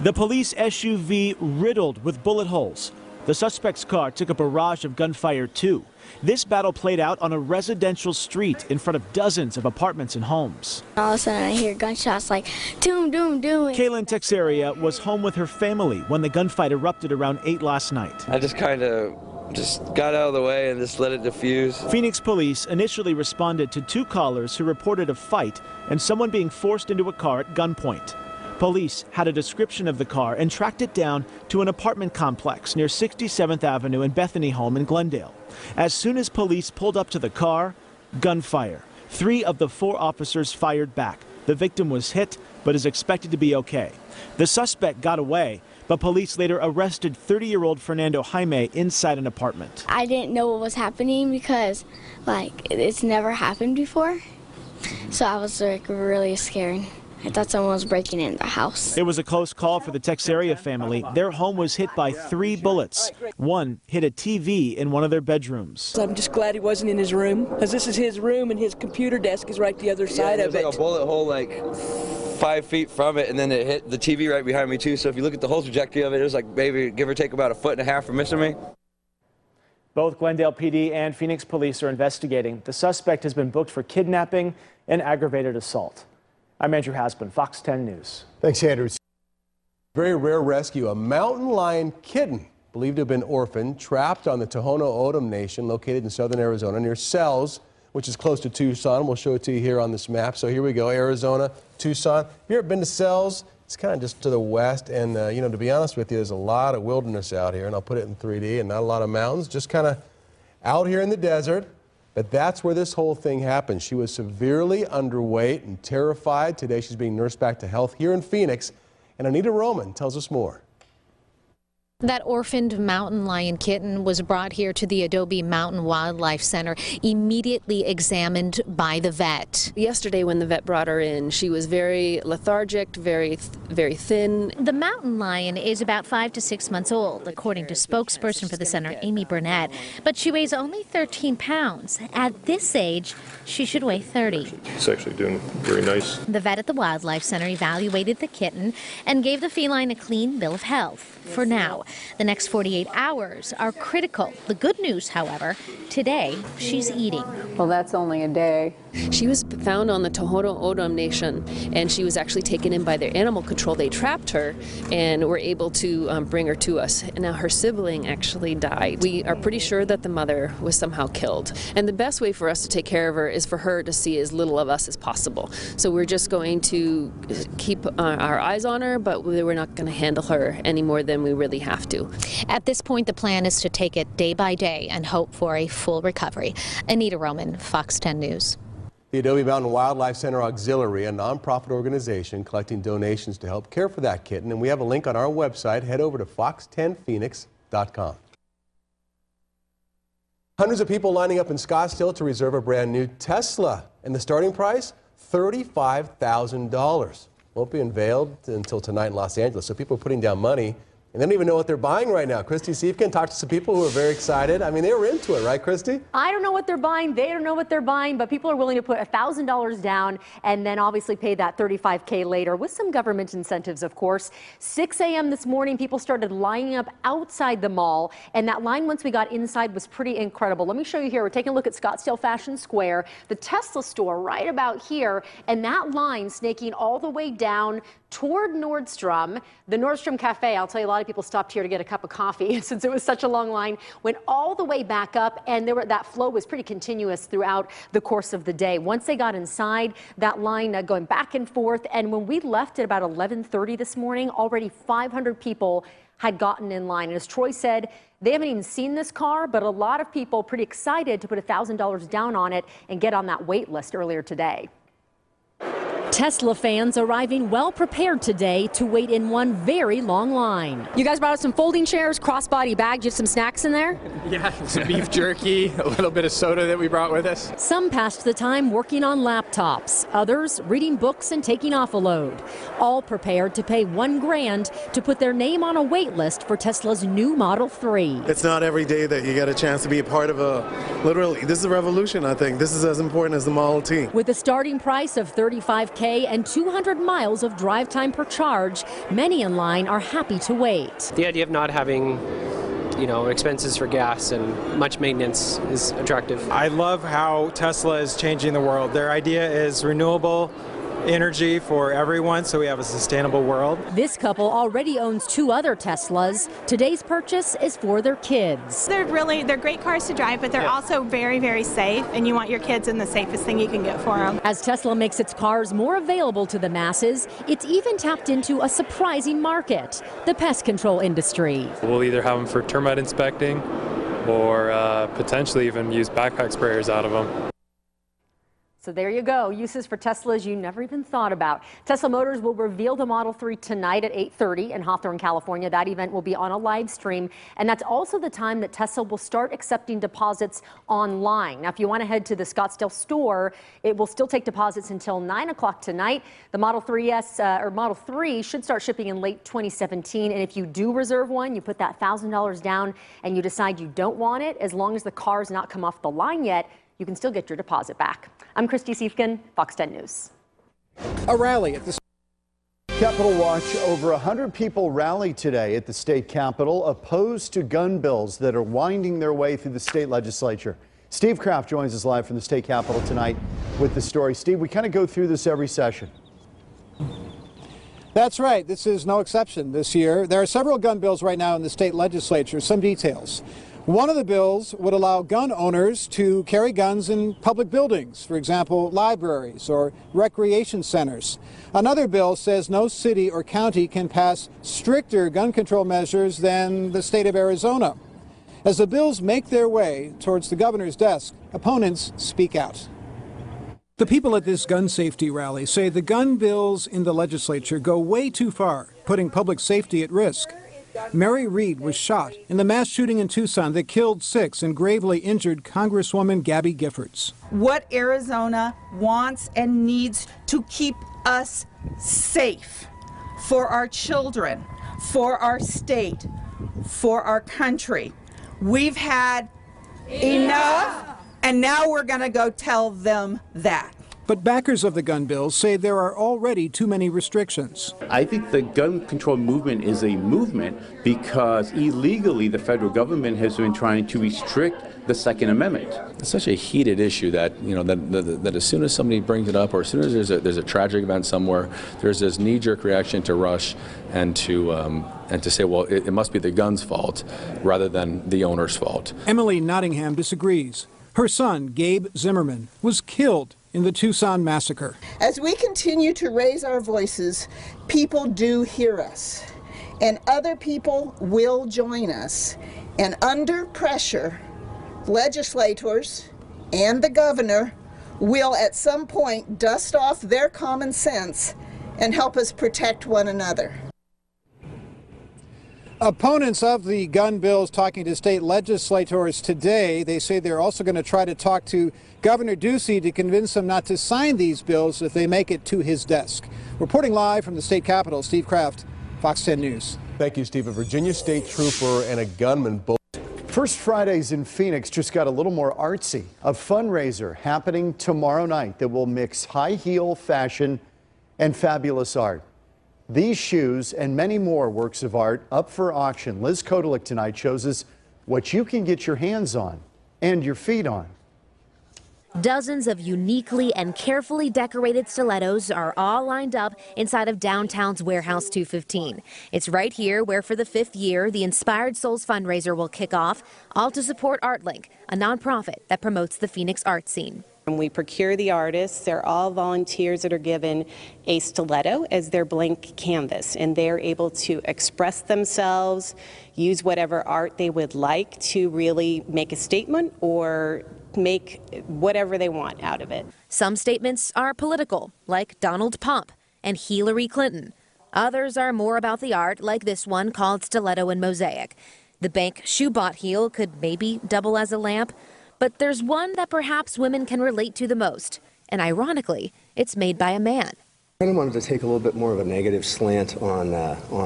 The police SUV riddled with bullet holes. The suspect's car took a barrage of gunfire too. This battle played out on a residential street in front of dozens of apartments and homes. All of a sudden I hear gunshots like doom, doom, doom. Kaylin Texeria was home with her family when the gunfight erupted around 8 last night. I just got out of the way and just let it diffuse. Phoenix police initially responded to 2 callers who reported a fight and someone being forced into a car at gunpoint. Police had a description of the car and tracked it down to an apartment complex near 67th Avenue and Bethany Home in Glendale. As soon as police pulled up to the car, gunfire. 3 of the 4 officers fired back. The victim was hit, but is expected to be okay. The suspect got away, but police later arrested 30-year-old Fernando Jaime inside an apartment. I didn't know what was happening because, it's never happened before. So I was, really scared. I thought someone was breaking into the house. It was a close call for the Texeria family. Their home was hit by 3 bullets. One hit a TV in one of their bedrooms. I'm just glad he wasn't in his room, because this is his room and his computer desk is right the other side of it. There's like a bullet hole 5 feet from it, and then it hit the TV right behind me too. So if you look at the whole trajectory of it, it was maybe give or take about 1.5 feet from missing me. Both Glendale PD and Phoenix police are investigating. The suspect has been booked for kidnapping and aggravated assault. I'm Andrew Hasman, Fox 10 News. Thanks, Andrew. Very rare rescue. A mountain lion kitten, believed to have been orphaned, trapped on the Tohono O'odham Nation, located in southern Arizona, near Sells, which is close to Tucson. We'll show it to you here on this map. So here we go, Arizona, Tucson. Have you ever been to Sells? It's kind of just to the west. And, to be honest with you, there's a lot of wilderness out here. And I'll put it in 3D, and not a lot of mountains, just kind of out here in the desert. But that's where this whole thing happened. She was severely underweight and terrified. Today she's being nursed back to health here in Phoenix. And Anita Roman tells us more. That orphaned mountain lion kitten was brought here to the Adobe Mountain Wildlife Center, immediately examined by the vet. Yesterday when the vet brought her in, she was very lethargic, very thin. The mountain lion is about 5 to 6 months old, according to spokesperson for the center, Amy Burnett. But she weighs only 13 pounds. At this age, she should weigh 30. She's actually doing very nice. The vet at the Wildlife Center evaluated the kitten and gave the feline a clean bill of health for now. The next 48 hours are critical. The good news, however, today she's eating. Well, that's only a day. She was found on the Tohono O'odham Nation, and she was actually taken in by their animal control. They trapped her and were able to bring her to us. And now her sibling actually died. We are pretty sure that the mother was somehow killed. And the best way for us to take care of her is for her to see as little of us as possible. So we're just going to keep our eyes on her, but we're not going to handle her any more than we really have to. At this point, the plan is to take it day by day and hope for a full recovery. Anita Roman, Fox 10 News. The Adobe Mountain Wildlife Center Auxiliary, a nonprofit organization collecting donations to help care for that kitten. And we have a link on our website. Head over to fox10phoenix.com. Hundreds of people lining up in Scottsdale to reserve a brand new Tesla. And the starting price, $35,000. Won't be unveiled until tonight in Los Angeles. So people are putting down money. And they don't even know what they're buying right now. Christy Siefken talked to some people who are very excited. I mean, they were into it, right, Christy? I don't know what they're buying. They don't know what they're buying, but people are willing to put $1,000 down and then obviously pay that $35K later with some government incentives, of course. 6 a.m. this morning, people started lining up outside the mall, and that line once we got inside was pretty incredible. Let me show you here. We're taking a look at Scottsdale Fashion Square, the Tesla store right about here, and that line snaking all the way down toward Nordstrom. The Nordstrom Cafe, I'll tell you, a lot of people stopped here to get a cup of coffee since it was such a long line, went all the way back up, and that flow was pretty continuous throughout the course of the day. Once they got inside, that line going back and forth, and when we left at about 11:30 this morning, already 500 people had gotten in line. And as Troy said, they haven't even seen this car, but a lot of people pretty excited to put $1,000 down on it and get on that wait list earlier today. Tesla fans arriving well prepared today to wait in one very long line. You guys brought out some folding chairs, crossbody bag, just some snacks in there? Yeah, some beef jerky, a little bit of soda that we brought with us. Some passed the time working on laptops, others reading books and taking off a load. All prepared to pay $1,000 to put their name on a wait list for Tesla's new Model 3. It's not every day that you get a chance to be a part of literally, this is a revolution, I think. This is as important as the Model T. With a starting price of $35K and 200 miles of drive time per charge, many in line are happy to wait. The idea of not having, expenses for gas and much maintenance is attractive. I love how Tesla is changing the world. Their idea is renewable energy for everyone, so we have a sustainable world. This couple already owns 2 other Teslas. Today's purchase is for their kids. They're great cars to drive, but they're also very, very safe, and you want your kids in the safest thing you can get for them. As Tesla makes its cars more available to the masses, it's even tapped into a surprising market, the pest control industry. We'll either have them for termite inspecting or potentially even use backpack sprayers out of them. So there you go, uses for Teslas you never even thought about. Tesla Motors will reveal the Model 3 tonight at 8:30 in Hawthorne, California. That event will be on a live stream, and that's also the time that Tesla will start accepting deposits online. Now, if you want to head to the Scottsdale store, it will still take deposits until 9 o'clock tonight. The Model 3S or Model 3 should start shipping in late 2017, and if you do reserve one, you put that $1,000 down and you decide you don't want it, as long as the car's not come off the line yet, you can still get your deposit back. I'm Christy Siefken, Fox 10 News. A rally at the Capitol Watch. Over 100 people rallied today at the state capitol opposed to gun bills that are winding their way through the state legislature. Steve Kraft joins us live from the state capitol tonight with the story. Steve, we kind of go through this every session. That's right. This is no exception this year. There are several gun bills right now in the state legislature. Some details. One of the bills would allow gun owners to carry guns in public buildings, for example, libraries or recreation centers. Another bill says no city or county can pass stricter gun control measures than the state of Arizona. As the bills make their way towards the governor's desk, opponents speak out. The people at this gun safety rally say the gun bills in the legislature go way too far, putting public safety at risk. Mary Reed was shot in the mass shooting in Tucson that killed 6 and gravely injured Congresswoman Gabby Giffords. What Arizona wants and needs to keep us safe for our children, for our state, for our country. We've had enough, and now we're going to go tell them that. But backers of the gun bills say there are already too many restrictions. I think the gun control movement is a movement because illegally the federal government has been trying to restrict the Second Amendment. It's such a heated issue that, that as soon as somebody brings it up or as soon as there's a tragic event somewhere, there's this knee-jerk reaction to rush and to say, well, it must be the gun's fault rather than the owner's fault. Emily Nottingham disagrees. Her son, Gabe Zimmerman, was killed in the Tucson massacre. As we continue to raise our voices, people do hear us, and other people will join us. And under pressure, legislators and the governor will at some point dust off their common sense and help us protect one another. Opponents of the gun bills talking to state legislators today. They say they're also going to try to talk to Governor Ducey to convince him not to sign these bills if they make it to his desk. Reporting live from the state capitol, Steve Kraft, Fox 10 News. Thank you, Steve. A Virginia State trooper and a gunman both. First Fridays in Phoenix just got a little more artsy. A fundraiser happening tomorrow night that will mix high heel fashion and fabulous art. These shoes and many more works of art up for auction. Liz Kotelik tonight shows us what you can get your hands on and your feet on. Dozens of uniquely and carefully decorated stilettos are all lined up inside of downtown's Warehouse 215. It's right here where for the 5th year the Inspired Souls fundraiser will kick off, all to support ArtLink, a nonprofit that promotes the Phoenix art scene. And we procure the artists. They're all volunteers that are given a stiletto as their blank canvas, and they're able to express themselves, use whatever art they would like to really make a statement or make whatever they want out of it. Some statements are political, like Donald Pump and Hillary Clinton. Others are more about the art, like this one called Stiletto and Mosaic. The bank shoe-bought heel could maybe double as a lamp, but there's one that perhaps women can relate to the most, and ironically, it's made by a man. I kind of wanted to take a little bit more of a negative slant on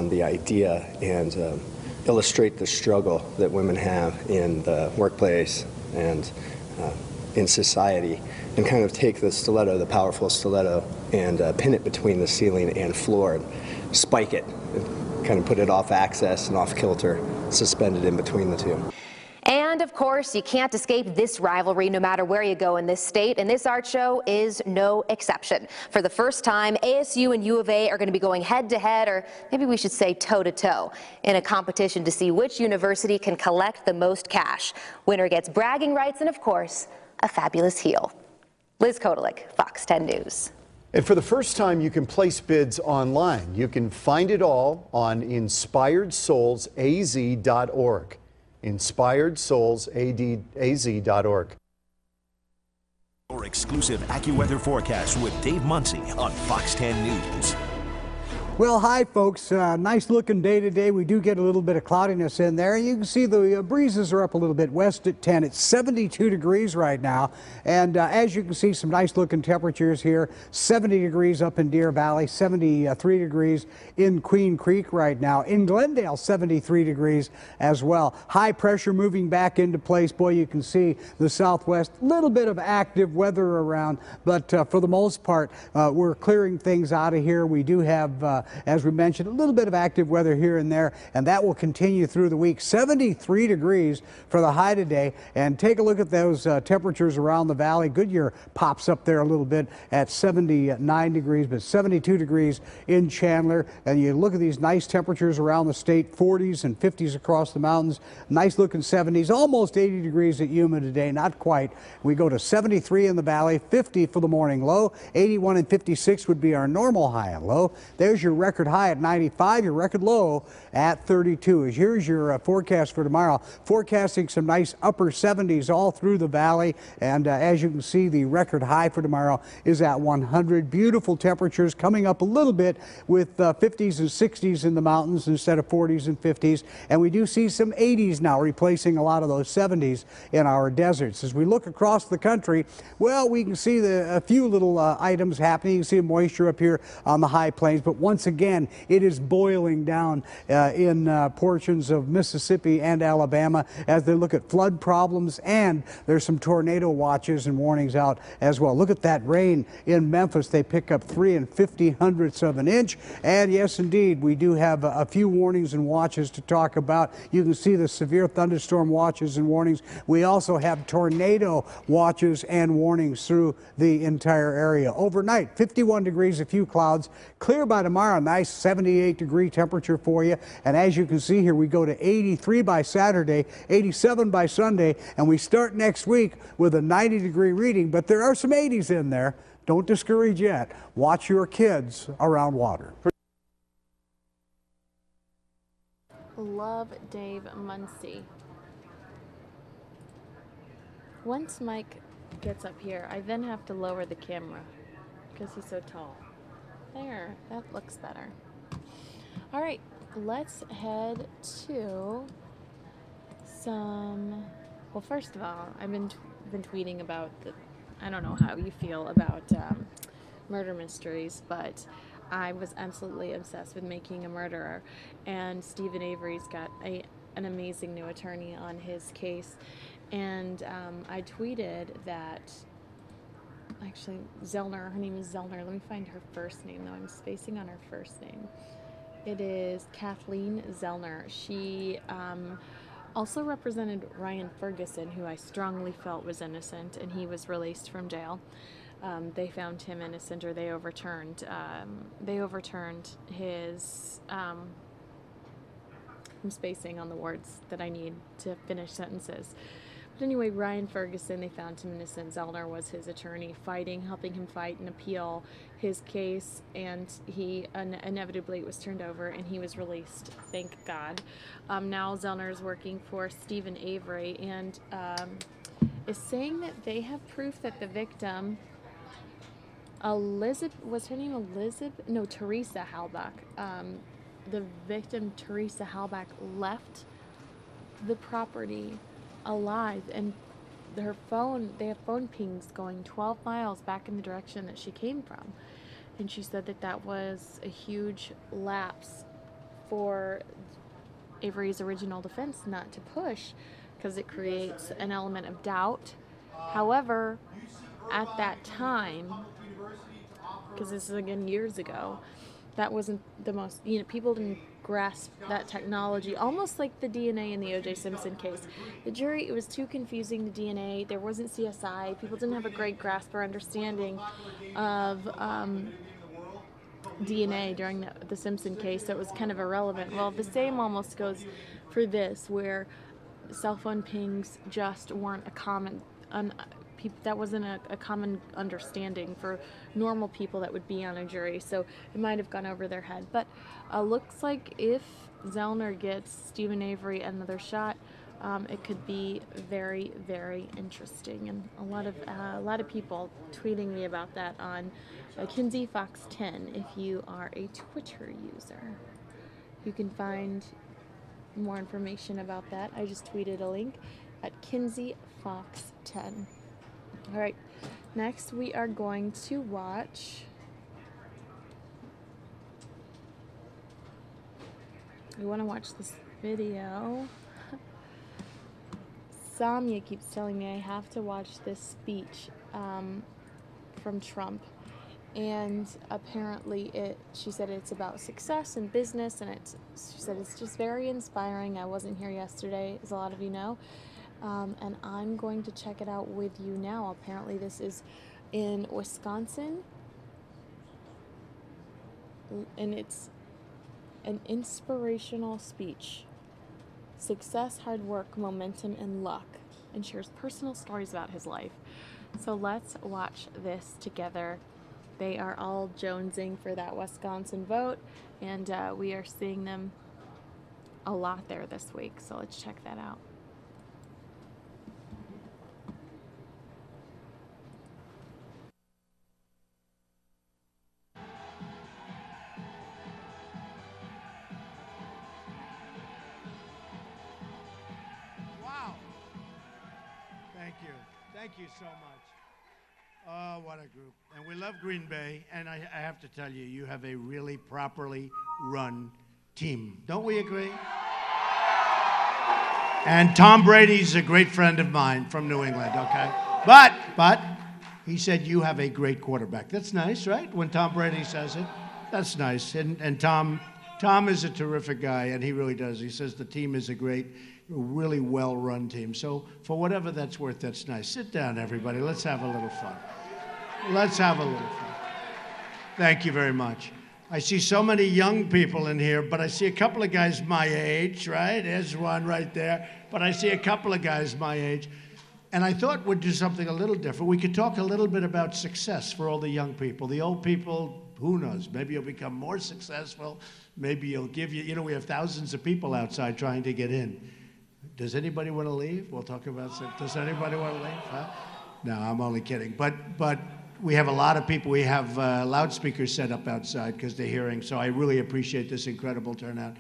the idea and illustrate the struggle that women have in the workplace and in society, and kind of take the stiletto, the powerful stiletto, and pin it between the ceiling and floor, and spike it, and kind of put it off axis and off kilter, suspended in between the two. And of course, you can't escape this rivalry no matter where you go in this state, and this art show is no exception. For the first time, ASU and U of A are going to be going head-to-head, or maybe we should say toe-to-toe, in a competition to see which university can collect the most cash. Winner gets bragging rights and, of course, a fabulous heel. Liz Kotelik, Fox 10 News. And for the first time, you can place bids online. You can find it all on InspiredSoulsAZ.org. InspiredSoulsAZ.org. Your exclusive AccuWeather forecast with Dave Muncy on Fox 10 News. Well, hi, folks. Nice looking day today. We do get a little bit of cloudiness in there. You can see the breezes are up a little bit west at 10. It's 72 degrees right now. And as you can see, some nice looking temperatures here. 70 degrees up in Deer Valley, 73 degrees in Queen Creek right now. In Glendale, 73 degrees as well. High pressure moving back into place. Boy, you can see the southwest, a little bit of active weather around. But for the most part, we're clearing things out of here. We do have as we mentioned, a little bit of active weather here and there, and that will continue through the week. 73 degrees for the high today, and take a look at those temperatures around the valley. Goodyear pops up there a little bit at 79 degrees, but 72 degrees in Chandler. And you look at these nice temperatures around the state, 40s and 50s across the mountains, nice looking 70s, almost 80 degrees at Yuma today, not quite. We go to 73 in the valley, 50 for the morning low, 81 and 56 would be our normal high and low. There's your record high at 95, your record low at 32. Here's your forecast for tomorrow. Forecasting some nice upper 70s all through the valley, and as you can see, the record high for tomorrow is at 100. Beautiful temperatures coming up a little bit with 50s and 60s in the mountains instead of 40s and 50s, and we do see some 80s now replacing a lot of those 70s in our deserts. As we look across the country, well, we can see a few little items happening. You can see moisture up here on the high plains, but once again, it is boiling down in portions of Mississippi and Alabama as they look at flood problems, and there's some tornado watches and warnings out as well. Look at that rain in Memphis. They pick up 3 50/100ths of an inch, and yes, indeed, we do have a few warnings and watches to talk about. You can see the severe thunderstorm watches and warnings. We also have tornado watches and warnings through the entire area. Overnight, 51 degrees, a few clouds. Clear by tomorrow, nice 78-degree temperature for you. And as you can see here, we go to 83 by Saturday, 87 by Sunday, and we start next week with a 90-degree reading, but there are some 80s in there. Don't discourage yet. Watch your kids around water. Love Dave Muncy. Once Mike gets up here, I then have to lower the camera because he's so tall. There, that looks better. All right, let's head to some, well, first of all, I've been tweeting about I don't know how you feel about murder mysteries, but I was absolutely obsessed with Making a Murderer, and Stephen Avery's got an amazing new attorney on his case, and I tweeted that, actually, Zellner, her name is Zellner, let me find her first name, though I'm spacing on her first name. It is Kathleen Zellner. She also represented Ryan Ferguson, who I strongly felt was innocent, and he was released from jail. They found him innocent, or they overturned his, I'm spacing on the words that I need to finish sentences. But anyway, Ryan Ferguson, they found him innocent. Zellner was his attorney, helping him fight and appeal his case, and he inevitably it was turned over, and he was released, thank God. Now Zellner is working for Stephen Avery, and is saying that they have proof that the victim, Teresa Halbach. The victim, Teresa Halbach, left the property alive, and they have phone pings going 12 miles back in the direction that she came from. And she said that that was a huge lapse for Avery's original defense not to push, because it creates an element of doubt. However, at that time, because this is again years ago, that wasn't the most, people didn't grasp that technology, almost like the DNA in the O.J. Simpson case. The jury, it was too confusing, the DNA, there wasn't CSI, people didn't have a great grasp or understanding of DNA during the Simpson case, so it was kind of irrelevant. Well, the same almost goes for this, where cell phone pings just weren't a common, that wasn't a common understanding for normal people that would be on a jury, so it might have gone over their head. But looks like if Zellner gets Stephen Avery another shot, it could be very, very interesting, and a lot of people tweeting me about that on Kinsey Fox 10. If you are a Twitter user, you can find more information about that. I just tweeted a link at Kinsey Fox 10. All right, next we are going to watch, we want to watch this video. Samya keeps telling me I have to watch this speech from Trump, and apparently she said it's about success and business, and she said it's just very inspiring. I wasn't here yesterday, as a lot of you know. And I'm going to check it out with you now. Apparently this is in Wisconsin, and it's an inspirational speech. Success, hard work, momentum, and luck, and shares personal stories about his life. So let's watch this together. They are all jonesing for that Wisconsin vote, and we are seeing them a lot there this week, so let's check that out. Thank you so much. Oh, what a group. And we love Green Bay, and I have to tell you, you have a really properly run team. Don't we agree? And Tom Brady's a great friend of mine from New England, okay? But he said you have a great quarterback. That's nice, right? When Tom Brady says it, that's nice. And Tom is a terrific guy, and he really does. He says the team is a really well-run team. So for whatever that's worth, that's nice. Sit down, everybody. Let's have a little fun. Let's have a little fun. Thank you very much. I see so many young people in here, but I see a couple of guys my age, right? There's one right there. But I see a couple of guys my age. And I thought we'd do something a little different. We could talk a little bit about success for all the young people. The old people, who knows? Maybe you'll become more successful. Maybe you'll give you, we have thousands of people outside trying to get in. Does anybody want to leave? We'll talk about, does anybody want to leave? Huh? No, I'm only kidding. But we have a lot of people. We have loudspeakers set up outside because they're hearing. So I really appreciate this incredible turnout.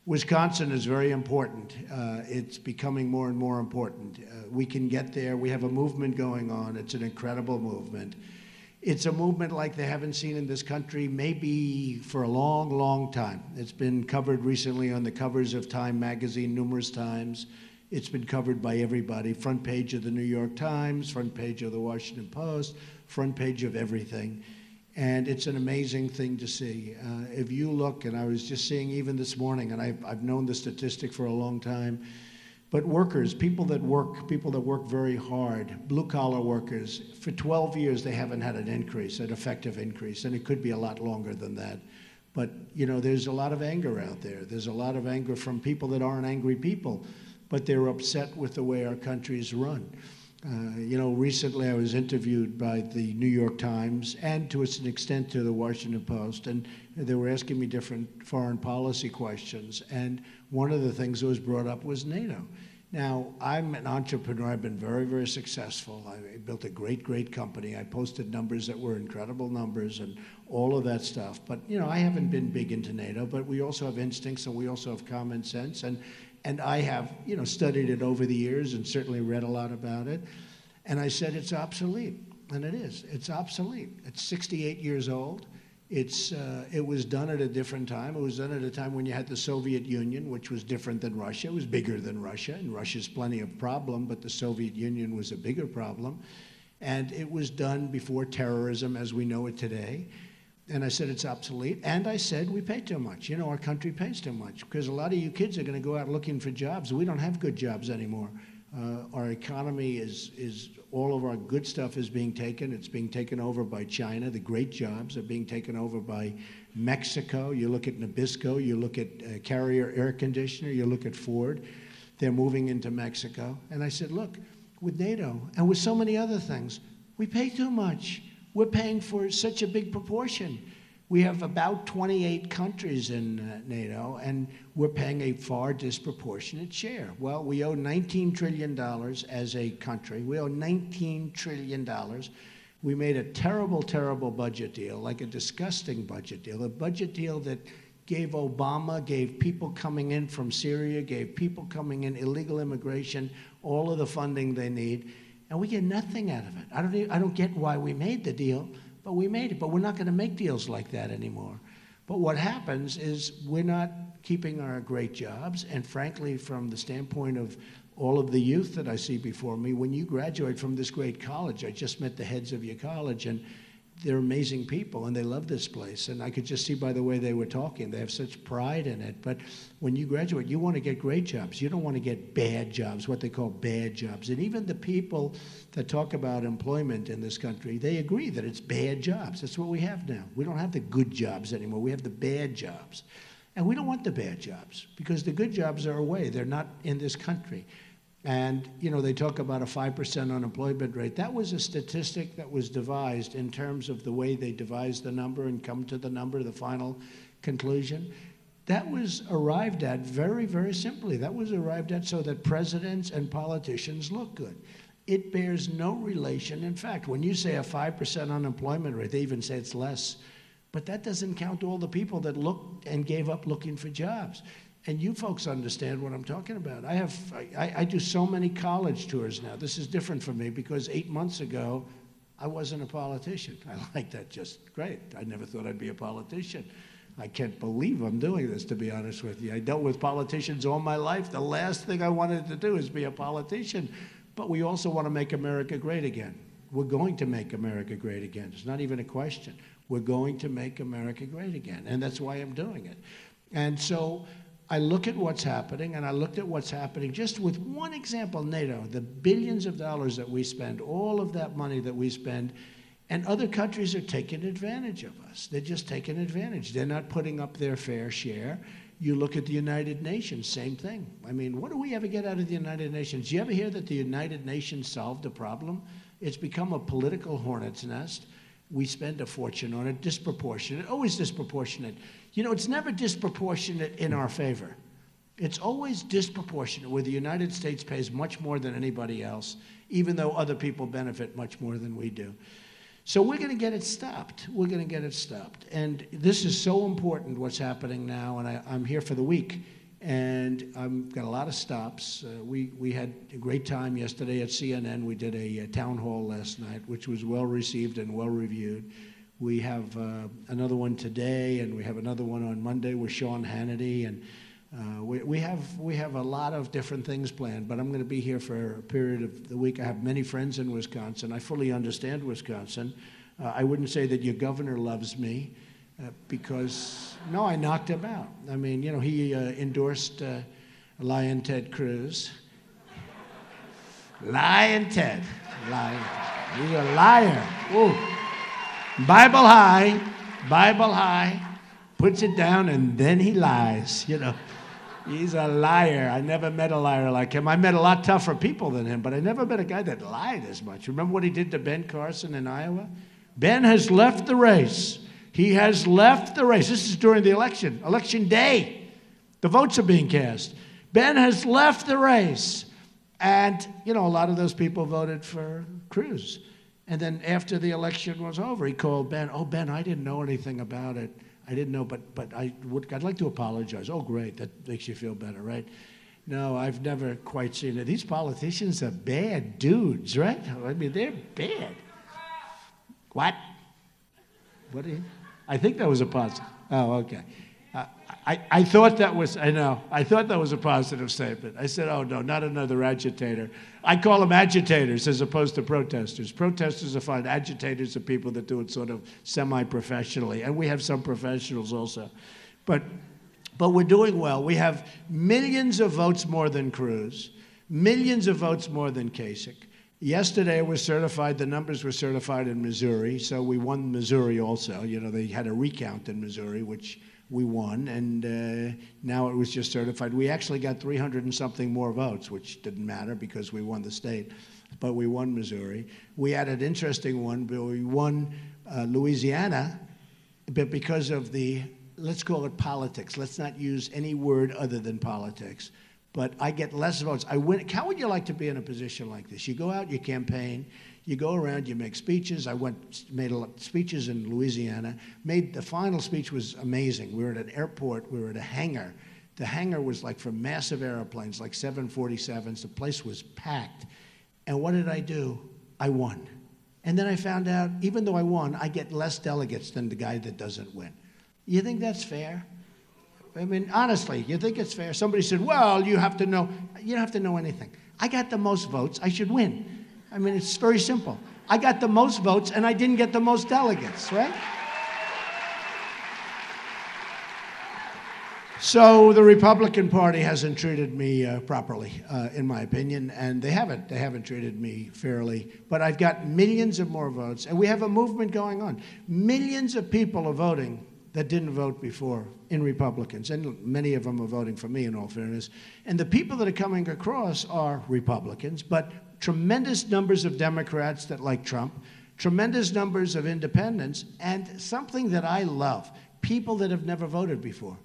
Wisconsin is very important. It's becoming more and more important. We can get there. We have a movement going on. It's an incredible movement. It's a movement like they haven't seen in this country maybe for a long, long time. It's been covered recently on the covers of Time magazine numerous times. It's been covered by everybody. Front page of the New York Times, front page of the Washington Post, front page of everything. And it's an amazing thing to see. If you look, and I was just seeing even this morning, and I've known the statistic for a long time, but workers, people that work very hard, blue-collar workers, for 12 years they haven't had an increase, an effective increase, and it could be a lot longer than that. But, you know, there's a lot of anger out there. There's a lot of anger from people that aren't angry people, but they're upset with the way our country's run. You know, recently I was interviewed by the New York Times and to an extent to the Washington Post, and they were asking me different foreign policy questions, and one of the things that was brought up was NATO. Now, I'm an entrepreneur. I've been very, very successful. I built a great, great company. I posted numbers that were incredible numbers and all of that stuff. But, you know, I haven't been big into NATO, but we also have instincts and we also have common sense. And I have, you know, studied it over the years and certainly read a lot about it. And I said it's obsolete, and it is. It's obsolete. It's 68 years old. It was done at a different time. It was done at a time when you had the Soviet Union, which was different than Russia. It was bigger than Russia, and Russia's plenty of problem, but the Soviet Union was a bigger problem. And it was done before terrorism as we know it today. And I said it's obsolete. And I said we pay too much. You know, our country pays too much because a lot of you kids are going to go out looking for jobs. We don't have good jobs anymore. Our economy is all of our good stuff is being taken. It's being taken over by China. The great jobs are being taken over by Mexico. You look at Nabisco. You look at Carrier Air Conditioner. You look at Ford. They're moving into Mexico. And I said, look, with NATO and with so many other things, we pay too much. We're paying for such a big proportion. We have about 28 countries in NATO, and we're paying a far disproportionate share. Well, we owe $19 trillion as a country. We owe $19 trillion. We made a terrible, terrible budget deal, like a disgusting budget deal, a budget deal that gave Obama, gave people coming in from Syria, gave people coming in, illegal immigration, all of the funding they need, and we get nothing out of it. I don't get why we made the deal, but we made it. But we're not going to make deals like that anymore. But what happens is we're not keeping our great jobs, and frankly, from the standpoint of all of the youth that I see before me, when you graduate from this great college, I just met the heads of your college, and they're amazing people, and they love this place. And I could just see by the way they were talking, they have such pride in it. But when you graduate, you want to get great jobs. You don't want to get bad jobs, what they call bad jobs. And even the people that talk about employment in this country, they agree that it's bad jobs. That's what we have now. We don't have the good jobs anymore. We have the bad jobs. And we don't want the bad jobs because the good jobs are away. They're not in this country. And, you know, they talk about a 5% unemployment rate. That was a statistic that was devised in terms of the way they devised the number and come to the number, the final conclusion. That was arrived at very, very simply. That was arrived at so that presidents and politicians look good. It bears no relation. In fact, when you say a 5% unemployment rate, they even say it's less. But that doesn't count all the people that looked and gave up looking for jobs. And you folks understand what I'm talking about. I do so many college tours now. This is different for me because 8 months ago, I wasn't a politician. I like that just great. I never thought I'd be a politician. I can't believe I'm doing this, to be honest with you. I dealt with politicians all my life. The last thing I wanted to do is be a politician. But we also want to make America great again. We're going to make America great again. It's not even a question. We're going to make America great again. And that's why I'm doing it. And so I look at what's happening, and I looked at what's happening just with one example, NATO, the billions of dollars that we spend, all of that money that we spend, and other countries are taking advantage of us. They're just taking advantage. They're not putting up their fair share. You look at the United Nations, same thing. I mean, what do we ever get out of the United Nations? You ever hear that the United Nations solved a problem? It's become a political hornet's nest. We spend a fortune on it, disproportionate, always disproportionate. You know, it's never disproportionate in our favor. It's always disproportionate, where the United States pays much more than anybody else, even though other people benefit much more than we do. So we're going to get it stopped. We're going to get it stopped. And this is so important, what's happening now, and I'm here for the week And I've got a lot of stops. We had a great time yesterday at CNN. We did a town hall last night, which was well received and well reviewed. We have another one today, and we have another one on Monday with Sean Hannity. And we have a lot of different things planned, but I'm going to be here for a period of the week. I have many friends in Wisconsin. I fully understand Wisconsin. I wouldn't say that your governor loves me. Because, no, I knocked him out. I mean, you know, he endorsed Lion Ted Cruz. Lion Ted. He's a liar. Ooh. Bible high, puts it down, and then he lies, you know. He's a liar. I never met a liar like him. I met a lot tougher people than him, but I never met a guy that lied as much. Remember what he did to Ben Carson in Iowa? Ben has left the race. He has left the race. This is during the election day. The votes are being cast. Ben has left the race. And, you know, a lot of those people voted for Cruz. And then after the election was over, he called Ben. Oh, Ben, I didn't know anything about it. I didn't know, but I'd like to apologize. Oh, great. That makes you feel better, right? No, I've never quite seen it. These politicians are bad dudes, right? I mean, they're bad. What? What are you? I think that was a positive. Oh, okay. I thought that was, I thought that was a positive statement. I said, oh, no, not another agitator. I call them agitators as opposed to protesters. Protesters are fine. Agitators are people that do it sort of semi-professionally. And we have some professionals also. But we're doing well. We have millions of votes more than Cruz, millions of votes more than Kasich. Yesterday it was certified, the numbers were certified in Missouri, so we won Missouri also. You know, they had a recount in Missouri, which we won, and now it was just certified. We actually got 300 and something more votes, which didn't matter because we won the state, but we won Missouri. We had an interesting one, but we won Louisiana, but because of the, let's call it politics. Let's not use any word other than politics. But I get less votes. I win. How would you like to be in a position like this? You go out, you campaign, you go around, you make speeches. I made a lot of speeches in Louisiana. The final speech was amazing. We were at an airport. We were at a hangar. The hangar was like for massive airplanes, like 747s. The place was packed. And what did I do? I won. And then I found out, even though I won, I get less delegates than the guy that doesn't win. You think that's fair? I mean, honestly, you think it's fair? Somebody said, well, you have to know. You don't have to know anything. I got the most votes. I should win. I mean, it's very simple. I got the most votes, and I didn't get the most delegates, right? So the Republican Party hasn't treated me properly, in my opinion, and they haven't treated me fairly. But I've got millions of more votes, and we have a movement going on. Millions of people are voting that didn't vote before in Republicans, and many of them are voting for me, in all fairness. And the people that are coming across are Republicans, but tremendous numbers of Democrats that like Trump, tremendous numbers of independents, and something that I love, people that have never voted before.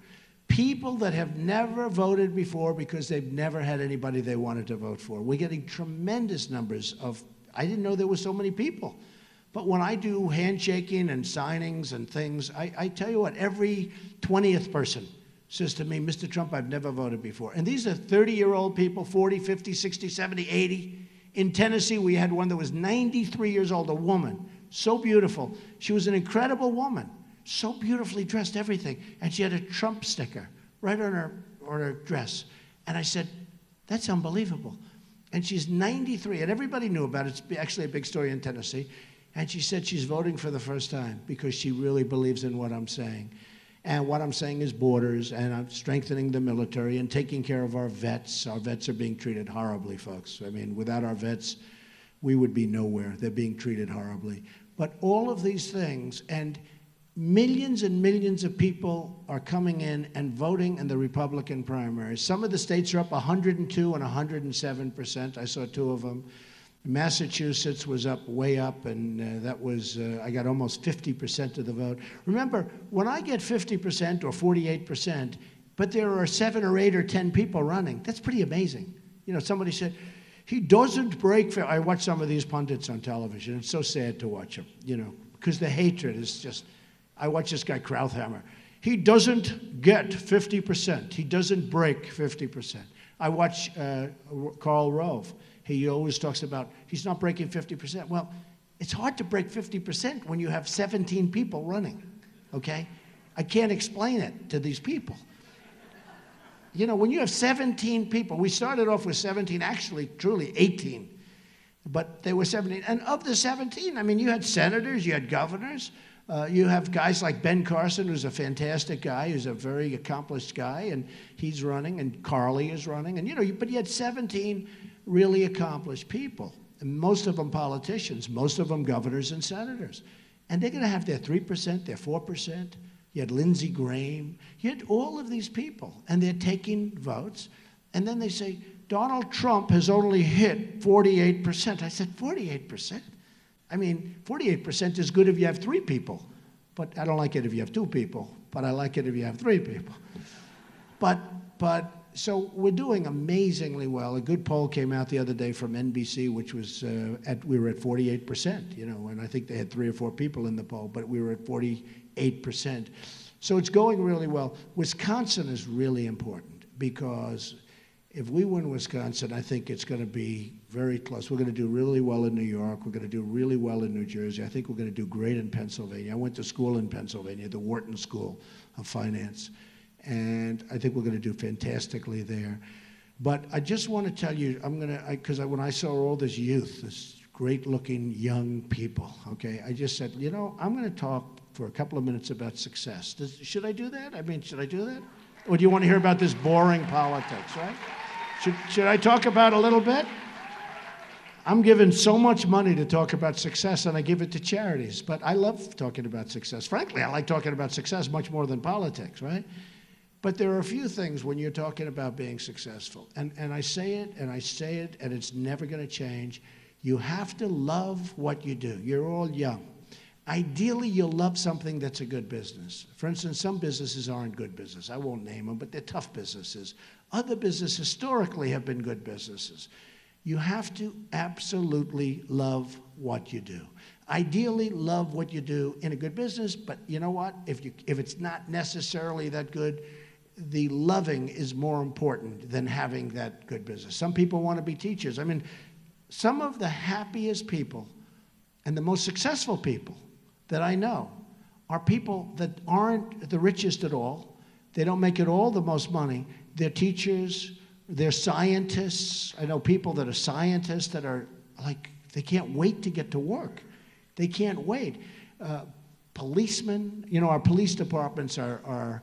People that have never voted before because they've never had anybody they wanted to vote for. We're getting tremendous numbers of, I didn't know there were so many people. But when I do handshaking and signings and things, I tell you what, every 20th person says to me, Mr. Trump, I've never voted before. And these are 30-year-old people, 40, 50, 60, 70, 80. In Tennessee, we had one that was 93 years old, a woman, so beautiful. She was an incredible woman, so beautifully dressed, everything. And she had a Trump sticker right on her dress. And I said, that's unbelievable. And she's 93, and everybody knew about it. It's actually a big story in Tennessee. And she said she's voting for the first time because she really believes in what I'm saying. And what I'm saying is borders, and I'm strengthening the military and taking care of our vets. Our vets are being treated horribly, folks. I mean, without our vets, we would be nowhere. They're being treated horribly. But all of these things, and millions and millions of people are coming in and voting in the Republican primaries. Some of the states are up 102 and 107%. I saw two of them. Massachusetts was up, way up, and that was, I got almost 50% of the vote. Remember, when I get 50% or 48%, but there are 7 or 8 or 10 people running, that's pretty amazing. You know, somebody said, he doesn't break. I watch some of these pundits on television. It's so sad to watch them, you know, because the hatred is just, I watch this guy Krauthammer. He doesn't get 50%. He doesn't break 50%. I watch Karl Rove. He always talks about he's not breaking 50%. Well, it's hard to break 50% when you have 17 people running, okay? I can't explain it to these people. You know, when you have 17 people, we started off with 17, actually, truly 18, but they were 17. And of the 17, I mean, you had senators, you had governors, you have guys like Ben Carson, who's a fantastic guy, who's a very accomplished guy, and he's running, and Carly is running, and you know, but you had 17 really accomplished people, and most of them politicians, most of them governors and senators, and they're going to have their 3%, their 4%. You had Lindsey Graham. You had all of these people, and they're taking votes. And then they say, Donald Trump has only hit 48%. I said, 48%? I mean, 48% is good if you have 3 people. But I don't like it if you have 2 people. But I like it if you have 3 people. So we're doing amazingly well. A good poll came out the other day from NBC, which was, we were at 48%, you know, and I think they had 3 or 4 people in the poll, but we were at 48%. So it's going really well. Wisconsin is really important because if we win Wisconsin, I think it's going to be very close. We're going to do really well in New York. We're going to do really well in New Jersey. I think we're going to do great in Pennsylvania. I went to school in Pennsylvania, the Wharton School of Finance, and I think we're going to do fantastically there. But I just want to tell you, because when I saw all this youth, this great-looking young people, okay, I just said, you know, I'm going to talk for a couple of minutes about success. Should I do that? I mean, should I do that? Or do you want to hear about this boring politics, right? Should I talk about a little bit? I'm given so much money to talk about success, and I give it to charities. But I love talking about success. Frankly, I like talking about success much more than politics, right? But there are a few things when you're talking about being successful. And I say it, and I say it, and it's never going to change. You have to love what you do. You're all young. Ideally, you'll love something that's a good business. For instance, some businesses aren't good business. I won't name them, but they're tough businesses. Other businesses historically have been good businesses. You have to absolutely love what you do. Ideally, love what you do in a good business, but you know what? If it's not necessarily that good, the loving is more important than having that good business. Some people want to be teachers. I mean, some of the happiest people and the most successful people that I know are people that aren't the richest at all. They don't make it all the most money. They're teachers, they're scientists. I know people that are scientists that are like, they can't wait to get to work. They can't wait. Policemen, you know, our police departments are,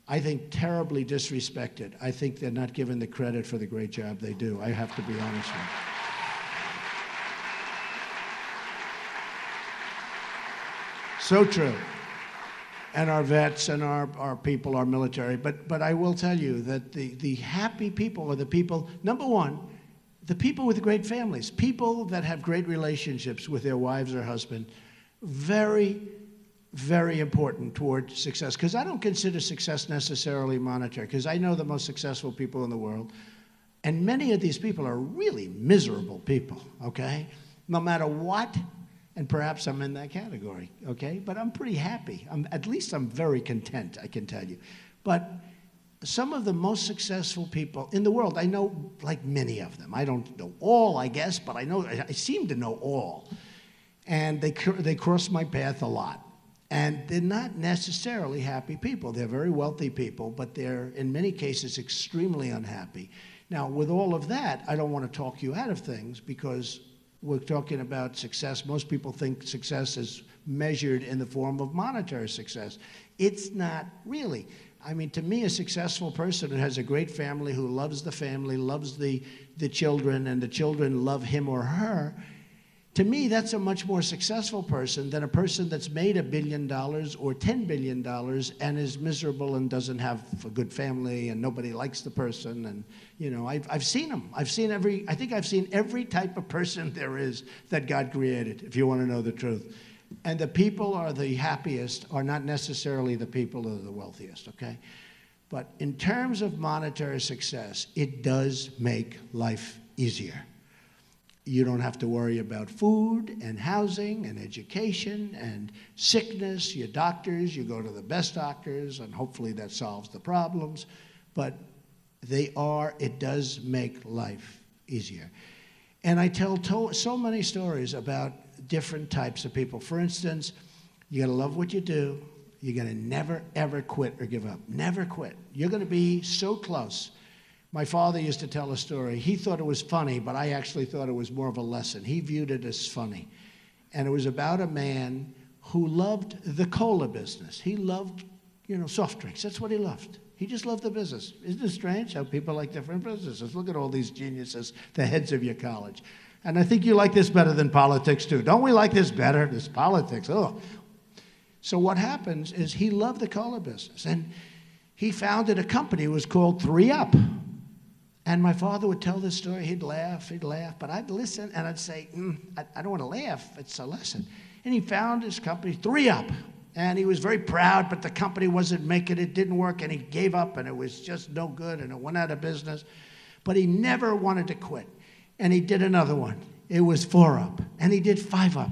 I think, terribly disrespected. I think they're not given the credit for the great job they do. I have to be honest with you. So true. And our vets and our people, our military. But I will tell you that the happy people are the people, number one, the people with great families, people that have great relationships with their wives or husband, very, very important toward success. Because I don't consider success necessarily monetary, because I know the most successful people in the world, and many of these people are really miserable people, okay? No matter what. And perhaps I'm in that category, okay? But I'm pretty happy. At least I'm very content, I can tell you. But some of the most successful people in the world, I know like many of them. I don't know all, I guess, but I seem to know all. And they cross my path a lot. And they're not necessarily happy people. They're very wealthy people, but they're, in many cases, extremely unhappy. Now, with all of that, I don't want to talk you out of things because we're talking about success. Most people think success is measured in the form of monetary success. It's not really. I mean, to me, a successful person who has a great family, who loves the family, loves the children, and the children love him or her, to me, that's a much more successful person than a person that's made $1 billion or $10 billion and is miserable and doesn't have a good family and nobody likes the person. And, you know, I've seen them. I think I've seen every type of person there is that God created, if you want to know the truth. And the people are the happiest are not necessarily the people that are the wealthiest, okay? But in terms of monetary success, it does make life easier. You don't have to worry about food and housing and education and sickness. Your doctors, you go to the best doctors, and hopefully that solves the problems. But it does make life easier. And I tell so many stories about different types of people. For instance, you gotta love what you do. You're gonna never, ever quit or give up. Never quit. You're gonna be so close. My father used to tell a story. He thought it was funny, but I actually thought it was more of a lesson. He viewed it as funny. And it was about a man who loved the cola business. He loved, soft drinks. That's what he loved. He just loved the business. Isn't it strange how people like different businesses? Look at all these geniuses, the heads of your college. And I think you like this better than politics, too. Don't we like this better? This politics, oh. So what happens is he loved the cola business. And he founded a company. It was called 3UP. And my father would tell this story. He'd laugh. But I'd listen, and I'd say, I don't want to laugh. It's a lesson. And he found his company, 3UP. And he was very proud, but the company wasn't making it. It didn't work, and he gave up, and it was just no good, and it went out of business. But he never wanted to quit. And he did another one. It was 4UP. And he did 5UP.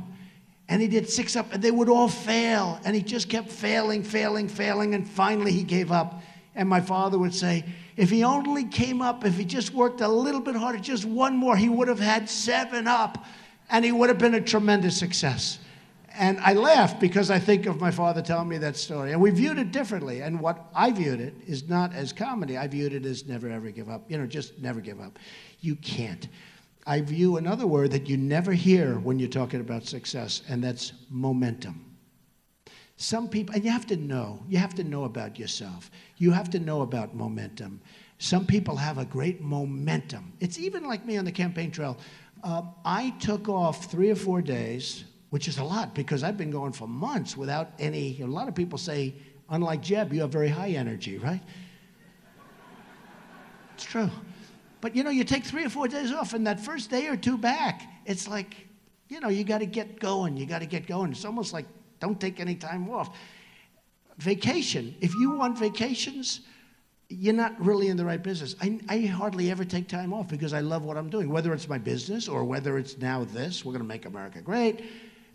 And he did 6UP, and they would all fail. And he just kept failing, and finally he gave up. And my father would say, if he only came up, if he just worked a little bit harder, just one more, he would have had 7UP, and he would have been a tremendous success. And I laugh because I think of my father telling me that story. And we viewed it differently. And what I viewed it is not as comedy. I viewed it as never, ever give up. Just never give up. You can't. I view another word that you never hear when you're talking about success, and that's momentum. Some people, and you have to know about yourself. You have to know about momentum. Some people have a great momentum. It's even like me on the campaign trail. I took off 3 or 4 days, which is a lot because I've been going for months without a lot of people say, unlike Jeb, you have very high energy, right? It's true. But you take 3 or 4 days off, and that first day or two back, it's like, you got to get going. You got to get going. It's almost like don't take any time off. Vacation. If you want vacations, you're not really in the right business. I hardly ever take time off because I love what I'm doing, whether it's my business or whether it's now this. We're going to make America great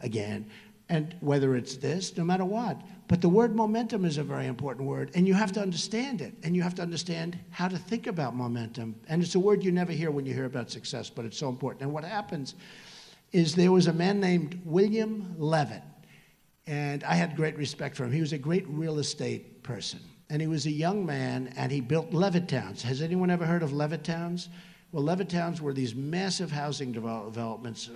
again. And whether it's this, no matter what. But the word momentum is a very important word, and you have to understand it, and you have to understand how to think about momentum. And it's a word you never hear when you hear about success, but it's so important. And what happens is there was a man named William Levitt, and I had great respect for him. He was a great real estate person, and he was a young man, and he built Levittowns. Has anyone ever heard of Levittowns? Well, Levittowns were these massive housing developments,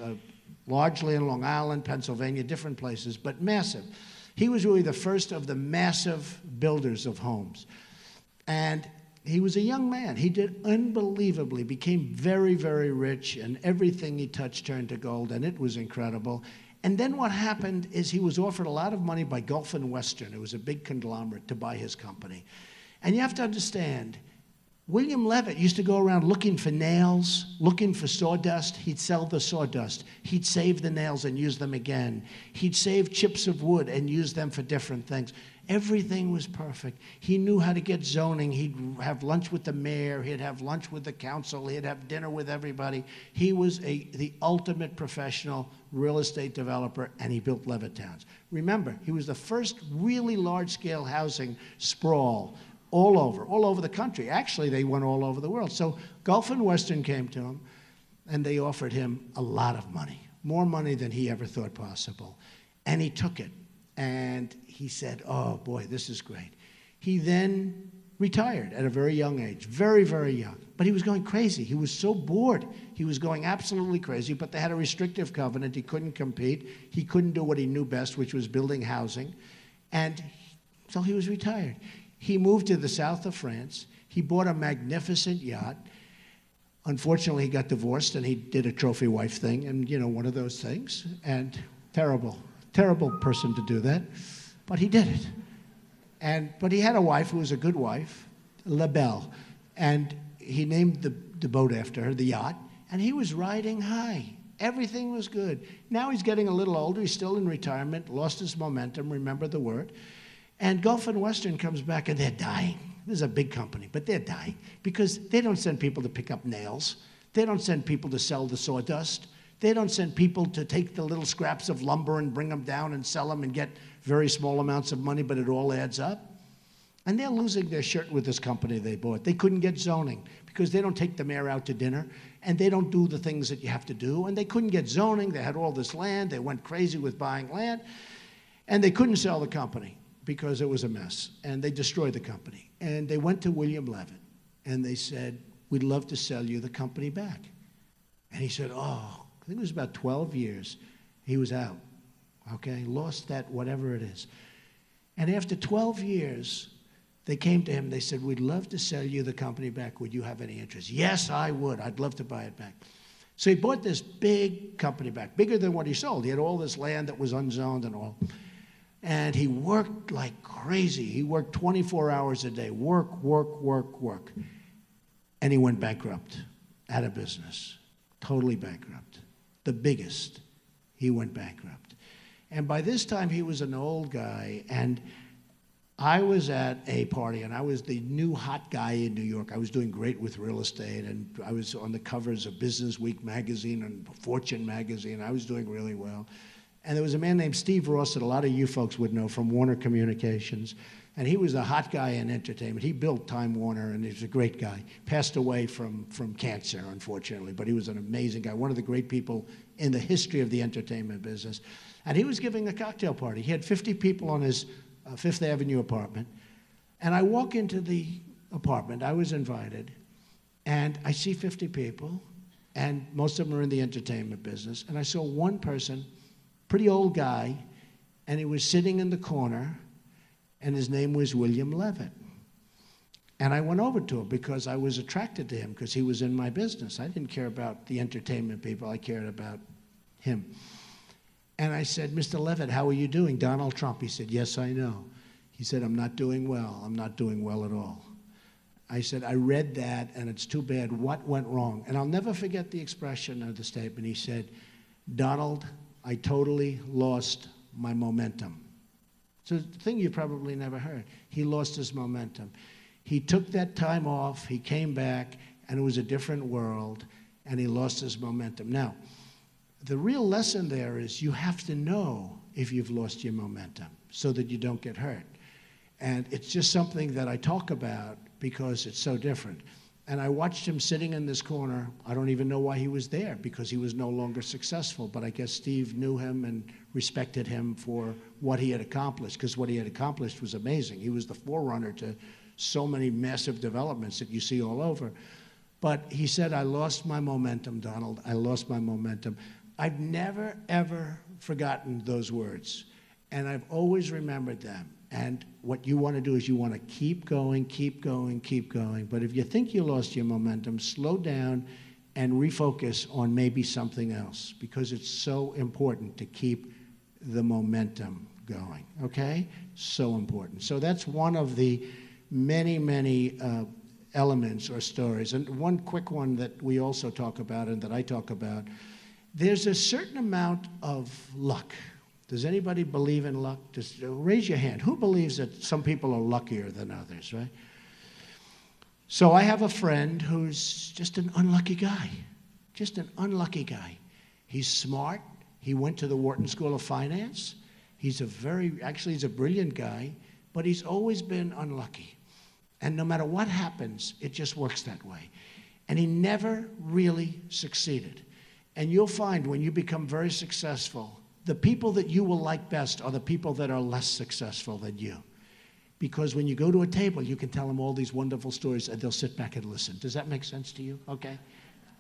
largely in Long Island, Pennsylvania, different places, but massive. He was really the first of the massive builders of homes. And he was a young man. He did unbelievably, became very, very rich, and everything he touched turned to gold, and it was incredible. And then what happened is he was offered a lot of money by Gulf and Western. It was a big conglomerate to buy his company. And you have to understand, William Levitt used to go around looking for nails, looking for sawdust. He'd sell the sawdust. He'd save the nails and use them again. He'd save chips of wood and use them for different things. Everything was perfect. He knew how to get zoning. He'd have lunch with the mayor. He'd have lunch with the council. He'd have dinner with everybody. He was the ultimate professional real estate developer, and he built Levittowns. Remember, he was the first really large-scale housing sprawl all over the country. Actually, they went all over the world. So Gulf and Western came to him, and they offered him a lot of money, more money than he ever thought possible. And he took it, and he said, oh, boy, this is great. He then retired at a very young age, very, very young. But he was going crazy. He was so bored. He was going absolutely crazy, but they had a restrictive covenant. He couldn't compete. He couldn't do what he knew best, which was building housing. And so he was retired. He moved to the south of France. He bought a magnificent yacht. Unfortunately, he got divorced, and he did a trophy wife thing, and, one of those things. And terrible person to do that. But he did it. But he had a wife who was a good wife, La Belle. And he named the boat after her, the yacht. And he was riding high. Everything was good. Now he's getting a little older. He's still in retirement, lost his momentum, remember the word. And Gulf and Western comes back, and they're dying. This is a big company, but they're dying because they don't send people to pick up nails. They don't send people to sell the sawdust. They don't send people to take the little scraps of lumber and bring them down and sell them and get very small amounts of money, but it all adds up. And they're losing their shirt with this company they bought. They couldn't get zoning because they don't take the mayor out to dinner, and they don't do the things that you have to do. And they couldn't get zoning. They had all this land. They went crazy with buying land. And they couldn't sell the company because it was a mess. And they destroyed the company. And they went to William Levitt, and they said, we'd love to sell you the company back. And he said, oh, I think it was about 12 years. He was out, okay? Lost that whatever it is. And after 12 years, they came to him. They said, we'd love to sell you the company back. Would you have any interest? Yes, I would. I'd love to buy it back. So he bought this big company back, bigger than what he sold. He had all this land that was unzoned and all. And he worked like crazy. He worked 24 hours a day. Work. And he went bankrupt, out of business, totally bankrupt. The biggest, he went bankrupt. And by this time, he was an old guy, and I was at a party, and I was the new hot guy in New York. I was doing great with real estate, and I was on the covers of Business Week magazine and Fortune magazine. I was doing really well. And there was a man named Steve Ross that a lot of you folks would know from Warner Communications. And he was a hot guy in entertainment. He built Time Warner, and he was a great guy. Passed away from cancer, unfortunately, but he was an amazing guy, one of the great people in the history of the entertainment business. And he was giving a cocktail party. He had 50 people on his Fifth Avenue apartment. And I walk into the apartment. I was invited. And I see 50 people, and most of them are in the entertainment business. And I saw one person, pretty old guy, and he was sitting in the corner, and his name was William Levitt. And I went over to him because I was attracted to him because he was in my business. I didn't care about the entertainment people. I cared about him. And I said, Mr. Levitt, how are you doing? Donald Trump. He said, yes, I know. He said, I'm not doing well. I'm not doing well at all. I said, I read that, and it's too bad. What went wrong? And I'll never forget the expression of the statement. He said, Donald, I totally lost my momentum. It's a thing you probably never heard. He lost his momentum. He took that time off, he came back, and it was a different world, and he lost his momentum. Now, the real lesson there is you have to know if you've lost your momentum so that you don't get hurt. And it's just something that I talk about because it's so different. And I watched him sitting in this corner. I don't even know why he was there, because he was no longer successful. But I guess Steve knew him and respected him for what he had accomplished, because what he had accomplished was amazing. He was the forerunner to so many massive developments that you see all over. But he said, I lost my momentum, Donald. I lost my momentum. I've never, ever forgotten those words. And I've always remembered them. And what you want to do is you want to keep going, keep going, keep going. But if you think you lost your momentum, slow down and refocus on maybe something else, because it's so important to keep the momentum going, okay? So important. So that's one of the many, many elements or stories. And one quick one that we also talk about and that I talk about, there's a certain amount of luck. Does anybody believe in luck? Just raise your hand. Who believes that some people are luckier than others, right? So I have a friend who's just an unlucky guy. Just an unlucky guy. He's smart. He went to the Wharton School of Finance. He's a brilliant guy, but he's always been unlucky. And no matter what happens, it just works that way. And he never really succeeded. And you'll find when you become very successful, the people that you will like best are the people that are less successful than you. Because when you go to a table, you can tell them all these wonderful stories, and they'll sit back and listen. Does that make sense to you? Okay?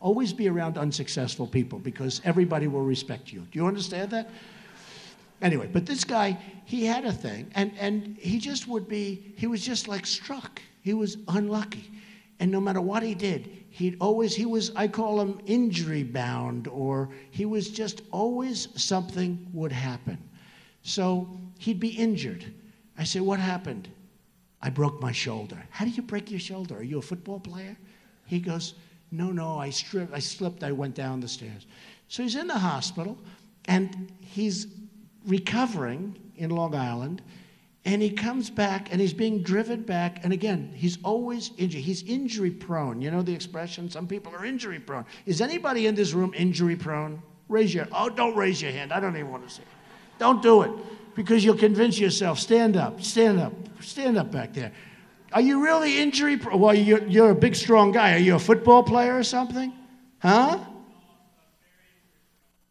Always be around unsuccessful people, because everybody will respect you. Do you understand that? Anyway, but this guy, he had a thing, and he was just like struck. He was unlucky. And no matter what he did, I call him injury bound, or he was just always something would happen. So he'd be injured. I say, what happened? I broke my shoulder. How do you break your shoulder? Are you a football player? He goes, no, I slipped, I went down the stairs. So he's in the hospital, and he's recovering in Long Island, And he comes back, and he's being driven back. And again, he's always injured. He's injury prone. You know the expression? Some people are injury prone. Is anybody in this room injury prone? Raise your, oh, don't raise your hand. I don't even want to see it. Don't do it, because you'll convince yourself. Stand up, stand up, stand up back there. Are you really injury prone? Well, you're a big, strong guy. Are you a football player or something? Huh?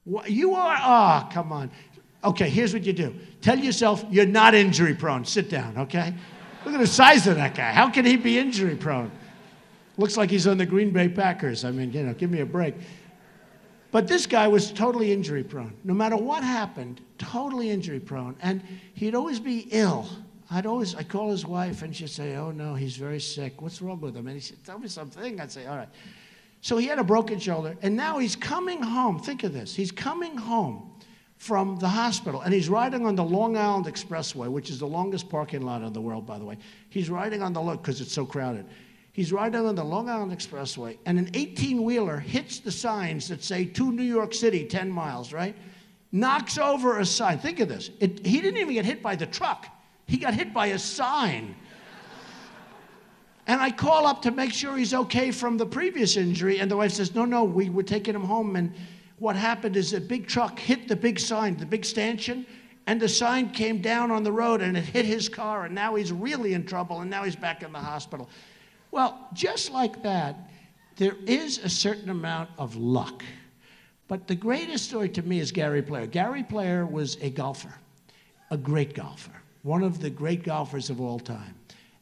What, you are? Ah, come on. Okay, here's what you do. Tell yourself you're not injury prone. Sit down, okay? Look at the size of that guy. How can he be injury prone? Looks like he's on the Green Bay Packers. I mean, you know, give me a break. But this guy was totally injury prone. No matter what happened, totally injury prone. And he'd always be ill. I'd call his wife, and she'd say, oh, no, he's very sick. What's wrong with him? And he said, tell me something. I'd say, all right. So he had a broken shoulder, and now he's coming home. Think of this. He's coming home from the hospital, and he's riding on the Long Island Expressway, which is the longest parking lot in the world, by the way. He's riding on the, because it's so crowded. He's riding on the Long Island Expressway, and an 18-wheeler hits the signs that say, to New York City, 10 miles, right? Knocks over a sign. Think of this. He didn't even get hit by the truck. He got hit by a sign. And I call up to make sure he's okay from the previous injury, and the wife says, no, we were taking him home, and what happened is a big truck hit the big sign, the big stanchion, and the sign came down on the road, and it hit his car, and now he's really in trouble, and now he's back in the hospital. Well, just like that, there is a certain amount of luck. But the greatest story to me is Gary Player. Gary Player was a golfer, a great golfer, one of the great golfers of all time.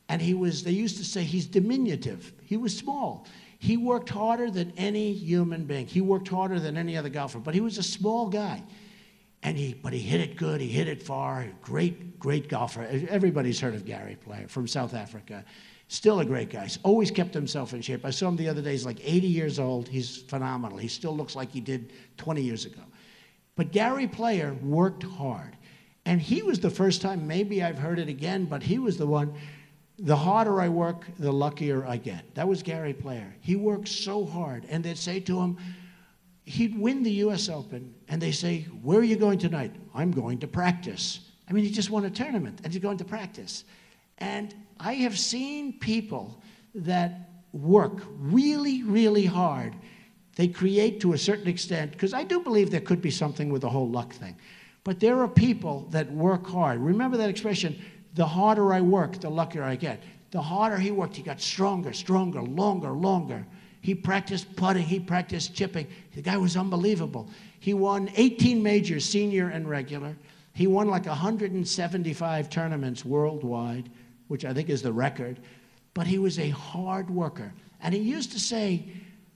And they used to say he's diminutive. He was small. He worked harder than any human being. He worked harder than any other golfer, but he was a small guy. But he hit it good, he hit it far, great golfer. Everybody's heard of Gary Player from South Africa. Still a great guy. He's always kept himself in shape. I saw him the other day. He's like 80 years old. He's phenomenal. He still looks like he did 20 years ago. But Gary Player worked hard. And he was the first time, maybe I've heard it again, but he was the one, the harder I work, the luckier I get. That was Gary Player. He worked so hard. And they'd say to him, he'd win the US Open, and they say, where are you going tonight? I'm going to practice. I mean, he just won a tournament, and he's going to practice. And I have seen people that work really, really hard. They create to a certain extent, because I do believe there could be something with the whole luck thing. But there are people that work hard. Remember that expression, the harder I work, the luckier I get. The harder he worked, he got stronger, stronger, longer. He practiced putting, he practiced chipping. The guy was unbelievable. He won 18 majors, senior and regular. He won like 175 tournaments worldwide, which I think is the record. But he was a hard worker. And he used to say,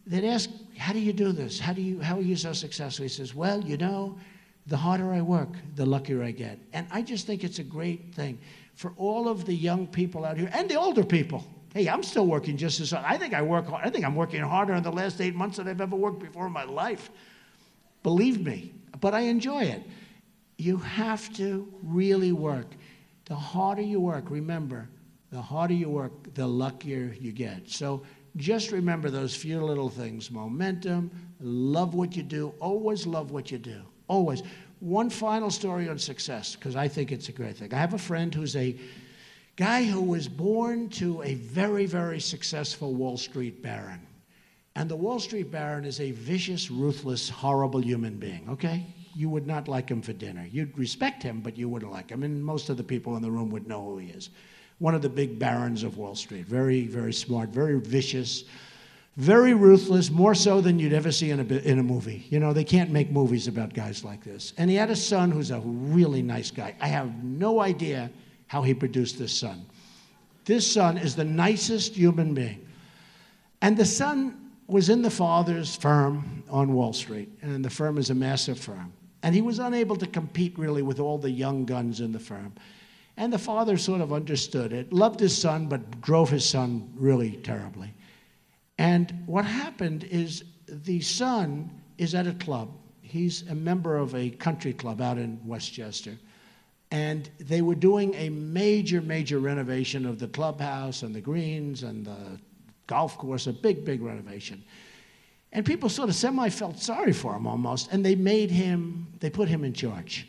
they'd ask, how do you do this? How are you so successful? He says, well, you know, the harder I work, the luckier I get. And I just think it's a great thing for all of the young people out here and the older people. Hey, I'm still working just as hard. I think I work hard. I think I'm working harder in the last 8 months than I've ever worked before in my life. Believe me. But I enjoy it. You have to really work. The harder you work, remember, the harder you work, the luckier you get. So just remember those few little things. Momentum, love what you do, always love what you do, always. One final story on success, because I think it's a great thing. I have a friend who's a guy who was born to a very, very successful Wall Street baron. And the Wall Street baron is a vicious, ruthless, horrible human being, okay? You would not like him for dinner. You'd respect him, but you wouldn't like him. And most of the people in the room would know who he is. One of the big barons of Wall Street. Very, very smart, very vicious, very ruthless, more so than you'd ever see in a movie. You know, they can't make movies about guys like this. And he had a son who's a really nice guy. I have no idea how he produced this son. This son is the nicest human being. And the son was in the father's firm on Wall Street. And the firm is a massive firm. And he was unable to compete really with all the young guns in the firm. And the father sort of understood it, loved his son, but drove his son really terribly. And what happened is the son is at a club. He's a member of a country club out in Westchester. And they were doing a major, major renovation of the clubhouse and the greens and the golf course, a big, big renovation. And people sort of semi-felt sorry for him almost, and they put him in charge.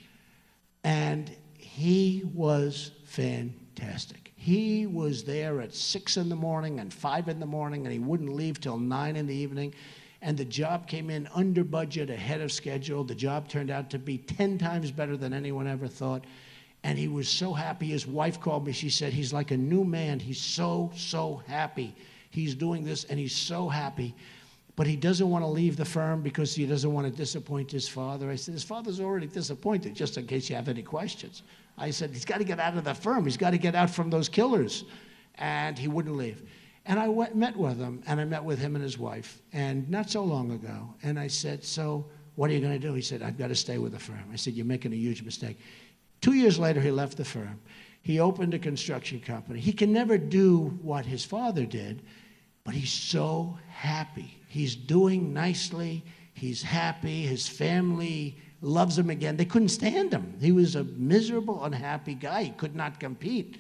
And he was fantastic. He was there at 6 in the morning and 5 in the morning, and he wouldn't leave till 9 in the evening. And the job came in under budget, ahead of schedule. The job turned out to be 10 times better than anyone ever thought. And he was so happy. His wife called me. She said, he's like a new man. He's so, so happy. He's doing this, and he's so happy. But he doesn't want to leave the firm because he doesn't want to disappoint his father. I said, his father's already disappointed, just in case you have any questions. I said, he's got to get out of the firm. He's got to get out from those killers. And he wouldn't leave. And I met with him, and I met with him and his wife, and not so long ago. And I said, so what are you going to do? He said, I've got to stay with the firm. I said, you're making a huge mistake. 2 years later, he left the firm. He opened a construction company. He can never do what his father did, but he's so happy. He's doing nicely. He's happy. His family loves him again. They couldn't stand him. He was a miserable, unhappy guy. He could not compete.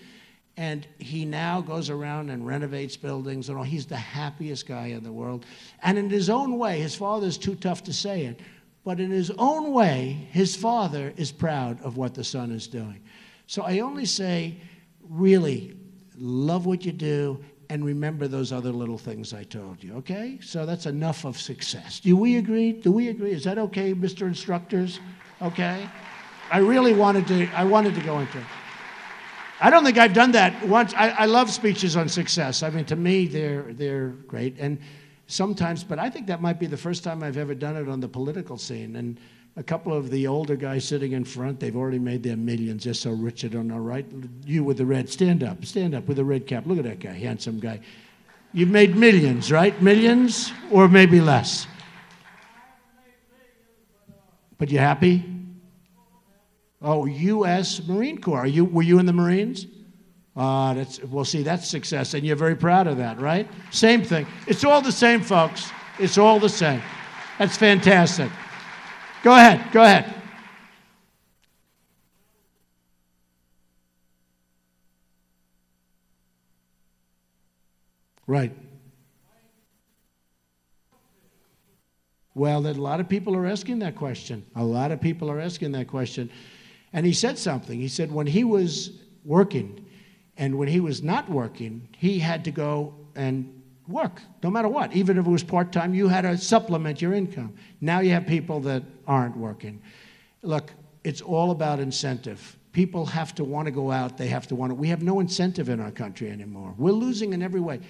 And he now goes around and renovates buildings and all. He's the happiest guy in the world. And in his own way, his father's too tough to say it, but in his own way, his father is proud of what the son is doing. So I only say, really, love what you do and remember those other little things I told you, okay? So that's enough of success. Do we agree? Do we agree? Is that okay, Mr. Instructors? Okay? I really wanted to go into it. I don't think I've done that once. I love speeches on success. I mean, to me, they're great. And sometimes, but I think that might be the first time I've ever done it on the political scene. And a couple of the older guys sitting in front, they've already made their millions. They're so rich, they don't know, right? You with the red, stand up with the red cap. Look at that guy, handsome guy. You've made millions, right? Millions, or maybe less. But you happy? Oh, U.S. Marine Corps. Were you in the Marines? Well, see, that's success, and you're very proud of that, right? Same thing. It's all the same, folks. It's all the same. That's fantastic. Go ahead. Go ahead. Right. Well, a lot of people are asking that question. A lot of people are asking that question. And he said something. He said when he was working and when he was not working, he had to go and work, no matter what. Even if it was part-time, you had to supplement your income. Now you have people that aren't working. Look, it's all about incentive. People have to want to go out. They have to want to. We have no incentive in our country anymore. We're losing in every way.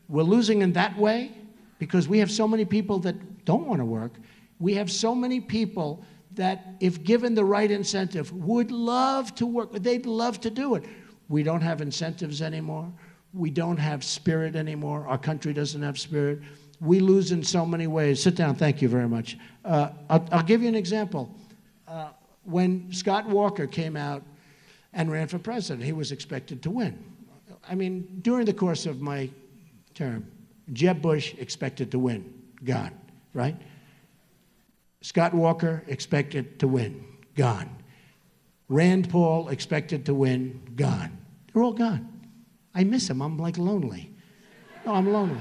We're losing in that way because we have so many people that don't want to work. We have so many people that, if given the right incentive, would love to work. They'd love to do it. We don't have incentives anymore. We don't have spirit anymore. Our country doesn't have spirit. We lose in so many ways. Sit down. Thank you very much. I'll give you an example. When Scott Walker came out and ran for president, he was expected to win. I mean, during the course of my term, Jeb Bush expected to win. Gone, right? Scott Walker expected to win. Gone. Rand Paul expected to win. Gone. They're all gone. I miss him. I'm like lonely. No, I'm lonely.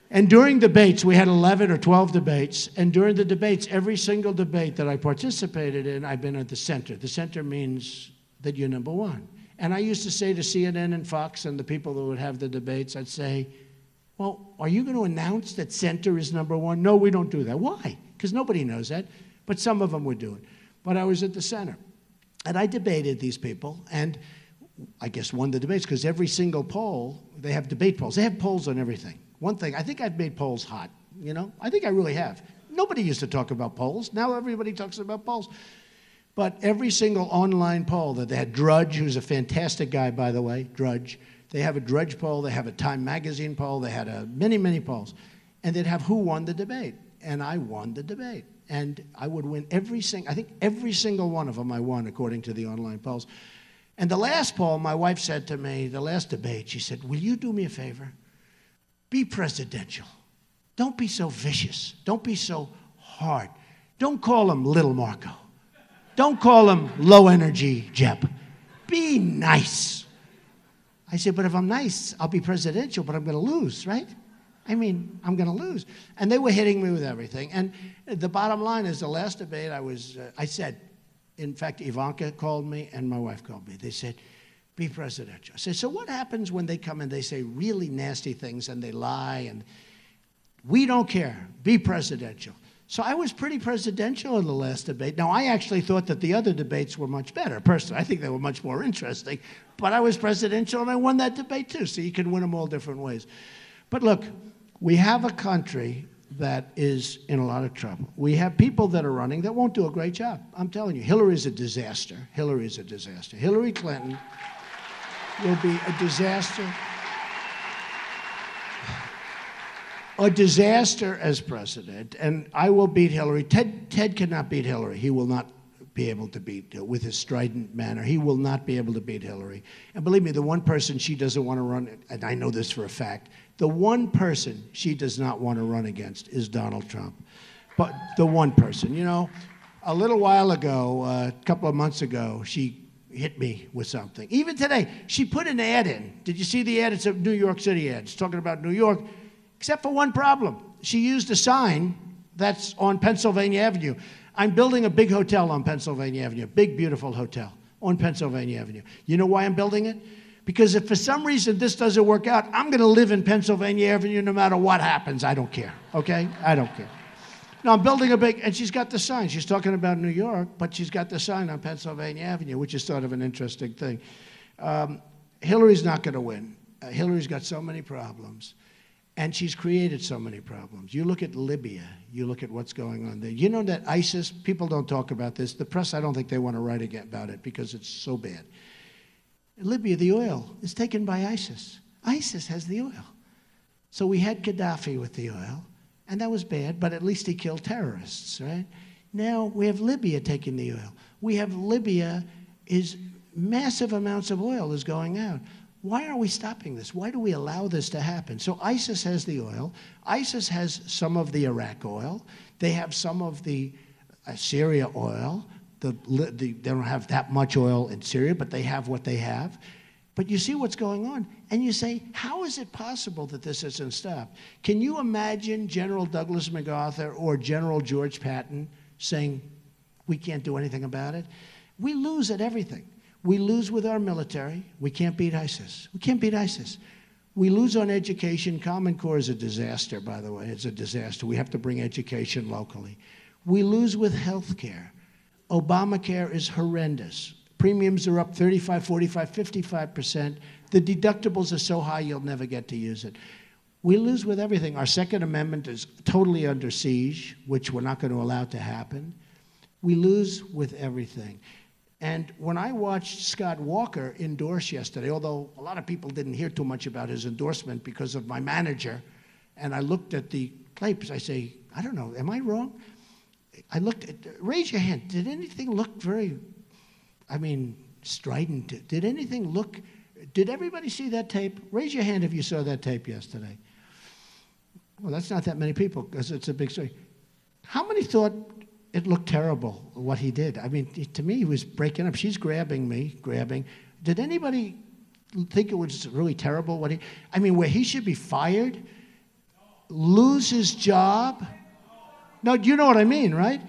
And during debates, we had 11 or 12 debates, and during the debates, every single debate that I participated in, I've been at the center. The center means that you're number one. And I used to say to CNN and Fox and the people that would have the debates, I'd say, well, are you going to announce that center is number one? No, we don't do that. Why? Because nobody knows that, but some of them would do it. But I was at the center, and I debated these people, and I guess won the debates, because every single poll, they have debate polls. They have polls on everything. One thing, I think I've made polls hot, you know? I think I really have. Nobody used to talk about polls. Now everybody talks about polls. But every single online poll that they had, Drudge, who's a fantastic guy, by the way, Drudge. They have a Drudge poll. They have a Time Magazine poll. They had many, many polls. And they'd have who won the debate. And I won the debate. And I would win I think every single one of them I won, according to the online polls. And the last poll, my wife said to me, the last debate, she said, will you do me a favor? Be presidential. Don't be so vicious. Don't be so hard. Don't call him Little Marco. Don't call him low energy Jeb. Be nice. I said, but if I'm nice, I'll be presidential, but I'm going to lose, right? I mean, I'm going to lose. And they were hitting me with everything. And the bottom line is, the last debate I said, in fact, Ivanka called me and my wife called me. They said, be presidential. I said, so what happens when they come and they say really nasty things and they lie and we don't care, be presidential. So I was pretty presidential in the last debate. Now, I actually thought that the other debates were much better. Personally, I think they were much more interesting. But I was presidential, and I won that debate, too. So you can win them all different ways. But look, we have a country that is in a lot of trouble. We have people that are running that won't do a great job. I'm telling you, Hillary's a disaster. Hillary's a disaster. Hillary Clinton will be a disaster. A disaster as president, and I will beat Hillary. Ted cannot beat Hillary. He will not be able to beat, with his strident manner, he will not be able to beat Hillary. And believe me, the one person she doesn't want to run, and I know this for a fact, the one person she does not want to run against is Donald Trump. But the one person, you know, a little while ago, a couple of months ago, she hit me with something. Even today, she put an ad in. Did you see the ad? It's a New York City ad. It's talking about New York. Except for one problem. She used a sign that's on Pennsylvania Avenue. I'm building a big hotel on Pennsylvania Avenue, a big, beautiful hotel on Pennsylvania Avenue. You know why I'm building it? Because if for some reason this doesn't work out, I'm going to live in Pennsylvania Avenue no matter what happens. I don't care, okay? I don't care. No, I'm building a big, and she's got the sign. She's talking about New York, but she's got the sign on Pennsylvania Avenue, which is sort of an interesting thing. Hillary's not going to win. Hillary's got so many problems. And she's created so many problems. You look at Libya, you look at what's going on there. You know that ISIS, people don't talk about this. The press, I don't think they want to write again about it because it's so bad. In Libya, the oil is taken by ISIS. ISIS has the oil. So we had Gaddafi with the oil, and that was bad, but at least he killed terrorists, right? Now we have Libya taking the oil. We have Libya is massive amounts of oil is going out. Why are we stopping this? Why do we allow this to happen? So ISIS has the oil. ISIS has some of the Iraq oil. They have some of the Syria oil. They don't have that much oil in Syria, but they have what they have. But you see what's going on, and you say, how is it possible that this isn't stopped? Can you imagine General Douglas MacArthur or General George Patton saying, we can't do anything about it? We lose at everything. We lose with our military. We can't beat ISIS. We can't beat ISIS. We lose on education. Common Core is a disaster, by the way. It's a disaster. We have to bring education locally. We lose with health care. Obamacare is horrendous. Premiums are up 35, 45, 55%. The deductibles are so high you'll never get to use it. We lose with everything. Our Second Amendment is totally under siege, which we're not going to allow to happen. We lose with everything. And when I watched Scott Walker endorse yesterday, although a lot of people didn't hear too much about his endorsement because of my manager, and I looked at the clips, I say, I don't know, am I wrong? I looked at, raise your hand, did anything look very, strident? Did anything look, did everybody see that tape? Raise your hand if you saw that tape yesterday. Well, that's not that many people because it's a big story. How many thought it looked terrible, what he did? I mean, to me, he was breaking up. She's grabbing me. Did anybody think it was really terrible? Where he should be fired, lose his job? No, you know what I mean, right?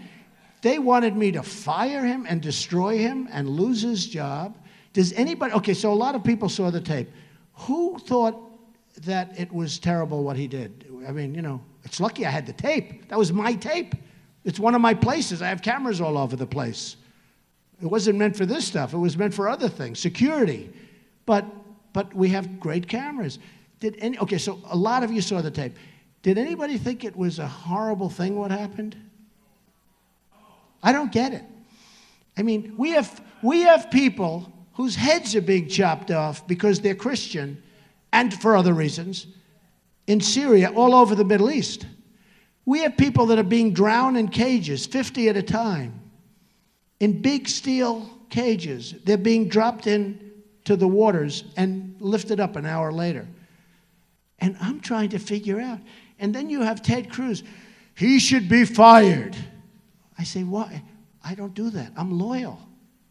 They wanted me to fire him and destroy him and lose his job. Does anybody, okay, so a lot of people saw the tape. Who thought that it was terrible what he did? It's lucky I had the tape. That was my tape. It's one of my places. I have cameras all over the place. It wasn't meant for this stuff. It was meant for other things, security. But we have great cameras. Okay, so a lot of you saw the tape. Did anybody think it was a horrible thing what happened? I don't get it. We have people whose heads are being chopped off because they're Christian and for other reasons in Syria, all over the Middle East. We have people that are being drowned in cages, 50 at a time, in big steel cages. They're being dropped into the waters and lifted up an hour later. And I'm trying to figure out. And then you have Ted Cruz. He should be fired. I say, why? I don't do that. I'm loyal.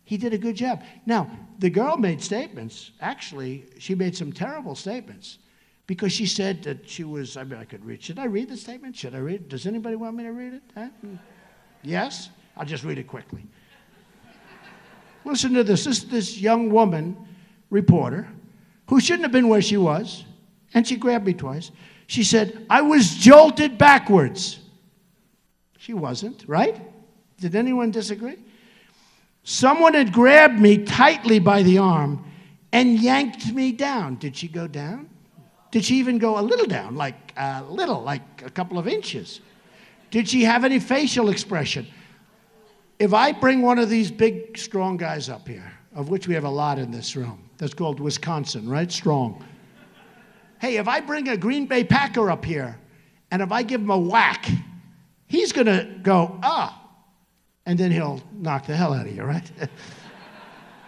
He did a good job. Now, the girl made statements. Actually, she made some terrible statements. Because she said that she was, I could read. Should I read the statement? Should I read it? Does anybody want me to read it? Huh? Yes? I'll just read it quickly. Listen to this. This young woman, reporter, who shouldn't have been where she was, and she grabbed me twice. She said, I was jolted backwards. She wasn't, right? Did anyone disagree? Someone had grabbed me tightly by the arm and yanked me down. Did she go down? Did she even go a little down, like a couple of inches? Did she have any facial expression? If I bring one of these big, strong guys up here, of which we have a lot in this room, that's called Wisconsin, right? Strong. Hey, if I bring a Green Bay Packer up here, and if I give him a whack, he's going to go, and then he'll knock the hell out of you, right?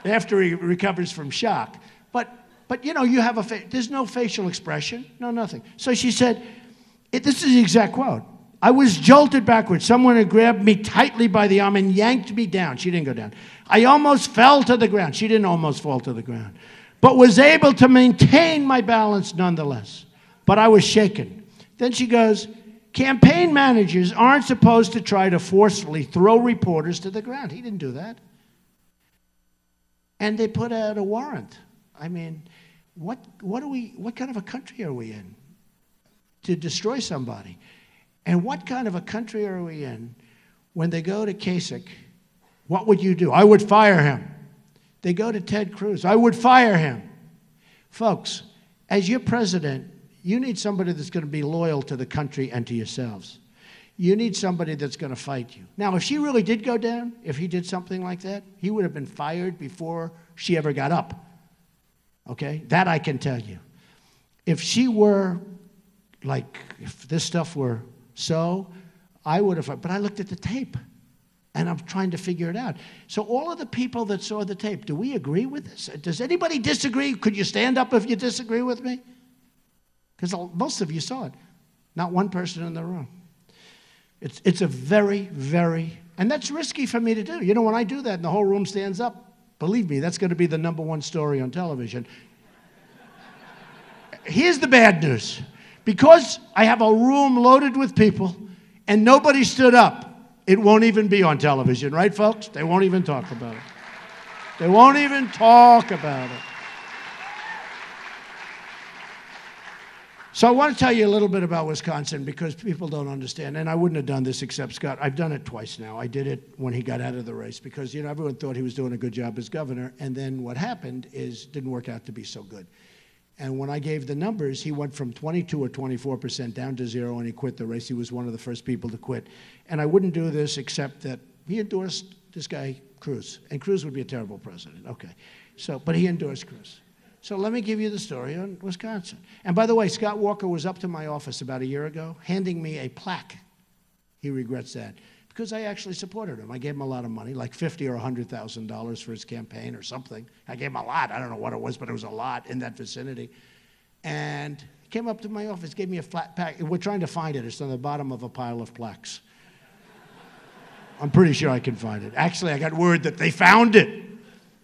After he recovers from shock. But you know, you have there's no facial expression, no nothing. So she said, this is the exact quote. I was jolted backwards. Someone had grabbed me tightly by the arm and yanked me down. She didn't go down. I almost fell to the ground. She didn't almost fall to the ground, but was able to maintain my balance nonetheless. But I was shaken. Then she goes, campaign managers aren't supposed to try to forcefully throw reporters to the ground. He didn't do that. And they put out a warrant. I mean, what kind of a country are we in to destroy somebody? And what kind of a country are we in when they go to Kasich? What would you do? I would fire him. They go to Ted Cruz. I would fire him. Folks, as your president, you need somebody that's going to be loyal to the country and to yourselves. You need somebody that's going to fight you. Now, if she really did go down, if he did something like that, he would have been fired before she ever got up. Okay? That I can tell you. If she were, if this stuff were so, I would have, but I looked at the tape, and I'm trying to figure it out. So all of the people that saw the tape, do we agree with this? Does anybody disagree? Could you stand up if you disagree with me? Because most of you saw it. Not one person in the room. It's a very, very, and that's risky for me to do. You know, when I do that and the whole room stands up, believe me, that's going to be the #1 story on television. Here's the bad news. Because I have a room loaded with people and nobody stood up, it won't even be on television, right, folks? They won't even talk about it. They won't even talk about it. So I want to tell you a little bit about Wisconsin because people don't understand, and I wouldn't have done this except Scott. I've done it twice now. I did it when he got out of the race because, you know, everyone thought he was doing a good job as governor, and then what happened is didn't work out to be so good. And when I gave the numbers, he went from 22 or 24% down to 0, and he quit the race. He was one of the first people to quit. And I wouldn't do this except that he endorsed this guy, Cruz, and Cruz would be a terrible president. Okay, so, but he endorsed Cruz. So let me give you the story on Wisconsin. And by the way, Scott Walker was up to my office about a year ago, handing me a plaque. He regrets that because I actually supported him. I gave him a lot of money, like $50,000 or $100,000 for his campaign or something. I gave him a lot. I don't know what it was, but it was a lot in that vicinity. And he came up to my office, gave me a flat pack. We're trying to find it. It's on the bottom of a pile of plaques. I'm pretty sure I can find it. Actually, I got word that they found it.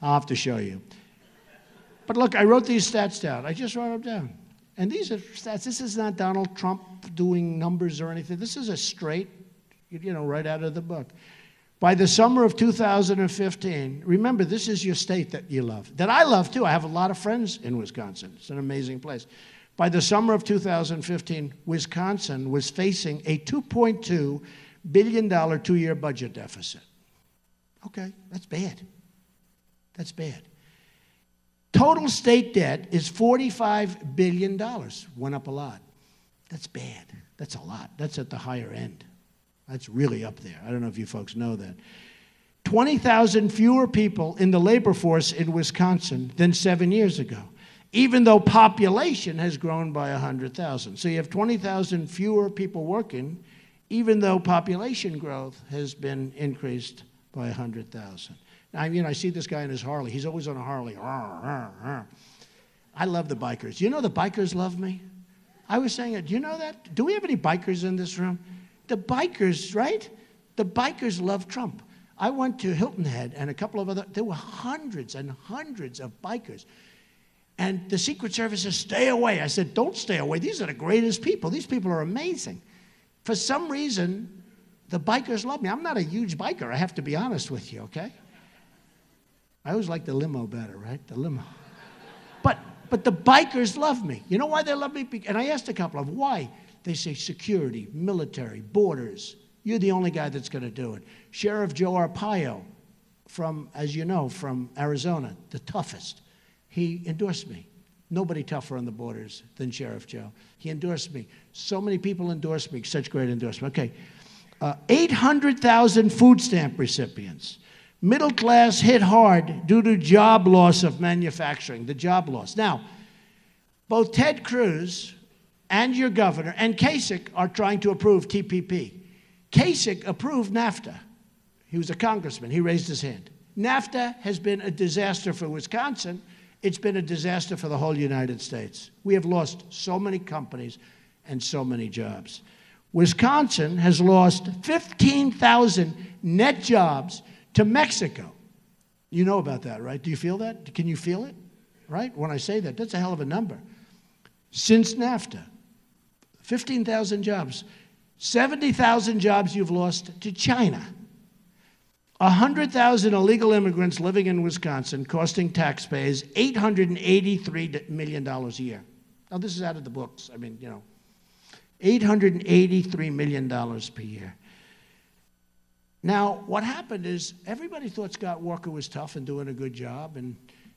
I'll have to show you. But look, I wrote these stats down. I just wrote them down. And these are stats. This is not Donald Trump doing numbers or anything. This is a straight, you know, right out of the book. By the summer of 2015, remember, this is your state that you love, that I love too. I have a lot of friends in Wisconsin. It's an amazing place. By the summer of 2015, Wisconsin was facing a $2.2 billion 2-year budget deficit. Okay, that's bad. That's bad. Total state debt is $45 billion. Went up a lot. That's bad. That's a lot. That's at the higher end. That's really up there. I don't know if you folks know that. 20,000 fewer people in the labor force in Wisconsin than 7 years ago, even though population has grown by 100,000. So you have 20,000 fewer people working, even though population growth has been increased by 100,000. Now, you know, I see this guy in his Harley. He's always on a Harley. I love the bikers. You know the bikers love me? I was saying it. Do you know that? Do we have any bikers in this room? The bikers, right? The bikers love Trump. I went to Hilton Head and a couple of other, there were hundreds and hundreds of bikers. And the Secret Service says, stay away. I said, don't stay away. These are the greatest people. These people are amazing. For some reason, the bikers love me. I'm not a huge biker. I have to be honest with you, okay? I always like the limo better, right? The limo. But the bikers love me. You know why they love me? And I asked a couple of them, why? They say security, military, borders. You're the only guy that's going to do it. Sheriff Joe Arpaio, from, as you know, from Arizona, the toughest. He endorsed me. Nobody tougher on the borders than Sheriff Joe. He endorsed me. So many people endorsed me, such great endorsement. Okay, 800,000 food stamp recipients. Middle class hit hard due to job loss of manufacturing, the job loss. Now, both Ted Cruz and your governor and Kasich are trying to approve TPP. Kasich approved NAFTA. He was a congressman. He raised his hand. NAFTA has been a disaster for Wisconsin. It's been a disaster for the whole United States. We have lost so many companies and so many jobs. Wisconsin has lost 15,000 net jobs to Mexico. You know about that, right? Do you feel that? Can you feel it? Right? When I say that, that's a hell of a number. Since NAFTA, 15,000 jobs. 70,000 jobs you've lost to China. 100,000 illegal immigrants living in Wisconsin costing taxpayers $883 million a year. Now, this is out of the books. I mean, you know, $883 million per year. Now, what happened is everybody thought Scott Walker was tough and doing a good job, and,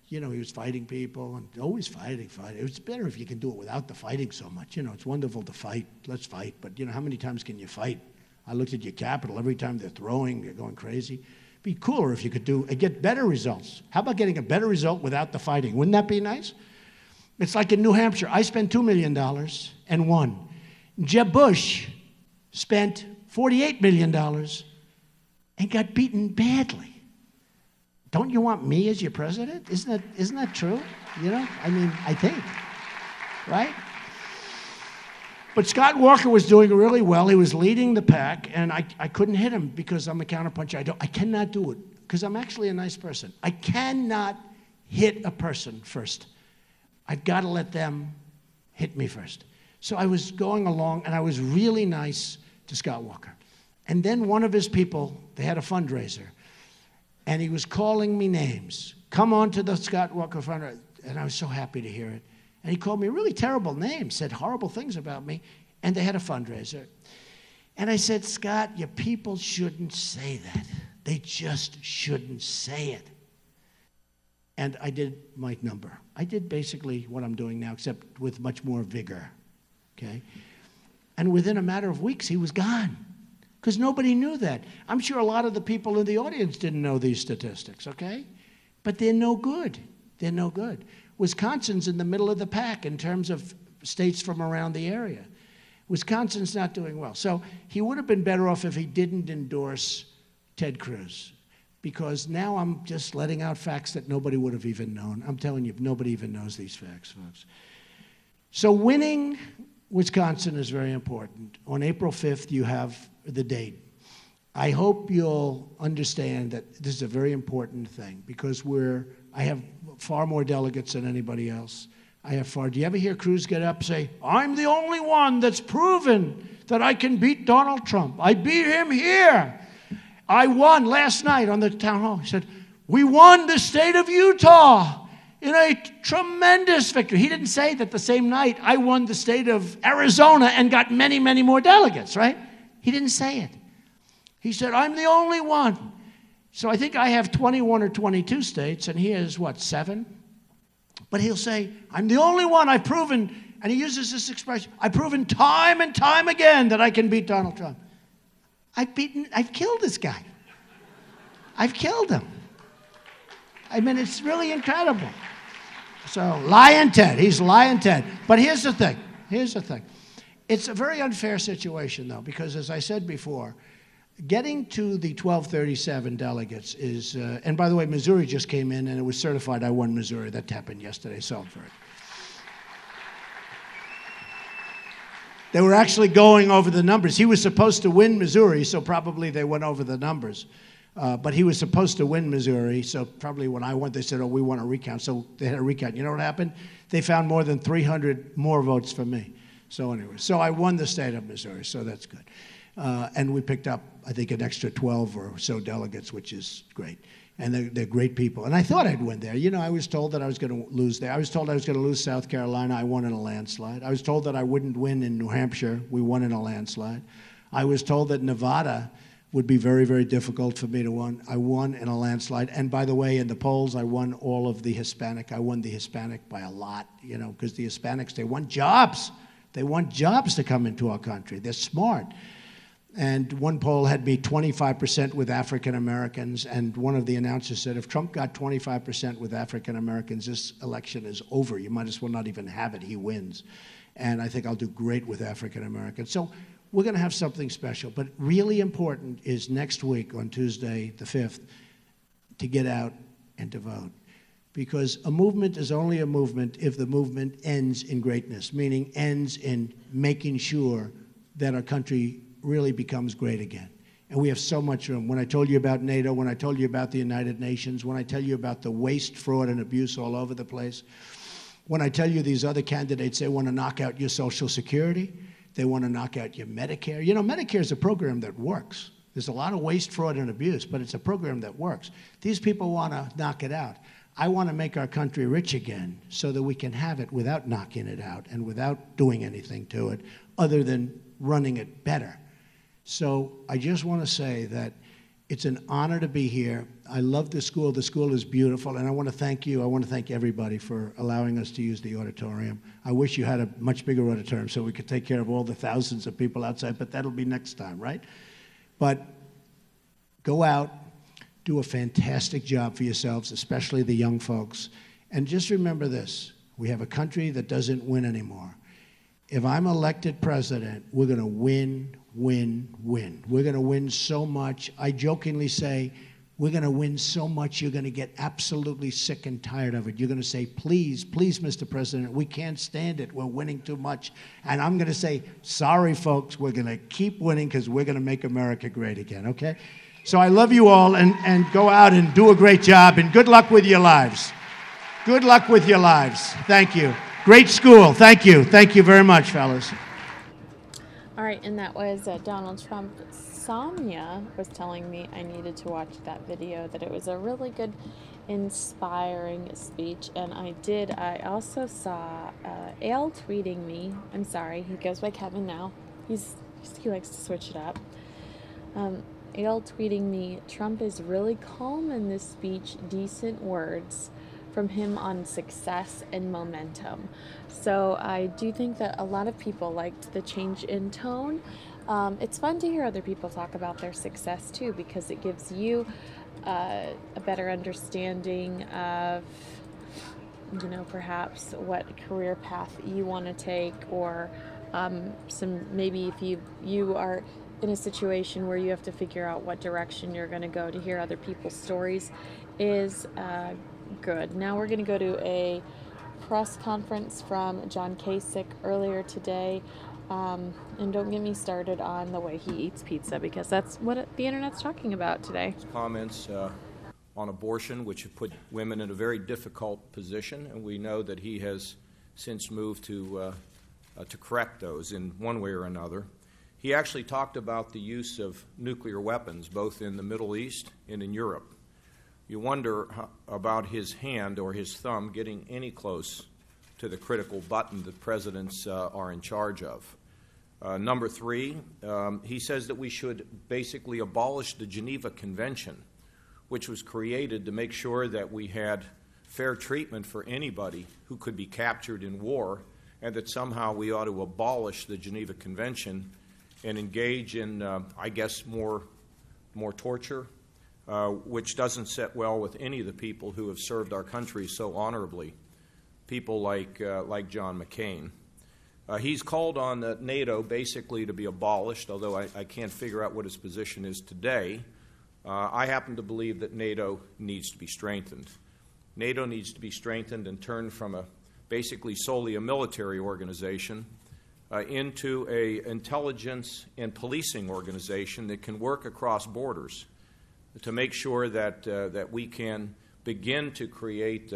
you know, he was fighting people and always fighting. It's better if you can do it without the fighting so much. You know, it's wonderful to fight. Let's fight. But, you know, how many times can you fight? I looked at your Capitol. Every time they're throwing, they're going crazy. It'd be cooler if you could get better results. How about getting a better result without the fighting? Wouldn't that be nice? It's like in New Hampshire. I spent $2 million and won. Jeb Bush spent $48 million and got beaten badly. Don't you want me as your president? Isn't that true? You know, I mean, I think, right? But Scott Walker was doing really well. He was leading the pack, and I couldn't hit him because I'm a counterpuncher. I cannot do it because I'm actually a nice person. I cannot hit a person first. I've got to let them hit me first. So I was going along, and I was really nice to Scott Walker. And then one of his people, they had a fundraiser, and he was calling me names. Come on to the Scott Walker fundraiser. And I was so happy to hear it. And he called me a really terrible name, said horrible things about me, and they had a fundraiser. And I said, Scott, your people shouldn't say that. They just shouldn't say it. And I did my number. I did basically what I'm doing now, except with much more vigor, okay? And within a matter of weeks, he was gone, because nobody knew that. I'm sure a lot of the people in the audience didn't know these statistics, okay? But they're no good. They're no good. Wisconsin's in the middle of the pack in terms of states from around the area. Wisconsin's not doing well. So he would have been better off if he didn't endorse Ted Cruz, because now I'm just letting out facts that nobody would have even known. I'm telling you, nobody even knows these facts, folks. So winning Wisconsin is very important. On April 5th, you have the date. I hope you'll understand that this is a very important thing, because I have far more delegates than anybody else. Do you ever hear Cruz get up and say, I'm the only one that's proven that I can beat Donald Trump. I beat him here. I won last night on the town hall. He said, we won the state of Utah in a tremendous victory. He didn't say that the same night I won the state of Arizona and got many, many more delegates, right? He didn't say it. He said, I'm the only one. So I think I have 21 or 22 states, and he has, what, 7? But he'll say, I'm the only one. I've proven, and he uses this expression, I've proven time and time again that I can beat Donald Trump. I've killed this guy. I've killed him. I mean, it's really incredible. So, Lion Ted, he's Lion Ted. But here's the thing. It's a very unfair situation, though, because as I said before, getting to the 1237 delegates is, and by the way, Missouri just came in and it was certified I won Missouri. That happened yesterday, Salford. They were actually going over the numbers. He was supposed to win Missouri, so probably they went over the numbers. But he was supposed to win Missouri, so probably when I went, they said, oh, we want a recount. So they had a recount. You know what happened? They found more than 300 more votes for me. So anyway, so I won the state of Missouri, so that's good. And we picked up, I think, an extra 12 or so delegates, which is great. And they're great people. And I thought I'd win there. You know, I was told that I was going to lose there. I was told I was going to lose South Carolina. I won in a landslide. I was told that I wouldn't win in New Hampshire. We won in a landslide. I was told that Nevada would be very, very difficult for me to win. I won in a landslide. And by the way, in the polls, I won all of the Hispanic. I won the Hispanic by a lot, you know, because the Hispanics, they want jobs. They want jobs to come into our country. They're smart. And one poll had me 25% with African Americans, and one of the announcers said, if Trump got 25% with African Americans, this election is over. You might as well not even have it. He wins. And I think I'll do great with African Americans. So we're going to have something special. But really important is next week on Tuesday, the 5th, to get out and to vote. Because a movement is only a movement if the movement ends in greatness, meaning ends in making sure that our country really becomes great again. And we have so much room. When I told you about NATO, when I told you about the United Nations, when I tell you about the waste, fraud, and abuse all over the place, when I tell you these other candidates, they want to knock out your Social Security, they want to knock out your Medicare. You know, Medicare is a program that works. There's a lot of waste, fraud, and abuse, but it's a program that works. These people want to knock it out. I want to make our country rich again so that we can have it without knocking it out and without doing anything to it other than running it better. So I just want to say that it's an honor to be here. I love the school. The school is beautiful, and I want to thank you. I want to thank everybody for allowing us to use the auditorium. I wish you had a much bigger auditorium so we could take care of all the thousands of people outside, but that'll be next time, right? But go out, do a fantastic job for yourselves, especially the young folks. And just remember this, we have a country that doesn't win anymore. If I'm elected president, we're going to win, win, win. We're going to win so much. I jokingly say, we're going to win so much you're going to get absolutely sick and tired of it. You're going to say, please, please, Mr. President, we can't stand it. We're winning too much. And I'm going to say, sorry, folks, we're going to keep winning because we're going to make America great again, okay? So I love you all, and go out and do a great job, and good luck with your lives. Good luck with your lives. Thank you. Great school. Thank you. Thank you very much, fellas. All right, and that was Donald Trump. Samya was telling me I needed to watch that video, that it was a really good, inspiring speech, and I did. I also saw Ale tweeting me. I'm sorry, he goes by Kevin now. He likes to switch it up. Ale tweeting me, Trump is really calm in this speech, decent words from him on success and momentum. So I do think that a lot of people liked the change in tone. It's fun to hear other people talk about their success too, because it gives you a better understanding of, you know, perhaps what career path you want to take, or maybe if you are in a situation where you have to figure out what direction you're going to go, to hear other people's stories is good. Now we're going to go to a press conference from John Kasich earlier today. And don't get me started on the way he eats pizza, because that's what the internet's talking about today. Comments on abortion, which have put women in a very difficult position, and we know that he has since moved to correct those in one way or another. He actually talked about the use of nuclear weapons, both in the Middle East and in Europe. You wonder about his hand or his thumb getting any close to the critical button that presidents are in charge of. Number three, he says that we should basically abolish the Geneva Convention, which was created to make sure that we had fair treatment for anybody who could be captured in war, and that somehow we ought to abolish the Geneva Convention and engage in, I guess, more torture, which doesn't sit well with any of the people who have served our country so honorably, people like John McCain. He's called on NATO basically to be abolished, although I can't figure out what his position is today. I happen to believe that NATO needs to be strengthened. NATO needs to be strengthened and turned from basically solely a military organization into an intelligence and policing organization that can work across borders to make sure that we can begin to create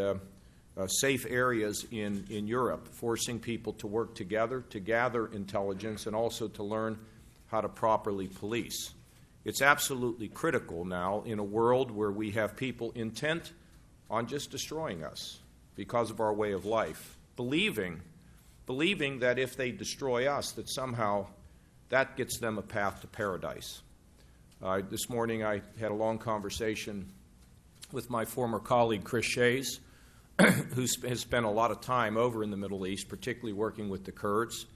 safe areas in Europe, forcing people to work together to gather intelligence and also to learn how to properly police. It's absolutely critical now in a world where we have people intent on just destroying us because of our way of life, believing that if they destroy us, that somehow that gets them a path to paradise. This morning I had a long conversation with my former colleague Chris Shays, who has spent a lot of time over in the Middle East, particularly working with the Kurds.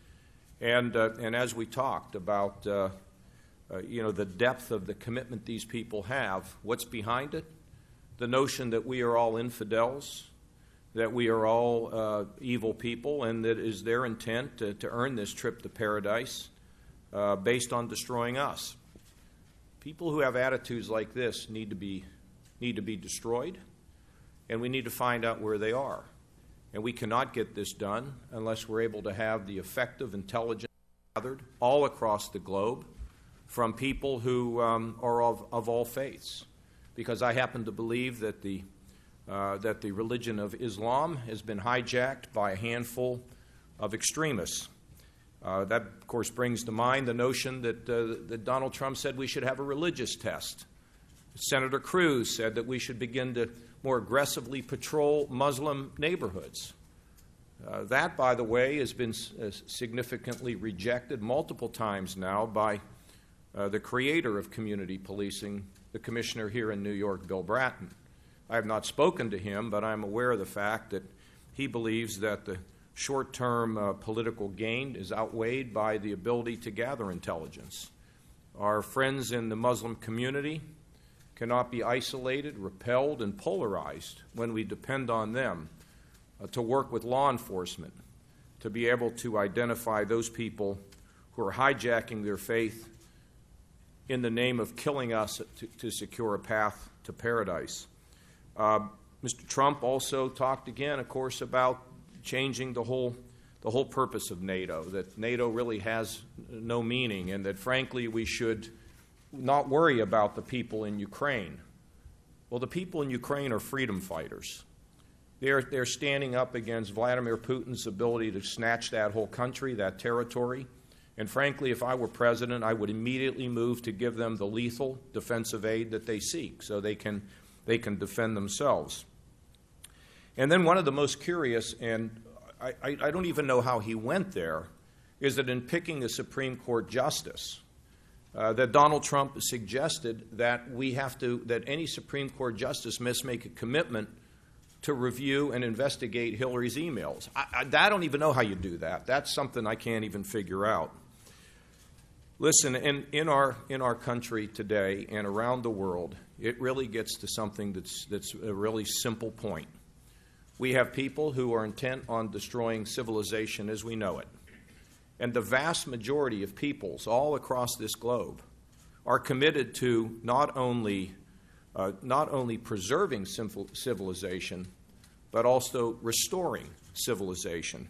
And as we talked about the depth of the commitment these people have, what's behind it? The notion that we are all infidels, that we are all evil people, and that it is their intent to earn this trip to paradise based on destroying us. People who have attitudes like this need to be destroyed, and we need to find out where they are. And we cannot get this done unless we're able to have the effective intelligence gathered all across the globe from people who are of all faiths. Because I happen to believe that the religion of Islam has been hijacked by a handful of extremists. That, of course, brings to mind the notion that Donald Trump said we should have a religious test. Senator Cruz said that we should begin to more aggressively patrol Muslim neighborhoods. That, by the way, has been significantly rejected multiple times now by the creator of community policing, the commissioner here in New York, Bill Bratton. I have not spoken to him, but I'm aware of the fact that he believes that the short-term political gain is outweighed by the ability to gather intelligence. Our friends in the Muslim community cannot be isolated, repelled, and polarized when we depend on them to work with law enforcement, to be able to identify those people who are hijacking their faith in the name of killing us to secure a path to paradise. Mr. Trump also talked again, of course, about changing the whole purpose of NATO, that NATO really has no meaning, and that, frankly, we should not worry about the people in Ukraine. Well, the people in Ukraine are freedom fighters. They're standing up against Vladimir Putin's ability to snatch that whole country, that territory. And frankly, if I were president, I would immediately move to give them the lethal defensive aid that they seek so they can defend themselves. And then one of the most curious, and I don't even know how he went there, is that in picking a Supreme Court justice, that Donald Trump suggested that that any Supreme Court justice must make a commitment to review and investigate Hillary's emails. I don't even know how you do that. That's something I can't even figure out. Listen, in our country today and around the world, it really gets to something that's a really simple point. We have people who are intent on destroying civilization as we know it. And the vast majority of peoples all across this globe are committed to not only preserving civilization, but also restoring civilization.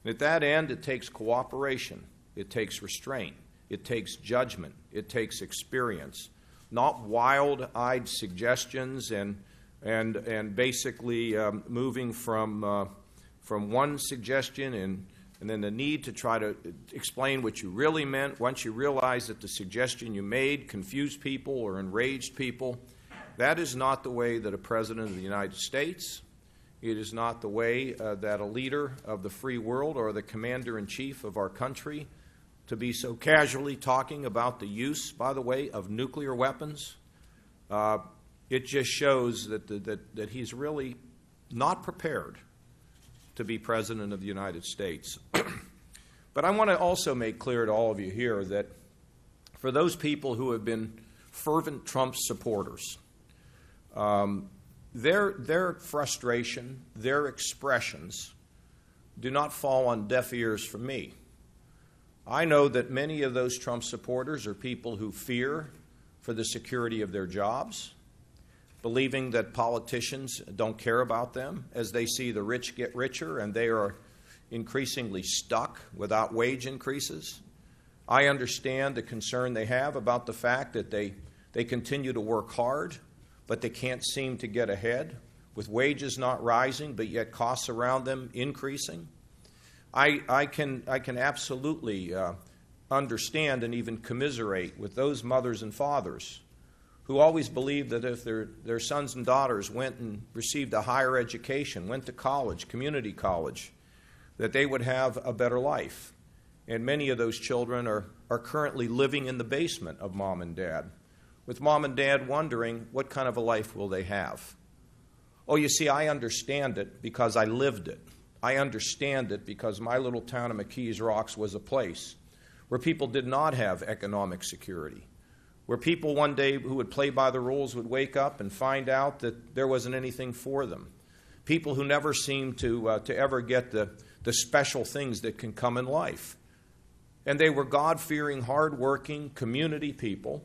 And at that end, it takes cooperation, it takes restraint, it takes judgment, it takes experience, not wild-eyed suggestions and basically moving from one suggestion and then the need to try to explain what you really meant once you realize that the suggestion you made confused people or enraged people. That is not the way that a president of the United States, it is not the way that a leader of the free world or the commander-in-chief of our country to be so casually talking about the use, by the way, of nuclear weapons. It just shows that he's really not prepared to be President of the United States. But I want to also make clear to all of you here that for those people who have been fervent Trump supporters, their frustration, their expressions do not fall on deaf ears from me. I know that many of those Trump supporters are people who fear for the security of their jobs, believing that politicians don't care about them as they see the rich get richer and they are increasingly stuck without wage increases. I understand the concern they have about the fact that they continue to work hard, but they can't seem to get ahead, with wages not rising, but yet costs around them increasing. I can absolutely understand and even commiserate with those mothers and fathers who always believed that if their sons and daughters went and received a higher education, went to college, community college, that they would have a better life. And many of those children are currently living in the basement of mom and dad, with mom and dad wondering what kind of a life will they have. Oh, you see, I understand it because I lived it. I understand it because my little town of McKees Rocks was a place where people did not have economic security, where people one day who would play by the rules would wake up and find out that there wasn't anything for them. People who never seemed to ever get the special things that can come in life. And they were God-fearing, hard-working, community people,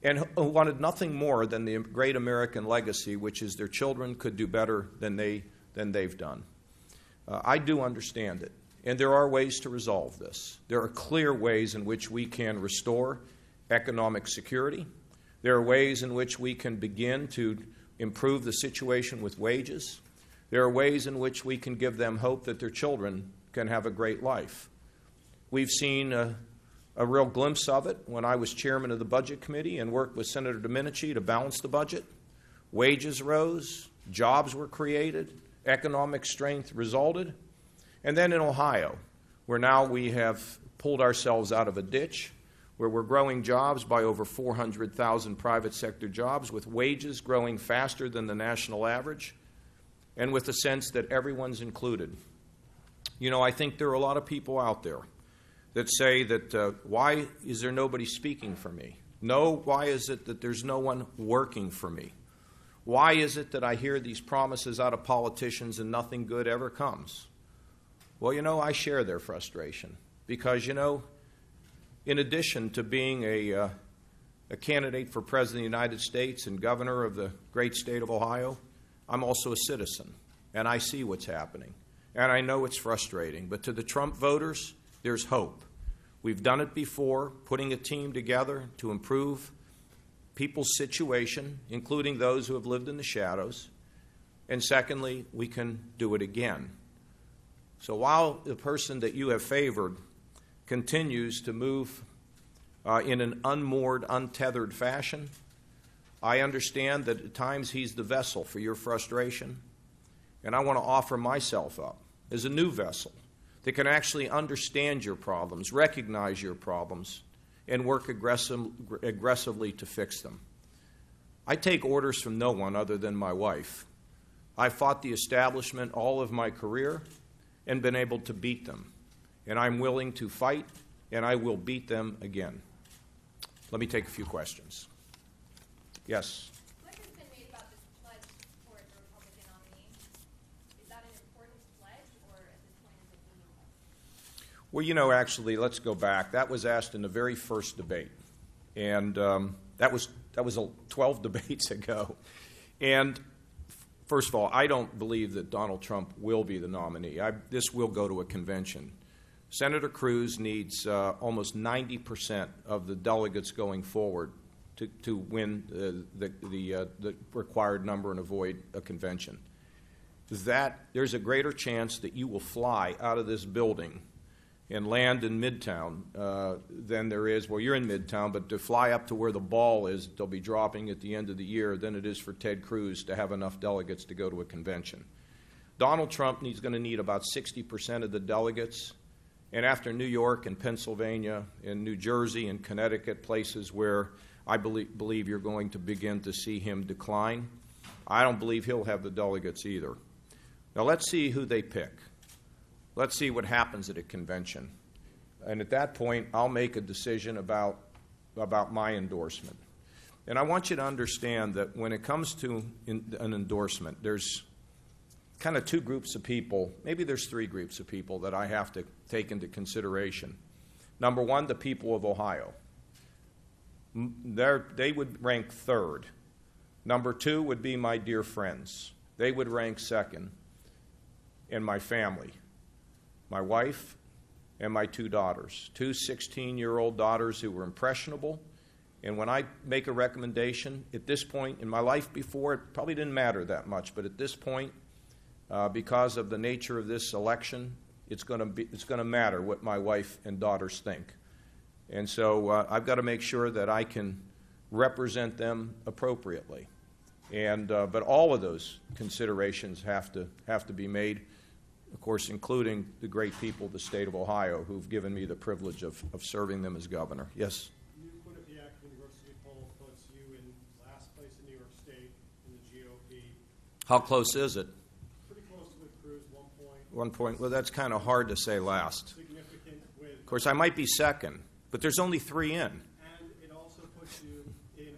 and who wanted nothing more than the great American legacy, which is their children could do better than they've done. I do understand it, and there are ways to resolve this. There are clear ways in which we can restore economic security. There are ways in which we can begin to improve the situation with wages. There are ways in which we can give them hope that their children can have a great life. We've seen a real glimpse of it when I was chairman of the Budget Committee and worked with Senator Domenici to balance the budget. Wages rose, jobs were created, economic strength resulted. And then in Ohio, where now we have pulled ourselves out of a ditch, where we're growing jobs by over 400,000 private sector jobs, with wages growing faster than the national average, and with the sense that everyone's included. You know, I think there are a lot of people out there that say that why is there nobody speaking for me? No, why is it that there's no one working for me? Why is it that I hear these promises out of politicians and nothing good ever comes? Well, you know, I share their frustration because, you know, in addition to being a candidate for President of the United States and governor of the great state of Ohio, I'm also a citizen, and I see what's happening. And I know it's frustrating, but to the Trump voters, there's hope. We've done it before, putting a team together to improve people's situation, including those who have lived in the shadows. And secondly, we can do it again. So while the person that you have favored continues to move in an unmoored, untethered fashion, I understand that at times he's the vessel for your frustration, and I want to offer myself up as a new vessel that can actually understand your problems, recognize your problems, and work aggressively to fix them. I take orders from no one other than my wife. I fought the establishment all of my career and been able to beat them. And I'm willing to fight, and I will beat them again. Let me take a few questions. Yes? Much has been made about this pledge for the Republican nominee. Is that an important pledge, or at this point is it meaningless? Well, you know, actually, let's go back. That was asked in the very first debate, and that was 12 debates ago. And first of all, I don't believe that Donald Trump will be the nominee. This will go to a convention. Senator Cruz needs almost 90% of the delegates going forward to win the required number and avoid a convention. There's a greater chance that you will fly out of this building and land in Midtown than there is, well, you're in Midtown, but to fly up to where the ball is, they'll be dropping at the end of the year, than it is for Ted Cruz to have enough delegates to go to a convention. Donald Trump is going to need about 60% of the delegates. And after New York and Pennsylvania and New Jersey and Connecticut, places where I believe you're going to begin to see him decline, I don't believe he'll have the delegates either. Now let's see who they pick. Let's see what happens at a convention. And at that point, I'll make a decision about my endorsement. And I want you to understand that when it comes to an endorsement, there's kind of two groups of people, maybe there's three groups of people that I have to take into consideration. Number one, the people of Ohio. They would rank third. Number two would be my dear friends. They would rank second. And my family, my wife and my two daughters, two 16-year-old daughters who were impressionable. And when I make a recommendation, at this point in my life before, it probably didn't matter that much, but at this point, because of the nature of this election, it's going to matter what my wife and daughters think. And so I've got to make sure that I can represent them appropriately. And but all of those considerations have to be made, of course, including the great people of the state of Ohio who've given me the privilege of serving them as governor. Yes? New Quinnipiac University poll puts you in last place in New York State in the GOP. How close is it? Pretty close with Cruz, 1 point. 1 point. Well, that's kind of hard to say last. Significant with. Of course, I might be second, but there's only 3 in. And it also puts you in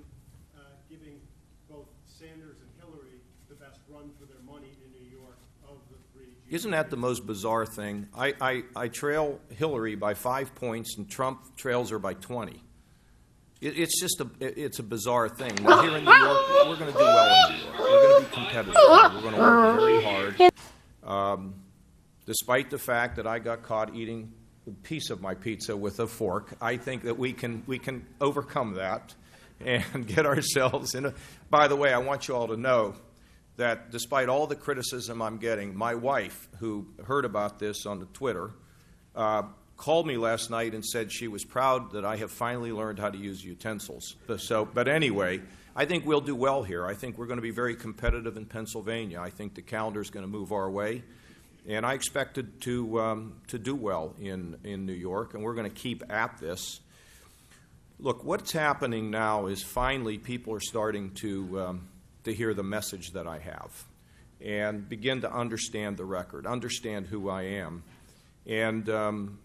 giving both Sanders and Hillary the best run for their money in New York of the 3. Isn't that the most bizarre thing? I trail Hillary by 5 points, and Trump trails her by 20. It's just it's a bizarre thing. Now, here in New York, we're going to do well in New York. We're going to be competitive. We're going to work very hard. Despite the fact that I got caught eating a piece of my pizza with a fork, I think that we can overcome that and get ourselves in a. By the way, I want you all to know that despite all the criticism I'm getting, my wife, who heard about this on the Twitter, called me last night and said she was proud that I have finally learned how to use utensils. But anyway, I think we'll do well here. I think we're going to be very competitive in Pennsylvania. I think the calendar is going to move our way. And I expected to do well in New York, and we're going to keep at this. Look, what's happening now is finally people are starting to hear the message that I have and begin to understand the record, understand who I am. And, and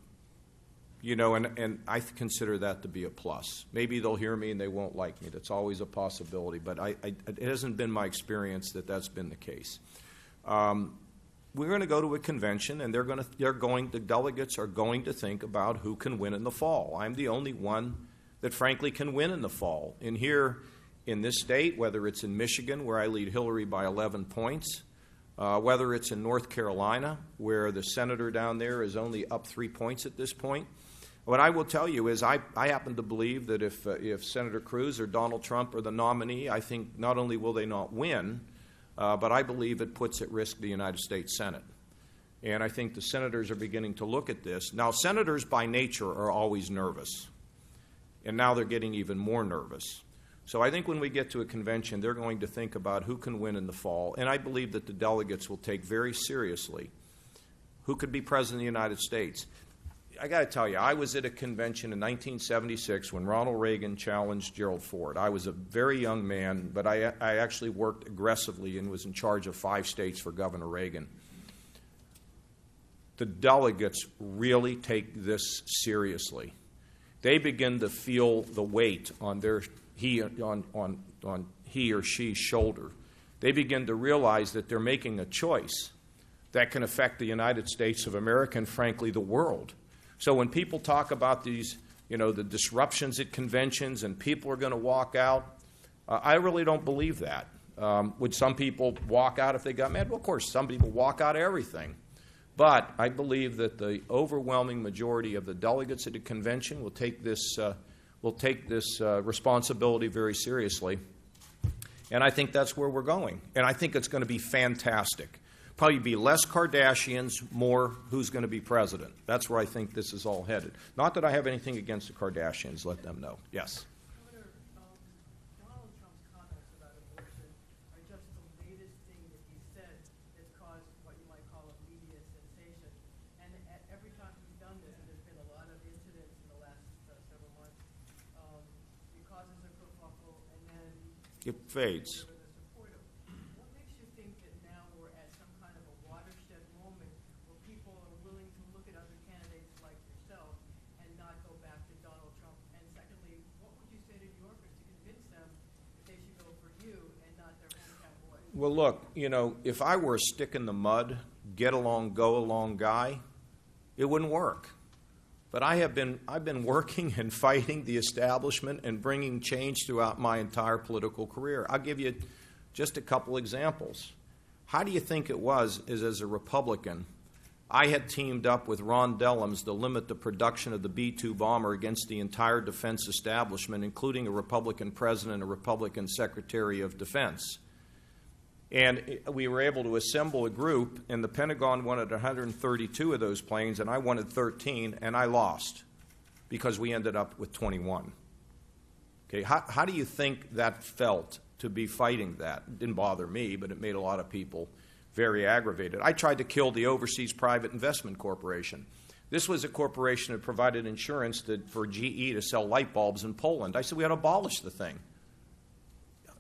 I consider that to be a plus. Maybe they'll hear me and they won't like me. That's always a possibility, but it hasn't been my experience that that's been the case. We're going to go to a convention, and the delegates are going to think about who can win in the fall. I'm the only one that, frankly, can win in the fall. And here in this state, whether it's in Michigan, where I lead Hillary by 11 points, whether it's in North Carolina, where the senator down there is only up 3 points at this point. What I will tell you is I happen to believe that if Senator Cruz or Donald Trump are the nominee, I think not only will they not win, but I believe it puts at risk the United States Senate. And I think the senators are beginning to look at this. Now, senators by nature are always nervous, and now they're getting even more nervous. So I think when we get to a convention, they're going to think about who can win in the fall, and I believe that the delegates will take very seriously who could be president of the United States. I got to tell you, I was at a convention in 1976 when Ronald Reagan challenged Gerald Ford. I was a very young man, but I actually worked aggressively and was in charge of 5 states for Governor Reagan. The delegates really take this seriously. They begin to feel the weight on he or she's shoulder. They begin to realize that they're making a choice that can affect the United States of America and, frankly, the world. So when people talk about these, the disruptions at conventions and people are going to walk out, I really don't believe that. Would some people walk out if they got mad? Well, of course, some people walk out of everything. But I believe that the overwhelming majority of the delegates at the convention will take this responsibility very seriously. And I think that's where we're going. And I think it's going to be fantastic. Probably be less Kardashians, more who's going to be president. That's where I think this is all headed. Not that I have anything against the Kardashians. Let them know. Yes? Governor, Donald Trump's comments about abortion are just the latest thing that he said that's caused what you might call a media sensation. And every time he's done this, and there's been a lot of incidents in the last several months, it causes a kerfuffle, and then it fades. Well, look, if I were a stick in the mud, get along, go along guy, it wouldn't work. But I've been working and fighting the establishment and bringing change throughout my entire political career. I'll give you just a couple examples. How do you think it was as a Republican, I had teamed up with Ron Dellums to limit the production of the B-2 bomber against the entire defense establishment, including a Republican president and a Republican Secretary of Defense. And we were able to assemble a group, and the Pentagon wanted 132 of those planes, and I wanted 13, and I lost. because we ended up with 21. Okay, how do you think that felt to be fighting that? It didn't bother me, but it made a lot of people very aggravated. I tried to kill the Overseas Private Investment Corporation. This was a corporation that provided insurance for GE to sell light bulbs in Poland. I said we ought to abolish the thing.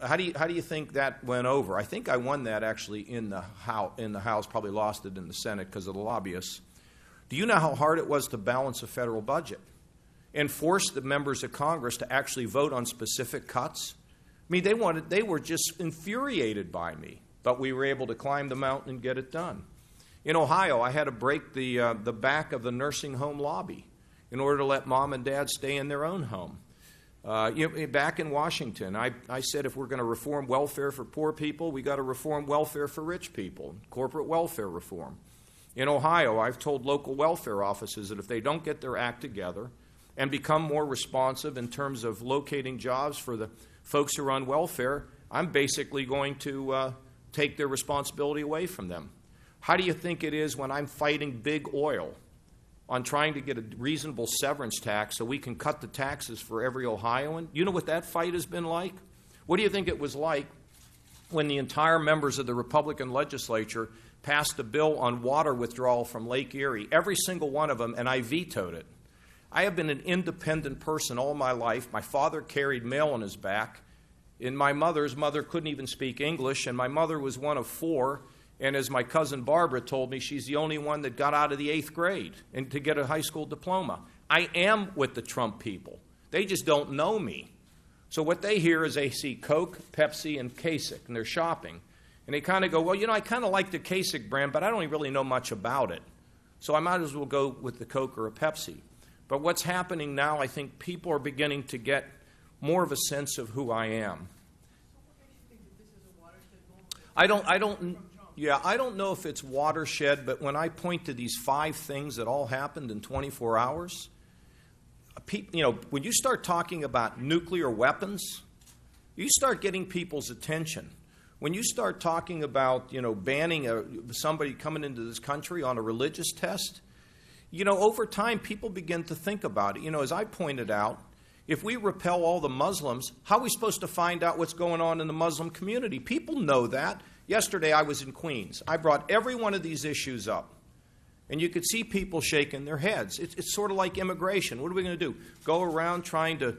How do you think that went over? I think I won that actually in the House, probably lost it in the Senate because of the lobbyists. Do you know how hard it was to balance a federal budget and force the members of Congress to actually vote on specific cuts? I mean, they were just infuriated by me, but we were able to climb the mountain and get it done. In Ohio, I had to break the back of the nursing home lobby in order to let mom and dad stay in their own home. Back in Washington, I said if we're going to reform welfare for poor people, we got to reform welfare for rich people, corporate welfare reform. In Ohio, I've told local welfare offices that if they don't get their act together and become more responsive in terms of locating jobs for the folks who are on welfare, I'm basically going to take their responsibility away from them. How do you think it is when I'm fighting big oil on trying to get a reasonable severance tax so we can cut the taxes for every Ohioan? You know what that fight has been like? What do you think it was like when the entire members of the Republican legislature passed a bill on water withdrawal from Lake Erie, every single one of them, and I vetoed it? I have been an independent person all my life. My father carried mail on his back, and my mother's mother couldn't even speak English, and my mother was one of 4. And as my cousin Barbara told me, she's the only one that got out of the 8th grade and to get a high school diploma. I am with the Trump people. They just don't know me. So what they hear is they see Coke, Pepsi, and Kasich, and they're shopping. And they kind of go, well, I kind of like the Kasich brand, but I don't really know much about it. So I might as well go with the Coke or a Pepsi. But what's happening now, I think people are beginning to get more of a sense of who I am. I don't know if it's watershed, but when I point to these 5 things that all happened in 24 hours, when you start talking about nuclear weapons, you start getting people's attention. When you start talking about, banning somebody coming into this country on a religious test, over time people begin to think about it. As I pointed out, if we repel all the Muslims, how are we supposed to find out what's going on in the Muslim community? People know that. Yesterday I was in Queens. I brought every one of these issues up. And you could see people shaking their heads. It's sort of like immigration. What are we going to do? Go around trying to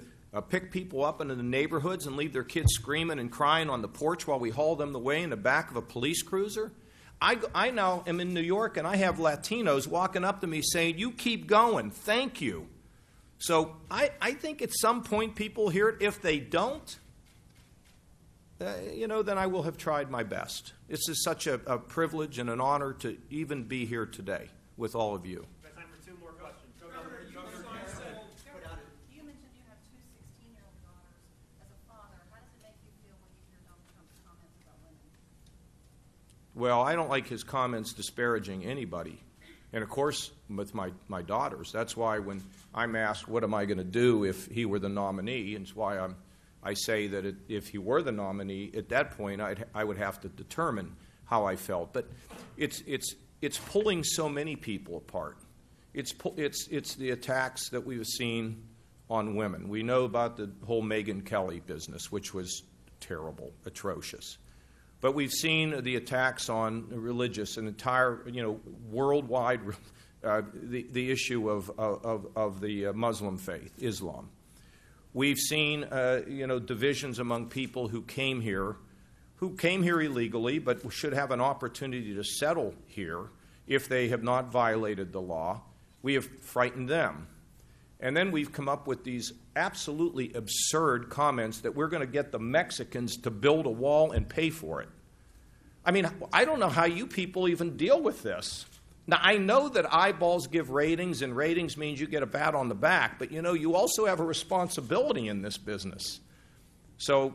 pick people up into the neighborhoods and leave their kids screaming and crying on the porch while we haul them away in the back of a police cruiser? I now am in New York and I have Latinos walking up to me saying, you keep going, thank you. So I think at some point people hear it. If they don't, then I will have tried my best. This is such a privilege and an honor to even be here today with all of you. We have time for 2 more questions. You mentioned you have 2 16-year-old daughters. As a father, how does it make you feel when you hear Donald Trump's comments about women? Well, I don't like his comments disparaging anybody. And, of course, with my daughters. That's why when I'm asked what am I going to do if he were the nominee, and it's why I say that if he were the nominee, at that point I would have to determine how I felt. But it's pulling so many people apart. It's the attacks that we've seen on women. We know about the whole Megyn Kelly business, which was terrible, atrocious. But we've seen the attacks on religious and entire, worldwide, the issue of the Muslim faith, Islam. We've seen, divisions among people who came here illegally, but should have an opportunity to settle here if they have not violated the law. We have frightened them. And then we've come up with these absolutely absurd comments that we're going to get the Mexicans to build a wall and pay for it. I mean, I don't know how you people even deal with this. Now, I know that eyeballs give ratings, and ratings means you get a pat on the back, but, you also have a responsibility in this business. So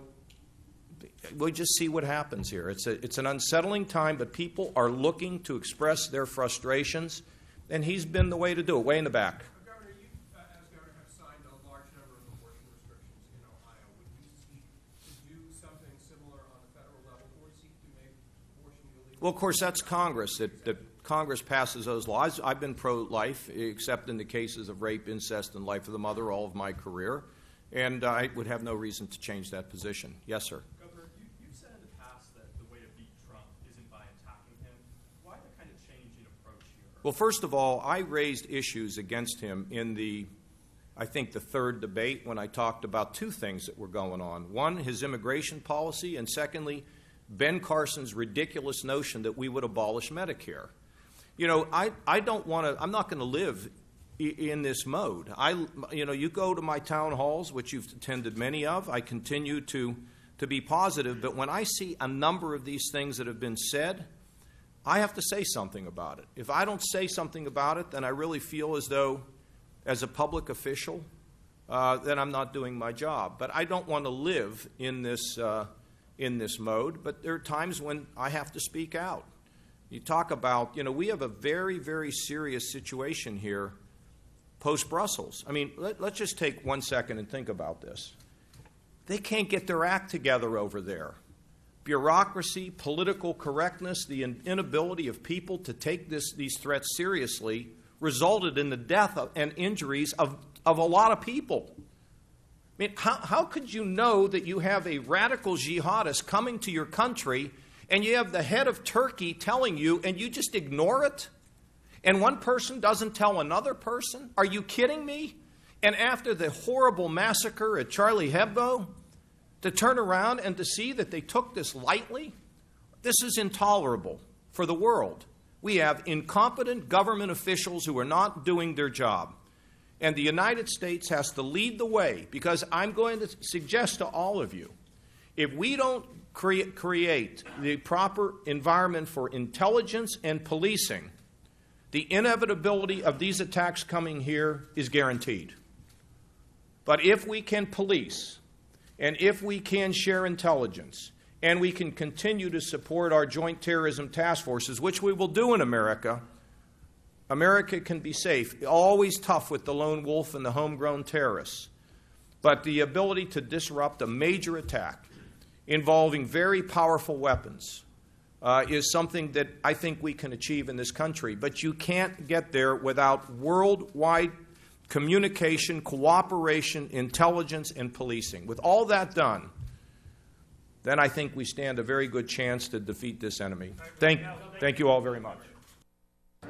we'll just see what happens here. It's an unsettling time, but people are looking to express their frustrations, and he's been the way to do it, way in the back. Governor, you, as governor, have signed a large number of abortion restrictions in Ohio. Would you seek to do something similar on the federal level, or seek to make abortion illegal? Well, of course, that's Congress that Congress passes those laws. I've been pro-life, except in the cases of rape, incest, and life of the mother all of my career, and I would have no reason to change that position. Yes, sir. Governor, you've said in the past that the way to beat Trump isn't by attacking him. Why the kind of change in approach here? Well, first of all, I raised issues against him in I think the third debate when I talked about two things that were going on. One, his immigration policy, and secondly, Ben Carson's ridiculous notion that we would abolish Medicare. You know, I don't want to, I'm not going to live in this mode. You go to my town halls, which you've attended many of. I continue to be positive, but when I see a number of these things that have been said, I have to say something about it. If I don't say something about it, then I really feel as though, as a public official, then I'm not doing my job. But I don't want to live in this mode, but there are times when I have to speak out. You talk about, we have a very, very serious situation here post-Brussels. I mean, let's just take 1 second and think about this. They can't get their act together over there. Bureaucracy, political correctness, the inability of people to take these threats seriously resulted in the death and injuries of a lot of people. I mean, how could you know that you have a radical jihadist coming to your country and you have the head of Turkey telling you and you just ignore it? And one person doesn't tell another person? Are you kidding me? And after the horrible massacre at Charlie Hebdo, to turn around and to see that they took this lightly? This is intolerable for the world. We have incompetent government officials who are not doing their job. And the United States has to lead the way, because I'm going to suggest to all of you, if we don't create the proper environment for intelligence and policing, the inevitability of these attacks coming here is guaranteed. But if we can police, and if we can share intelligence, and we can continue to support our joint terrorism task forces, which we will do in America, America can be safe. Always tough with the lone wolf and the homegrown terrorists. But the ability to disrupt a major attack involving very powerful weapons is something that I think we can achieve in this country. But you can't get there without worldwide communication, cooperation, intelligence, and policing. With all that done, then I think we stand a very good chance to defeat this enemy. Thank you all very much.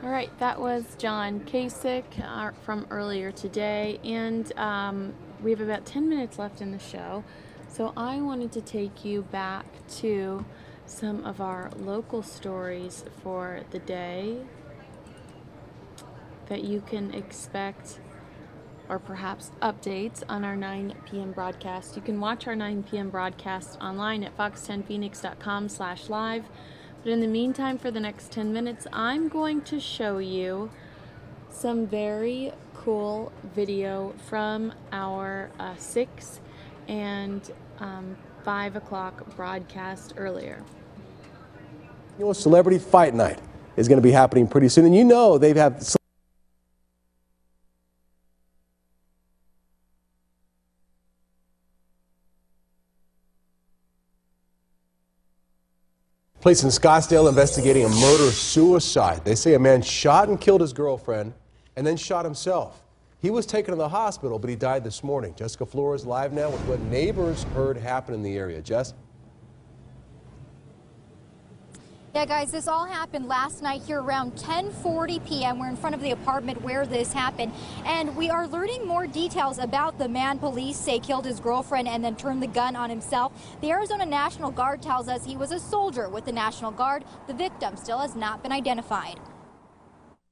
All right, that was John Kasich from earlier today, and we have about 10 minutes left in the show, so I wanted to take you back to some of our local stories for the day that you can expect, or perhaps updates on our 9 p.m. broadcast. You can watch our 9 p.m. broadcast online at fox10phoenix.com/live. But in the meantime, for the next 10 minutes, I'm going to show you some very cool video from our 6 and 5 o'clock broadcast earlier. Celebrity Fight Night is going to be happening pretty soon. And they've had police in Scottsdale investigating a murder-suicide. They say a man shot and killed his girlfriend and then shot himself. He was taken to the hospital, but he died this morning. Jessica Flores live now with what neighbors heard happen in the area. Jess? Yeah, guys, this all happened last night here around 10:40 p.m. We're in front of the apartment where this happened, and we are learning more details about the man police say killed his girlfriend and then turned the gun on himself. The Arizona National Guard tells us he was a soldier with the National Guard. The victim still has not been identified.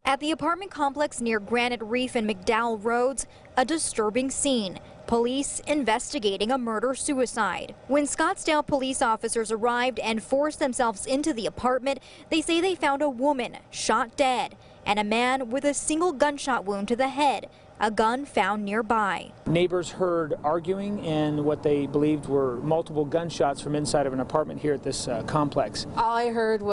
At the apartment complex near Granite Reef and McDowell Roads, a disturbing scene. Police investigating a murder-suicide. When Scottsdale police officers arrived and forced themselves into the apartment, they say they found a woman shot dead and a man with a single gunshot wound to the head, a gun found nearby. Neighbors heard arguing and what they believed were multiple gunshots from inside of an apartment here at this complex. All I heard was